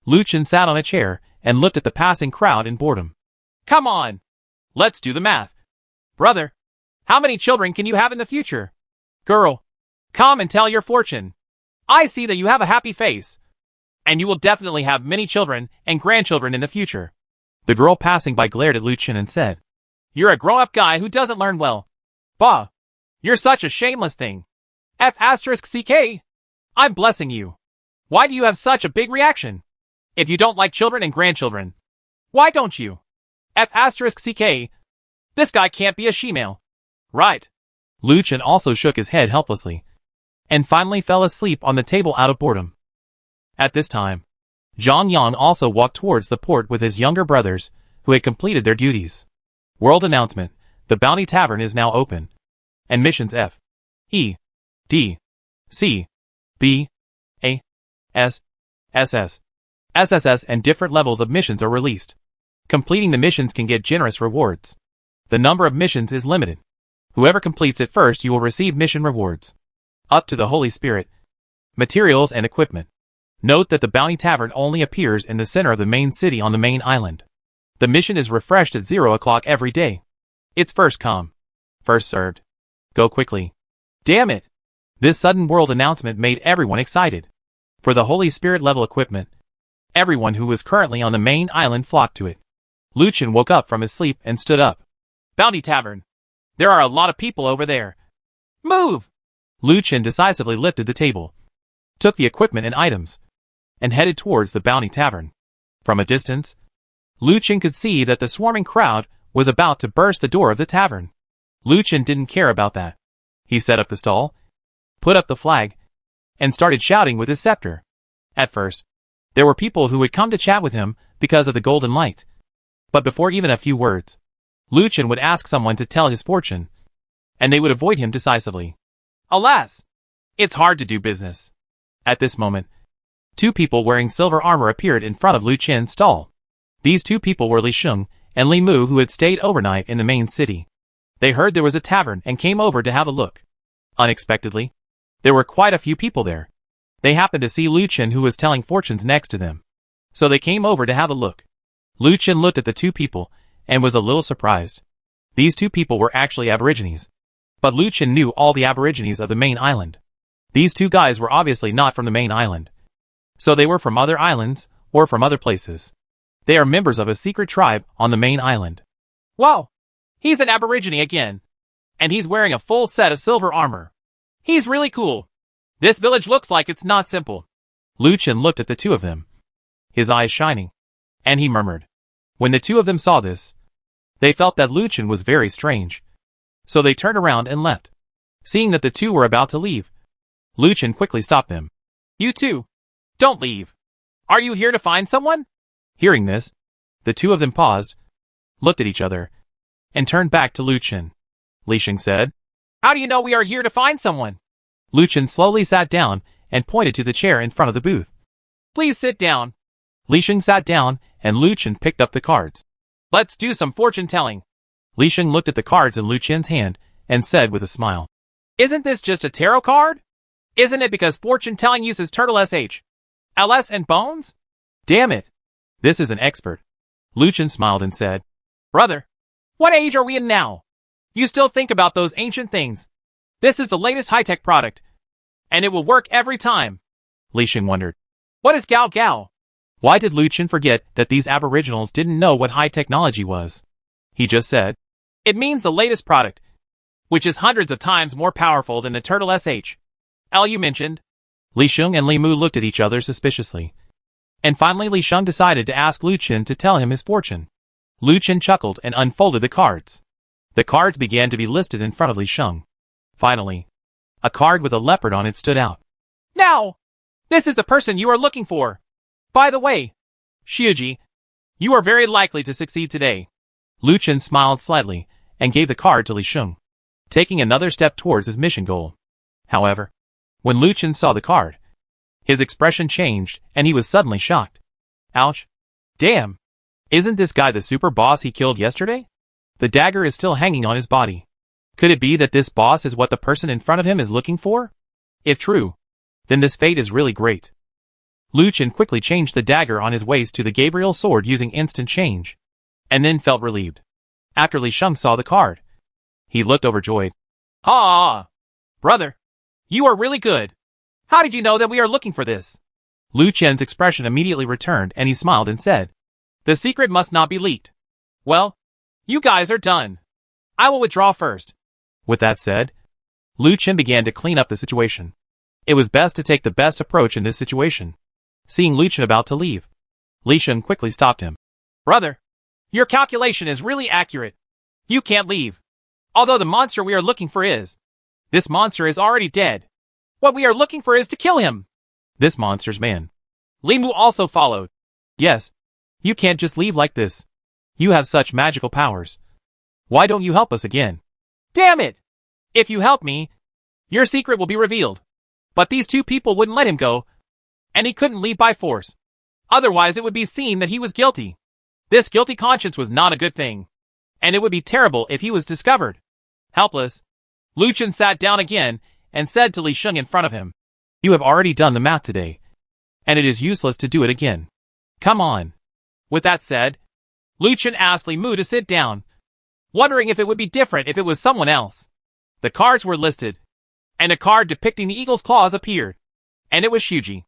Luchin sat on a chair and looked at the passing crowd in boredom. Come on! Let's do the math. Brother, how many children can you have in the future? Girl, come and tell your fortune. I see that you have a happy face. And you will definitely have many children and grandchildren in the future. The girl passing by glared at Luchin and said, You're a grown-up guy who doesn't learn well. Bah, you're such a shameless thing. F***CK. I'm blessing you. Why do you have such a big reaction? If you don't like children and grandchildren, why don't you? F***CK. This guy can't be a she-male. Right. Luchin also shook his head helplessly, and finally fell asleep on the table out of boredom. At this time, Zhang Yang also walked towards the port with his younger brothers, who had completed their duties. World announcement, the Bounty Tavern is now open. And missions F, E, D, C, B, A, S, SS, SSS and different levels of missions are released. Completing the missions can get generous rewards. The number of missions is limited. Whoever completes it first, you will receive mission rewards. Up to the Holy Spirit. Materials and equipment. Note that the Bounty Tavern only appears in the center of the main city on the main island. The mission is refreshed at 0 o'clock every day. It's first come, first served. Go quickly. Damn it! This sudden world announcement made everyone excited. For the Holy Spirit level equipment, everyone who was currently on the main island flocked to it. Luchin woke up from his sleep and stood up. Bounty Tavern. There are a lot of people over there. Move! Luchin decisively lifted the table, took the equipment and items, and headed towards the Bounty Tavern. From a distance, Luchin could see that the swarming crowd was about to burst the door of the tavern. Luchin didn't care about that. He set up the stall, put up the flag, and started shouting with his scepter. At first, there were people who would come to chat with him because of the golden light. But before even a few words, Luchin would ask someone to tell his fortune, and they would avoid him decisively. Alas! It's hard to do business. At this moment, 2 people wearing silver armor appeared in front of Luchin's stall. These 2 people were Li Sheng and Li Mu, who had stayed overnight in the main city. They heard there was a tavern and came over to have a look. Unexpectedly, there were quite a few people there. They happened to see Lu Chen, who was telling fortunes next to them. So they came over to have a look. Lu Chen looked at the two people and was a little surprised. These two people were actually Aborigines. But Lu Chen knew all the Aborigines of the main island. These two guys were obviously not from the main island. So they were from other islands, or from other places. They are members of a secret tribe on the main island. Whoa! He's an Aborigine again. And he's wearing a full set of silver armor. He's really cool. This village looks like it's not simple. Lu Chen looked at the two of them, his eyes shining, and he murmured. When the two of them saw this, they felt that Lu Chen was very strange. So they turned around and left. Seeing that the two were about to leave, Lu Chen quickly stopped them. You two, don't leave. Are you here to find someone? Hearing this, the two of them paused, looked at each other, and turned back to Lu Chen. Li Sheng said, How do you know we are here to find someone? Lu Chen slowly sat down and pointed to the chair in front of the booth. Please sit down. Li Sheng sat down and Lu Chen picked up the cards. Let's do some fortune telling. Li Sheng looked at the cards in Lu Chen's hand and said with a smile. Isn't this just a tarot card? Isn't it because fortune telling uses turtle sh, ls and bones? Damn it. This is an expert. Lu Chen smiled and said, Brother, what age are we in now? You still think about those ancient things. This is the latest high-tech product, and it will work every time. Li Sheng wondered. What is Gao Gao? Why did Lu Chen forget that these aboriginals didn't know what high technology was? He just said, It means the latest product, which is hundreds of times more powerful than the turtle sh. L you mentioned. Li Sheng and Li Mu looked at each other suspiciously. And finally Li Sheng decided to ask Lu Chen to tell him his fortune. Lu Chen chuckled and unfolded the cards. The cards began to be listed in front of Li Sheng. Finally, a card with a leopard on it stood out. Now, this is the person you are looking for. By the way, Xiuji, you are very likely to succeed today. Lu Chen smiled slightly and gave the card to Li Sheng, taking another step towards his mission goal. However, when Lu Chen saw the card, his expression changed and he was suddenly shocked. Ouch. Damn. Isn't this guy the super boss he killed yesterday? The dagger is still hanging on his body. Could it be that this boss is what the person in front of him is looking for? If true, then this fate is really great. Lu Chen quickly changed the dagger on his waist to the Gabriel sword using instant change, and then felt relieved. After Li Sheng saw the card, he looked overjoyed. Ah, brother, you are really good. How did you know that we are looking for this? Lu Chen's expression immediately returned and he smiled and said, The secret must not be leaked. Well, you guys are done. I will withdraw first. With that said, Lu Chen began to clean up the situation. It was best to take the best approach in this situation. Seeing Lu Chen about to leave, Li Sheng quickly stopped him. Brother, your calculation is really accurate. You can't leave. Although the monster we are looking for is. This monster is already dead. What we are looking for is to kill him. This monster's man. Li Mu also followed. Yes. You can't just leave like this. You have such magical powers. Why don't you help us again? Damn it! If you help me, your secret will be revealed. But these two people wouldn't let him go, and he couldn't leave by force. Otherwise it would be seen that he was guilty. This guilty conscience was not a good thing, and it would be terrible if he was discovered. Helpless, Lu Chen sat down again and said to Li Sheng in front of him, You have already done the math today, and it is useless to do it again. Come on. With that said, Lu Chen asked Li Mu to sit down, wondering if it would be different if it was someone else. The cards were listed, and a card depicting the eagle's claws appeared, and it was Xiuji.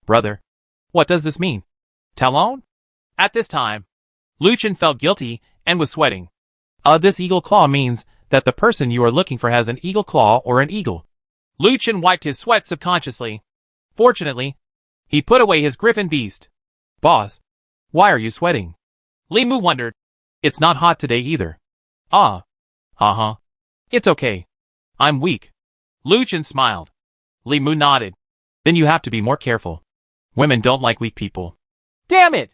Brother, what does this mean? Talon? At this time, Lu Chen felt guilty and was sweating. This eagle claw means that the person you are looking for has an eagle claw or an eagle. Lu Chen wiped his sweat subconsciously. Fortunately, he put away his griffin beast. Boss, why are you sweating? Li Mu wondered. It's not hot today either. Ah. Uh-huh. It's okay. I'm weak. Lu Chen smiled. Li Mu nodded. Then you have to be more careful. Women don't like weak people. Damn it!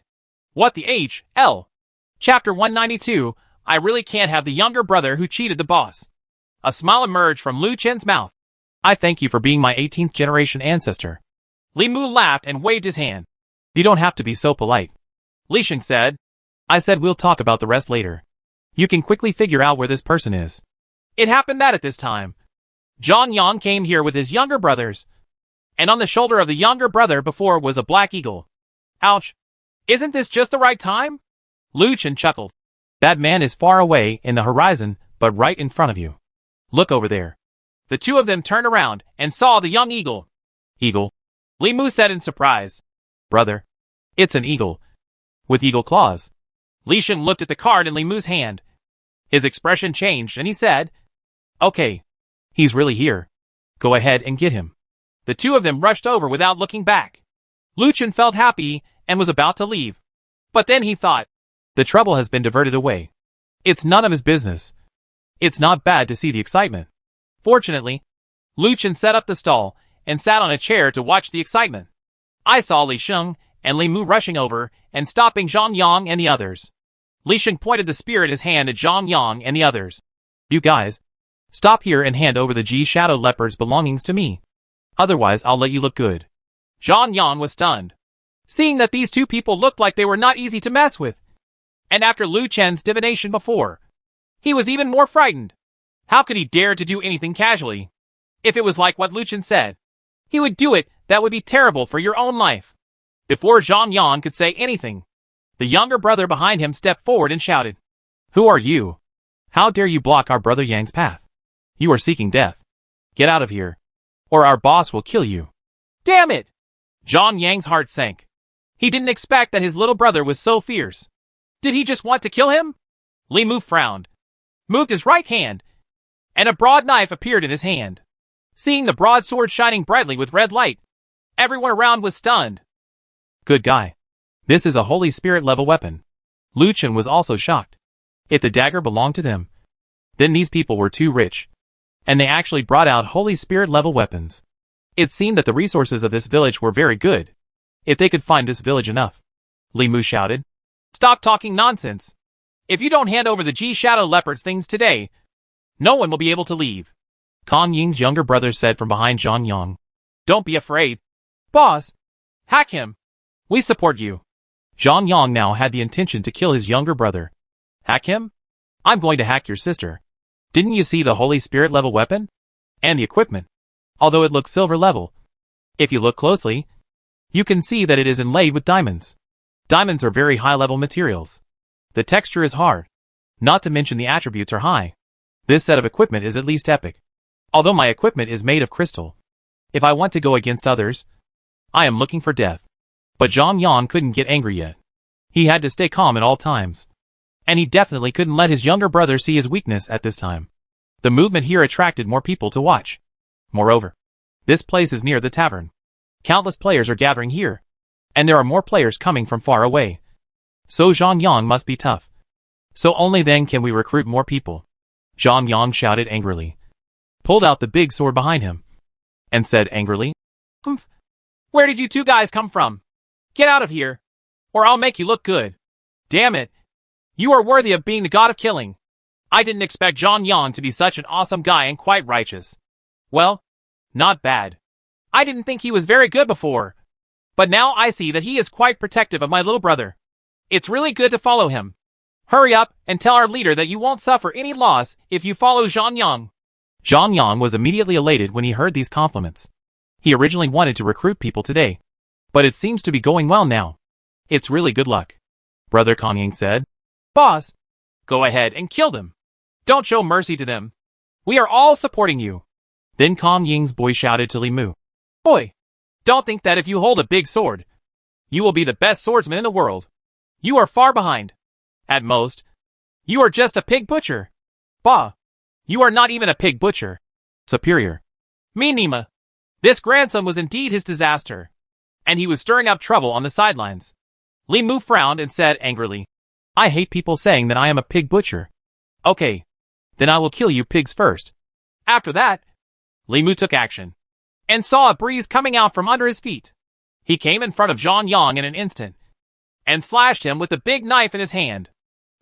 What the H.L. Chapter 192, I really can't have the younger brother who cheated the boss. A smile emerged from Lu Chen's mouth. I thank you for being my 18th generation ancestor. Li Mu laughed and waved his hand. You don't have to be so polite. Li Sheng said. I said we'll talk about the rest later. You can quickly figure out where this person is. It happened that at this time, Zhang Yang came here with his younger brothers, and on the shoulder of the younger brother before was a black eagle. Ouch! Isn't this just the right time? Lu Chen chuckled. That man is far away in the horizon, but right in front of you. Look over there. The two of them turned around and saw the young eagle. Eagle? Li Mu said in surprise. Brother, it's an eagle. With eagle claws. Li Shen looked at the card in Li Mu's hand. His expression changed and he said, Okay. He's really here. Go ahead and get him. The two of them rushed over without looking back. Lu Chen felt happy and was about to leave. But then he thought, the trouble has been diverted away. It's none of his business. It's not bad to see the excitement. Fortunately, Lu Chen set up the stall and sat on a chair to watch the excitement. I saw Li Sheng and Li Mu rushing over and stopping Zhang Yang and the others. Li Sheng pointed the spear in his hand at Zhang Yang and the others. You guys, stop here and hand over the G Shadow Leopard's belongings to me. Otherwise I'll let you look good. Zhang Yang was stunned, seeing that these two people looked like they were not easy to mess with. And after Lu Chen's divination before, he was even more frightened. How could he dare to do anything casually? If it was like what Lu Chen said, he would do it. That would be terrible for your own life. Before Zhang Yang could say anything, the younger brother behind him stepped forward and shouted, Who are you? How dare you block our brother Yang's path? You are seeking death. Get out of here, or our boss will kill you. Damn it! Zhang Yang's heart sank. He didn't expect that his little brother was so fierce. Did he just want to kill him? Li Mu frowned, moved his right hand, and a broad knife appeared in his hand. Seeing the broadsword shining brightly with red light, everyone around was stunned. Good guy. This is a Holy Spirit level weapon. Lu Chen was also shocked. If the dagger belonged to them, then these people were too rich. And they actually brought out Holy Spirit level weapons. It seemed that the resources of this village were very good. If they could find this village enough. Li Mu shouted. Stop talking nonsense. If you don't hand over the G Shadow Leopard's things today, no one will be able to leave. Kong Ying's younger brother said from behind Zhang Yang. Don't be afraid. Boss, hack him. We support you. Zhang Yang now had the intention to kill his younger brother. Hack him? I'm going to hack your sister. Didn't you see the Holy Spirit level weapon? And the equipment? Although it looks silver level. If you look closely, you can see that it is inlaid with diamonds. Diamonds are very high level materials. The texture is hard. Not to mention the attributes are high. This set of equipment is at least epic. Although my equipment is made of crystal. If I want to go against others, I am looking for death. But Zhang Yang couldn't get angry yet. He had to stay calm at all times. And he definitely couldn't let his younger brother see his weakness at this time. The movement here attracted more people to watch. Moreover, this place is near the tavern. Countless players are gathering here. And there are more players coming from far away. So Zhang Yang must be tough. So only then can we recruit more people. Zhang Yang shouted angrily. Pulled out the big sword behind him. And said angrily, Humph. Where did you two guys come from? Get out of here, or I'll make you look good. Damn it. You are worthy of being the god of killing. I didn't expect Zhang Yang to be such an awesome guy and quite righteous. Well, not bad. I didn't think he was very good before. But now I see that he is quite protective of my little brother. It's really good to follow him. Hurry up and tell our leader that you won't suffer any loss if you follow Zhang Yang. Zhang Yang was immediately elated when he heard these compliments. He originally wanted to recruit people today. But it seems to be going well now. It's really good luck. Brother Kong Ying said. Boss, go ahead and kill them. Don't show mercy to them. We are all supporting you. Then Kong Ying's boy shouted to Li Mu. Boy, don't think that if you hold a big sword, you will be the best swordsman in the world. You are far behind. At most, you are just a pig butcher. Bah, you are not even a pig butcher. Superior. Me Nima. This grandson was indeed his disaster. And he was stirring up trouble on the sidelines. Li Mu frowned and said angrily, I hate people saying that I am a pig butcher. Okay, then I will kill you pigs first. After that, Li Mu took action, and saw a breeze coming out from under his feet. He came in front of Zhang Yang in an instant, and slashed him with the big knife in his hand.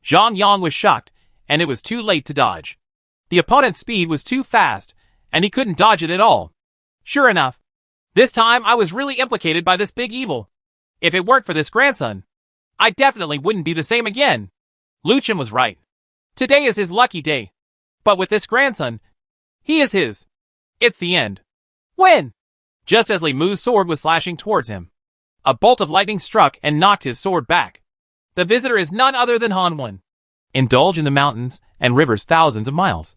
Zhang Yang was shocked, and it was too late to dodge. The opponent's speed was too fast, and he couldn't dodge it at all. Sure enough, this time I was really implicated by this big evil. If it weren't for this grandson, I definitely wouldn't be the same again. Lu Chen was right. Today is his lucky day. But with this grandson, he is his. It's the end. When? Just as Li Mu's sword was slashing towards him, a bolt of lightning struck and knocked his sword back. The visitor is none other than Han Wen. Indulge in the mountains and rivers thousands of miles.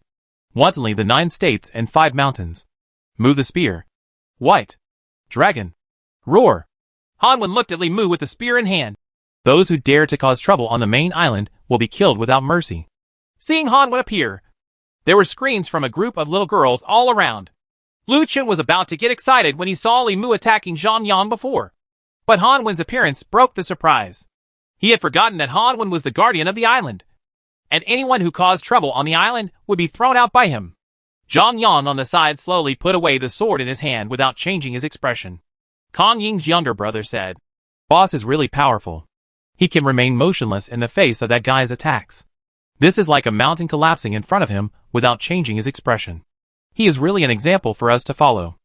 Wantonly the 9 states and 5 mountains. Mu the spear. White. Dragon. Roar. Han Wen looked at Li Mu with the spear in hand. Those who dare to cause trouble on the main island will be killed without mercy. Seeing Han Wen appear, there were screams from a group of little girls all around. Lu Chen was about to get excited when he saw Li Mu attacking Zhang Yang before. But Han Wen's appearance broke the surprise. He had forgotten that Han Wen was the guardian of the island, and anyone who caused trouble on the island would be thrown out by him. Zhang Yang on the side slowly put away the sword in his hand without changing his expression. Kong Ying's younger brother said, "Boss is really powerful. He can remain motionless in the face of that guy's attacks. This is like a mountain collapsing in front of him without changing his expression. He is really an example for us to follow."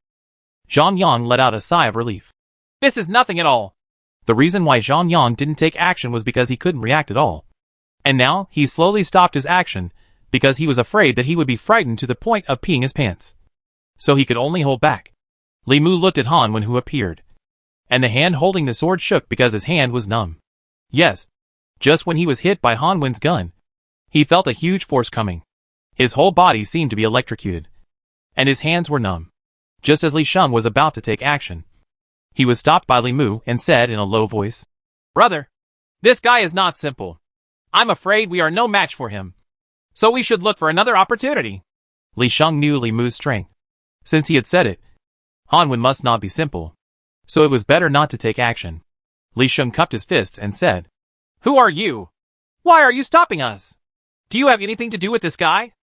Zhang Yang let out a sigh of relief. This is nothing at all. The reason why Zhang Yang didn't take action was because he couldn't react at all. And now, he slowly stopped his action, because he was afraid that he would be frightened to the point of peeing his pants. So he could only hold back. Li Mu looked at Han Wen who appeared. And the hand holding the sword shook because his hand was numb. Yes. Just when he was hit by Han Wen's gun, he felt a huge force coming. His whole body seemed to be electrocuted. And his hands were numb. Just as Li Sheng was about to take action, he was stopped by Li Mu and said in a low voice, "Brother, this guy is not simple. I'm afraid we are no match for him. So we should look for another opportunity." Li Sheng knew Li Mu's strength. Since he had said it, Han Wen must not be simple. So it was better not to take action. Li Sheng cupped his fists and said, "Who are you? Why are you stopping us? Do you have anything to do with this guy?"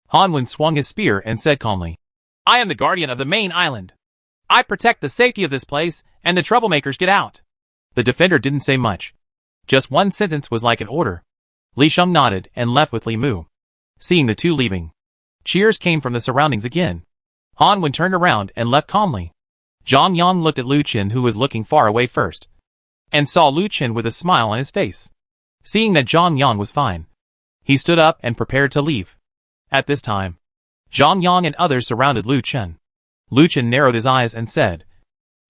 Han Wen swung his spear and said calmly, "I am the guardian of the main island. I protect the safety of this place, and the troublemakers get out." The defender didn't say much. Just one sentence was like an order. Li Sheng nodded and left with Li Mu. Seeing the two leaving, cheers came from the surroundings again. Han Wen turned around and left calmly. Zhang Yang looked at Lu Chen, who was looking far away first, and saw Lu Chen with a smile on his face. Seeing that Zhang Yang was fine, he stood up and prepared to leave. At this time, Zhang Yang and others surrounded Lu Chen. Lu Chen narrowed his eyes and said,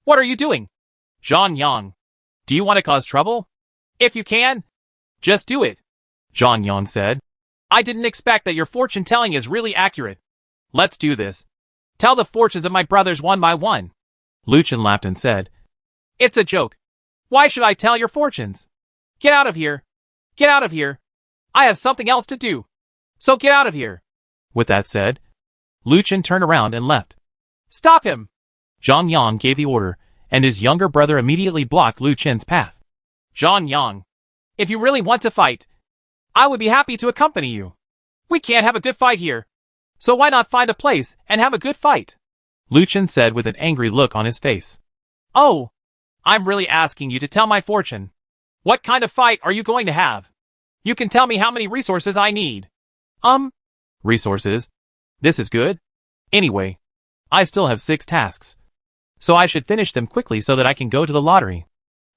"What are you doing? Zhang Yang, do you want to cause trouble? If you can, just do it." Zhang Yang said, "I didn't expect that your fortune telling is really accurate. Let's do this. Tell the fortunes of my brothers one by one." Lu Chen laughed and said, "It's a joke. Why should I tell your fortunes? Get out of here. Get out of here. I have something else to do. So get out of here." With that said, Lu Chen turned around and left. "Stop him!" Zhang Yang gave the order, and his younger brother immediately blocked Lu Chen's path. "Zhang Yang, if you really want to fight, I would be happy to accompany you. We can't have a good fight here. So why not find a place and have a good fight?" Lu Chen said with an angry look on his face. "Oh, I'm really asking you to tell my fortune. What kind of fight are you going to have? You can tell me how many resources I need." Resources? This is good. Anyway, I still have 6 tasks. So I should finish them quickly so that I can go to the lottery,"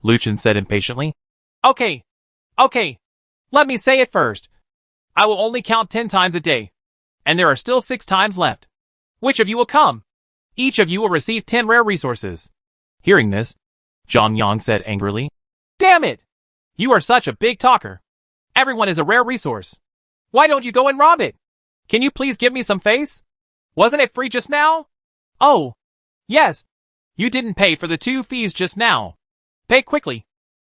Lu Chen said impatiently. Okay. Let me say it first. I will only count 10 times a day. And there are still 6 times left. Which of you will come? Each of you will receive 10 rare resources." Hearing this, Zhang Yang said angrily, "Damn it! You are such a big talker. Everyone is a rare resource. Why don't you go and rob it? Can you please give me some face? Wasn't it free just now? Oh, yes. You didn't pay for the 2 fees just now. Pay quickly.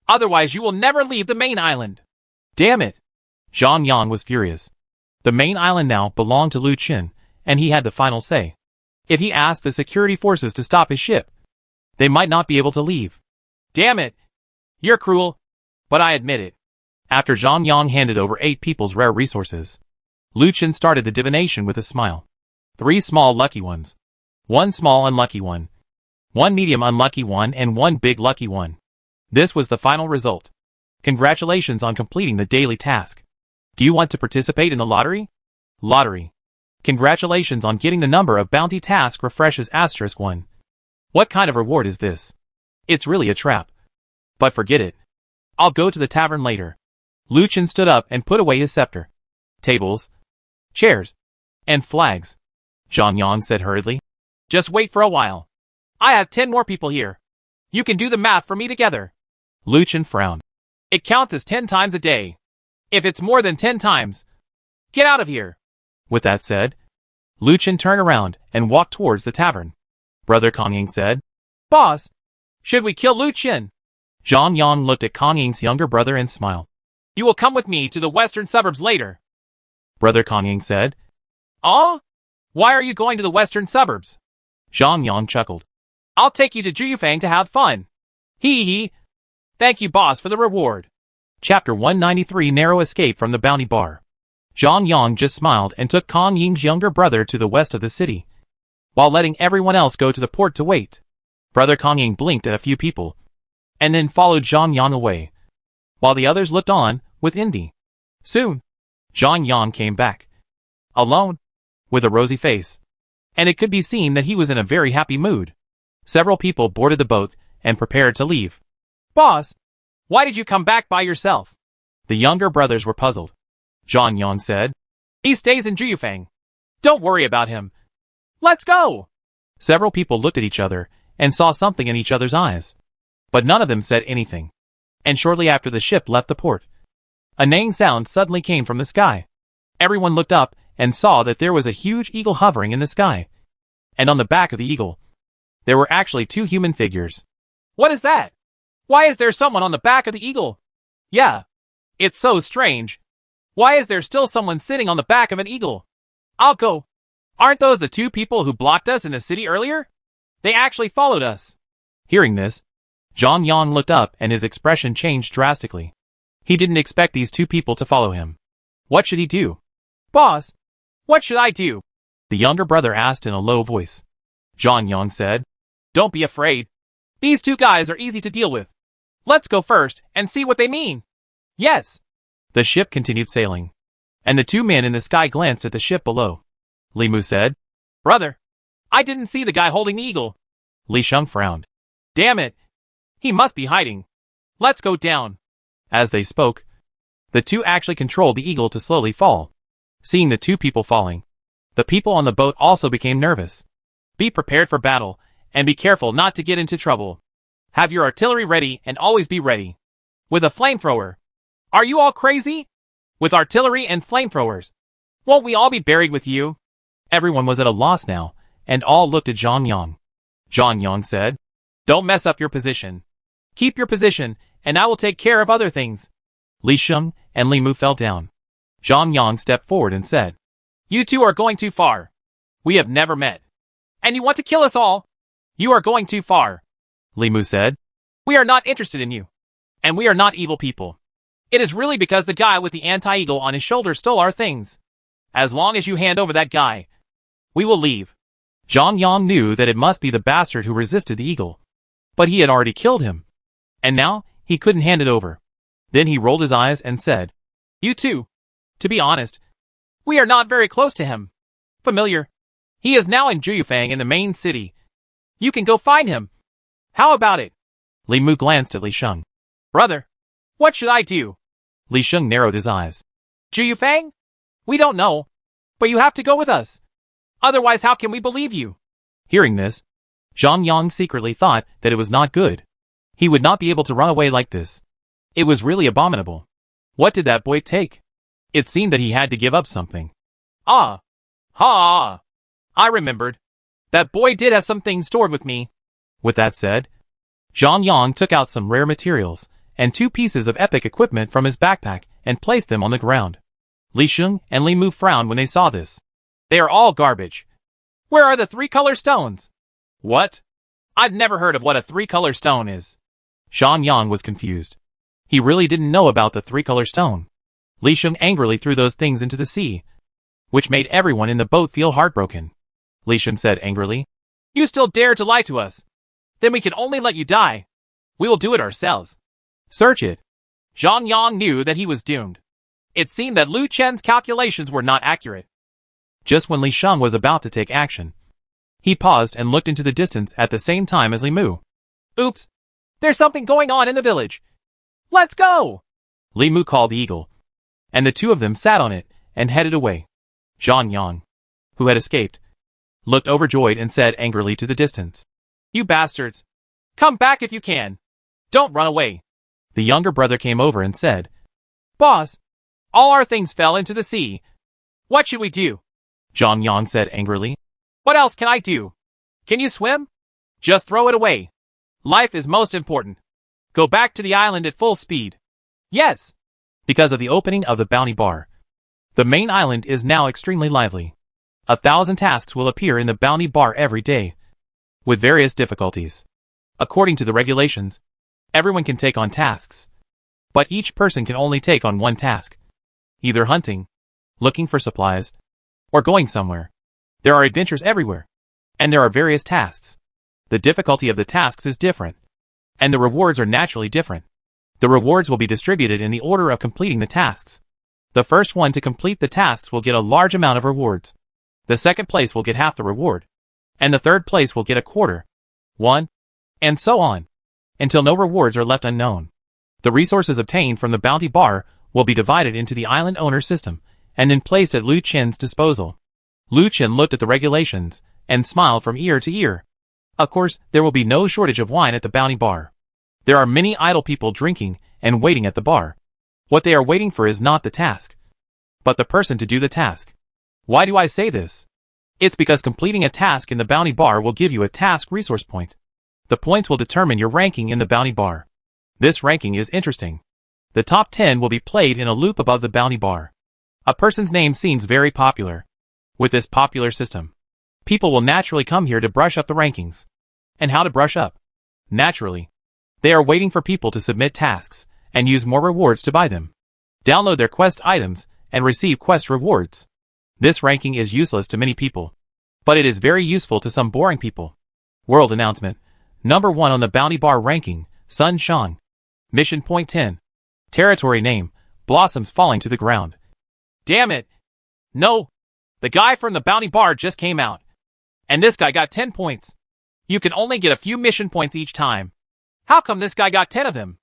Otherwise you will never leave the main island." Damn it! Zhang Yang was furious. The main island now belonged to Lu Chen, and he had the final say. If he asked the security forces to stop his ship, they might not be able to leave. Damn it! You're cruel, but I admit it. After Zhang Yang handed over 8 people's rare resources, Lu Chen started the divination with a smile. 3 small lucky ones. 1 small unlucky one. 1 medium unlucky one and 1 big lucky one. This was the final result. Congratulations on completing the daily task. Do you want to participate in the lottery? Lottery. Congratulations on getting the number of bounty task refreshes *1. What kind of reward is this? It's really a trap. But forget it. I'll go to the tavern later. Lu Chen stood up and put away his scepter. Tables, chairs, And flags, Zhang Yang said hurriedly. Just wait for a while. I have 10 more people here. You can do the math for me together. Lu Chen frowned. It counts as 10 times a day. If it's more than 10 times, get out of here. With that said, Lu Chen turned around and walked towards the tavern. Brother Kong Ying said, Boss, should we kill Lu Chen? Zhang Yang looked at Kong Ying's younger brother and smiled. You will come with me to the western suburbs later. Brother Kong Ying said, Oh? Why are you going to the western suburbs? Zhang Yang chuckled. I'll take you to Juyufang to have fun. Hee hee. Thank you, boss, for the reward. Chapter 193 Narrow Escape from the Bounty Bar. Zhang Yang just smiled and took Kong Ying's younger brother to the west of the city, while letting everyone else go to the port to wait. Brother Kong Ying blinked at a few people, and then followed Zhang Yang away, while the others looked on with envy. Soon, Zhang Yang came back, alone, with a rosy face, and it could be seen that he was in a very happy mood. Several people boarded the boat and prepared to leave. Boss, why did you come back by yourself? The younger brothers were puzzled. Zhang Yang said, He stays in Juyufang. Don't worry about him. Let's go! Several people looked at each other and saw something in each other's eyes, but none of them said anything. And shortly after the ship left the port, a neighing sound suddenly came from the sky. Everyone looked up and saw that there was a huge eagle hovering in the sky. And on the back of the eagle, there were actually 2 human figures. What is that? Why is there someone on the back of the eagle? Yeah, it's so strange. Why is there still someone sitting on the back of an eagle? I'll go. Aren't those the 2 people who blocked us in the city earlier? They actually followed us. Hearing this, Zhang Yang looked up and his expression changed drastically. He didn't expect these 2 people to follow him. What should he do? Boss, what should I do? The younger brother asked in a low voice. Zhang Yang said, Don't be afraid. These 2 guys are easy to deal with. Let's go first and see what they mean. Yes. The ship continued sailing, and the 2 men in the sky glanced at the ship below. Li Mu said, Brother, I didn't see the guy holding the eagle. Li Sheng frowned. Damn it. He must be hiding. Let's go down. As they spoke, the 2 actually controlled the eagle to slowly fall. Seeing the 2 people falling, the people on the boat also became nervous. Be prepared for battle, and be careful not to get into trouble. Have your artillery ready and always be ready. With a flamethrower. Are you all crazy? With artillery and flamethrowers. Won't we all be buried with you? Everyone was at a loss now, and all looked at Zhang Yang. Zhang Yang said, Don't mess up your position. Keep your position, and I will take care of other things. Li Sheng and Li Mu fell down. Zhang Yang stepped forward and said, You 2 are going too far. We have never met. And you want to kill us all? You are going too far. Li Mu said, We are not interested in you. And we are not evil people. It is really because the guy with the anti-eagle on his shoulder stole our things. As long as you hand over that guy, we will leave. Zhang Yang knew that it must be the bastard who resisted the eagle. But he had already killed him. And now, he couldn't hand it over. Then he rolled his eyes and said, You 2. To be honest, we are not very close to him. Familiar. He is now in Juyufang in the main city. You can go find him. How about it? Li Mu glanced at Li Sheng. Brother, what should I do? Li Sheng narrowed his eyes. Juyufang? We don't know. But you have to go with us. Otherwise, how can we believe you? Hearing this, Zhang Yang secretly thought that it was not good. He would not be able to run away like this. It was really abominable. What did that boy take? It seemed that he had to give up something. Ah. Ha. I remembered. That boy did have some things stored with me. With that said, Zhang Yang took out some rare materials and 2 pieces of epic equipment from his backpack and placed them on the ground. Li Sheng and Li Mu frowned when they saw this. They are all garbage. Where are the 3-color stones? What? I've never heard of what a 3-color stone is. Zhang Yang was confused. He really didn't know about the 3-color stone. Li Sheng angrily threw those things into the sea, which made everyone in the boat feel heartbroken. Li Sheng said angrily, You still dare to lie to us? Then we can only let you die. We will do it ourselves. Search it. Zhang Yang knew that he was doomed. It seemed that Lu Chen's calculations were not accurate. Just when Li Sheng was about to take action, he paused and looked into the distance at the same time as Li Mu. Oops! There's something going on in the village. Let's go! Li Mu called the eagle, and the 2 of them sat on it and headed away. Zhang Yang, who had escaped, looked overjoyed and said angrily to the distance, "You bastards! Come back if you can! Don't run away!" The younger brother came over and said, "Boss, all our things fell into the sea. What should we do?" Zhang Yang said angrily, "What else can I do? Can you swim? Just throw it away. Life is most important. Go back to the island at full speed." "Yes." Because of the opening of the bounty bar, the main island is now extremely lively. 1,000 tasks will appear in the bounty bar every day, with various difficulties. According to the regulations, everyone can take on tasks, but each person can only take on one task, either hunting, looking for supplies, or going somewhere. There are adventures everywhere, and there are various tasks. The difficulty of the tasks is different, and the rewards are naturally different. The rewards will be distributed in the order of completing the tasks. The first one to complete the tasks will get a large amount of rewards. The second place will get half the reward, and the third place will get a quarter, one, and so on, until no rewards are left unknown. The resources obtained from the bounty bar will be divided into the island owner's system, and then placed at Lu Qin's disposal. Lu Qin looked at the regulations, and smiled from ear to ear. Of course, there will be no shortage of wine at the bounty bar. There are many idle people drinking and waiting at the bar. What they are waiting for is not the task, but the person to do the task. Why do I say this? It's because completing a task in the bounty bar will give you a task resource point. The points will determine your ranking in the bounty bar. This ranking is interesting. The top 10 will be played in a loop above the bounty bar. A person's name seems very popular. With this popular system, people will naturally come here to brush up the rankings. And how to brush up? Naturally, they are waiting for people to submit tasks and use more rewards to buy them. Download their quest items and receive quest rewards. This ranking is useless to many people, but it is very useful to some boring people. World announcement. Number 1 on the bounty bar ranking, Sun Shang. Mission point 10. Territory name, blossoms falling to the ground. Damn it! No! The guy from the bounty bar just came out. And this guy got 10 points. You can only get a few mission points each time. How come this guy got 10 of them?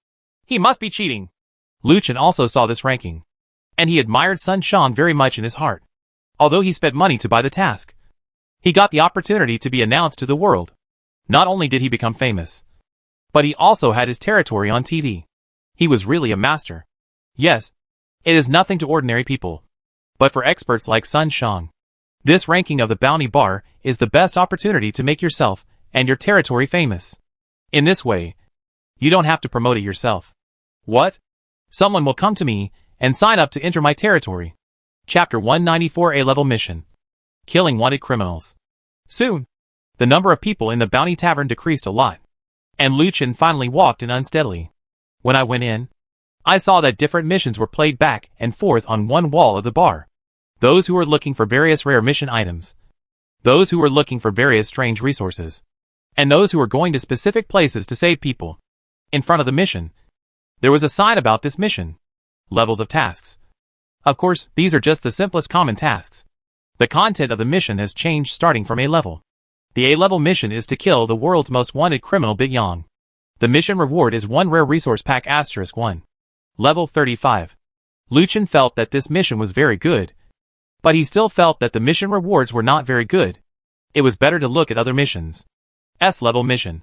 He must be cheating. Lu Qin also saw this ranking, and he admired Sun Shang very much in his heart. Although he spent money to buy the task, he got the opportunity to be announced to the world. Not only did he become famous, but he also had his territory on TV. He was really a master. Yes, it is nothing to ordinary people, but for experts like Sun Shang, this ranking of the bounty bar is the best opportunity to make yourself and your territory famous. In this way, you don't have to promote it yourself. What? Someone will come to me and sign up to enter my territory. Chapter 194 A-level mission. Killing wanted criminals. Soon, the number of people in the bounty tavern decreased a lot, and Lu Qin finally walked in unsteadily. When I went in, I saw that different missions were played back and forth on one wall of the bar. Those who were looking for various rare mission items, those who were looking for various strange resources, and those who were going to specific places to save people. In front of the mission, there was a sign about this mission. Levels of tasks. Of course, these are just the simplest common tasks. The content of the mission has changed starting from A level. The A-level mission is to kill the world's most wanted criminal Big Yang. The mission reward is 1 rare resource pack *1. Level 35. Lu Qin felt that this mission was very good, but he still felt that the mission rewards were not very good. It was better to look at other missions. S-level mission.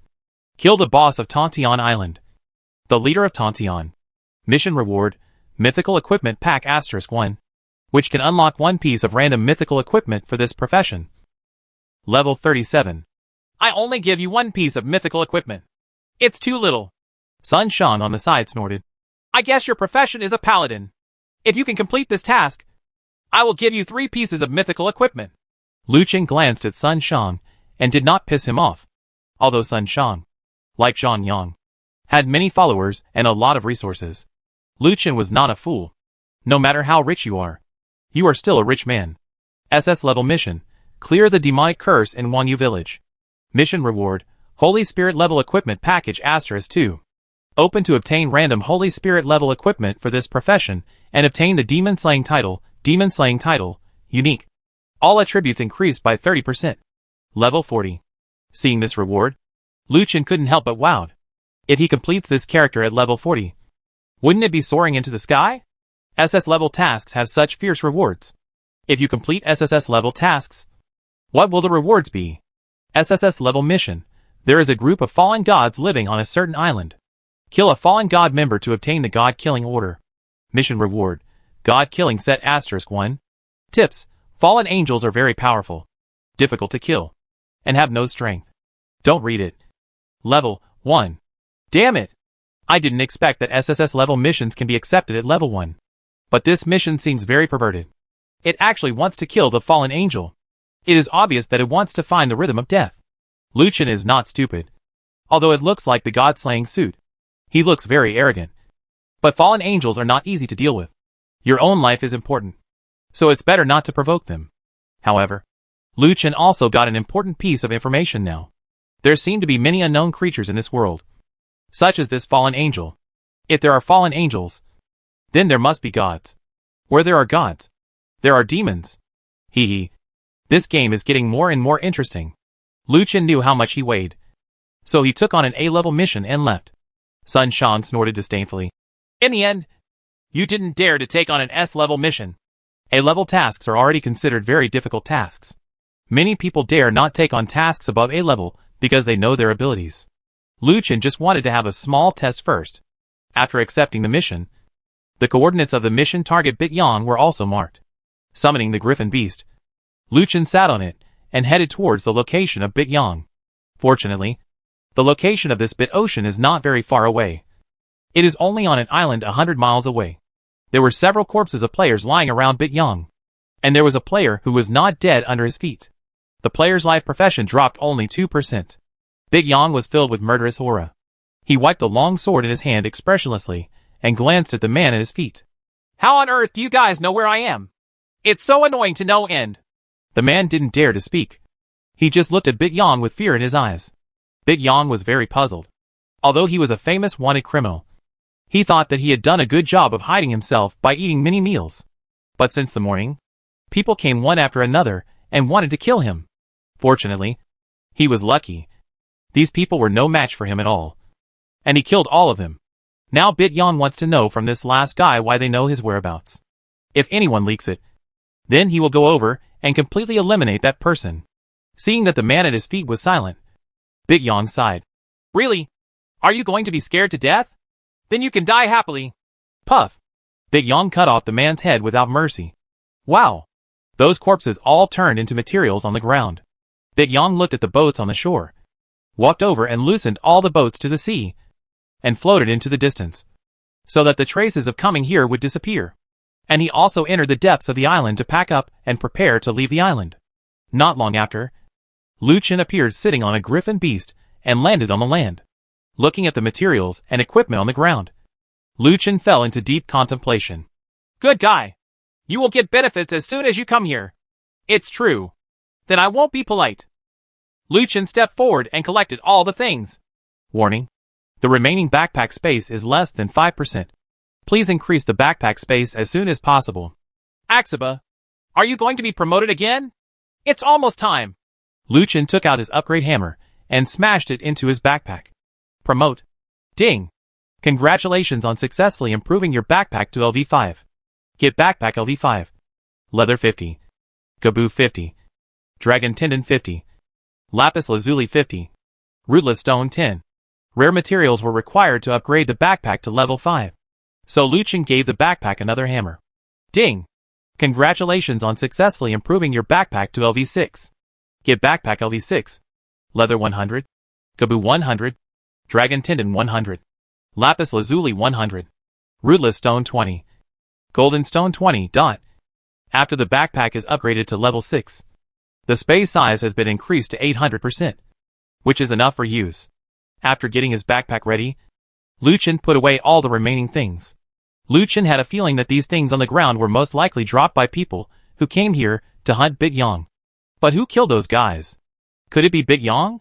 Kill the boss of Tantian Island. The leader of Tantian. Mission reward, mythical equipment pack *1, which can unlock 1 piece of random mythical equipment for this profession. Level 37. I only give you 1 piece of mythical equipment. It's too little. Sun Shang on the side snorted. I guess your profession is a paladin. If you can complete this task, I will give you 3 pieces of mythical equipment. Lu Qin glanced at Sun Shang and did not piss him off. Although Sun Shang, like Zhang Yang, had many followers and a lot of resources, Lu Qin was not a fool. No matter how rich you are still a rich man. SS level mission. Clear the demonic curse in Wangyu village. Mission reward, Holy Spirit level equipment package *2. Open to obtain random Holy Spirit level equipment for this profession and obtain the Demon Slaying title, unique. All attributes increased by 30%. Level 40. Seeing this reward, Lu Qin couldn't help but wowed. If he completes this character at level 40, wouldn't it be soaring into the sky? SS level tasks have such fierce rewards. If you complete SSS level tasks, What will the rewards be? SSS level mission. There is a group of fallen gods living on a certain island. Kill a fallen god member to obtain the god killing order. Mission reward. God killing set *1. Tips. Fallen angels are very powerful, difficult to kill, and have no strength. Don't read it. Level 1. Damn it! I didn't expect that SSS level missions can be accepted at level 1. But this mission seems very perverted. It actually wants to kill the fallen angel. It is obvious that it wants to find the rhythm of death. Luchin is not stupid. Although it looks like the god-slaying suit. He looks very arrogant. But fallen angels are not easy to deal with. Your own life is important. So it's better not to provoke them. However, Luchin also got an important piece of information now. There seem to be many unknown creatures in this world. Such as this fallen angel. If there are fallen angels, then there must be gods. Where there are gods, there are demons. Hee hee. This game is getting more and more interesting. Luchin knew how much he weighed. So he took on an A-level mission and left. Sun Shan snorted disdainfully. In the end, you didn't dare to take on an S-level mission. A-level tasks are already considered very difficult tasks. Many people dare not take on tasks above A-level because they know their abilities. Luchin just wanted to have a small test first. After accepting the mission, the coordinates of the mission target Bit Yang were also marked. Summoning the Griffin Beast, Luchin sat on it and headed towards the location of Bit Yang. Fortunately, the location of this Bit Ocean is not very far away. It is only on an island 100 miles away. There were several corpses of players lying around Bit Yang. And there was a player who was not dead under his feet. The player's life profession dropped only 2%. Bit Yang was filled with murderous aura. He wiped the long sword in his hand expressionlessly and glanced at the man at his feet. How on earth do you guys know where I am? It's so annoying to no end. The man didn't dare to speak. He just looked at Bit Yang with fear in his eyes. Bit Yang was very puzzled. Although he was a famous wanted criminal, he thought that he had done a good job of hiding himself by eating many meals. But since the morning, people came one after another and wanted to kill him. Fortunately, he was lucky. These people were no match for him at all. And he killed all of them. Now Bit Yang wants to know from this last guy why they know his whereabouts. If anyone leaks it, then he will go over and completely eliminate that person. Seeing that the man at his feet was silent, Bit Yang sighed. Really? Are you going to be scared to death? Then you can die happily. Puff. Bit Yang cut off the man's head without mercy. Wow. Those corpses all turned into materials on the ground. Bit Yang looked at the boats on the shore, walked over and loosened all the boats to the sea, and floated into the distance, so that the traces of coming here would disappear. And he also entered the depths of the island to pack up and prepare to leave the island. Not long after, Luchin appeared sitting on a griffin beast and landed on the land. Looking at the materials and equipment on the ground, Luchin fell into deep contemplation. Good guy. You will get benefits as soon as you come here. It's true. Then I won't be polite. Luchin stepped forward and collected all the things. Warning. The remaining backpack space is less than 5%. Please increase the backpack space as soon as possible. Axaba, are you going to be promoted again? It's almost time. Luchin took out his upgrade hammer and smashed it into his backpack. Promote. Ding. Congratulations on successfully improving your backpack to LV5. Get backpack LV5. Leather 50. Gaboo 50. Dragon tendon 50. Lapis lazuli 50. Rootless stone 10. Rare materials were required to upgrade the backpack to level 5. So Luchin gave the backpack another hammer. Ding. Congratulations on successfully improving your backpack to LV6. Get backpack LV6. Leather 100. Gaboo 100. Dragon tendon 100. Lapis lazuli 100. Rootless stone 20. Golden stone 20. After the backpack is upgraded to level 6, the space size has been increased to 800%, which is enough for use. After getting his backpack ready, Luchin put away all the remaining things. Luchin had a feeling that these things on the ground were most likely dropped by people who came here to hunt Bit Yang. But who killed those guys? Could it be Bit Yang?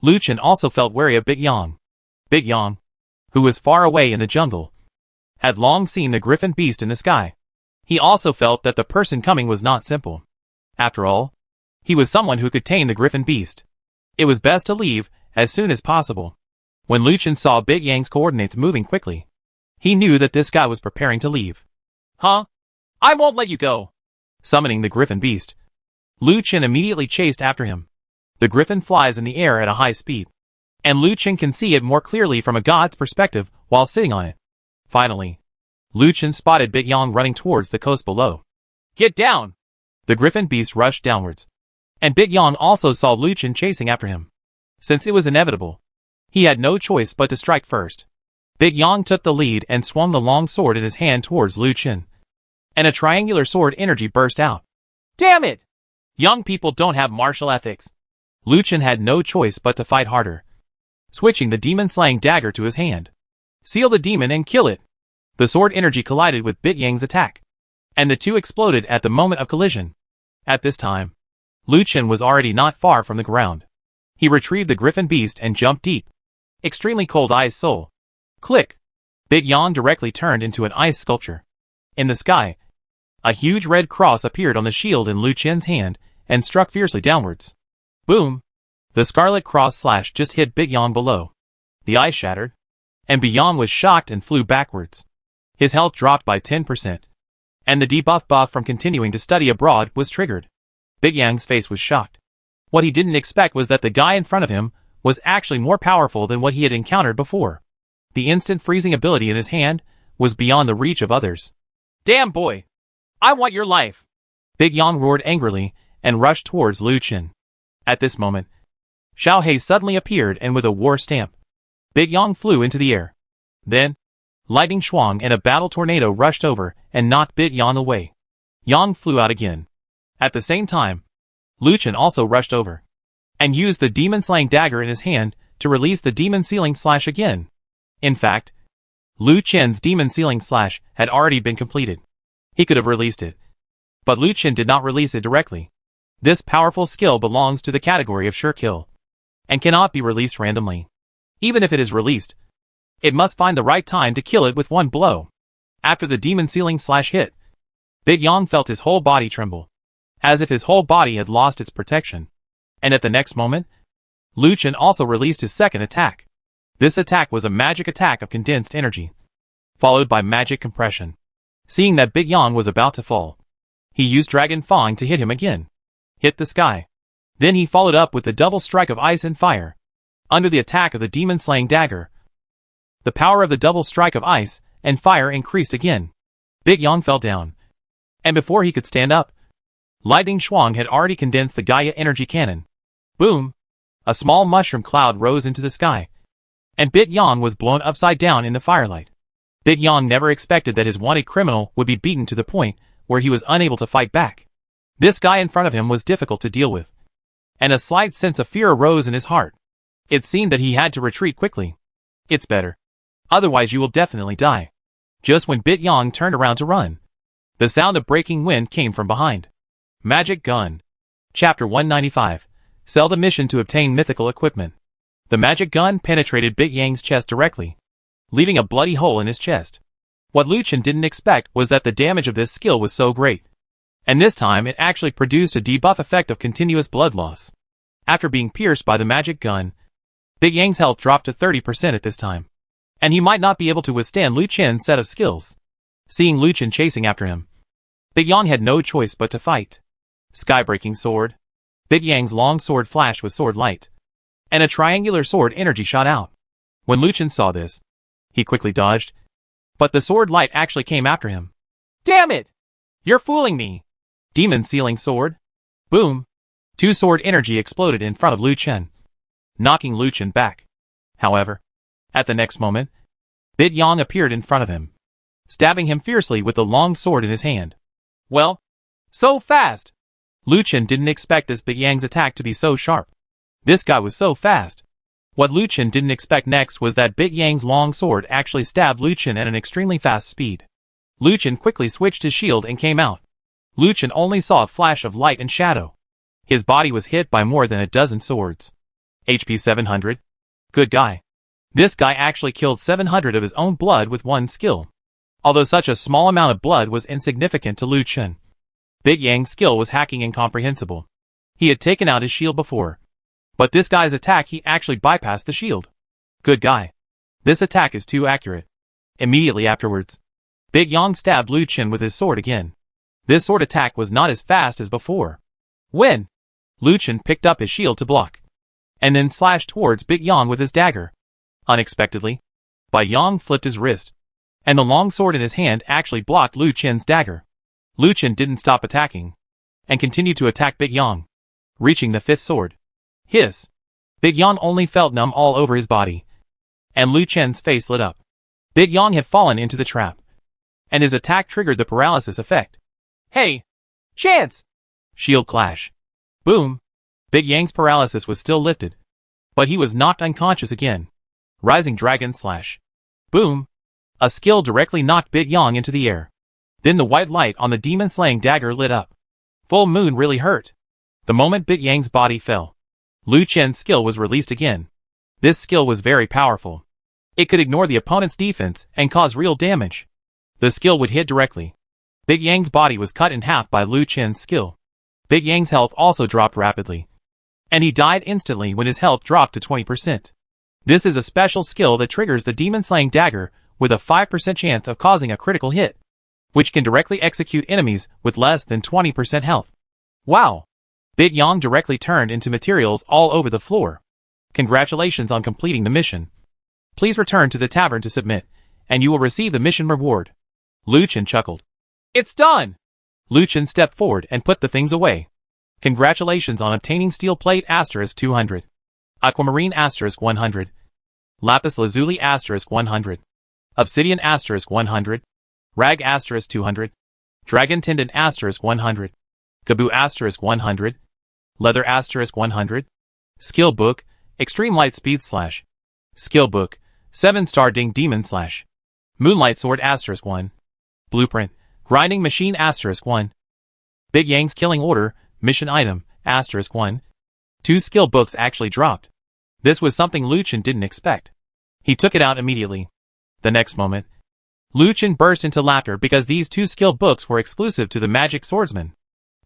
Luchin also felt wary of Bit Yang. Bit Yang, who was far away in the jungle, had long seen the griffin beast in the sky. He also felt that the person coming was not simple. After all, he was someone who could tame the griffin beast. It was best to leave as soon as possible. When Luchin saw Bit Yang's coordinates moving quickly, he knew that this guy was preparing to leave. Huh? I won't let you go. Summoning the griffin beast, Lu Chen immediately chased after him. The griffin flies in the air at a high speed, and Lu Chen can see it more clearly from a god's perspective while sitting on it. Finally, Lu Chen spotted Big Yang running towards the coast below. Get down! The griffin beast rushed downwards, and Big Yang also saw Lu Chen chasing after him. Since it was inevitable, he had no choice but to strike first. Big Yang took the lead and swung the long sword in his hand towards Lu Chen, and a triangular sword energy burst out. Damn it! Young people don't have martial ethics. Lu Chen had no choice but to fight harder, switching the demon-slaying dagger to his hand. Seal the demon and kill it! The sword energy collided with Big Yang's attack, and the two exploded at the moment of collision. At this time, Lu Chen was already not far from the ground. He retrieved the griffin beast and jumped deep. Extremely cold ice soul. Click! Big Yang directly turned into an ice sculpture. In the sky, a huge red cross appeared on the shield in Lu Chen's hand and struck fiercely downwards. Boom! The scarlet cross slash just hit Big Yang below. The ice shattered, and Big Yang was shocked and flew backwards. His health dropped by 10%, and the debuff buff from continuing to study abroad was triggered. Big Yang's face was shocked. What he didn't expect was that the guy in front of him was actually more powerful than what he had encountered before. The instant freezing ability in his hand was beyond the reach of others. Damn boy! I want your life! Big Yang roared angrily and rushed towards Lu Chen. At this moment, Xiao Hei suddenly appeared and with a war stamp, Big Yang flew into the air. Then, lightning swung and a battle tornado rushed over and knocked Big Yang away. Yang flew out again. At the same time, Lu Chen also rushed over and used the demon-slaying dagger in his hand to release the demon-sealing slash again. In fact, Lu Chen's demon-sealing slash had already been completed. He could have released it, but Lu Chen did not release it directly. This powerful skill belongs to the category of sure kill, and cannot be released randomly. Even if it is released, it must find the right time to kill it with one blow. After the demon-sealing slash hit, Big Yang felt his whole body tremble, as if his whole body had lost its protection. And at the next moment, Lu Chen also released his second attack. This attack was a magic attack of condensed energy, followed by magic compression. Seeing that Big Yang was about to fall, he used Dragon Fang to hit him again. Hit the sky. Then he followed up with the double strike of ice and fire. Under the attack of the demon-slaying dagger, the power of the double strike of ice and fire increased again. Big Yang fell down, and before he could stand up, Lightning Shuang had already condensed the Gaia energy cannon. Boom! A small mushroom cloud rose into the sky, and Big Yang was blown upside down in the firelight. Big Yang never expected that his wanted criminal would be beaten to the point where he was unable to fight back. This guy in front of him was difficult to deal with, and a slight sense of fear arose in his heart. It seemed that he had to retreat quickly. It's better. Otherwise you will definitely die. Just when Big Yang turned around to run, the sound of breaking wind came from behind. Magic Gun. Chapter 195. Sell the mission to obtain mythical equipment. The magic gun penetrated Big Yang's chest directly, leaving a bloody hole in his chest. What Lu Chen didn't expect was that the damage of this skill was so great, and this time it actually produced a debuff effect of continuous blood loss. After being pierced by the magic gun, Big Yang's health dropped to 30% at this time, and he might not be able to withstand Lu Chen's set of skills. Seeing Lu Chen chasing after him, Big Yang had no choice but to fight. Sky-breaking sword. Big Yang's long sword flashed with sword light, and a triangular sword energy shot out. When Lu Chen saw this, he quickly dodged, but the sword light actually came after him. Damn it! You're fooling me! Demon-sealing sword. Boom! Two sword energy exploded in front of Lu Chen, knocking Lu Chen back. However, at the next moment, Big Yang appeared in front of him, stabbing him fiercely with the long sword in his hand. Well, so fast! Lu Chen didn't expect this Big Yang's attack to be so sharp. This guy was so fast. What Lu Chen didn't expect next was that Big Yang's long sword actually stabbed Lu Chen at an extremely fast speed. Lu Chen quickly switched his shield and came out. Lu Chen only saw a flash of light and shadow. His body was hit by more than a dozen swords. HP 700. Good guy. This guy actually killed 700 of his own blood with one skill. Although such a small amount of blood was insignificant to Lu Chen, Big Yang's skill was hacking incomprehensible. He had taken out his shield before, but this guy's attack he actually bypassed the shield. Good guy. This attack is too accurate. Immediately afterwards, Big Yang stabbed Lu Chen with his sword again. This sword attack was not as fast as before, When? Lu Chen picked up his shield to block, and then slashed towards Big Yang with his dagger. Unexpectedly, Bai Yang flipped his wrist, and the long sword in his hand actually blocked Lu Chen's dagger. Lu Chen didn't stop attacking, and continued to attack Big Yang, reaching the fifth sword. Hiss! Big Yang only felt numb all over his body, and Lu Chen's face lit up. Big Yang had fallen into the trap, and his attack triggered the paralysis effect. Hey! Chance! Shield clash. Boom! Big Yang's paralysis was still lifted, but he was knocked unconscious again. Rising Dragon Slash. Boom! A skill directly knocked Big Yang into the air. Then the white light on the demon-slaying dagger lit up. Full moon really hurt. The moment Big Yang's body fell, Lu Chen's skill was released again. This skill was very powerful. It could ignore the opponent's defense and cause real damage. The skill would hit directly. Big Yang's body was cut in half by Lu Chen's skill. Big Yang's health also dropped rapidly, and he died instantly when his health dropped to 20%. This is a special skill that triggers the demon-slaying dagger with a 5% chance of causing a critical hit, which can directly execute enemies with less than 20% health. Wow! Big Yang directly turned into materials all over the floor. Congratulations on completing the mission. Please return to the tavern to submit, and you will receive the mission reward. Lu Chen chuckled. It's done! Lu Chen stepped forward and put the things away. Congratulations on obtaining Steel Plate * 200. Aquamarine * 100. Lapis Lazuli * 100. Obsidian * 100. Rag * 200. Dragon Tendon * 100. Kaboo * 100. Leather * 100. Skill Book, Extreme Light Speed / Skill Book, 7-star Ding Demon / Moonlight Sword * 1. Blueprint, Grinding Machine * 1. Big Yang's Killing Order, Mission Item * 1. 2 skill books actually dropped. This was something Lu Chen didn't expect. He took it out immediately. The next moment, Lu Chen burst into laughter because these 2 skill books were exclusive to the Magic Swordsman.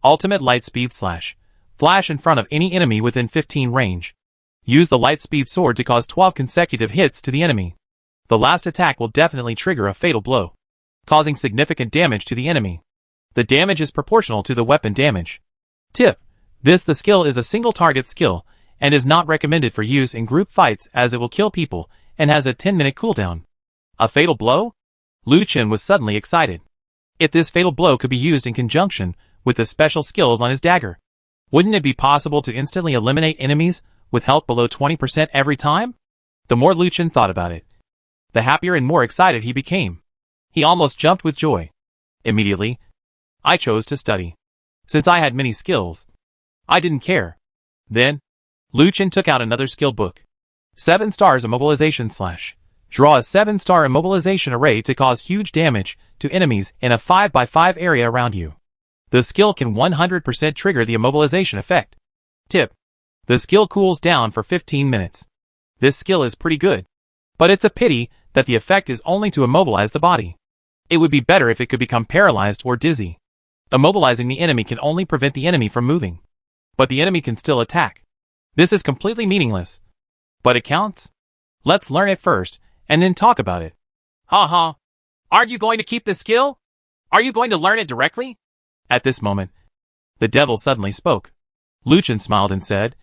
Ultimate Light Speed / Flash in front of any enemy within 15 range. Use the Light Speed Sword to cause 12 consecutive hits to the enemy. The last attack will definitely trigger a fatal blow, causing significant damage to the enemy. The damage is proportional to the weapon damage. Tip: the skill is a single target skill, and is not recommended for use in group fights as it will kill people, and has a 10-minute cooldown. A fatal blow? Lu Chen was suddenly excited. If this fatal blow could be used in conjunction with the special skills on his dagger, wouldn't it be possible to instantly eliminate enemies with health below 20% every time? The more Lu Chen thought about it, the happier and more excited he became. He almost jumped with joy. Immediately, I chose to study. Since I had many skills, I didn't care. Then, Lu Chen took out another skill book. 7 stars Immobilization / Draw a 7-star immobilization array to cause huge damage to enemies in a 5x5 area around you. The skill can 100% trigger the immobilization effect. Tip: the skill cools down for 15 minutes. This skill is pretty good, but it's a pity that the effect is only to immobilize the body. It would be better if it could become paralyzed or dizzy. Immobilizing the enemy can only prevent the enemy from moving, but the enemy can still attack. This is completely meaningless, but it counts. Let's learn it first, and then talk about it. Haha. Aren't you going to keep this skill? Are you going to learn it directly? At this moment, the devil suddenly spoke. Lu Chen smiled and said,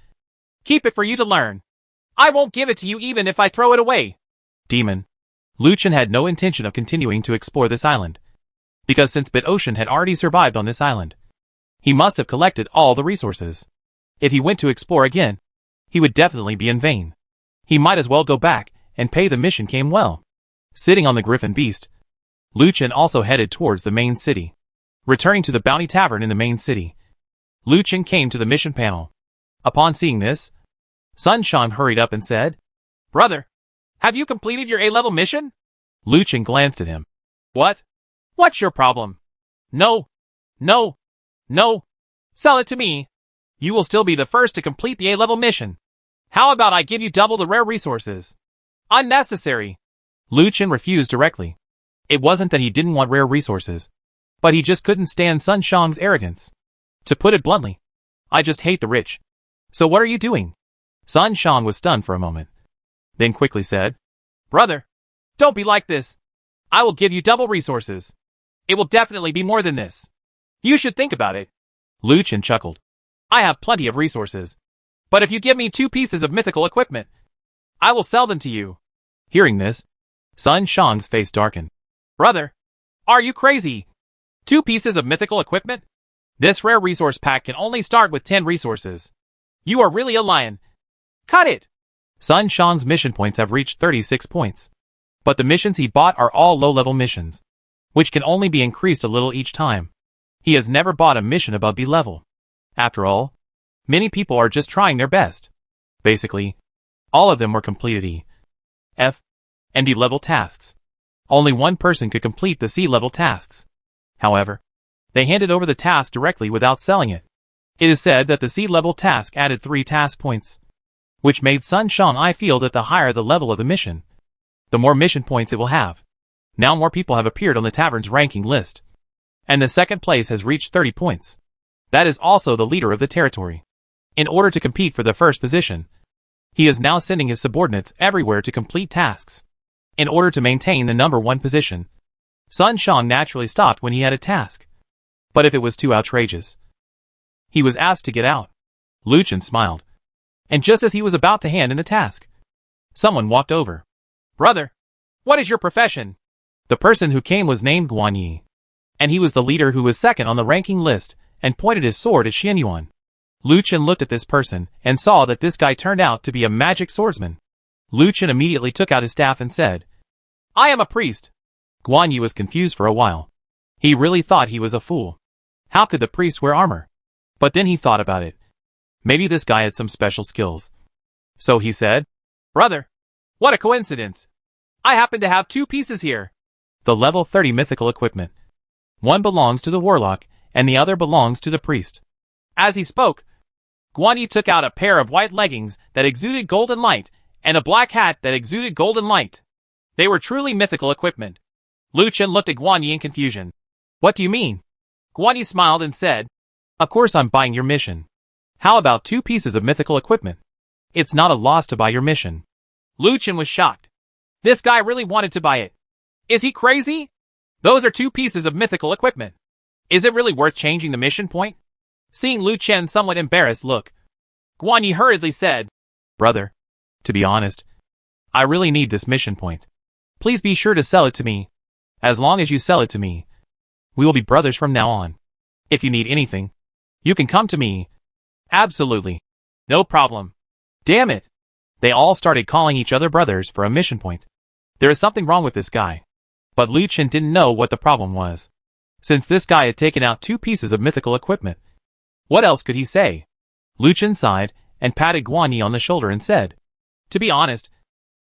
Keep it for you to learn. I won't give it to you even if I throw it away. Demon. Lu Chen had no intention of continuing to explore this island, because since Bit Ocean had already survived on this island, he must have collected all the resources. If he went to explore again, he would definitely be in vain. He might as well go back and pay the mission came well. Sitting on the Griffin Beast, Lu Chen also headed towards the main city. Returning to the Bounty Tavern in the main city, Lu Chen came to the mission panel. Upon seeing this, Sun Shang hurried up and said, Brother, have you completed your A-level mission? Lu Chen glanced at him. What? What's your problem? No. Sell it to me. You will still be the first to complete the A-level mission. How about I give you double the rare resources? Unnecessary. Lu Chen refused directly. It wasn't that he didn't want rare resources, but he just couldn't stand Sun Shang's arrogance. To put it bluntly, I just hate the rich. So what are you doing? Sun Shang was stunned for a moment, then quickly said, Brother, don't be like this. I will give you double resources. It will definitely be more than this. You should think about it. Lu Chen chuckled. I have plenty of resources. But if you give me 2 pieces of mythical equipment, I will sell them to you. Hearing this, Sun Shang's face darkened. Brother, are you crazy? 2 pieces of mythical equipment? This rare resource pack can only start with 10 resources. You are really a lion. Cut it! Sun Shang's mission points have reached 36 points. But the missions he bought are all low-level missions, which can only be increased a little each time. He has never bought a mission above B level. After all, many people are just trying their best. Basically, all of them were completed E, F, and D level tasks. Only one person could complete the C level tasks. However, they handed over the task directly without selling it. It is said that the C level task added 3 task points, which made Sun Shang feel that the higher the level of the mission, the more mission points it will have. Now more people have appeared on the tavern's ranking list, and the second place has reached 30 points. That is also the leader of the territory. In order to compete for the first position, he is now sending his subordinates everywhere to complete tasks. In order to maintain the number 1 position, Sun Shang naturally stopped when he had a task. But if it was too outrageous, he was asked to get out. Lu Chen smiled. And just as he was about to hand in the task, someone walked over. Brother, what is your profession? The person who came was named Guan Yi, and he was the leader who was second on the ranking list and pointed his sword at Xian Yuan. Lu Chen looked at this person and saw that this guy turned out to be a magic swordsman. Lu Chen immediately took out his staff and said, I am a priest. Guan Yi was confused for a while. He really thought he was a fool. How could the priest wear armor? But then he thought about it. Maybe this guy had some special skills. So he said, Brother, what a coincidence. I happen to have 2 pieces here. The level 30 mythical equipment. One belongs to the warlock, and the other belongs to the priest. As he spoke, Guan Yi took out a pair of white leggings that exuded golden light, and a black hat that exuded golden light. They were truly mythical equipment. Lu Chen looked at Guan Yi in confusion. What do you mean? Guan Yi smiled and said, Of course I'm buying your mission. How about 2 pieces of mythical equipment? It's not a loss to buy your mission. Lu Chen was shocked. This guy really wanted to buy it. Is he crazy? Those are 2 pieces of mythical equipment. Is it really worth changing the mission point? Seeing Lu Chen's somewhat embarrassed look, Guan Yi hurriedly said, Brother, to be honest, I really need this mission point. Please be sure to sell it to me. As long as you sell it to me, we will be brothers from now on. If you need anything, you can come to me. Absolutely. No problem. Damn it. They all started calling each other brothers for a mission point. There is something wrong with this guy. But Lu Chen didn't know what the problem was, since this guy had taken out 2 pieces of mythical equipment. What else could he say? Lu Chen sighed and patted Guan Yi on the shoulder and said, To be honest,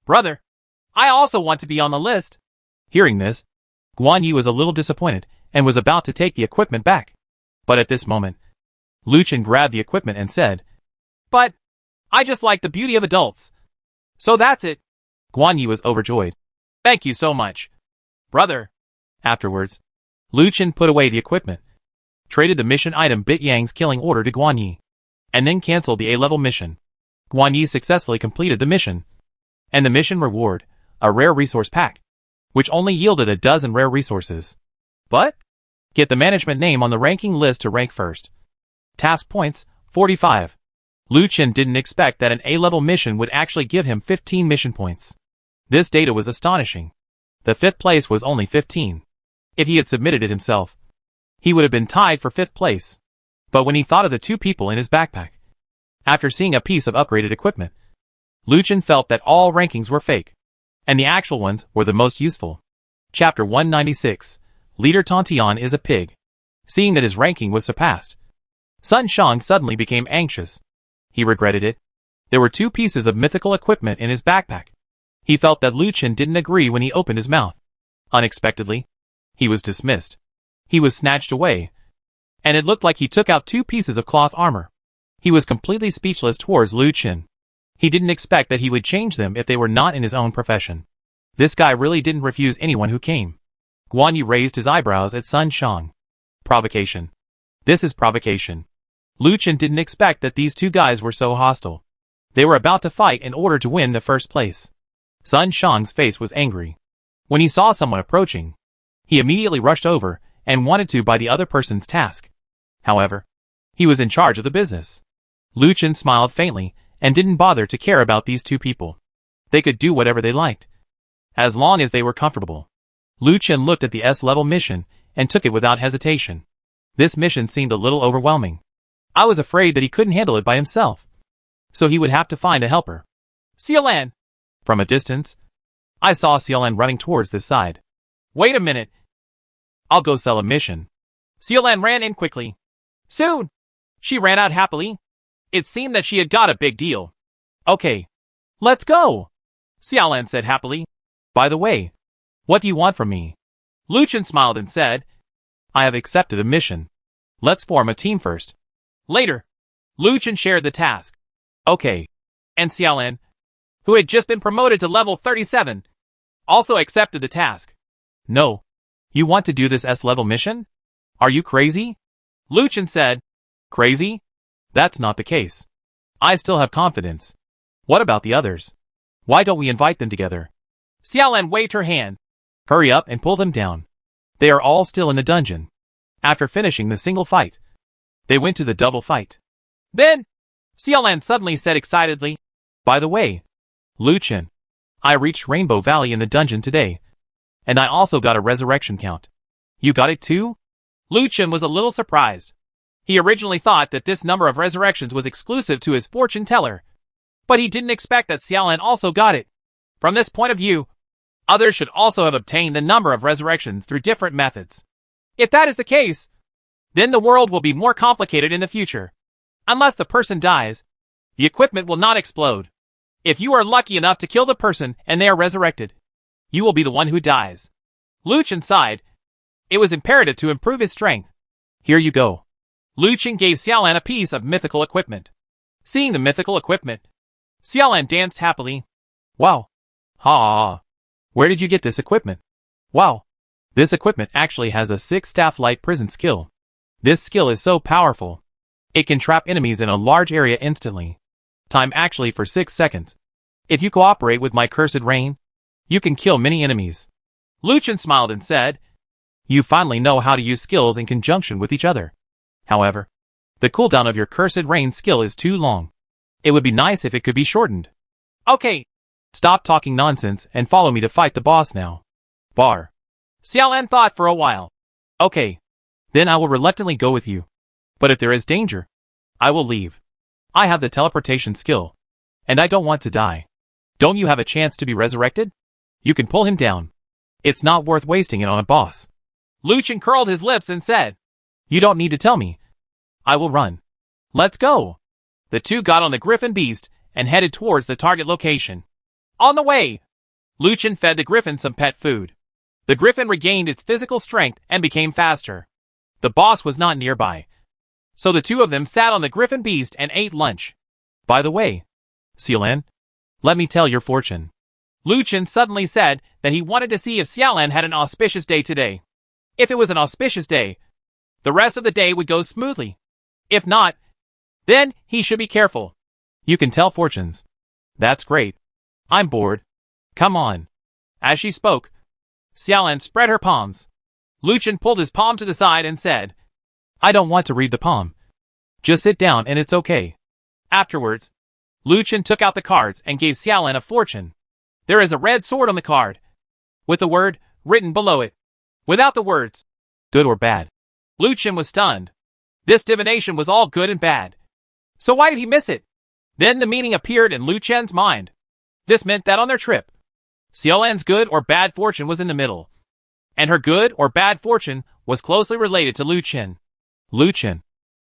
brother, I also want to be on the list. Hearing this, Guan Yi was a little disappointed and was about to take the equipment back. But at this moment, Lu Chen grabbed the equipment and said, But I just like the beauty of adults. So that's it. Guan Yi was overjoyed. Thank you so much, brother. Afterwards, Lu Chen put away the equipment, traded the mission item Bit Yang's killing order to Guan Yi, and then canceled the A-level mission. Guan Yi successfully completed the mission, and the mission reward, a rare resource pack, which only yielded a dozen rare resources. But, get the management name on the ranking list to rank first. Task points, 45. Lu Chen didn't expect that an A-level mission would actually give him 15 mission points. This data was astonishing. The 5th place was only 15. If he had submitted it himself, he would have been tied for 5th place. But when he thought of the 2 people in his backpack, after seeing a piece of upgraded equipment, Lu Chen felt that all rankings were fake, and the actual ones were the most useful. Chapter 196, Leader Tantian is a pig. Seeing that his ranking was surpassed, Sun Shang suddenly became anxious. He regretted it. There were 2 pieces of mythical equipment in his backpack. He felt that Lu Chen didn't agree when he opened his mouth. Unexpectedly, he was dismissed. He was snatched away, and it looked like he took out 2 pieces of cloth armor. He was completely speechless towards Lu Chen. He didn't expect that he would change them if they were not in his own profession. This guy really didn't refuse anyone who came. Guan Yi raised his eyebrows at Sun Shang. Provocation. This is provocation. Lu Chen didn't expect that these 2 guys were so hostile. They were about to fight in order to win the first place. Sun Shang's face was angry. When he saw someone approaching, he immediately rushed over and wanted to buy the other person's task. However, He was in charge of the business. Lu Chen smiled faintly and didn't bother to care about these two people. They could do whatever they liked, as long as they were comfortable. Lu Chen looked at the S-level mission and took it without hesitation. This mission seemed a little overwhelming. I was afraid that he couldn't handle it by himself, so he would have to find a helper. Xiaolan! From a distance, I saw Xiaolan running towards this side. Wait a minute. I'll go sell a mission. Xiaolan ran in quickly. Soon, she ran out happily. It seemed that she had got a big deal. Okay, let's go, Xiaolan said happily. By the way, what do you want from me? Lu Chen smiled and said, I have accepted a mission. Let's form a team first. Later, Lu Chen shared the task. Okay. And Xiaolan, who had just been promoted to level 37, also accepted the task. No. You want to do this S-level mission? Are you crazy? Lu Chen said. Crazy? That's not the case. I still have confidence. What about the others? Why don't we invite them together? Xiaolan waved her hand. Hurry up and pull them down. They are all still in the dungeon. After finishing the single fight, they went to the double fight. Then, Xiaolan suddenly said excitedly, by the way, Lu Chen, I reached Rainbow Valley in the dungeon today, and I also got a resurrection count. You got it too? Lu Chen was a little surprised. He originally thought that this number of resurrections was exclusive to his fortune teller, but he didn't expect that Xiaolan also got it. From this point of view, others should also have obtained the number of resurrections through different methods. If that is the case, then the world will be more complicated in the future. Unless the person dies, the equipment will not explode. If you are lucky enough to kill the person and they are resurrected, you will be the one who dies. Lu Chen sighed. It was imperative to improve his strength. Here you go. Lu Chen gave Xiaolan a piece of mythical equipment. Seeing the mythical equipment, Xiaolan danced happily. Wow. Ha! Where did you get this equipment? Wow. This equipment actually has a 6-staff light prison skill. This skill is so powerful. It can trap enemies in a large area instantly. Time actually for 6 seconds. If you cooperate with my cursed rain, you can kill many enemies. Lu Chen smiled and said, you finally know how to use skills in conjunction with each other. However, the cooldown of your cursed rain skill is too long. It would be nice if it could be shortened. Okay. Stop talking nonsense and follow me to fight the boss now. Bar. Xiaolan thought for a while. Okay. Then I will reluctantly go with you. But if there is danger, I will leave. I have the teleportation skill, and I don't want to die. Don't you have a chance to be resurrected? You can pull him down. It's not worth wasting it on a boss. Lu Chen curled his lips and said, you don't need to tell me. I will run. Let's go. The two got on the griffin beast and headed towards the target location. On the way, Lu Chen fed the griffin some pet food. The griffin regained its physical strength and became faster. The boss was not nearby, so the two of them sat on the griffin beast and ate lunch. By the way, Xiaolan, let me tell your fortune. Lu Chen suddenly said that he wanted to see if Xiaolan had an auspicious day today. If it was an auspicious day, the rest of the day would go smoothly. If not, then he should be careful. You can tell fortunes. That's great. I'm bored. Come on. As she spoke, Xiaolan spread her palms. Lu Chen pulled his palm to the side and said, I don't want to read the palm. Just sit down and it's okay. Afterwards, Lu Chen took out the cards and gave Xiaolan a fortune. There is a red sword on the card, with the word written below it. Without the words, good or bad. Lu Chen was stunned. This divination was all good and bad. So why did he miss it? Then the meaning appeared in Lu Chen's mind. This meant that on their trip, Xiaolan's good or bad fortune was in the middle, and her good or bad fortune was closely related to Lu Chen. Lu Chen,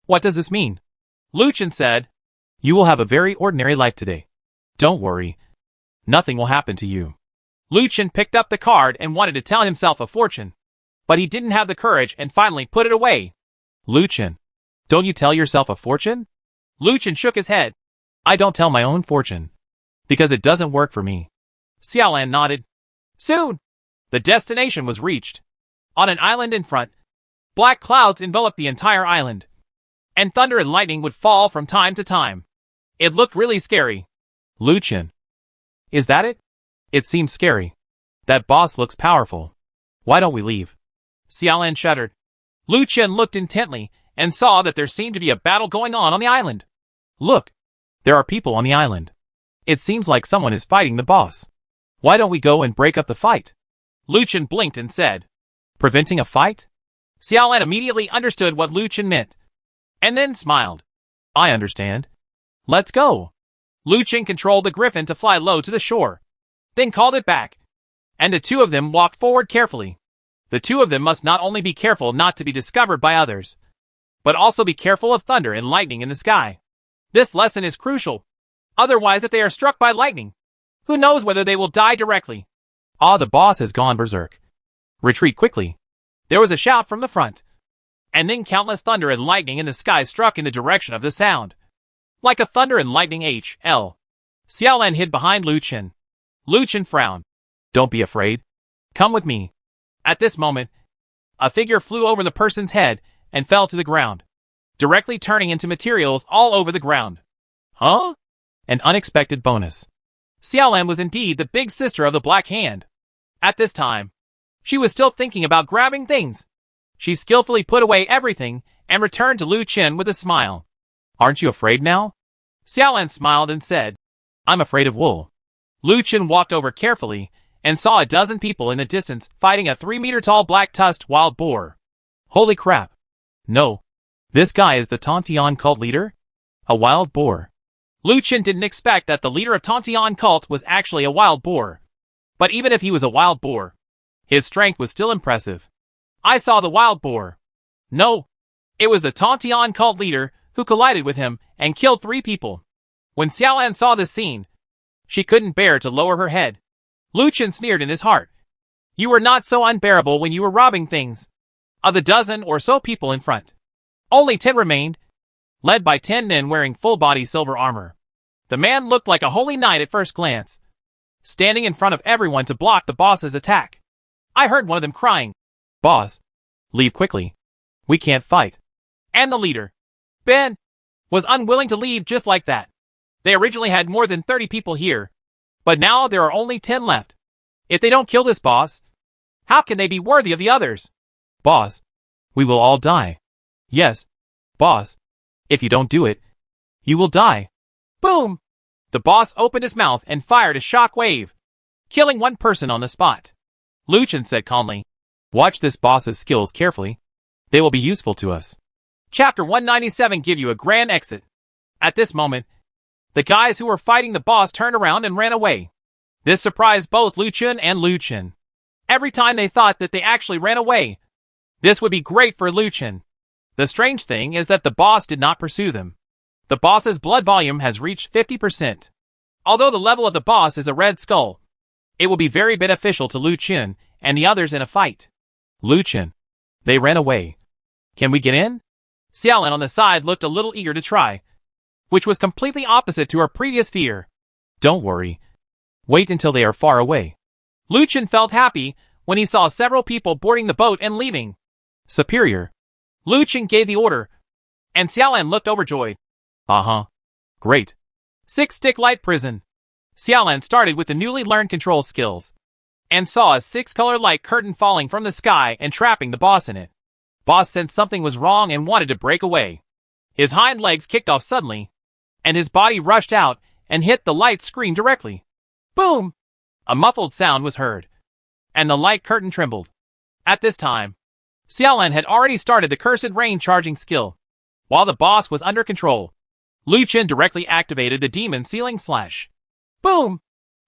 what does this mean? Lu Chen said, you will have a very ordinary life today. Don't worry. Nothing will happen to you. Lu Chen picked up the card and wanted to tell himself a fortune, but he didn't have the courage and finally put it away. Lu Chen, don't you tell yourself a fortune? Lu Chen shook his head. I don't tell my own fortune, because it doesn't work for me. Xiaolan nodded. Soon, the destination was reached. On an island in front, black clouds enveloped the entire island, and thunder and lightning would fall from time to time. It looked really scary. Lu Chen, is that it? It seems scary. That boss looks powerful. Why don't we leave? Xiaolan shuddered. Lu Chen looked intently and saw that there seemed to be a battle going on the island. Look! There are people on the island. It seems like someone is fighting the boss. Why don't we go and break up the fight? Lu Chen blinked and said. Preventing a fight? Xiaolan immediately understood what Lu Chen meant, and then smiled. I understand. Let's go. Lu Chen controlled the griffin to fly low to the shore, then called it back, and the two of them walked forward carefully. The two of them must not only be careful not to be discovered by others, but also be careful of thunder and lightning in the sky. This lesson is crucial. Otherwise, if they are struck by lightning, who knows whether they will die directly. Ah, the boss has gone berserk. Retreat quickly. There was a shout from the front, and then countless thunder and lightning in the sky struck in the direction of the sound. Like a thunder and lightning HL. Xiaolan hid behind Lu Chen. Lu Chen frowned. Don't be afraid. Come with me. At this moment, a figure flew over the person's head and fell to the ground, directly turning into materials all over the ground. Huh? An unexpected bonus. Xiaolan was indeed the big sister of the Black Hand. At this time, she was still thinking about grabbing things. She skillfully put away everything and returned to Lu Chen with a smile. Aren't you afraid now? Xiaolan smiled and said, I'm afraid of wool. Lu Chen walked over carefully and saw a dozen people in the distance fighting a 3-meter-tall black-tusked wild boar. Holy crap. No. This guy is the Tantian cult leader? A wild boar. Lu Chen didn't expect that the leader of Tantian cult was actually a wild boar. But even if he was a wild boar, his strength was still impressive. I saw the wild boar. No. It was the Tantian cult leader who collided with him and killed 3 people. When Xiaolan saw this scene, she couldn't bear to lower her head. Lu Chen sneered in his heart. You were not so unbearable when you were robbing things. Of the dozen or so people in front, only 10 remained, led by 10 men wearing full-body silver armor. The man looked like a holy knight at first glance, standing in front of everyone to block the boss's attack. I heard one of them crying, Boss, leave quickly. We can't fight. And the leader, Ben, was unwilling to leave just like that. They originally had more than 30 people here, but now there are only 10 left. If they don't kill this boss, how can they be worthy of the others? Boss, we will all die. Yes, boss. If you don't do it, you will die. Boom! The boss opened his mouth and fired a shock wave, killing 1 person on the spot. Lu Chen said calmly, Watch this boss's skills carefully. They will be useful to us. Chapter 197 give you a grand exit. At this moment, the guys who were fighting the boss turned around and ran away. This surprised both Lu Chen and Lu Chen. Every time they thought that they actually ran away, this would be great for Lu Chen. The strange thing is that the boss did not pursue them. The boss's blood volume has reached 50%. Although the level of the boss is a red skull, it will be very beneficial to Lu Chen and the others in a fight. Lu Chen. They ran away. Can we get in? Xiaolan on the side looked a little eager to try, which was completely opposite to her previous fear. Don't worry. Wait until they are far away. Lu Chen felt happy when he saw several people boarding the boat and leaving. Superior. Lu Chen gave the order, and Xiaolan looked overjoyed. Uh-huh. Great. 6-stick light prison. Xiaolan started with the newly learned control skills, and saw a 6-color light curtain falling from the sky and trapping the boss in it. Boss sensed something was wrong and wanted to break away. His hind legs kicked off suddenly, and his body rushed out and hit the light screen directly. Boom! A muffled sound was heard, and the light curtain trembled. At this time, Xiaolan had already started the cursed rain charging skill. While the boss was under control, Lu Chen directly activated the demon ceiling slash. Boom!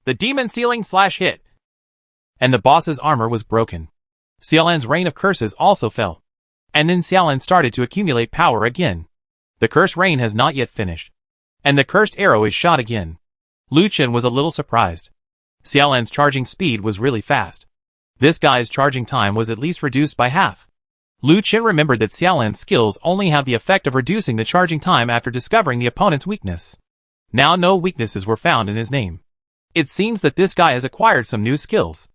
The demon ceiling slash hit, and the boss's armor was broken. Xiaolan's rain of curses also fell. And then Xiaolan started to accumulate power again. The cursed rain has not yet finished, and the cursed arrow is shot again. Lu Chen was a little surprised. Xiaolan's charging speed was really fast. This guy's charging time was at least reduced by half. Lu Chen remembered that Xiaolan's skills only have the effect of reducing the charging time after discovering the opponent's weakness. Now no weaknesses were found in his name. It seems that this guy has acquired some new skills.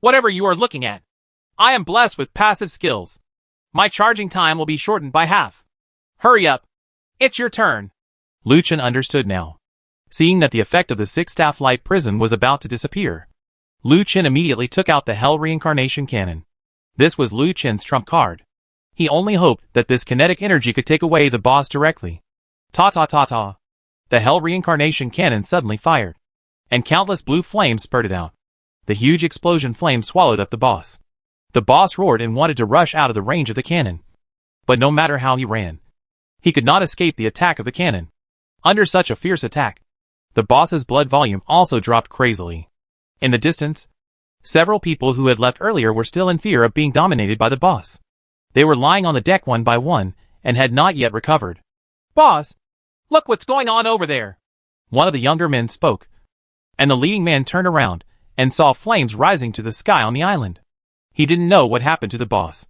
Whatever you are looking at, I am blessed with passive skills. My charging time will be shortened by half. Hurry up. It's your turn. Lu Chen understood now. Seeing that the effect of the 6-staff light prison was about to disappear, Lu Chen immediately took out the Hell Reincarnation Cannon. This was Lu Chen's trump card. He only hoped that this kinetic energy could take away the boss directly. Ta-ta-ta-ta. The hell reincarnation cannon suddenly fired, and countless blue flames spurted out. The huge explosion flame swallowed up the boss. The boss roared and wanted to rush out of the range of the cannon. But no matter how he ran, he could not escape the attack of the cannon. Under such a fierce attack, the boss's blood volume also dropped crazily. In the distance, several people who had left earlier were still in fear of being dominated by the boss. They were lying on the deck one by one, and had not yet recovered. Boss, look what's going on over there. One of the younger men spoke, and the leading man turned around and saw flames rising to the sky on the island. He didn't know what happened to the boss.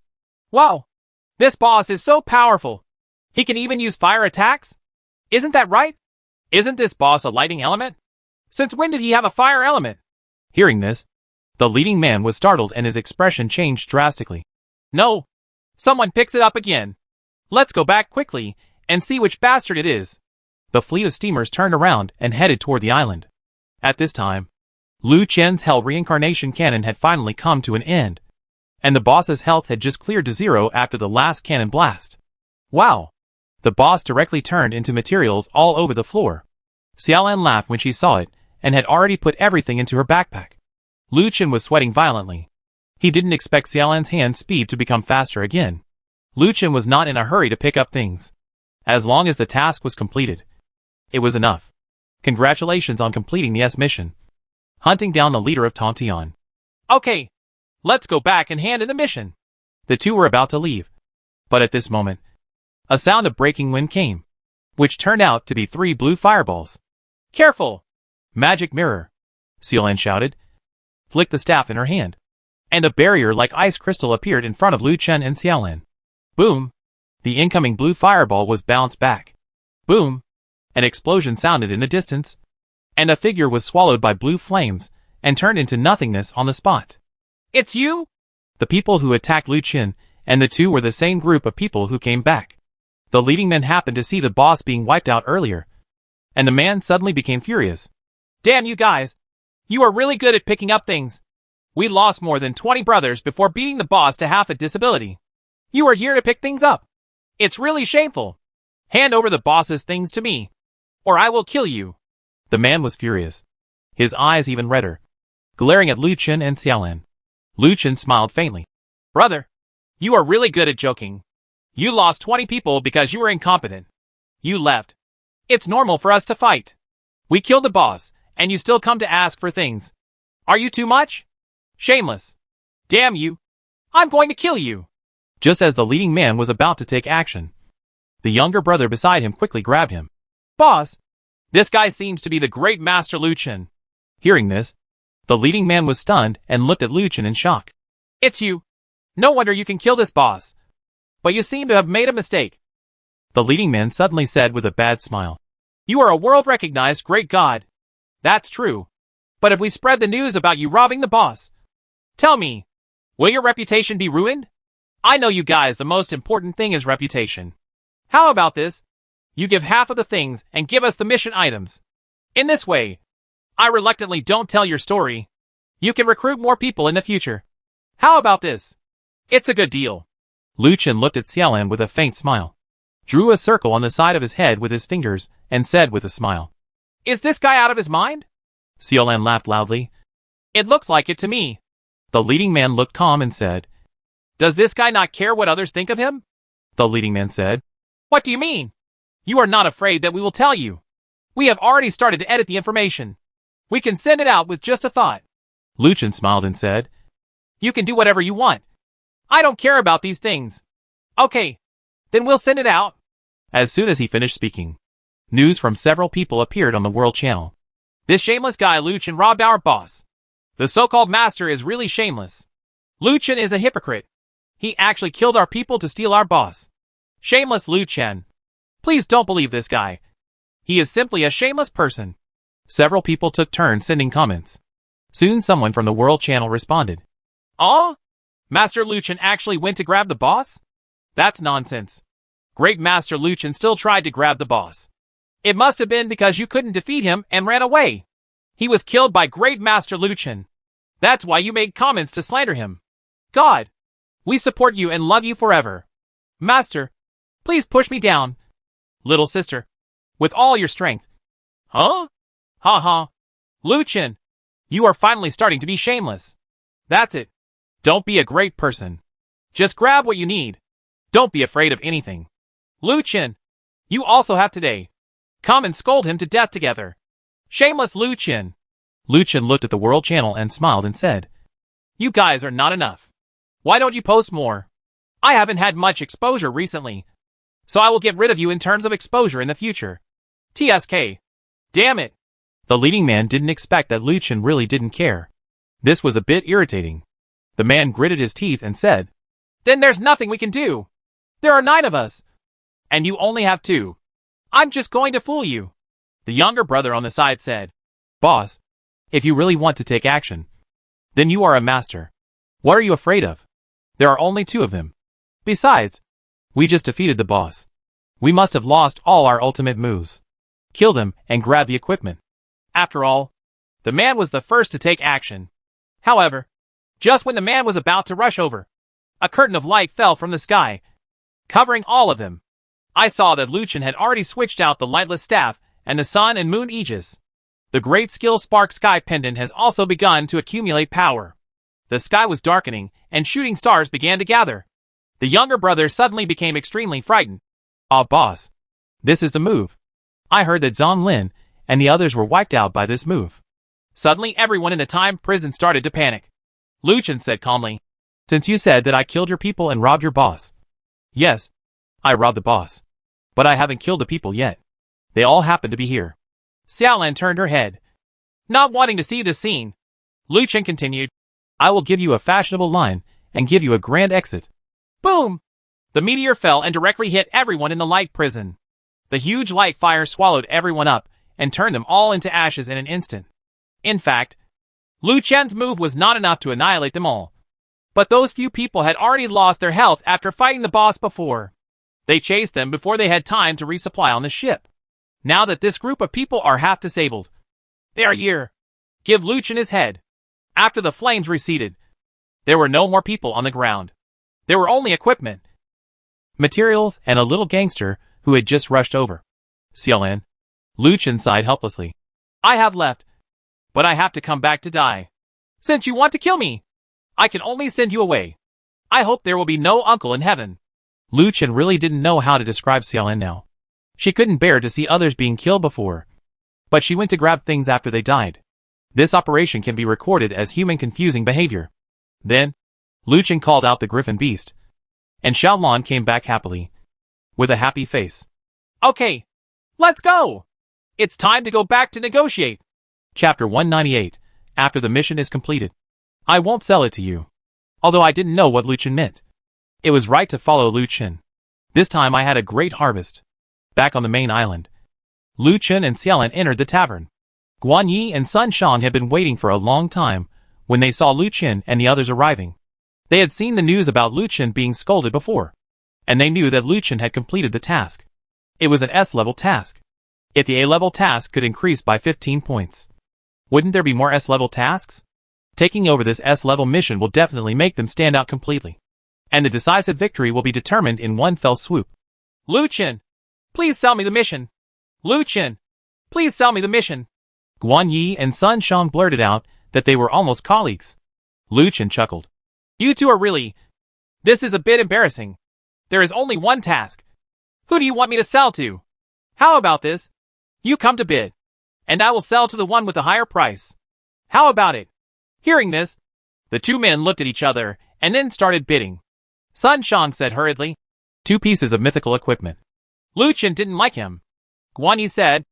Wow, this boss is so powerful. He can even use fire attacks? Isn't that right? Isn't this boss a lightning element? Since when did he have a fire element? Hearing this, the leading man was startled and his expression changed drastically. No. Someone picks it up again. Let's go back quickly and see which bastard it is. The fleet of steamers turned around and headed toward the island. At this time, Lu Chen's hell reincarnation cannon had finally come to an end, and the boss's health had just cleared to 0 after the last cannon blast. Wow! The boss directly turned into materials all over the floor. Xiaolan laughed when she saw it, and had already put everything into her backpack. Lu Chen was sweating violently. He didn't expect Xiaolan's hand speed to become faster again. Lu Chen was not in a hurry to pick up things. As long as the task was completed, it was enough. Congratulations on completing the S mission. Hunting down the leader of Tontian. Okay, let's go back and hand in the mission. The two were about to leave, but at this moment, a sound of breaking wind came, which turned out to be 3 blue fireballs. Careful! Magic mirror, Xiaolan shouted. Flicked the staff in her hand, and a barrier like ice crystal appeared in front of Lu Chen and Xiaolan. Boom! The incoming blue fireball was bounced back. Boom! An explosion sounded in the distance, and a figure was swallowed by blue flames and turned into nothingness on the spot. It's you? The people who attacked Lu Chen and the two were the same group of people who came back. The leading man happened to see the boss being wiped out earlier, and the man suddenly became furious. Damn you guys! You are really good at picking up things. We lost more than 20 brothers before beating the boss to half a disability. You are here to pick things up. It's really shameful. Hand over the boss's things to me, or I will kill you. The man was furious, his eyes even redder, glaring at Lu Chen and Xiaolan. Lu Chen smiled faintly. Brother, you are really good at joking. You lost 20 people because you were incompetent. You left. It's normal for us to fight. We killed the boss, and you still come to ask for things. Are you too much? Shameless. Damn you. I'm going to kill you. Just as the leading man was about to take action, the younger brother beside him quickly grabbed him. Boss, this guy seems to be the great master Lu Chen. Hearing this, the leading man was stunned and looked at Lu Chen in shock. It's you. No wonder you can kill this boss. But you seem to have made a mistake. The leading man suddenly said with a bad smile. You are a world-recognized great god. That's true. But if we spread the news about you robbing the boss, tell me, will your reputation be ruined? I know you guys the most important thing is reputation. How about this? You give half of the things and give us the mission items. In this way, I reluctantly don't tell your story. You can recruit more people in the future. How about this? It's a good deal. Lu Chen looked at Xiaolan with a faint smile, drew a circle on the side of his head with his fingers, and said with a smile. Is this guy out of his mind? Xiaolan laughed loudly. It looks like it to me. The leading man looked calm and said, Does this guy not care what others think of him? The leading man said. What do you mean? You are not afraid that we will tell you. We have already started to edit the information. We can send it out with just a thought. Lu Chen smiled and said, You can do whatever you want. I don't care about these things. Okay, then we'll send it out. As soon as he finished speaking, news from several people appeared on the World Channel. This shameless guy Lu Chen robbed our boss. The so-called master is really shameless. Lu Chen is a hypocrite. He actually killed our people to steal our boss. Shameless Lu Chen. Please don't believe this guy. He is simply a shameless person. Several people took turns sending comments. Soon someone from the World Channel responded. Oh? Master Lu Chen actually went to grab the boss? That's nonsense. Great Master Lu Chen still tried to grab the boss. It must have been because you couldn't defeat him and ran away. He was killed by Great Master Lu Chen. That's why you made comments to slander him. God, we support you and love you forever. Master, please push me down. Little sister, with all your strength. Huh? Ha ha. Lu Chen, you are finally starting to be shameless. That's it. Don't be a great person. Just grab what you need. Don't be afraid of anything. Lu Chen, you also have today. Come and scold him to death together. Shameless Lu Chen. Lu Chen looked at the World Channel and smiled and said, You guys are not enough. Why don't you post more? I haven't had much exposure recently, so I will get rid of you in terms of exposure in the future. TSK. Damn it. The leading man didn't expect that Lu Chen really didn't care. This was a bit irritating. The man gritted his teeth and said, Then there's nothing we can do. There are 9 of us, and you only have 2. I'm just going to fool you. The younger brother on the side said, Boss, if you really want to take action, then you are a master. What are you afraid of? There are only 2 of them. Besides, we just defeated the boss. We must have lost all our ultimate moves. Kill them and grab the equipment. After all, the man was the first to take action. However, just when the man was about to rush over, a curtain of light fell from the sky, covering all of them. I saw that Lu Chen had already switched out the lightless staff and the sun and moon aegis. The great skill spark sky pendant has also begun to accumulate power. The sky was darkening and shooting stars began to gather. The younger brother suddenly became extremely frightened. Ah, boss. This is the move. I heard that Zhang Lin and the others were wiped out by this move. Suddenly everyone in the time prison started to panic. Lu Chen said calmly, Since you said that I killed your people and robbed your boss. Yes, I robbed the boss. But I haven't killed the people yet. They all happen to be here. Xiaolan turned her head, not wanting to see this scene. Lu Chen continued, I will give you a fashionable line and give you a grand exit. Boom! The meteor fell and directly hit everyone in the light prison. The huge light fire swallowed everyone up and turned them all into ashes in an instant. In fact, Lu Chen's move was not enough to annihilate them all. But those few people had already lost their health after fighting the boss before. They chased them before they had time to resupply on the ship. Now that this group of people are half disabled, they are here. Give Lu Chen his head. After the flames receded, there were no more people on the ground. There were only equipment, materials, and a little gangster who had just rushed over. Xiaolan. Lu Chen sighed helplessly. I have left, but I have to come back to die. Since you want to kill me, I can only send you away. I hope there will be no uncle in heaven. Lu Chen really didn't know how to describe Xiaolan now. She couldn't bear to see others being killed before, but she went to grab things after they died. This operation can be recorded as human confusing behavior. Then, Lu Chen called out the griffin beast, and Xiaolan came back happily, with a happy face. Okay, let's go! It's time to go back to negotiate. Chapter 198. After the mission is completed. I won't sell it to you. Although I didn't know what Lu Chen meant. It was right to follow Lu Chen. This time I had a great harvest. Back on the main island, Lu Chen and Xiaolan entered the tavern. Guan Yi and Sun Shang had been waiting for a long time when they saw Lu Chen and the others arriving. They had seen the news about Lu Chen being scolded before, and they knew that Lu Chen had completed the task. It was an S-level task. If the A-level task could increase by 15 points, wouldn't there be more S-level tasks? Taking over this S-level mission will definitely make them stand out completely, and the decisive victory will be determined in one fell swoop. Lu Chen, please sell me the mission. Lu Chen, please sell me the mission. Guan Yi and Sun Shang blurted out that they were almost colleagues. Lu Chen chuckled. You two are really... This is a bit embarrassing. There is only one task. Who do you want me to sell to? How about this? You come to bid, and I will sell to the one with the higher price. How about it? Hearing this, the two men looked at each other and then started bidding. Sun Shang said hurriedly, 2 pieces of mythical equipment. Lu Chen didn't like him. Guan Yi said,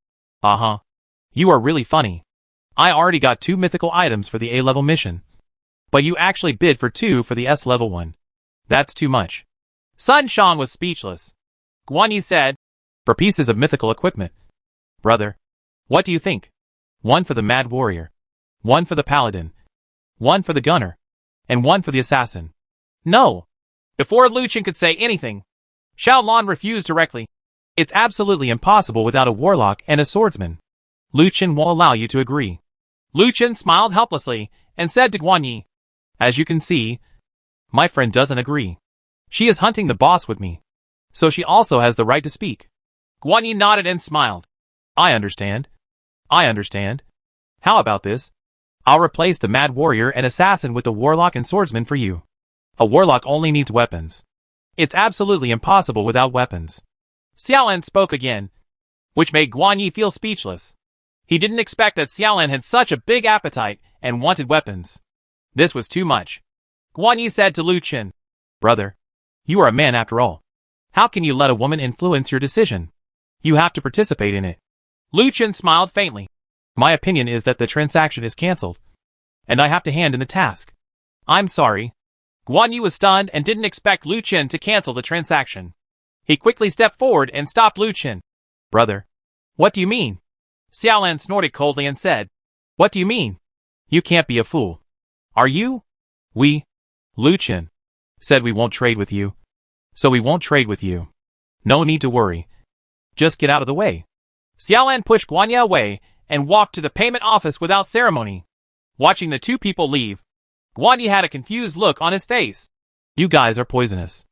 Uh-huh. You are really funny. I already got 2 mythical items for the A-level mission. But you actually bid for 2 for the S-level one. That's too much. Sun Shang was speechless. Guan Yi said, For pieces of mythical equipment. Brother, what do you think? 1 for the Mad Warrior, 1 for the Paladin, 1 for the Gunner, and 1 for the Assassin. No. Before Lu Chen could say anything, Xiaolan refused directly. It's absolutely impossible without a warlock and a swordsman. Lu Chen won't allow you to agree. Lu Chen smiled helplessly and said to Guan Yi, As you can see, my friend doesn't agree. She is hunting the boss with me. So she also has the right to speak. Guan Yi nodded and smiled. I understand. I understand. How about this? I'll replace the mad warrior and assassin with the warlock and swordsman for you. A warlock only needs weapons. It's absolutely impossible without weapons. Xiaolan spoke again, which made Guan Yi feel speechless. He didn't expect that Xiaolan had such a big appetite and wanted weapons. This was too much. Guan Yi said to Lu Qin, Brother, you are a man after all. How can you let a woman influence your decision? You have to participate in it. Lu Qin smiled faintly. My opinion is that the transaction is cancelled, and I have to hand in the task. I'm sorry. Guan Yi was stunned and didn't expect Lu Qin to cancel the transaction. He quickly stepped forward and stopped Lu Qin. Brother, what do you mean? Xiaolan snorted coldly and said, What do you mean? You can't be a fool. Are you? We, Lu Qin, said we won't trade with you. So we won't trade with you. No need to worry. Just get out of the way. Xiaolan pushed Guan Yi away and walked to the payment office without ceremony. Watching the two people leave, Guan Yi had a confused look on his face. You guys are poisonous.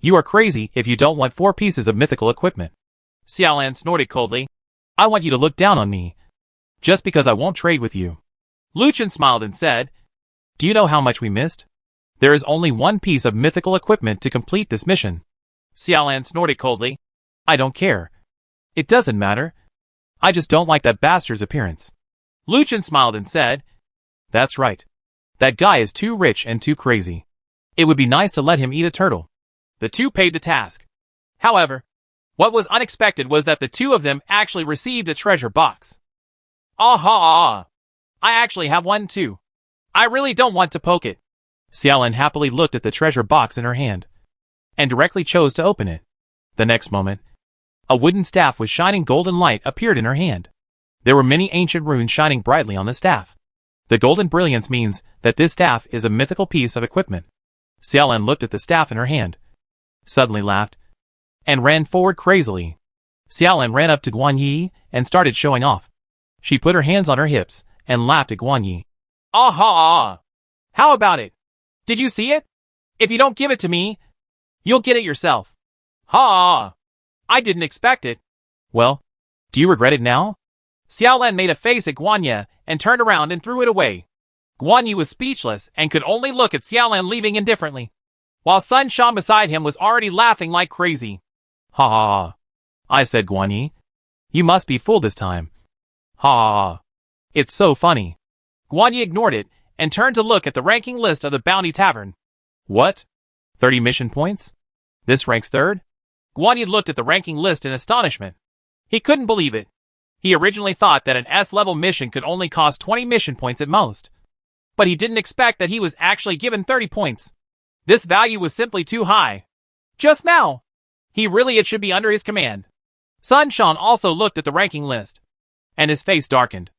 You are crazy if you don't want 4 pieces of mythical equipment. Xiaolan snorted coldly. I want you to look down on me. Just because I won't trade with you. Lu Qin smiled and said, Do you know how much we missed? There is only 1 piece of mythical equipment to complete this mission. Xiaolan snorted coldly. I don't care. It doesn't matter. I just don't like that bastard's appearance. Lu Qin smiled and said, That's right. That guy is too rich and too crazy. It would be nice to let him eat a turtle. The two paid the task. However, what was unexpected was that the two of them actually received a treasure box. I actually have one too. I really don't want to poke it. Xiaolan happily looked at the treasure box in her hand, and directly chose to open it. The next moment, a wooden staff with shining golden light appeared in her hand. There were many ancient runes shining brightly on the staff. The golden brilliance means that this staff is a mythical piece of equipment. Xiaolan looked at the staff in her hand, suddenly laughed, and ran forward crazily. Xiaolan ran up to Guan Yi and started showing off. She put her hands on her hips and laughed at Guan Yi. How about it? Did you see it? If you don't give it to me, you'll get it yourself. I didn't expect it. Well, do you regret it now? Xiaolan made a face at Guan Yi and turned around and threw it away. Guan Yi was speechless and could only look at Xiaolan leaving indifferently, while Sun Shan beside him was already laughing like crazy. I said, Guan Yi. You must be fooled this time. It's so funny. Guan Yi ignored it and turned to look at the ranking list of the Bounty Tavern. What? 30 mission points? This ranks 3rd? Guan Yi looked at the ranking list in astonishment. He couldn't believe it. He originally thought that an S-level mission could only cost 20 mission points at most. But he didn't expect that he was actually given 30 points. This value was simply too high. Just now, it should be under his command. Sun Shan also looked at the ranking list, and his face darkened.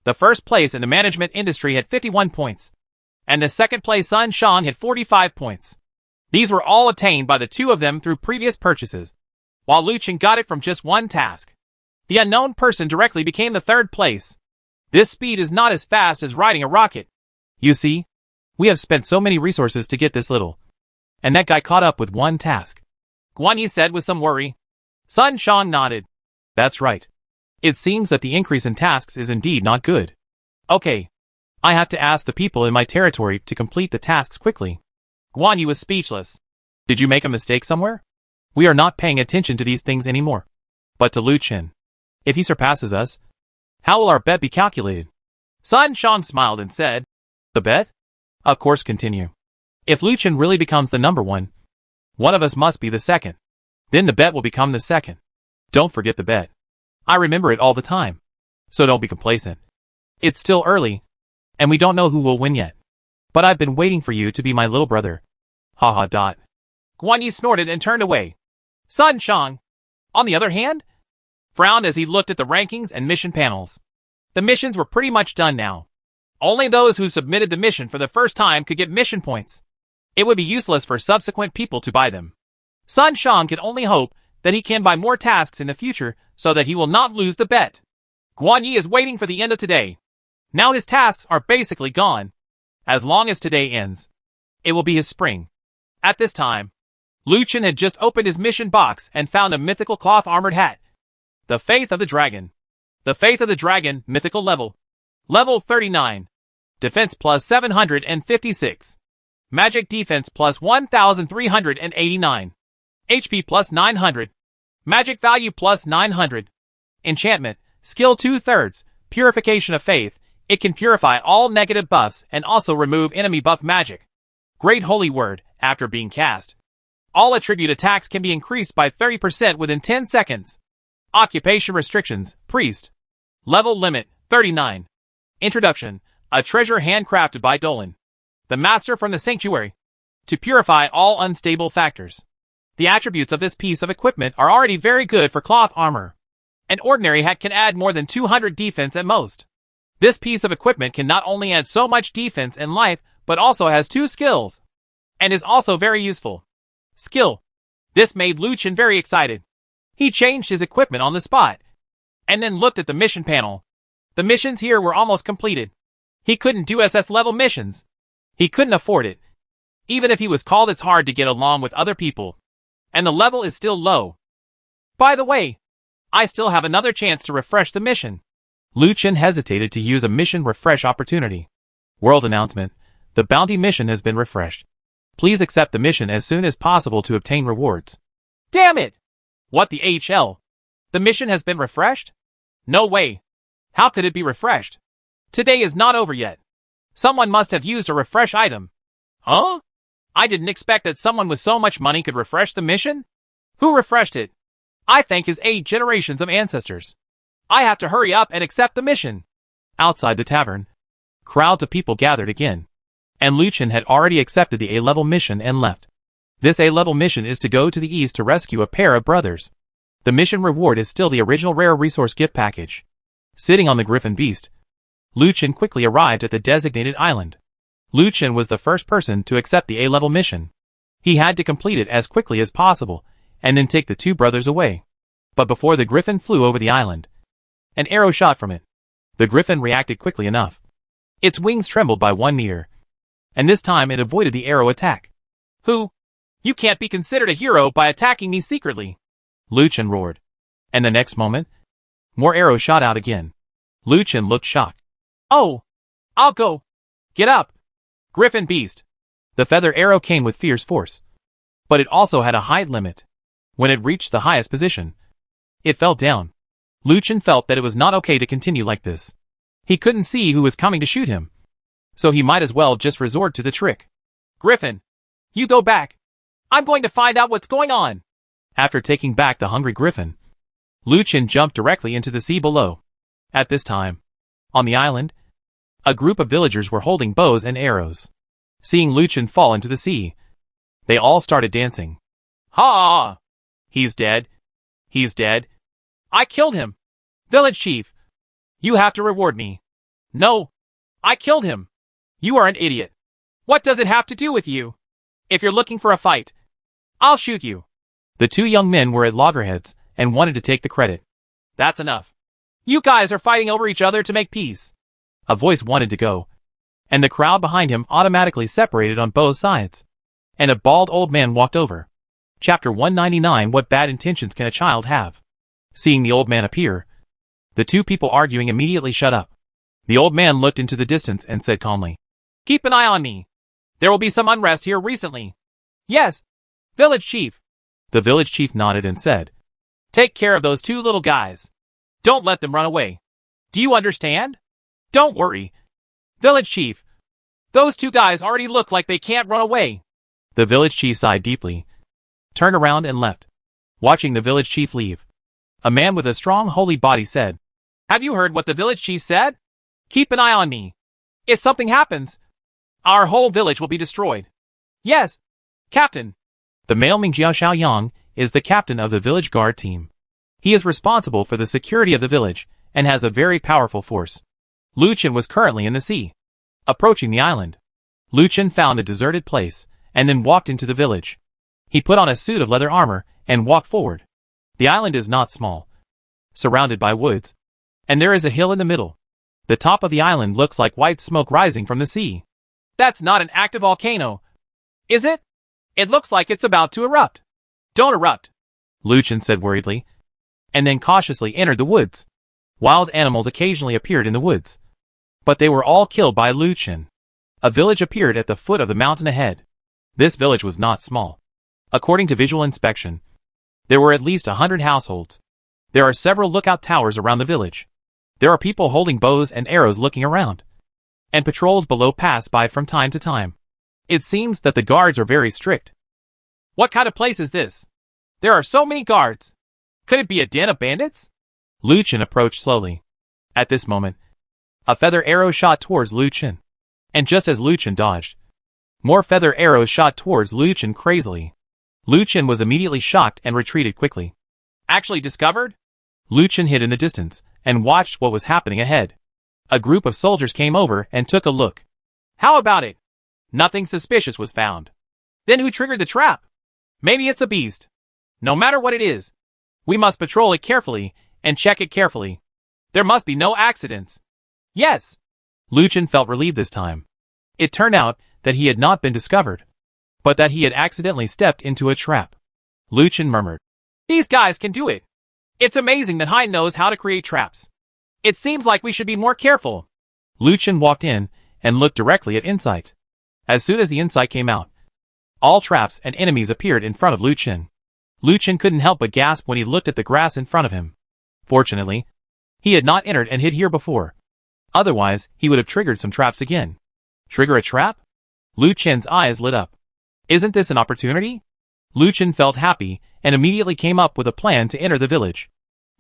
The first place in the management industry had 51 points, and the second place Sun Shan had 45 points. These were all attained by the two of them through previous purchases, while Lu Qin got it from just one task. The unknown person directly became the 3rd place. This speed is not as fast as riding a rocket. You see, we have spent so many resources to get this little, and that guy caught up with one task. Guan Yi said with some worry. Sun Shan nodded. That's right. It seems that the increase in tasks is indeed not good. Okay. I have to ask the people in my territory to complete the tasks quickly. Guan Yi was speechless. Did you make a mistake somewhere? We are not paying attention to these things anymore. But to Lu Qin, if he surpasses us, how will our bet be calculated? Sun Shan smiled and said, The bet? Of course, continue. If Lu Qin really becomes the number one of us must be the 2nd. Then the bet will become the 2nd. Don't forget the bet. I remember it all the time. So don't be complacent. It's still early, and we don't know who will win yet. But I've been waiting for you to be my little brother. Guan Yi snorted and turned away. Sun Shan, on the other hand, frowned as he looked at the rankings and mission panels. The missions were pretty much done now. Only those who submitted the mission for the first time could get mission points. It would be useless for subsequent people to buy them. Sun Shan can only hope that he can buy more tasks in the future so that he will not lose the bet. Guan Yi is waiting for the end of today. Now his tasks are basically gone. As long as today ends, it will be his spring. At this time, Lu Chen had just opened his mission box and found a mythical cloth-armored hat. The Faith of the Dragon. The Faith of the Dragon, mythical level. Level 39. Defense plus 756. Magic defense plus 1,389. HP plus 900. Magic value plus 900. Enchantment, skill 2/3, purification of faith. It can purify all negative buffs and also remove enemy buff magic. Great Holy Word, after being cast. All attribute attacks can be increased by 30% within 10 seconds. Occupation restrictions, priest. Level limit, 39. Introduction, a treasure handcrafted by Dolan, the master from the sanctuary, to purify all unstable factors. The attributes of this piece of equipment are already very good for cloth armor. An ordinary hat can add more than 200 defense at most. This piece of equipment can not only add so much defense and life, but also has 2 skills, and is also very useful. Skill. This made Lu Chen very excited. He changed his equipment on the spot, and then looked at the mission panel. The missions here were almost completed. He couldn't do SS level missions. He couldn't afford it. Even if he was called, it's hard to get along with other people. And the level is still low. By the way, I still have another chance to refresh the mission. Lu Chen hesitated to use a mission refresh opportunity. World announcement. The bounty mission has been refreshed. Please accept the mission as soon as possible to obtain rewards. Damn it! What the HL? The mission has been refreshed? No way. How could it be refreshed? Today is not over yet. Someone must have used a refresh item. Huh? I didn't expect that someone with so much money could refresh the mission. Who refreshed it? I thank his 8 generations of ancestors. I have to hurry up and accept the mission. Outside the tavern, crowds of people gathered again, and Lu Chen had already accepted the A-level mission and left. This A-level mission is to go to the east to rescue a pair of brothers. The mission reward is still the original rare resource gift package. Sitting on the griffin beast, Lu Chen quickly arrived at the designated island. Lu Chen was the first person to accept the A-level mission. He had to complete it as quickly as possible, and then take the 2 brothers away. But before the griffin flew over the island, an arrow shot from it. The griffin reacted quickly enough. Its wings trembled by 1 meter, and this time it avoided the arrow attack. Who? You can't be considered a hero by attacking me secretly, Lu Chen roared. And the next moment, more arrows shot out again. Lu Chen looked shocked. Oh! I'll go! Get up! Griffin beast! The feather arrow came with fierce force. But it also had a height limit. When it reached the highest position, it fell down. Lu Chen felt that it was not okay to continue like this. He couldn't see who was coming to shoot him, so he might as well just resort to the trick. Griffin! You go back! I'm going to find out what's going on! After taking back the hungry griffin, Lu Chen jumped directly into the sea below. At this time, on the island, a group of villagers were holding bows and arrows. Seeing Lu Chen fall into the sea, they all started dancing. Ha! He's dead. He's dead. I killed him. Village chief, you have to reward me. No, I killed him. You are an idiot. What does it have to do with you? If you're looking for a fight, I'll shoot you. The 2 young men were at loggerheads and wanted to take the credit. That's enough. You guys are fighting over each other to make peace. A voice wanted to go, and the crowd behind him automatically separated on both sides. And a bald old man walked over. Chapter 199. What bad intentions can a child have? Seeing the old man appear, the 2 people arguing immediately shut up. The old man looked into the distance and said calmly, Keep an eye on me. There will be some unrest here recently. Yes, village chief. The village chief nodded and said, Take care of those 2 little guys. Don't let them run away. Do you understand? Don't worry, village chief. Those 2 guys already look like they can't run away. The village chief sighed deeply, turned around and left. Watching the village chief leave, a man with a strong holy body said, Have you heard what the village chief said? Keep an eye on me. If something happens, our whole village will be destroyed. Yes, Captain. The male Mingjiao Xiaoyang is the captain of the village guard team. He is responsible for the security of the village and has a very powerful force. Lu Chen was currently in the sea. Approaching the island, Lu Chen found a deserted place and then walked into the village. He put on a suit of leather armor and walked forward. The island is not small, surrounded by woods, and there is a hill in the middle. The top of the island looks like white smoke rising from the sea. That's not an active volcano, is it? It looks like it's about to erupt. Don't erupt, Lu Chen said worriedly, and then cautiously entered the woods. Wild animals occasionally appeared in the woods, but they were all killed by Lu Chen. A village appeared at the foot of the mountain ahead. This village was not small. According to visual inspection, there were at least 100 households. There are several lookout towers around the village. There are people holding bows and arrows looking around, and patrols below pass by from time to time. It seems that the guards are very strict. What kind of place is this? There are so many guards. Could it be a den of bandits? Lu Chen approached slowly. At this moment, a feather arrow shot towards Lu Chen, and just as Lu Chen dodged, more feather arrows shot towards Lu Chen crazily. Lu Chen was immediately shocked and retreated quickly. Actually discovered? Lu Chen hid in the distance and watched what was happening ahead. A group of soldiers came over and took a look. How about it? Nothing suspicious was found. Then who triggered the trap? Maybe it's a beast. No matter what it is, we must patrol it carefully and check it carefully. There must be no accidents. Yes. Lu Chen felt relieved this time. It turned out that he had not been discovered, but that he had accidentally stepped into a trap. Lu Chen murmured, "These guys can do it. It's amazing that Hein knows how to create traps. It seems like we should be more careful." Lu Chen walked in and looked directly at Insight. As soon as the insight came out, all traps and enemies appeared in front of Lu Chen. Lu Chen couldn't help but gasp when he looked at the grass in front of him. Fortunately, he had not entered and hid here before. Otherwise, he would have triggered some traps again. Trigger a trap? Lu Chen's eyes lit up. Isn't this an opportunity? Lu Chen felt happy and immediately came up with a plan to enter the village.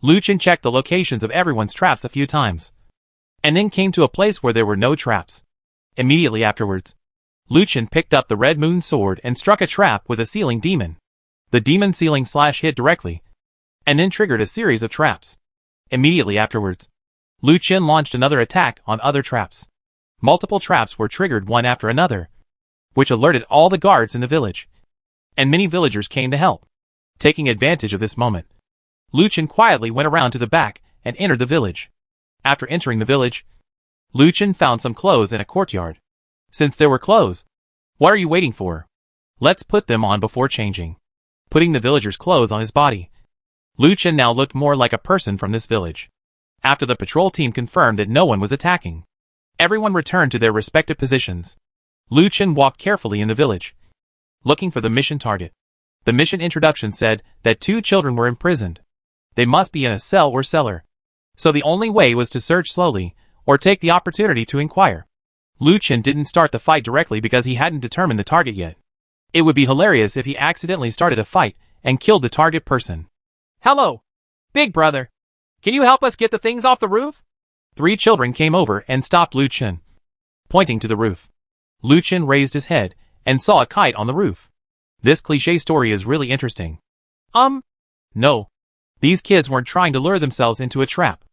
Lu Chen checked the locations of everyone's traps a few times, and then came to a place where there were no traps. Immediately afterwards, Lu Chen picked up the Red Moon Sword and struck a trap with a ceiling demon. The demon ceiling slash hit directly, and then triggered a series of traps. Immediately afterwards, Lu Chen launched another attack on other traps. Multiple traps were triggered one after another, which alerted all the guards in the village, and many villagers came to help. Taking advantage of this moment, Lu Chen quietly went around to the back and entered the village. After entering the village, Lu Chen found some clothes in a courtyard. Since there were clothes, what are you waiting for? Let's put them on before changing. Putting the villagers' clothes on his body, Lu Chen now looked more like a person from this village. After the patrol team confirmed that no one was attacking, everyone returned to their respective positions. Lu Chen walked carefully in the village, looking for the mission target. The mission introduction said that 2 children were imprisoned. They must be in a cell or cellar. So the only way was to search slowly, or take the opportunity to inquire. Lu Chen didn't start the fight directly because he hadn't determined the target yet. It would be hilarious if he accidentally started a fight and killed the target person. "Hello, big brother. Can you help us get the things off the roof?" 3 children came over and stopped Lu Chen, pointing to the roof. Lu Chen raised his head and saw a kite on the roof. This cliché story is really interesting. No. These kids weren't trying to lure themselves into a trap.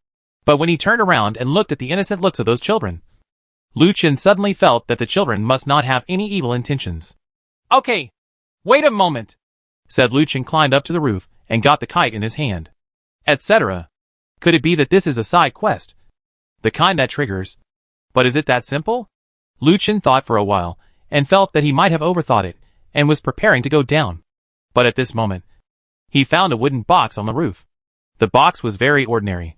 But when he turned around and looked at the innocent looks of those children, Lu Chen suddenly felt that the children must not have any evil intentions. "Okay, wait a moment," said Lu Chen, climbed up to the roof and got the kite in his hand, etc. Could it be that this is a side quest? The kind that triggers. But is it that simple? Lu Chen thought for a while and felt that he might have overthought it and was preparing to go down. But at this moment, he found a wooden box on the roof. The box was very ordinary,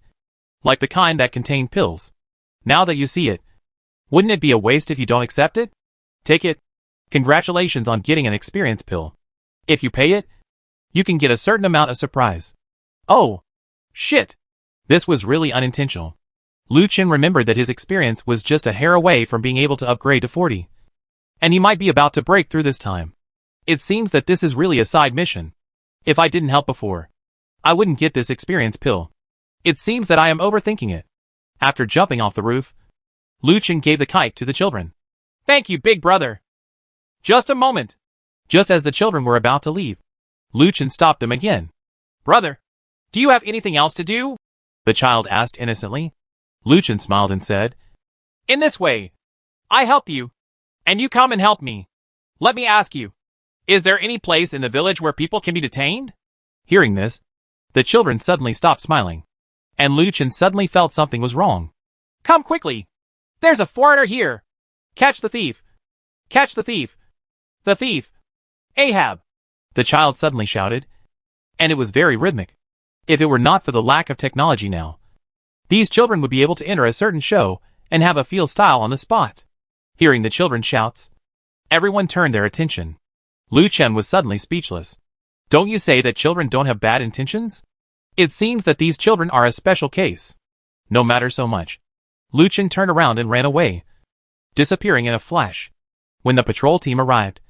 like the kind that contained pills. Now that you see it, wouldn't it be a waste if you don't accept it? Take it. Congratulations on getting an experience pill. If you pay it, you can get a certain amount of surprise. Oh, shit. This was really unintentional. Lu Chen remembered that his experience was just a hair away from being able to upgrade to 40. And he might be about to break through this time. It seems that this is really a side mission. If I didn't help before, I wouldn't get this experience pill. It seems that I am overthinking it. After jumping off the roof, Lu Chen gave the kite to the children. "Thank you, big brother. Just a moment." Just as the children were about to leave, Lu Chen stopped them again. "Brother, do you have anything else to do?" the child asked innocently. Lu Chen smiled and said, "In this way, I help you, and you come and help me. Let me ask you, is there any place in the village where people can be detained?" Hearing this, the children suddenly stopped smiling, and Lu Chen suddenly felt something was wrong. "Come quickly. There's a foreigner here. Catch the thief. Catch the thief. The thief. Ahab! The child suddenly shouted. And it was very rhythmic. If it were not for the lack of technology now, these children would be able to enter a certain show and have a feel style on the spot. Hearing the children's shouts, everyone turned their attention. Lu Chen was suddenly speechless. Don't you say that children don't have bad intentions? It seems that these children are a special case. No matter so much. Lu Chen turned around and ran away, disappearing in a flash. When the patrol team arrived,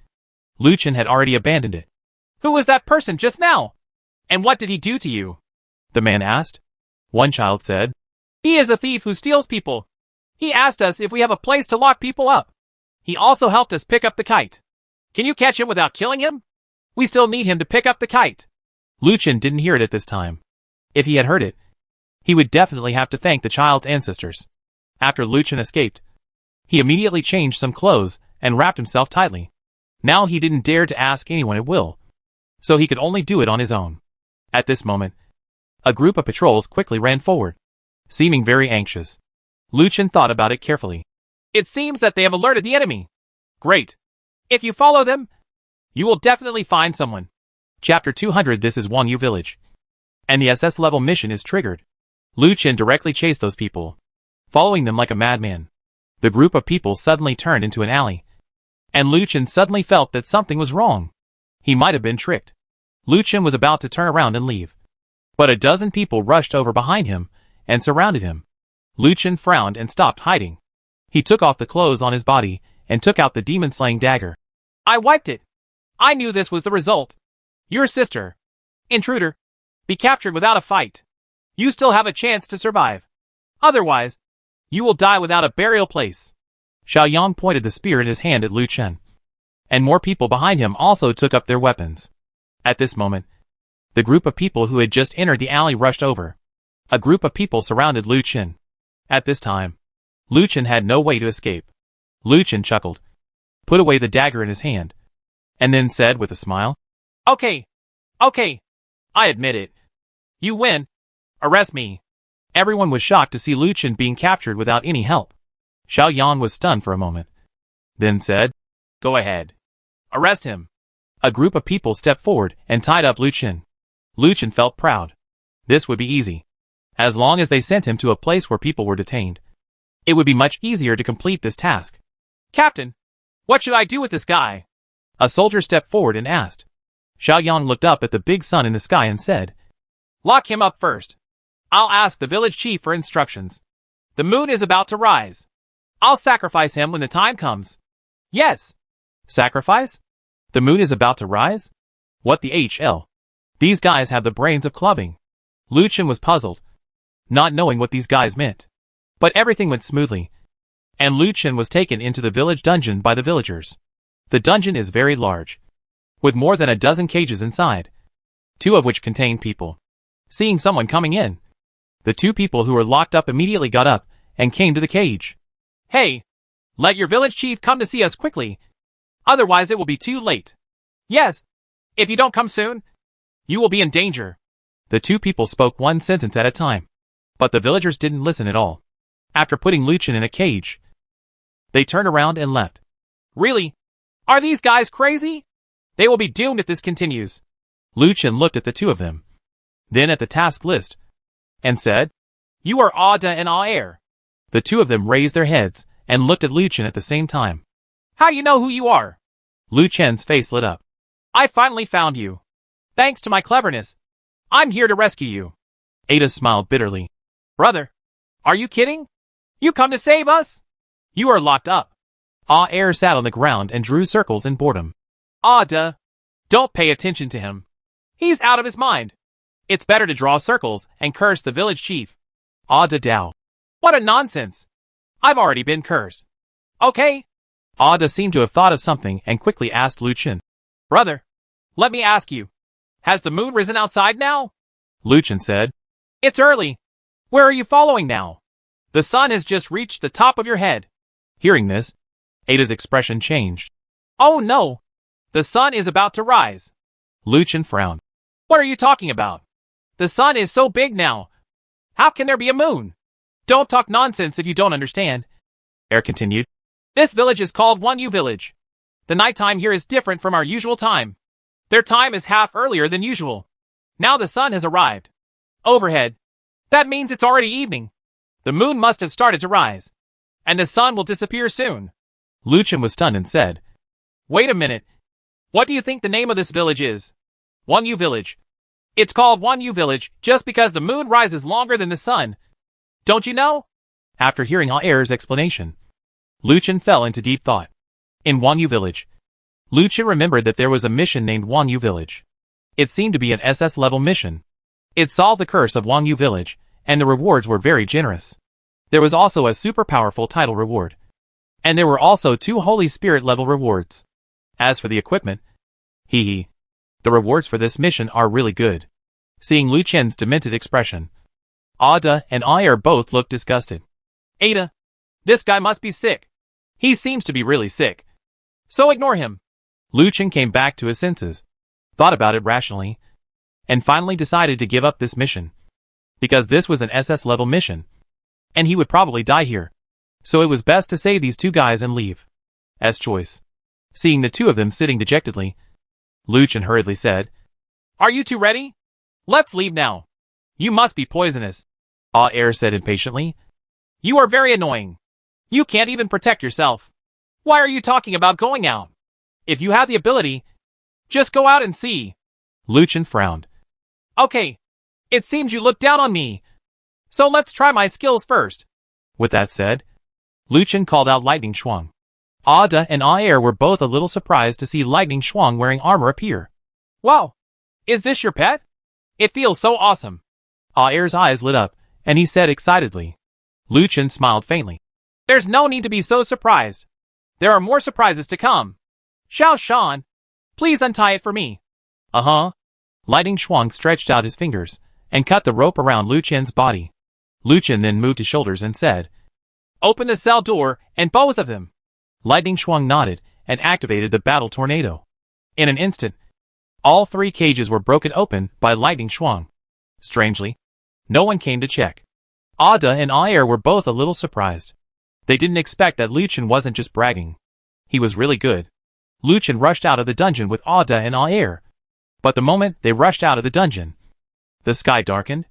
Lu Chen had already abandoned it. Who was that person just now? And what did he do to you? The man asked. One child said, He is a thief who steals people. He asked us if we have a place to lock people up. He also helped us pick up the kite. Can you catch him without killing him? We still need him to pick up the kite. Lu Chen didn't hear it at this time. If he had heard it, he would definitely have to thank the child's ancestors. After Lu Chen escaped, he immediately changed some clothes and wrapped himself tightly. Now he didn't dare to ask anyone at will, so he could only do it on his own. At this moment, a group of patrols quickly ran forward, seeming very anxious. Lu Chen thought about it carefully. It seems that they have alerted the enemy. Great. If you follow them, you will definitely find someone. Chapter 200. This is Wangyu Village, and the SS level mission is triggered. Lu Chen directly chased those people, following them like a madman. The group of people suddenly turned into an alley, and Lu Chen suddenly felt that something was wrong. He might have been tricked. Lu Chen was about to turn around and leave, but a dozen people rushed over behind him and surrounded him. Lu Chen frowned and stopped hiding. He took off the clothes on his body and took out the demon-slaying dagger. I wiped it. I knew this was the result. Your sister, intruder, be captured without a fight. You still have a chance to survive. Otherwise, you will die without a burial place. Xiaoyang pointed the spear in his hand at Lu Chen, and more people behind him also took up their weapons. At this moment, the group of people who had just entered the alley rushed over. A group of people surrounded Lu Chen. At this time, Lu Chen had no way to escape. Lu Chen chuckled, put away the dagger in his hand, and then said with a smile, Okay, I admit it. You win. Arrest me. Everyone was shocked to see Lu Chen being captured without any help. Xiaoyang was stunned for a moment, then said, Go ahead. Arrest him. A group of people stepped forward and tied up Lu Chen. Lu Chen felt proud. This would be easy. As long as they sent him to a place where people were detained, it would be much easier to complete this task. Captain, what should I do with this guy? A soldier stepped forward and asked. Xiaoyang looked up at the big sun in the sky and said, Lock him up first. I'll ask the village chief for instructions. The moon is about to rise. I'll sacrifice him when the time comes. Yes. Sacrifice? The moon is about to rise? What the HL? These guys have the brains of clubbing. Lu Chen was puzzled, not knowing what these guys meant. But everything went smoothly, and Lu Chen was taken into the village dungeon by the villagers. The dungeon is very large, with more than a dozen cages inside, 2 of which contain people. Seeing someone coming in, the 2 people who were locked up immediately got up and came to the cage. Hey, let your village chief come to see us quickly. Otherwise it will be too late. Yes, if you don't come soon, you will be in danger. The 2 people spoke one sentence at a time, but the villagers didn't listen at all. After putting Lu Chen in a cage, they turned around and left. Really? Are these guys crazy? They will be doomed if this continues. Lu Chen looked at the 2 of them, then at the task list, and said, You are Ada and Aer. The 2 of them raised their heads and looked at Lu Chen at the same time. How you know who you are? Lu Chen's face lit up. I finally found you. Thanks to my cleverness. I'm here to rescue you. Ada smiled bitterly. Brother, are you kidding? You come to save us? You are locked up. Aer sat on the ground and drew circles in boredom. Ada, don't pay attention to him. He's out of his mind. It's better to draw circles and curse the village chief. Ada Dao. What a nonsense. I've already been cursed. Okay. Ada seemed to have thought of something and quickly asked Lu Chen. Brother, let me ask you. Has the moon risen outside now? Lu Chen said. It's early. Where are you following now? The sun has just reached the top of your head. Hearing this, Ada's expression changed. Oh no. The sun is about to rise. Lu Chen frowned. What are you talking about? The sun is so big now. How can there be a moon? Don't talk nonsense if you don't understand. Aer continued. This village is called Wangyu Village. The nighttime here is different from our usual time. Their time is half earlier than usual. Now the sun has arrived. Overhead. That means it's already evening. The moon must have started to rise. And the sun will disappear soon. Luchin was stunned and said, Wait a minute. What do you think the name of this village is? Wanyu Village. It's called Wanyu Village just because the moon rises longer than the sun. Don't you know? After hearing Air's explanation, Luchin fell into deep thought. In Wanyu Village, Luchin remembered that there was a mission named Wanyu Village. It seemed to be an SS-level mission. It solved the curse of Wanyu Village, and the rewards were very generous. There was also a super powerful title reward. And there were also 2 Holy Spirit level rewards. As for the equipment, the rewards for this mission are really good. Seeing Luchin's demented expression, Ada and Air both looked disgusted. Ada, this guy must be sick. He seems to be really sick. So ignore him. Luchin came back to his senses, thought about it rationally, and finally decided to give up this mission. Because this was an SS level mission, and he would probably die here. So it was best to save these 2 guys and leave. As choice. Seeing the 2 of them sitting dejectedly, Luchin hurriedly said, Are you 2 ready? Let's leave now. You must be poisonous. Air said impatiently. You are very annoying. You can't even protect yourself. Why are you talking about going out? If you have the ability, just go out and see. Luchin frowned. Okay. It seems you look down on me. So let's try my skills first. With that said, Luchin called out Lightning Shuang. Ada and Air were both a little surprised to see Lightning Shuang wearing armor appear. Wow. Is this your pet? It feels so awesome. Air's eyes lit up, and he said excitedly. Luchin smiled faintly. There's no need to be so surprised. There are more surprises to come. Xiao Shan, please untie it for me. Lightning Shuang stretched out his fingers and cut the rope around Luchin's body. Luchin then moved his shoulders and said, Open the cell door, and both of them. Lightning Shuang nodded and activated the battle tornado. In an instant, all 3 cages were broken open by Lightning Shuang. Strangely, no one came to check. Ada and Air were both a little surprised. They didn't expect that Luchin wasn't just bragging. He was really good. Luchin rushed out of the dungeon with Ada and Air. But the moment they rushed out of the dungeon, the sky darkened,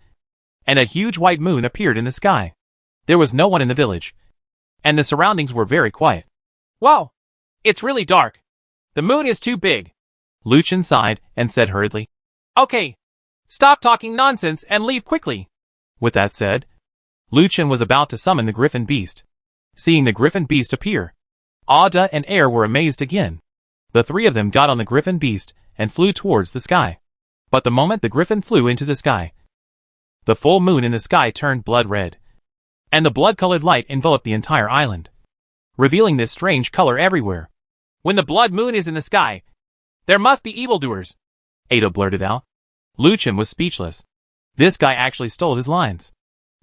and a huge white moon appeared in the sky. There was no one in the village, and the surroundings were very quiet. Wow, it's really dark. The moon is too big. Luchin sighed and said hurriedly, Okay, stop talking nonsense and leave quickly. With that said, Luchin was about to summon the Griffin Beast. Seeing the Griffin Beast appear, Ada and Air were amazed again. The 3 of them got on the Griffin Beast and flew towards the sky. But the moment the Griffin flew into the sky, the full moon in the sky turned blood red, and the blood-colored light enveloped the entire island, revealing this strange color everywhere. When the blood moon is in the sky, there must be evildoers, Ada blurted out. Luchin was speechless. This guy actually stole his lines.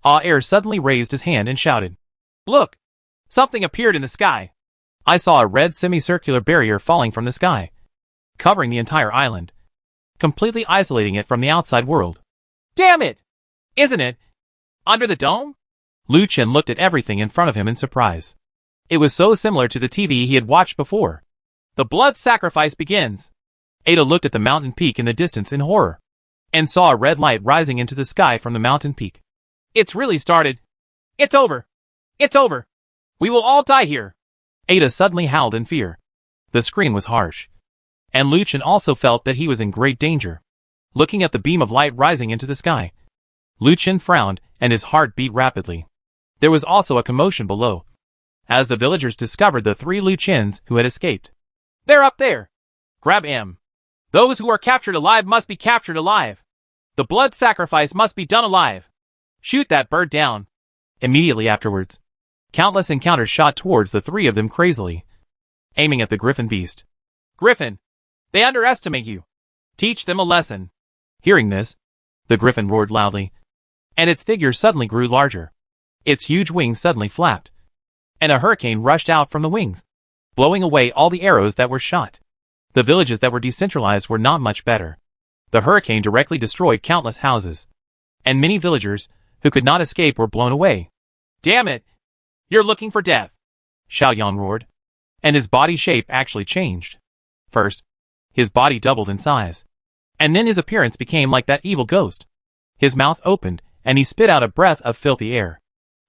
Air suddenly raised his hand and shouted, Look! Something appeared in the sky. I saw a red semicircular barrier falling from the sky, covering the entire island, completely isolating it from the outside world. Damn it! Isn't it? Under the dome? Luchin looked at everything in front of him in surprise. It was so similar to the TV he had watched before. The blood sacrifice begins. Ada looked at the mountain peak in the distance in horror, and saw a red light rising into the sky from the mountain peak. It's really started. It's over. It's over. We will all die here. Ada suddenly howled in fear. The scream was harsh, and Luchin also felt that he was in great danger. Looking at the beam of light rising into the sky, Luchin frowned and his heart beat rapidly. There was also a commotion below, as the villagers discovered the 3 Luchins who had escaped. They're up there. Grab him. Those who are captured alive must be captured alive. The blood sacrifice must be done alive. Shoot that bird down. Immediately afterwards, countless encounters shot towards the 3 of them crazily, aiming at the Griffin Beast. Griffin, they underestimate you. Teach them a lesson. Hearing this, the Griffin roared loudly, and its figure suddenly grew larger. Its huge wings suddenly flapped, and a hurricane rushed out from the wings, blowing away all the arrows that were shot. The villages that were decentralized were not much better. The hurricane directly destroyed countless houses, and many villagers who could not escape were blown away. Damn it! You're looking for death. Xiaoyan roared. and his body shape actually changed. First, his body doubled in size, and then his appearance became like that evil ghost. His mouth opened, and he spit out a breath of filthy air.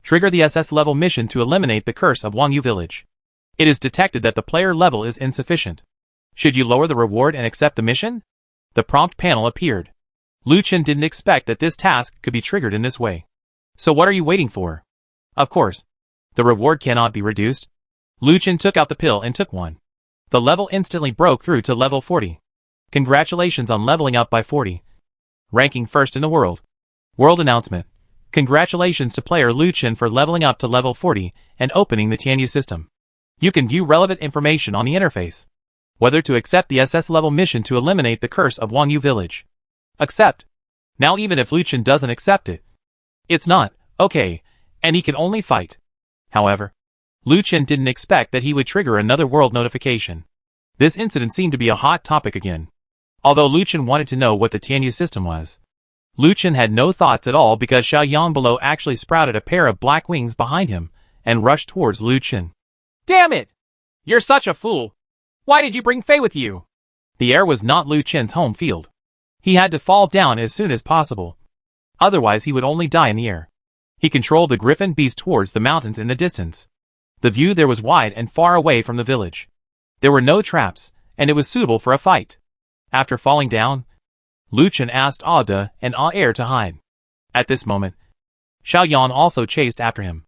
Trigger the SS level mission to eliminate the curse of Wangyu village. It is detected that the player level is insufficient. Should you lower the reward and accept the mission? The prompt panel appeared. Lu Chen didn't expect that this task could be triggered in this way. So what are you waiting for? Of course, the reward cannot be reduced. Lu Chen took out the pill and took one. The level instantly broke through to level 40. Congratulations on leveling up by 40. Ranking first in the world. World announcement. Congratulations to player Lu Chen for leveling up to level 40 and opening the Tianyu system. You can view relevant information on the interface. Whether to accept the SS level mission to eliminate the curse of Wangyu village. Accept. Now even if Lu Chen doesn't accept it, it's not okay, and he can only fight. However, Lu Chen didn't expect that he would trigger another world notification. This incident seemed to be a hot topic again. Although Lu Chen wanted to know what the Tianyu system was, Lu Chen had no thoughts at all because Xiao Yan below actually sprouted a pair of black wings behind him and rushed towards Lu Chen. Damn it! You're such a fool! Why did you bring Fei with you? The air was not Lu Chen's home field. He had to fall down as soon as possible. Otherwise he would only die in the air. He controlled the griffin beast towards the mountains in the distance. The view there was wide and far away from the village. There were no traps, and it was suitable for a fight. After falling down, Lu Chen asked Ah De and Ah Air to hide. At this moment, Xiao Yan also chased after him.